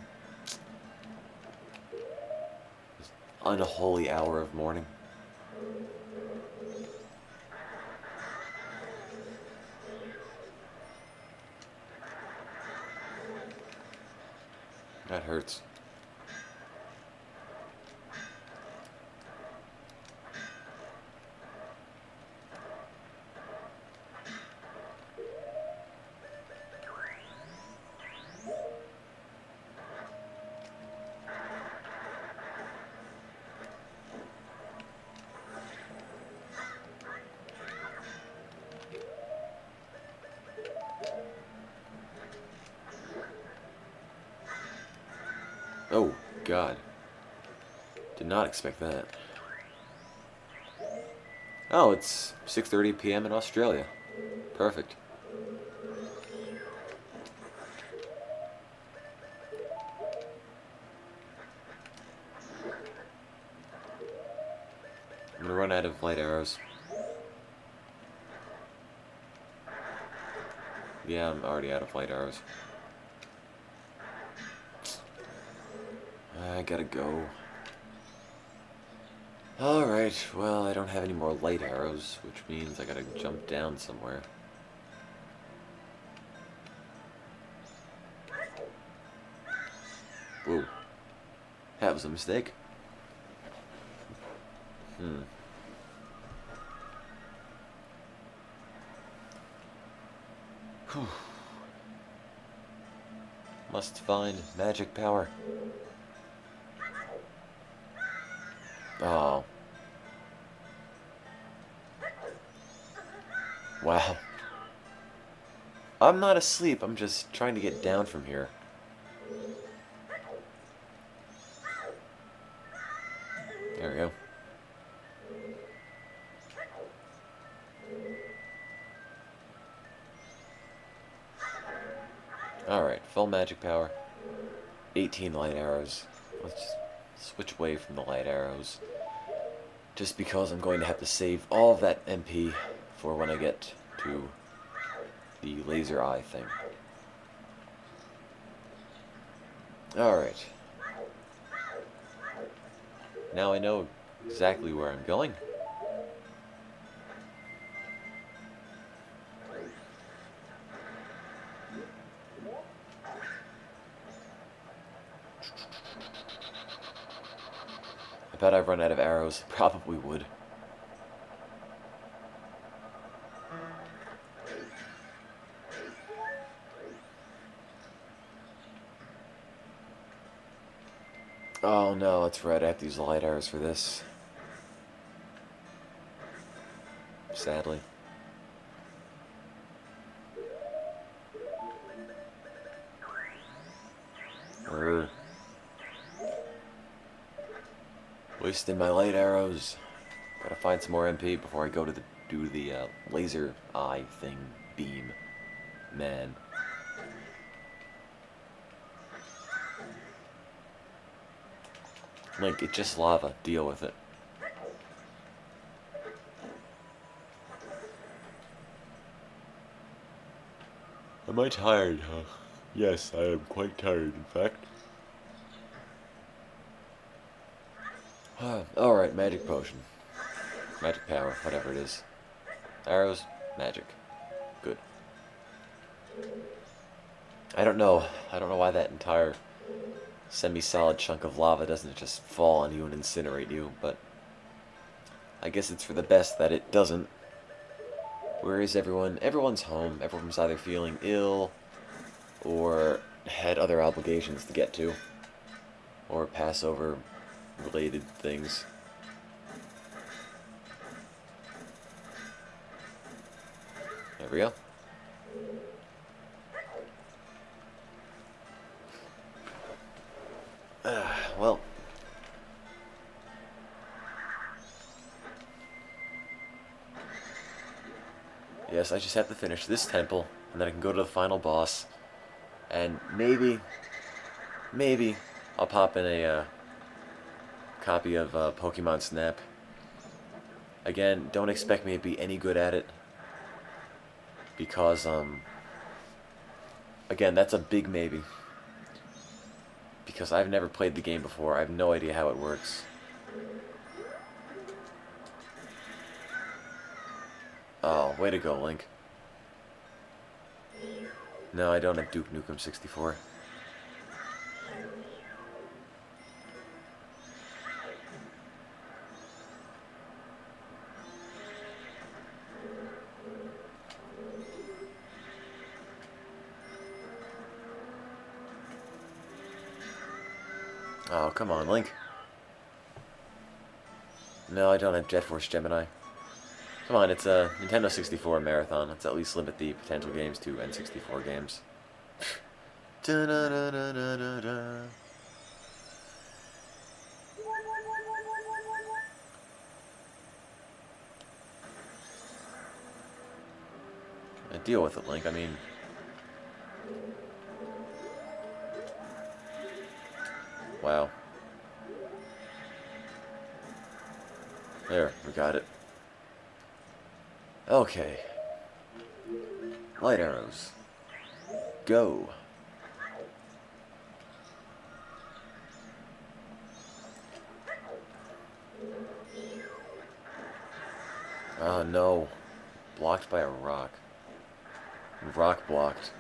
This unholy hour of morning. That hurts. Oh, God. Did not expect that. Oh, it's 6:30 p.m. in Australia. Perfect. I'm gonna run out of light arrows. Yeah, I'm already out of light arrows. I gotta go. Alright, well, I don't have any more light arrows, which means I gotta jump down somewhere. Whoa. That was a mistake. Whew. Must find magic power. Oh. Wow. I'm not asleep, I'm just trying to get down from here. There we go. Alright, full magic power. 18 light arrows. Let's just switch away from the light arrows. Just because I'm going to have to save all of that MP for when I get to the laser eye thing. Alright. Now I know exactly where I'm going. I bet I've run out of arrows. Probably would. Oh no, that's right. I have to use the light arrows for this. Sadly. Wasting my light arrows. Gotta find some more MP before I go to do the laser eye thing. Beam. Man. Link, it's just lava. Deal with it. Am I tired, huh? Yes, I am quite tired, in fact. Alright, magic potion. Magic power, whatever it is. Arrows, magic. Good. I don't know why that entire semi-solid chunk of lava doesn't just fall on you and incinerate you, but I guess it's for the best that it doesn't. Where is everyone? Everyone's home. Everyone's either feeling ill or had other obligations to get to, or Passover related things. There we go. Well, yes, I just have to finish this temple, and then I can go to the final boss, and maybe I'll pop in a copy of Pokemon Snap. Again, don't expect me to be any good at it, because again, that's a big maybe. Because I've never played the game before, I have no idea how it works. Oh, way to go, Link. No, I don't have Duke Nukem 64. Oh, come on, Link. No, I don't have Jet Force Gemini. Come on, it's a Nintendo 64 marathon. Let's at least limit the potential games to N64 games. Da-da-da-da-da-da. Deal with it, Link. I mean... Wow. There, we got it. Okay. Light arrows. Go. Oh no. Blocked by a rock. Rock blocked.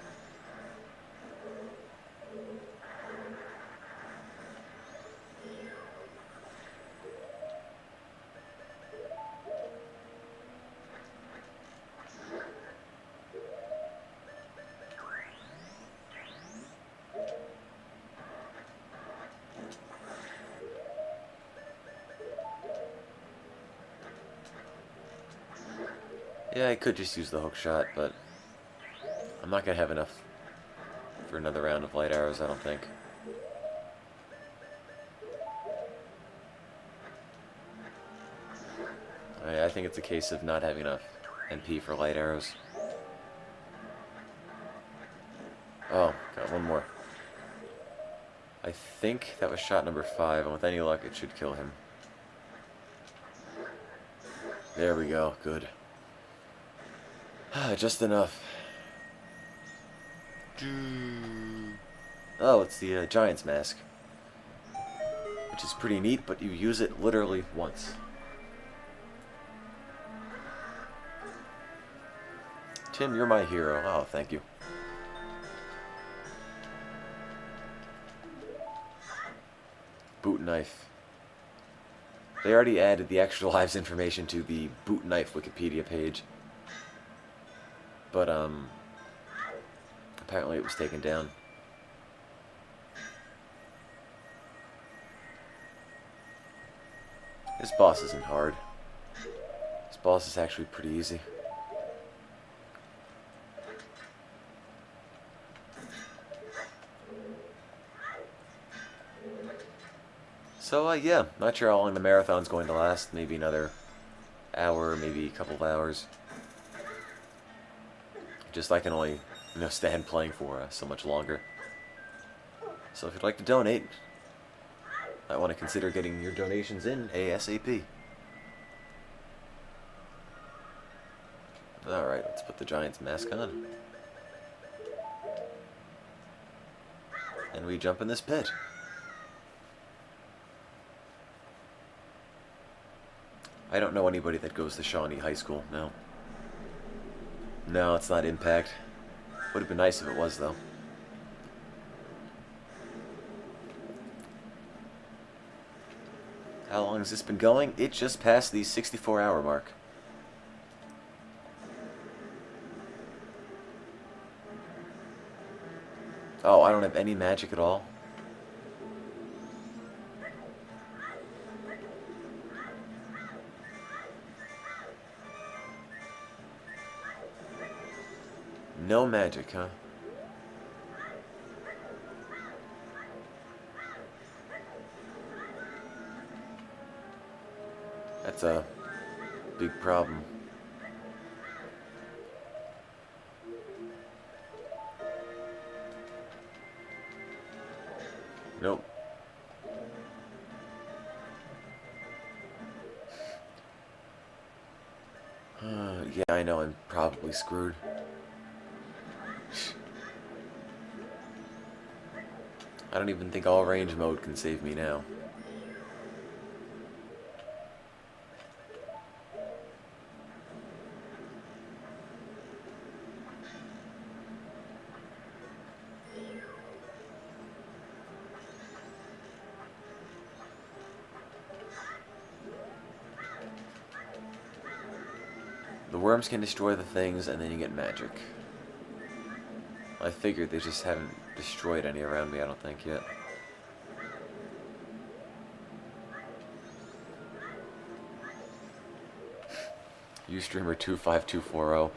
Yeah, I could just use the hook shot, but I'm not going to have enough for another round of light arrows, I don't think. I think it's a case of not having enough MP for light arrows. Oh, got one more. I think that was shot number 5, and with any luck, it should kill him. There we go, good. Just enough. Oh, it's the Giant's Mask. Which is pretty neat, but you use it literally once. Tim, you're my hero. Oh, thank you. Boot knife. They already added the Extralives information to the boot knife Wikipedia page. But, apparently it was taken down. This boss isn't hard. This boss is actually pretty easy. So, yeah, not sure how long the marathon's going to last. Maybe another hour, maybe a couple of hours. Just I can only, stand playing for so much longer. So if you'd like to donate, I want to consider getting your donations in ASAP. Alright, let's put the Giant's Mask on. And we jump in this pit. I don't know anybody that goes to Shawnee High School, no. No, it's not Impact. Would have been nice if it was, though. How long has this been going? It just passed the 64-hour mark. Oh, I don't have any magic at all? No magic, huh? That's a big problem. Nope. Yeah, I know, I'm probably screwed. I don't even think all range mode can save me now. The worms can destroy the things, and then you get magic. I figured they just haven't destroyed any around me, I don't think, yet. Ustreamer 25240.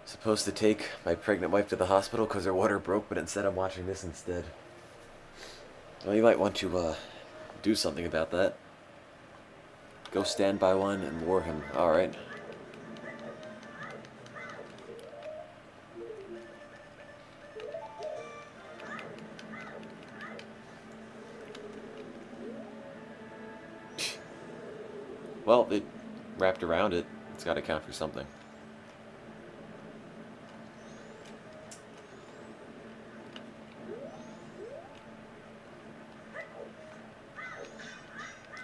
Supposed to take my pregnant wife to the hospital because her water broke, but instead I'm watching this instead. Well, you might want to do something about that. Go stand by one and lure him. Alright. Well, it wrapped around it. It's got to count for something.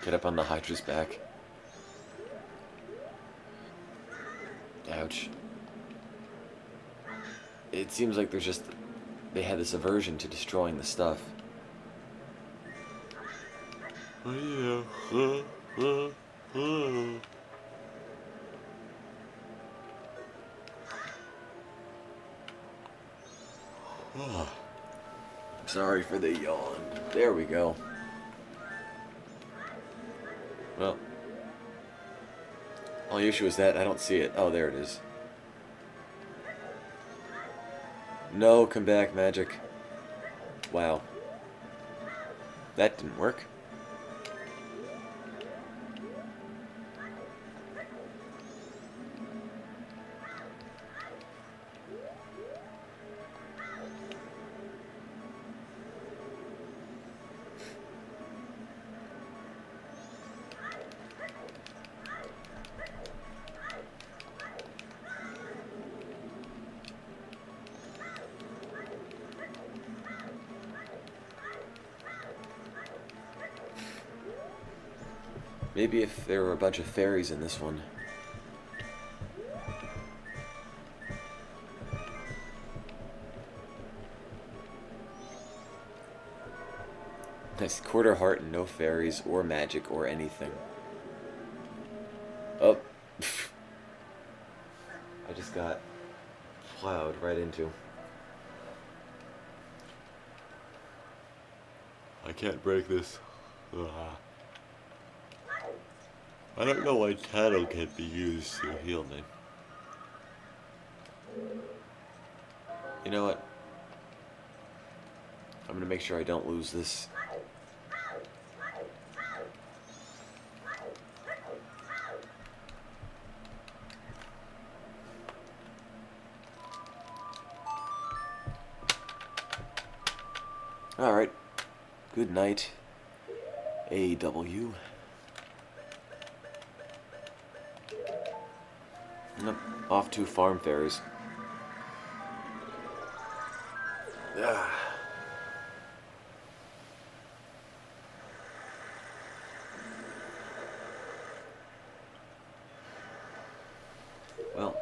Get up on the Hydra's back. Ouch. It seems like they had this aversion to destroying the stuff. Sorry for the yawn. There we go. Well, only issue is that I don't see it. Oh, there it is. No, come back, magic. Wow. That didn't work. Maybe if there were a bunch of fairies in this one. Nice quarter heart and no fairies or magic or anything. Oh. I just got plowed right into. I can't break this. Ugh. I don't know why tattle can't be used to heal me. You know what? I'm gonna make sure I don't lose this. Alright. Good night, AW. Nope. Off to farm fairies. Ah. Well.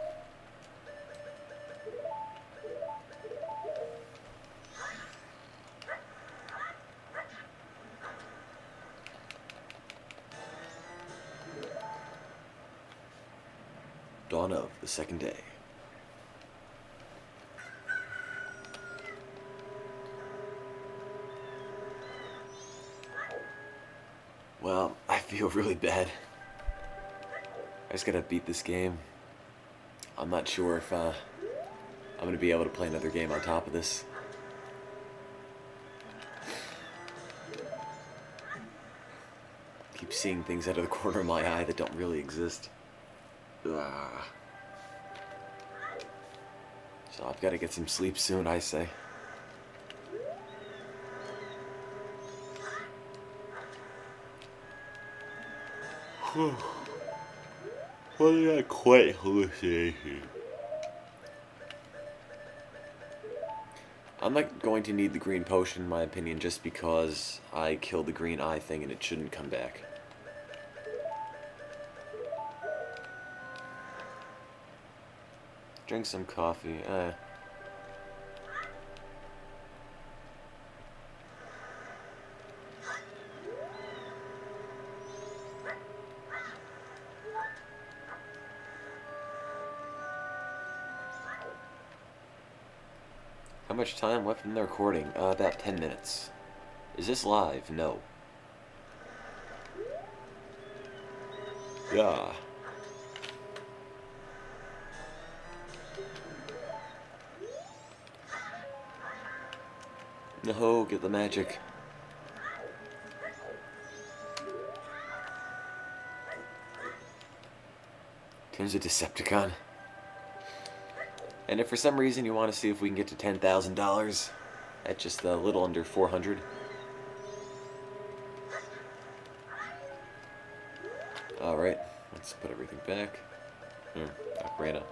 Dawn of the second day. feel really bad. I just gotta beat this game. I'm not sure if I'm gonna be able to play another game on top of this. Keep seeing things out of the corner of my eye that don't really exist. Ah. So I've got to get some sleep soon, I say. Well, not quite hallucination. I'm not going to need the green potion, in my opinion, just because I killed the green eye thing and it shouldn't come back. Drink some coffee. How much time left in the recording? About 10 minutes. Is this live? No. Yeah. No, get the magic. Turns a Decepticon. And if for some reason you want to see if we can get to $10,000 at just a little under 400. Alright, let's put everything back. Ocarina.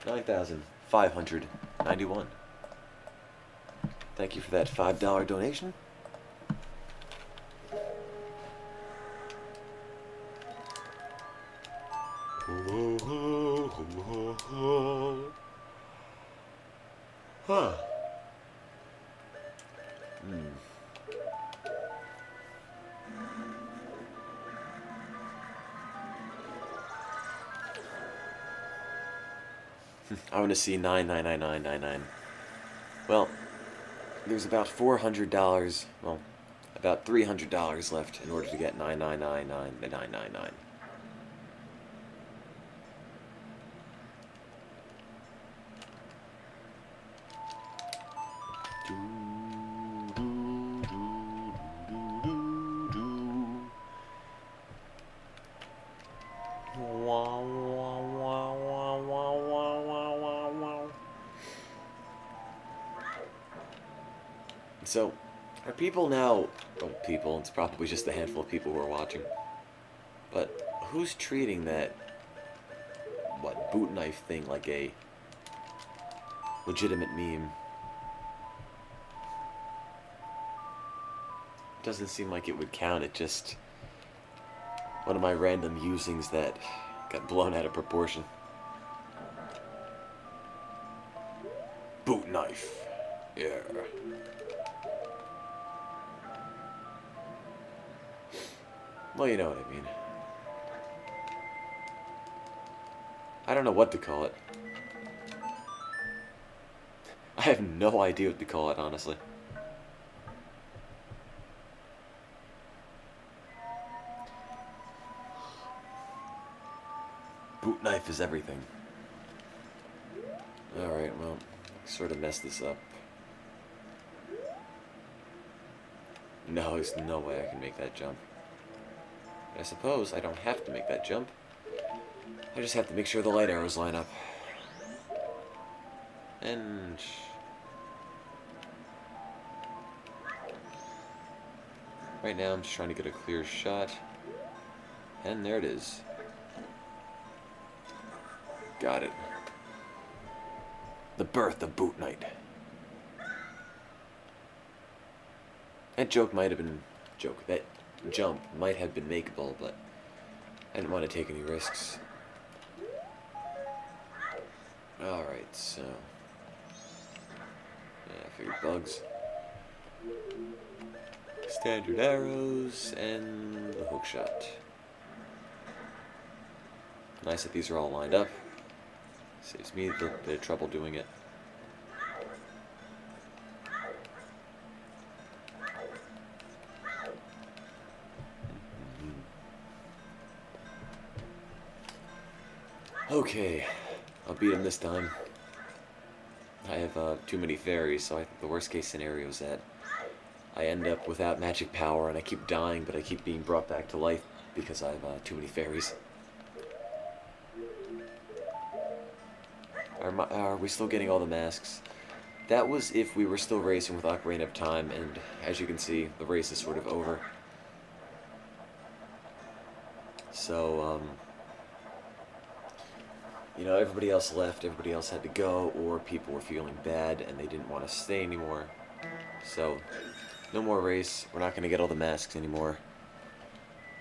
$9,591. Thank you for that $5 donation. Huh. I want to see 99999. Well, there's about $400, well, about $300 left in order to get 9999999. So, are people now, well, people, it's probably just a handful of people who are watching, but who's treating that, boot knife thing like a legitimate meme? Doesn't seem like it would count. It just one of my random usings that got blown out of proportion. Boot knife. Yeah. Well, you know what I mean. I don't know what to call it. I have no idea what to call it, honestly. Boot knife is everything. Alright, well, sort of messed this up. No, there's no way I can make that jump. I suppose I don't have to make that jump. I just have to make sure the light arrows line up. And... right now I'm just trying to get a clear shot. And there it is. Got it. The birth of Boot Knight. That joke might have been... that jump might have been makeable, but I didn't want to take any risks. Alright, so... yeah, I figured bugs. Standard arrows, and the hook shot. Nice that these are all lined up. Saves me a little bit of trouble doing it. Okay, I'll beat him this time. I have too many fairies, so I think the worst case scenario is that I end up without magic power and I keep dying, but I keep being brought back to life because I have too many fairies. Are we still getting all the masks? That was if we were still racing with Ocarina of Time, and as you can see, the race is sort of over. So, you know, everybody else left, everybody else had to go, or people were feeling bad and they didn't want to stay anymore. So, no more race. We're not going to get all the masks anymore.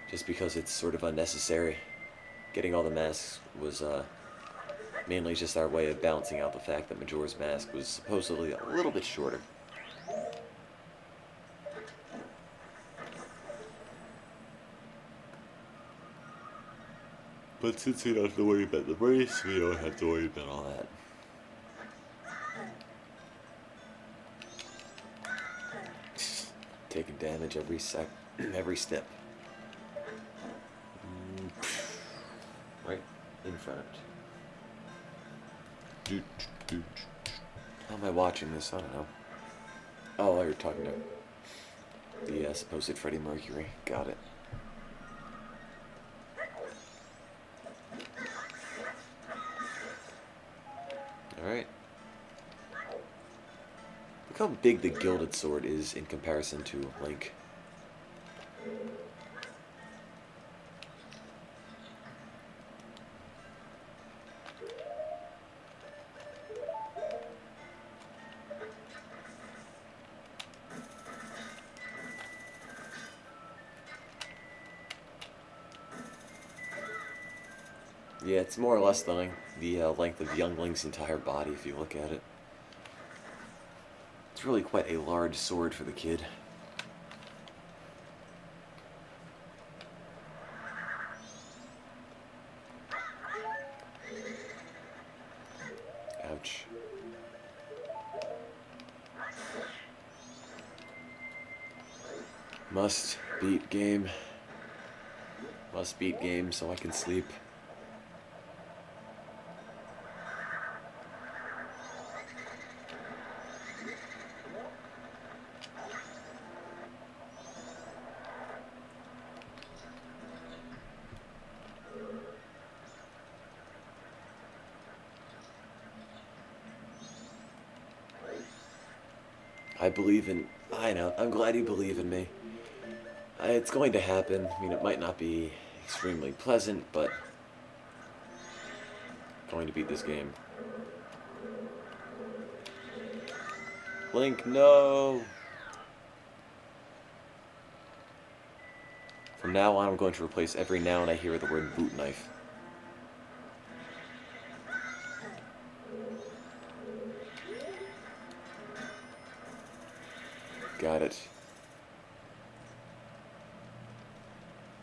Just because it's sort of unnecessary. Getting all the masks was mainly just our way of balancing out the fact that Majora's Mask was supposedly a little bit shorter. But since we don't have to worry about the race, we don't have to worry about all that. Taking damage every step. Right in front. How am I watching this? I don't know. Oh, you're talking to the supposed Freddie Mercury. Got it. Alright. Look how big the Gilded Sword is in comparison to Link. Yeah, it's more or less the length of young Link's entire body if you look at it. It's really quite a large sword for the kid. Ouch. Must beat game. Must beat game so I can sleep. I know, I'm glad you believe in me. It's going to happen. I mean, it might not be extremely pleasant, but I'm going to beat this game. Link, no! From now on, I'm going to replace every noun I hear with the word boot knife. Got it.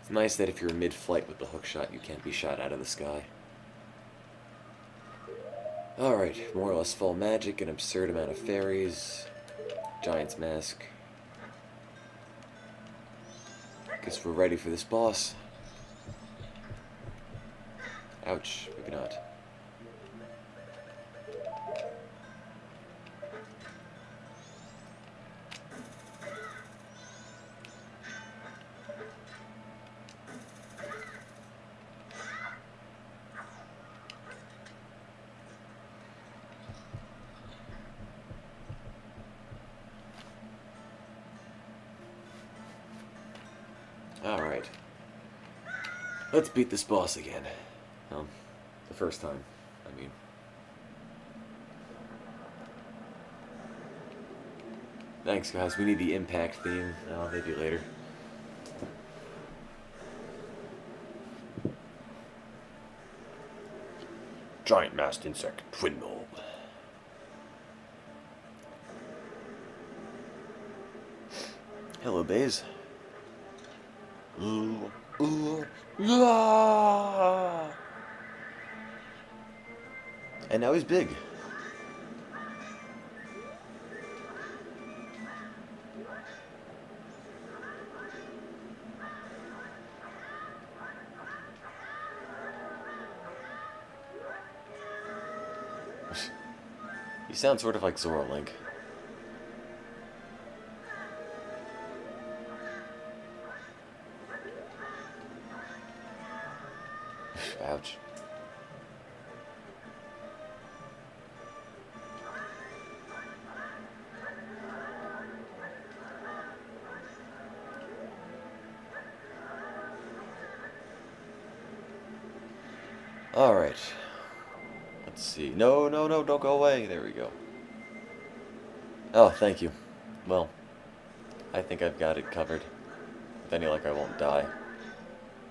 It's nice that if you're mid-flight with the hookshot, you can't be shot out of the sky. Alright, more or less full magic, an absurd amount of fairies, Giant's Mask. Guess we're ready for this boss. Ouch, maybe not. Alright. Let's beat this boss again. The first time, I mean. Thanks, guys. We need the impact theme. Maybe later.
Giant masked insect, twin mold.
Hello, Baze. And And now he's big. You sound sort of like Zoro Link. Ouch. Alright. Let's see. No, no, no, don't go away. There we go. Oh, thank you. Well, I think I've got it covered. With any luck, I won't die.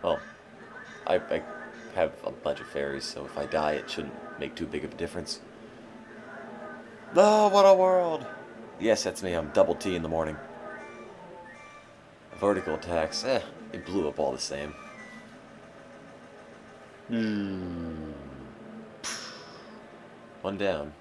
Well, I have a bunch of fairies, so if I die, it shouldn't make too big of a difference. Oh, what a world! Yes, that's me. I'm double T in the morning. Vertical attacks, it blew up all the same. One down.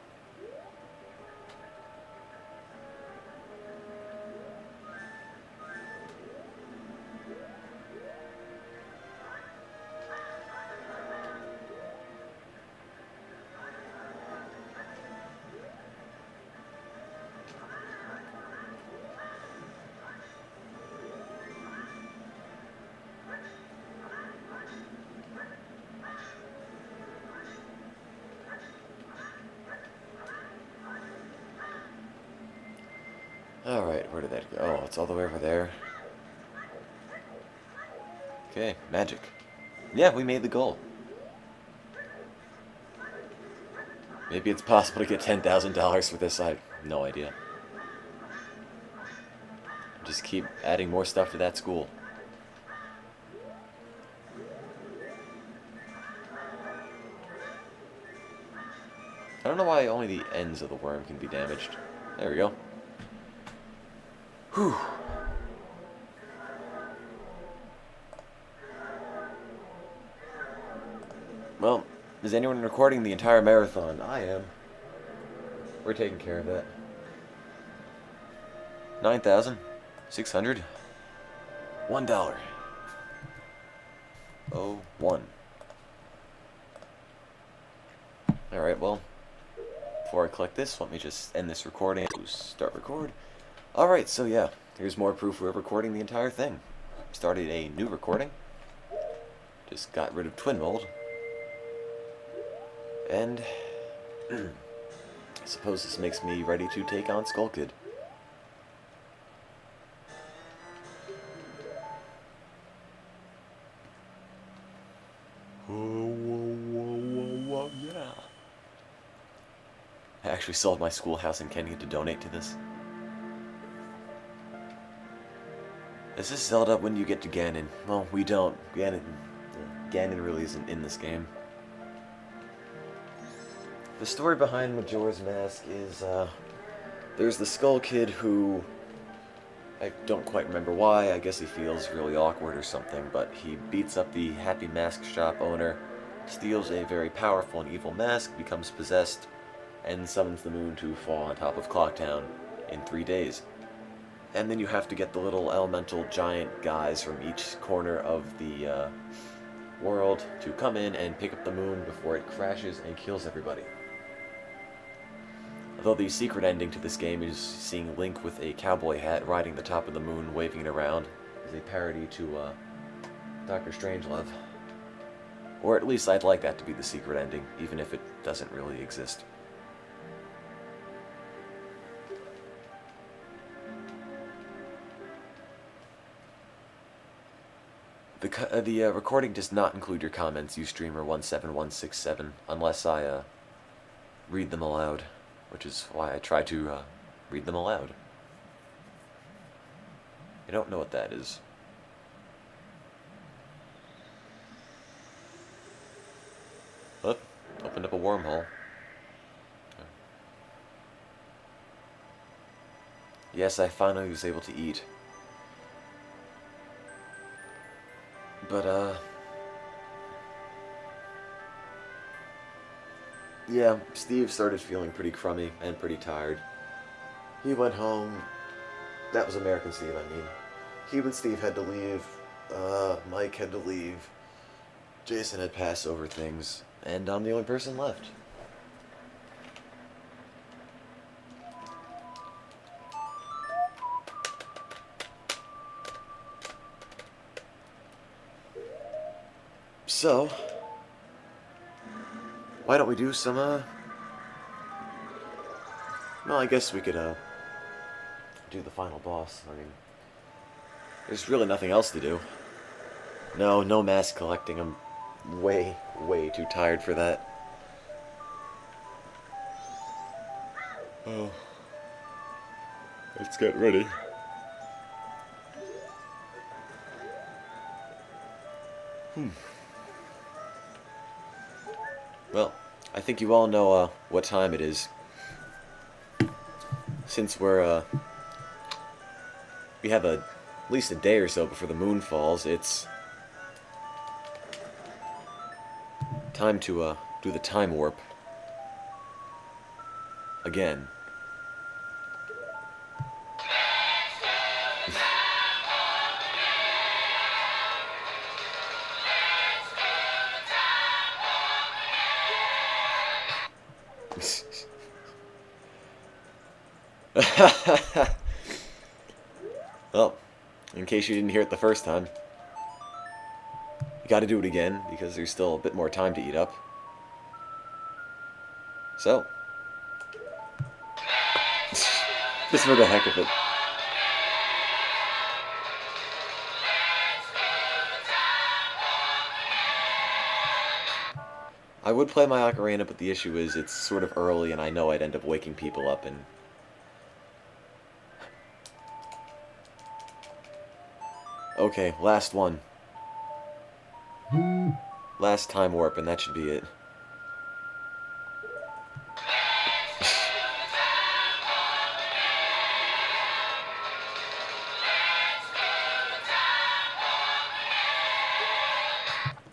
Alright, where did that go? Oh, it's all the way over there. Okay, magic. Yeah, we made the goal. Maybe it's possible to get $10,000 for this, I have no idea. Just keep adding more stuff to that school. I don't know why only the ends of the worm can be damaged. There we go. Whew. Well, is anyone recording the entire marathon? I am. We're taking care of that. 9,600. $1. Oh, one. Alright, well, before I collect this, let me just end this recording. Start record. Alright, so yeah, here's more proof we're recording the entire thing. Started a new recording. Just got rid of Twin Mold. And I suppose this makes me ready to take on Skull Kid. Yeah. I actually sold my schoolhouse in Kenya to donate to this. Is this Zelda when you get to Ganon? Well, we don't. Ganon really isn't in this game. The story behind Majora's Mask is, there's the Skull Kid who, I don't quite remember why, I guess he feels really awkward or something, but he beats up the Happy Mask shop owner, steals a very powerful and evil mask, becomes possessed, and summons the moon to fall on top of Clocktown in 3 days. And then you have to get the little elemental giant guys from each corner of the world to come in and pick up the moon before it crashes and kills everybody. Although the secret ending to this game is seeing Link with a cowboy hat riding the top of the moon, waving it around, is a parody to Dr. Strangelove. Or at least I'd like that to be the secret ending, even if it doesn't really exist. The recording does not include your comments, Ustreamer17167, unless I read them aloud, which is why I try to read them aloud. I don't know what that is. Look, opened up a wormhole. Yes, I finally was able to eat. But, Yeah, Steve started feeling pretty crummy and pretty tired. He went home. That was American Steve, I mean. He and Steve had to leave. Mike had to leave. Jason had passed over things. And I'm the only person left. So, why don't we do some, well, I guess we could, do the final boss. I mean, there's really nothing else to do. No mask collecting. I'm way too tired for that. Oh. Let's get ready. Well, I think you all know what time it is. Since we have at least a day or so before the moon falls, it's time to do the time warp again. Well, in case you didn't hear it the first time, you gotta do it again, because there's still a bit more time to eat up. So, just for the heck of it. I would play my ocarina, but the issue is it's sort of early, and I know I'd end up waking people up, and... Okay, last one. Last time warp, and that should be it.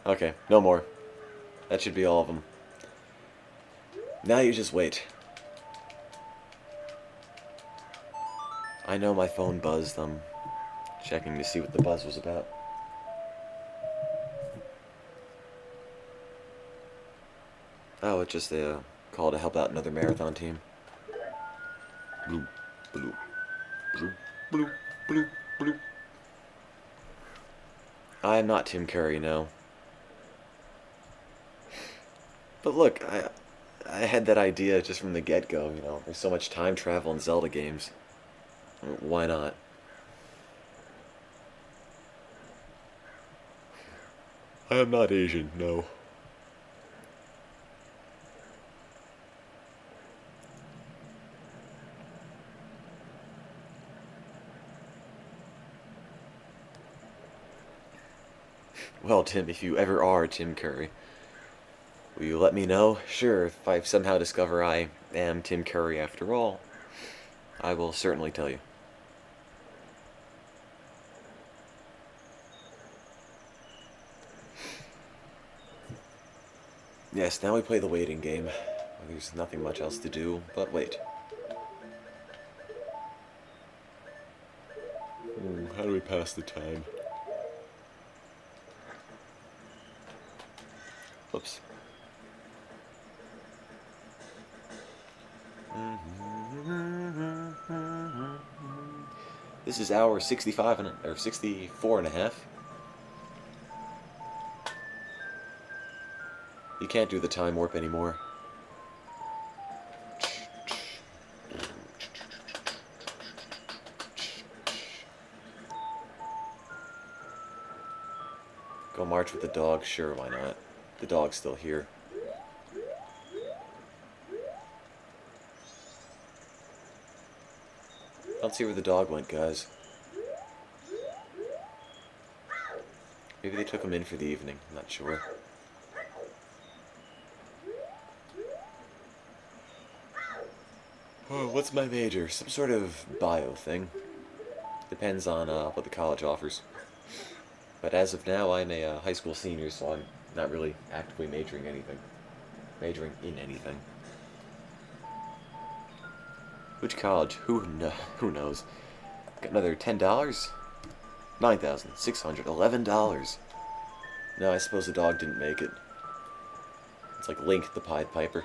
Okay, no more. That should be all of them. Now you just wait. I know my phone buzzed. I'm checking to see what the buzz was about. Oh, it's just a call to help out another marathon team. Bloop, bloop, bloop, bloop, bloop, bloop. I am not Tim Curry, no. But look, I had that idea just from the get-go, you know. There's so much time travel in Zelda games. Why not? I am not Asian, no. Well, Tim, if you ever are Tim Curry, will you let me know? Sure, if I somehow discover I am Tim Curry after all, I will certainly tell you. Yes, now we play the waiting game. There's nothing much else to do, but wait. How do we pass the time? Whoops. This is hour 65 or 64 and a half. You can't do the time warp anymore. Go march with the dog? Sure, why not? The dog's still here. I don't see where the dog went, guys. Maybe they took him in for the evening. I'm not sure. Oh, what's my major? Some sort of bio thing. Depends on what the college offers. But as of now, I'm a high school senior, so I'm not really actively majoring anything. majoring in anything. Which college? Who knows? Got another $10? $9,611. No, I suppose the dog didn't make it. It's like Link the Pied Piper.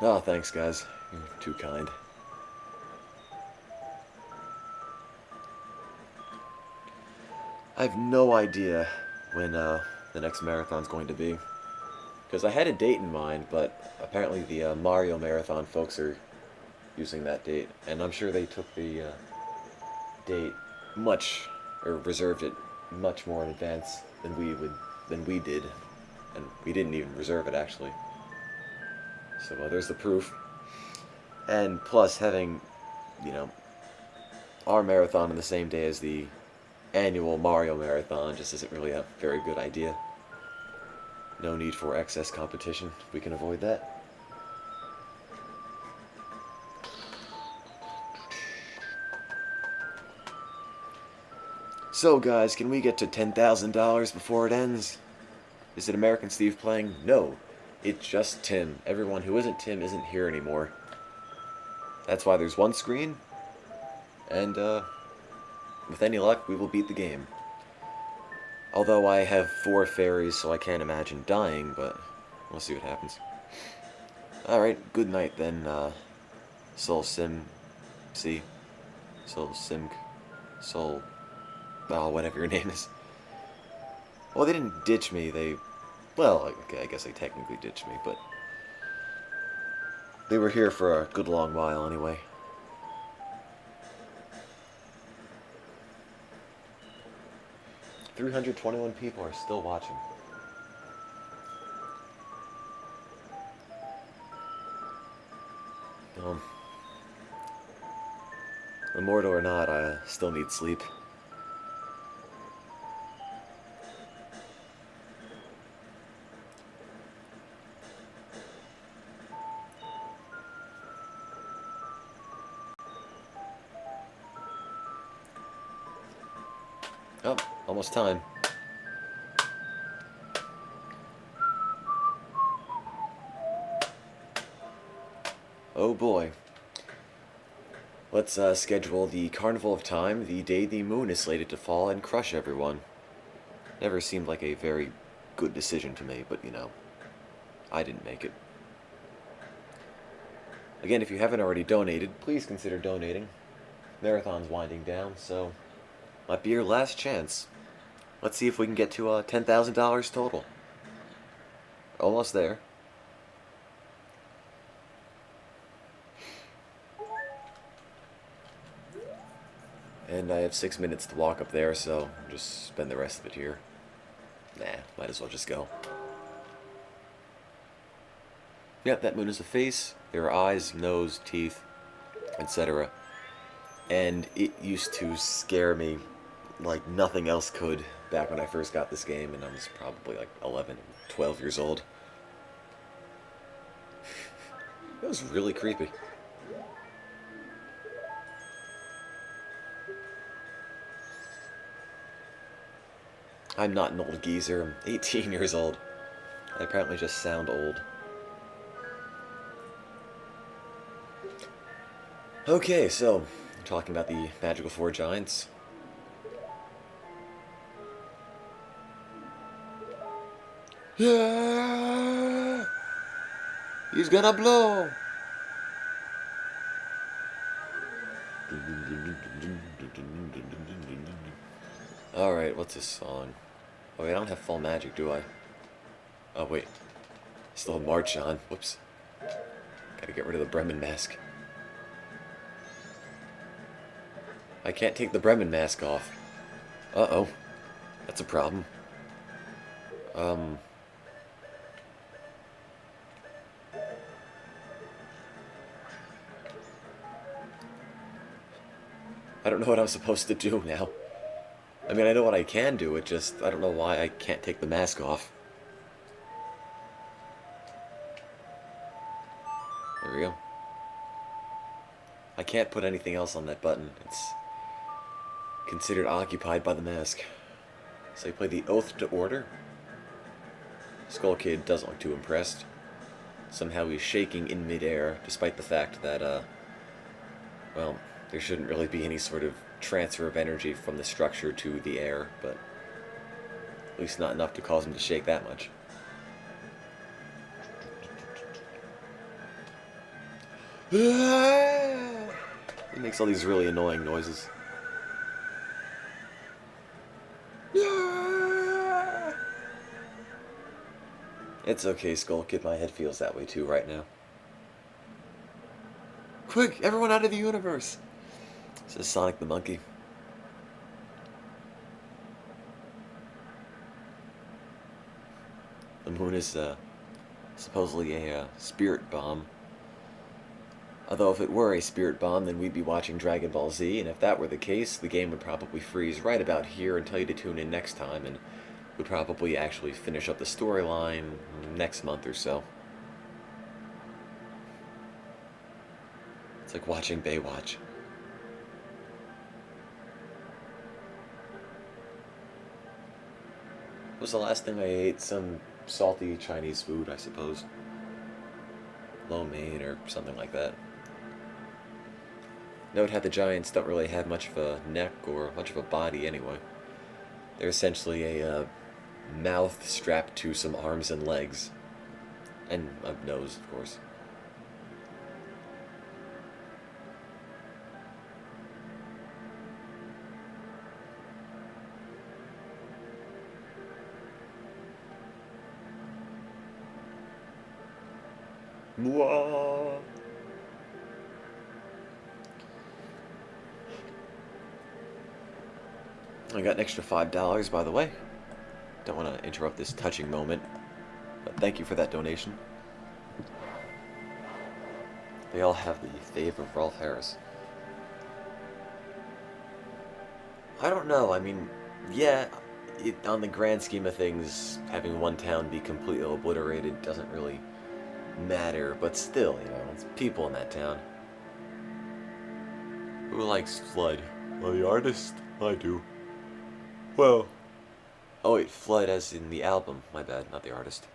Oh, thanks, guys. You're too kind. I have no idea when the next marathon's going to be. Because I had a date in mind, but apparently the Mario Marathon folks are using that date. And I'm sure they took the date or reserved it much more in advance than we did. And we didn't even reserve it, actually. So there's the proof. And plus, having, our marathon on the same day as the annual Mario Marathon just isn't really a very good idea. No need for excess competition. We can avoid that. So, guys, can we get to $10,000 before it ends? Is it American Steve playing? No. It's just Tim. Everyone who isn't Tim isn't here anymore. That's why there's one screen. And, with any luck, we will beat the game. Although I have 4 fairies, so I can't imagine dying, but we'll see what happens. Alright, good night then, Soul Sim... whatever your name is. Well, they didn't ditch me, well, I guess they technically ditched me, but they were here for a good long while anyway. $321 people are still watching. Immortal or not, I still need sleep. Oh, almost time. Oh boy. Let's schedule the Carnival of Time, the day the moon is slated to fall and crush everyone. Never seemed like a very good decision to me, but I didn't make it. Again, if you haven't already donated, please consider donating. Marathon's winding down, so might be your last chance. Let's see if we can get to $10,000 total. Almost there. And I have 6 minutes to walk up there, so I'll just spend the rest of it here. Nah, might as well just go. Yep, that moon is a face. There are eyes, nose, teeth, etc. And it used to scare me like nothing else could back when I first got this game, and I was probably like 11, 12 years old. It was really creepy. I'm not an old geezer, I'm 18 years old. I apparently just sound old. Okay, so, talking about the Magical 4 Giants. Yeah! He's gonna blow! Alright, what's this song? Oh wait, I don't have full magic, do I? Oh wait. Still have March on. Whoops. Gotta get rid of the Bremen mask. I can't take the Bremen mask off. Uh-oh. That's a problem. I don't know what I'm supposed to do now. I mean, I know what I can do, it just, I don't know why I can't take the mask off. There we go. I can't put anything else on that button. considered occupied by the mask. So they play the Oath to Order. Skull Kid doesn't look too impressed. Somehow he's shaking in midair, despite the fact that, well, there shouldn't really be any sort of transfer of energy from the structure to the air, but at least not enough to cause him to shake that much. He makes all these really annoying noises. It's okay, Skull Kid, my head feels that way too right now. Quick, everyone out of the universe! Says Sonic the Monkey. The moon is supposedly a spirit bomb. Although if it were a spirit bomb, then we'd be watching Dragon Ball Z, and if that were the case, the game would probably freeze right about here and tell you to tune in next time, and would probably actually finish up the storyline next month or so. It's like watching Baywatch. What was the last thing I ate? Some salty Chinese food, I suppose. Lo mein or something like that. Note how the giants don't really have much of a neck or much of a body anyway. They're essentially a mouth strapped to some arms and legs. And a nose, of course. Mwah. I got an extra $5, by the way. Don't want to interrupt this touching moment, but thank you for that donation. They all have the fave of Rolf Harris. I don't know, I mean, yeah, on the grand scheme of things, having one town be completely obliterated doesn't really matter, but still, you know, it's people in that town. Who likes Flood? Well, the artist? I do. Well... Oh wait, Flood as in the album. My bad, not the artist.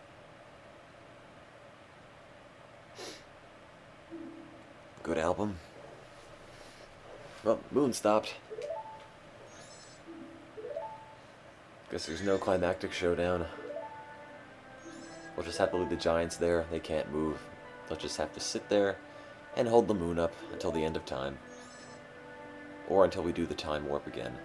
Good album. Well, Moon stopped. Guess there's no climactic showdown. We'll just have to leave the giants there. They can't move. They'll just have to sit there and hold the moon up until the end of time. Or until we do the time warp again.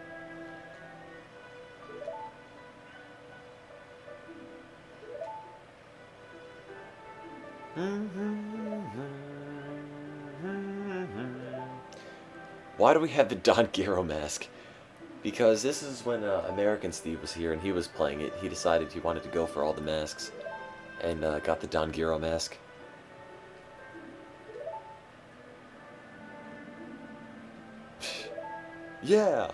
Why do we have the Don Gero mask? Because this is when American Steve was here and he was playing it. He decided he wanted to go for all the masks. And got the Don Gero mask. Yeah!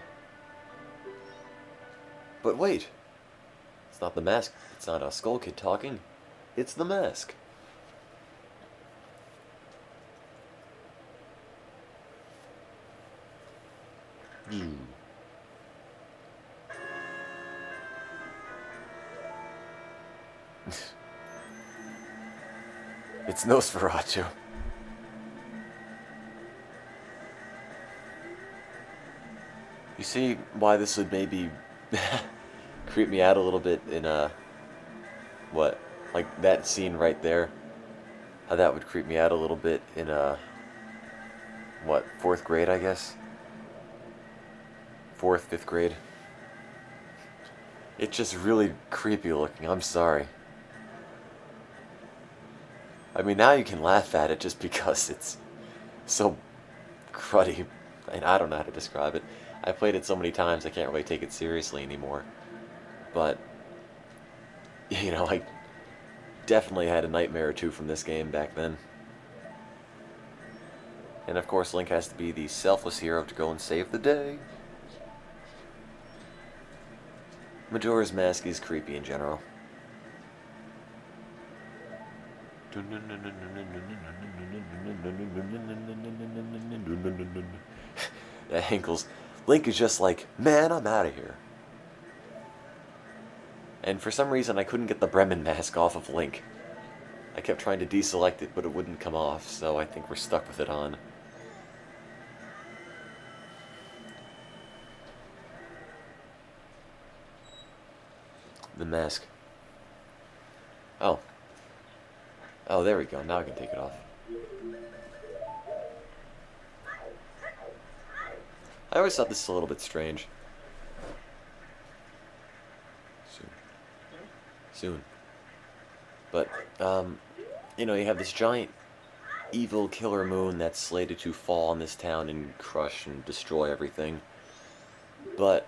But wait. It's not the mask. It's not a Skull Kid talking. It's the mask. It's Nosferatu. You see why this would maybe creep me out a little bit in what? Like that scene right there. How that would creep me out a little bit in what, 4th grade, I guess? 4th, 5th grade. It's just really creepy looking, I'm sorry. I mean, now you can laugh at it just because it's so cruddy, and I don't know how to describe it. I played it so many times I can't really take it seriously anymore. But, you know, I definitely had a nightmare or two from this game back then. And of course, Link has to be the selfless hero to go and save the day. Majora's Mask is creepy in general. That Hinkle's Link is just like, man, I'm out of here. And for some reason, I couldn't get the Bremen mask off of Link. I kept trying to deselect it, but it wouldn't come off, so I think we're stuck with it on. The mask. Oh. Oh, there we go. Now I can take it off. I always thought this was a little bit strange. Soon. But, you know, you have this giant evil killer moon that's slated to fall on this town and crush and destroy everything. But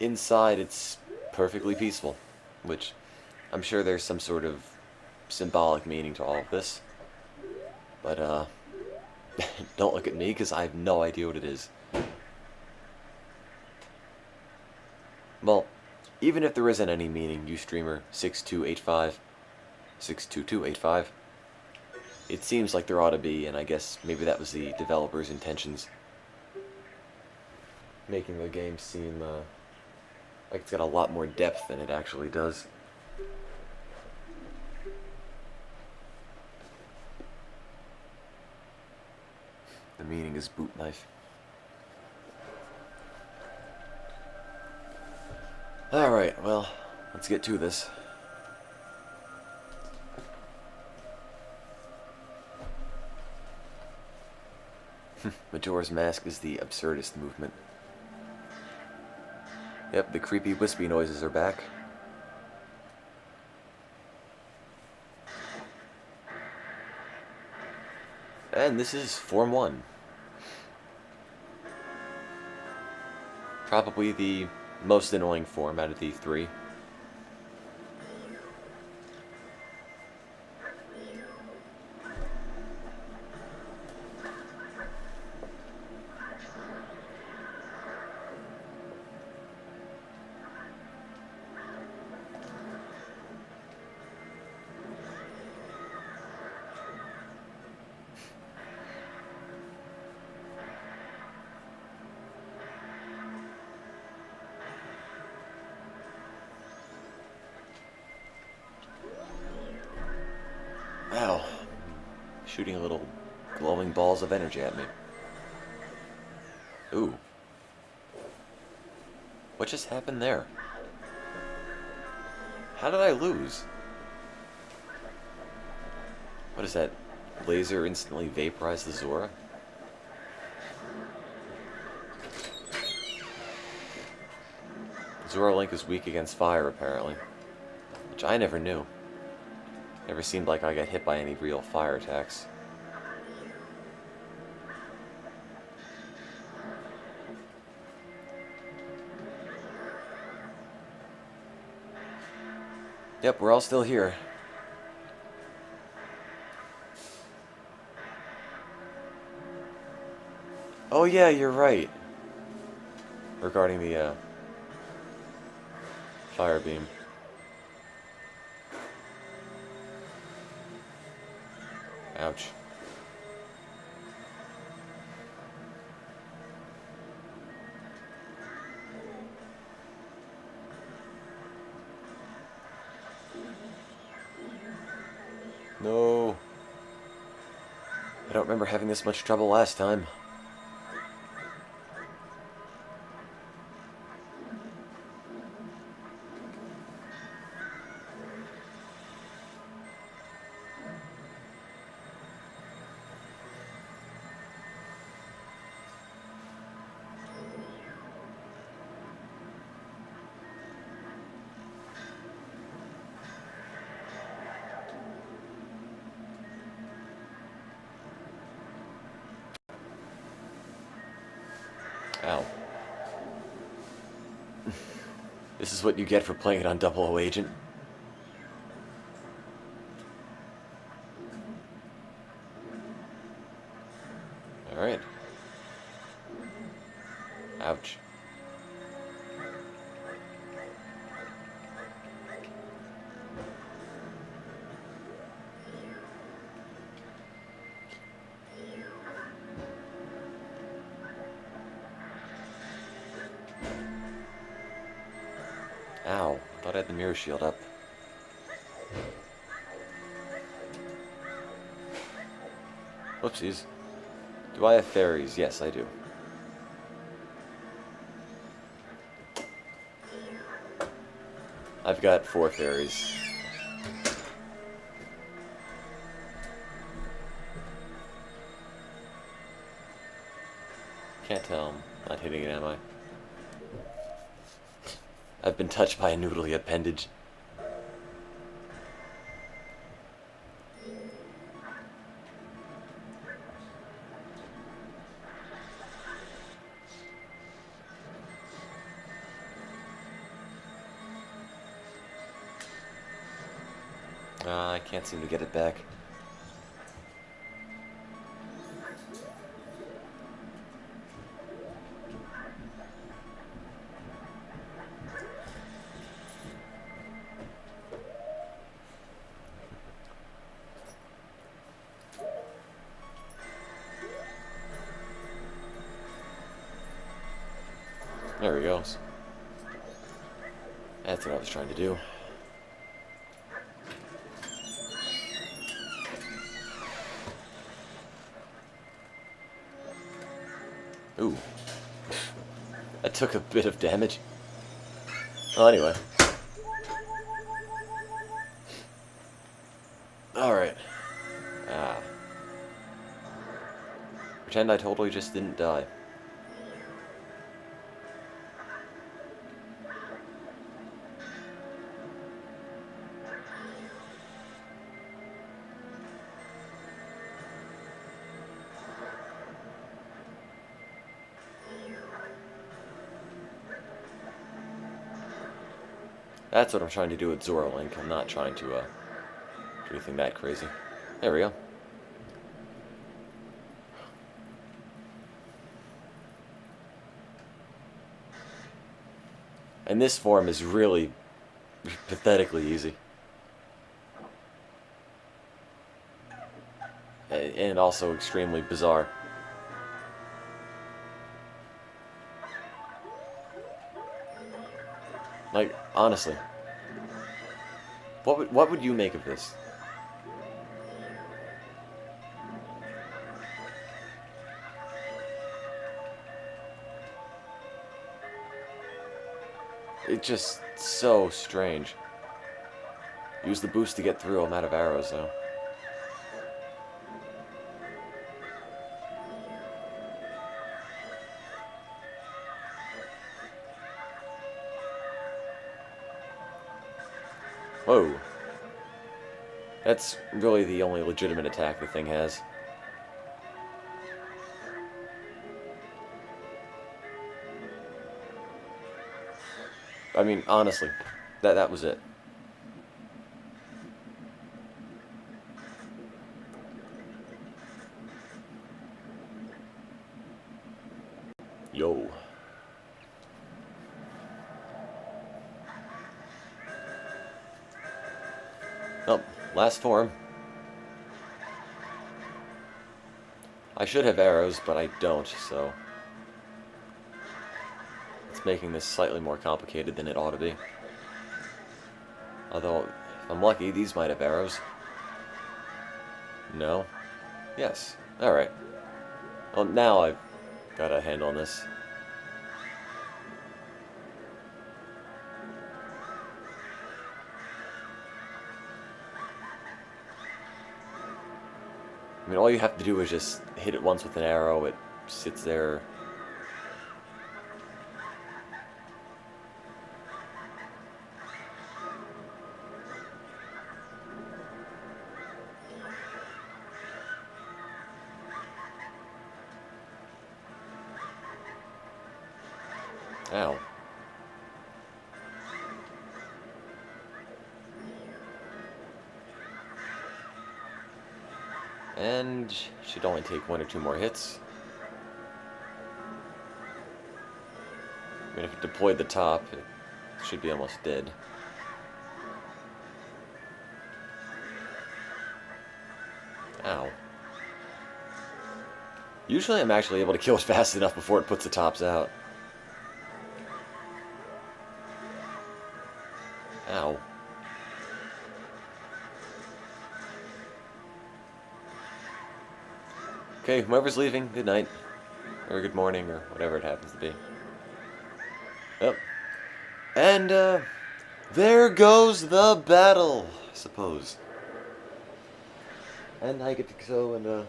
inside it's perfectly peaceful, which I'm sure there's some sort of symbolic meaning to all of this. But, don't look at me, because I have no idea what it is. Well, even if there isn't any meaning, Ustreamer 62285, it seems like there ought to be, and I guess maybe that was the developer's intentions. Making the game seem like it's got a lot more depth than it actually does. The meaning is boot knife. Alright, well, let's get to this. Majora's Mask is the absurdist movement. Yep, the creepy wispy noises are back. And this is Form 1. Probably the most annoying form out of the three. Wow. Shooting little glowing balls of energy at me. Ooh. What just happened there? How did I lose? What is that? Laser instantly vaporized the Zora? Zora Link is weak against fire, apparently. Which I never knew. Never seemed like I got hit by any real fire attacks. Yep, we're all still here. Oh yeah, you're right. Regarding the, fire beam. Ouch. No. I don't remember having this much trouble last time. Ow. This is what you get for playing it on Double O Agent. Alright. Ouch. had the mirror shield up. Whoopsies. Do I have fairies? Yes, I do. I've got 4 fairies. Can't tell. I'm not hitting it, am I? I've been touched by a noodly appendage. I can't seem to get it back. There he goes. That's what I was trying to do. Ooh. That took a bit of damage. Well, anyway. Alright. Pretend I totally just didn't die. That's what I'm trying to do with Zora Link. I'm not trying to do anything that crazy. There we go. And this form is really pathetically easy. And also extremely bizarre. Like, honestly, what would you make of this? It's just so strange. Use the boost to get through. I'm out of arrows though. Whoa. That's really the only legitimate attack the thing has. I mean, honestly, that was it. Yo. Oh, last form. I should have arrows, but I don't, so it's making this slightly more complicated than it ought to be. Although, if I'm lucky, these might have arrows. No? Yes. Alright. Well, now I've got a handle on this. I mean, all you have to do is just hit it once with an arrow, it sits there. Ow. And should only take 1 or 2 more hits. I mean, if it deployed the top, it should be almost dead. Ow. Usually I'm actually able to kill it fast enough before it puts the tops out. Ow. Okay, whoever's leaving, good night. Or good morning, or whatever it happens to be. Yep. And, there goes the battle, I suppose. And I get to go and,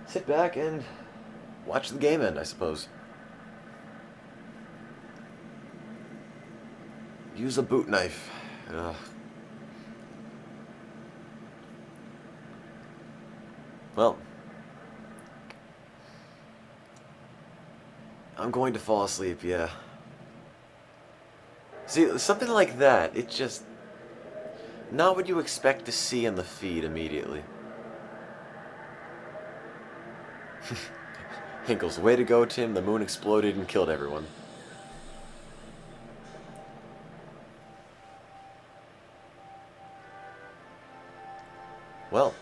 sit back and watch the game end, I suppose. Use a boot knife. Ugh. Well, I'm going to fall asleep, yeah. See, something like that, it's just not what you expect to see in the feed immediately. Hinkle's way to go, Tim. The moon exploded and killed everyone. Well,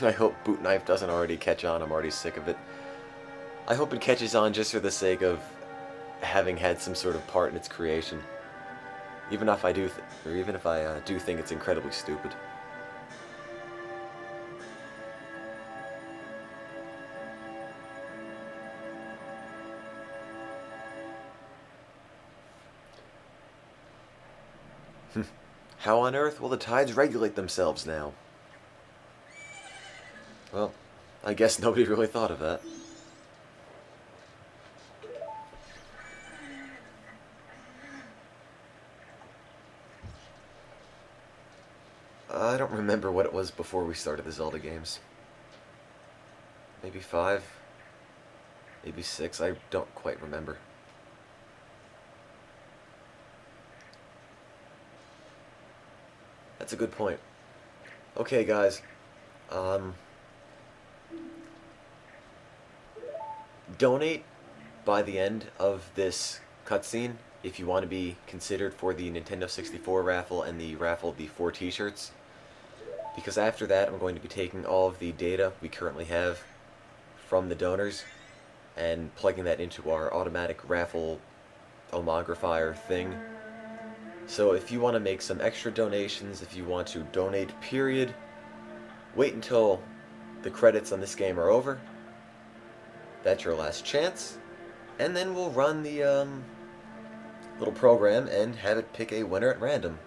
I hope Boot Knife doesn't already catch on. I'm already sick of it. I hope it catches on just for the sake of having had some sort of part in its creation. Even if I do, do think it's incredibly stupid. How on earth will the tides regulate themselves now? Well, I guess nobody really thought of that. I don't remember what it was before we started the Zelda games. Maybe 5? Maybe 6? I don't quite remember. That's a good point. Okay, guys. Donate by the end of this cutscene if you want to be considered for the Nintendo 64 raffle and the raffle of the 4 t-shirts. Because after that, I'm going to be taking all of the data we currently have from the donors and plugging that into our automatic raffle omographier thing. So if you want to make some extra donations, if you want to donate, period, wait until the credits on this game are over. That's your last chance. And then we'll run the little program and have it pick a winner at random.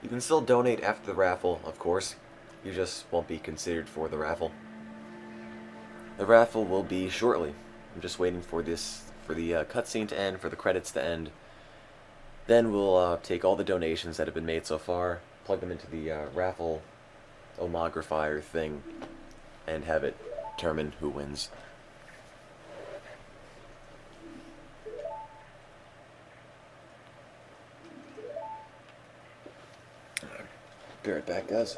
You can still donate after the raffle, of course. You just won't be considered for the raffle. The raffle will be shortly. I'm just waiting for the cutscene to end, for the credits to end. Then we'll take all the donations that have been made so far, plug them into the raffle omographier thing, and have it determine who wins. Be right back, guys.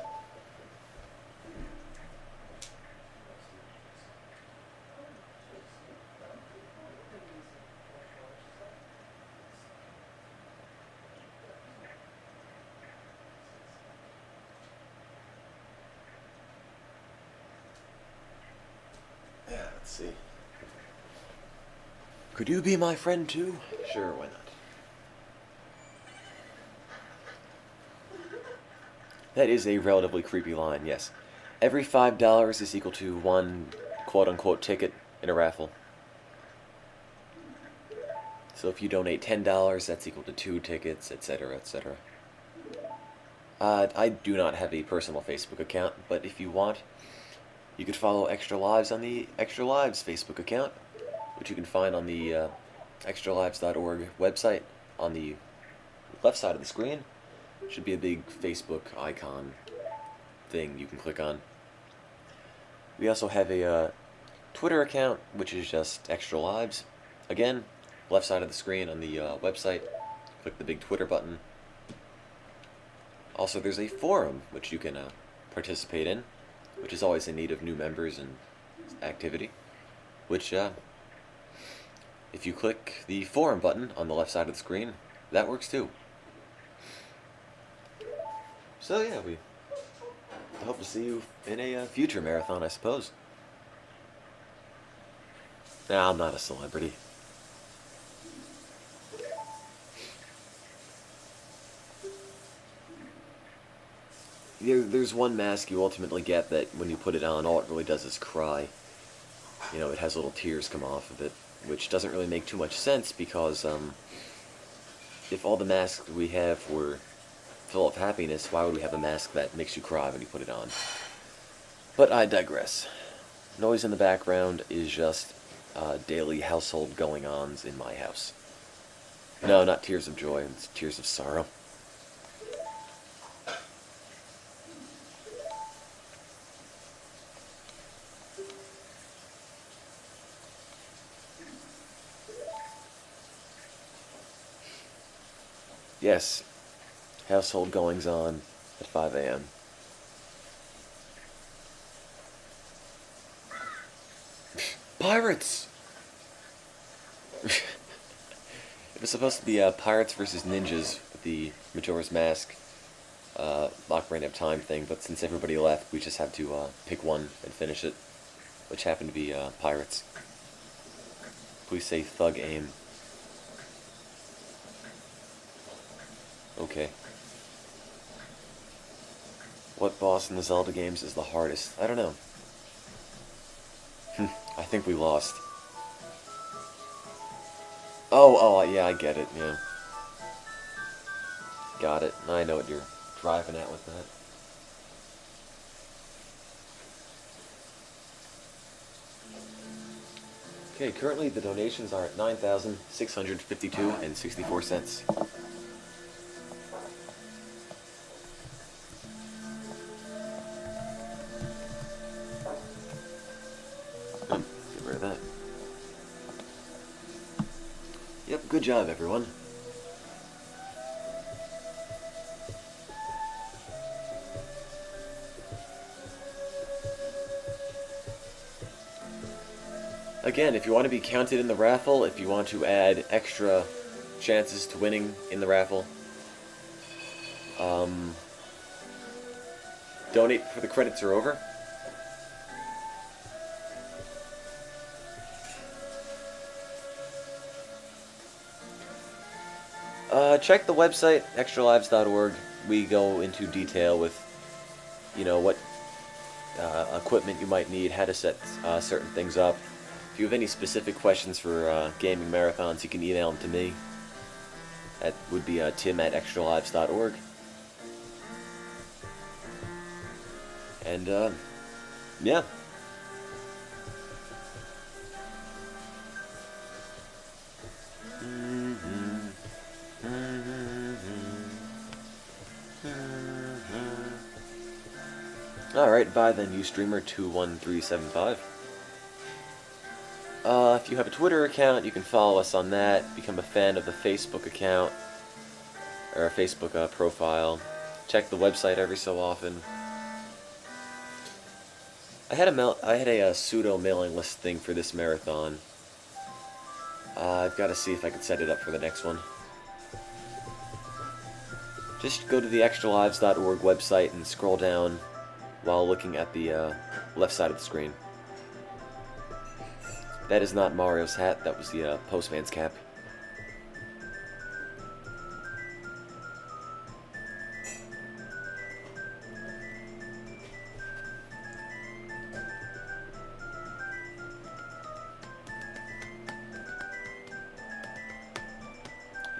Yeah, let's see. Could you be my friend too? Sure, why not? That is a relatively creepy line, yes. Every $5 is equal to one quote-unquote ticket in a raffle. So if you donate $10, that's equal to 2 tickets, etc., etc. I do not have a personal Facebook account, but if you want, you could follow Extralives on the Extralives Facebook account, which you can find on the extralives.org website. On the left side of the screen should be a big Facebook icon thing you can click on. We also have a Twitter account, which is just Extralives. Again, left side of the screen on the website, click the big Twitter button. Also, there's a forum which you can participate in, which is always in need of new members and activity, which, if you click the forum button on the left side of the screen, that works too. So yeah, we hope to see you in a future marathon, I suppose. Nah, I'm not a celebrity. there's one mask you ultimately get that when you put it on, all it really does is cry. You know, it has little tears come off of it, which doesn't really make too much sense because if all the masks we have were full of happiness, why would we have a mask that makes you cry when you put it on? But I digress. Noise in the background is just daily household going-ons in my house. No, not tears of joy, it's tears of sorrow. Yes, household goings-on at 5 a.m. Pirates! It was supposed to be Pirates versus Ninjas with the Majora's Mask Ocarina of Time thing, but since everybody left, we just have to pick one and finish it, which happened to be Pirates. Please say Thug Aim. Okay. What boss in the Zelda games is the hardest? I don't know. I think we lost. Oh, yeah, I get it, yeah. Got it. I know what you're driving at with that. Okay, currently the donations are at $9,652.64. Get rid of that. Yep, good job, everyone. Again, if you want to be counted in the raffle, if you want to add extra chances to winning in the raffle, donate before the credits are over. Check the website, extralives.org. We go into detail with, you know, what equipment you might need, how to set certain things up. If you have any specific questions for gaming marathons, you can email them to me. That would be tim@extralives.org. And, yeah. Alright, bye then, Ustreamer21375. If you have a Twitter account, you can follow us on that. Become a fan of the Facebook account, or a Facebook profile. Check the website every so often. I had a pseudo mailing list thing for this marathon. I've got to see if I can set it up for the next one. Just go to the extralives.org website and scroll down while looking at the left side of the screen. That is not Mario's hat, that was the postman's cap.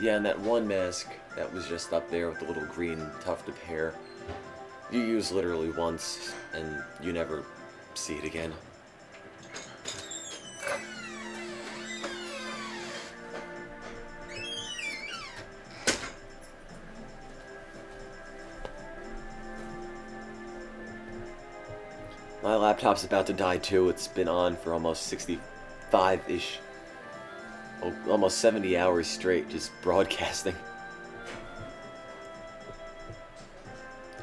Yeah, and that one mask that was just up there with the little green tuft of hair, you use literally once, and you never see it again. My laptop's about to die too. It's been on for almost 65-ish, almost 70 hours straight, just broadcasting.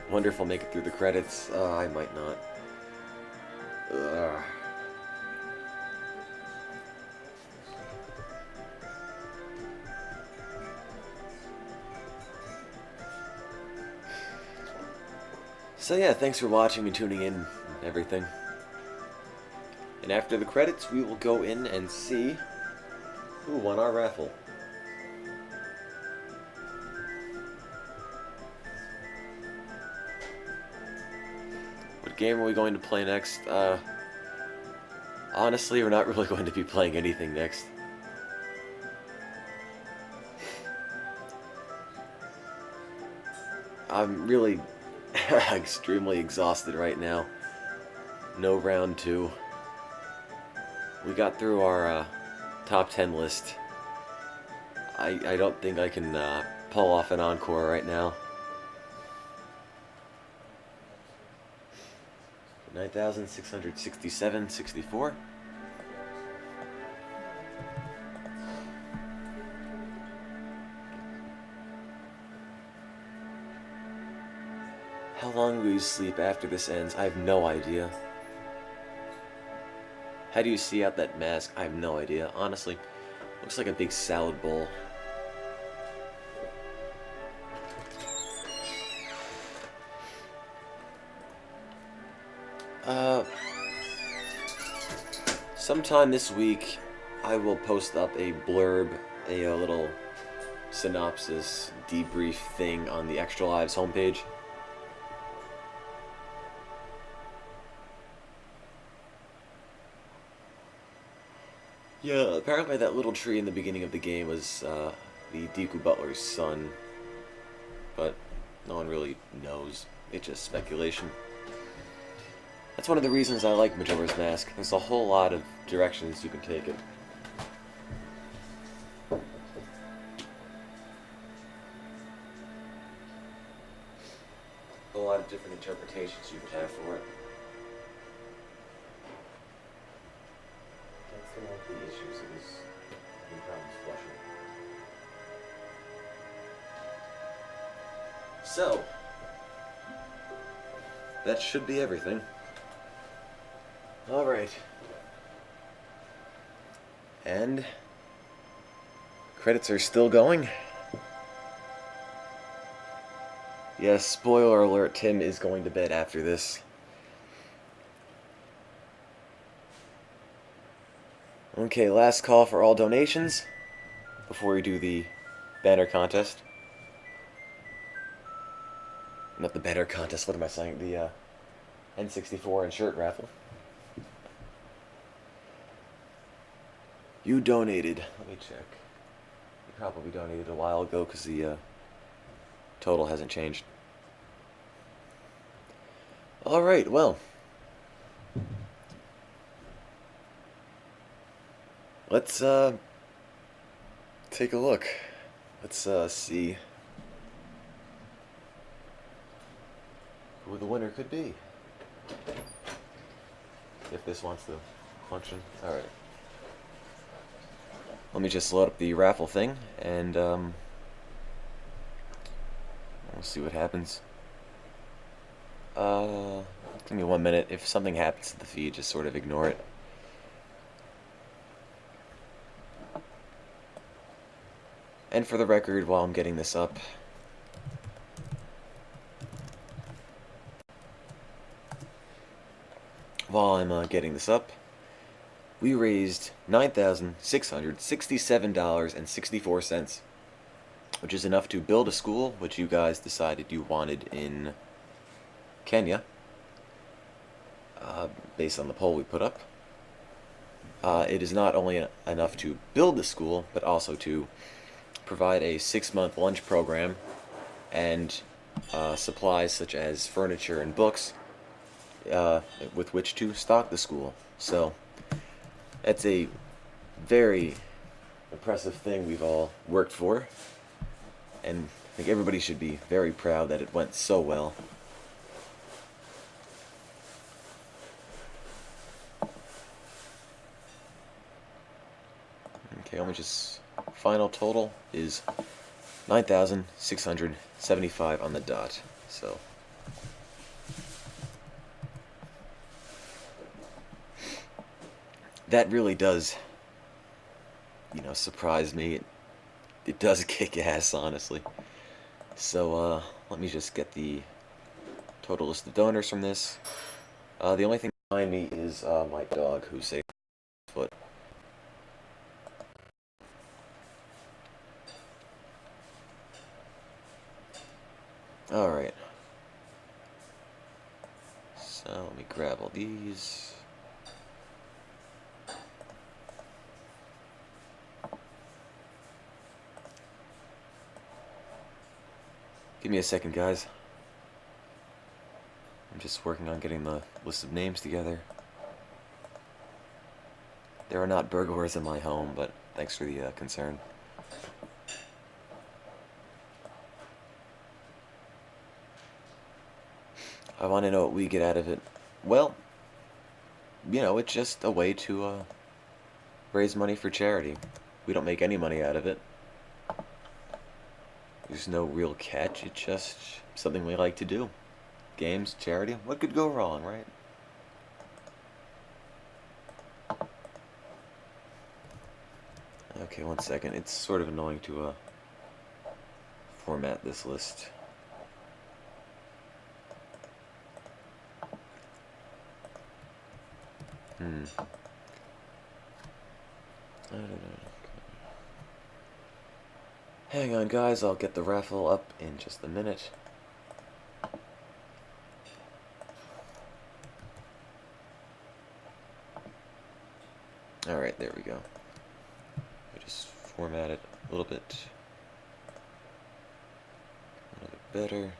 Wonder if I'll make it through the credits. I might not. Ugh. So yeah, thanks for watching and tuning in and everything. And after the credits, we will go in and see who won our raffle. what game are we going to play next? Honestly, we're not really going to be playing anything next. I'm really extremely exhausted right now. No round 2. We got through our top 10 list. I don't think I can pull off an encore right now. 9,667.64. How long will you sleep after this ends? I have no idea. How do you see out that mask? I have no idea. Honestly, looks like a big salad bowl. Sometime this week, I will post up a blurb, a little synopsis, debrief thing on the Extralives homepage. Yeah, apparently that little tree in the beginning of the game was the Deku Butler's son, but no one really knows. It's just speculation. That's one of the reasons I like Majora's Mask. There's a whole lot of directions you can take it. A lot of different interpretations you could have for it. That's one of the issues. It was having problems flushing. So, that should be everything. Alright. And credits are still going. Yes, spoiler alert, Tim is going to bed after this. Okay, last call for all donations before we do the banner contest. Not the banner contest, what am I saying? The N64 and shirt raffle. You donated. Let me check. You probably donated a while ago because the total hasn't changed. Alright, well. Let's take a look. Let's see who the winner could be. If this wants to function. Alright. Let me just load up the raffle thing, and we'll see what happens. Give me 1 minute. If something happens to the feed, just sort of ignore it. And for the record, while I'm getting this up, we raised $9,667.64, which is enough to build a school, which you guys decided you wanted in Kenya, based on the poll we put up. It is not only enough to build the school, but also to provide a 6-month lunch program and supplies such as furniture and books with which to stock the school. So that's a very impressive thing we've all worked for, and I think everybody should be very proud that it went so well. Okay, let me just... Final total is 9,675 on the dot, so... That really does, surprise me. It does kick ass, honestly. So, let me just get the total list of donors from this. The only thing behind me is my dog, who's safe foot. Alright. So, let me grab all these. Give me a second, guys. I'm just working on getting the list of names together. There are not burglars in my home, but thanks for the concern. I want to know what we get out of it. Well, you know, it's just a way to raise money for charity. We don't make any money out of it. There's no real catch, it's just something we like to do. Games, charity, what could go wrong, right? Okay, one second. It's sort of annoying to format this list. Hang on, guys, I'll get the raffle up in just a minute. Alright, there we go. I just format it a little bit better.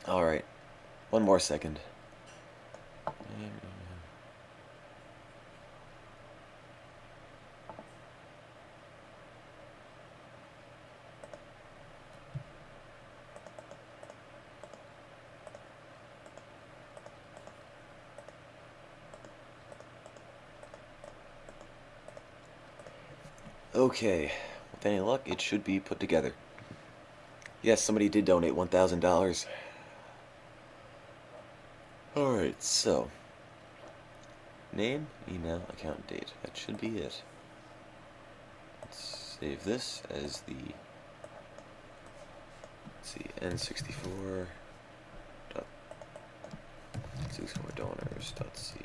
Alright, one more second. Okay, with any luck, it should be put together. Yes, somebody did donate $1,000. Alright, so name, email, account, date. That should be it. Let's save this as the, let's see, N64 dot 64 donors dot c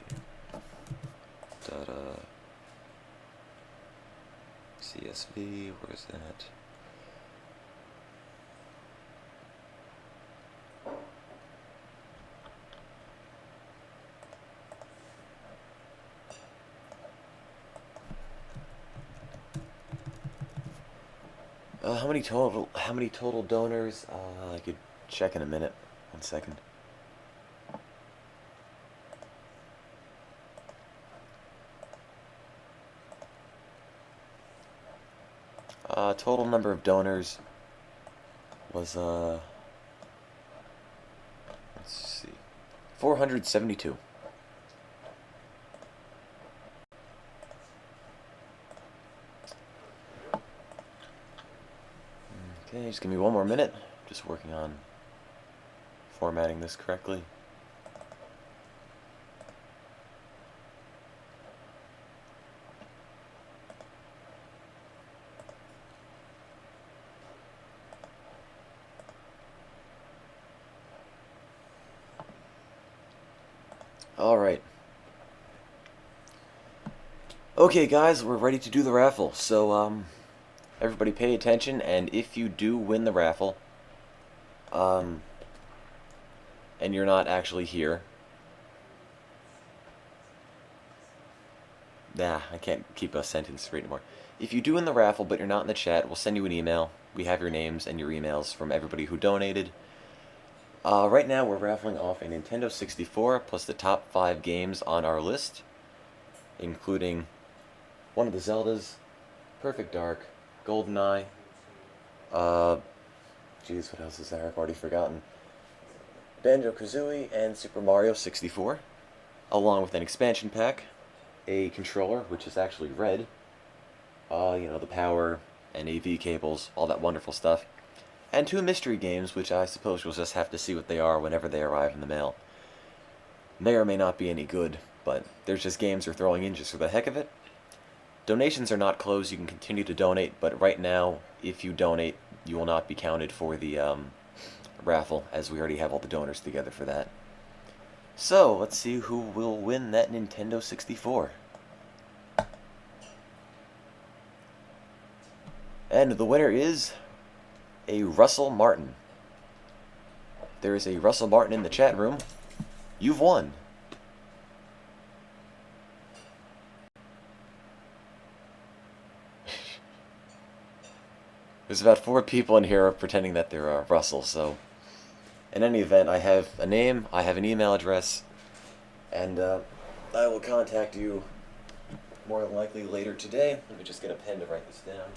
dot CSV. Where's that? How many total donors? I could check in a minute. 1 second. Total number of donors was let's see, 472. Okay, just give me 1 more minute. Just working on formatting this correctly. Alright. Okay, guys, we're ready to do the raffle. So, everybody pay attention, and if you do win the raffle, and you're not actually here, I can't keep a sentence straight anymore. If you do win the raffle, but you're not in the chat, we'll send you an email. We have your names and your emails from everybody who donated. Right now, we're raffling off a Nintendo 64 plus the top 5 games on our list, including one of the Zeldas, Perfect Dark, GoldenEye, geez, what else is there? I've already forgotten. Banjo-Kazooie and Super Mario 64, along with an expansion pack, a controller, which is actually red, you know, the power and AV cables, all that wonderful stuff, and 2 mystery games, which I suppose you'll just have to see what they are whenever they arrive in the mail. May or may not be any good, but there's just games we're throwing in just for the heck of it. Donations are not closed. You can continue to donate, but right now, if you donate, you will not be counted for the raffle, as we already have all the donors together for that. So, let's see who will win that Nintendo 64. And the winner is a Russell Martin. There is a Russell Martin in the chat room. You've won. There's about 4 people in here pretending that they're Russell, so in any event, I have a name, I have an email address, and I will contact you more than likely later today. Let me just get a pen to write this down.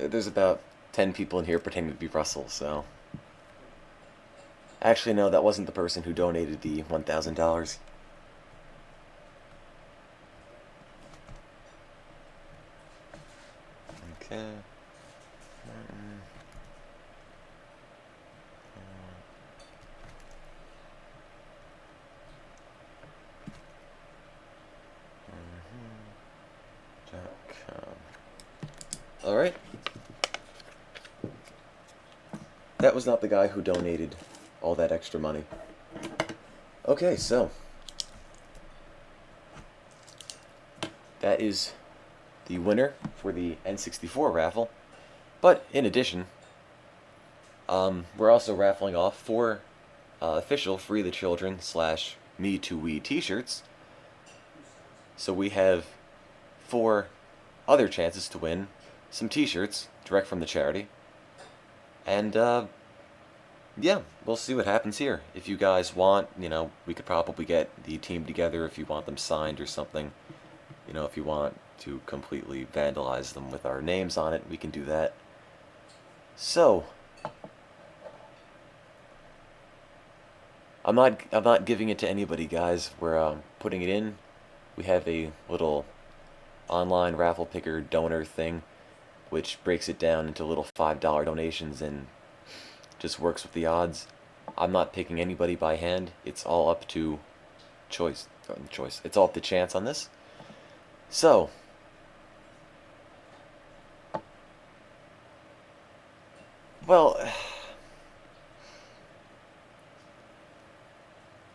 There's about 10 people in here pretending to be Russell, so... Actually, no, that wasn't the person who donated the $1,000. Okay. Alright. That was not the guy who donated all that extra money. Okay, so that is the winner for the N64 raffle. But in addition, we're also raffling off 4 official Free the Children / Me Too We t-shirts. So we have 4 other chances to win some t-shirts direct from the charity. And yeah, we'll see what happens here. If you guys want, we could probably get the team together if you want them signed or something. If you want to completely vandalize them with our names on it, we can do that. So, I'm not giving it to anybody, guys. We're putting it in. We have a little online raffle picker donor thing, which breaks it down into little $5 donations and just works with the odds. I'm not picking anybody by hand. It's all up to choice. It's all up to chance on this. So, well,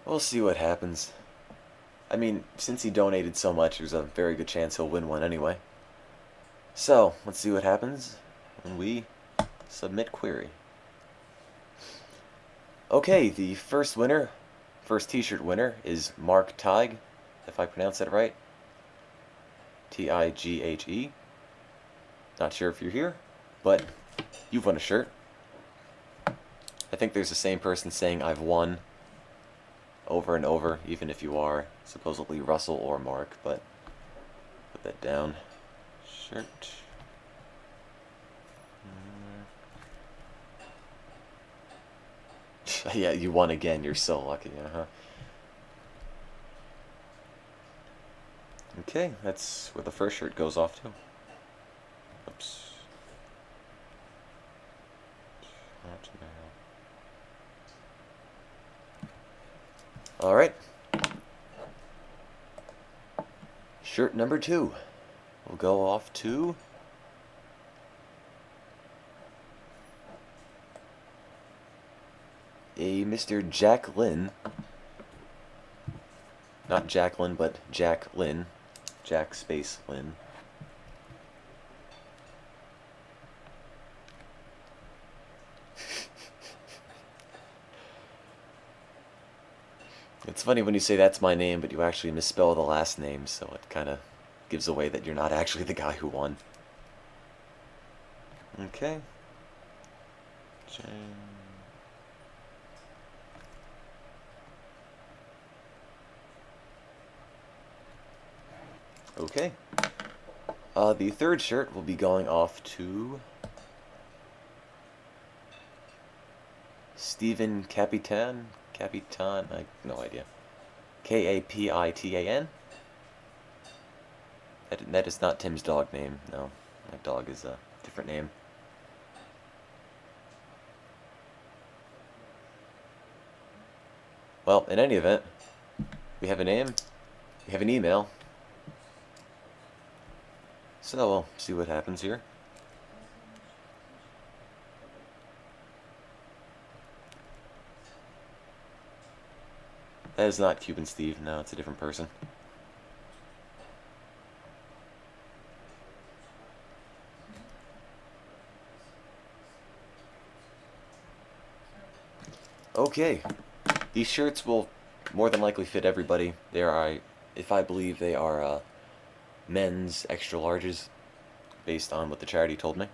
we'll see what happens. I mean, since he donated so much, there's a very good chance he'll win one anyway. So, let's see what happens when we submit query. Okay, the first t-shirt winner is Mark Tige, if I pronounce that right. Tighe. Not sure if you're here, but you've won a shirt. I think there's the same person saying I've won over and over, even if you are supposedly Russell or Mark, but put that down. Shirt. Yeah, you won again. You're so lucky, huh? Okay, that's where the first shirt goes off to. Oops. Alright. Shirt number 2 will go off to a Mr. Jack Lynn. Not Jacqueline, but Jack Lynn. Jack space Lynn. It's funny when you say that's my name, but you actually misspell the last name, so it kind of gives away that you're not actually the guy who won. Okay. Okay. The third shirt will be going off to Stephen Capitan. Capitan? I have no idea. Kapitan? That is not Tim's dog name. No, my dog is a different name. Well, in any event, we have a name, we have an email. So we'll see what happens here. That is not Cuban Steve. No, it's a different person. Okay. These shirts will more than likely fit everybody. They are, if I believe, they are men's extra larges, based on what the charity told me.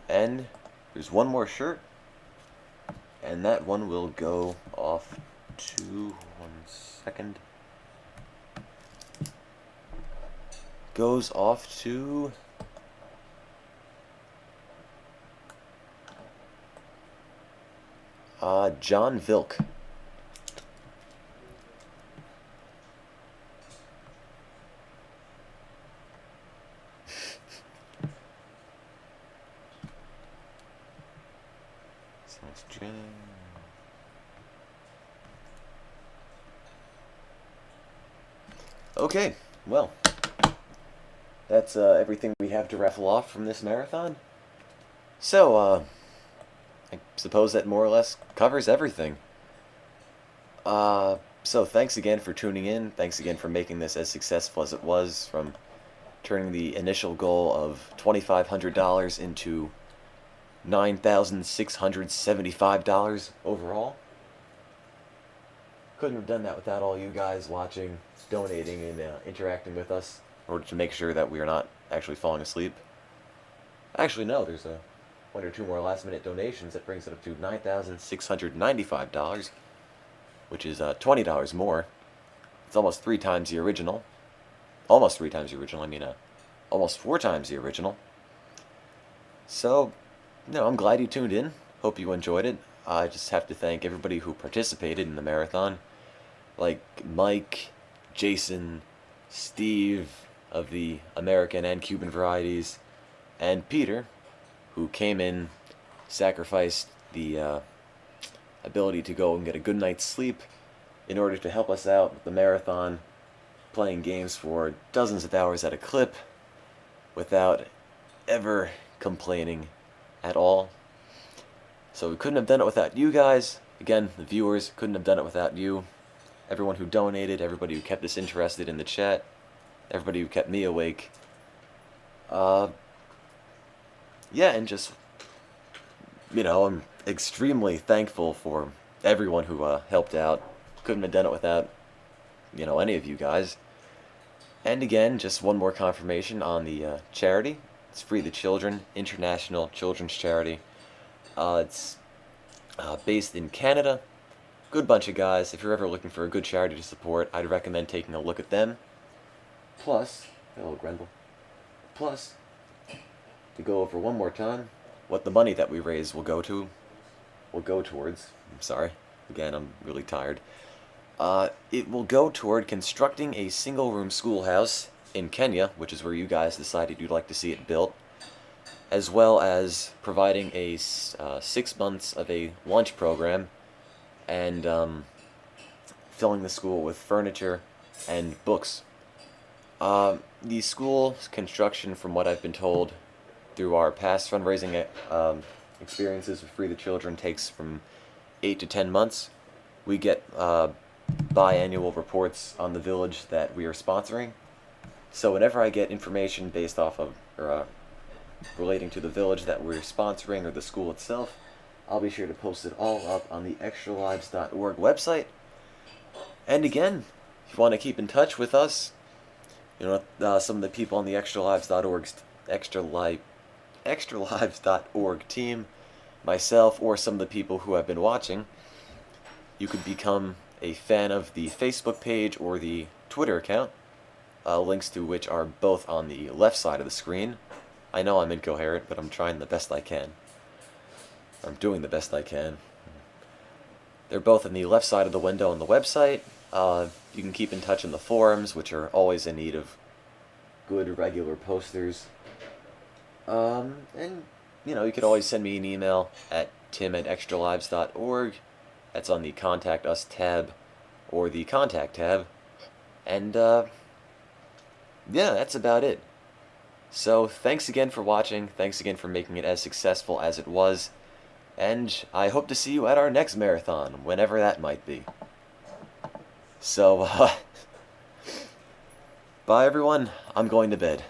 And there's one more shirt, and that one will go off to, 1 second, goes off to John Vilk. Okay, well, that's everything we have to raffle off from this marathon. So, I suppose that more or less covers everything. So thanks again for tuning in. Thanks again for making this as successful as it was, from turning the initial goal of $2,500 into $9,675 overall. Couldn't have done that without all you guys watching, donating, and interacting with us in order to make sure that we are not actually falling asleep. Actually, no, there's one or two more last-minute donations that brings it up to $9,695, which is $20 more. It's almost 3 times the original. Almost 3 times the original. I mean, almost 4 times the original. So, I'm glad you tuned in. Hope you enjoyed it. I just have to thank everybody who participated in the marathon, like Mike, Jason, Steve of the American and Cuban varieties, and Peter, who came in, sacrificed the ability to go and get a good night's sleep in order to help us out with the marathon, playing games for dozens of hours at a clip without ever complaining at all. So we couldn't have done it without you guys. Again, the viewers, couldn't have done it without you. Everyone who donated, everybody who kept us interested in the chat, everybody who kept me awake. Yeah, and just, I'm extremely thankful for everyone who helped out. Couldn't have done it without, any of you guys. And again, just one more confirmation on the charity. It's Free the Children, international children's charity. It's based in Canada. Good bunch of guys. If you're ever looking for a good charity to support, I'd recommend taking a look at them. Plus, hello Grendel. Plus, to go over one more time, what the money that we raise will go towards. I'm sorry. Again, I'm really tired. It will go toward constructing a single-room schoolhouse in Kenya, which is where you guys decided you'd like to see it built, as well as providing a 6 months of a lunch program and filling the school with furniture and books. The school construction, from what I've been told through our past fundraising experiences with Free the Children, takes from 8 to 10 months. We get biannual reports on the village that we are sponsoring. So whenever I get information based off of, or relating to the village that we're sponsoring or the school itself, I'll be sure to post it all up on the extralives.org website. And again, if you want to keep in touch with us, some of the people on the extralives.org team, myself, or some of the people who have been watching, you could become a fan of the Facebook page or the Twitter account, links to which are both on the left side of the screen. I know I'm incoherent, but I'm trying the best I can. I'm doing the best I can. They're both on the left side of the window on the website. You can keep in touch in the forums, which are always in need of good, regular posters. And, you could always send me an email at tim@extralives.org. That's on the Contact Us tab, or the Contact tab. And, yeah, that's about it. So, thanks again for watching. Thanks again for making it as successful as it was. And I hope to see you at our next marathon, whenever that might be. So, bye everyone. I'm going to bed.